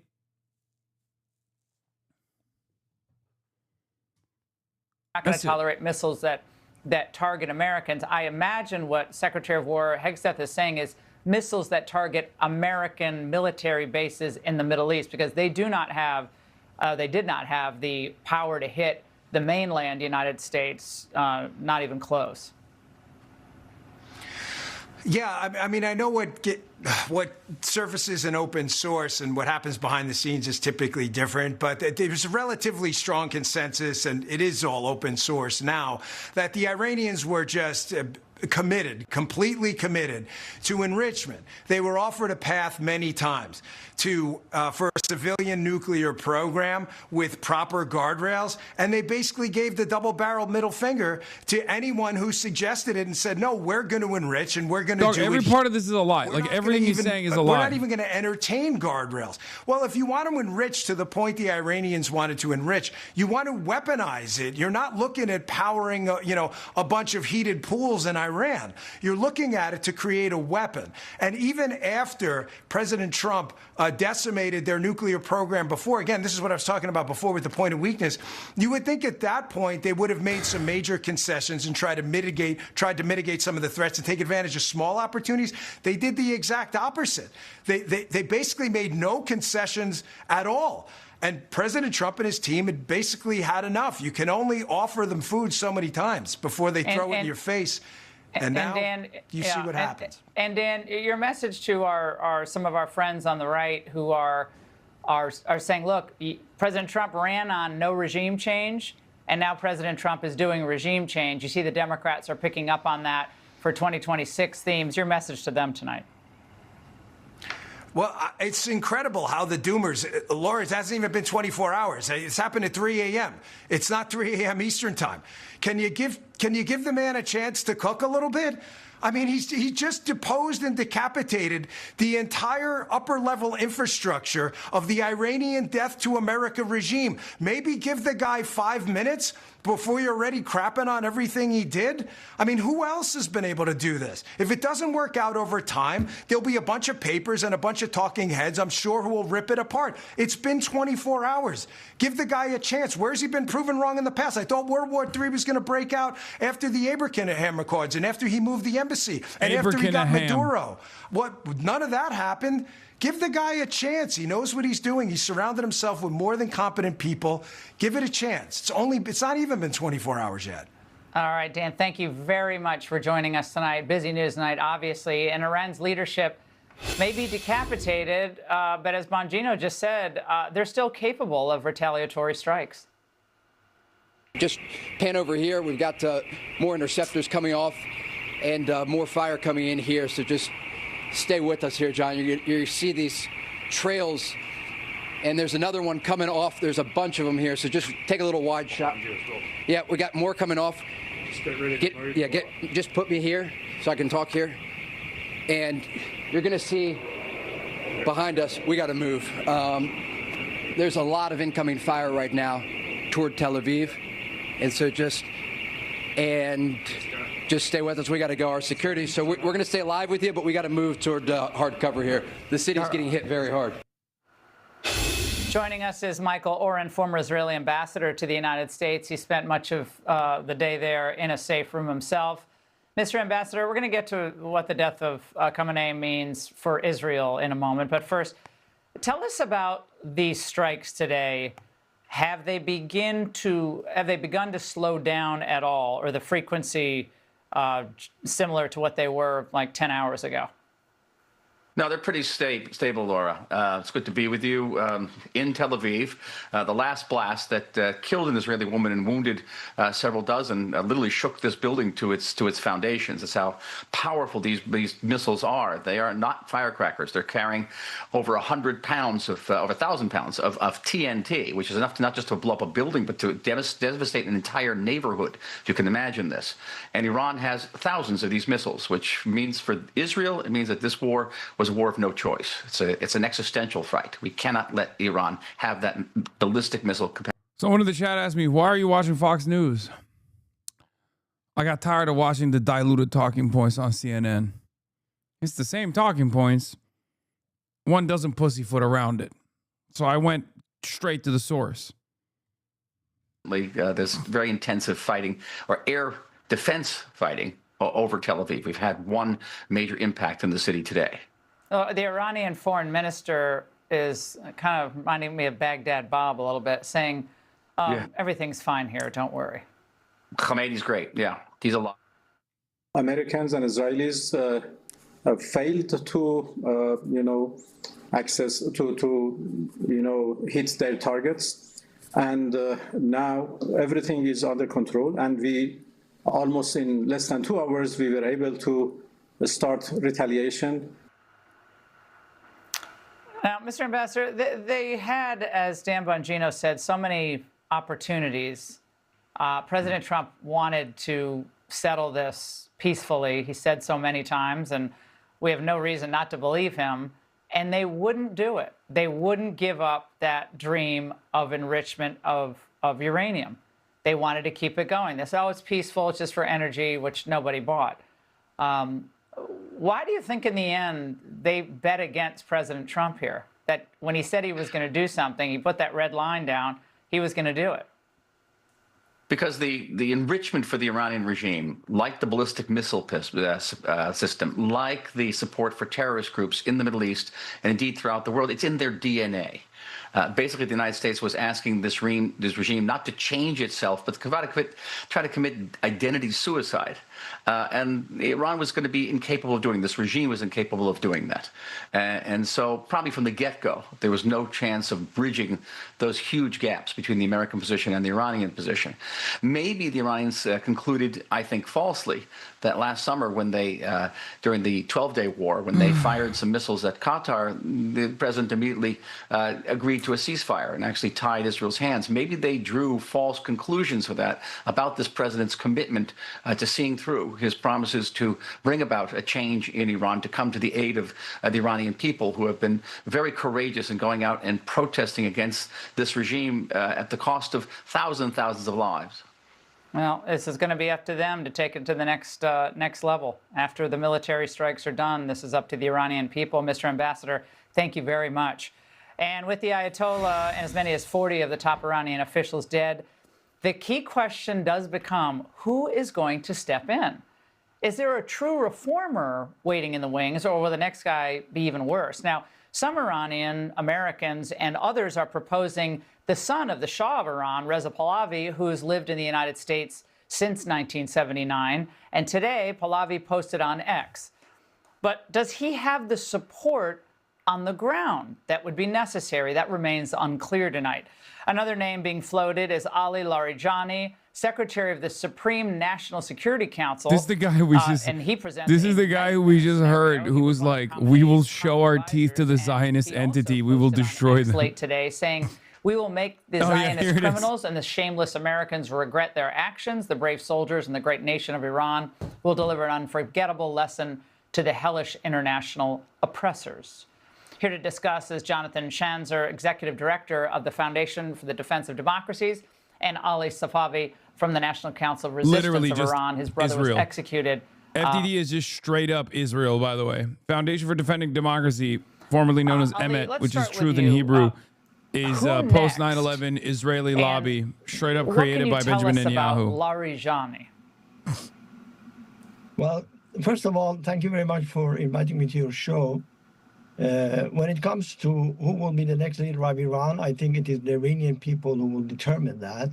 [SPEAKER 21] Not going to tolerate missiles that target Americans. I imagine what Secretary of War Hegseth is saying is missiles that target American military bases in the Middle East, because they do not have, they did not have the power to hit the mainland United States, not even close.
[SPEAKER 16] Yeah, I mean, I know what surfaces in open source and what happens behind the scenes is typically different, but there's a relatively strong consensus, and it is all open source now, that the Iranians were just completely committed to enrichment. They were offered a path many times for a civilian nuclear program with proper guardrails, and they basically gave the double-barreled middle finger to anyone who suggested it and said, no, we're going to enrich and we're going to do
[SPEAKER 3] every part of this is a lie. Like everything he's saying is a lie.
[SPEAKER 16] We're not even going to entertain guardrails. Well, if you want to enrich to the point the Iranians wanted to enrich, you want to weaponize it. You're not looking at powering, a bunch of heated pools in Iran. You're looking at it to create a weapon. And even after President Trump decimated their nuclear program before, again, this is what I was talking about before with the point of weakness, you would think at that point they would have made some major concessions and tried to mitigate some of the threats and take advantage of small opportunities. They did the exact opposite. They basically made no concessions at all. And President Trump and his team had basically had enough. You can only offer them food so many times before they throw it in your face. And now Dan, you see what happens.
[SPEAKER 21] And Dan, your message to some of our friends on the right who are saying, look, President Trump ran on no regime change, and now President Trump is doing regime change. You see the Democrats are picking up on that for 2026 themes. Your message to them tonight.
[SPEAKER 16] Well, it's incredible how the doomers, Laura, it hasn't even been 24 hours. It's happened at 3 a.m. It's not 3 a.m. Eastern time. Can you give the man a chance to cook a little bit? I mean, he just deposed and decapitated the entire upper-level infrastructure of the Iranian death to America regime. Maybe give the guy 5 minutes before you're already crapping on everything he did? I mean, who else has been able to do this? If it doesn't work out over time, there'll be a bunch of papers and a bunch of talking heads, I'm sure, who will rip it apart. It's been 24 hours. Give the guy a chance. Where's he been proven wrong in the past? I thought World War III was going to break out after the Abraham Accords and after he moved the embassy and after he got Maduro. None of that happened. Give the guy a chance. He knows what he's doing. He's surrounded himself with more than competent people. Give it a chance. It's not even been 24 hours yet.
[SPEAKER 21] All right, Dan, thank you very much for joining us tonight. Busy news night, obviously. And Iran's leadership may be decapitated, but as Bongino just said, they're still capable of retaliatory strikes.
[SPEAKER 7] Just pan over here. We've got more interceptors coming off and more fire coming in here. So just stay with us here, John. You see these trails, and there's another one coming off. There's a bunch of them here, so just take a little wide shot. Yeah, we got more coming off.
[SPEAKER 17] Just get ready.
[SPEAKER 7] Just put me here so I can talk here. And you're going to see behind us, we got to move. There's a lot of incoming fire right now toward Tel Aviv. And so just stay with us. We got to go. Our security. So we're going to stay live with you, but we got to move toward hard cover here. The city's getting hit very hard.
[SPEAKER 21] Joining us is Michael Oren, former Israeli ambassador to the United States. He spent much of the day there in a safe room himself. Mr. Ambassador, we're going to get to what the death of Khamenei means for Israel in a moment. But first, tell us about these strikes today. Have they begun to slow down at all, or the frequency similar to what they were like 10 hours ago?
[SPEAKER 22] No, they're pretty stable, Laura. It's good to be with you in Tel Aviv. The last blast that killed an Israeli woman and wounded several dozen literally shook this building to its foundations. That's how powerful these missiles are. They are not firecrackers. They're carrying over 100 pounds over 1,000 pounds of TNT, which is enough to not just to blow up a building, but to devastate an entire neighborhood. If you can imagine this. And Iran has thousands of these missiles, which means for Israel, it means that this war was a war of no choice. It's an existential fight. We cannot let Iran have that ballistic missile capacity.
[SPEAKER 3] Someone in the chat asked me, why are you watching Fox News? I got tired of watching the diluted talking points on CNN. It's the same talking points. One doesn't pussyfoot around it. So I went straight to the source.
[SPEAKER 22] There's very intensive fighting, or air defense fighting, over Tel Aviv. We've had one major impact in the city today.
[SPEAKER 21] The Iranian foreign minister is kind of reminding me of Baghdad Bob a little bit, saying, everything's fine here, don't worry.
[SPEAKER 22] Khamenei's great, yeah. He's a lot.
[SPEAKER 10] Americans and Israelis have failed to, access to hit their targets, and now everything is under control. And we almost in less than 2 hours we were able to start retaliation.
[SPEAKER 21] Now, Mr. Ambassador, they had, as Dan Bongino said, so many opportunities. President Trump wanted to settle this peacefully. He said so many times, and we have no reason not to believe him. And they wouldn't do it. They wouldn't give up that dream of enrichment of uranium. They wanted to keep it going. They said, oh, it's peaceful, it's just for energy, which nobody bought. Why do you think in the end they bet against President Trump here? That when he said he was going to do something, he put that red line down, he was going to do it?
[SPEAKER 22] Because the enrichment for the Iranian regime, like the ballistic missile system, like the support for terrorist groups in the Middle East and indeed throughout the world, it's in their DNA. Basically, the United States was asking this regime not to change itself, but try to commit identity suicide. And Iran was going to be incapable of doing this. Regime was incapable of doing that. And so probably from the get-go, there was no chance of bridging those huge gaps between the American position and the Iranian position. Maybe the Iranians concluded, I think falsely, that last summer when they, during the 12-day war, when they fired some missiles at Qatar, the president immediately agreed to a ceasefire and actually tied Israel's hands. Maybe they drew false conclusions with that about this president's commitment to seeing through his promises to bring about a change in Iran, to come to the aid of the Iranian people who have been very courageous in going out and protesting against this regime at the cost of thousands and thousands of lives.
[SPEAKER 21] Well, this is going to be up to them to take it to the next level. After the military strikes are done, this is up to the Iranian people. Mr. Ambassador, thank you very much. And with the Ayatollah and as many as 40 of the top Iranian officials dead, the key question does become, who is going to step in? Is there a true reformer waiting in the wings, or will the next guy be even worse? Now, some Iranian Americans and others are proposing the son of the Shah of Iran, Reza Pahlavi, who's lived in the United States since 1979. And today, Pahlavi posted on X. But does he have the support on the ground that would be necessary? That remains unclear tonight. Another name being floated is Ali Larijani, Secretary of the Supreme National Security Council.
[SPEAKER 3] This is the guy we just.
[SPEAKER 21] And he presents.
[SPEAKER 3] This is the guy who we just heard, who was like, "We will show our teeth to the Zionist entity. We will destroy them."
[SPEAKER 21] Late today, saying, "We will make the Zionist criminals and the shameless Americans regret their actions. The brave soldiers and the great nation of Iran will deliver an unforgettable lesson to the hellish international oppressors." Here to discuss is Jonathan Shanzer, Executive Director of the Foundation for the Defense of Democracies, and Ali Safavi from the National Council of Resistance of Iran. His brother was executed.
[SPEAKER 3] FDD is just straight up Israel, by the way. Foundation for Defending Democracy, formerly known as Emet, which is truth in Hebrew, is post 9/11 Israeli lobby, straight up created by Benjamin Netanyahu.
[SPEAKER 21] Larijani.
[SPEAKER 18] Well, first of all, thank you very much for inviting me to your show. When it comes to who will be the next leader of Iran, I think it is the Iranian people who will determine that.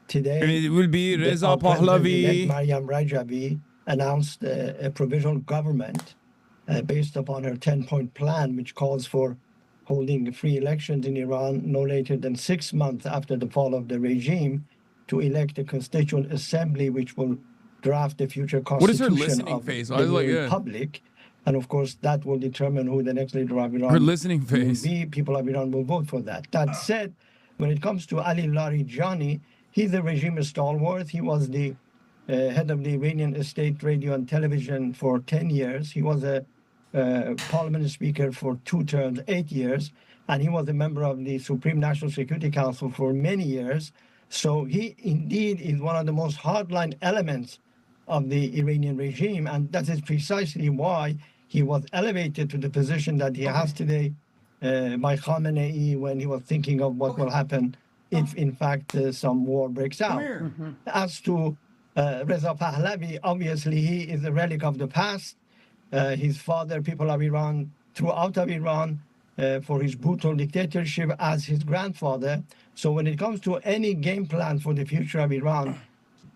[SPEAKER 18] Today,
[SPEAKER 3] and it will be Reza Pahlavi.
[SPEAKER 18] Maryam Rajavi announced a provisional government based upon her 10-point plan, which calls for holding free elections in Iran no later than 6 months after the fall of the regime, to elect a constituent assembly which will draft the future constitution of the republic. And of course, that will determine who the next leader of Iran will be. People of Iran will vote for that. That said, when it comes to Ali Larijani, he's a regime stalwart. He was the head of the Iranian state radio and television for 10 years. He was a parliament speaker for 2 terms, 8 years, and he was a member of the Supreme National Security Council for many years. So he indeed is one of the most hardline elements of the Iranian regime, and that is precisely why he was elevated to the position that he has today by Khamenei when he was thinking of what will happen if, in fact, some war breaks out. As to Reza Pahlavi, obviously he is a relic of the past. His father, people of Iran, threw out of Iran for his brutal dictatorship as his grandfather. So when it comes to any game plan for the future of Iran,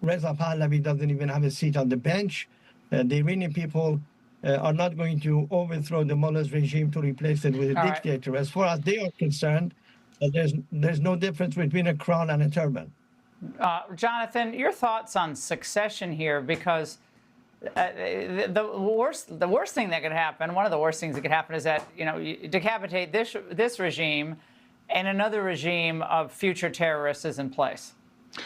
[SPEAKER 18] Reza Pahlavi doesn't even have a seat on the bench. The Iranian people are not going to overthrow the mullah's regime to replace it with a dictator. As far as they are concerned, there's no difference between a crown and a turban.
[SPEAKER 21] Jonathan, your thoughts on succession here, because the worst thing that could happen, one of the worst things that could happen, is that you decapitate this regime, and another regime of future terrorists is in place.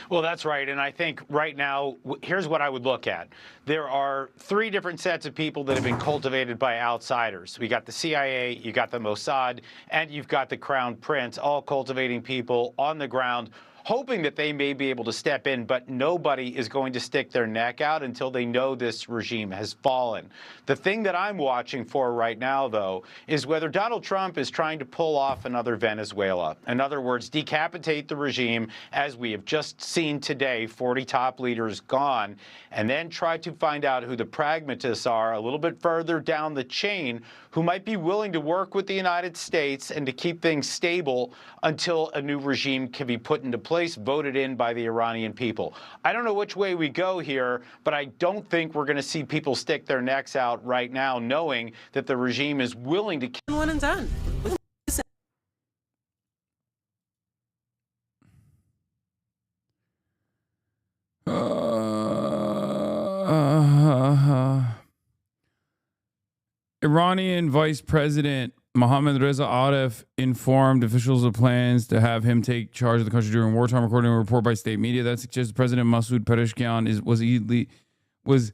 [SPEAKER 19] Well, that's right. And I think right now, here's what I would look at. There are 3 different sets of people that have been cultivated by outsiders. We got the CIA, you got the Mossad, and you've got the Crown Prince, all cultivating people on the ground, hoping that they may be able to step in, but nobody is going to stick their neck out until they know this regime has fallen. The thing that I'm watching for right now, though, is whether Donald Trump is trying to pull off another Venezuela. In other words, decapitate the regime, as we have just seen today, 40 top leaders gone, and then try to find out who the pragmatists are a little bit further down the chain who might be willing to work with the United States and to keep things stable until a new regime can be put into place, voted in by the Iranian people. I don't know which way we go here, but I don't think we're going to see people stick their necks out right now, knowing that the regime is willing to kill one and done.
[SPEAKER 3] Iranian Vice President Mohammad Reza Aref informed officials of plans to have him take charge of the country during wartime, according to a report by state media that suggests President Masoud Pezeshkian was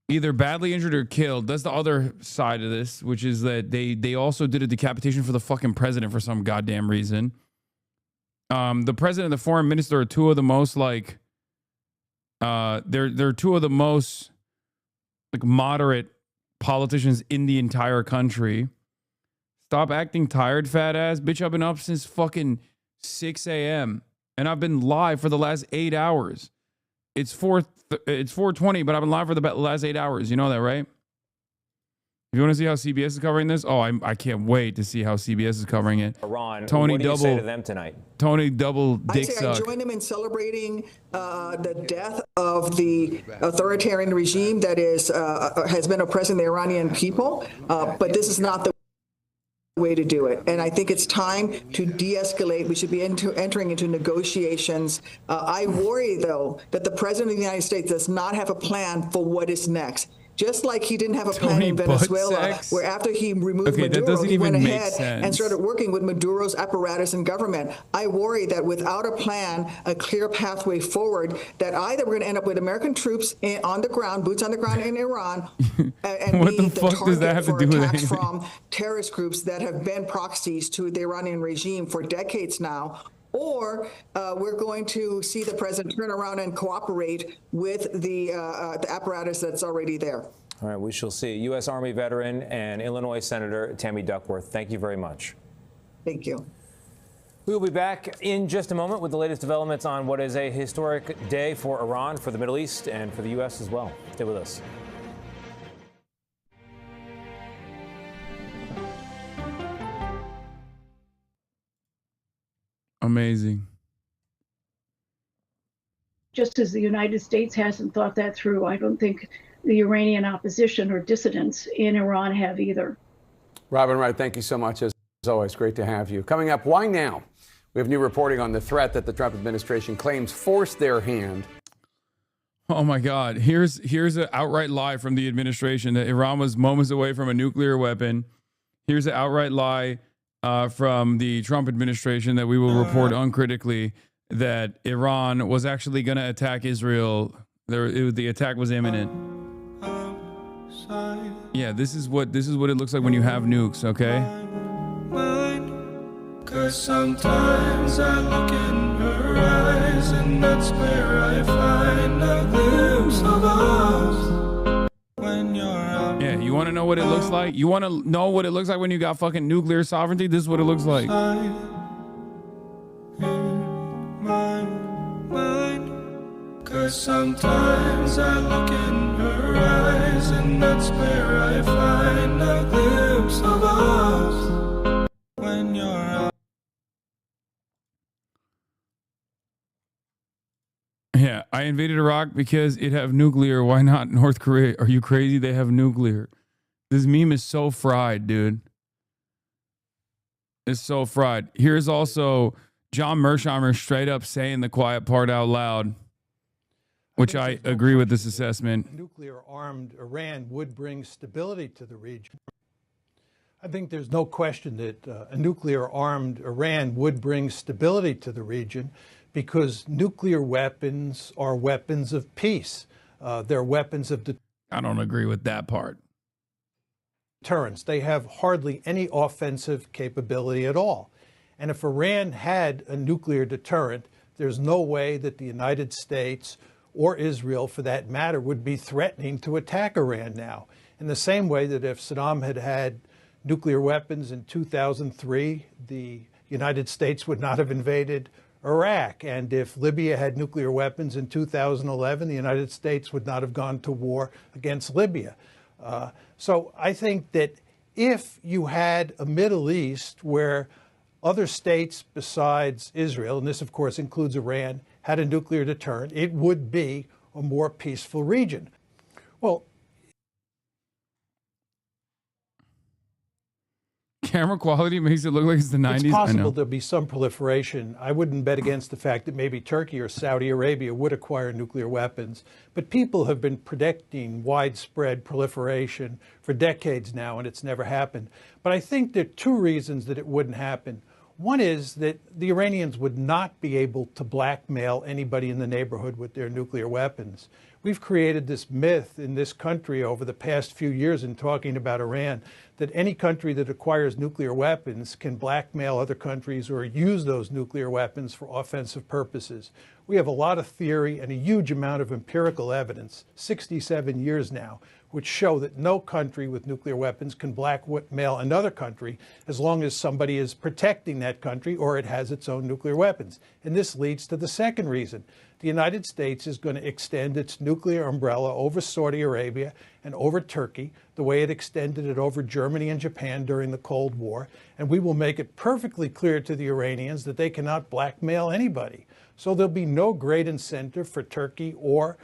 [SPEAKER 3] either badly injured or killed. That's the other side of this, which is that they also did a decapitation for the fucking president for some goddamn reason. The president and the foreign minister are two of the most they're two of the most moderate politicians in the entire country. Stop acting tired, fat ass. Bitch, I've been up since fucking 6 a.m. and I've been live for the last 8 hours. It's 4:20, but I've been live for the last 8 hours. You know that, right? If you want to see how CBS is covering this, I can't wait to see how CBS is covering it.
[SPEAKER 20] Iran.
[SPEAKER 3] Tony
[SPEAKER 20] what do you
[SPEAKER 3] double
[SPEAKER 20] say to them tonight?
[SPEAKER 3] Tony double dick
[SPEAKER 23] I
[SPEAKER 3] suck.
[SPEAKER 23] join them in celebrating the death of the authoritarian regime that has been oppressing the Iranian people. But this is not the way to do it. And I think it's time to de-escalate. We should be entering into negotiations. I worry, though, that the president of the United States does not have a plan for what is next. Just like he didn't have a plan in Venezuela, where after he removed Maduro, he went ahead and started working with Maduro's apparatus and government. I worry that without a plan, a clear pathway forward, that either we're going to end up with American troops on the ground, boots on the ground in Iran, and
[SPEAKER 3] What
[SPEAKER 23] be
[SPEAKER 3] the fuck does that have to do with
[SPEAKER 23] attacks
[SPEAKER 3] anything?
[SPEAKER 23] from terrorist groups that have been proxies to the Iranian regime for decades now. Or we're going to see the president turn around and cooperate with the apparatus that's already there.
[SPEAKER 20] All right, we shall see. U.S. Army veteran and Illinois Senator Tammy Duckworth, thank you very much.
[SPEAKER 23] Thank you.
[SPEAKER 20] We will be back in just a moment with the latest developments on what is a historic day for Iran, for the Middle East, and for the U.S. as well. Stay with us.
[SPEAKER 3] Amazing.
[SPEAKER 24] Just as the United States hasn't thought that through, I don't think the Iranian opposition or dissidents in Iran have either.
[SPEAKER 2] Robin Wright, thank you so much. As always, great to have you. Coming up, why now? We have new reporting on the threat that the Trump administration claims forced their hand.
[SPEAKER 3] Oh my God. Here's an outright lie from the administration that Iran was moments away from a nuclear weapon. Here's an outright lie from the Trump administration that we will report uncritically that Iran was actually going to attack Israel. The attack was imminent. Yeah, this is what it looks like when you have nukes, okay?
[SPEAKER 1] Cause sometimes I look in her eyes, and that's where I find a glimpse of us. When you're out.
[SPEAKER 3] Yeah, you want to know what it looks like? You want to know what it looks like when you got fucking nuclear sovereignty? This is what it looks like.
[SPEAKER 1] In my mind. Cause sometimes I look in her eyes, and that's where I find a glimpse of us. When you're out.
[SPEAKER 3] Yeah, I invaded Iraq because it have nuclear. Why not North Korea? Are you crazy? They have nuclear. This meme is so fried, dude. It's so fried. Here's also John Mersheimer straight up saying the quiet part out loud, which I agree with this assessment.
[SPEAKER 5] Nuclear-armed Iran would bring stability to the region. I think there's no question that a nuclear-armed Iran would bring stability to the region, because nuclear weapons are weapons of peace. They're weapons of
[SPEAKER 3] I don't agree with that part.
[SPEAKER 5] Deterrence. They have hardly any offensive capability at all. And if Iran had a nuclear deterrent, there's no way that the United States or Israel, for that matter, would be threatening to attack Iran now. In the same way that if Saddam had had nuclear weapons in 2003, the United States would not have invaded Iraq. And if Libya had nuclear weapons in 2011, the United States would not have gone to war against Libya. So I think that if you had a Middle East where other states besides Israel, and this of course includes Iran, had a nuclear deterrent, it would be a more peaceful region. Well,
[SPEAKER 3] camera quality makes it look like it's the 90s.
[SPEAKER 5] It's possible there'll be some proliferation. I wouldn't bet against the fact that maybe Turkey or Saudi Arabia would acquire nuclear weapons, but people have been predicting widespread proliferation for decades now, and it's never happened. But I think there are two reasons that it wouldn't happen. One is that the Iranians would not be able to blackmail anybody in the neighborhood with their nuclear weapons. We've created this myth in this country over the past few years in talking about Iran that any country that acquires nuclear weapons can blackmail other countries or use those nuclear weapons for offensive purposes. We have a lot of theory and a huge amount of empirical evidence, 67 years now, which show that no country with nuclear weapons can blackmail another country as long as somebody is protecting that country or it has its own nuclear weapons. And this leads to the second reason. The United States is going to extend its nuclear umbrella over Saudi Arabia and over Turkey, the way it extended it over Germany and Japan during the Cold War. And we will make it perfectly clear to the Iranians that they cannot blackmail anybody. So there'll be no great incentive for Turkey or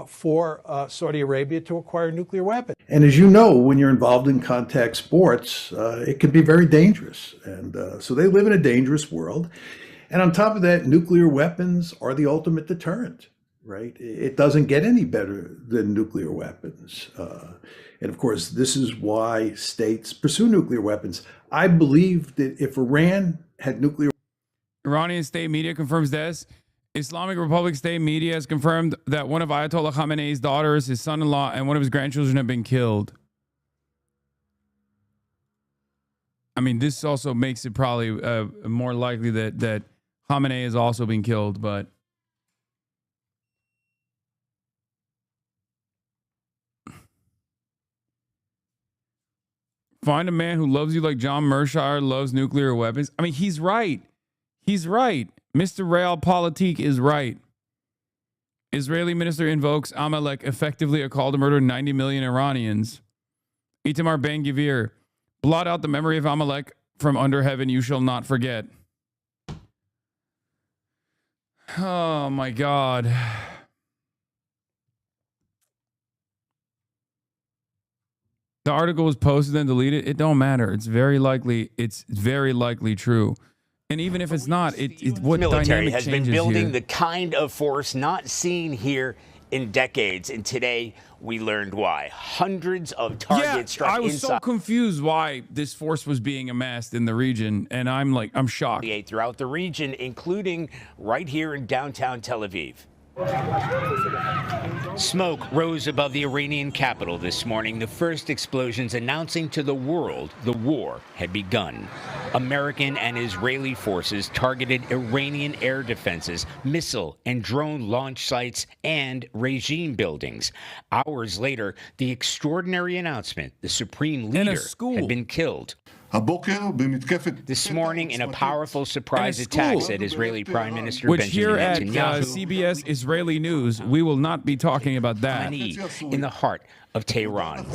[SPEAKER 5] for Saudi Arabia to acquire nuclear weapons.
[SPEAKER 8] And as you know, when you're involved in contact sports, it can be very dangerous. And so they live in a dangerous world. And on top of that, nuclear weapons are the ultimate deterrent, right? It doesn't get any better than nuclear weapons. And of course, this is why states pursue nuclear weapons. I believe that if Iran had nuclear...
[SPEAKER 3] Iranian state media confirms this. Islamic Republic state media has confirmed that one of Ayatollah Khamenei's daughters, his son-in-law, and one of his grandchildren have been killed. I mean, this also makes it probably more likely that Khamenei is also being killed, but find a man who loves you like John Mersheimer loves nuclear weapons. I mean, he's right. He's right. Mr. Realpolitik is right. Israeli minister invokes Amalek, effectively a call to murder 90 million Iranians. Itamar Ben-Gvir, blot out the memory of Amalek from under heaven, you shall not forget. Oh my God. The article was posted and deleted. It don't matter. It's very likely true. And even if it's not, what
[SPEAKER 9] military
[SPEAKER 3] dynamic
[SPEAKER 9] has been
[SPEAKER 3] changes
[SPEAKER 9] building
[SPEAKER 3] here?
[SPEAKER 9] the kind of force not seen here in decades. And today we learned why. Hundreds of targets struck
[SPEAKER 3] I was
[SPEAKER 9] inside.
[SPEAKER 3] so confused why this force was being amassed in the region, and I'm shocked.
[SPEAKER 9] Throughout the region, including right here in downtown Tel Aviv. Smoke rose above the Iranian capital this morning, the first explosions announcing to the world the war had begun. American and Israeli forces targeted Iranian air defenses, missile and drone launch sites, and regime buildings. Hours later, the extraordinary announcement the supreme leader had been killed. This morning, in a powerful surprise attack, said Israeli Prime Minister
[SPEAKER 3] Which
[SPEAKER 9] Benjamin
[SPEAKER 3] here at
[SPEAKER 9] Netanyahu,
[SPEAKER 3] CBS Israeli News, we will not be talking about that.
[SPEAKER 9] in the heart of Tehran.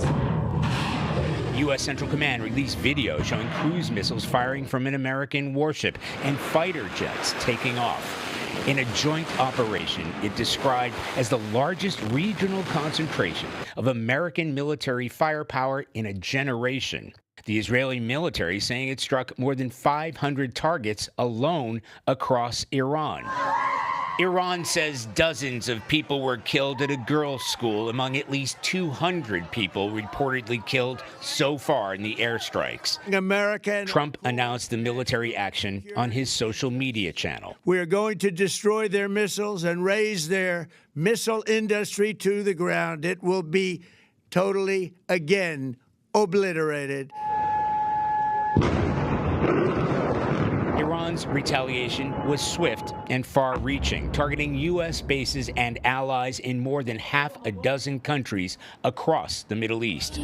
[SPEAKER 9] U.S. Central Command released video showing cruise missiles firing from an American warship and fighter jets taking off. In a joint operation it described as the largest regional concentration of American military firepower in a generation. The Israeli military saying it struck more than 500 targets alone across Iran. Iran says dozens of people were killed at a girls' school, among at least 200 people reportedly killed so far in the airstrikes. Trump announced the military action on his social media channel.
[SPEAKER 4] We are going to destroy their missiles and raise their missile industry to the ground. It will be totally, again, obliterated.
[SPEAKER 9] Iran's retaliation was swift and far-reaching, targeting U.S. bases and allies in more than half a dozen countries across the Middle East.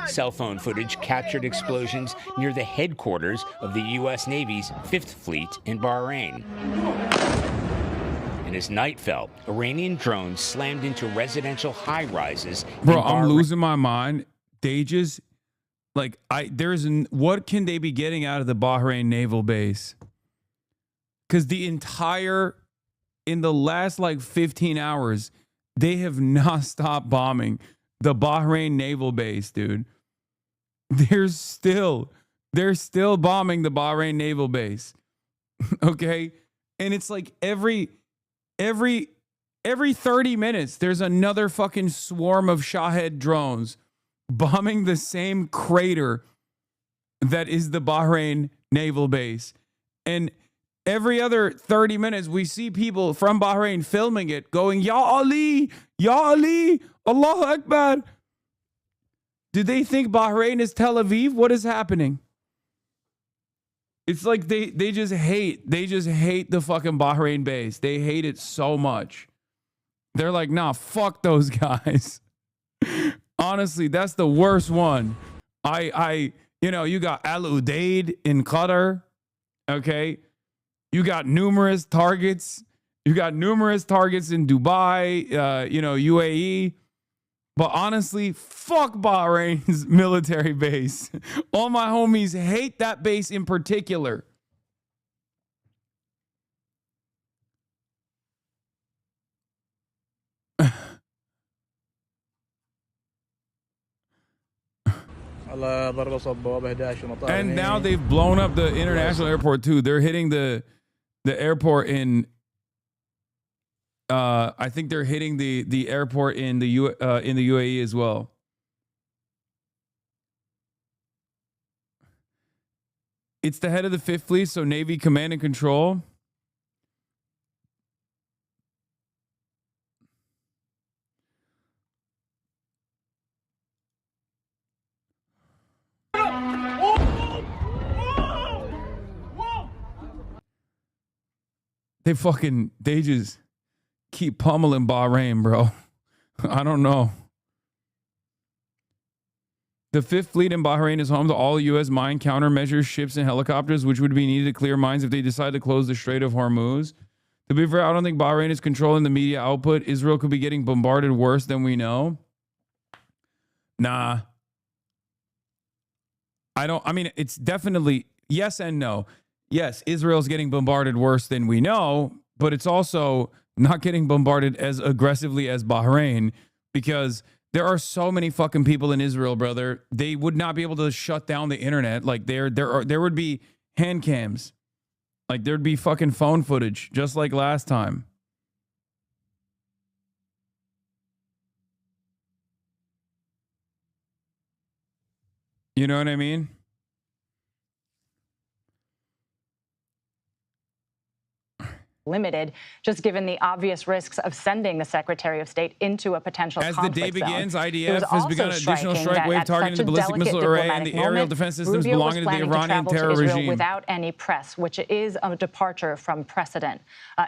[SPEAKER 9] Cell phone footage captured explosions near the headquarters of the U.S. Navy's 5th Fleet in Bahrain. And as night fell, Iranian drones slammed into residential high-rises.
[SPEAKER 3] Bro, I'm losing my mind. They just, like, what can they be getting out of the Bahrain naval base? Because in the last, 15 hours, they have not stopped bombing the Bahrain naval base, dude. They're still bombing the Bahrain naval base. Okay? And it's like every 30 minutes, there's another fucking swarm of Shahed drones bombing the same crater that is the Bahrain naval base. And every other 30 minutes, we see people from Bahrain filming it, going, Ya Ali, Allahu Akbar. Do they think Bahrain is Tel Aviv? What is happening? It's like they just hate the fucking Bahrain base. They hate it so much. They're like, nah, fuck those guys. Honestly, that's the worst one. You got Al Udeid in Qatar. Okay. You got numerous targets. You got numerous targets in Dubai, UAE. But honestly, fuck Bahrain's military base. All my homies hate that base in particular. And now they've blown up the international airport too. They're hitting the airport in I think they're hitting the airport in the UAE as well. It's the head of the 5th Fleet, so Navy Command and Control. They just keep pummeling Bahrain, bro. I don't know. The 5th Fleet in Bahrain is home to all U.S. mine countermeasures, ships, and helicopters, which would be needed to clear mines if they decide to close the Strait of Hormuz. To be fair, I don't think Bahrain is controlling the media output. Israel could be getting bombarded worse than we know. Nah. It's definitely yes and no. Yes, Israel's getting bombarded worse than we know, but it's also not getting bombarded as aggressively as Bahrain, because there are so many fucking people in Israel, brother. They would not be able to shut down the internet. Like there would be hand cams. Like there'd be fucking phone footage, just like last time. You know what I mean?
[SPEAKER 6] limited, just given the obvious risks of sending the Secretary of State into a potential
[SPEAKER 3] As the
[SPEAKER 6] conflict
[SPEAKER 3] day begins,
[SPEAKER 6] zone.
[SPEAKER 3] IDF has begun an additional strike wave targeting the ballistic missile array and the aerial defense systems belonging to the Iranian terror regime.
[SPEAKER 6] Without any press, which is a departure from precedent.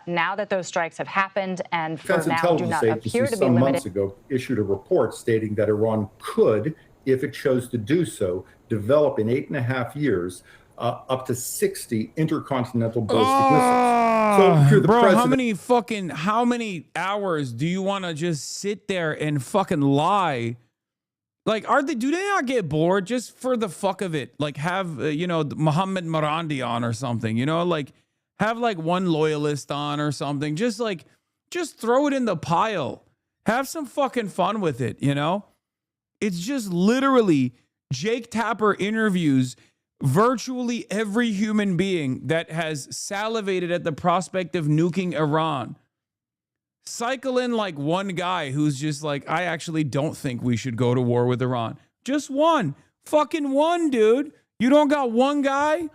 [SPEAKER 6] Now that those strikes have happened and for now do not appear to be
[SPEAKER 11] some
[SPEAKER 6] limited.
[SPEAKER 11] months ago issued a report stating that Iran could, if it chose to do so, develop in 8.5 years up to 60 intercontinental ballistic missiles. So if you're the
[SPEAKER 3] bro,
[SPEAKER 11] president,
[SPEAKER 3] how many hours do you want to just sit there and fucking lie? Like, do they not get bored just for the fuck of it? Like, have, Mohammed Marandi on or something, like, have like one loyalist on or something. Just throw it in the pile. Have some fucking fun with it, It's just literally Jake Tapper interviews virtually every human being that has salivated at the prospect of nuking Iran. Cycle in like one guy who's just like, I actually don't think we should go to war with Iran. Just one. Fucking one, dude. You don't got one guy?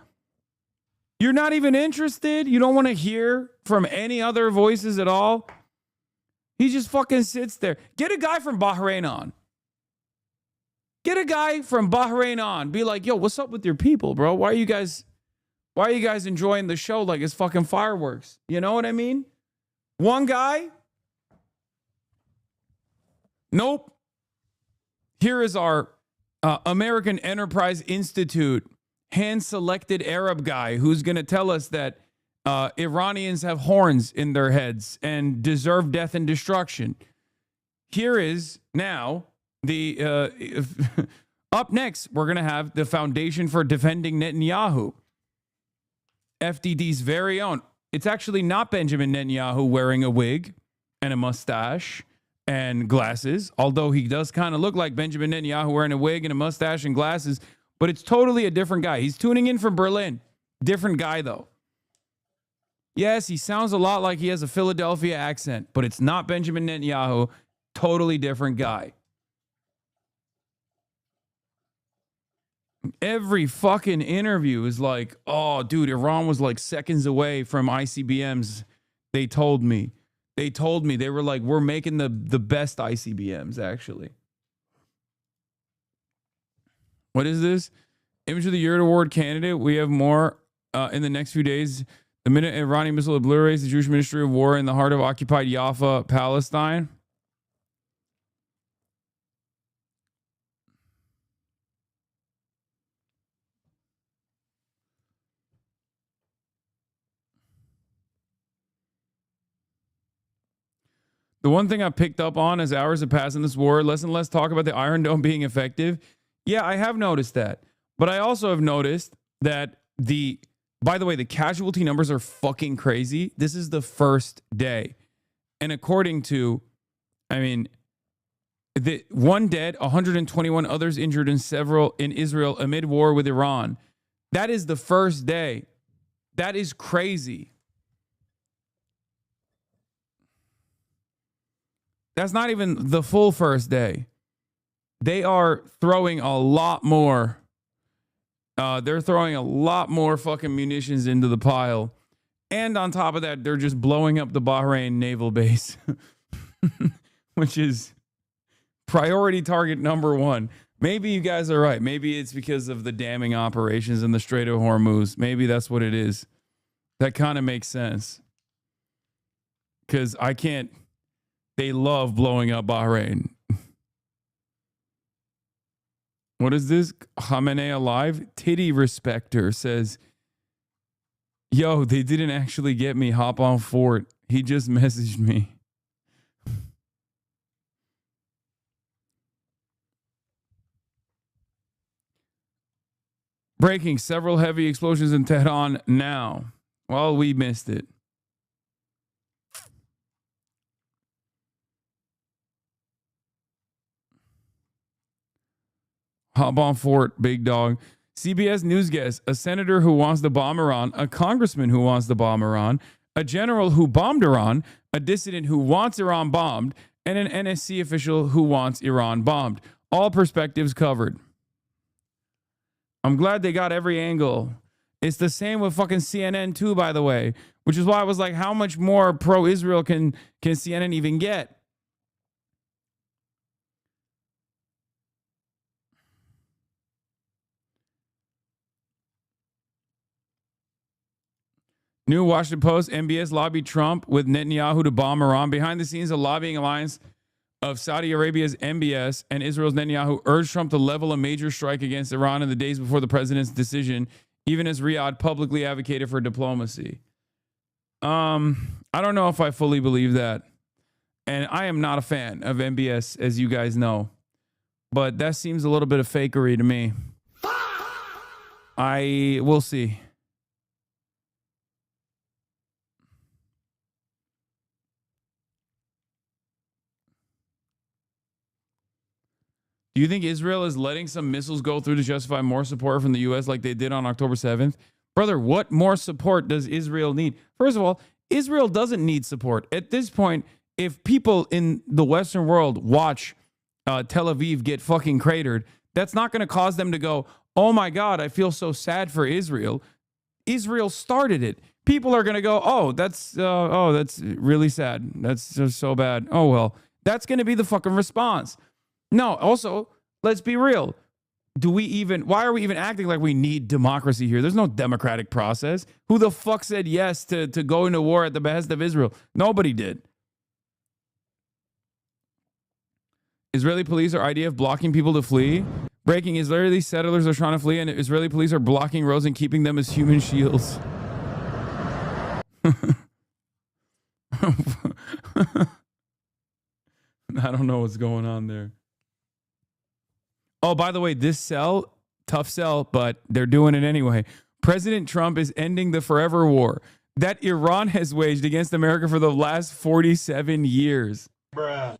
[SPEAKER 3] You're not even interested? You don't want to hear from any other voices at all? He just fucking sits there. Get a guy from Bahrain on. Get a guy from Bahrain on. Be like, yo, what's up with your people, bro? Why are you guys enjoying the show like it's fucking fireworks? You know what I mean? One guy? Nope. Here is our American Enterprise Institute hand-selected Arab guy who's going to tell us that Iranians have horns in their heads and deserve death and destruction. Here is now up next, we're going to have the Foundation for Defending Netanyahu. FDD's very own. It's actually not Benjamin Netanyahu wearing a wig and a mustache and glasses, although he does kind of look like Benjamin Netanyahu wearing a wig and a mustache and glasses, but it's totally a different guy. He's tuning in from Berlin. Different guy, though. Yes, he sounds a lot like he has a Philadelphia accent, but it's not Benjamin Netanyahu. Totally different guy. Every fucking interview is like, oh, dude, Iran was like seconds away from ICBMs. They told me. They were like, we're making the best ICBMs, actually. What is this? Image of the Year award candidate. We have more in the next few days. The minute Iranian missile obliterates the Jewish Ministry of War in the heart of occupied Jaffa, Palestine. The one thing I've picked up on as hours have passed in this war, less and less talk about the Iron Dome being effective. Yeah, I have noticed that. But I also have noticed that by the way, the casualty numbers are fucking crazy. This is the first day. And according to, one dead, 121 others injured in Israel amid war with Iran. That is the first day. That is crazy. That's not even the full first day. They are throwing a lot more. They're throwing a lot more fucking munitions into the pile. And on top of that, they're just blowing up the Bahrain naval base, which is priority target number one. Maybe you guys are right. Maybe it's because of the damming operations in the Strait of Hormuz. Maybe that's what it is. That kind of makes sense. Because they love blowing up Bahrain. What is this? Khamenei alive? Titty Respecter says, yo, they didn't actually get me. Hop on Fort. He just messaged me. Breaking, several heavy explosions in Tehran now. Well, we missed it. Hop on Fort, big dog. CBS News guest, a senator who wants to bomb Iran, a congressman who wants to bomb Iran, a general who bombed Iran, a dissident who wants Iran bombed, and an NSC official who wants Iran bombed. All perspectives covered. I'm glad they got every angle. It's the same with fucking CNN too, by the way. which is why I was like, how much more pro-Israel can CNN even get? New Washington Post, MBS lobbied Trump with Netanyahu to bomb Iran. Behind the scenes, a lobbying alliance of Saudi Arabia's MBS and Israel's Netanyahu urged Trump to level a major strike against Iran in the days before the president's decision, even as Riyadh publicly advocated for diplomacy. I don't know if I fully believe that. And I am not a fan of MBS, as you guys know. But that seems a little bit of fakery to me. We'll see. Do you think Israel is letting some missiles go through to justify more support from the U.S. like they did on October 7th? Brother, what more support does Israel need? First of all, Israel doesn't need support. At this point, if people in the Western world watch Tel Aviv get fucking cratered, that's not going to cause them to go, oh my God, I feel so sad for Israel. Israel started it. People are going to go, oh, that's really sad. That's just so bad. Oh, well, that's going to be the fucking response. No, also, let's be real. Why are we even acting like we need democracy here? There's no democratic process. Who the fuck said yes to go into war at the behest of Israel? Nobody did. Israeli police are IDF blocking people to flee. Breaking, Israeli settlers are trying to flee and Israeli police are blocking roads and keeping them as human shields. I don't know what's going on there. Oh, by the way, this sell, tough sell, but they're doing it anyway. President Trump is ending the forever war that Iran has waged against America for the last 47 years. Bruh.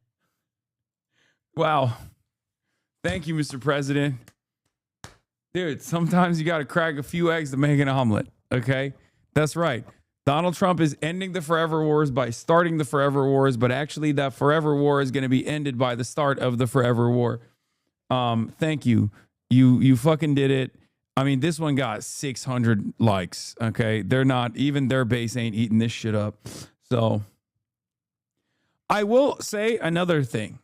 [SPEAKER 3] Wow. Thank you, Mr. President. Dude, sometimes you got to crack a few eggs to make an omelet, okay? That's right. Donald Trump is ending the forever wars by starting the forever wars, but actually that forever war is going to be ended by the start of the forever war. Thank you. You fucking did it. I mean, this one got 600 likes. Okay. They're not, even their base ain't eating this shit up. So I will say another thing.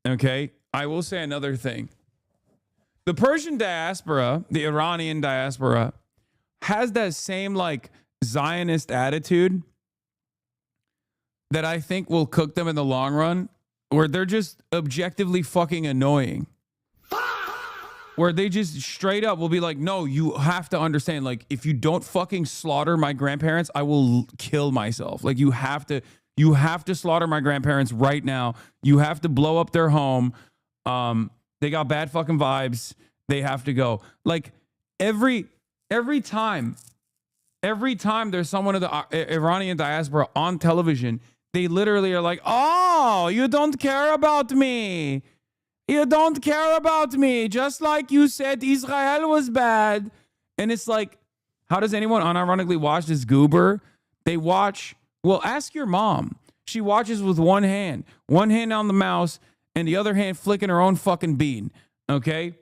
[SPEAKER 3] Okay. I will say another thing. The Persian diaspora, the Iranian diaspora, has that same like Zionist attitude that I think will cook them in the long run, where they're just objectively fucking annoying. Where they just straight up will be like, no, you have to understand, like, if you don't fucking slaughter my grandparents, I will kill myself. Like, you have to slaughter my grandparents right now. You have to blow up their home. They got bad fucking vibes. They have to go. Like, every time there's someone of the Iranian diaspora on television, they literally are like, oh, you don't care about me. You don't care about me. Just like you said Israel was bad. And it's like, how does anyone unironically watch this goober? They watch, well, ask your mom. She watches with one hand on the mouse and the other hand flicking her own fucking bean. Okay?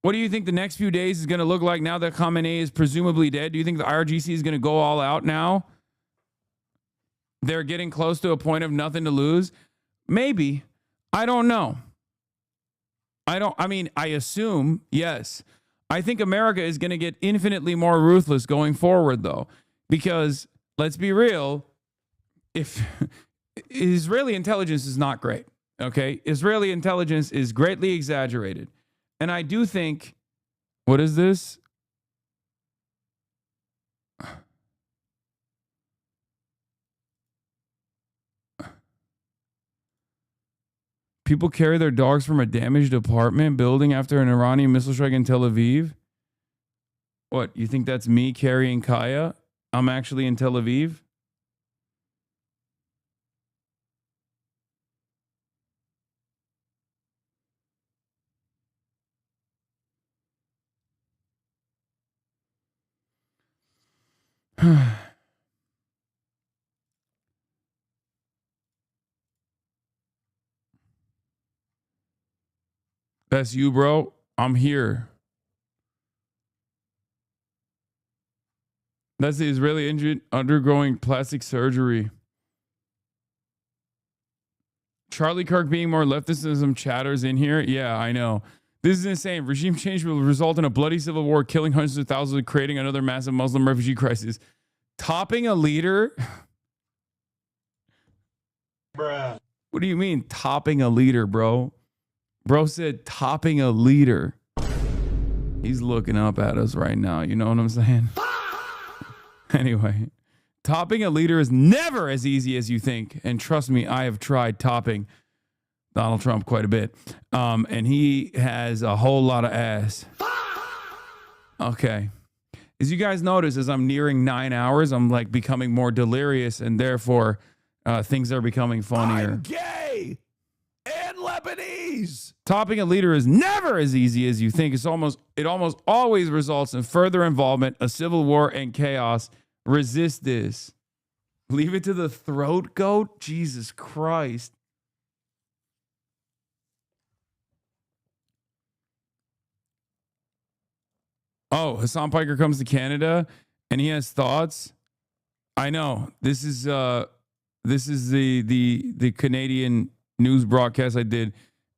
[SPEAKER 3] What do you think the next few days is going to look like now that Khamenei is presumably dead? Do you think the IRGC is going to go all out now? They're getting close to a point of nothing to lose? Maybe. I don't know. I assume, yes. I think America is going to get infinitely more ruthless going forward, though, because let's be real, if Israeli intelligence is not great, okay? Israeli intelligence is greatly exaggerated. And I do think, what is this? People carry their dogs from a damaged apartment building after an Iranian missile strike in Tel Aviv. What, you think that's me carrying Kaya? I'm actually in Tel Aviv. That's you, bro. I'm here. That's the Israeli injured undergoing plastic surgery. Charlie Kirk being more leftist than some chatters in here. Yeah, I know. This is insane. Regime change will result in a bloody civil war, killing hundreds of thousands and creating another massive Muslim refugee crisis. Topping a leader?
[SPEAKER 12] Bruh.
[SPEAKER 3] What do you mean topping a leader, bro? Bro said topping a leader. He's looking up at us right now. You know what I'm saying? Anyway, topping a leader is never as easy as you think. And trust me, I have tried topping Donald Trump quite a bit. And he has a whole lot of ass. Okay. As you guys notice, as I'm nearing 9 hours, I'm like becoming more delirious, and therefore things are becoming funnier.
[SPEAKER 2] I'm gay and Lebanese.
[SPEAKER 3] Topping a leader is never as easy as you think. It almost always results in further involvement, a civil war, and chaos. Resist this. Leave it to the throat goat? Jesus Christ. Oh, Hassan Piker comes to Canada and he has thoughts. I know. This is the Canadian news broadcast I did.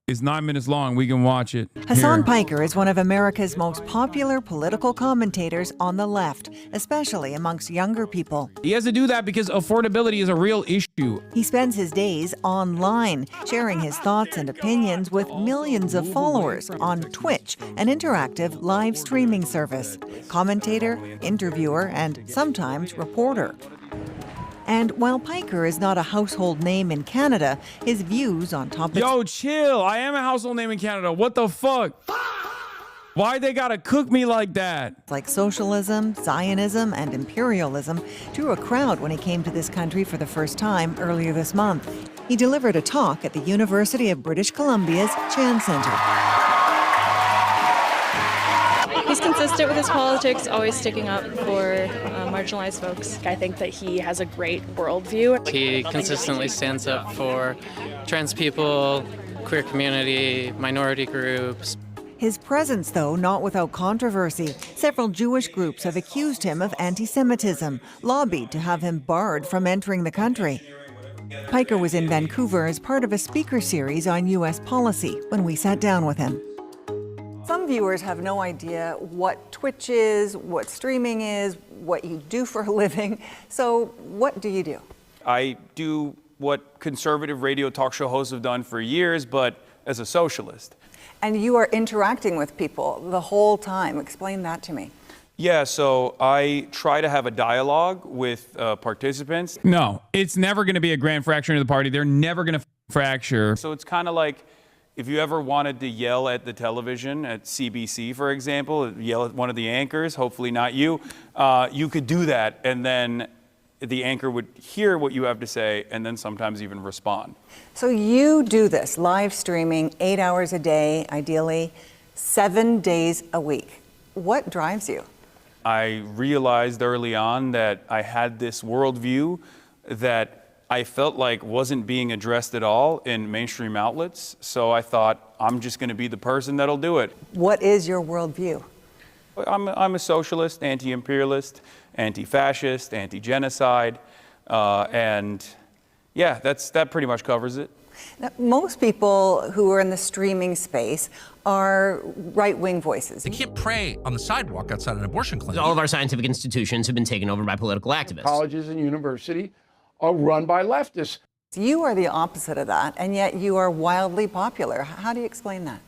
[SPEAKER 3] It's 9 minutes long. We can watch it.
[SPEAKER 13] Hassan Piker is one of America's most popular political commentators on the left, especially amongst younger people.
[SPEAKER 3] He has to do that because affordability is a real issue.
[SPEAKER 13] He spends his days online, sharing his thoughts and opinions with millions of followers on Twitch, an interactive live streaming service. Commentator, interviewer, and sometimes reporter. And while Piker is not a household name in Canada, his views on topics...
[SPEAKER 3] Yo, chill. I am a household name in Canada. What the fuck? Why they gotta cook me like that?
[SPEAKER 13] ...like socialism, Zionism, and imperialism drew a crowd when he came to this country for the first time earlier this month. He delivered a talk at the University of British Columbia's Chan Center.
[SPEAKER 14] He's consistent with his politics, always sticking up for marginalized folks. I think that he has a great worldview.
[SPEAKER 15] He consistently stands up for trans people, queer community, minority groups.
[SPEAKER 13] His presence, though, not without controversy. Several Jewish groups have accused him of anti-Semitism, lobbied to have him barred from entering the country. Piker was in Vancouver as part of a speaker series on U.S. policy when we sat down with him. Some viewers have no idea what Twitch is, what streaming is, what you do for a living. So what do you do?
[SPEAKER 25] I do what conservative radio talk show hosts have done for years, but as a socialist.
[SPEAKER 13] And you are interacting with people the whole time. Explain that to me.
[SPEAKER 25] Yeah, so I try to have a dialogue with participants.
[SPEAKER 3] No, it's never going to be a grand fracturing of the party. They're never going to fracture.
[SPEAKER 25] So it's kind of like if you ever wanted to yell at the television, at CBC, for example, yell at one of the anchors, hopefully not you, you could do that, and then the anchor would hear what you have to say and then sometimes even respond.
[SPEAKER 13] So you do this, live streaming, 8 hours a day, ideally, 7 days a week. What drives you?
[SPEAKER 25] I realized early on that I had this worldview that I felt like wasn't being addressed at all in mainstream outlets. So I thought, I'm just going to be the person that'll do it.
[SPEAKER 13] What is your worldview?
[SPEAKER 25] I'm a socialist, anti-imperialist, anti-fascist, anti-genocide, and yeah, that pretty much covers it.
[SPEAKER 13] Now, most people who are in the streaming space are right-wing voices.
[SPEAKER 26] They can't pray on the sidewalk outside an abortion clinic.
[SPEAKER 27] All of our scientific institutions have been taken over by political activists.
[SPEAKER 28] Colleges and universities are run by leftists.
[SPEAKER 13] You are the opposite of that, and yet you are wildly popular. How do you explain that?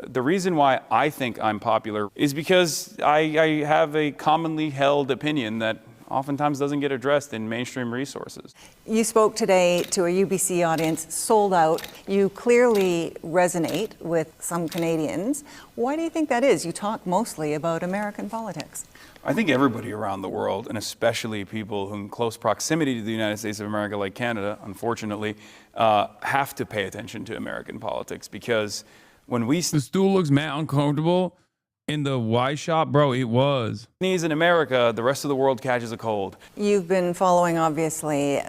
[SPEAKER 25] The reason why I think I'm popular is because I have a commonly held opinion that oftentimes doesn't get addressed in mainstream resources.
[SPEAKER 13] You spoke today to a UBC audience, sold out. You clearly resonate with some Canadians. Why do you think that is? You talk mostly about American politics.
[SPEAKER 25] I think everybody around the world, and especially people who in close proximity to the United States of America, like Canada, unfortunately, have to pay attention to American politics, because when we...
[SPEAKER 3] The stool looks mad uncomfortable in the Y shop, bro, it was.
[SPEAKER 25] ...sneeze in America, the rest of the world catches a cold.
[SPEAKER 13] You've been following, obviously,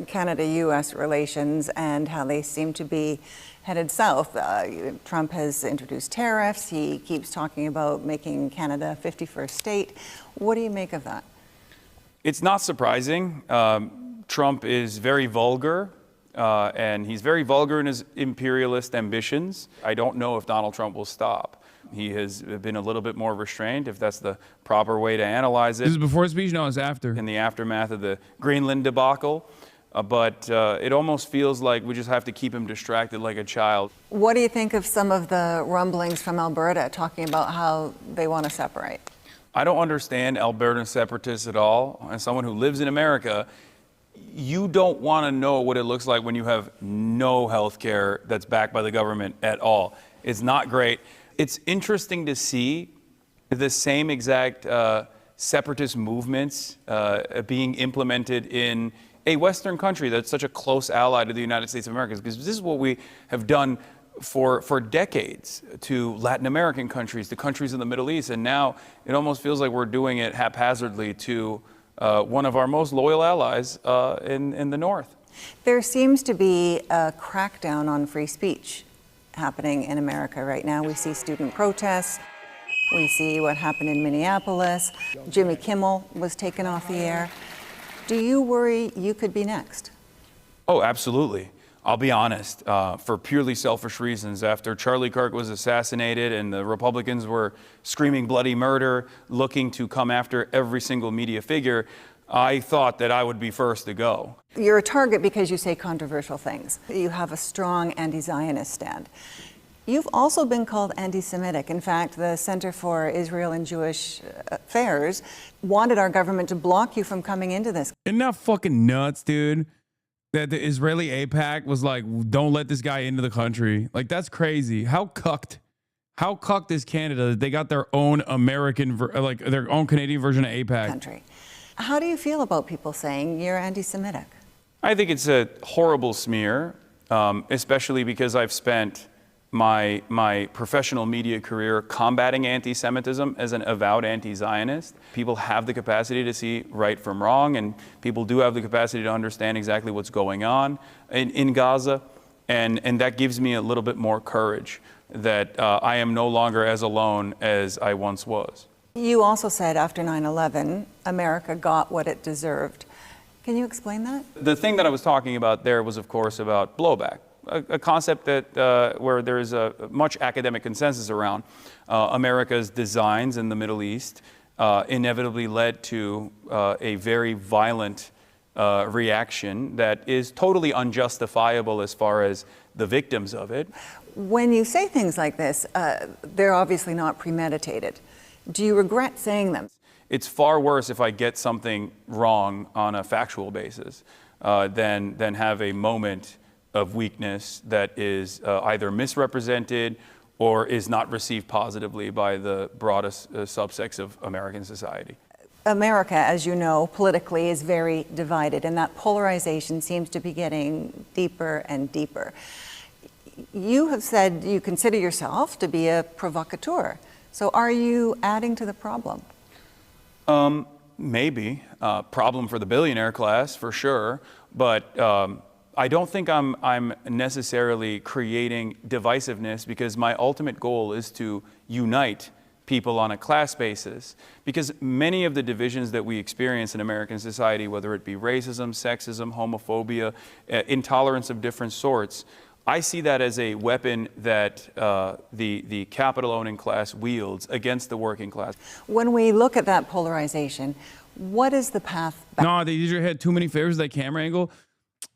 [SPEAKER 13] Canada-U.S. relations and how they seem to be headed south. Trump has introduced tariffs. He keeps talking about making Canada a 51st state. What do you make of that?
[SPEAKER 25] It's not surprising. Trump is very vulgar, and he's very vulgar in his imperialist ambitions. I don't know if Donald Trump will stop. He has been a little bit more restrained, if that's the proper way to analyze it.
[SPEAKER 3] This is before his speech? No, it's after.
[SPEAKER 25] In the aftermath of the Greenland debacle. But it almost feels like we just have to keep him distracted like a child.
[SPEAKER 13] What do you think of some of the rumblings from Alberta talking about how they want to separate?
[SPEAKER 25] I don't understand Alberta separatists at all. As someone who lives in America, you don't want to know what it looks like when you have no health care that's backed by the government at all. It's not great. It's interesting to see the same exact separatist movements being implemented in a Western country that's such a close ally to the United States of America, because this is what we have done for decades to Latin American countries, to countries in the Middle East, and now it almost feels like we're doing it haphazardly to one of our most loyal allies in the North.
[SPEAKER 13] There seems to be a crackdown on free speech happening in America right now. We see student protests. We see what happened in Minneapolis. Jimmy Kimmel was taken off the air. Do you worry you could be next?
[SPEAKER 25] Oh, absolutely. I'll be honest, for purely selfish reasons, after Charlie Kirk was assassinated and the Republicans were screaming bloody murder, looking to come after every single media figure, I thought that I would be first to go.
[SPEAKER 13] You're a target because you say controversial things. You have a strong anti-Zionist stand. You've also been called anti-Semitic. In fact, the Center for Israel and Jewish Affairs wanted our government to block you from coming into this.
[SPEAKER 3] Isn't that fucking nuts, dude? That the Israeli AIPAC was like, don't let this guy into the country. Like, that's crazy. How cucked is Canada that they got their own American, like their own Canadian version of AIPAC?
[SPEAKER 13] Country. How do you feel about people saying you're anti-Semitic?
[SPEAKER 25] I think it's a horrible smear, especially because I've spent my professional media career combating anti-Semitism as an avowed anti-Zionist. People have the capacity to see right from wrong, and people do have the capacity to understand exactly what's going on in Gaza, and that gives me a little bit more courage that I am no longer as alone as I once was.
[SPEAKER 13] You also said after 9/11, America got what it deserved. Can you explain that?
[SPEAKER 25] The thing that I was talking about there was, of course, about blowback. A concept that where there is a much academic consensus around. America's designs in the Middle East inevitably led to a very violent reaction that is totally unjustifiable as far as the victims of it.
[SPEAKER 13] When you say things like this, they're obviously not premeditated. Do you regret saying them?
[SPEAKER 25] It's far worse if I get something wrong on a factual basis than have a moment of weakness that is either misrepresented or is not received positively by the broadest subsects of American society.
[SPEAKER 13] America, as you know, politically is very divided, and that polarization seems to be getting deeper and deeper. You have said you consider yourself to be a provocateur. So are you adding to the problem?
[SPEAKER 25] Maybe. Problem for the billionaire class, for sure. But I don't think I'm necessarily creating divisiveness, because my ultimate goal is to unite people on a class basis. Because many of the divisions that we experience in American society, whether it be racism, sexism, homophobia, intolerance of different sorts, I see that as a weapon that the capital-owning class wields against the working class.
[SPEAKER 13] When we look at that polarization, what is the path back?
[SPEAKER 3] No, they usually had too many favors of that camera angle.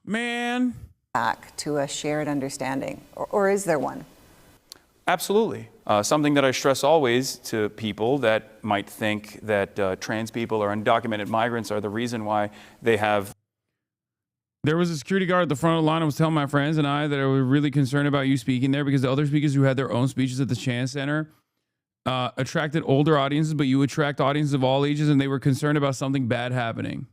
[SPEAKER 3] Man.
[SPEAKER 13] Back to a shared understanding, or is there one?
[SPEAKER 25] Absolutely. Something that I stress always to people that might think that trans people or undocumented migrants are the reason why they have.
[SPEAKER 3] There was a security guard at the front of the line. I was telling my friends and I that I was really concerned about you speaking there, because the other speakers who had their own speeches at the Chance Center attracted older audiences, but you attract audiences of all ages, and they were concerned about something bad happening.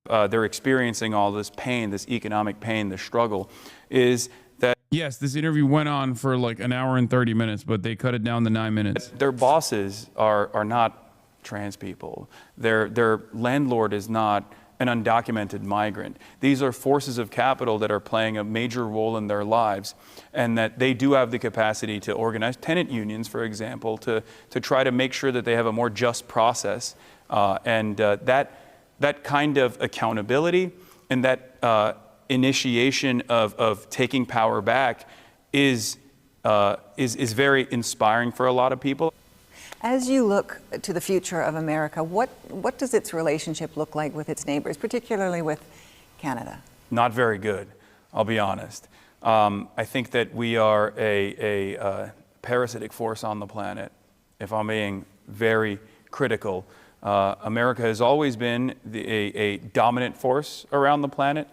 [SPEAKER 25] They're experiencing all this pain, this economic pain, the struggle, is that...
[SPEAKER 3] Yes, this interview went on for like an hour and 30 minutes, but they cut it down to 9 minutes.
[SPEAKER 25] Their bosses are not trans people. Their landlord is not an undocumented migrant. These are forces of capital that are playing a major role in their lives, and that they do have the capacity to organize tenant unions, for example, to try to make sure that they have a more just process. That kind of accountability and that initiation of taking power back is very inspiring for a lot of people.
[SPEAKER 13] As you look to the future of America, what does its relationship look like with its neighbors, particularly with Canada?
[SPEAKER 25] Not very good, I'll be honest. I think that we are a parasitic force on the planet, if I'm being very critical. America has always been a dominant force around the planet,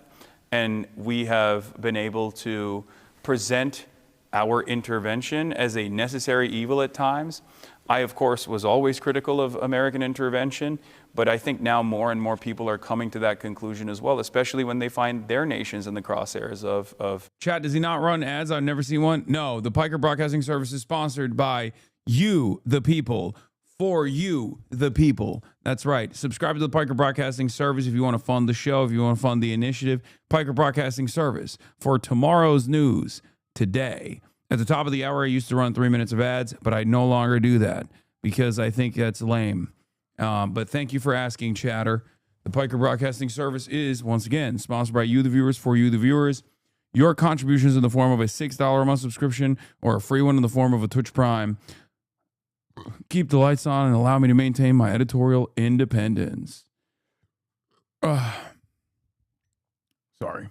[SPEAKER 25] and we have been able to present our intervention as a necessary evil at times. I, of course, was always critical of American intervention, but I think now more and more people are coming to that conclusion as well, especially when they find their nations in the crosshairs of...
[SPEAKER 3] Chat, does he not run ads? I've never seen one. No, the Piker Broadcasting Service is sponsored by you, the people, for you, the people. That's right. Subscribe to the Piker Broadcasting Service if you want to fund the show, if you want to fund the initiative. Piker Broadcasting Service for tomorrow's news today. At the top of the hour, I used to run 3 minutes of ads, but I no longer do that because I think that's lame. But thank you for asking, chatter. The Piker Broadcasting Service is, once again, sponsored by you, the viewers, for you, the viewers. Your contributions in the form of a $6 a month subscription or a free one in the form of a Twitch Prime keep the lights on and allow me to maintain my editorial independence. Sorry.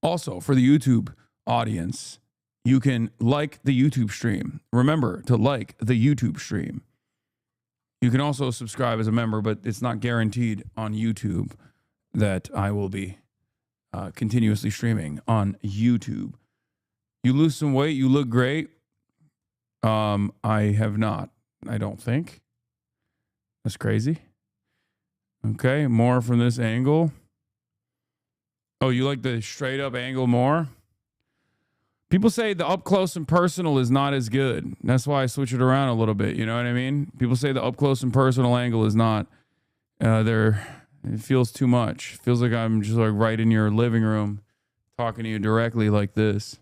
[SPEAKER 3] Also, for the YouTube audience, you can like the YouTube stream. Remember to like the YouTube stream. You can also subscribe as a member, but it's not guaranteed on YouTube that I will be continuously streaming on YouTube. You lose some weight, you look great. I have not, I don't think. That's crazy. Okay, more from this angle. Oh, you like the straight up angle more? People say the up close and personal is not as good. That's why I switch it around a little bit. You know what I mean? People say the up close and personal angle is not there. It feels too much. It feels like I'm just like right in your living room talking to you directly like this.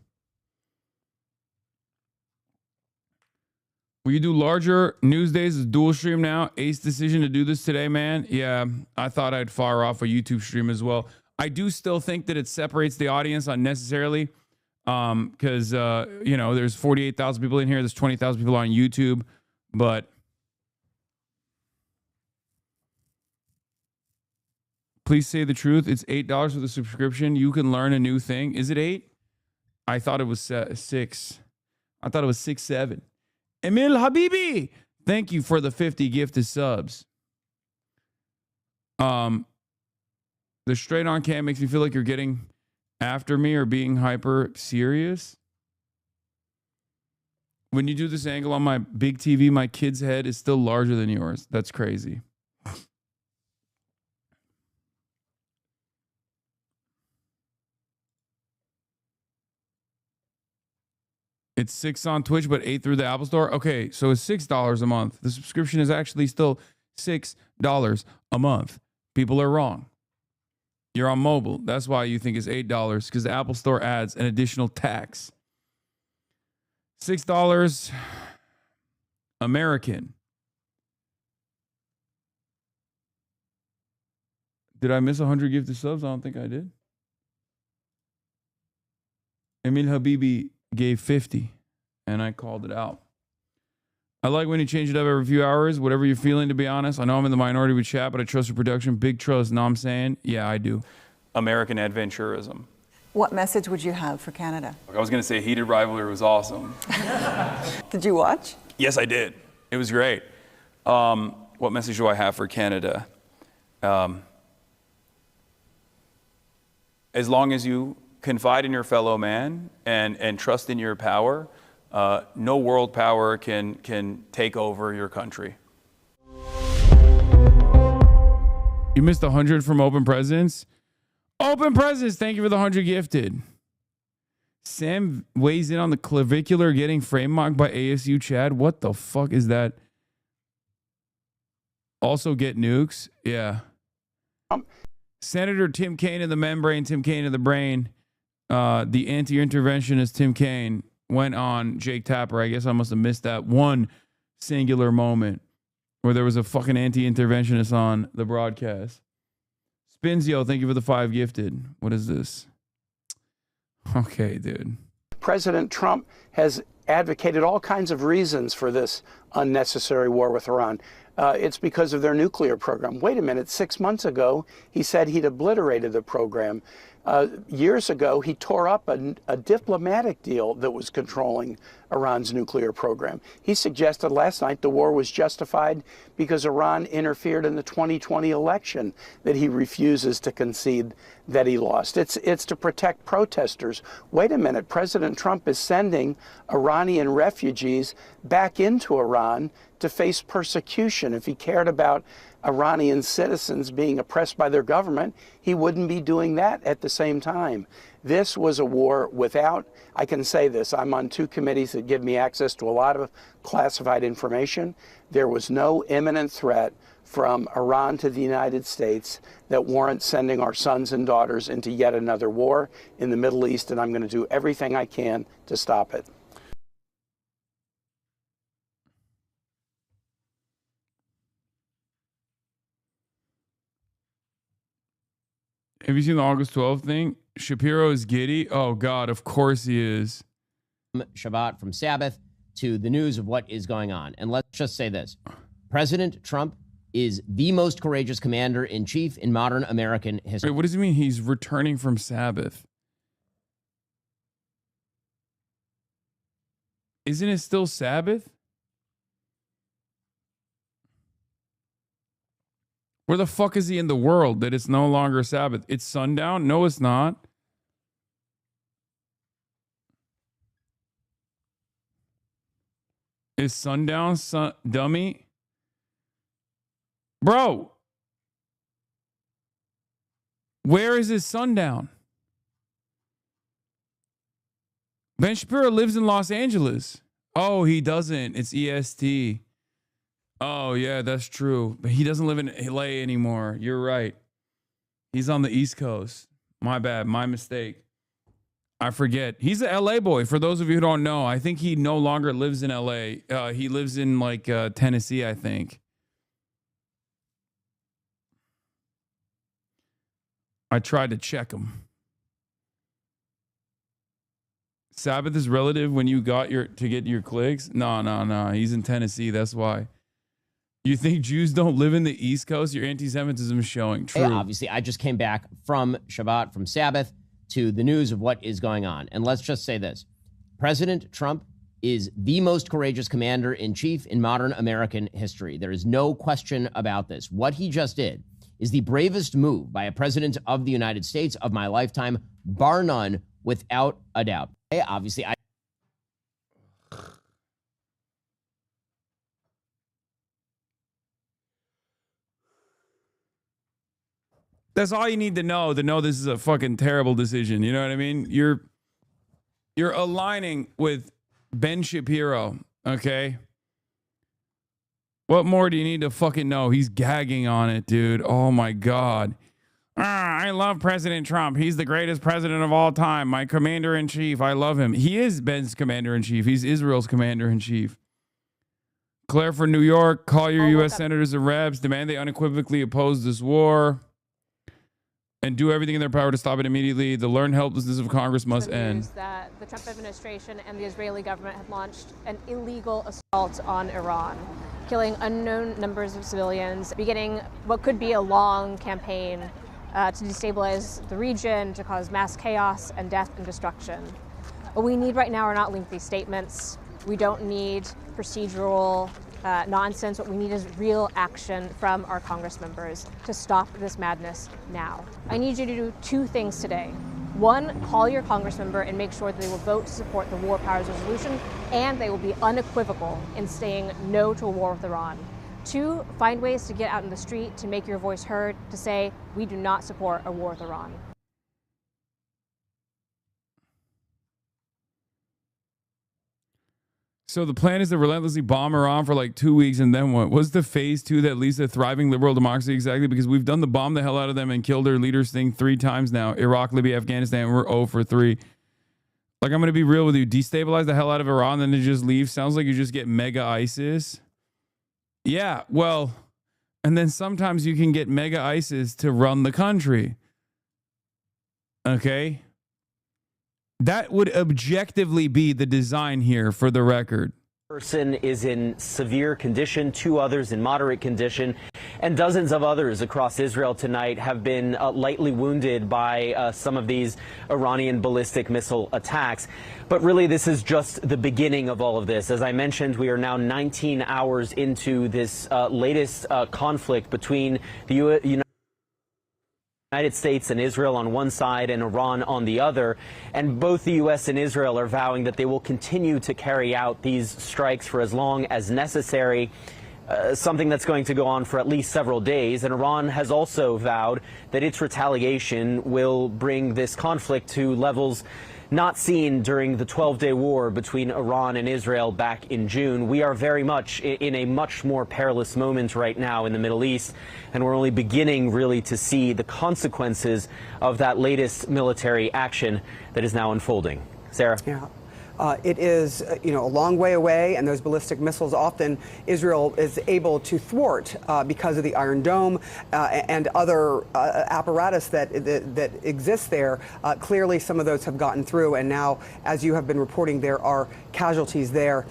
[SPEAKER 3] Will you do larger news days as dual stream now? Ace decision to do this today, man. Yeah, I thought I'd fire off a YouTube stream as well. I do still think that it separates the audience unnecessarily. Because, you know, there's 48,000 people in here. There's 20,000 people on YouTube. But please say the truth. It's $8 for the subscription. You can learn a new thing. Is it 8? I thought it was 6. I thought it was 6, 7. Emil Habibi, thank you for the 50 gifted subs. The straight on cam makes me feel like you're getting after me or being hyper serious. When you do this angle on my big TV, my kid's head is still larger than yours. That's crazy. It's 6 on Twitch, but 8 through the Apple Store. Okay, so it's $6 a month. The subscription is actually still $6 a month. People are wrong. You're on mobile. That's why you think it's $8, because the Apple Store adds an additional tax. $6 American. Did I miss 100 gifted subs? I don't think I did. Emil Habibi gave 50, and I called it out. I like when you change it up every few hours, whatever you're feeling, to be honest. I know I'm in the minority with chat, but I trust your production. Big trust, know what I'm saying? Yeah, I do.
[SPEAKER 25] American adventurism.
[SPEAKER 13] What message would you have for Canada?
[SPEAKER 25] I was going to say heated rivalry was awesome.
[SPEAKER 13] Did you watch?
[SPEAKER 25] Yes, I did. It was great. What message do I have for Canada? As long as you confide in your fellow man and trust in your power, no world power can take over your country.
[SPEAKER 3] You missed 100 from Open Presidents? Open Presidents, thank you for the 100 gifted. Sam weighs in on the clavicular getting frame mocked by ASU Chad. What the fuck is that? Also get nukes? Yeah. Senator Tim Kaine of the membrane, Tim Kaine of the brain, the anti-interventionist Tim Kaine went on Jake Tapper. I guess I must have missed that one singular moment where there was a fucking anti-interventionist on the broadcast. Spinzio, thank you for the 5 gifted. What is this? Okay, dude.
[SPEAKER 2] President Trump has advocated all kinds of reasons for this unnecessary war with Iran. It's because of their nuclear program. Wait a minute, 6 months ago, he said he'd obliterated the program. Years ago, he tore up a diplomatic deal that was controlling Iran's nuclear program. He suggested last night the war was justified because Iran interfered in the 2020 election that he refuses to concede that he lost. It's to protect protesters. Wait a minute, President Trump is sending Iranian refugees back into Iran to face persecution. If he cared about Iranian citizens being oppressed by their government, he wouldn't be doing that at the same time. This was a war without, I can say this, I'm on 2 committees that give me access to a lot of classified information. There was no imminent threat from Iran to the United States that warrants sending our sons and daughters into yet another war in the Middle East, and I'm going to do everything I can to stop it.
[SPEAKER 3] Have you seen the August 12th thing? Shapiro is giddy. Oh, God, of course he is.
[SPEAKER 27] Shabbat from Sabbath to the news of what is going on. And let's just say this. President Trump is the most courageous commander-in-chief in modern American history.
[SPEAKER 3] Wait, what does he mean he's returning from Sabbath? Isn't it still Sabbath? Where the fuck is he in the world that it's no longer Sabbath? It's sundown? No, it's not. Is sundown dummy? Bro. Where is his sundown? Ben Shapiro lives in Los Angeles. Oh, he doesn't. It's EST. Oh, yeah, that's true. But he doesn't live in LA anymore. You're right. He's on the East Coast. My bad. My mistake. I forget. He's a LA boy. For those of you who don't know, I think he no longer lives in LA. He lives in like Tennessee, I think. I tried to check him. Sabbath is relative when you got to get your clicks? No. He's in Tennessee. That's why. You think Jews don't live in the East Coast? Your anti-Semitism is showing. True.
[SPEAKER 27] Hey, obviously, I just came back from Shabbat, from Sabbath, to the news of what is going on. And let's just say this. President Trump is the most courageous commander-in-chief in modern American history. There is no question about this. What he just did is the bravest move by a president of the United States of my lifetime, bar none, without a doubt. Hey, obviously,
[SPEAKER 3] That's all you need to know this is a fucking terrible decision. You know what I mean? You're aligning with Ben Shapiro, okay? What more do you need to fucking know? He's gagging on it, dude. Oh my God. I love President Trump. He's the greatest president of all time. My commander-in-chief. I love him. He is Ben's commander-in-chief. He's Israel's commander-in-chief. Claire for New York, call your U.S. senators and reps. Demand they unequivocally oppose this war and do everything in their power to stop it immediately. The learned helplessness of Congress must end.
[SPEAKER 7] That the Trump administration and the Israeli government have launched an illegal assault on Iran, killing unknown numbers of civilians, beginning what could be a long campaign to destabilize the region, to cause mass chaos and death and destruction. What we need right now are not lengthy statements. We don't need procedural nonsense. What we need is real action from our Congress members to stop this madness now. I need you to do 2 things today. 1, call your Congress member and make sure that they will vote to support the War Powers Resolution, and they will be unequivocal in saying no to a war with Iran. 2, find ways to get out in the street to make your voice heard, to say we do not support a war with Iran.
[SPEAKER 3] So the plan is to relentlessly bomb Iran for like 2 weeks, and then what? What's the phase 2 that leads to thriving liberal democracy exactly? Because we've done the bomb the hell out of them and killed their leaders thing 3 times now. Iraq, Libya, Afghanistan, we're 0 for 3. Like, I'm going to be real with you. Destabilize the hell out of Iran, then to just leave. Sounds like you just get mega ISIS. Yeah, well, and then sometimes you can get mega ISIS to run the country. Okay? That would objectively be the design here, for the record.
[SPEAKER 10] Person is in severe condition, 2 others in moderate condition, and dozens of others across Israel tonight have been lightly wounded by some of these Iranian ballistic missile attacks. But really, this is just the beginning of all of this. As I mentioned, we are now 19 hours into this latest conflict between the United States and Israel on one side and Iran on the other. And both the U.S. and Israel are vowing that they will continue to carry out these strikes for as long as necessary, something that's going to go on for at least several days. And Iran has also vowed that its retaliation will bring this conflict to levels not seen during the 12-day war between Iran and Israel back in June. We are very much in a much more perilous moment right now in the Middle East, and we're only beginning really to see the consequences of that latest military action that is now unfolding. Sarah?
[SPEAKER 12] Yeah. It is, a long way away, and those ballistic missiles often Israel is able to thwart because of the Iron Dome and other apparatus that exists there. Clearly, some of those have gotten through, and now, as you have been reporting, there are casualties there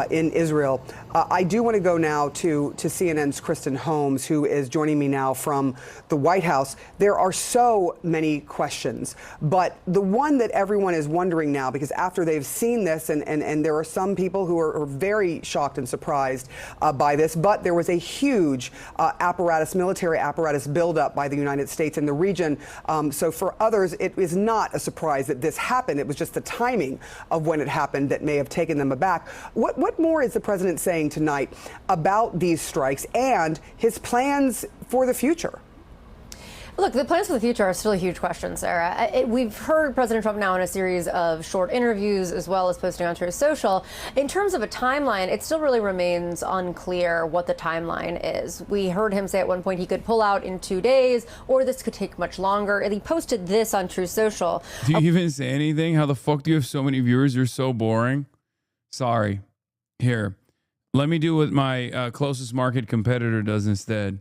[SPEAKER 12] in Israel. I do want to go now to CNN's Kristen Holmes, who is joining me now from the White House. There are so many questions, but the one that everyone is wondering now, because after they've seen this, and there are some people who are very shocked and surprised by this, but there was a huge military apparatus buildup by the United States in the region. So for others, it is not a surprise that this happened. It was just the timing of when it happened that may have taken them aback. What more is the president saying tonight about these strikes and his plans for the future?
[SPEAKER 16] Look, the plans for the future are still a huge question, Sarah. We've heard President Trump now in a series of short interviews as well as posting on Truth Social. In terms of a timeline, it still really remains unclear what the timeline is. We heard him say at one point he could pull out in 2 days, or this could take much longer. And he posted this on Truth Social.
[SPEAKER 3] Do you even say anything? How the fuck do you have so many viewers? You're so boring. Sorry. Here, let me do what my closest market competitor does instead.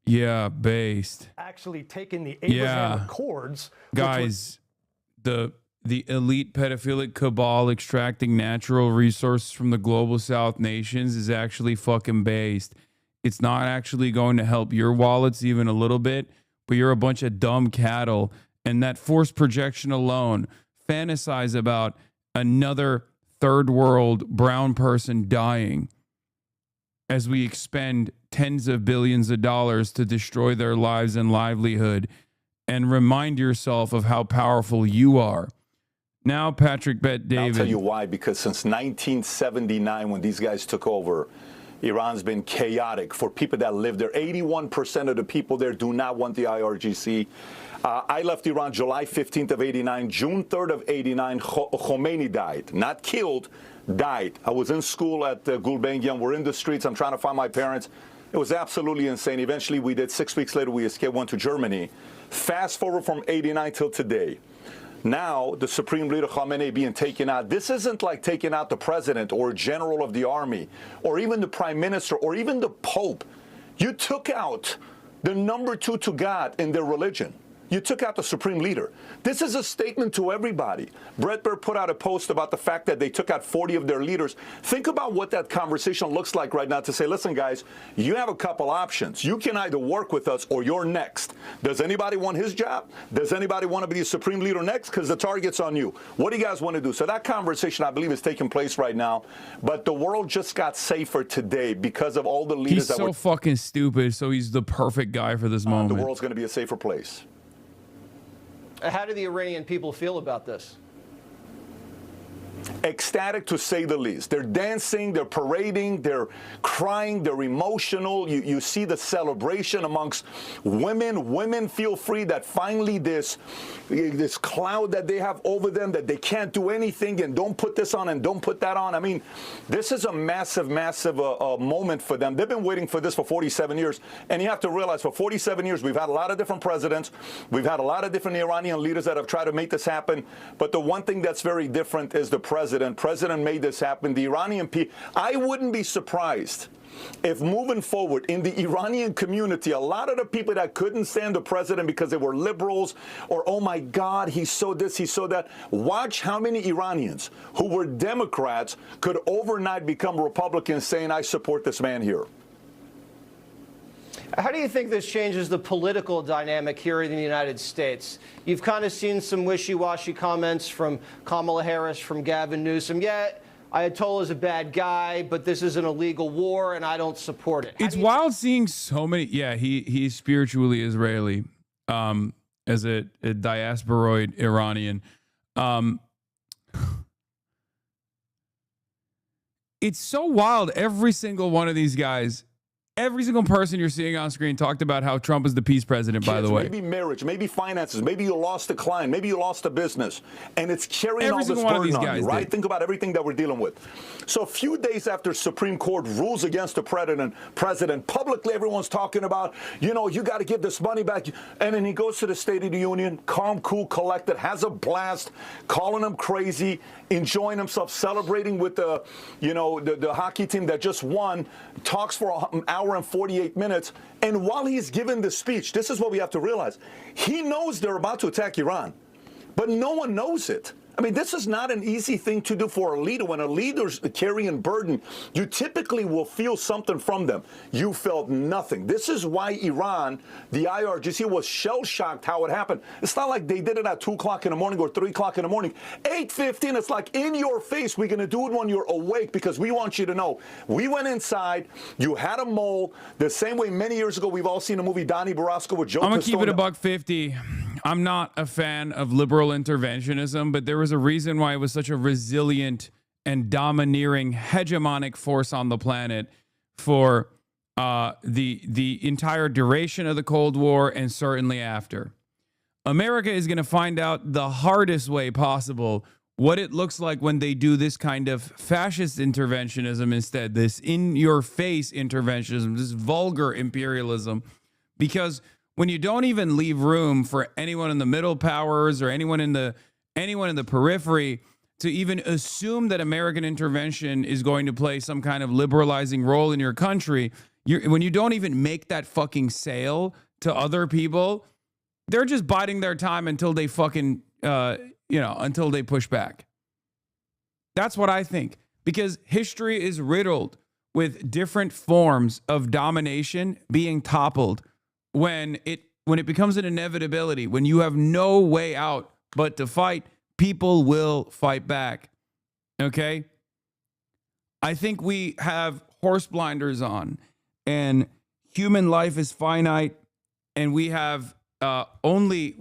[SPEAKER 3] Yeah, based.
[SPEAKER 17] Actually taking the Abraham Accords.
[SPEAKER 3] Guys, the elite pedophilic cabal extracting natural resources from the global South nations is actually fucking based. It's not actually going to help your wallets even a little bit, but you're a bunch of dumb cattle. And that forced projection alone, fantasize about another third world brown person dying as we expend tens of billions of dollars to destroy their lives and livelihood, and remind yourself of how powerful you are. Now, Patrick Bet David.
[SPEAKER 18] I'll tell you why, because since 1979, when these guys took over, Iran's been chaotic for people that live there. 81% of the people there do not want the IRGC. I left Iran July 15th of 89. June 3rd of 89, Khomeini died. Not killed, died. I was in school at Gulbenkian. We're in the streets. I'm trying to find my parents. It was absolutely insane. Eventually, we did. 6 weeks later, we escaped, went to Germany. Fast forward from 89 till today. Now, the Supreme Leader Khamenei being taken out. This isn't like taking out the president or general of the army or even the prime minister or even the Pope. You took out the number 2 to God in their religion. You took out the supreme leader. This is a statement to everybody. Brett Baer put out a post about the fact that they took out 40 of their leaders. Think about what that conversation looks like right now to say, listen, guys, you have a couple options. You can either work with us or you're next. Does anybody want his job? Does anybody want to be the supreme leader next? Because the target's on you. What do you guys want to do? So that conversation, I believe, is taking place right now. But the world just got safer today because of all the leaders
[SPEAKER 3] He's
[SPEAKER 18] that
[SPEAKER 3] so
[SPEAKER 18] were...
[SPEAKER 3] fucking stupid, so he's the perfect guy for this moment.
[SPEAKER 18] The world's going to be a safer place.
[SPEAKER 19] How do the Iranian people feel about this?
[SPEAKER 18] ecstatic to say the least. They're dancing, they're parading, they're crying, they're emotional. You see the celebration amongst women. Women feel free that finally this cloud that they have over them, that they can't do anything and don't put this on and don't put that on. I mean, this is a massive, massive moment for them. They've been waiting for this for 47 years. And you have to realize for 47 years, we've had a lot of different presidents. We've had a lot of different Iranian leaders that have tried to make this happen. But the one thing that's very different is the president. President made this happen. The Iranian people, I wouldn't be surprised if moving forward in the Iranian community, a lot of the people that couldn't stand the president because they were liberals or, oh my God, he saw this, he saw that. Watch how many Iranians who were Democrats could overnight become Republicans saying, I support this man here.
[SPEAKER 1] How do you think this changes the political dynamic here in the United States? You've kind of seen some wishy-washy comments from Kamala Harris, from Gavin Newsom. Yeah, Ayatollah is a bad guy, but this is an illegal war, and I don't support it.
[SPEAKER 3] It's wild seeing so many. Yeah, he's spiritually Israeli, as a diasporoid Iranian. It's so wild. Every single one of these guys. Every single person you're seeing on screen talked about how Trump is the peace president, by the way.
[SPEAKER 18] Maybe marriage, maybe finances, maybe you lost a client, maybe you lost a business, and it's carrying
[SPEAKER 3] Every
[SPEAKER 18] all this
[SPEAKER 3] single one of
[SPEAKER 18] burden
[SPEAKER 3] these
[SPEAKER 18] on
[SPEAKER 3] guys
[SPEAKER 18] you, right?
[SPEAKER 3] did.
[SPEAKER 18] Think about everything that we're dealing with. So a few days after Supreme Court rules against the president, publicly everyone's talking about, you know, you got to give this money back. And then he goes to the State of the Union, calm, cool, collected, has a blast, calling them crazy, enjoying himself, celebrating with the, you know, the hockey team that just won, talks for an hour and 48 minutes. And while he's giving the speech, this is what we have to realize. He knows they're about to attack Iran, but no one knows it. I mean, this is not an easy thing to do for a leader. When a leader's carrying burden, you typically will feel something from them. You felt nothing. This is why Iran, the IRGC, was shell-shocked how it happened. It's not like they did it at 2 o'clock in the morning or 3 o'clock in the morning. 8:15, it's like in your face. We're going to do it when you're awake because we want you to know. We went inside. You had a mole. The same way many years ago, we've all seen the movie Donnie Brasco with Joe
[SPEAKER 3] I'm going to keep it
[SPEAKER 18] Costone.
[SPEAKER 3] $150. I'm not a fan of liberal interventionism, but there was a reason why it was such a resilient and domineering hegemonic force on the planet for the entire duration of the Cold War and certainly after. America is going to find out the hardest way possible what it looks like when they do this kind of fascist interventionism instead, this in-your-face interventionism, this vulgar imperialism, because when you don't even leave room for anyone in the middle powers or anyone in the periphery to even assume that American intervention is going to play some kind of liberalizing role in your country, when you don't even make that fucking sale to other people, they're just biding their time until they fucking, until they push back. That's what I think, because history is riddled with different forms of domination being toppled. When it becomes an inevitability, when you have no way out but to fight, people will fight back. Okay? I think we have horse blinders on, and human life is finite, and we have only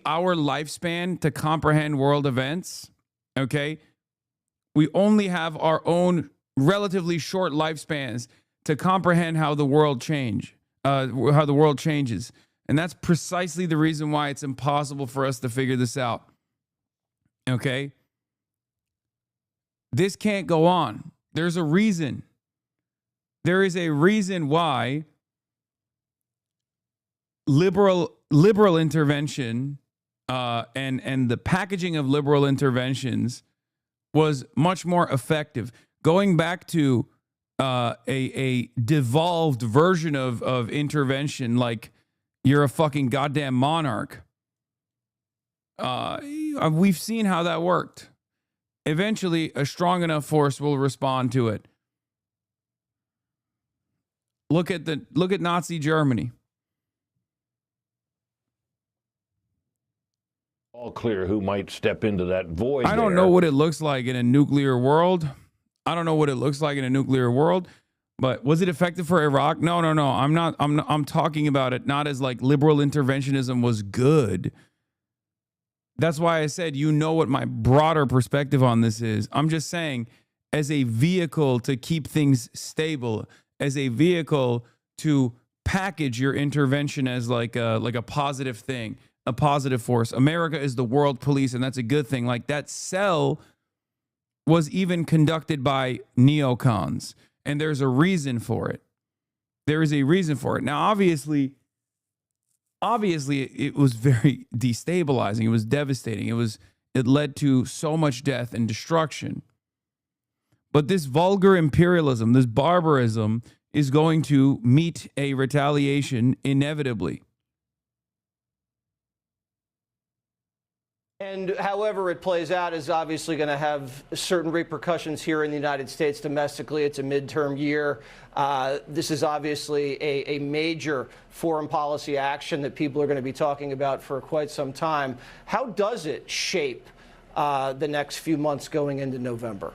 [SPEAKER 3] our lifespan to comprehend world events. Okay? We only have our own relatively short lifespans to comprehend how the world changes. And that's precisely the reason why it's impossible for us to figure this out. Okay? This can't go on. There's a reason. There is a reason why liberal intervention and the packaging of liberal interventions was much more effective. Going back to a devolved version of intervention, like you're a fucking goddamn monarch. We've seen how that worked. Eventually, a strong enough force will respond to it. Look at Nazi Germany.
[SPEAKER 5] All clear who might step into that void.
[SPEAKER 3] I don't know what it looks like in a nuclear world. But was it effective for Iraq? No. I'm talking about it not as like liberal interventionism was good. That's why I said, you know what my broader perspective on this is. I'm just saying, as a vehicle to keep things stable, as a vehicle to package your intervention as like a positive thing, a positive force. America is the world police, and that's a good thing. Like, that cell was even conducted by neocons, and there's a reason for it. There is a reason for it. Now, obviously it was very destabilizing. It was devastating. It led to so much death and destruction. But this vulgar imperialism, this barbarism, is going to meet a retaliation inevitably.
[SPEAKER 1] And however it plays out is obviously going to have certain repercussions here in the United States domestically. It's a midterm year. This is obviously a major foreign policy action that people are going to be talking about for quite some time. How does it shape the next few months going into November?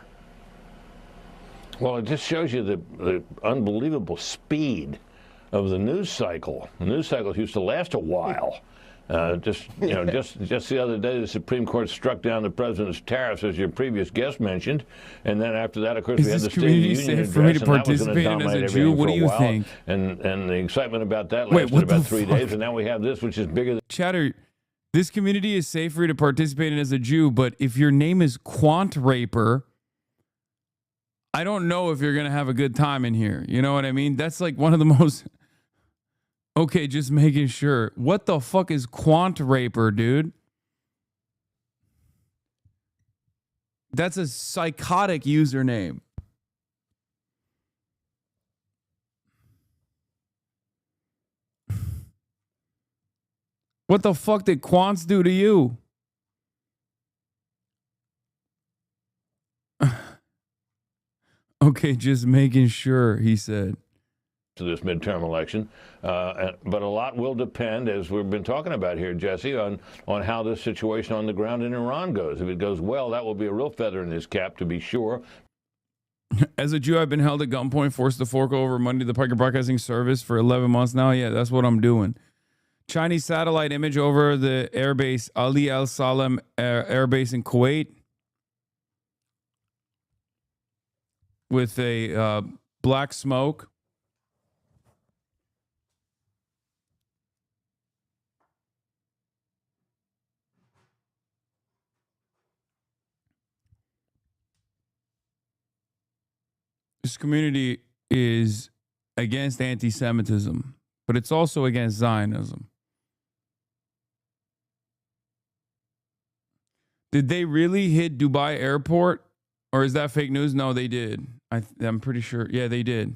[SPEAKER 5] Well, it just shows you the unbelievable speed of the news cycle. The news cycles used to last a while. Just the other day, the Supreme Court struck down the president's tariffs, as your previous guest mentioned, and then after that, of course, we had the State of the Union address, and that was going to dominate everything for a while. And the excitement about that lasted about 3 days, and now we have this, which is bigger than...
[SPEAKER 3] Chatter, this community is safe for you to participate in as a Jew, but if your name is Quant Raper, I don't know if you're going to have a good time in here. You know what I mean? That's like one of the most... Okay, just making sure. What the fuck is Quant Raper, dude? That's a psychotic username. What the fuck did Quants do to you? Okay, just making sure, he said.
[SPEAKER 5] To this midterm election, but a lot will depend, as we've been talking about here, Jesse, on how this situation on the ground in Iran goes. If it goes well, that will be a real feather in his cap, to be sure.
[SPEAKER 3] As a Jew, I've been held at gunpoint, forced to fork over money to the Piker Broadcasting Service for 11 months now. Yeah, that's what I'm doing. Chinese satellite image over the airbase, Ali Al Salem airbase in Kuwait, with a black smoke. This community is against anti-Semitism, but it's also against Zionism. Did they really hit Dubai airport? Or is that fake news? No, they did. I'm pretty sure. Yeah, they did.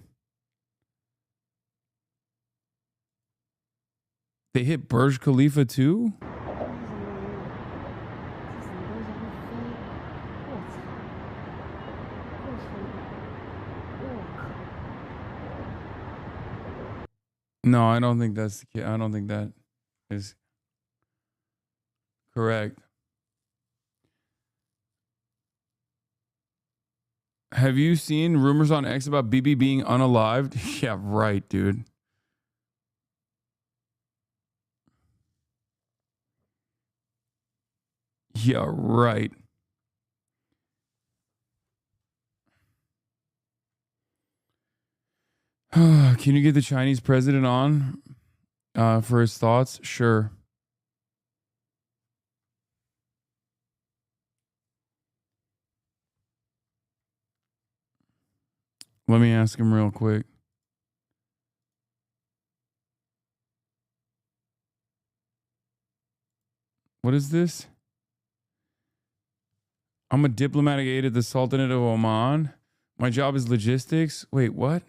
[SPEAKER 3] They hit Burj Khalifa too? No, I don't think that's the case. I don't think that is correct. Have you seen rumors on X about Bibi being unalived? Yeah, right, dude. Yeah, right. Can you get the Chinese president on for his thoughts? Sure. Let me ask him real quick. What is this? I'm a diplomatic aide at the Sultanate of Oman. My job is logistics. Wait, what?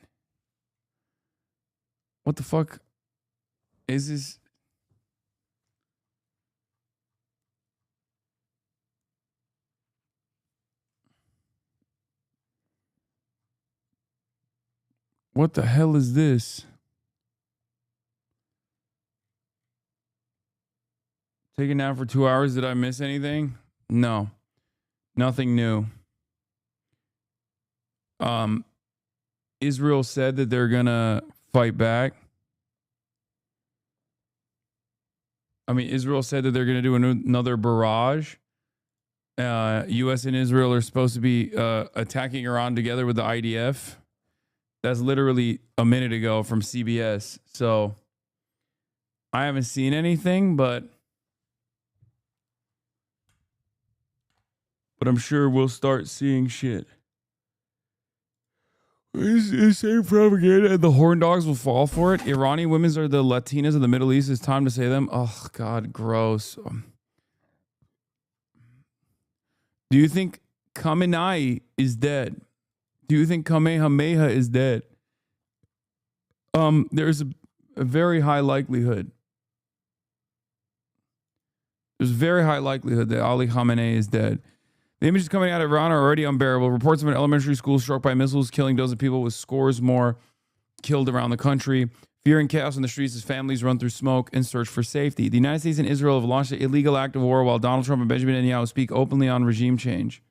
[SPEAKER 3] What the fuck is this? What the hell is this? Taking out for 2 hours. Did I miss anything? No. Nothing new. Israel said that they're gonna fight back. I mean, Israel said that they're going to do another barrage. U.S. and Israel are supposed to be attacking Iran together with the IDF. That's literally a minute ago from CBS. So I haven't seen anything, but I'm sure we'll start seeing shit. It's the same propaganda, and the horn dogs will fall for it. Iranian women are the Latinas of the Middle East. It's time to say them. Oh, God, gross. Do you think Khamenei is dead? Do you think Kamehameha is dead? There's a very high likelihood. There's a very high likelihood that Ali Khamenei is dead. The images coming out of Iran are already unbearable. Reports of an elementary school struck by missiles, killing dozens of people, with scores more killed around the country. Fear and chaos in the streets as families run through smoke and search for safety. The United States and Israel have launched an illegal act of war while Donald Trump and Benjamin Netanyahu speak openly on regime change.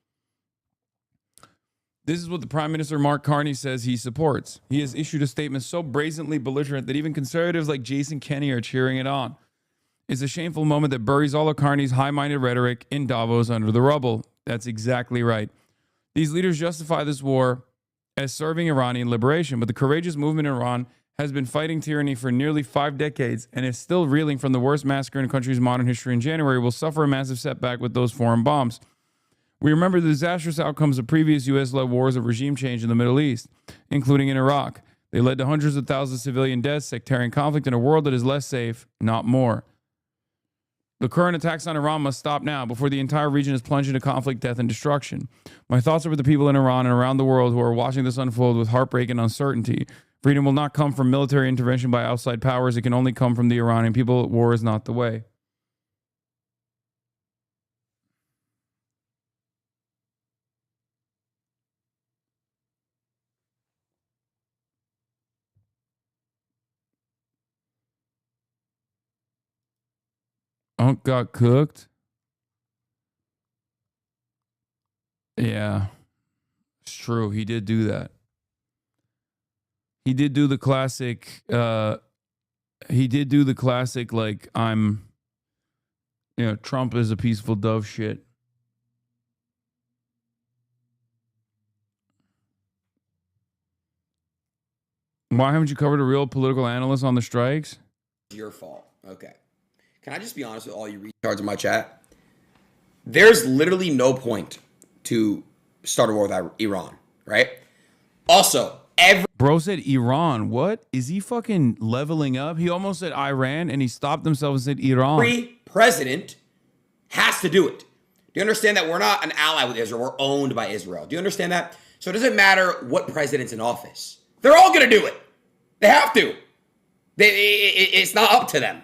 [SPEAKER 3] This is what the Prime Minister Mark Carney says he supports. He has issued a statement so brazenly belligerent that even conservatives like Jason Kenney are cheering it on. It's a shameful moment that buries all of Carney's high-minded rhetoric in Davos under the rubble. That's exactly right. These leaders justify this war as serving Iranian liberation, but the courageous movement in Iran has been fighting tyranny for nearly 5 decades and is still reeling from the worst massacre in the country's modern history. In January, will suffer a massive setback with those foreign bombs. We remember the disastrous outcomes of previous U.S.-led wars of regime change in the Middle East, including in Iraq. They led to hundreds of thousands of civilian deaths, sectarian conflict, and a world that is less safe, not more. The current attacks on Iran must stop now before the entire region is plunged into conflict, death, and destruction. My thoughts are with the people in Iran and around the world who are watching this unfold with heartbreak and uncertainty. Freedom will not come from military intervention by outside powers. It can only come from the Iranian people. War is not the way. Unc got cooked. Yeah, it's true. He did do that. He did do the classic. Like, Trump is a peaceful dove shit. Why haven't you covered a real political analyst on the strikes?
[SPEAKER 4] Your fault. Okay. Can I just be honest with all you retards in my chat? There's literally no point to start a war with Iran, right? Also,
[SPEAKER 3] Bro said Iran. What? Is he fucking leveling up? He almost said Iran and he stopped himself and said Iran.
[SPEAKER 4] every president has to do it. Do you understand that we're not an ally with Israel? We're owned by Israel. Do you understand that? So it doesn't matter what president's in office. They're all going to do it. They have to. It's not up to them.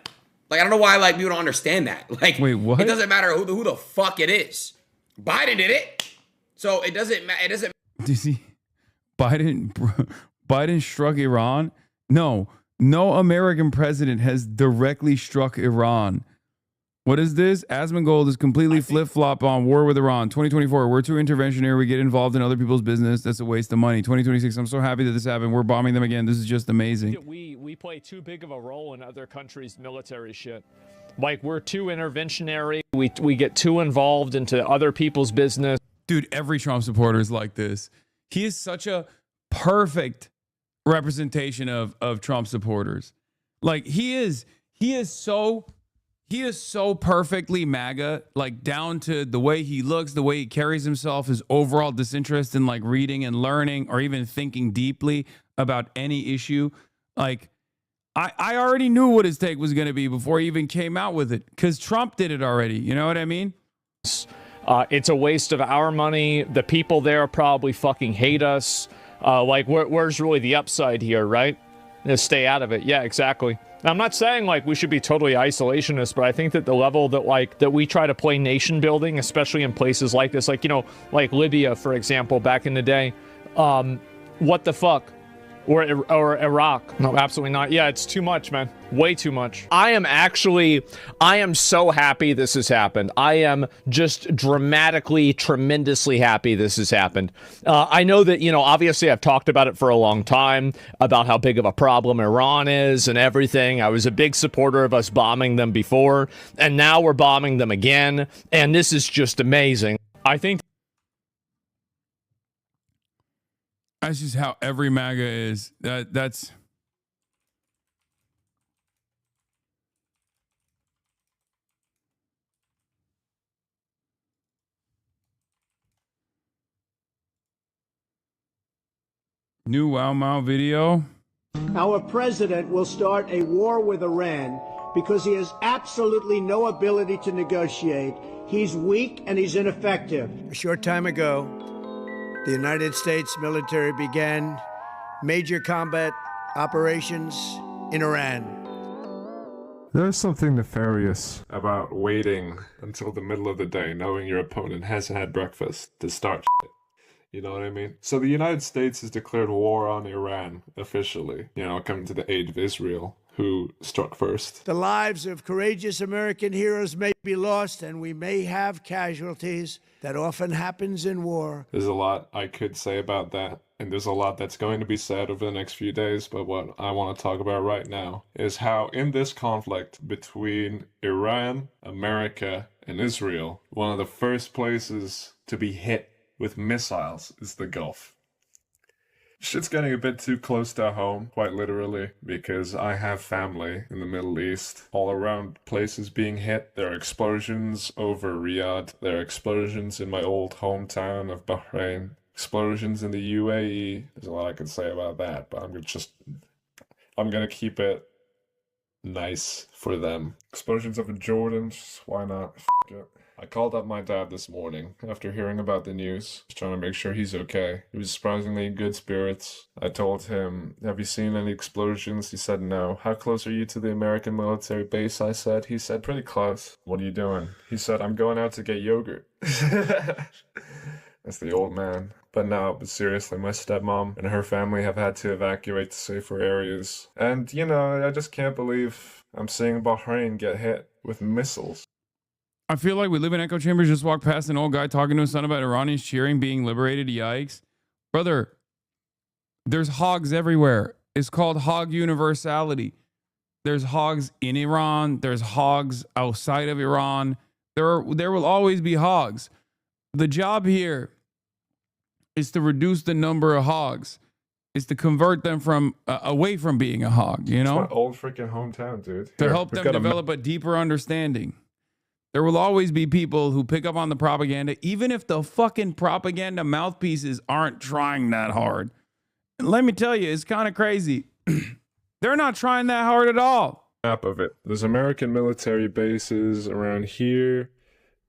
[SPEAKER 4] Like, I don't know why, like, people don't understand that. Like,
[SPEAKER 3] wait, what?
[SPEAKER 4] It doesn't matter who the fuck it is. Biden did it. So it doesn't matter. Did
[SPEAKER 3] you see? Biden struck Iran? No American president has directly struck Iran. What is this? Asmongold is completely flip-flop on war with Iran. 2024, we're too interventionary. We get involved in other people's business. That's a waste of money. 2026, I'm so happy that this happened. We're bombing them again. This is just amazing.
[SPEAKER 17] We play too big of a role in other countries' military shit. Like, we're too interventionary. We get too involved into other people's business.
[SPEAKER 3] Dude, every Trump supporter is like this. He is such a perfect representation of Trump supporters. Like, he is so perfectly MAGA, like, down to the way he looks, the way he carries himself, his overall disinterest in, like, reading and learning or even thinking deeply about any issue. Like, I already knew what his take was going to be before he even came out with it, because Trump did it already. You know what I mean?
[SPEAKER 17] It's a waste of our money. The people there probably fucking hate us. Like, where's really the upside here, right? Just stay out of it. Yeah, exactly. I'm not saying, like, we should be totally isolationist, but I think that the level that we try to play nation building, especially in places like this, like, like Libya, for example, back in the day, what the fuck? Or Iraq. No, absolutely not. Yeah, it's too much, man. Way too much. I am so happy this has happened. I am just dramatically, tremendously happy this has happened. I know that, obviously I've talked about it for a long time, about how big of a problem Iran is and everything. I was a big supporter of us bombing them before, and now we're bombing them again. And this is just amazing. I think
[SPEAKER 3] that's just how every MAGA is. That's new Wow Mao video.
[SPEAKER 8] Our president will start a war with Iran because he has absolutely no ability to negotiate. He's weak and he's ineffective. A short time ago, the United States military began major combat operations in Iran.
[SPEAKER 9] There's something nefarious about waiting until the middle of the day, knowing your opponent hasn't had breakfast, to start shit. You know what I mean? So the United States has declared war on Iran officially, coming to the aid of Israel, who struck first.
[SPEAKER 8] The lives of courageous American heroes may be lost, and we may have casualties. That often happens in war.
[SPEAKER 9] There's a lot I could say about that, and there's a lot that's going to be said over the next few days, but what I want to talk about right now is how in this conflict between Iran, America, and Israel, one of the first places to be hit with missiles is the Gulf. Shit's getting a bit too close to home, quite literally, because I have family in the Middle East, all around places being hit. There are explosions over Riyadh. There are explosions in my old hometown of Bahrain. Explosions in the UAE. There's a lot I could say about that, but I'm gonna keep it nice for them. Explosions over Jordan, why not? F it. I called up my dad this morning after hearing about the news, just trying to make sure he's okay. He was surprisingly in good spirits. I told him, have you seen any explosions? He said no. How close are you to the American military base? I said. He said, pretty close. What are you doing? He said, I'm going out to get yogurt. That's the old man. But seriously, my stepmom and her family have had to evacuate to safer areas. And, I just can't believe I'm seeing Bahrain get hit with missiles.
[SPEAKER 3] I feel like we live in echo chambers. Just walked past an old guy talking to his son about Iranians cheering, being liberated. Yikes. Brother, there's hogs everywhere. It's called hog universality. There's hogs in Iran. There's hogs outside of Iran. There will always be hogs. The job here is to reduce the number of hogs. Is to convert them from away from being a hog,
[SPEAKER 9] It's my old freaking hometown, dude.
[SPEAKER 3] To help them develop a deeper understanding. There will always be people who pick up on the propaganda, even if the fucking propaganda mouthpieces aren't trying that hard. And let me tell you, it's kind of crazy. They're not trying that hard at all.
[SPEAKER 9] Map of it. There's American military bases around here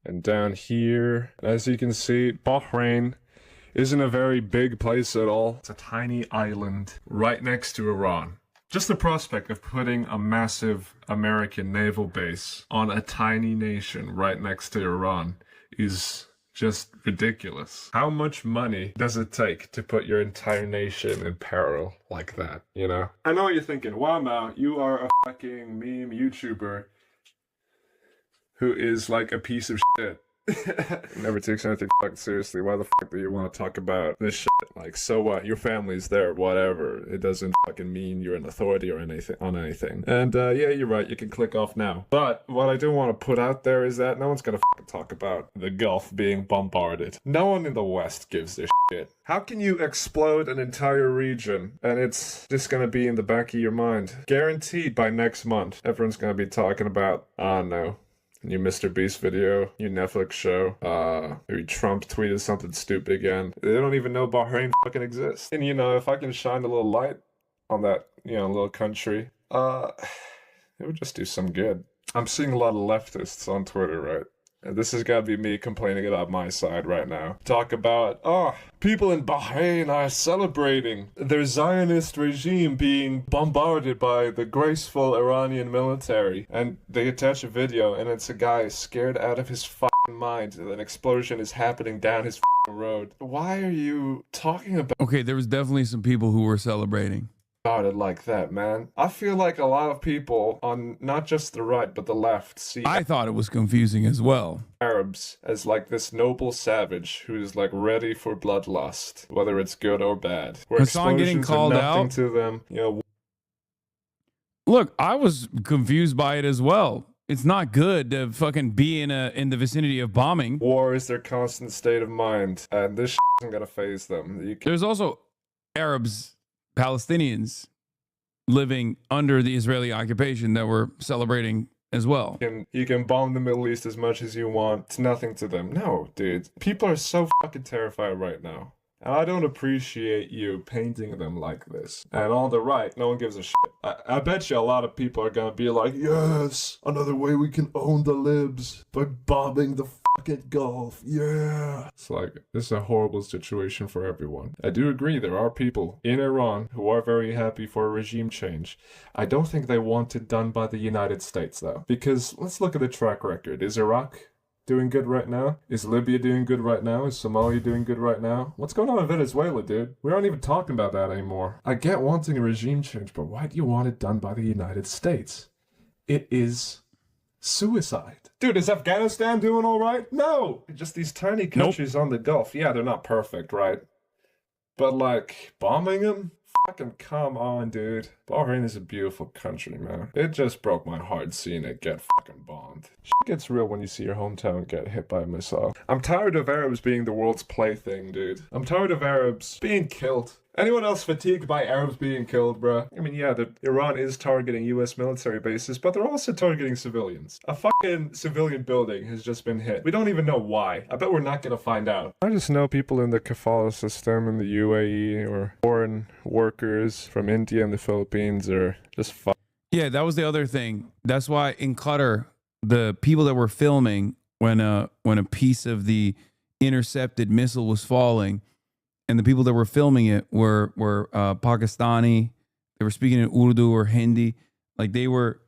[SPEAKER 9] and down here. As you can see, Bahrain isn't a very big place at all. It's a tiny island right next to Iran. Just the prospect of putting a massive American naval base on a tiny nation right next to Iran is just ridiculous. How much money does it take to put your entire nation in peril like that, I know what you're thinking. Wow, Mao, you are a fucking meme YouTuber who is like a piece of shit. Never takes anything fucking seriously. Why the fuck do you want to talk about this shit? Like, so what? Your family's there, whatever. It doesn't fucking mean you're an authority or anything on anything. And yeah, you're right. You can click off now. But what I do want to put out there is that no one's gonna fucking talk about the Gulf being bombarded. No one in the West gives a shit. How can you explode an entire region and it's just gonna be in the back of your mind? Guaranteed by next month, everyone's gonna be talking about, no. New Mr. Beast video, new Netflix show, maybe Trump tweeted something stupid again. They don't even know Bahrain fucking exists. And if I can shine a little light on that, little country, it would just do some good. I'm seeing a lot of leftists on Twitter, right? And this has got to be me complaining about my side right now. Talk about, people in Bahrain are celebrating their Zionist regime being bombarded by the graceful Iranian military. And they attach a video, and it's a guy scared out of his fucking mind that an explosion is happening down his road. Why are you talking about
[SPEAKER 3] Okay, there was definitely some people who were celebrating.
[SPEAKER 9] it like that, man? I feel like a lot of people on not just the right but the left see
[SPEAKER 3] I thought it was confusing as well.
[SPEAKER 9] Arabs as like this noble savage who's like ready for bloodlust, whether it's good or bad. Where
[SPEAKER 3] Hassan getting
[SPEAKER 9] explosions are
[SPEAKER 3] called
[SPEAKER 9] nothing
[SPEAKER 3] out?
[SPEAKER 9] to them, you know.
[SPEAKER 3] Look, I was confused by it as well. It's not good to fucking be in the vicinity of bombing.
[SPEAKER 9] War is their constant state of mind, and this isn't gonna phase them.
[SPEAKER 3] There's also Arabs, Palestinians living under the Israeli occupation that were celebrating as well.
[SPEAKER 9] You can bomb the Middle East as much as you want. It's nothing to them. No, dude. People are so fucking terrified right now. And I don't appreciate you painting them like this. And on the right, no one gives a shit. I bet you a lot of people are gonna be like, yes, another way we can own the libs by bombing the fucking Gulf. Yeah. It's like, this is a horrible situation for everyone. I do agree there are people in Iran who are very happy for a regime change. I don't think they want it done by the United States, though. Because let's look at the track record. Is Iraq doing good right now? Is Libya doing good right now? Is Somalia doing good right now? What's going on in Venezuela, dude? We aren't even talking about that anymore. I get wanting a regime change, but why do you want it done by the United States? It is suicide. Dude, is Afghanistan doing all right? No! Just these tiny countries on the Gulf. Yeah, they're not perfect, right? But like, bombing them? Fucking come on, dude. Bahrain is a beautiful country, man. It just broke my heart seeing it get fucking bombed. Shit gets real when you see your hometown get hit by a missile. I'm tired of Arabs being the world's plaything, dude. I'm tired of Arabs being killed. Anyone else fatigued by Arabs being killed, bruh? I mean, yeah, Iran is targeting US military bases, but they're also targeting civilians. A fucking civilian building has just been hit. We don't even know why. I bet we're not gonna find out. I just know people in the kafala system in the UAE or foreign workers from India and the Philippines are just
[SPEAKER 3] Yeah, that was the other thing. That's why in Qatar, the people that were filming when a piece of the intercepted missile was falling, and the people that were filming it were Pakistani. They were speaking in Urdu or Hindi. Like they were,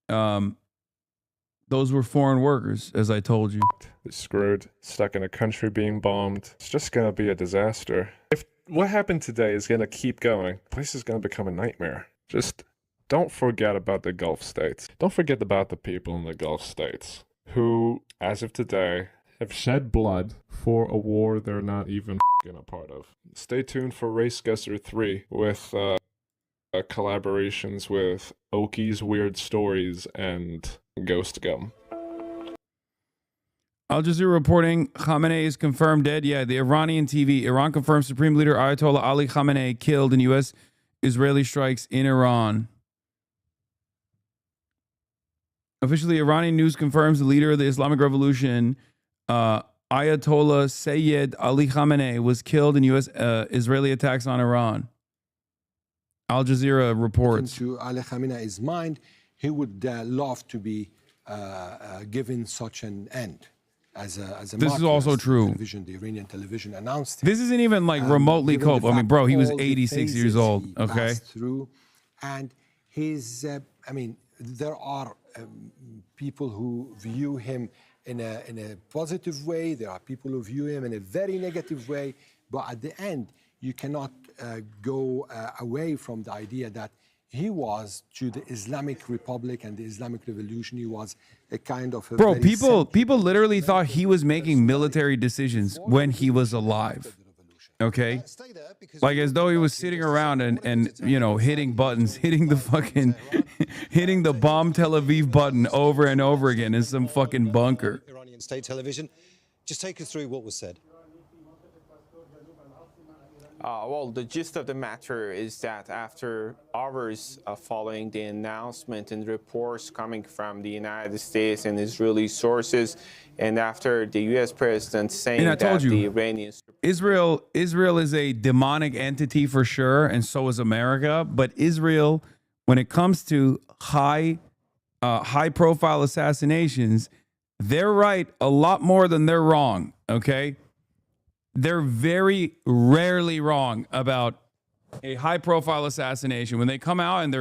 [SPEAKER 3] those were foreign workers, as I told you.
[SPEAKER 9] They're screwed, stuck in a country being bombed. It's just gonna be a disaster. If what happened today is gonna keep going, the place is gonna become a nightmare. Just don't forget about the Gulf states. Don't forget about the people in the Gulf states who, as of today, have shed blood for a war they're not even a part of. Stay tuned for Race Gusser 3 with collaborations with Oki's Weird Stories and Ghost Gum.
[SPEAKER 3] Al Jazeera reporting Khamenei is confirmed dead. Yeah, the Iranian TV. Iran confirms Supreme Leader Ayatollah Ali Khamenei killed in U.S.-Israeli strikes in Iran. Officially, Iranian news confirms the leader of the Islamic Revolution, Ayatollah Sayyid Ali Khamenei, was killed in U.S. Israeli attacks on Iran. Al Jazeera reports.
[SPEAKER 6] To Ali Khamenei's mind, he would love to be given such an end. As a
[SPEAKER 3] this is also true.
[SPEAKER 6] The Iranian television announced.
[SPEAKER 3] This isn't even like remotely cope. I mean, bro, he was 86 years old. Okay.
[SPEAKER 6] Through, and his, I mean, there are people who view him in a positive way. There are people who view him in a very negative way. But at the end, you cannot go away from the idea that he was to the Islamic Republic and the Islamic Revolution. He was a kind of a
[SPEAKER 3] bro. People literally thought he was making military decisions when he was alive. Okay, like as though he was sitting around and you know hitting buttons, hitting the fucking, hitting the bomb Tel Aviv button over and over again in some fucking bunker.
[SPEAKER 11] Iranian state television. Just take us through what was said.
[SPEAKER 19] Well, the gist of the matter is that after hours following the announcement and reports coming from the United States and Israeli sources, and after the U.S. president saying that the Iranians...
[SPEAKER 3] Israel is a demonic entity for sure, and so is America. But Israel, when it comes to high-profile assassinations, they're right a lot more than they're wrong, okay? They're very rarely wrong about a high-profile assassination. When they come out and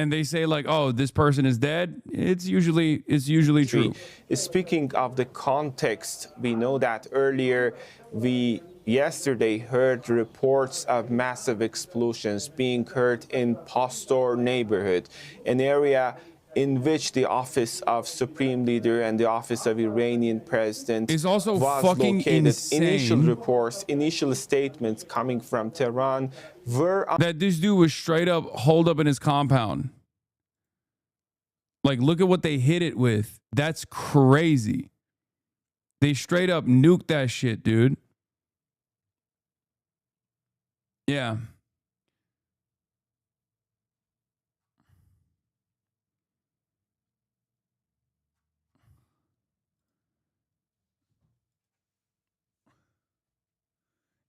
[SPEAKER 3] and they say like, oh, this person is dead, it's usually true.
[SPEAKER 19] Speaking of the context, we know that earlier we yesterday heard reports of massive explosions being heard in Pastor neighborhood, an area in which the office of Supreme Leader and the office of Iranian President
[SPEAKER 3] is also
[SPEAKER 19] was
[SPEAKER 3] fucking
[SPEAKER 19] located.
[SPEAKER 3] insane.
[SPEAKER 19] Initial reports, initial statements coming from Tehran were
[SPEAKER 3] that this dude was straight up holed up in his compound. Like, look at what they hit it with. That's crazy. They straight up nuked that shit, dude. Yeah.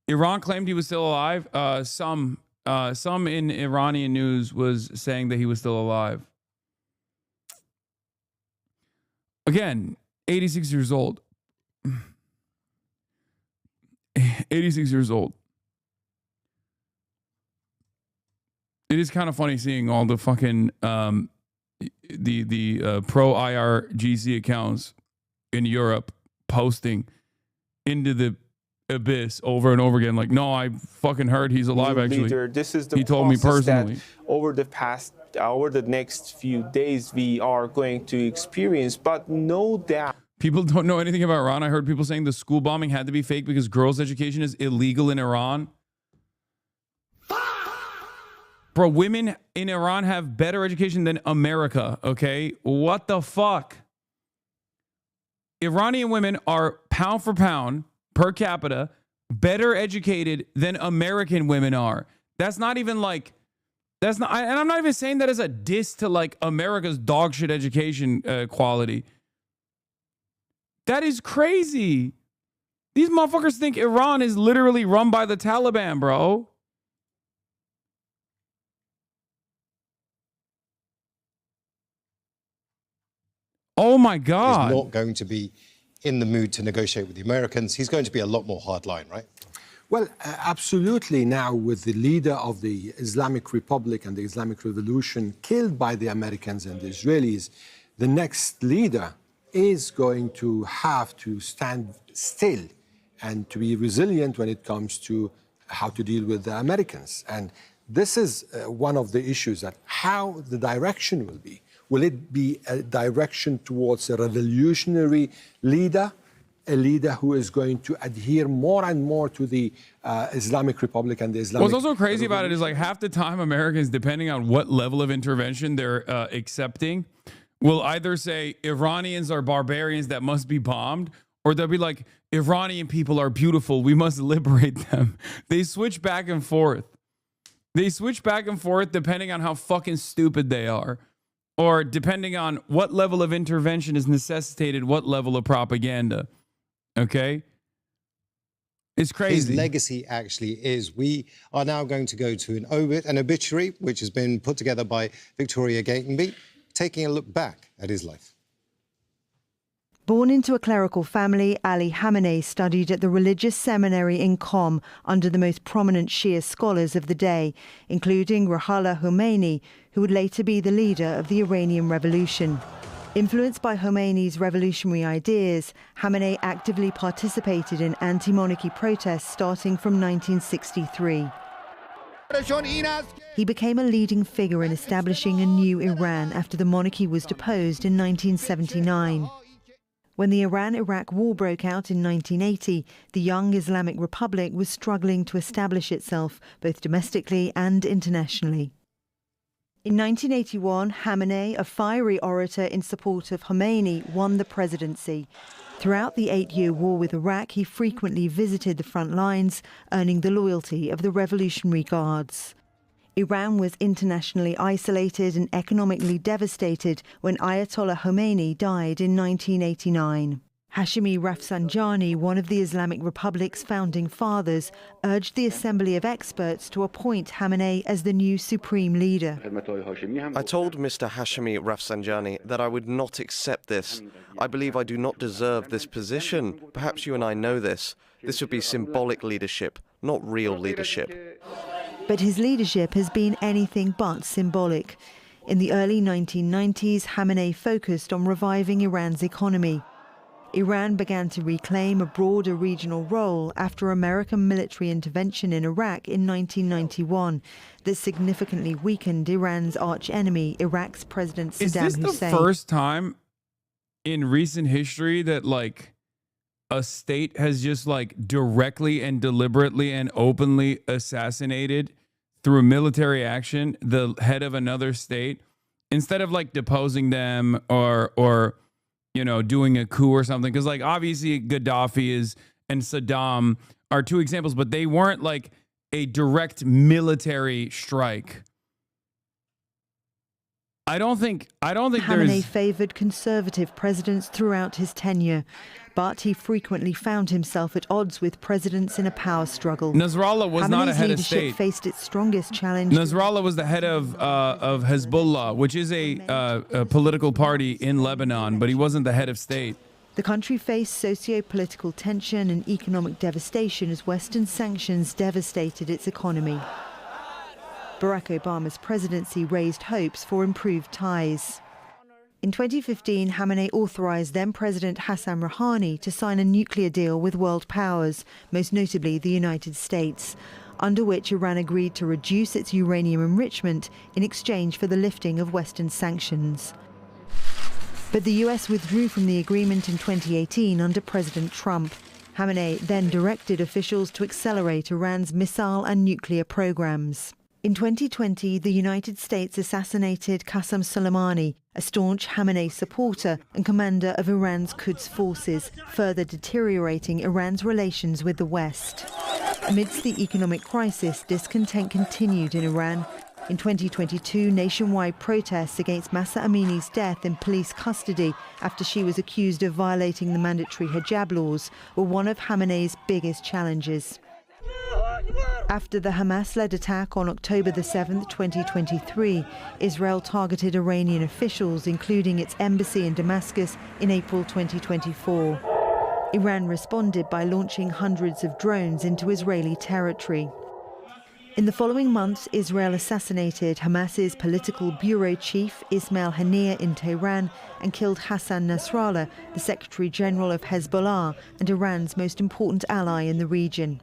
[SPEAKER 3] Iran claimed he was still alive. Some in Iranian news was saying that he was still alive. Again, 86 years old. 86 years old. It is kind of funny seeing all the fucking pro IRGC accounts in Europe posting into the abyss over and over again. Like, no, I fucking heard he's alive. Actually,
[SPEAKER 19] leader. This is the
[SPEAKER 3] he told me personally.
[SPEAKER 19] Over the next few days, we are going to experience, but no doubt.
[SPEAKER 3] People don't know anything about Iran. I heard people saying the school bombing had to be fake because girls' education is illegal in Iran. Bro, women in Iran have better education than America, okay? What the fuck? Iranian women are pound for pound, per capita, better educated than American women are. That's not even like, that's not, and I'm not even saying that as a diss to like America's dog shit education quality. That is crazy. These motherfuckers think Iran is literally run by the Taliban, bro. Oh my God.
[SPEAKER 11] He's not going to be in the mood to negotiate with the Americans. He's going to be a lot more hardline, right?
[SPEAKER 6] Well, absolutely. Now, with the leader of the Islamic Republic and the Islamic Revolution killed by the Americans and the Israelis, the next leader is going to have to stand still and to be resilient when it comes to how to deal with the Americans. And this is one of the issues, that how the direction will be. Will it be a direction towards a revolutionary leader, a leader who is going to adhere more and more to the Islamic Republic and the Islamic
[SPEAKER 3] What's also crazy about it is like half the time Americans, depending on what level of intervention they're accepting, will either say Iranians are barbarians that must be bombed, or they'll be like, Iranian people are beautiful, we must liberate them. They switch back and forth. They switch back and forth depending on how fucking stupid they are, or depending on what level of intervention is necessitated, what level of propaganda. Okay? It's crazy.
[SPEAKER 11] His legacy actually is, we are now going to go to an obituary, which has been put together by Victoria Gatenby, taking a look back at his life.
[SPEAKER 13] Born into a clerical family, Ali Khamenei studied at the religious seminary in Qom under the most prominent Shia scholars of the day, including Ruhollah Khomeini, who would later be the leader of the Iranian Revolution. Influenced by Khomeini's revolutionary ideas, Khamenei actively participated in anti-monarchy protests starting from 1963. He became a leading figure in establishing a new Iran after the monarchy was deposed in 1979. When the Iran-Iraq war broke out in 1980, the young Islamic Republic was struggling to establish itself both domestically and internationally. In 1981, Khamenei, a fiery orator in support of Khomeini, won the presidency. Throughout the 8-year war with Iraq, he frequently visited the front lines, earning the loyalty of the Revolutionary Guards. Iran was internationally isolated and economically devastated when Ayatollah Khomeini died in 1989. Hashemi Rafsanjani, one of the Islamic Republic's founding fathers, urged the Assembly of Experts to appoint Khamenei as the new supreme leader.
[SPEAKER 14] I told Mr. Hashemi Rafsanjani that I would not accept this. I believe I do not deserve this position. Perhaps you and I know this. This would be symbolic leadership, not real leadership.
[SPEAKER 13] But his leadership has been anything but symbolic. In the early 1990s, Khamenei focused on reviving Iran's economy. Iran began to reclaim a broader regional role after American military intervention in Iraq in 1991 that significantly weakened Iran's archenemy, Iraq's President Saddam Hussein.
[SPEAKER 3] Is this the first time in recent history that, like, a state has just, like, directly and deliberately and openly assassinated through military action the head of another state instead of, like, deposing them or you know, doing a coup or something? Because, like, obviously Gaddafi and Saddam are two examples, but they weren't like a direct military strike. I don't think
[SPEAKER 13] Khamenei favored conservative presidents throughout his tenure, but he frequently found himself at odds with presidents in a power struggle.
[SPEAKER 3] Nasrallah was not a head of
[SPEAKER 13] leadership
[SPEAKER 3] state.
[SPEAKER 13] Faced its strongest challenge.
[SPEAKER 3] Nasrallah was the head of Hezbollah, which is a political party in Lebanon, but he wasn't the head of state.
[SPEAKER 13] The country faced socio-political tension and economic devastation as Western sanctions devastated its economy. Barack Obama's presidency raised hopes for improved ties. In 2015, Khamenei authorized then-President Hassan Rouhani to sign a nuclear deal with world powers, most notably the United States, under which Iran agreed to reduce its uranium enrichment in exchange for the lifting of Western sanctions. But the US withdrew from the agreement in 2018 under President Trump. Khamenei then directed officials to accelerate Iran's missile and nuclear programs. In 2020, the United States assassinated Qasem Soleimani, a staunch Khamenei supporter and commander of Iran's Quds forces, further deteriorating Iran's relations with the West. Amidst the economic crisis, discontent continued in Iran. In 2022, nationwide protests against Mahsa Amini's death in police custody after she was accused of violating the mandatory hijab laws were one of Khamenei's biggest challenges. After the Hamas-led attack on October 7, 2023, Israel targeted Iranian officials, including its embassy in Damascus, in April 2024. Iran responded by launching hundreds of drones into Israeli territory. In the following months, Israel assassinated Hamas's political bureau chief, Ismail Haniyeh, in Tehran and killed Hassan Nasrallah, the Secretary General of Hezbollah and Iran's most important ally in the region.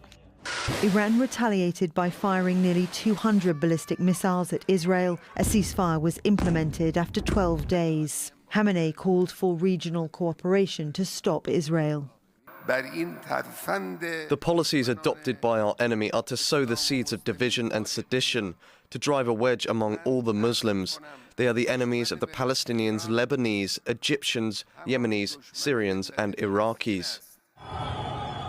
[SPEAKER 13] Iran retaliated by firing nearly 200 ballistic missiles at Israel. A ceasefire was implemented after 12 days. Khamenei called for regional cooperation to stop Israel.
[SPEAKER 14] The policies adopted by our enemy are to sow the seeds of division and sedition, to drive a wedge among all the Muslims. They are the enemies of the Palestinians, Lebanese, Egyptians, Yemenis, Syrians, and Iraqis.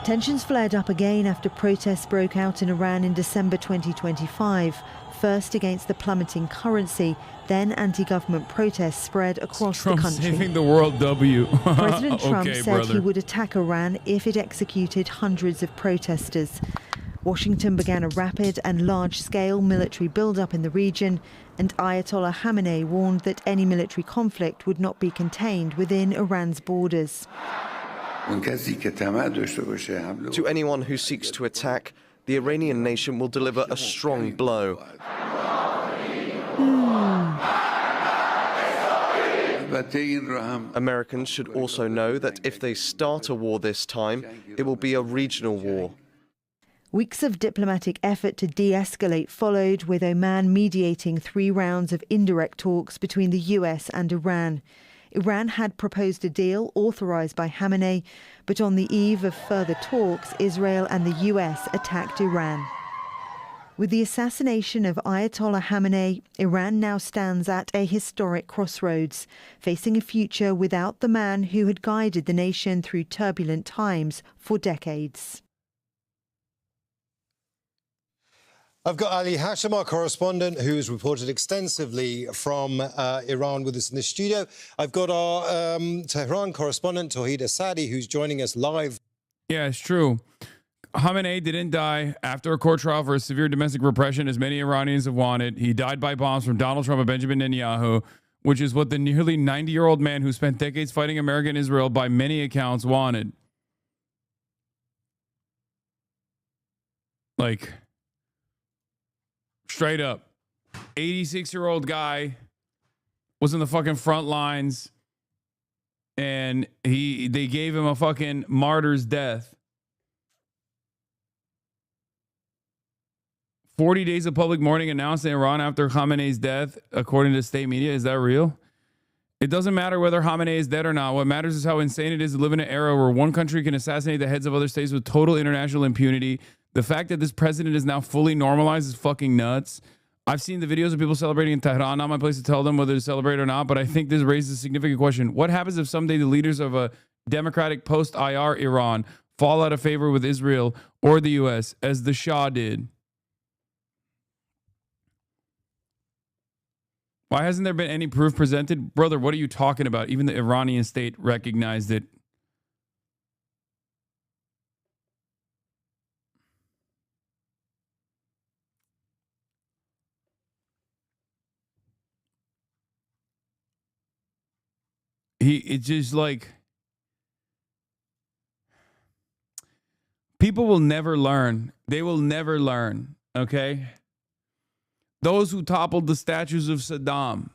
[SPEAKER 13] Tensions flared up again after protests broke out in Iran in December 2025, first against the plummeting currency, then anti-government protests spread across
[SPEAKER 3] Trump
[SPEAKER 13] the country.
[SPEAKER 3] saving the world, W.
[SPEAKER 13] President Trump
[SPEAKER 3] Okay,
[SPEAKER 13] said
[SPEAKER 3] brother.
[SPEAKER 13] he would attack Iran if it executed hundreds of protesters. Washington began a rapid and large-scale military build-up in the region, and Ayatollah Khamenei warned that any military conflict would not be contained within Iran's borders.
[SPEAKER 14] To anyone who seeks to attack, the Iranian nation will deliver a strong blow. Americans should also know that if they start a war this time, it will be a regional war.
[SPEAKER 13] Weeks of diplomatic effort to de-escalate followed, with Oman mediating 3 rounds of indirect talks between the US and Iran. Iran had proposed a deal authorized by Khamenei, but on the eve of further talks, Israel and the US attacked Iran. With the assassination of Ayatollah Khamenei, Iran now stands at a historic crossroads, facing a future without the man who had guided the nation through turbulent times for decades.
[SPEAKER 11] I've got Ali Hashim, our correspondent, who's reported extensively from Iran with us in the studio. I've got our Tehran correspondent, Tawhid Asadi, who's joining us live.
[SPEAKER 3] Yeah, it's true. Khamenei didn't die after a court trial for severe domestic repression, as many Iranians have wanted. He died by bombs from Donald Trump and Benjamin Netanyahu, which is what the nearly 90-year-old man who spent decades fighting America and Israel by many accounts wanted. Like, straight up, 86-year-old guy was in the fucking front lines, and they gave him a fucking martyr's death. 40 days of public mourning announced in Iran after Khamenei's death, according to state media. Is that real? It doesn't matter whether Khamenei is dead or not. What matters is how insane it is to live in an era where one country can assassinate the heads of other states with total international impunity. The fact that this president is now fully normalized is fucking nuts. I've seen the videos of people celebrating in Tehran. Not my place to tell them whether to celebrate or not, but I think this raises a significant question. What happens if someday the leaders of a democratic post-IR Iran fall out of favor with Israel or the U.S., as the Shah did? Why hasn't there been any proof presented? Brother, what are you talking about? Even the Iranian state recognized it. It's just like, people will never learn. They will never learn, okay? Those who toppled the statues of Saddam,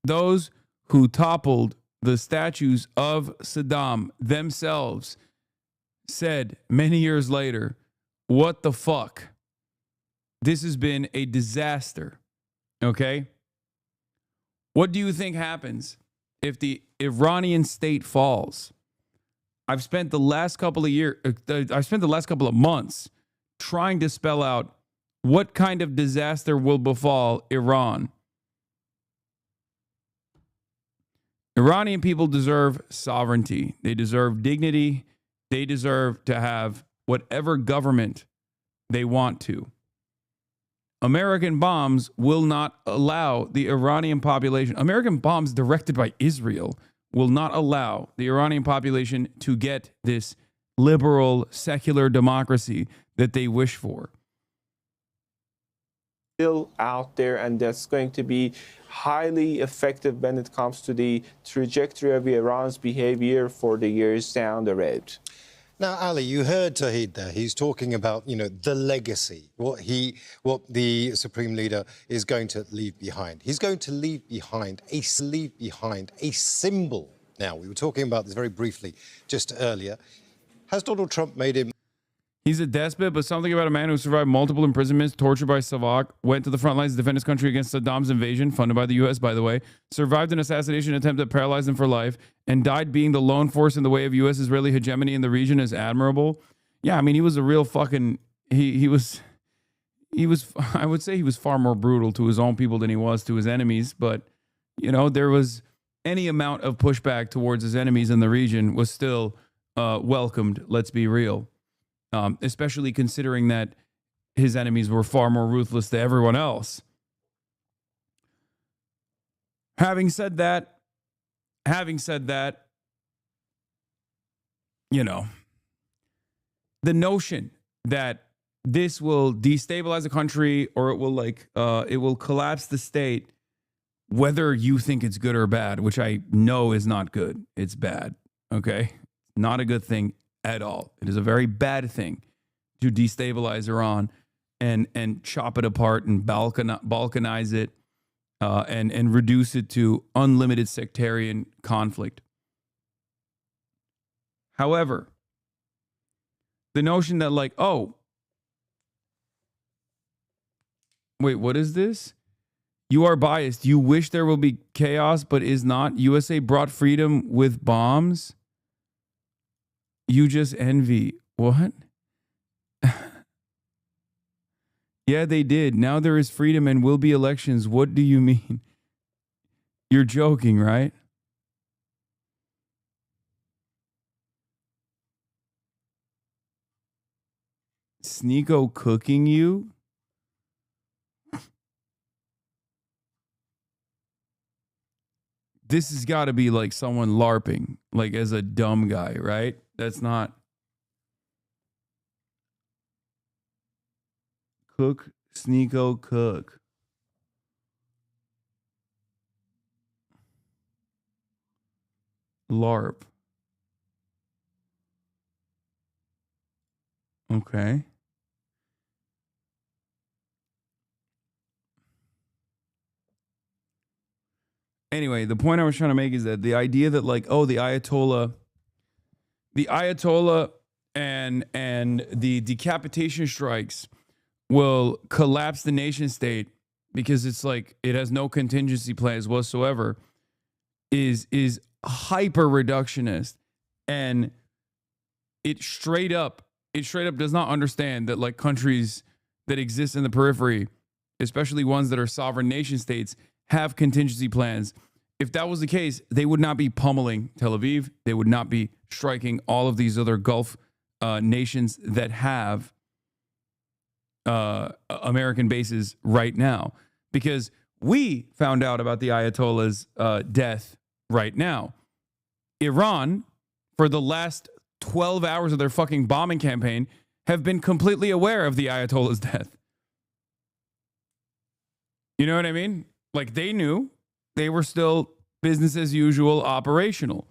[SPEAKER 3] those who toppled the statues of Saddam themselves said many years later, what the fuck? This has been a disaster, okay? What do you think happens if the Iranian state falls? I've spent the last couple of months trying to spell out what kind of disaster will befall Iran. Iranian people deserve sovereignty. They deserve dignity. They deserve to have whatever government they want to. American bombs will not allow the Iranian population, American bombs directed by Israel, will not allow the Iranian population to get this liberal, secular democracy that they wish for.
[SPEAKER 19] Still out there, and that's going to be highly effective when it comes to the trajectory of Iran's behavior for the years down the road.
[SPEAKER 11] Now, Ali, you heard Tawhid there. He's talking about, the legacy, what the Supreme Leader is going to leave behind. He's going to leave behind a symbol. Now, we were talking about this very briefly just earlier. Has Donald Trump made him?
[SPEAKER 3] He's a despot, but something about a man who survived multiple imprisonments, tortured by Savak, went to the front lines to defend his country against Saddam's invasion, funded by the U.S., by the way, survived an assassination attempt that paralyzed him for life, and died being the lone force in the way of U.S.-Israeli hegemony in the region is admirable. Yeah, I mean, he was a real fucking... He was... I would say he was far more brutal to his own people than he was to his enemies, but, there was any amount of pushback towards his enemies in the region was still welcomed, let's be real. Especially considering that his enemies were far more ruthless than everyone else. Having said that, the notion that this will destabilize a country or it will collapse the state, whether you think it's good or bad, which I know is not good, it's bad, okay? Not a good thing at all. It is a very bad thing to destabilize Iran and chop it apart and balkanize it and reduce it to unlimited sectarian conflict. However, the notion that wait, what is this? You are biased. You wish there will be chaos, but is not. USA brought freedom with bombs. You just envy. What? Yeah, they did. Now there is freedom and will be elections. What do you mean? You're joking, right? Sneeko cooking you? This has got to be like someone LARPing, like as a dumb guy, right? That's not. Cook, Sneeko, cook. LARP. Okay. anyway, the point I was trying to make is that the idea that like, oh, the Ayatollah and the decapitation strikes will collapse the nation state because it's like it has no contingency plans whatsoever is hyper reductionist, and it straight up does not understand that like countries that exist in the periphery, especially ones that are sovereign nation states, have contingency plans. If that was the case, they would not be pummeling Tel Aviv. They would not be striking all of these other Gulf nations that have American bases right now, because we found out about the Ayatollah's death right now. Iran, for the last 12 hours of their fucking bombing campaign, have been completely aware of the Ayatollah's death. You know what I mean? Like, they knew. They were still business as usual, operational.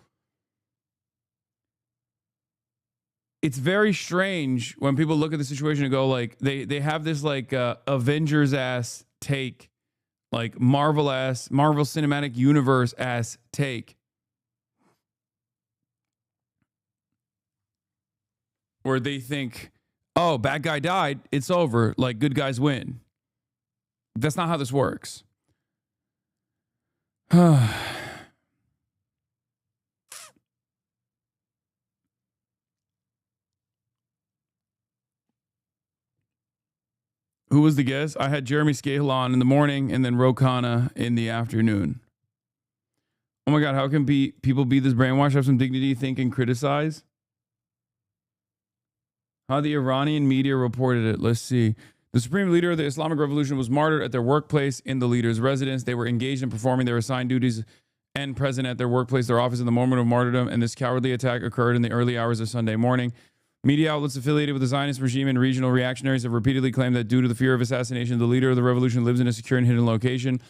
[SPEAKER 3] It's very strange when people look at the situation and go like, they have this like Avengers ass take, like Marvel Cinematic Universe ass take, where they think, oh, bad guy died, it's over, like good guys win. That's not how this works. Who was the guest? I had Jeremy Scahill on in the morning and then Ro Khanna in the afternoon. Oh my God, how can people be this brainwashed, have some dignity, think, and criticize? How the Iranian media reported it. Let's see. The supreme leader of the Islamic Revolution was martyred at their workplace in the leader's residence. They were engaged in performing their assigned duties and present at their workplace, their office, in the moment of martyrdom, and this cowardly attack occurred in the early hours of Sunday morning. Media outlets affiliated with the Zionist regime and regional reactionaries have repeatedly claimed that due to the fear of assassination, the leader of the revolution lives in a secure and hidden location.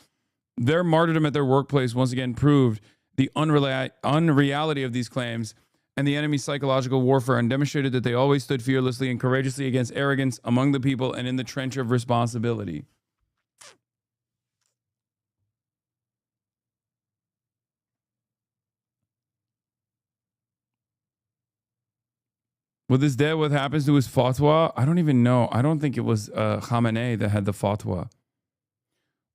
[SPEAKER 3] Their martyrdom at their workplace once again proved the unreality of these claims and the enemy's psychological warfare, and demonstrated that they always stood fearlessly and courageously against arrogance among the people and in the trench of responsibility. With his death, what happens to his fatwa? I don't even know. I don't think it was Khamenei that had the fatwa.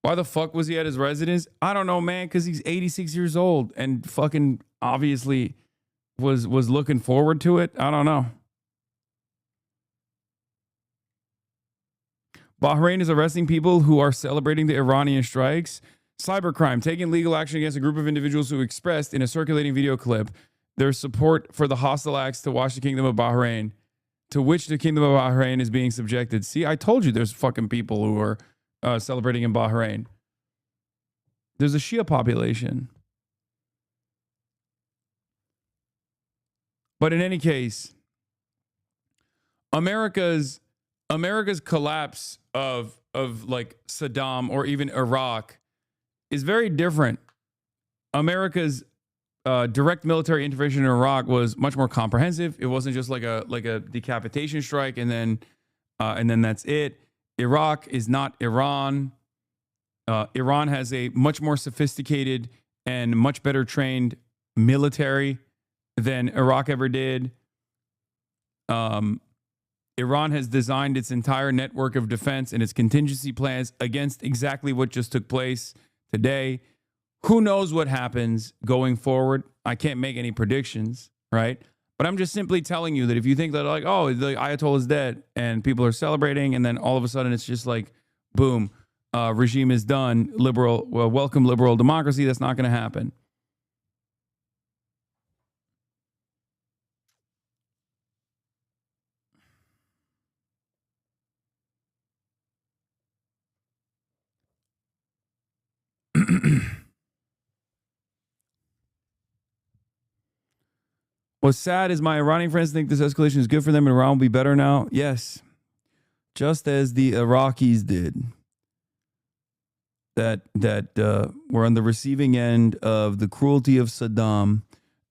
[SPEAKER 3] Why the fuck was he at his residence? I don't know, man, because he's 86 years old and fucking obviously was looking forward to it. I don't know. Bahrain is arresting people who are celebrating the Iranian strikes. Cybercrime, taking legal action against a group of individuals who expressed in a circulating video clip their support for the hostile acts to watch the Kingdom of Bahrain, to which the Kingdom of Bahrain is being subjected. See, I told you there's fucking people who are celebrating in Bahrain. There's a Shia population. But in any case, America's collapse of like Saddam or even Iraq is very different. America's direct military intervention in Iraq was much more comprehensive. It wasn't just like a decapitation strike and then that's it. Iraq is not Iran. Iran has a much more sophisticated and much better trained military than Iraq ever did. Iran has designed its entire network of defense and its contingency plans against exactly what just took place today. Who knows what happens going forward? I can't make any predictions, right? But I'm just simply telling you that if you think that like, oh, the Ayatollah is dead and people are celebrating, and then all of a sudden it's just like, boom, regime is done, welcome liberal democracy, that's not going to happen. What's sad is my Iranian friends think this escalation is good for them and Iran will be better now. Yes, just as the Iraqis did. That were on the receiving end of the cruelty of Saddam,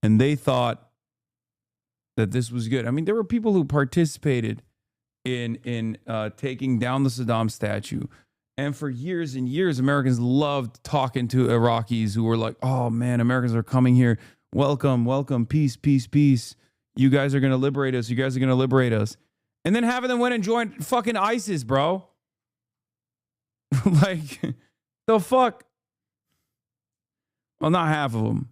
[SPEAKER 3] and they thought that this was good. I mean, there were people who participated in taking down the Saddam statue And for years and years, Americans loved talking to Iraqis who were like, oh man, Americans are coming here. Welcome, welcome, peace, peace, peace. You guys are going to liberate us. You guys are going to liberate us. And then having them went and join fucking ISIS, bro. Like, the fuck? Well, not half of them.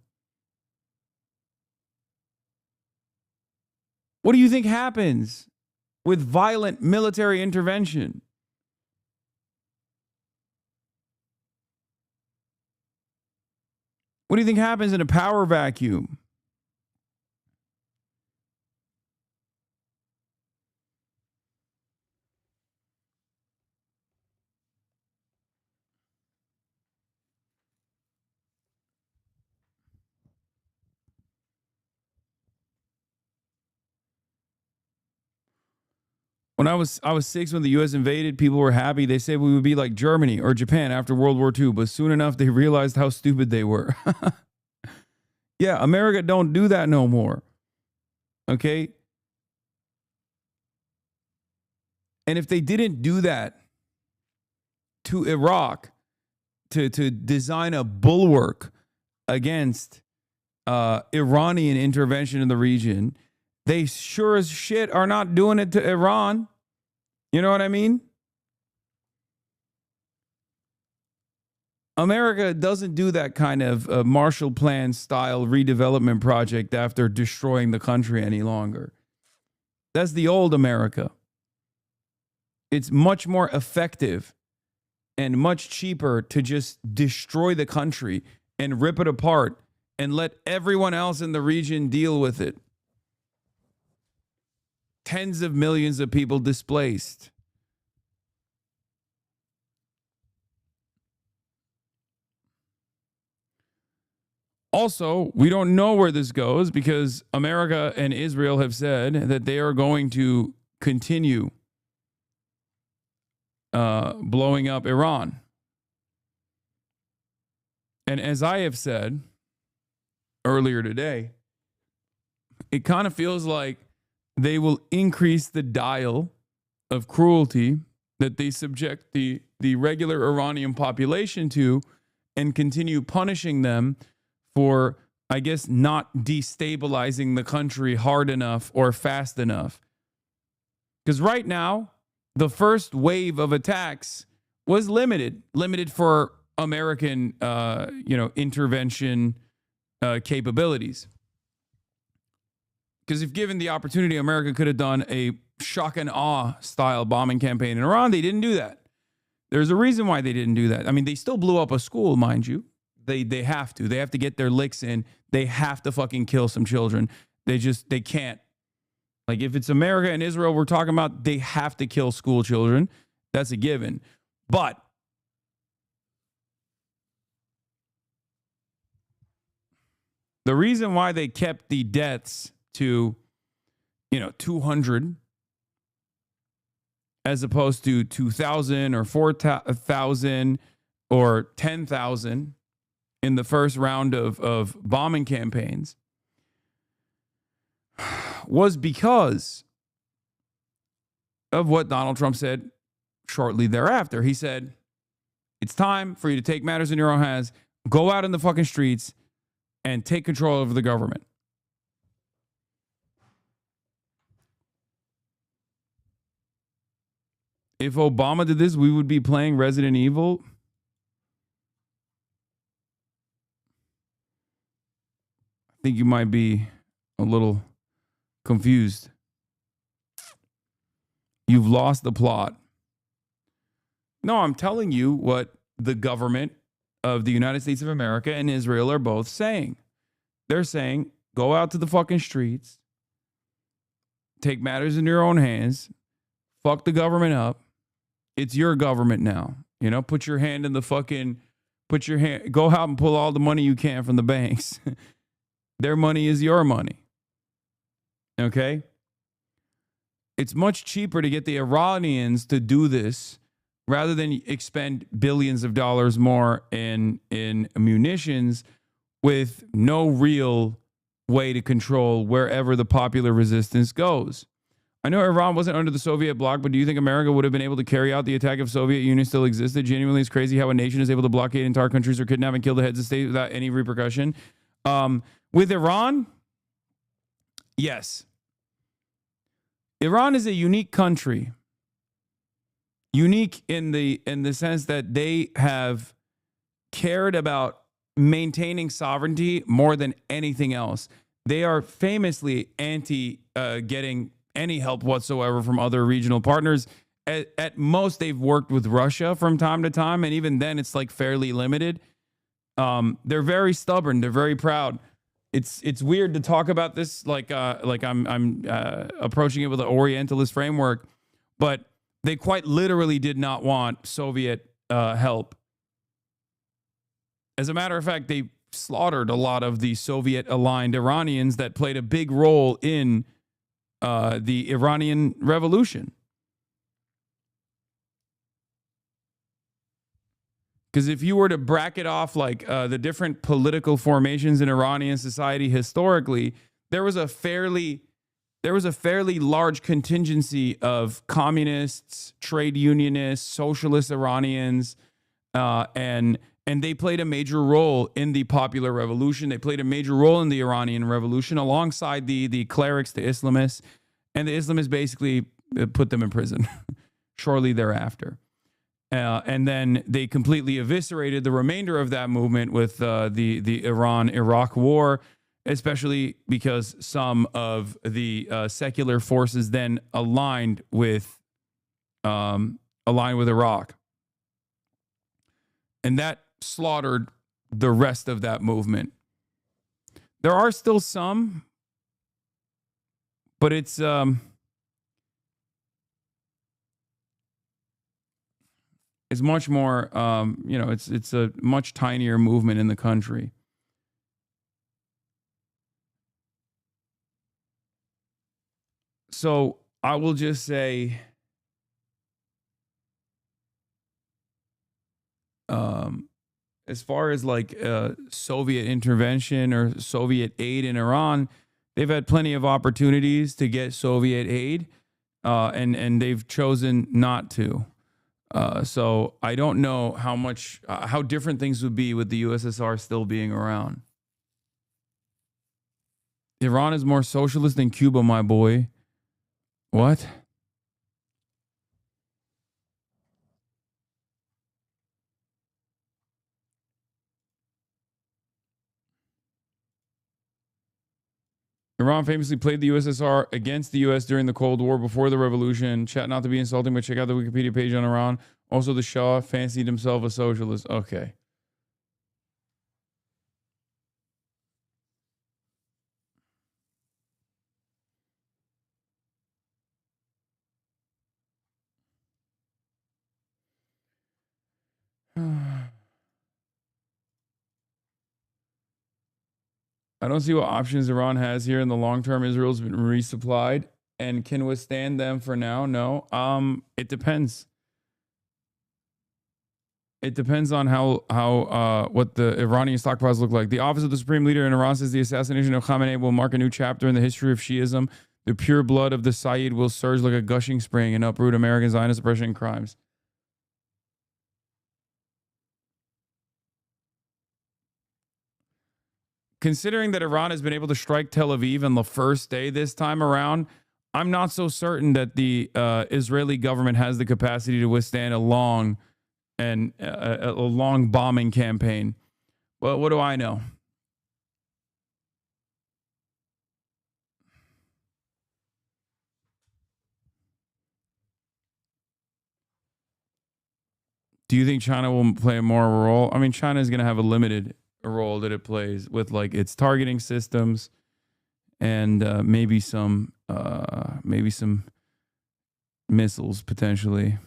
[SPEAKER 3] What do you think happens with violent military intervention? What do you think happens in a power vacuum? When I was 6 when the U.S. invaded, people were happy. They said we would be like Germany or Japan after World War II, but soon enough they realized how stupid they were. Yeah, America don't do that no more. Okay? And if they didn't do that to Iraq to design a bulwark against Iranian intervention in the region, they sure as shit are not doing it to Iran. You know what I mean? America doesn't do that kind of Marshall Plan style redevelopment project after destroying the country any longer. That's the old America. It's much more effective and much cheaper to just destroy the country and rip it apart and let everyone else in the region deal with it. Tens of millions of people displaced. Also, we don't know where this goes because America and Israel have said that they are going to continue blowing up Iran. And as I have said earlier today, it kind of feels like they will increase the dial of cruelty that they subject the regular Iranian population to and continue punishing them for, I guess, not destabilizing the country hard enough or fast enough. Because right now, the first wave of attacks was limited for American, intervention capabilities. Because if given the opportunity, America could have done a shock and awe style bombing campaign in Iran. They didn't do that. There's a reason why they didn't do that. I mean, they still blew up a school, mind you. They have to. They have to get their licks in. They have to fucking kill some children. They can't. Like, if it's America and Israel we're talking about, they have to kill school children. That's a given. But the reason why they kept the deaths to, 200 as opposed to 2,000 or 4,000 or 10,000 in the first round of bombing campaigns was because of what Donald Trump said shortly thereafter. He said, it's time for you to take matters in your own hands, go out in the fucking streets and take control over the government. If Obama did this, we would be playing Resident Evil. I think you might be a little confused. You've lost the plot. No, I'm telling you what the government of the United States of America and Israel are both saying. They're saying, go out to the fucking streets, take matters in your own hands, fuck the government up. It's your government now. Put your hand in the fucking, go out and pull all the money you can from the banks. Their money is your money. Okay? It's much cheaper to get the Iranians to do this rather than expend billions of dollars more in munitions with no real way to control wherever the popular resistance goes. I know Iran wasn't under the Soviet bloc, but do you think America would have been able to carry out the attack if Soviet Union still existed? Genuinely, it's crazy how a nation is able to blockade entire countries or kidnap and kill the heads of state without any repercussion. With Iran, yes. Iran is a unique country. Unique in the sense that they have cared about maintaining sovereignty more than anything else. They are famously anti getting any help whatsoever from other regional partners. At most, they've worked with Russia from time to time, and even then, it's like fairly limited. They're very stubborn. They're very proud. It's weird to talk about this like I'm approaching it with an Orientalist framework, but they quite literally did not want Soviet help. As a matter of fact, they slaughtered a lot of the Soviet-aligned Iranians that played a big role in the Iranian Revolution. Because if you were to bracket off like the different political formations in Iranian society historically, there was a fairly large contingency of communists, trade unionists, socialist Iranians, and they played a major role in the popular revolution. They played a major role in the Iranian Revolution alongside the clerics, the Islamists, and the Islamists basically put them in prison shortly thereafter. And then they completely eviscerated the remainder of that movement with the Iran-Iraq war, especially because some of the secular forces then aligned with Iraq. And that slaughtered the rest of that movement. There are still some, but it's much more, it's a much tinier movement in the country. So I will just say, as far as like Soviet intervention or Soviet aid in Iran, they've had plenty of opportunities to get Soviet aid, and they've chosen not to. So I don't know how different things would be with the USSR still being around. Iran is more socialist than Cuba, my boy. What? Iran famously played the USSR against the US during the Cold War before the revolution. Chat not to be insulting, but check out the Wikipedia page on Iran. Also, the Shah fancied himself a socialist. Okay. I don't see what options Iran has here in the long term. Israel's been resupplied and can withstand them for now. No. It depends. It depends on how what the Iranian stockpiles look like. The office of the supreme leader in Iran says the assassination of Khamenei will mark a new chapter in the history of Shiism. The pure blood of the Sayyid will surge like a gushing spring and uproot American Zionist oppression and crimes. Considering that Iran has been able to strike Tel Aviv on the first day this time around, I'm not so certain that the Israeli government has the capacity to withstand a long bombing campaign. Well, what do I know? Do you think China will play more of a role? I mean, China is going to have a limited role that it plays with like its targeting systems and maybe some missiles potentially.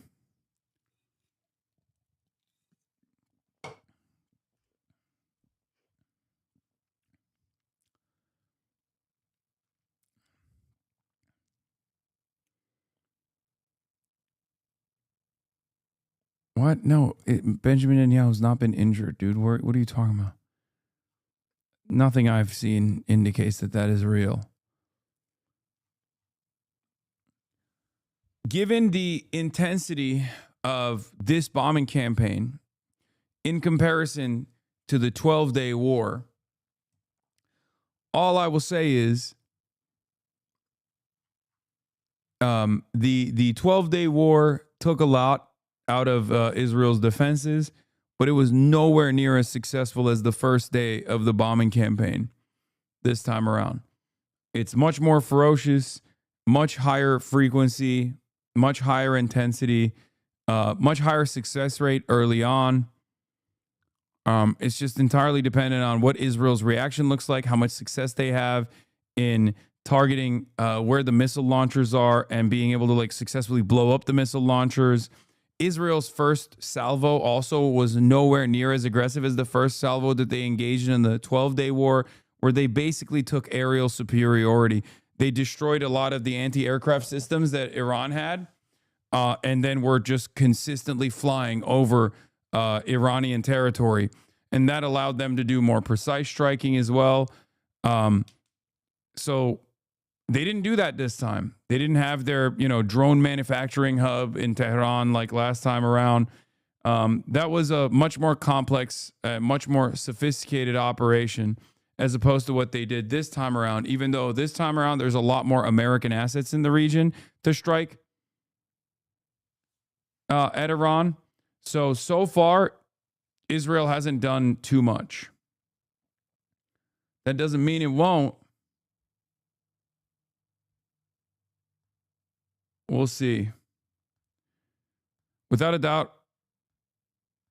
[SPEAKER 3] What? No, Benjamin Netanyahu's not been injured, dude. What are you talking about? Nothing I've seen indicates that that is real. given the intensity of this bombing campaign in comparison to the 12-day war, all I will say is the 12-day war took a lot out of Israel's defenses, but it was nowhere near as successful as the first day of the bombing campaign this time around. It's much more ferocious, much higher frequency, much higher intensity, much higher success rate early on. It's just entirely dependent on what Israel's reaction looks like, how much success they have in targeting where the missile launchers are and being able to like successfully blow up the missile launchers. Israel's first salvo also was nowhere near as aggressive as the first salvo that they engaged in the 12-day war, where they basically took aerial superiority. They destroyed a lot of the anti-aircraft systems that Iran had, and then were just consistently flying over Iranian territory. And that allowed them to do more precise striking as well. So they didn't do that this time. They didn't have their, drone manufacturing hub in Tehran like last time around. That was a much more complex, much more sophisticated operation as opposed to what they did this time around, even though this time around there's a lot more American assets in the region to strike at Iran. So far, Israel hasn't done too much. That doesn't mean it won't. We'll see. Without a doubt,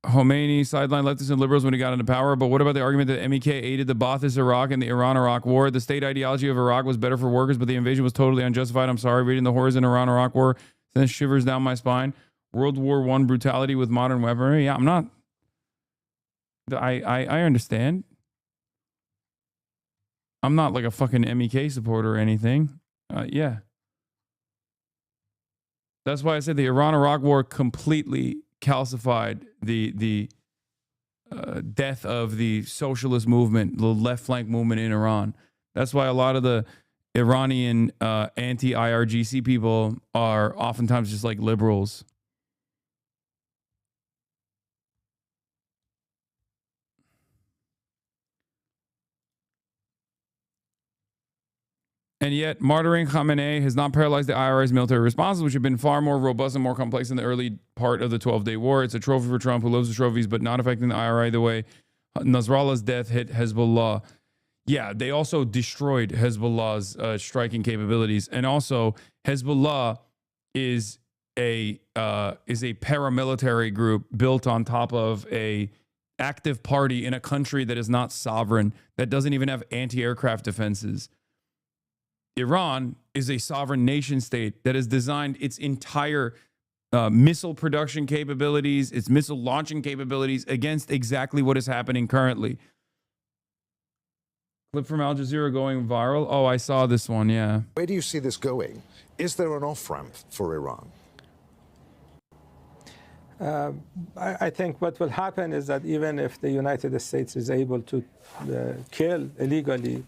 [SPEAKER 3] Khomeini sidelined leftists and liberals when he got into power. But what about the argument that MEK aided the Ba'athist Iraq and the Iran-Iraq war? The state ideology of Iraq was better for workers, but the invasion was totally unjustified. I'm sorry. Reading the horrors in Iran-Iraq war sends shivers down my spine. World War I brutality with modern weaponry. Yeah, I'm not. I understand. I'm not like a fucking MEK supporter or anything. Yeah. That's why I said the Iran-Iraq war completely calcified the death of the socialist movement, the left flank movement in Iran. That's why a lot of the Iranian anti-IRGC people are oftentimes just like liberals. And yet, martyring Khamenei has not paralyzed the IRA's military responses, which have been far more robust and more complex in the early part of the 12-day war. It's a trophy for Trump, who loves the trophies, but not affecting the IRA the way Nasrallah's death hit Hezbollah. Yeah, they also destroyed Hezbollah's striking capabilities. And also, Hezbollah is a paramilitary group built on top of a active party in a country that is not sovereign, that doesn't even have anti-aircraft defenses. Iran is a sovereign nation state that has designed its entire missile production capabilities, its missile launching capabilities against exactly what is happening currently. Clip from Al Jazeera going viral. Oh, I saw this one, yeah.
[SPEAKER 15] Where do you see this going? Is there an off-ramp for Iran?
[SPEAKER 19] I think what will happen is that even if the United States is able to kill illegally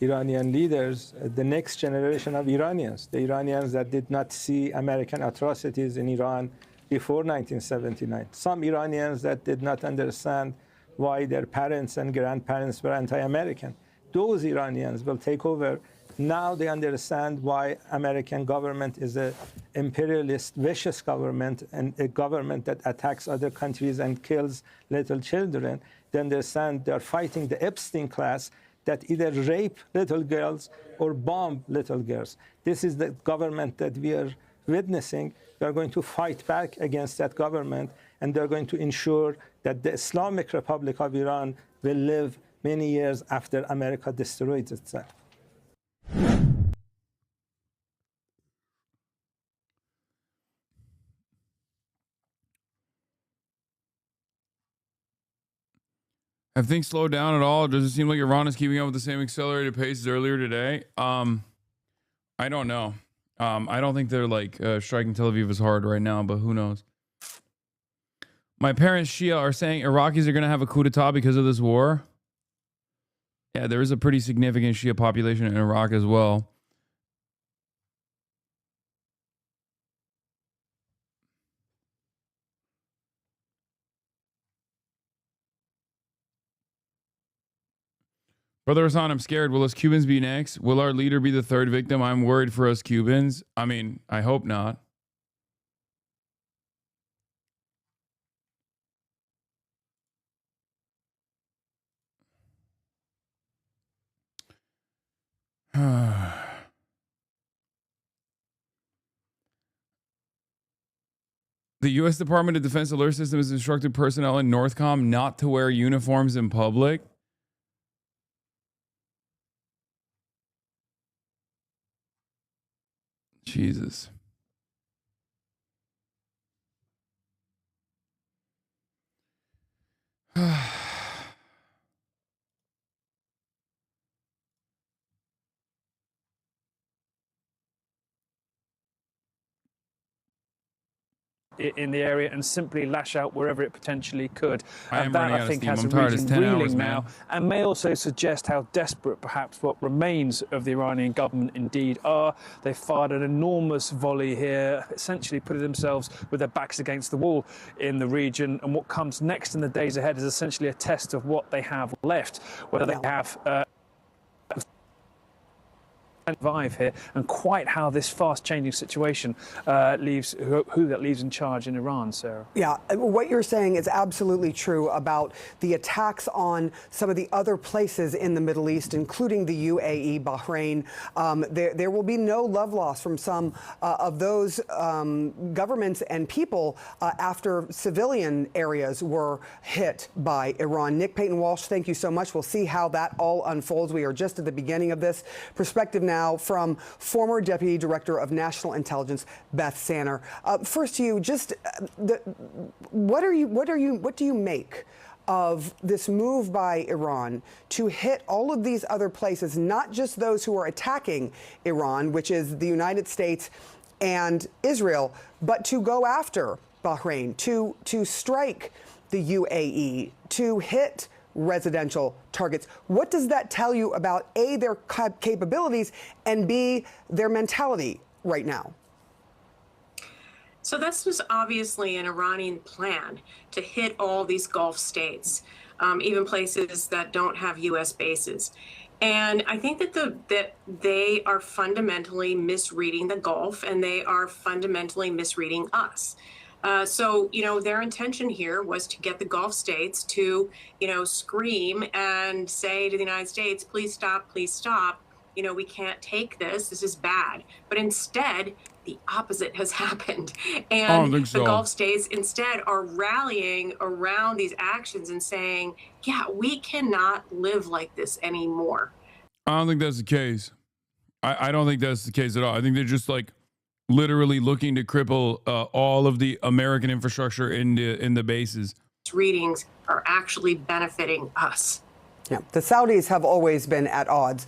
[SPEAKER 19] Iranian leaders, the next generation of Iranians, the Iranians that did not see American atrocities in Iran before 1979, some Iranians that did not understand why their parents and grandparents were anti-American, those Iranians will take over. Now they understand why American government is an imperialist, vicious government, and a government that attacks other countries and kills little children. They understand they're fighting the Epstein class that either rape little girls or bomb little girls. This is the government that we are witnessing. We are going to fight back against that government, and they're going to ensure that the Islamic Republic of Iran will live many years after America destroys itself.
[SPEAKER 3] Have things slowed down at all? Does it seem like Iran is keeping up with the same accelerated pace as earlier today? I don't know. I don't think they're like striking Tel Aviv as hard right now, but who knows? My parents, Shia, are saying Iraqis are going to have a coup d'etat because of this war. Yeah, there is a pretty significant Shia population in Iraq as well. Brother Hassan, I'm scared. Will us Cubans be next? Will our leader be the third victim? I'm worried for us Cubans. I mean, I hope not. The U.S. Department of Defense alert system has instructed personnel in Northcom not to wear uniforms in public. Jesus.
[SPEAKER 20] In the area and simply lash out wherever it potentially could.
[SPEAKER 3] I am
[SPEAKER 20] And that,
[SPEAKER 3] running
[SPEAKER 20] I
[SPEAKER 3] out of
[SPEAKER 20] think,
[SPEAKER 3] steam.
[SPEAKER 20] has
[SPEAKER 3] I'm
[SPEAKER 20] the
[SPEAKER 3] tired. It's
[SPEAKER 20] region
[SPEAKER 3] 10
[SPEAKER 20] reeling
[SPEAKER 3] hours,
[SPEAKER 20] now,
[SPEAKER 3] man.
[SPEAKER 20] and may also suggest how desperate perhaps what remains of the Iranian government indeed are. They fired an enormous volley here, essentially putting themselves with their backs against the wall in the region, and what comes next in the days ahead is essentially a test of what they have left, whether they have survive here, and quite how this fast-changing situation leaves who that leaves in charge in Iran, Sarah.
[SPEAKER 12] Yeah, what you're saying is absolutely true about the attacks on some of the other places in the Middle East, including the UAE, Bahrain. There will be no love lost from some of those governments and people after civilian areas were hit by Iran. Nick Payton-Walsh, thank you so much. We'll see how that all unfolds. We are just at the beginning of this. Perspective now from former Deputy Director of National Intelligence, Beth Sanner. First to you, just what do you make of this move by Iran to hit all of these other places, not just those who are attacking Iran, which is the United States and Israel, but to go after Bahrain, to strike the UAE, to hit residential targets? What does that tell you about A, their capabilities, and B, their mentality right now?
[SPEAKER 21] So this was obviously an Iranian plan to hit all these Gulf states, even places that don't have U.S. bases. And I think that they are fundamentally misreading the Gulf, and they are fundamentally misreading us. So, their intention here was to get the Gulf states to, scream and say to the United States, please stop, please stop. We can't take this. This is bad. But instead, the opposite has happened. And the Gulf states instead are rallying around these actions and saying, yeah, we cannot live like this anymore.
[SPEAKER 3] I don't think that's the case. I don't think that's the case at all. I think they're just literally looking to cripple all of the American infrastructure in the bases.
[SPEAKER 21] Readings are actually benefiting us.
[SPEAKER 12] Yeah, the Saudis have always been at odds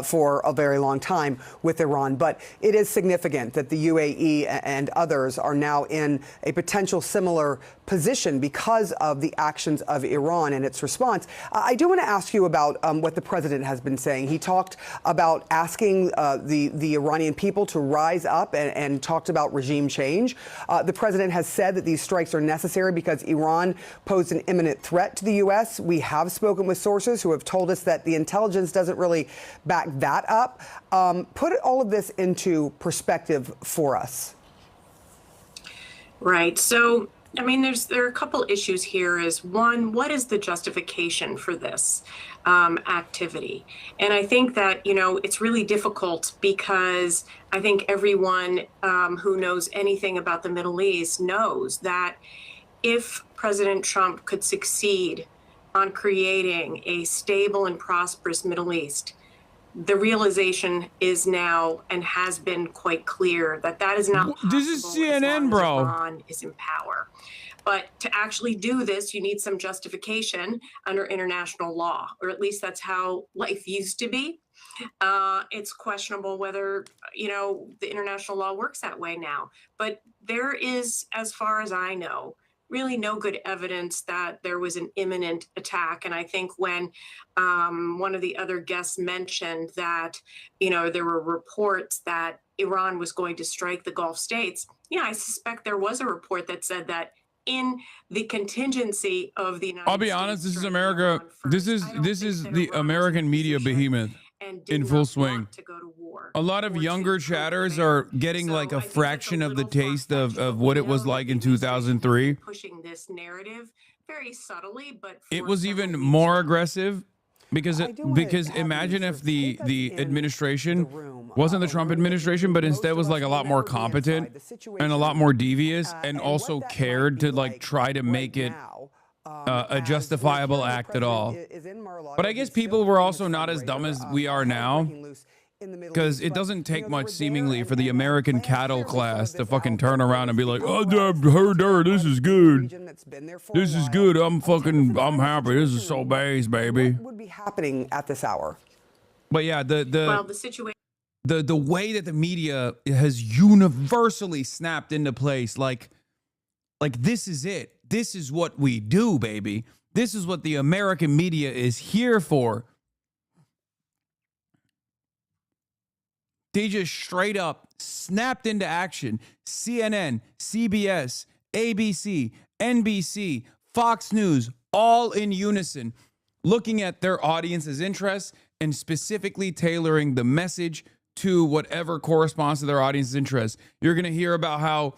[SPEAKER 12] for a very long time with Iran, but it is significant that the UAE and others are now in a potential similar position because of the actions of Iran and its response. I do want to ask you about what the president has been saying. He talked about asking the Iranian people to rise up and talked about regime change. The president has said that these strikes are necessary because Iran posed an imminent threat to the U.S. We have spoken with sources who have told us that the intelligence doesn't really back that up. Put all of this into perspective for us.
[SPEAKER 21] Right. So, there are a couple issues here. Is one, what is the justification for this activity? And I think that, it's really difficult because I think everyone who knows anything about the Middle East knows that if President Trump could succeed on creating a stable and prosperous Middle East, the realization is now and has been quite clear that that is not possible.
[SPEAKER 3] This is CNN, bro.
[SPEAKER 21] Iran is in power. But to actually do this, you need some justification under international law, or at least that's how life used to be. It's questionable whether, the international law works that way now. But there is, as far as I know, really no good evidence that there was an imminent attack. And I think when one of the other guests mentioned that, there were reports that Iran was going to strike the Gulf states, I suspect there was a report that said that in the contingency of the United
[SPEAKER 3] I'll be
[SPEAKER 21] States
[SPEAKER 3] honest, this is
[SPEAKER 21] straining
[SPEAKER 3] America.
[SPEAKER 21] Iran first.
[SPEAKER 3] This is the American media behemoth in full swing. A lot of younger chatters are getting like a fraction of the taste of what it was like in 2003.
[SPEAKER 21] Pushing this narrative very subtly, but
[SPEAKER 3] It was even more aggressive because imagine if the administration wasn't the Trump administration, but instead was like a lot more competent and a lot more devious and also cared to like try to make it a justifiable act at all. But I guess people were also not as dumb as we are now, because it doesn't take much seemingly for the American cattle class to fucking turn around and be like, oh, I've heard her, this is good. This is good. I'm happy. This is so base, baby.
[SPEAKER 12] What would be happening at this hour?
[SPEAKER 3] But yeah,
[SPEAKER 21] the situation.
[SPEAKER 3] The way that the media has universally snapped into place, like this is it. This is what we do, baby. This is what the American media is here for. They just straight up snapped into action. CNN, CBS, ABC, NBC, Fox News, all in unison, looking at their audience's interests and specifically tailoring the message to whatever corresponds to their audience's interests. You're going to hear about how,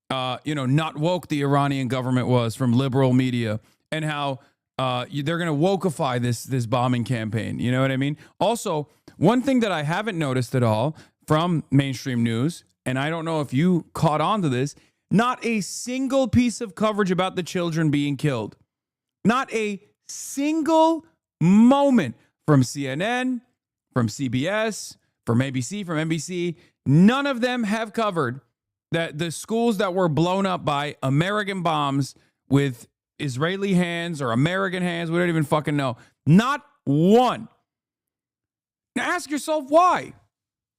[SPEAKER 3] not woke the Iranian government was from liberal media, and how they're going to wokeify this bombing campaign. You know what I mean? Also, one thing that I haven't noticed at all from mainstream news, and I don't know if you caught on to this, not a single piece of coverage about the children being killed. Not a single moment from CNN, from CBS, from ABC, from NBC. None of them have covered that the schools that were blown up by American bombs with Israeli hands or American hands, we don't even fucking know. Not one. Now ask yourself why.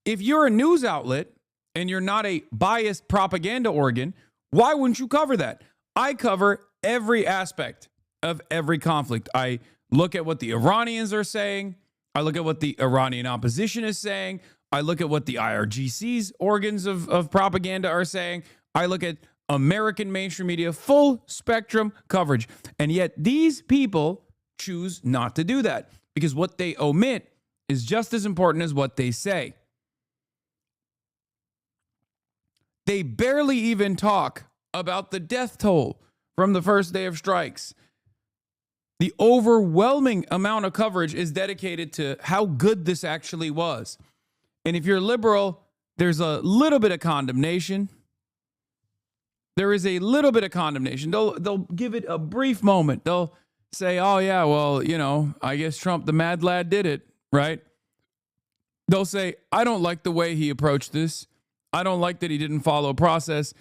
[SPEAKER 3] If you're a news outlet and you're not a biased propaganda organ, why wouldn't you cover that? I cover every aspect of every conflict. I look at what the Iranians are saying. I look at what the Iranian opposition is saying. I look at what the IRGC's organs of propaganda are saying. I look at American mainstream media, full spectrum coverage. And yet these people choose not to do that because what they omit is just as important as what they say. They barely even talk about the death toll from the first day of strikes. The overwhelming amount of coverage is dedicated to how good this actually was. And if you're liberal, there's a little bit of condemnation. There is a little bit of condemnation. They'll give it a brief moment. They'll say, oh, yeah, well, I guess Trump, the mad lad, did it, right? They'll say, I don't like the way he approached this. I don't like that he didn't follow process,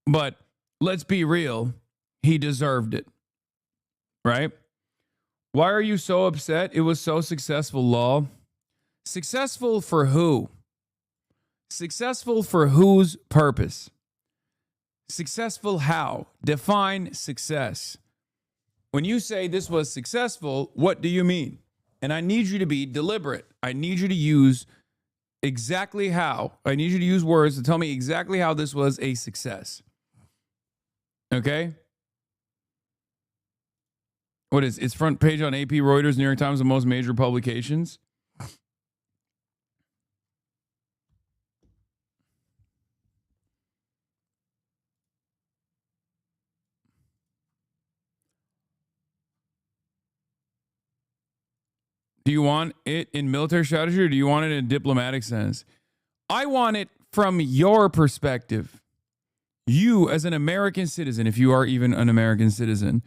[SPEAKER 3] but let's be real. He deserved it, right? Why are you so upset? It was so successful, Law. Successful for who? Successful for whose purpose? Successful how? Define success. When you say this was successful, what do you mean? And I need you to be deliberate. I need you to use exactly how. I need you to use words to tell me exactly how this was a success. Okay? What is it's front page on AP, Reuters, New York Times, and most major publications? Do you want it in military strategy or do you want it in a diplomatic sense? I want it from your perspective. You as an American citizen, if you are even an American citizen.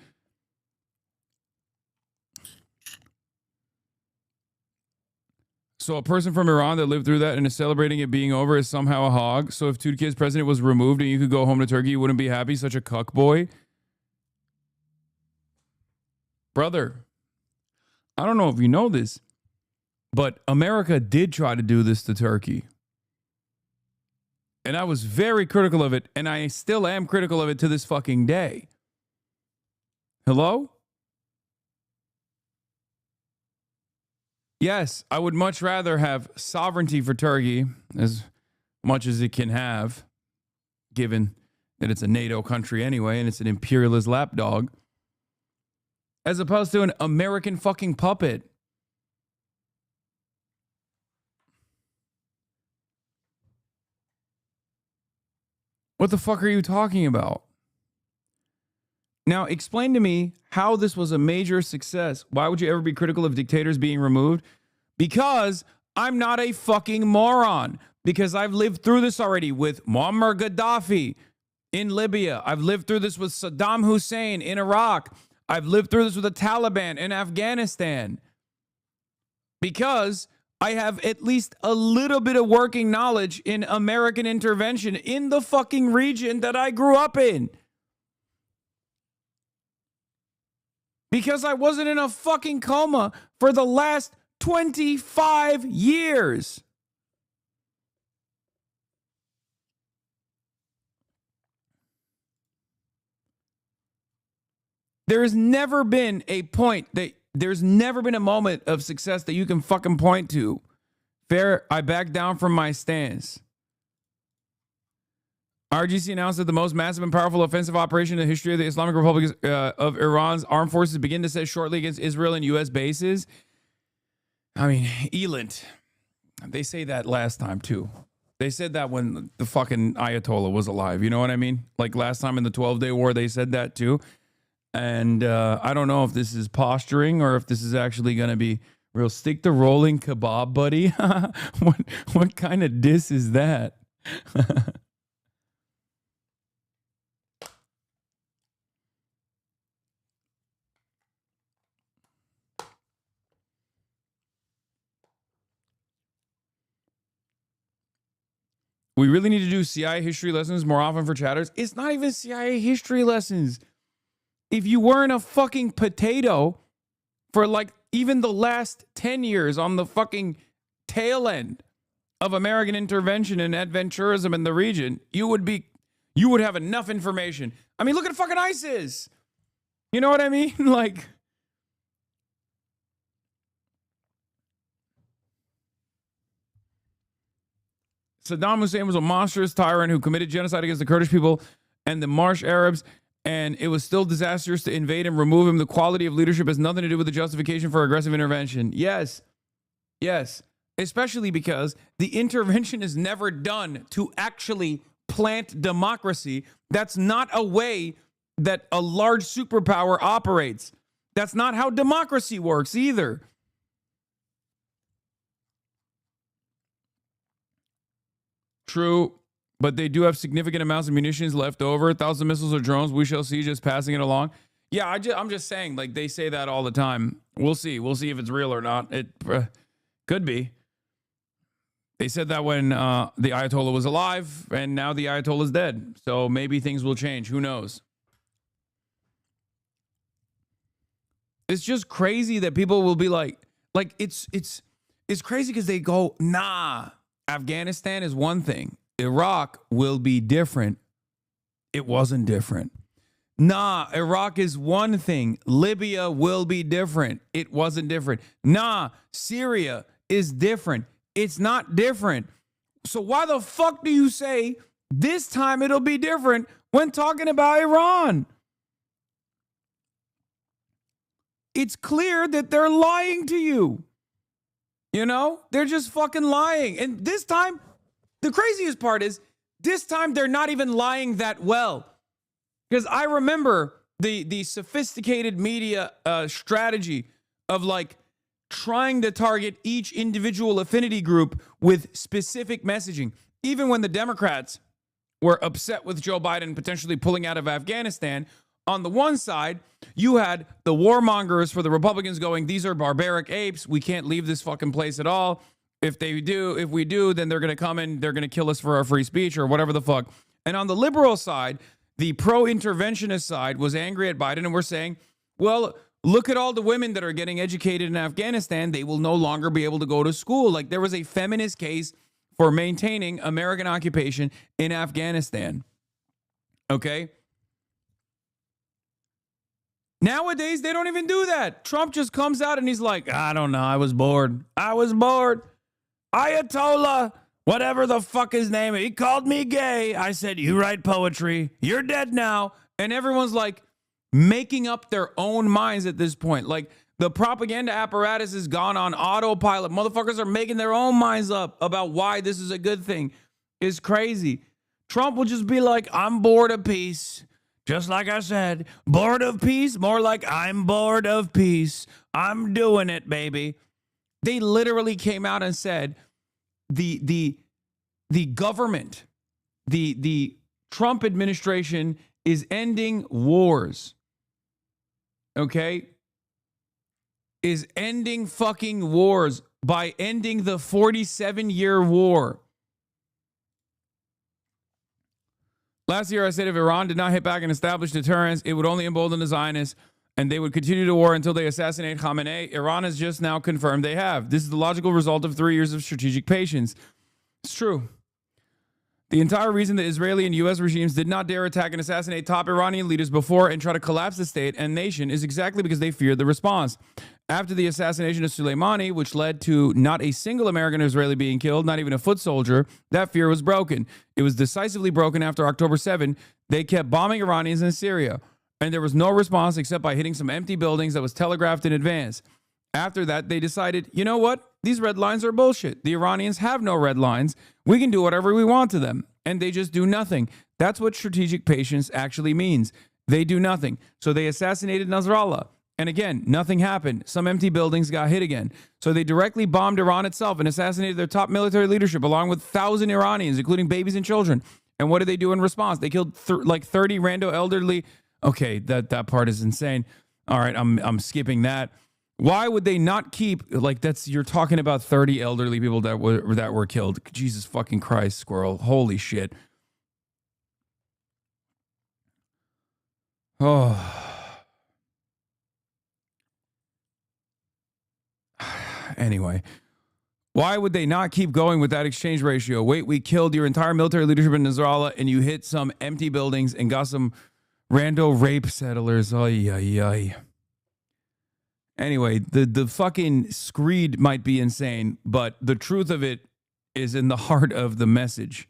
[SPEAKER 3] So a person from Iran that lived through that and is celebrating it being over is somehow a hog. So if Turkey's president was removed and you could go home to Turkey, you wouldn't be happy? Such a cuck boy. Brother, I don't know if you know this, but America did try to do this to Turkey. And I was very critical of it, and I still am critical of it to this fucking day. Hello? Yes, I would much rather have sovereignty for Turkey, as much as it can have, given that it's a NATO country anyway, and it's an imperialist lapdog, as opposed to an American fucking puppet. What the fuck are you talking about? Now, explain to me how this was a major success. Why would you ever be critical of dictators being removed? Because I'm not a fucking moron. Because I've lived through this already with Muammar Gaddafi in Libya. I've lived through this with Saddam Hussein in Iraq. I've lived through this with the Taliban in Afghanistan. Because I have at least a little bit of working knowledge in American intervention in the fucking region that I grew up in. Because I wasn't in a fucking coma for the last 25 years. There has never been a point that there's never been a moment of success that you can fucking point to. Fair, I backed down from my stance. RGC announced that the most massive and powerful offensive operation in the history of the Islamic Republic of Iran's armed forces begin to set shortly against Israel and U.S. bases. I mean, Elint. They say that last time, too. They said that when the fucking Ayatollah was alive. You know what I mean? Like last time in the 12-Day War, they said that, too. And I don't know if this is posturing or if this is actually going to be real. Stick to rolling kebab, buddy. What kind of diss is that? We really need to do CIA history lessons more often for chatters. It's not even CIA history lessons. If you weren't a fucking potato for like even the last 10 years on the fucking tail end of American intervention and adventurism in the region, you would have enough information. I mean, look at fucking ISIS. You know what I mean? Like, Saddam Hussein was a monstrous tyrant who committed genocide against the Kurdish people and the Marsh Arabs, and it was still disastrous to invade and remove him. The quality of leadership has nothing to do with the justification for aggressive intervention. Yes. Yes. Especially because the intervention is never done to actually plant democracy. That's not a way that a large superpower operates. That's not how democracy works either. True, but they do have significant amounts of munitions left over. 1,000 missiles or drones. We shall see, just passing it along. Yeah, I'm just saying, like, they say that all the time. We'll see. We'll see if it's real or not. It could be. They said that when the Ayatollah was alive, and now the Ayatollah is dead. So maybe things will change. Who knows? It's just crazy that people will be like it's crazy because they go, nah, Afghanistan is one thing. Iraq will be different. It wasn't different. Nah, Iraq is one thing. Libya will be different. It wasn't different. Nah, Syria is different. It's not different. So why the fuck do you say this time it'll be different when talking about Iran? It's clear that they're lying to you. You know, they're just fucking lying. And this time, the craziest part is, this time they're not even lying that well. Because I remember the sophisticated media strategy of like trying to target each individual affinity group with specific messaging. Even when the Democrats were upset with Joe Biden potentially pulling out of Afghanistan, on the one side, you had the warmongers for the Republicans going, these are barbaric apes. We can't leave this fucking place at all. If we do, then they're going to come in, they're going to kill us for our free speech or whatever the fuck. And on the liberal side, the pro-interventionist side was angry at Biden and we're saying, well, look at all the women that are getting educated in Afghanistan. They will no longer be able to go to school. Like there was a feminist case for maintaining American occupation in Afghanistan. Okay? Nowadays, they don't even do that. Trump just comes out and he's like, I don't know. I was bored. Ayatollah. Whatever the fuck his name, he called me gay. I said, you write poetry. You're dead now. And everyone's like making up their own minds at this point. Like the propaganda apparatus has gone on autopilot. Motherfuckers are making their own minds up about why this is a good thing. It's crazy. Trump will just be like, I'm bored of peace. Just like I said, bored of peace, more like I'm bored of peace. I'm doing it, baby. They literally came out and said, the government, the Trump administration is ending wars. Okay? Is ending fucking wars by ending the 47-year war. Last year, I said if Iran did not hit back and establish deterrence, it would only embolden the Zionists, and they would continue the war until they assassinate Khamenei. Iran has just now confirmed they have. This is the logical result of 3 years of strategic patience. It's true. The entire reason the Israeli and U.S. regimes did not dare attack and assassinate top Iranian leaders before and try to collapse the state and nation is exactly because they feared the response. After the assassination of Soleimani, which led to not a single American or Israeli being killed, not even a foot soldier, that fear was broken. It was decisively broken after October 7. They kept bombing Iranians in Syria, and there was no response except by hitting some empty buildings that was telegraphed in advance. After that, they decided, you know what? These red lines are bullshit. The Iranians have no red lines. We can do whatever we want to them. And they just do nothing. That's what strategic patience actually means. They do nothing. So they assassinated Nasrallah. And again, nothing happened. Some empty buildings got hit again. So they directly bombed Iran itself and assassinated their top military leadership along with 1,000 Iranians, including babies and children. And what did they do in response? They killed like 30 rando elderly. Okay, that part is insane. All right, I'm skipping that. Why would they not keep, like, you're talking about 30 elderly people that were killed. Jesus fucking Christ, Squirrel. Holy shit. Oh. Anyway, why would they not keep going with that exchange ratio? Wait, we killed your entire military leadership in Nasrallah and you hit some empty buildings and got some rando rape settlers. Ay, ay, ay. Anyway, the fucking screed might be insane, but the truth of it is in the heart of the message,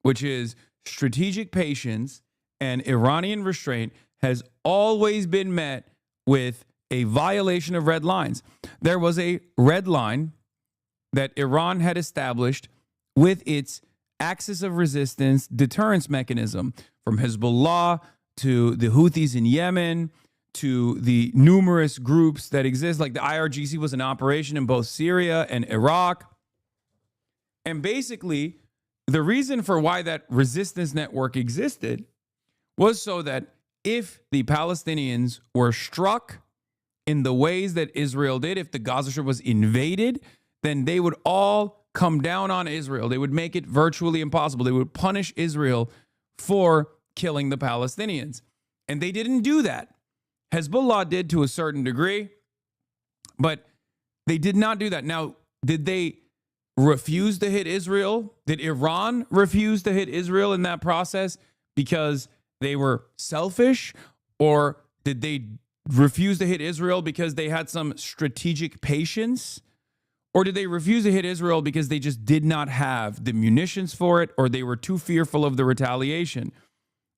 [SPEAKER 3] which is strategic patience and Iranian restraint has always been met with a violation of red lines. There was a red line that Iran had established with its axis of resistance deterrence mechanism, from Hezbollah to the Houthis in Yemen, to the numerous groups that exist, like the IRGC was in operation in both Syria and Iraq. And basically, the reason for why that resistance network existed was so that if the Palestinians were struck in the ways that Israel did, if the Gaza Strip was invaded, then they would all come down on Israel. They would make it virtually impossible. They would punish Israel for killing the Palestinians. And they didn't do that. Hezbollah did to a certain degree, but they did not do that. Now, did they refuse to hit Israel? Did Iran refuse to hit Israel in that process because they were selfish? Or did they refuse to hit Israel because they had some strategic patience? Or did they refuse to hit Israel because they just did not have the munitions for it, or they were too fearful of the retaliation?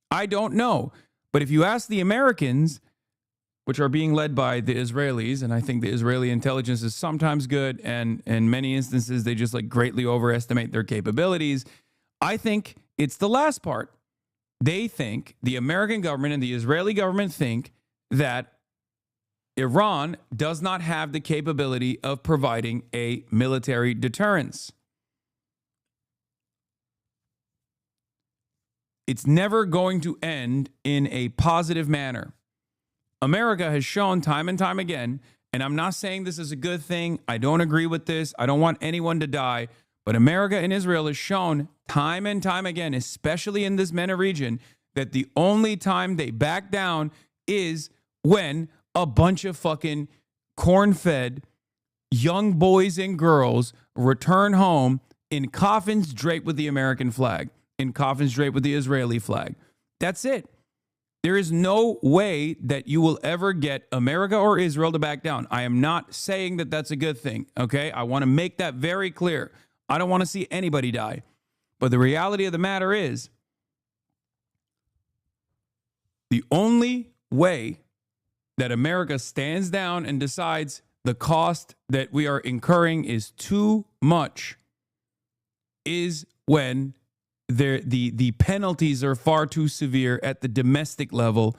[SPEAKER 3] I don't know. But if you ask the Americans, which are being led by the Israelis, and I think the Israeli intelligence is sometimes good, and in many instances, they just like greatly overestimate their capabilities. I think it's the last part. They think, the American government and the Israeli government think that Iran does not have the capability of providing a military deterrence. It's never going to end in a positive manner. America has shown time and time again, and I'm not saying this is a good thing. I don't agree with this. I don't want anyone to die. But America and Israel has shown time and time again, especially in this MENA region, that the only time they back down is when a bunch of fucking corn-fed young boys and girls return home in coffins draped with the American flag, in coffins draped with the Israeli flag. That's it. There is no way that you will ever get America or Israel to back down. I am not saying that that's a good thing, okay? I want to make that very clear. I don't want to see anybody die. But the reality of the matter is, the only way that America stands down and decides the cost that we are incurring is too much is when the penalties are far too severe at the domestic level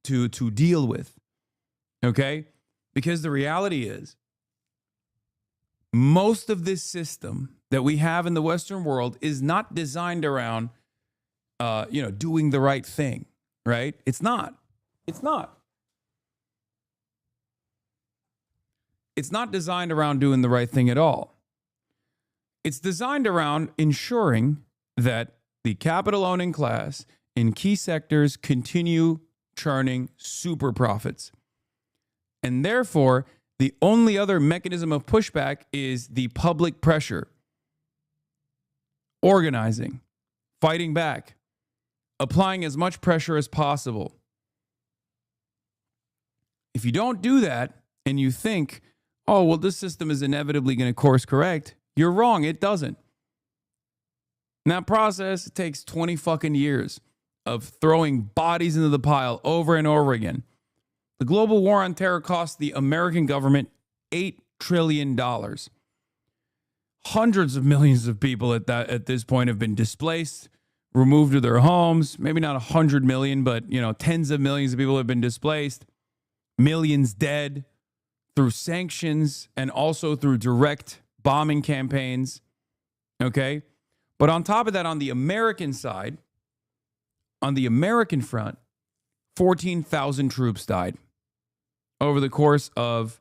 [SPEAKER 3] to deal with. Okay? Because the reality is, most of this system that we have in the Western world is not designed around, doing the right thing, right? It's not. It's not. It's not designed around doing the right thing at all. It's designed around ensuring that the capital owning class in key sectors continue churning super profits. And therefore, the only other mechanism of pushback is the public pressure. Organizing, fighting back, applying as much pressure as possible. If you don't do that and you think, oh, well, this system is inevitably going to course correct, you're wrong. It doesn't. In that process, it takes 20 fucking years of throwing bodies into the pile over and over again. The global war on terror cost the American government $8 trillion. Hundreds of millions of people at this point have been displaced, removed to their homes. Maybe not 100 million, but tens of millions of people have been displaced. Millions dead through sanctions and also through direct bombing campaigns. Okay? But on top of that, on the American side, on the American front, 14,000 troops died over the course of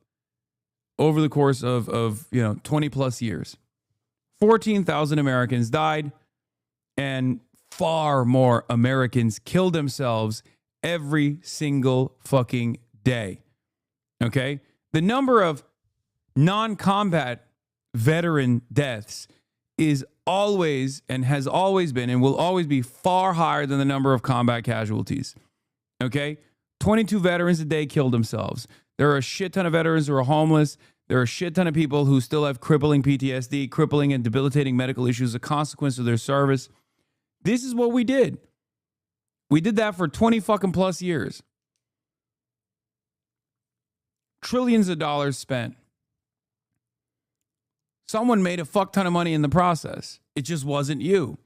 [SPEAKER 3] 20 plus years. 14,000 Americans died, and far more Americans killed themselves every single fucking day. Okay? The number of non-combat veteran deaths is always and has always been and will always be far higher than the number of combat casualties. Okay? 22 veterans a day killed themselves. There are a shit ton of veterans who are homeless. There are a shit ton of people who still have crippling PTSD, crippling and debilitating medical issues, a consequence of their service. This is what we did. We did that for 20 fucking plus years. Trillions of dollars spent. Someone made a fuck ton of money in the process. It just wasn't you.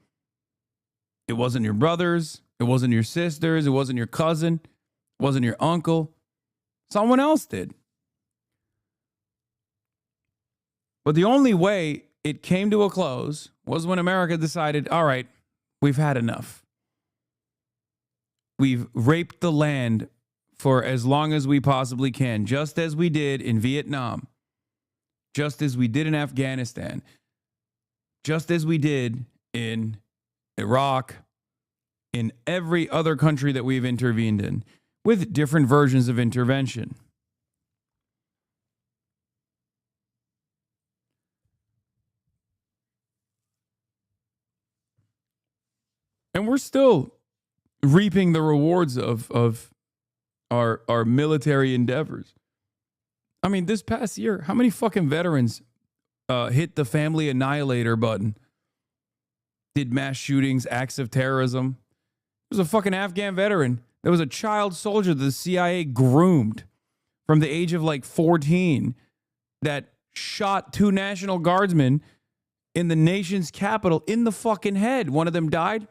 [SPEAKER 3] It wasn't your brothers. It wasn't your sisters. It wasn't your cousin. It wasn't your uncle. Someone else did. But the only way it came to a close was when America decided, all right, we've had enough. We've raped the land for as long as we possibly can, just as we did in Vietnam, just as we did in Afghanistan, just as we did in Iraq, in every other country that we've intervened in, with different versions of intervention. And we're still reaping the rewards of our military endeavors. I mean, this past year, how many fucking veterans hit the family annihilator button? Did mass shootings, acts of terrorism? There was a fucking Afghan veteran. There was a child soldier that the CIA groomed from the age of like 14 that shot 2 National Guardsmen in the nation's capital in the fucking head. One of them died.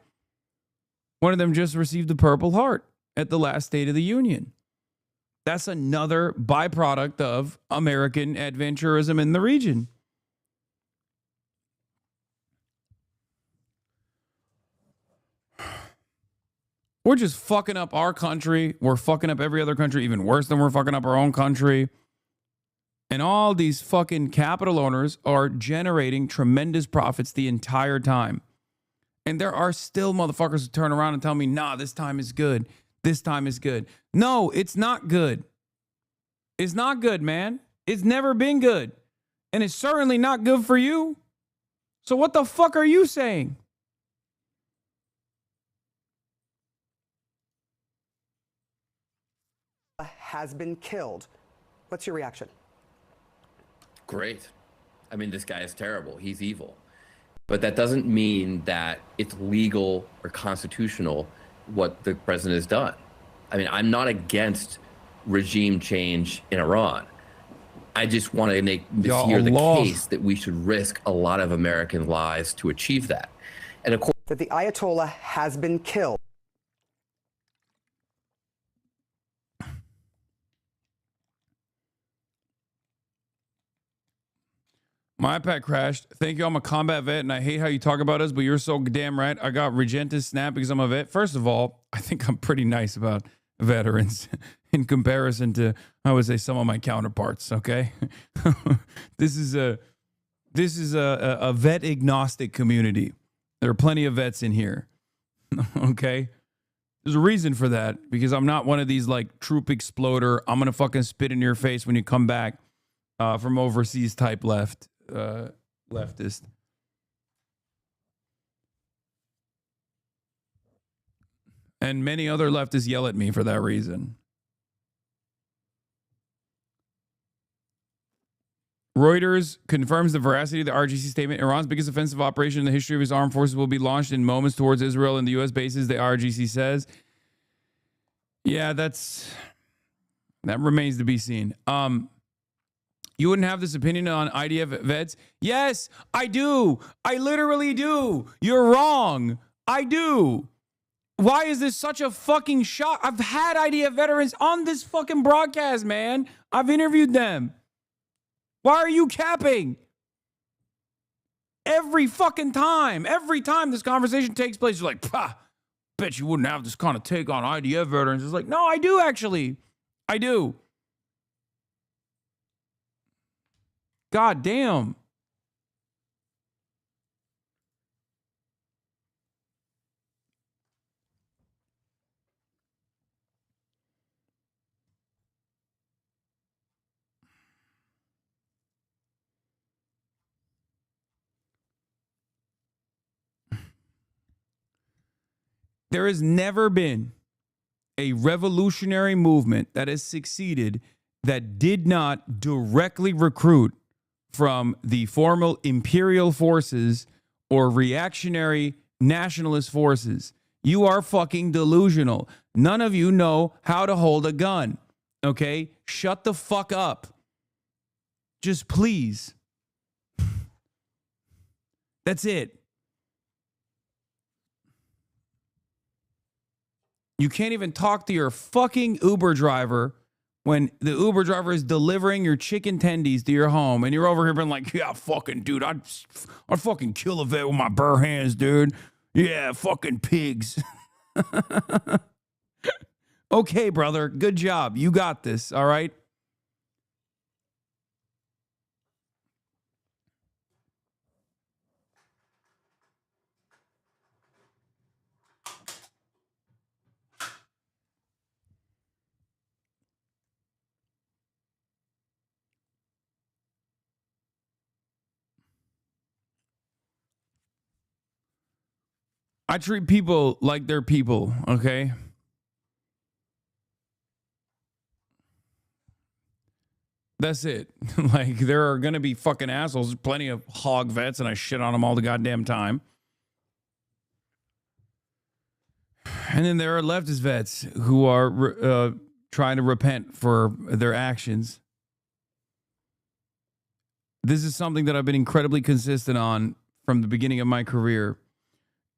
[SPEAKER 3] One of them just received the Purple Heart at the last State of the Union. That's another byproduct of American adventurism in the region. We're just fucking up our country. We're fucking up every other country, even worse than we're fucking up our own country. And all these fucking capital owners are generating tremendous profits the entire time. And there are still motherfuckers who turn around and tell me, nah, this time is good. This time is good. No, it's not good. It's not good, man. It's never been good. And it's certainly not good for you. So what the fuck are you saying?
[SPEAKER 12] Has been killed. What's your reaction?
[SPEAKER 4] Great.
[SPEAKER 2] I mean, this guy is terrible. He's evil. But that doesn't mean that it's legal or constitutional what the president has done. I mean, I'm not against regime change in Iran. I just want to make here the case that we should risk a lot of American lives to achieve that. And of course,
[SPEAKER 12] that the Ayatollah has been killed.
[SPEAKER 3] My iPad crashed. Thank you. I'm a combat vet, and I hate how you talk about us, but you're so damn right. I got Regentis Snap because I'm a vet. First of all, I think I'm pretty nice about veterans in comparison to, I would say, some of my counterparts. Okay, this is a vet agnostic community. There are plenty of vets in here. Okay, there's a reason for that because I'm not one of these like troop exploder. I'm gonna fucking spit in your face when you come back from overseas type leftist. And many other leftists yell at me for that reason. Reuters confirms the veracity of the RGC statement. Iran's biggest offensive operation in the history of its armed forces will be launched in moments towards Israel and the U.S. bases, the RGC says. Yeah, that remains to be seen. You wouldn't have this opinion on IDF vets? Yes, I do. I literally do. You're wrong. I do. Why is this such a fucking shock? I've had IDF veterans on this fucking broadcast, man. I've interviewed them. Why are you capping? Every fucking time. Every time this conversation takes place, you're like, pah, bet you wouldn't have this kind of take on IDF veterans. It's like, no, I do actually. I do. God damn. There has never been a revolutionary movement that has succeeded that did not directly recruit from the formal imperial forces or reactionary nationalist forces. You are fucking delusional. None of you know how to hold a gun. Okay? Shut the fuck up. Just please. That's it. You can't even talk to your fucking Uber driver when the Uber driver is delivering your chicken tendies to your home and you're over here being like, yeah, fucking dude, I'd fucking kill a vet with my bare hands, dude. Yeah, fucking pigs. Okay, brother, good job. You got this, all right? I treat people like they're people, okay? That's it. Like, there are going to be fucking assholes. There's plenty of hog vets, and I shit on them all the goddamn time. And then there are leftist vets who are trying to repent for their actions. This is something that I've been incredibly consistent on from the beginning of my career.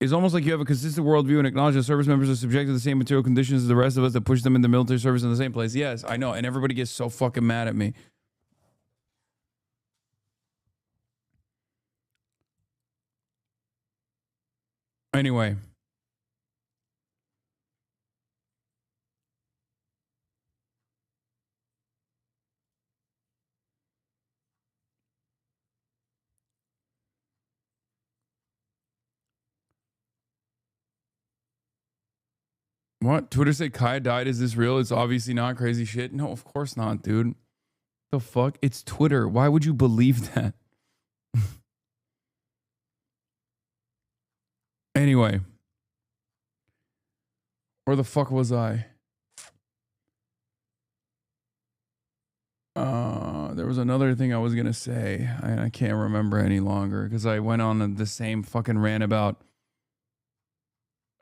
[SPEAKER 3] It's almost like you have a consistent worldview and acknowledge that service members are subject to the same material conditions as the rest of us that push them into military service in the same place. Yes, I know. And everybody gets so fucking mad at me. Anyway. What? Twitter said Kaya died. Is this real? It's obviously not crazy shit. No, of course not, dude. The fuck? It's Twitter. Why would you believe that? Anyway. Where the fuck was I? There was another thing I was going to say. I can't remember any longer because I went on the same fucking rant about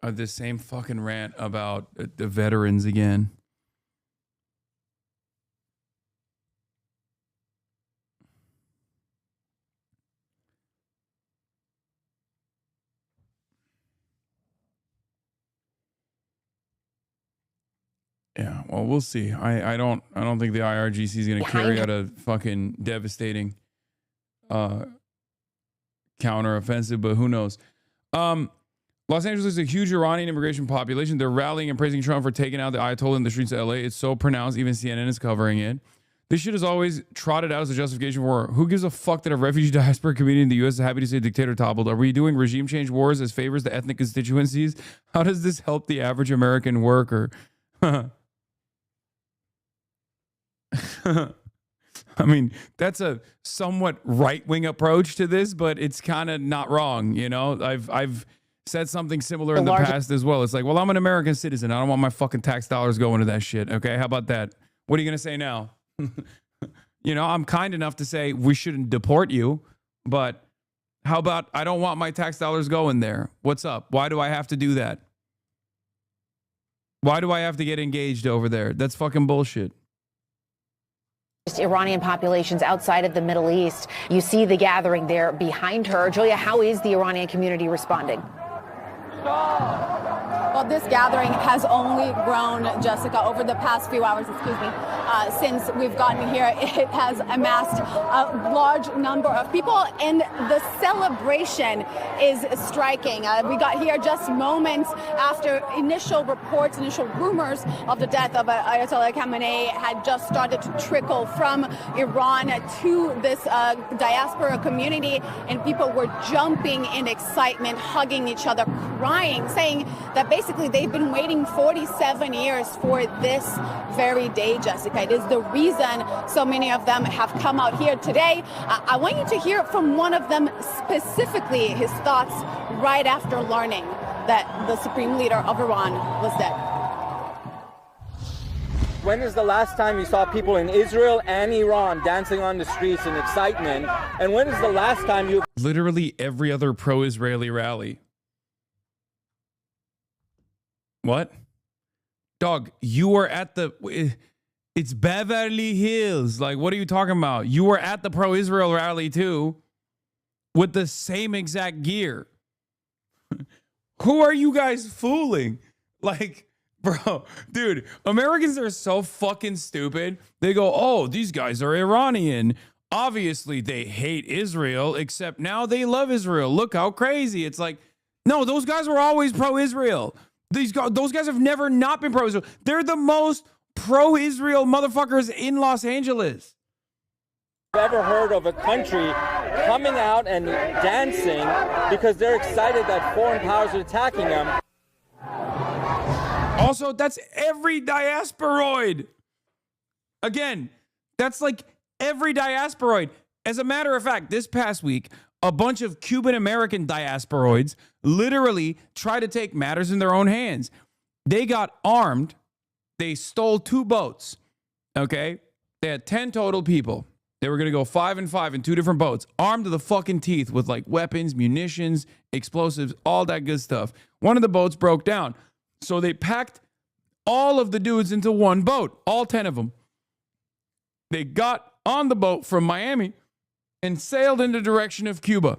[SPEAKER 3] the veterans again. Yeah, well, we'll see. I don't think the IRGC is going to carry out a fucking devastating counteroffensive, but who knows? Los Angeles is a huge Iranian immigration population. They're rallying and praising Trump for taking out the Ayatollah in the streets of LA. It's so pronounced, even CNN is covering it. This shit is always trotted out as a justification for war. Who gives a fuck that a refugee diaspora community in the U.S. is happy to see a dictator toppled? Are we doing regime change wars as favors to ethnic constituencies? How does this help the average American worker? I mean, that's a somewhat right-wing approach to this, but it's kind of not wrong, you know? I've said something similar in the past as well. It's like, well, I'm an American citizen. I don't want my fucking tax dollars going to that shit, okay? How about that? What are you going to say now? You know, I'm kind enough to say we shouldn't deport you, but how about I don't want my tax dollars going there? What's up? Why do I have to do that? Why do I have to get engaged over there? That's fucking bullshit.
[SPEAKER 7] Iranian populations outside of the Middle East. You see the gathering there behind her. Julia, how is the Iranian community responding?
[SPEAKER 22] Well, this gathering has only grown, Jessica, over the past few hours, since we've gotten here. It has amassed a large number of people, and the celebration is striking. We got here just moments after initial reports, initial rumors of the death of Ayatollah Khamenei had just started to trickle from Iran to this diaspora community, and people were jumping in excitement, hugging each other, crying, saying that basically they've been waiting 47 years for this very day, Jessica. It is the reason so many of them have come out here today. I want you to hear from one of them specifically, his thoughts right after learning that the supreme leader of Iran was dead.
[SPEAKER 23] When is the last time you saw people in Israel and Iran dancing on the streets in excitement? And when is the last time you...
[SPEAKER 3] Literally every other pro-Israeli rally. What? Dog, you were at the... It's Beverly Hills. Like, what are you talking about? You were at the pro-Israel rally, too, with the same exact gear. Who are you guys fooling? Like, bro, dude, Americans are so fucking stupid. They go, oh, these guys are Iranian. Obviously, they hate Israel, except now they love Israel. Look how crazy. It's like, no, those guys were always pro-Israel. Those guys have never not been pro-Israel. They're the most pro-Israel motherfuckers in Los Angeles.
[SPEAKER 23] Ever heard of a country coming out and dancing because they're excited that foreign powers are attacking them?
[SPEAKER 3] Also, that's every diasporoid. Again, that's like every diasporoid. As a matter of fact, this past week, a bunch of Cuban American diasporoids literally tried to take matters in their own hands. They got armed. They stole 2 boats. Okay? They had 10 total people. They were going to go 5 and 5 in 2 different boats, armed to the fucking teeth with like weapons, munitions, explosives, all that good stuff. One of the boats broke down. So they packed all of the dudes into one boat, all 10 of them. They got on the boat from Miami and sailed in the direction of Cuba.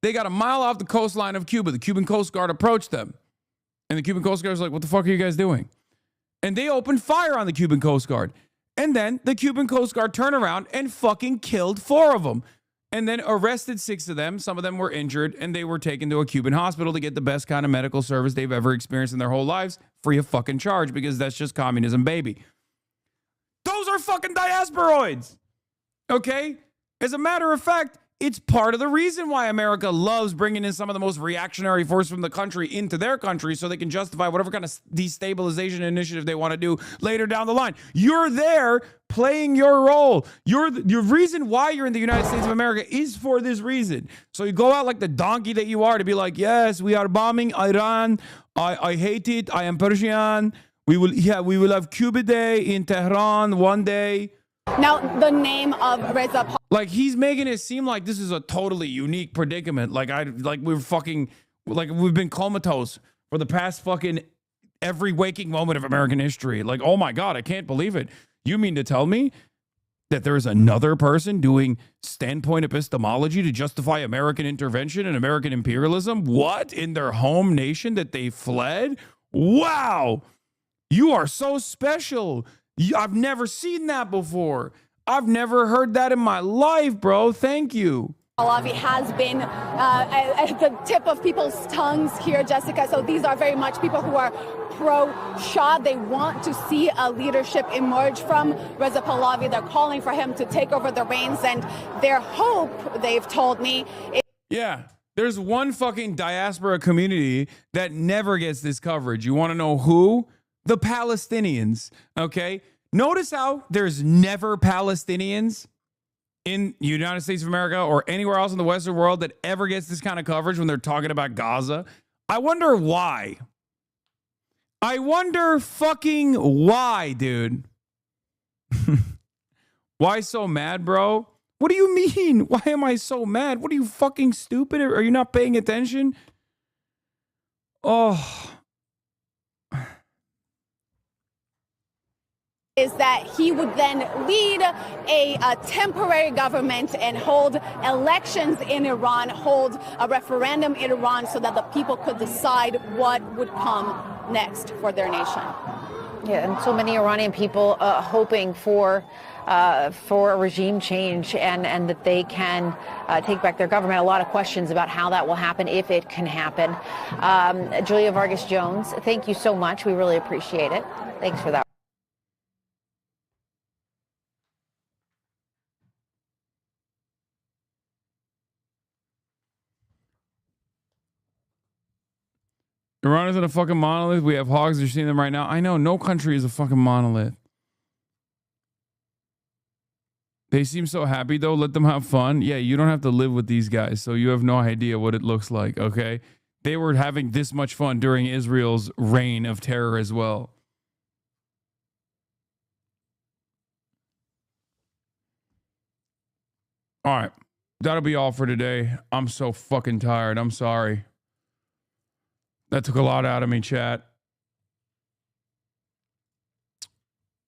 [SPEAKER 3] They got a mile off the coastline of Cuba. The Cuban Coast Guard approached them. And the Cuban Coast Guard was like, what the fuck are you guys doing? And they opened fire on the Cuban Coast Guard. And then the Cuban Coast Guard turned around and fucking killed 4 of them. And then arrested 6 of them. Some of them were injured, and they were taken to a Cuban hospital to get the best kind of medical service they've ever experienced in their whole lives, free of fucking charge, because that's just communism, baby. Those are fucking diasporoids. Okay? As a matter of fact, it's part of the reason why America loves bringing in some of the most reactionary force from the country into their country so they can justify whatever kind of destabilization initiative they want to do later down the line. You're there playing your role. Your reason why you're in the United States of America is for this reason. So you go out like the donkey that you are to be like, yes, we are bombing Iran. I hate it. I am Persian. We will have Cuba Day in Tehran one day.
[SPEAKER 22] Now, the name of Reza.
[SPEAKER 3] Like, he's making it seem like this is a totally unique predicament. Like we've been comatose for the past fucking every waking moment of American history. Like, oh my God, I can't believe it. You mean to tell me that there is another person doing standpoint epistemology to justify American intervention and American imperialism? What? In their home nation that they fled? Wow. You are so special. I've never seen that before. I've never heard that in my life, bro. Thank you.
[SPEAKER 22] Tel Aviv has been at the tip of people's tongues here, Jessica. So these are very much people who are pro-Shah. They want to see a leadership emerge from Reza Pahlavi. They're calling for him to take over the reins, and their hope, they've told me,
[SPEAKER 3] yeah, there's one fucking diaspora community that never gets this coverage. You want to know who? The Palestinians, okay? Notice how there's never Palestinians in the United States of America or anywhere else in the Western world that ever gets this kind of coverage when they're talking about Gaza. I wonder why. I wonder fucking why, dude. Why so mad, bro? What do you mean? Why am I so mad? What are you, fucking stupid? Are you not paying attention? Oh.
[SPEAKER 22] Is that he would then lead a temporary government and hold elections in Iran, hold a referendum in Iran so that the people could decide what would come next for their nation.
[SPEAKER 7] Yeah, and so many Iranian people hoping for a regime change and that they can take back their government. A lot of questions about how that will happen, if it can happen. Julia Vargas Jones, thank you so much. We really appreciate it. Thanks for that.
[SPEAKER 3] Iran isn't a fucking monolith. We have hogs. You're seeing them right now. I know. No country is a fucking monolith. They seem so happy, though. Let them have fun. Yeah, you don't have to live with these guys, so you have no idea what it looks like, okay? They were having this much fun during Israel's reign of terror as well. All right. That'll be all for today. I'm so fucking tired. I'm sorry. That took a lot out of me, chat.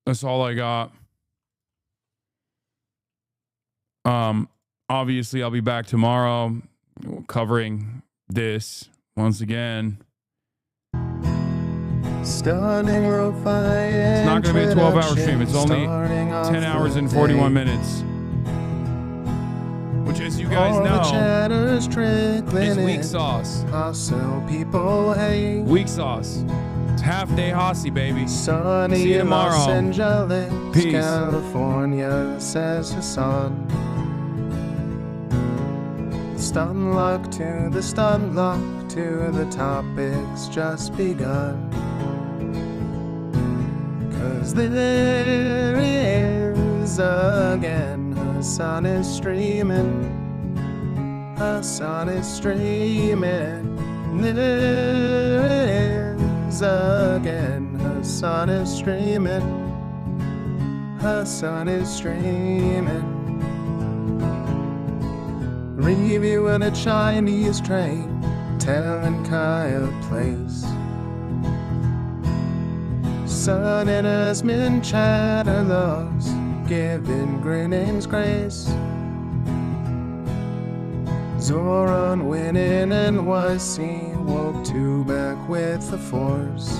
[SPEAKER 3] That's all I got. Obviously, I'll be back tomorrow covering this once again.
[SPEAKER 10] Starting
[SPEAKER 3] It's not going to be a 12-hour stream. It's only 10 hours and 41 minutes. Which, as you guys know, is weak sauce.
[SPEAKER 10] People hate.
[SPEAKER 3] Weak sauce. It's half day Hossie, baby.
[SPEAKER 10] Sunny
[SPEAKER 3] See you tomorrow.
[SPEAKER 10] Los Angeles,
[SPEAKER 3] Peace.
[SPEAKER 10] California, says Hassan. Stun luck to the stun luck to the topic's just begun. 'Cause there is again, Hassan is streaming. Hassan is streaming. There is again, Hassan is streaming. Hassan is streaming. Reviewing a Chinese train, telling Kyle place. Sun and Asmin chatter loves, giving Greening's grace. Zoran winning NYC, woke two back with the force.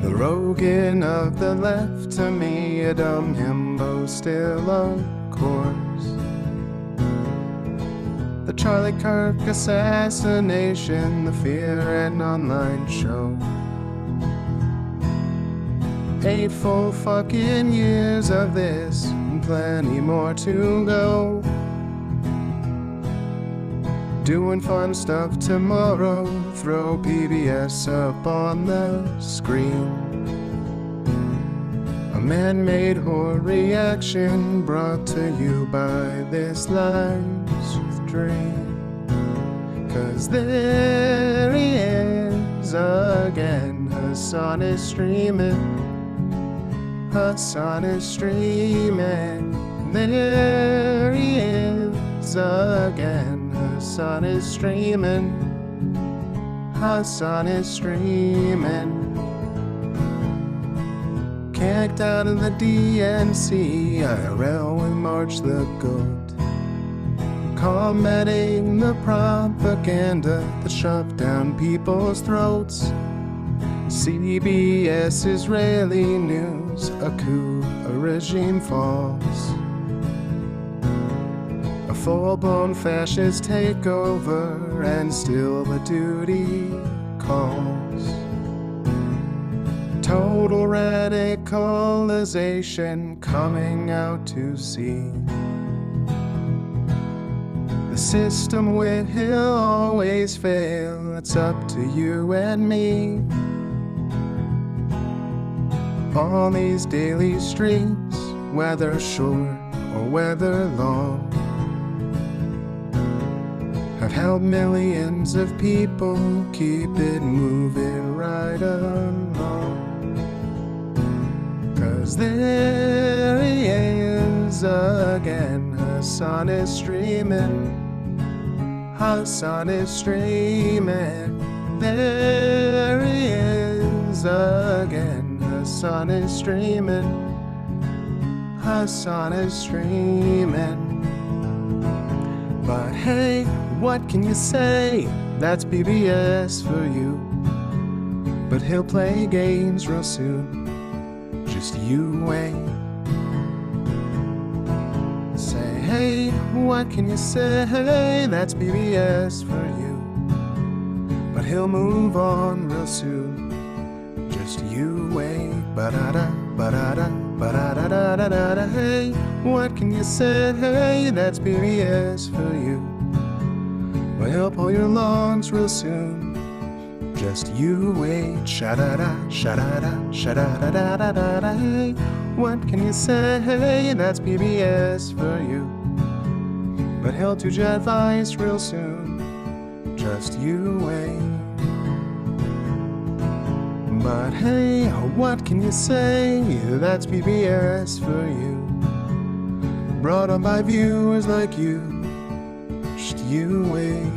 [SPEAKER 10] The Rogan of the left, to me a dumb himbo still of course. The Charlie Kirk assassination, the Fear and Online show. 8 full fucking years of this, and plenty more to go. Doing fun stuff tomorrow, throw PBS up on the screen. A man-made horror reaction brought to you by this life's dream. 'Cause there he is again, Hassan is streaming. Hasan is streaming. There he is again. Hasan is streaming. Hasan is streaming. Kicked out of the DNC, IRL will march the goat. Combating the propaganda that shoved down people's throats. CBS Israeli news, a coup, a regime falls. A full-blown fascist takeover, and still the duty calls. Total radicalization coming out to sea. The system will always fail, it's up to you and me. On these daily streets, whether short or whether long, have helped millions of people keep it moving right along. 'Cause there he is again, Hasan is streaming. Hasan is streaming. There he is again, Hasan is streaming. Hasan is streaming. But hey, what can you say? That's BBS for you. But he'll play games real soon. Just you wait. Say, hey, what can you say? That's BBS for you. But he'll move on real soon. Just you wait. Ba-da-da, ba-da-da, ba-da-da-da-da-da. Hey, what can you say? Hey, that's BBS for you. But he'll pull your lungs real soon. Just you wait. Sha-da-da, sha-da-da, sha-da-da-da-da-da. Hey, what can you say? Hey, that's BBS for you. But he'll do your advice real soon. Just you wait. But hey, what can you say? That's BBS for you. Brought on by viewers like you. Just you wait.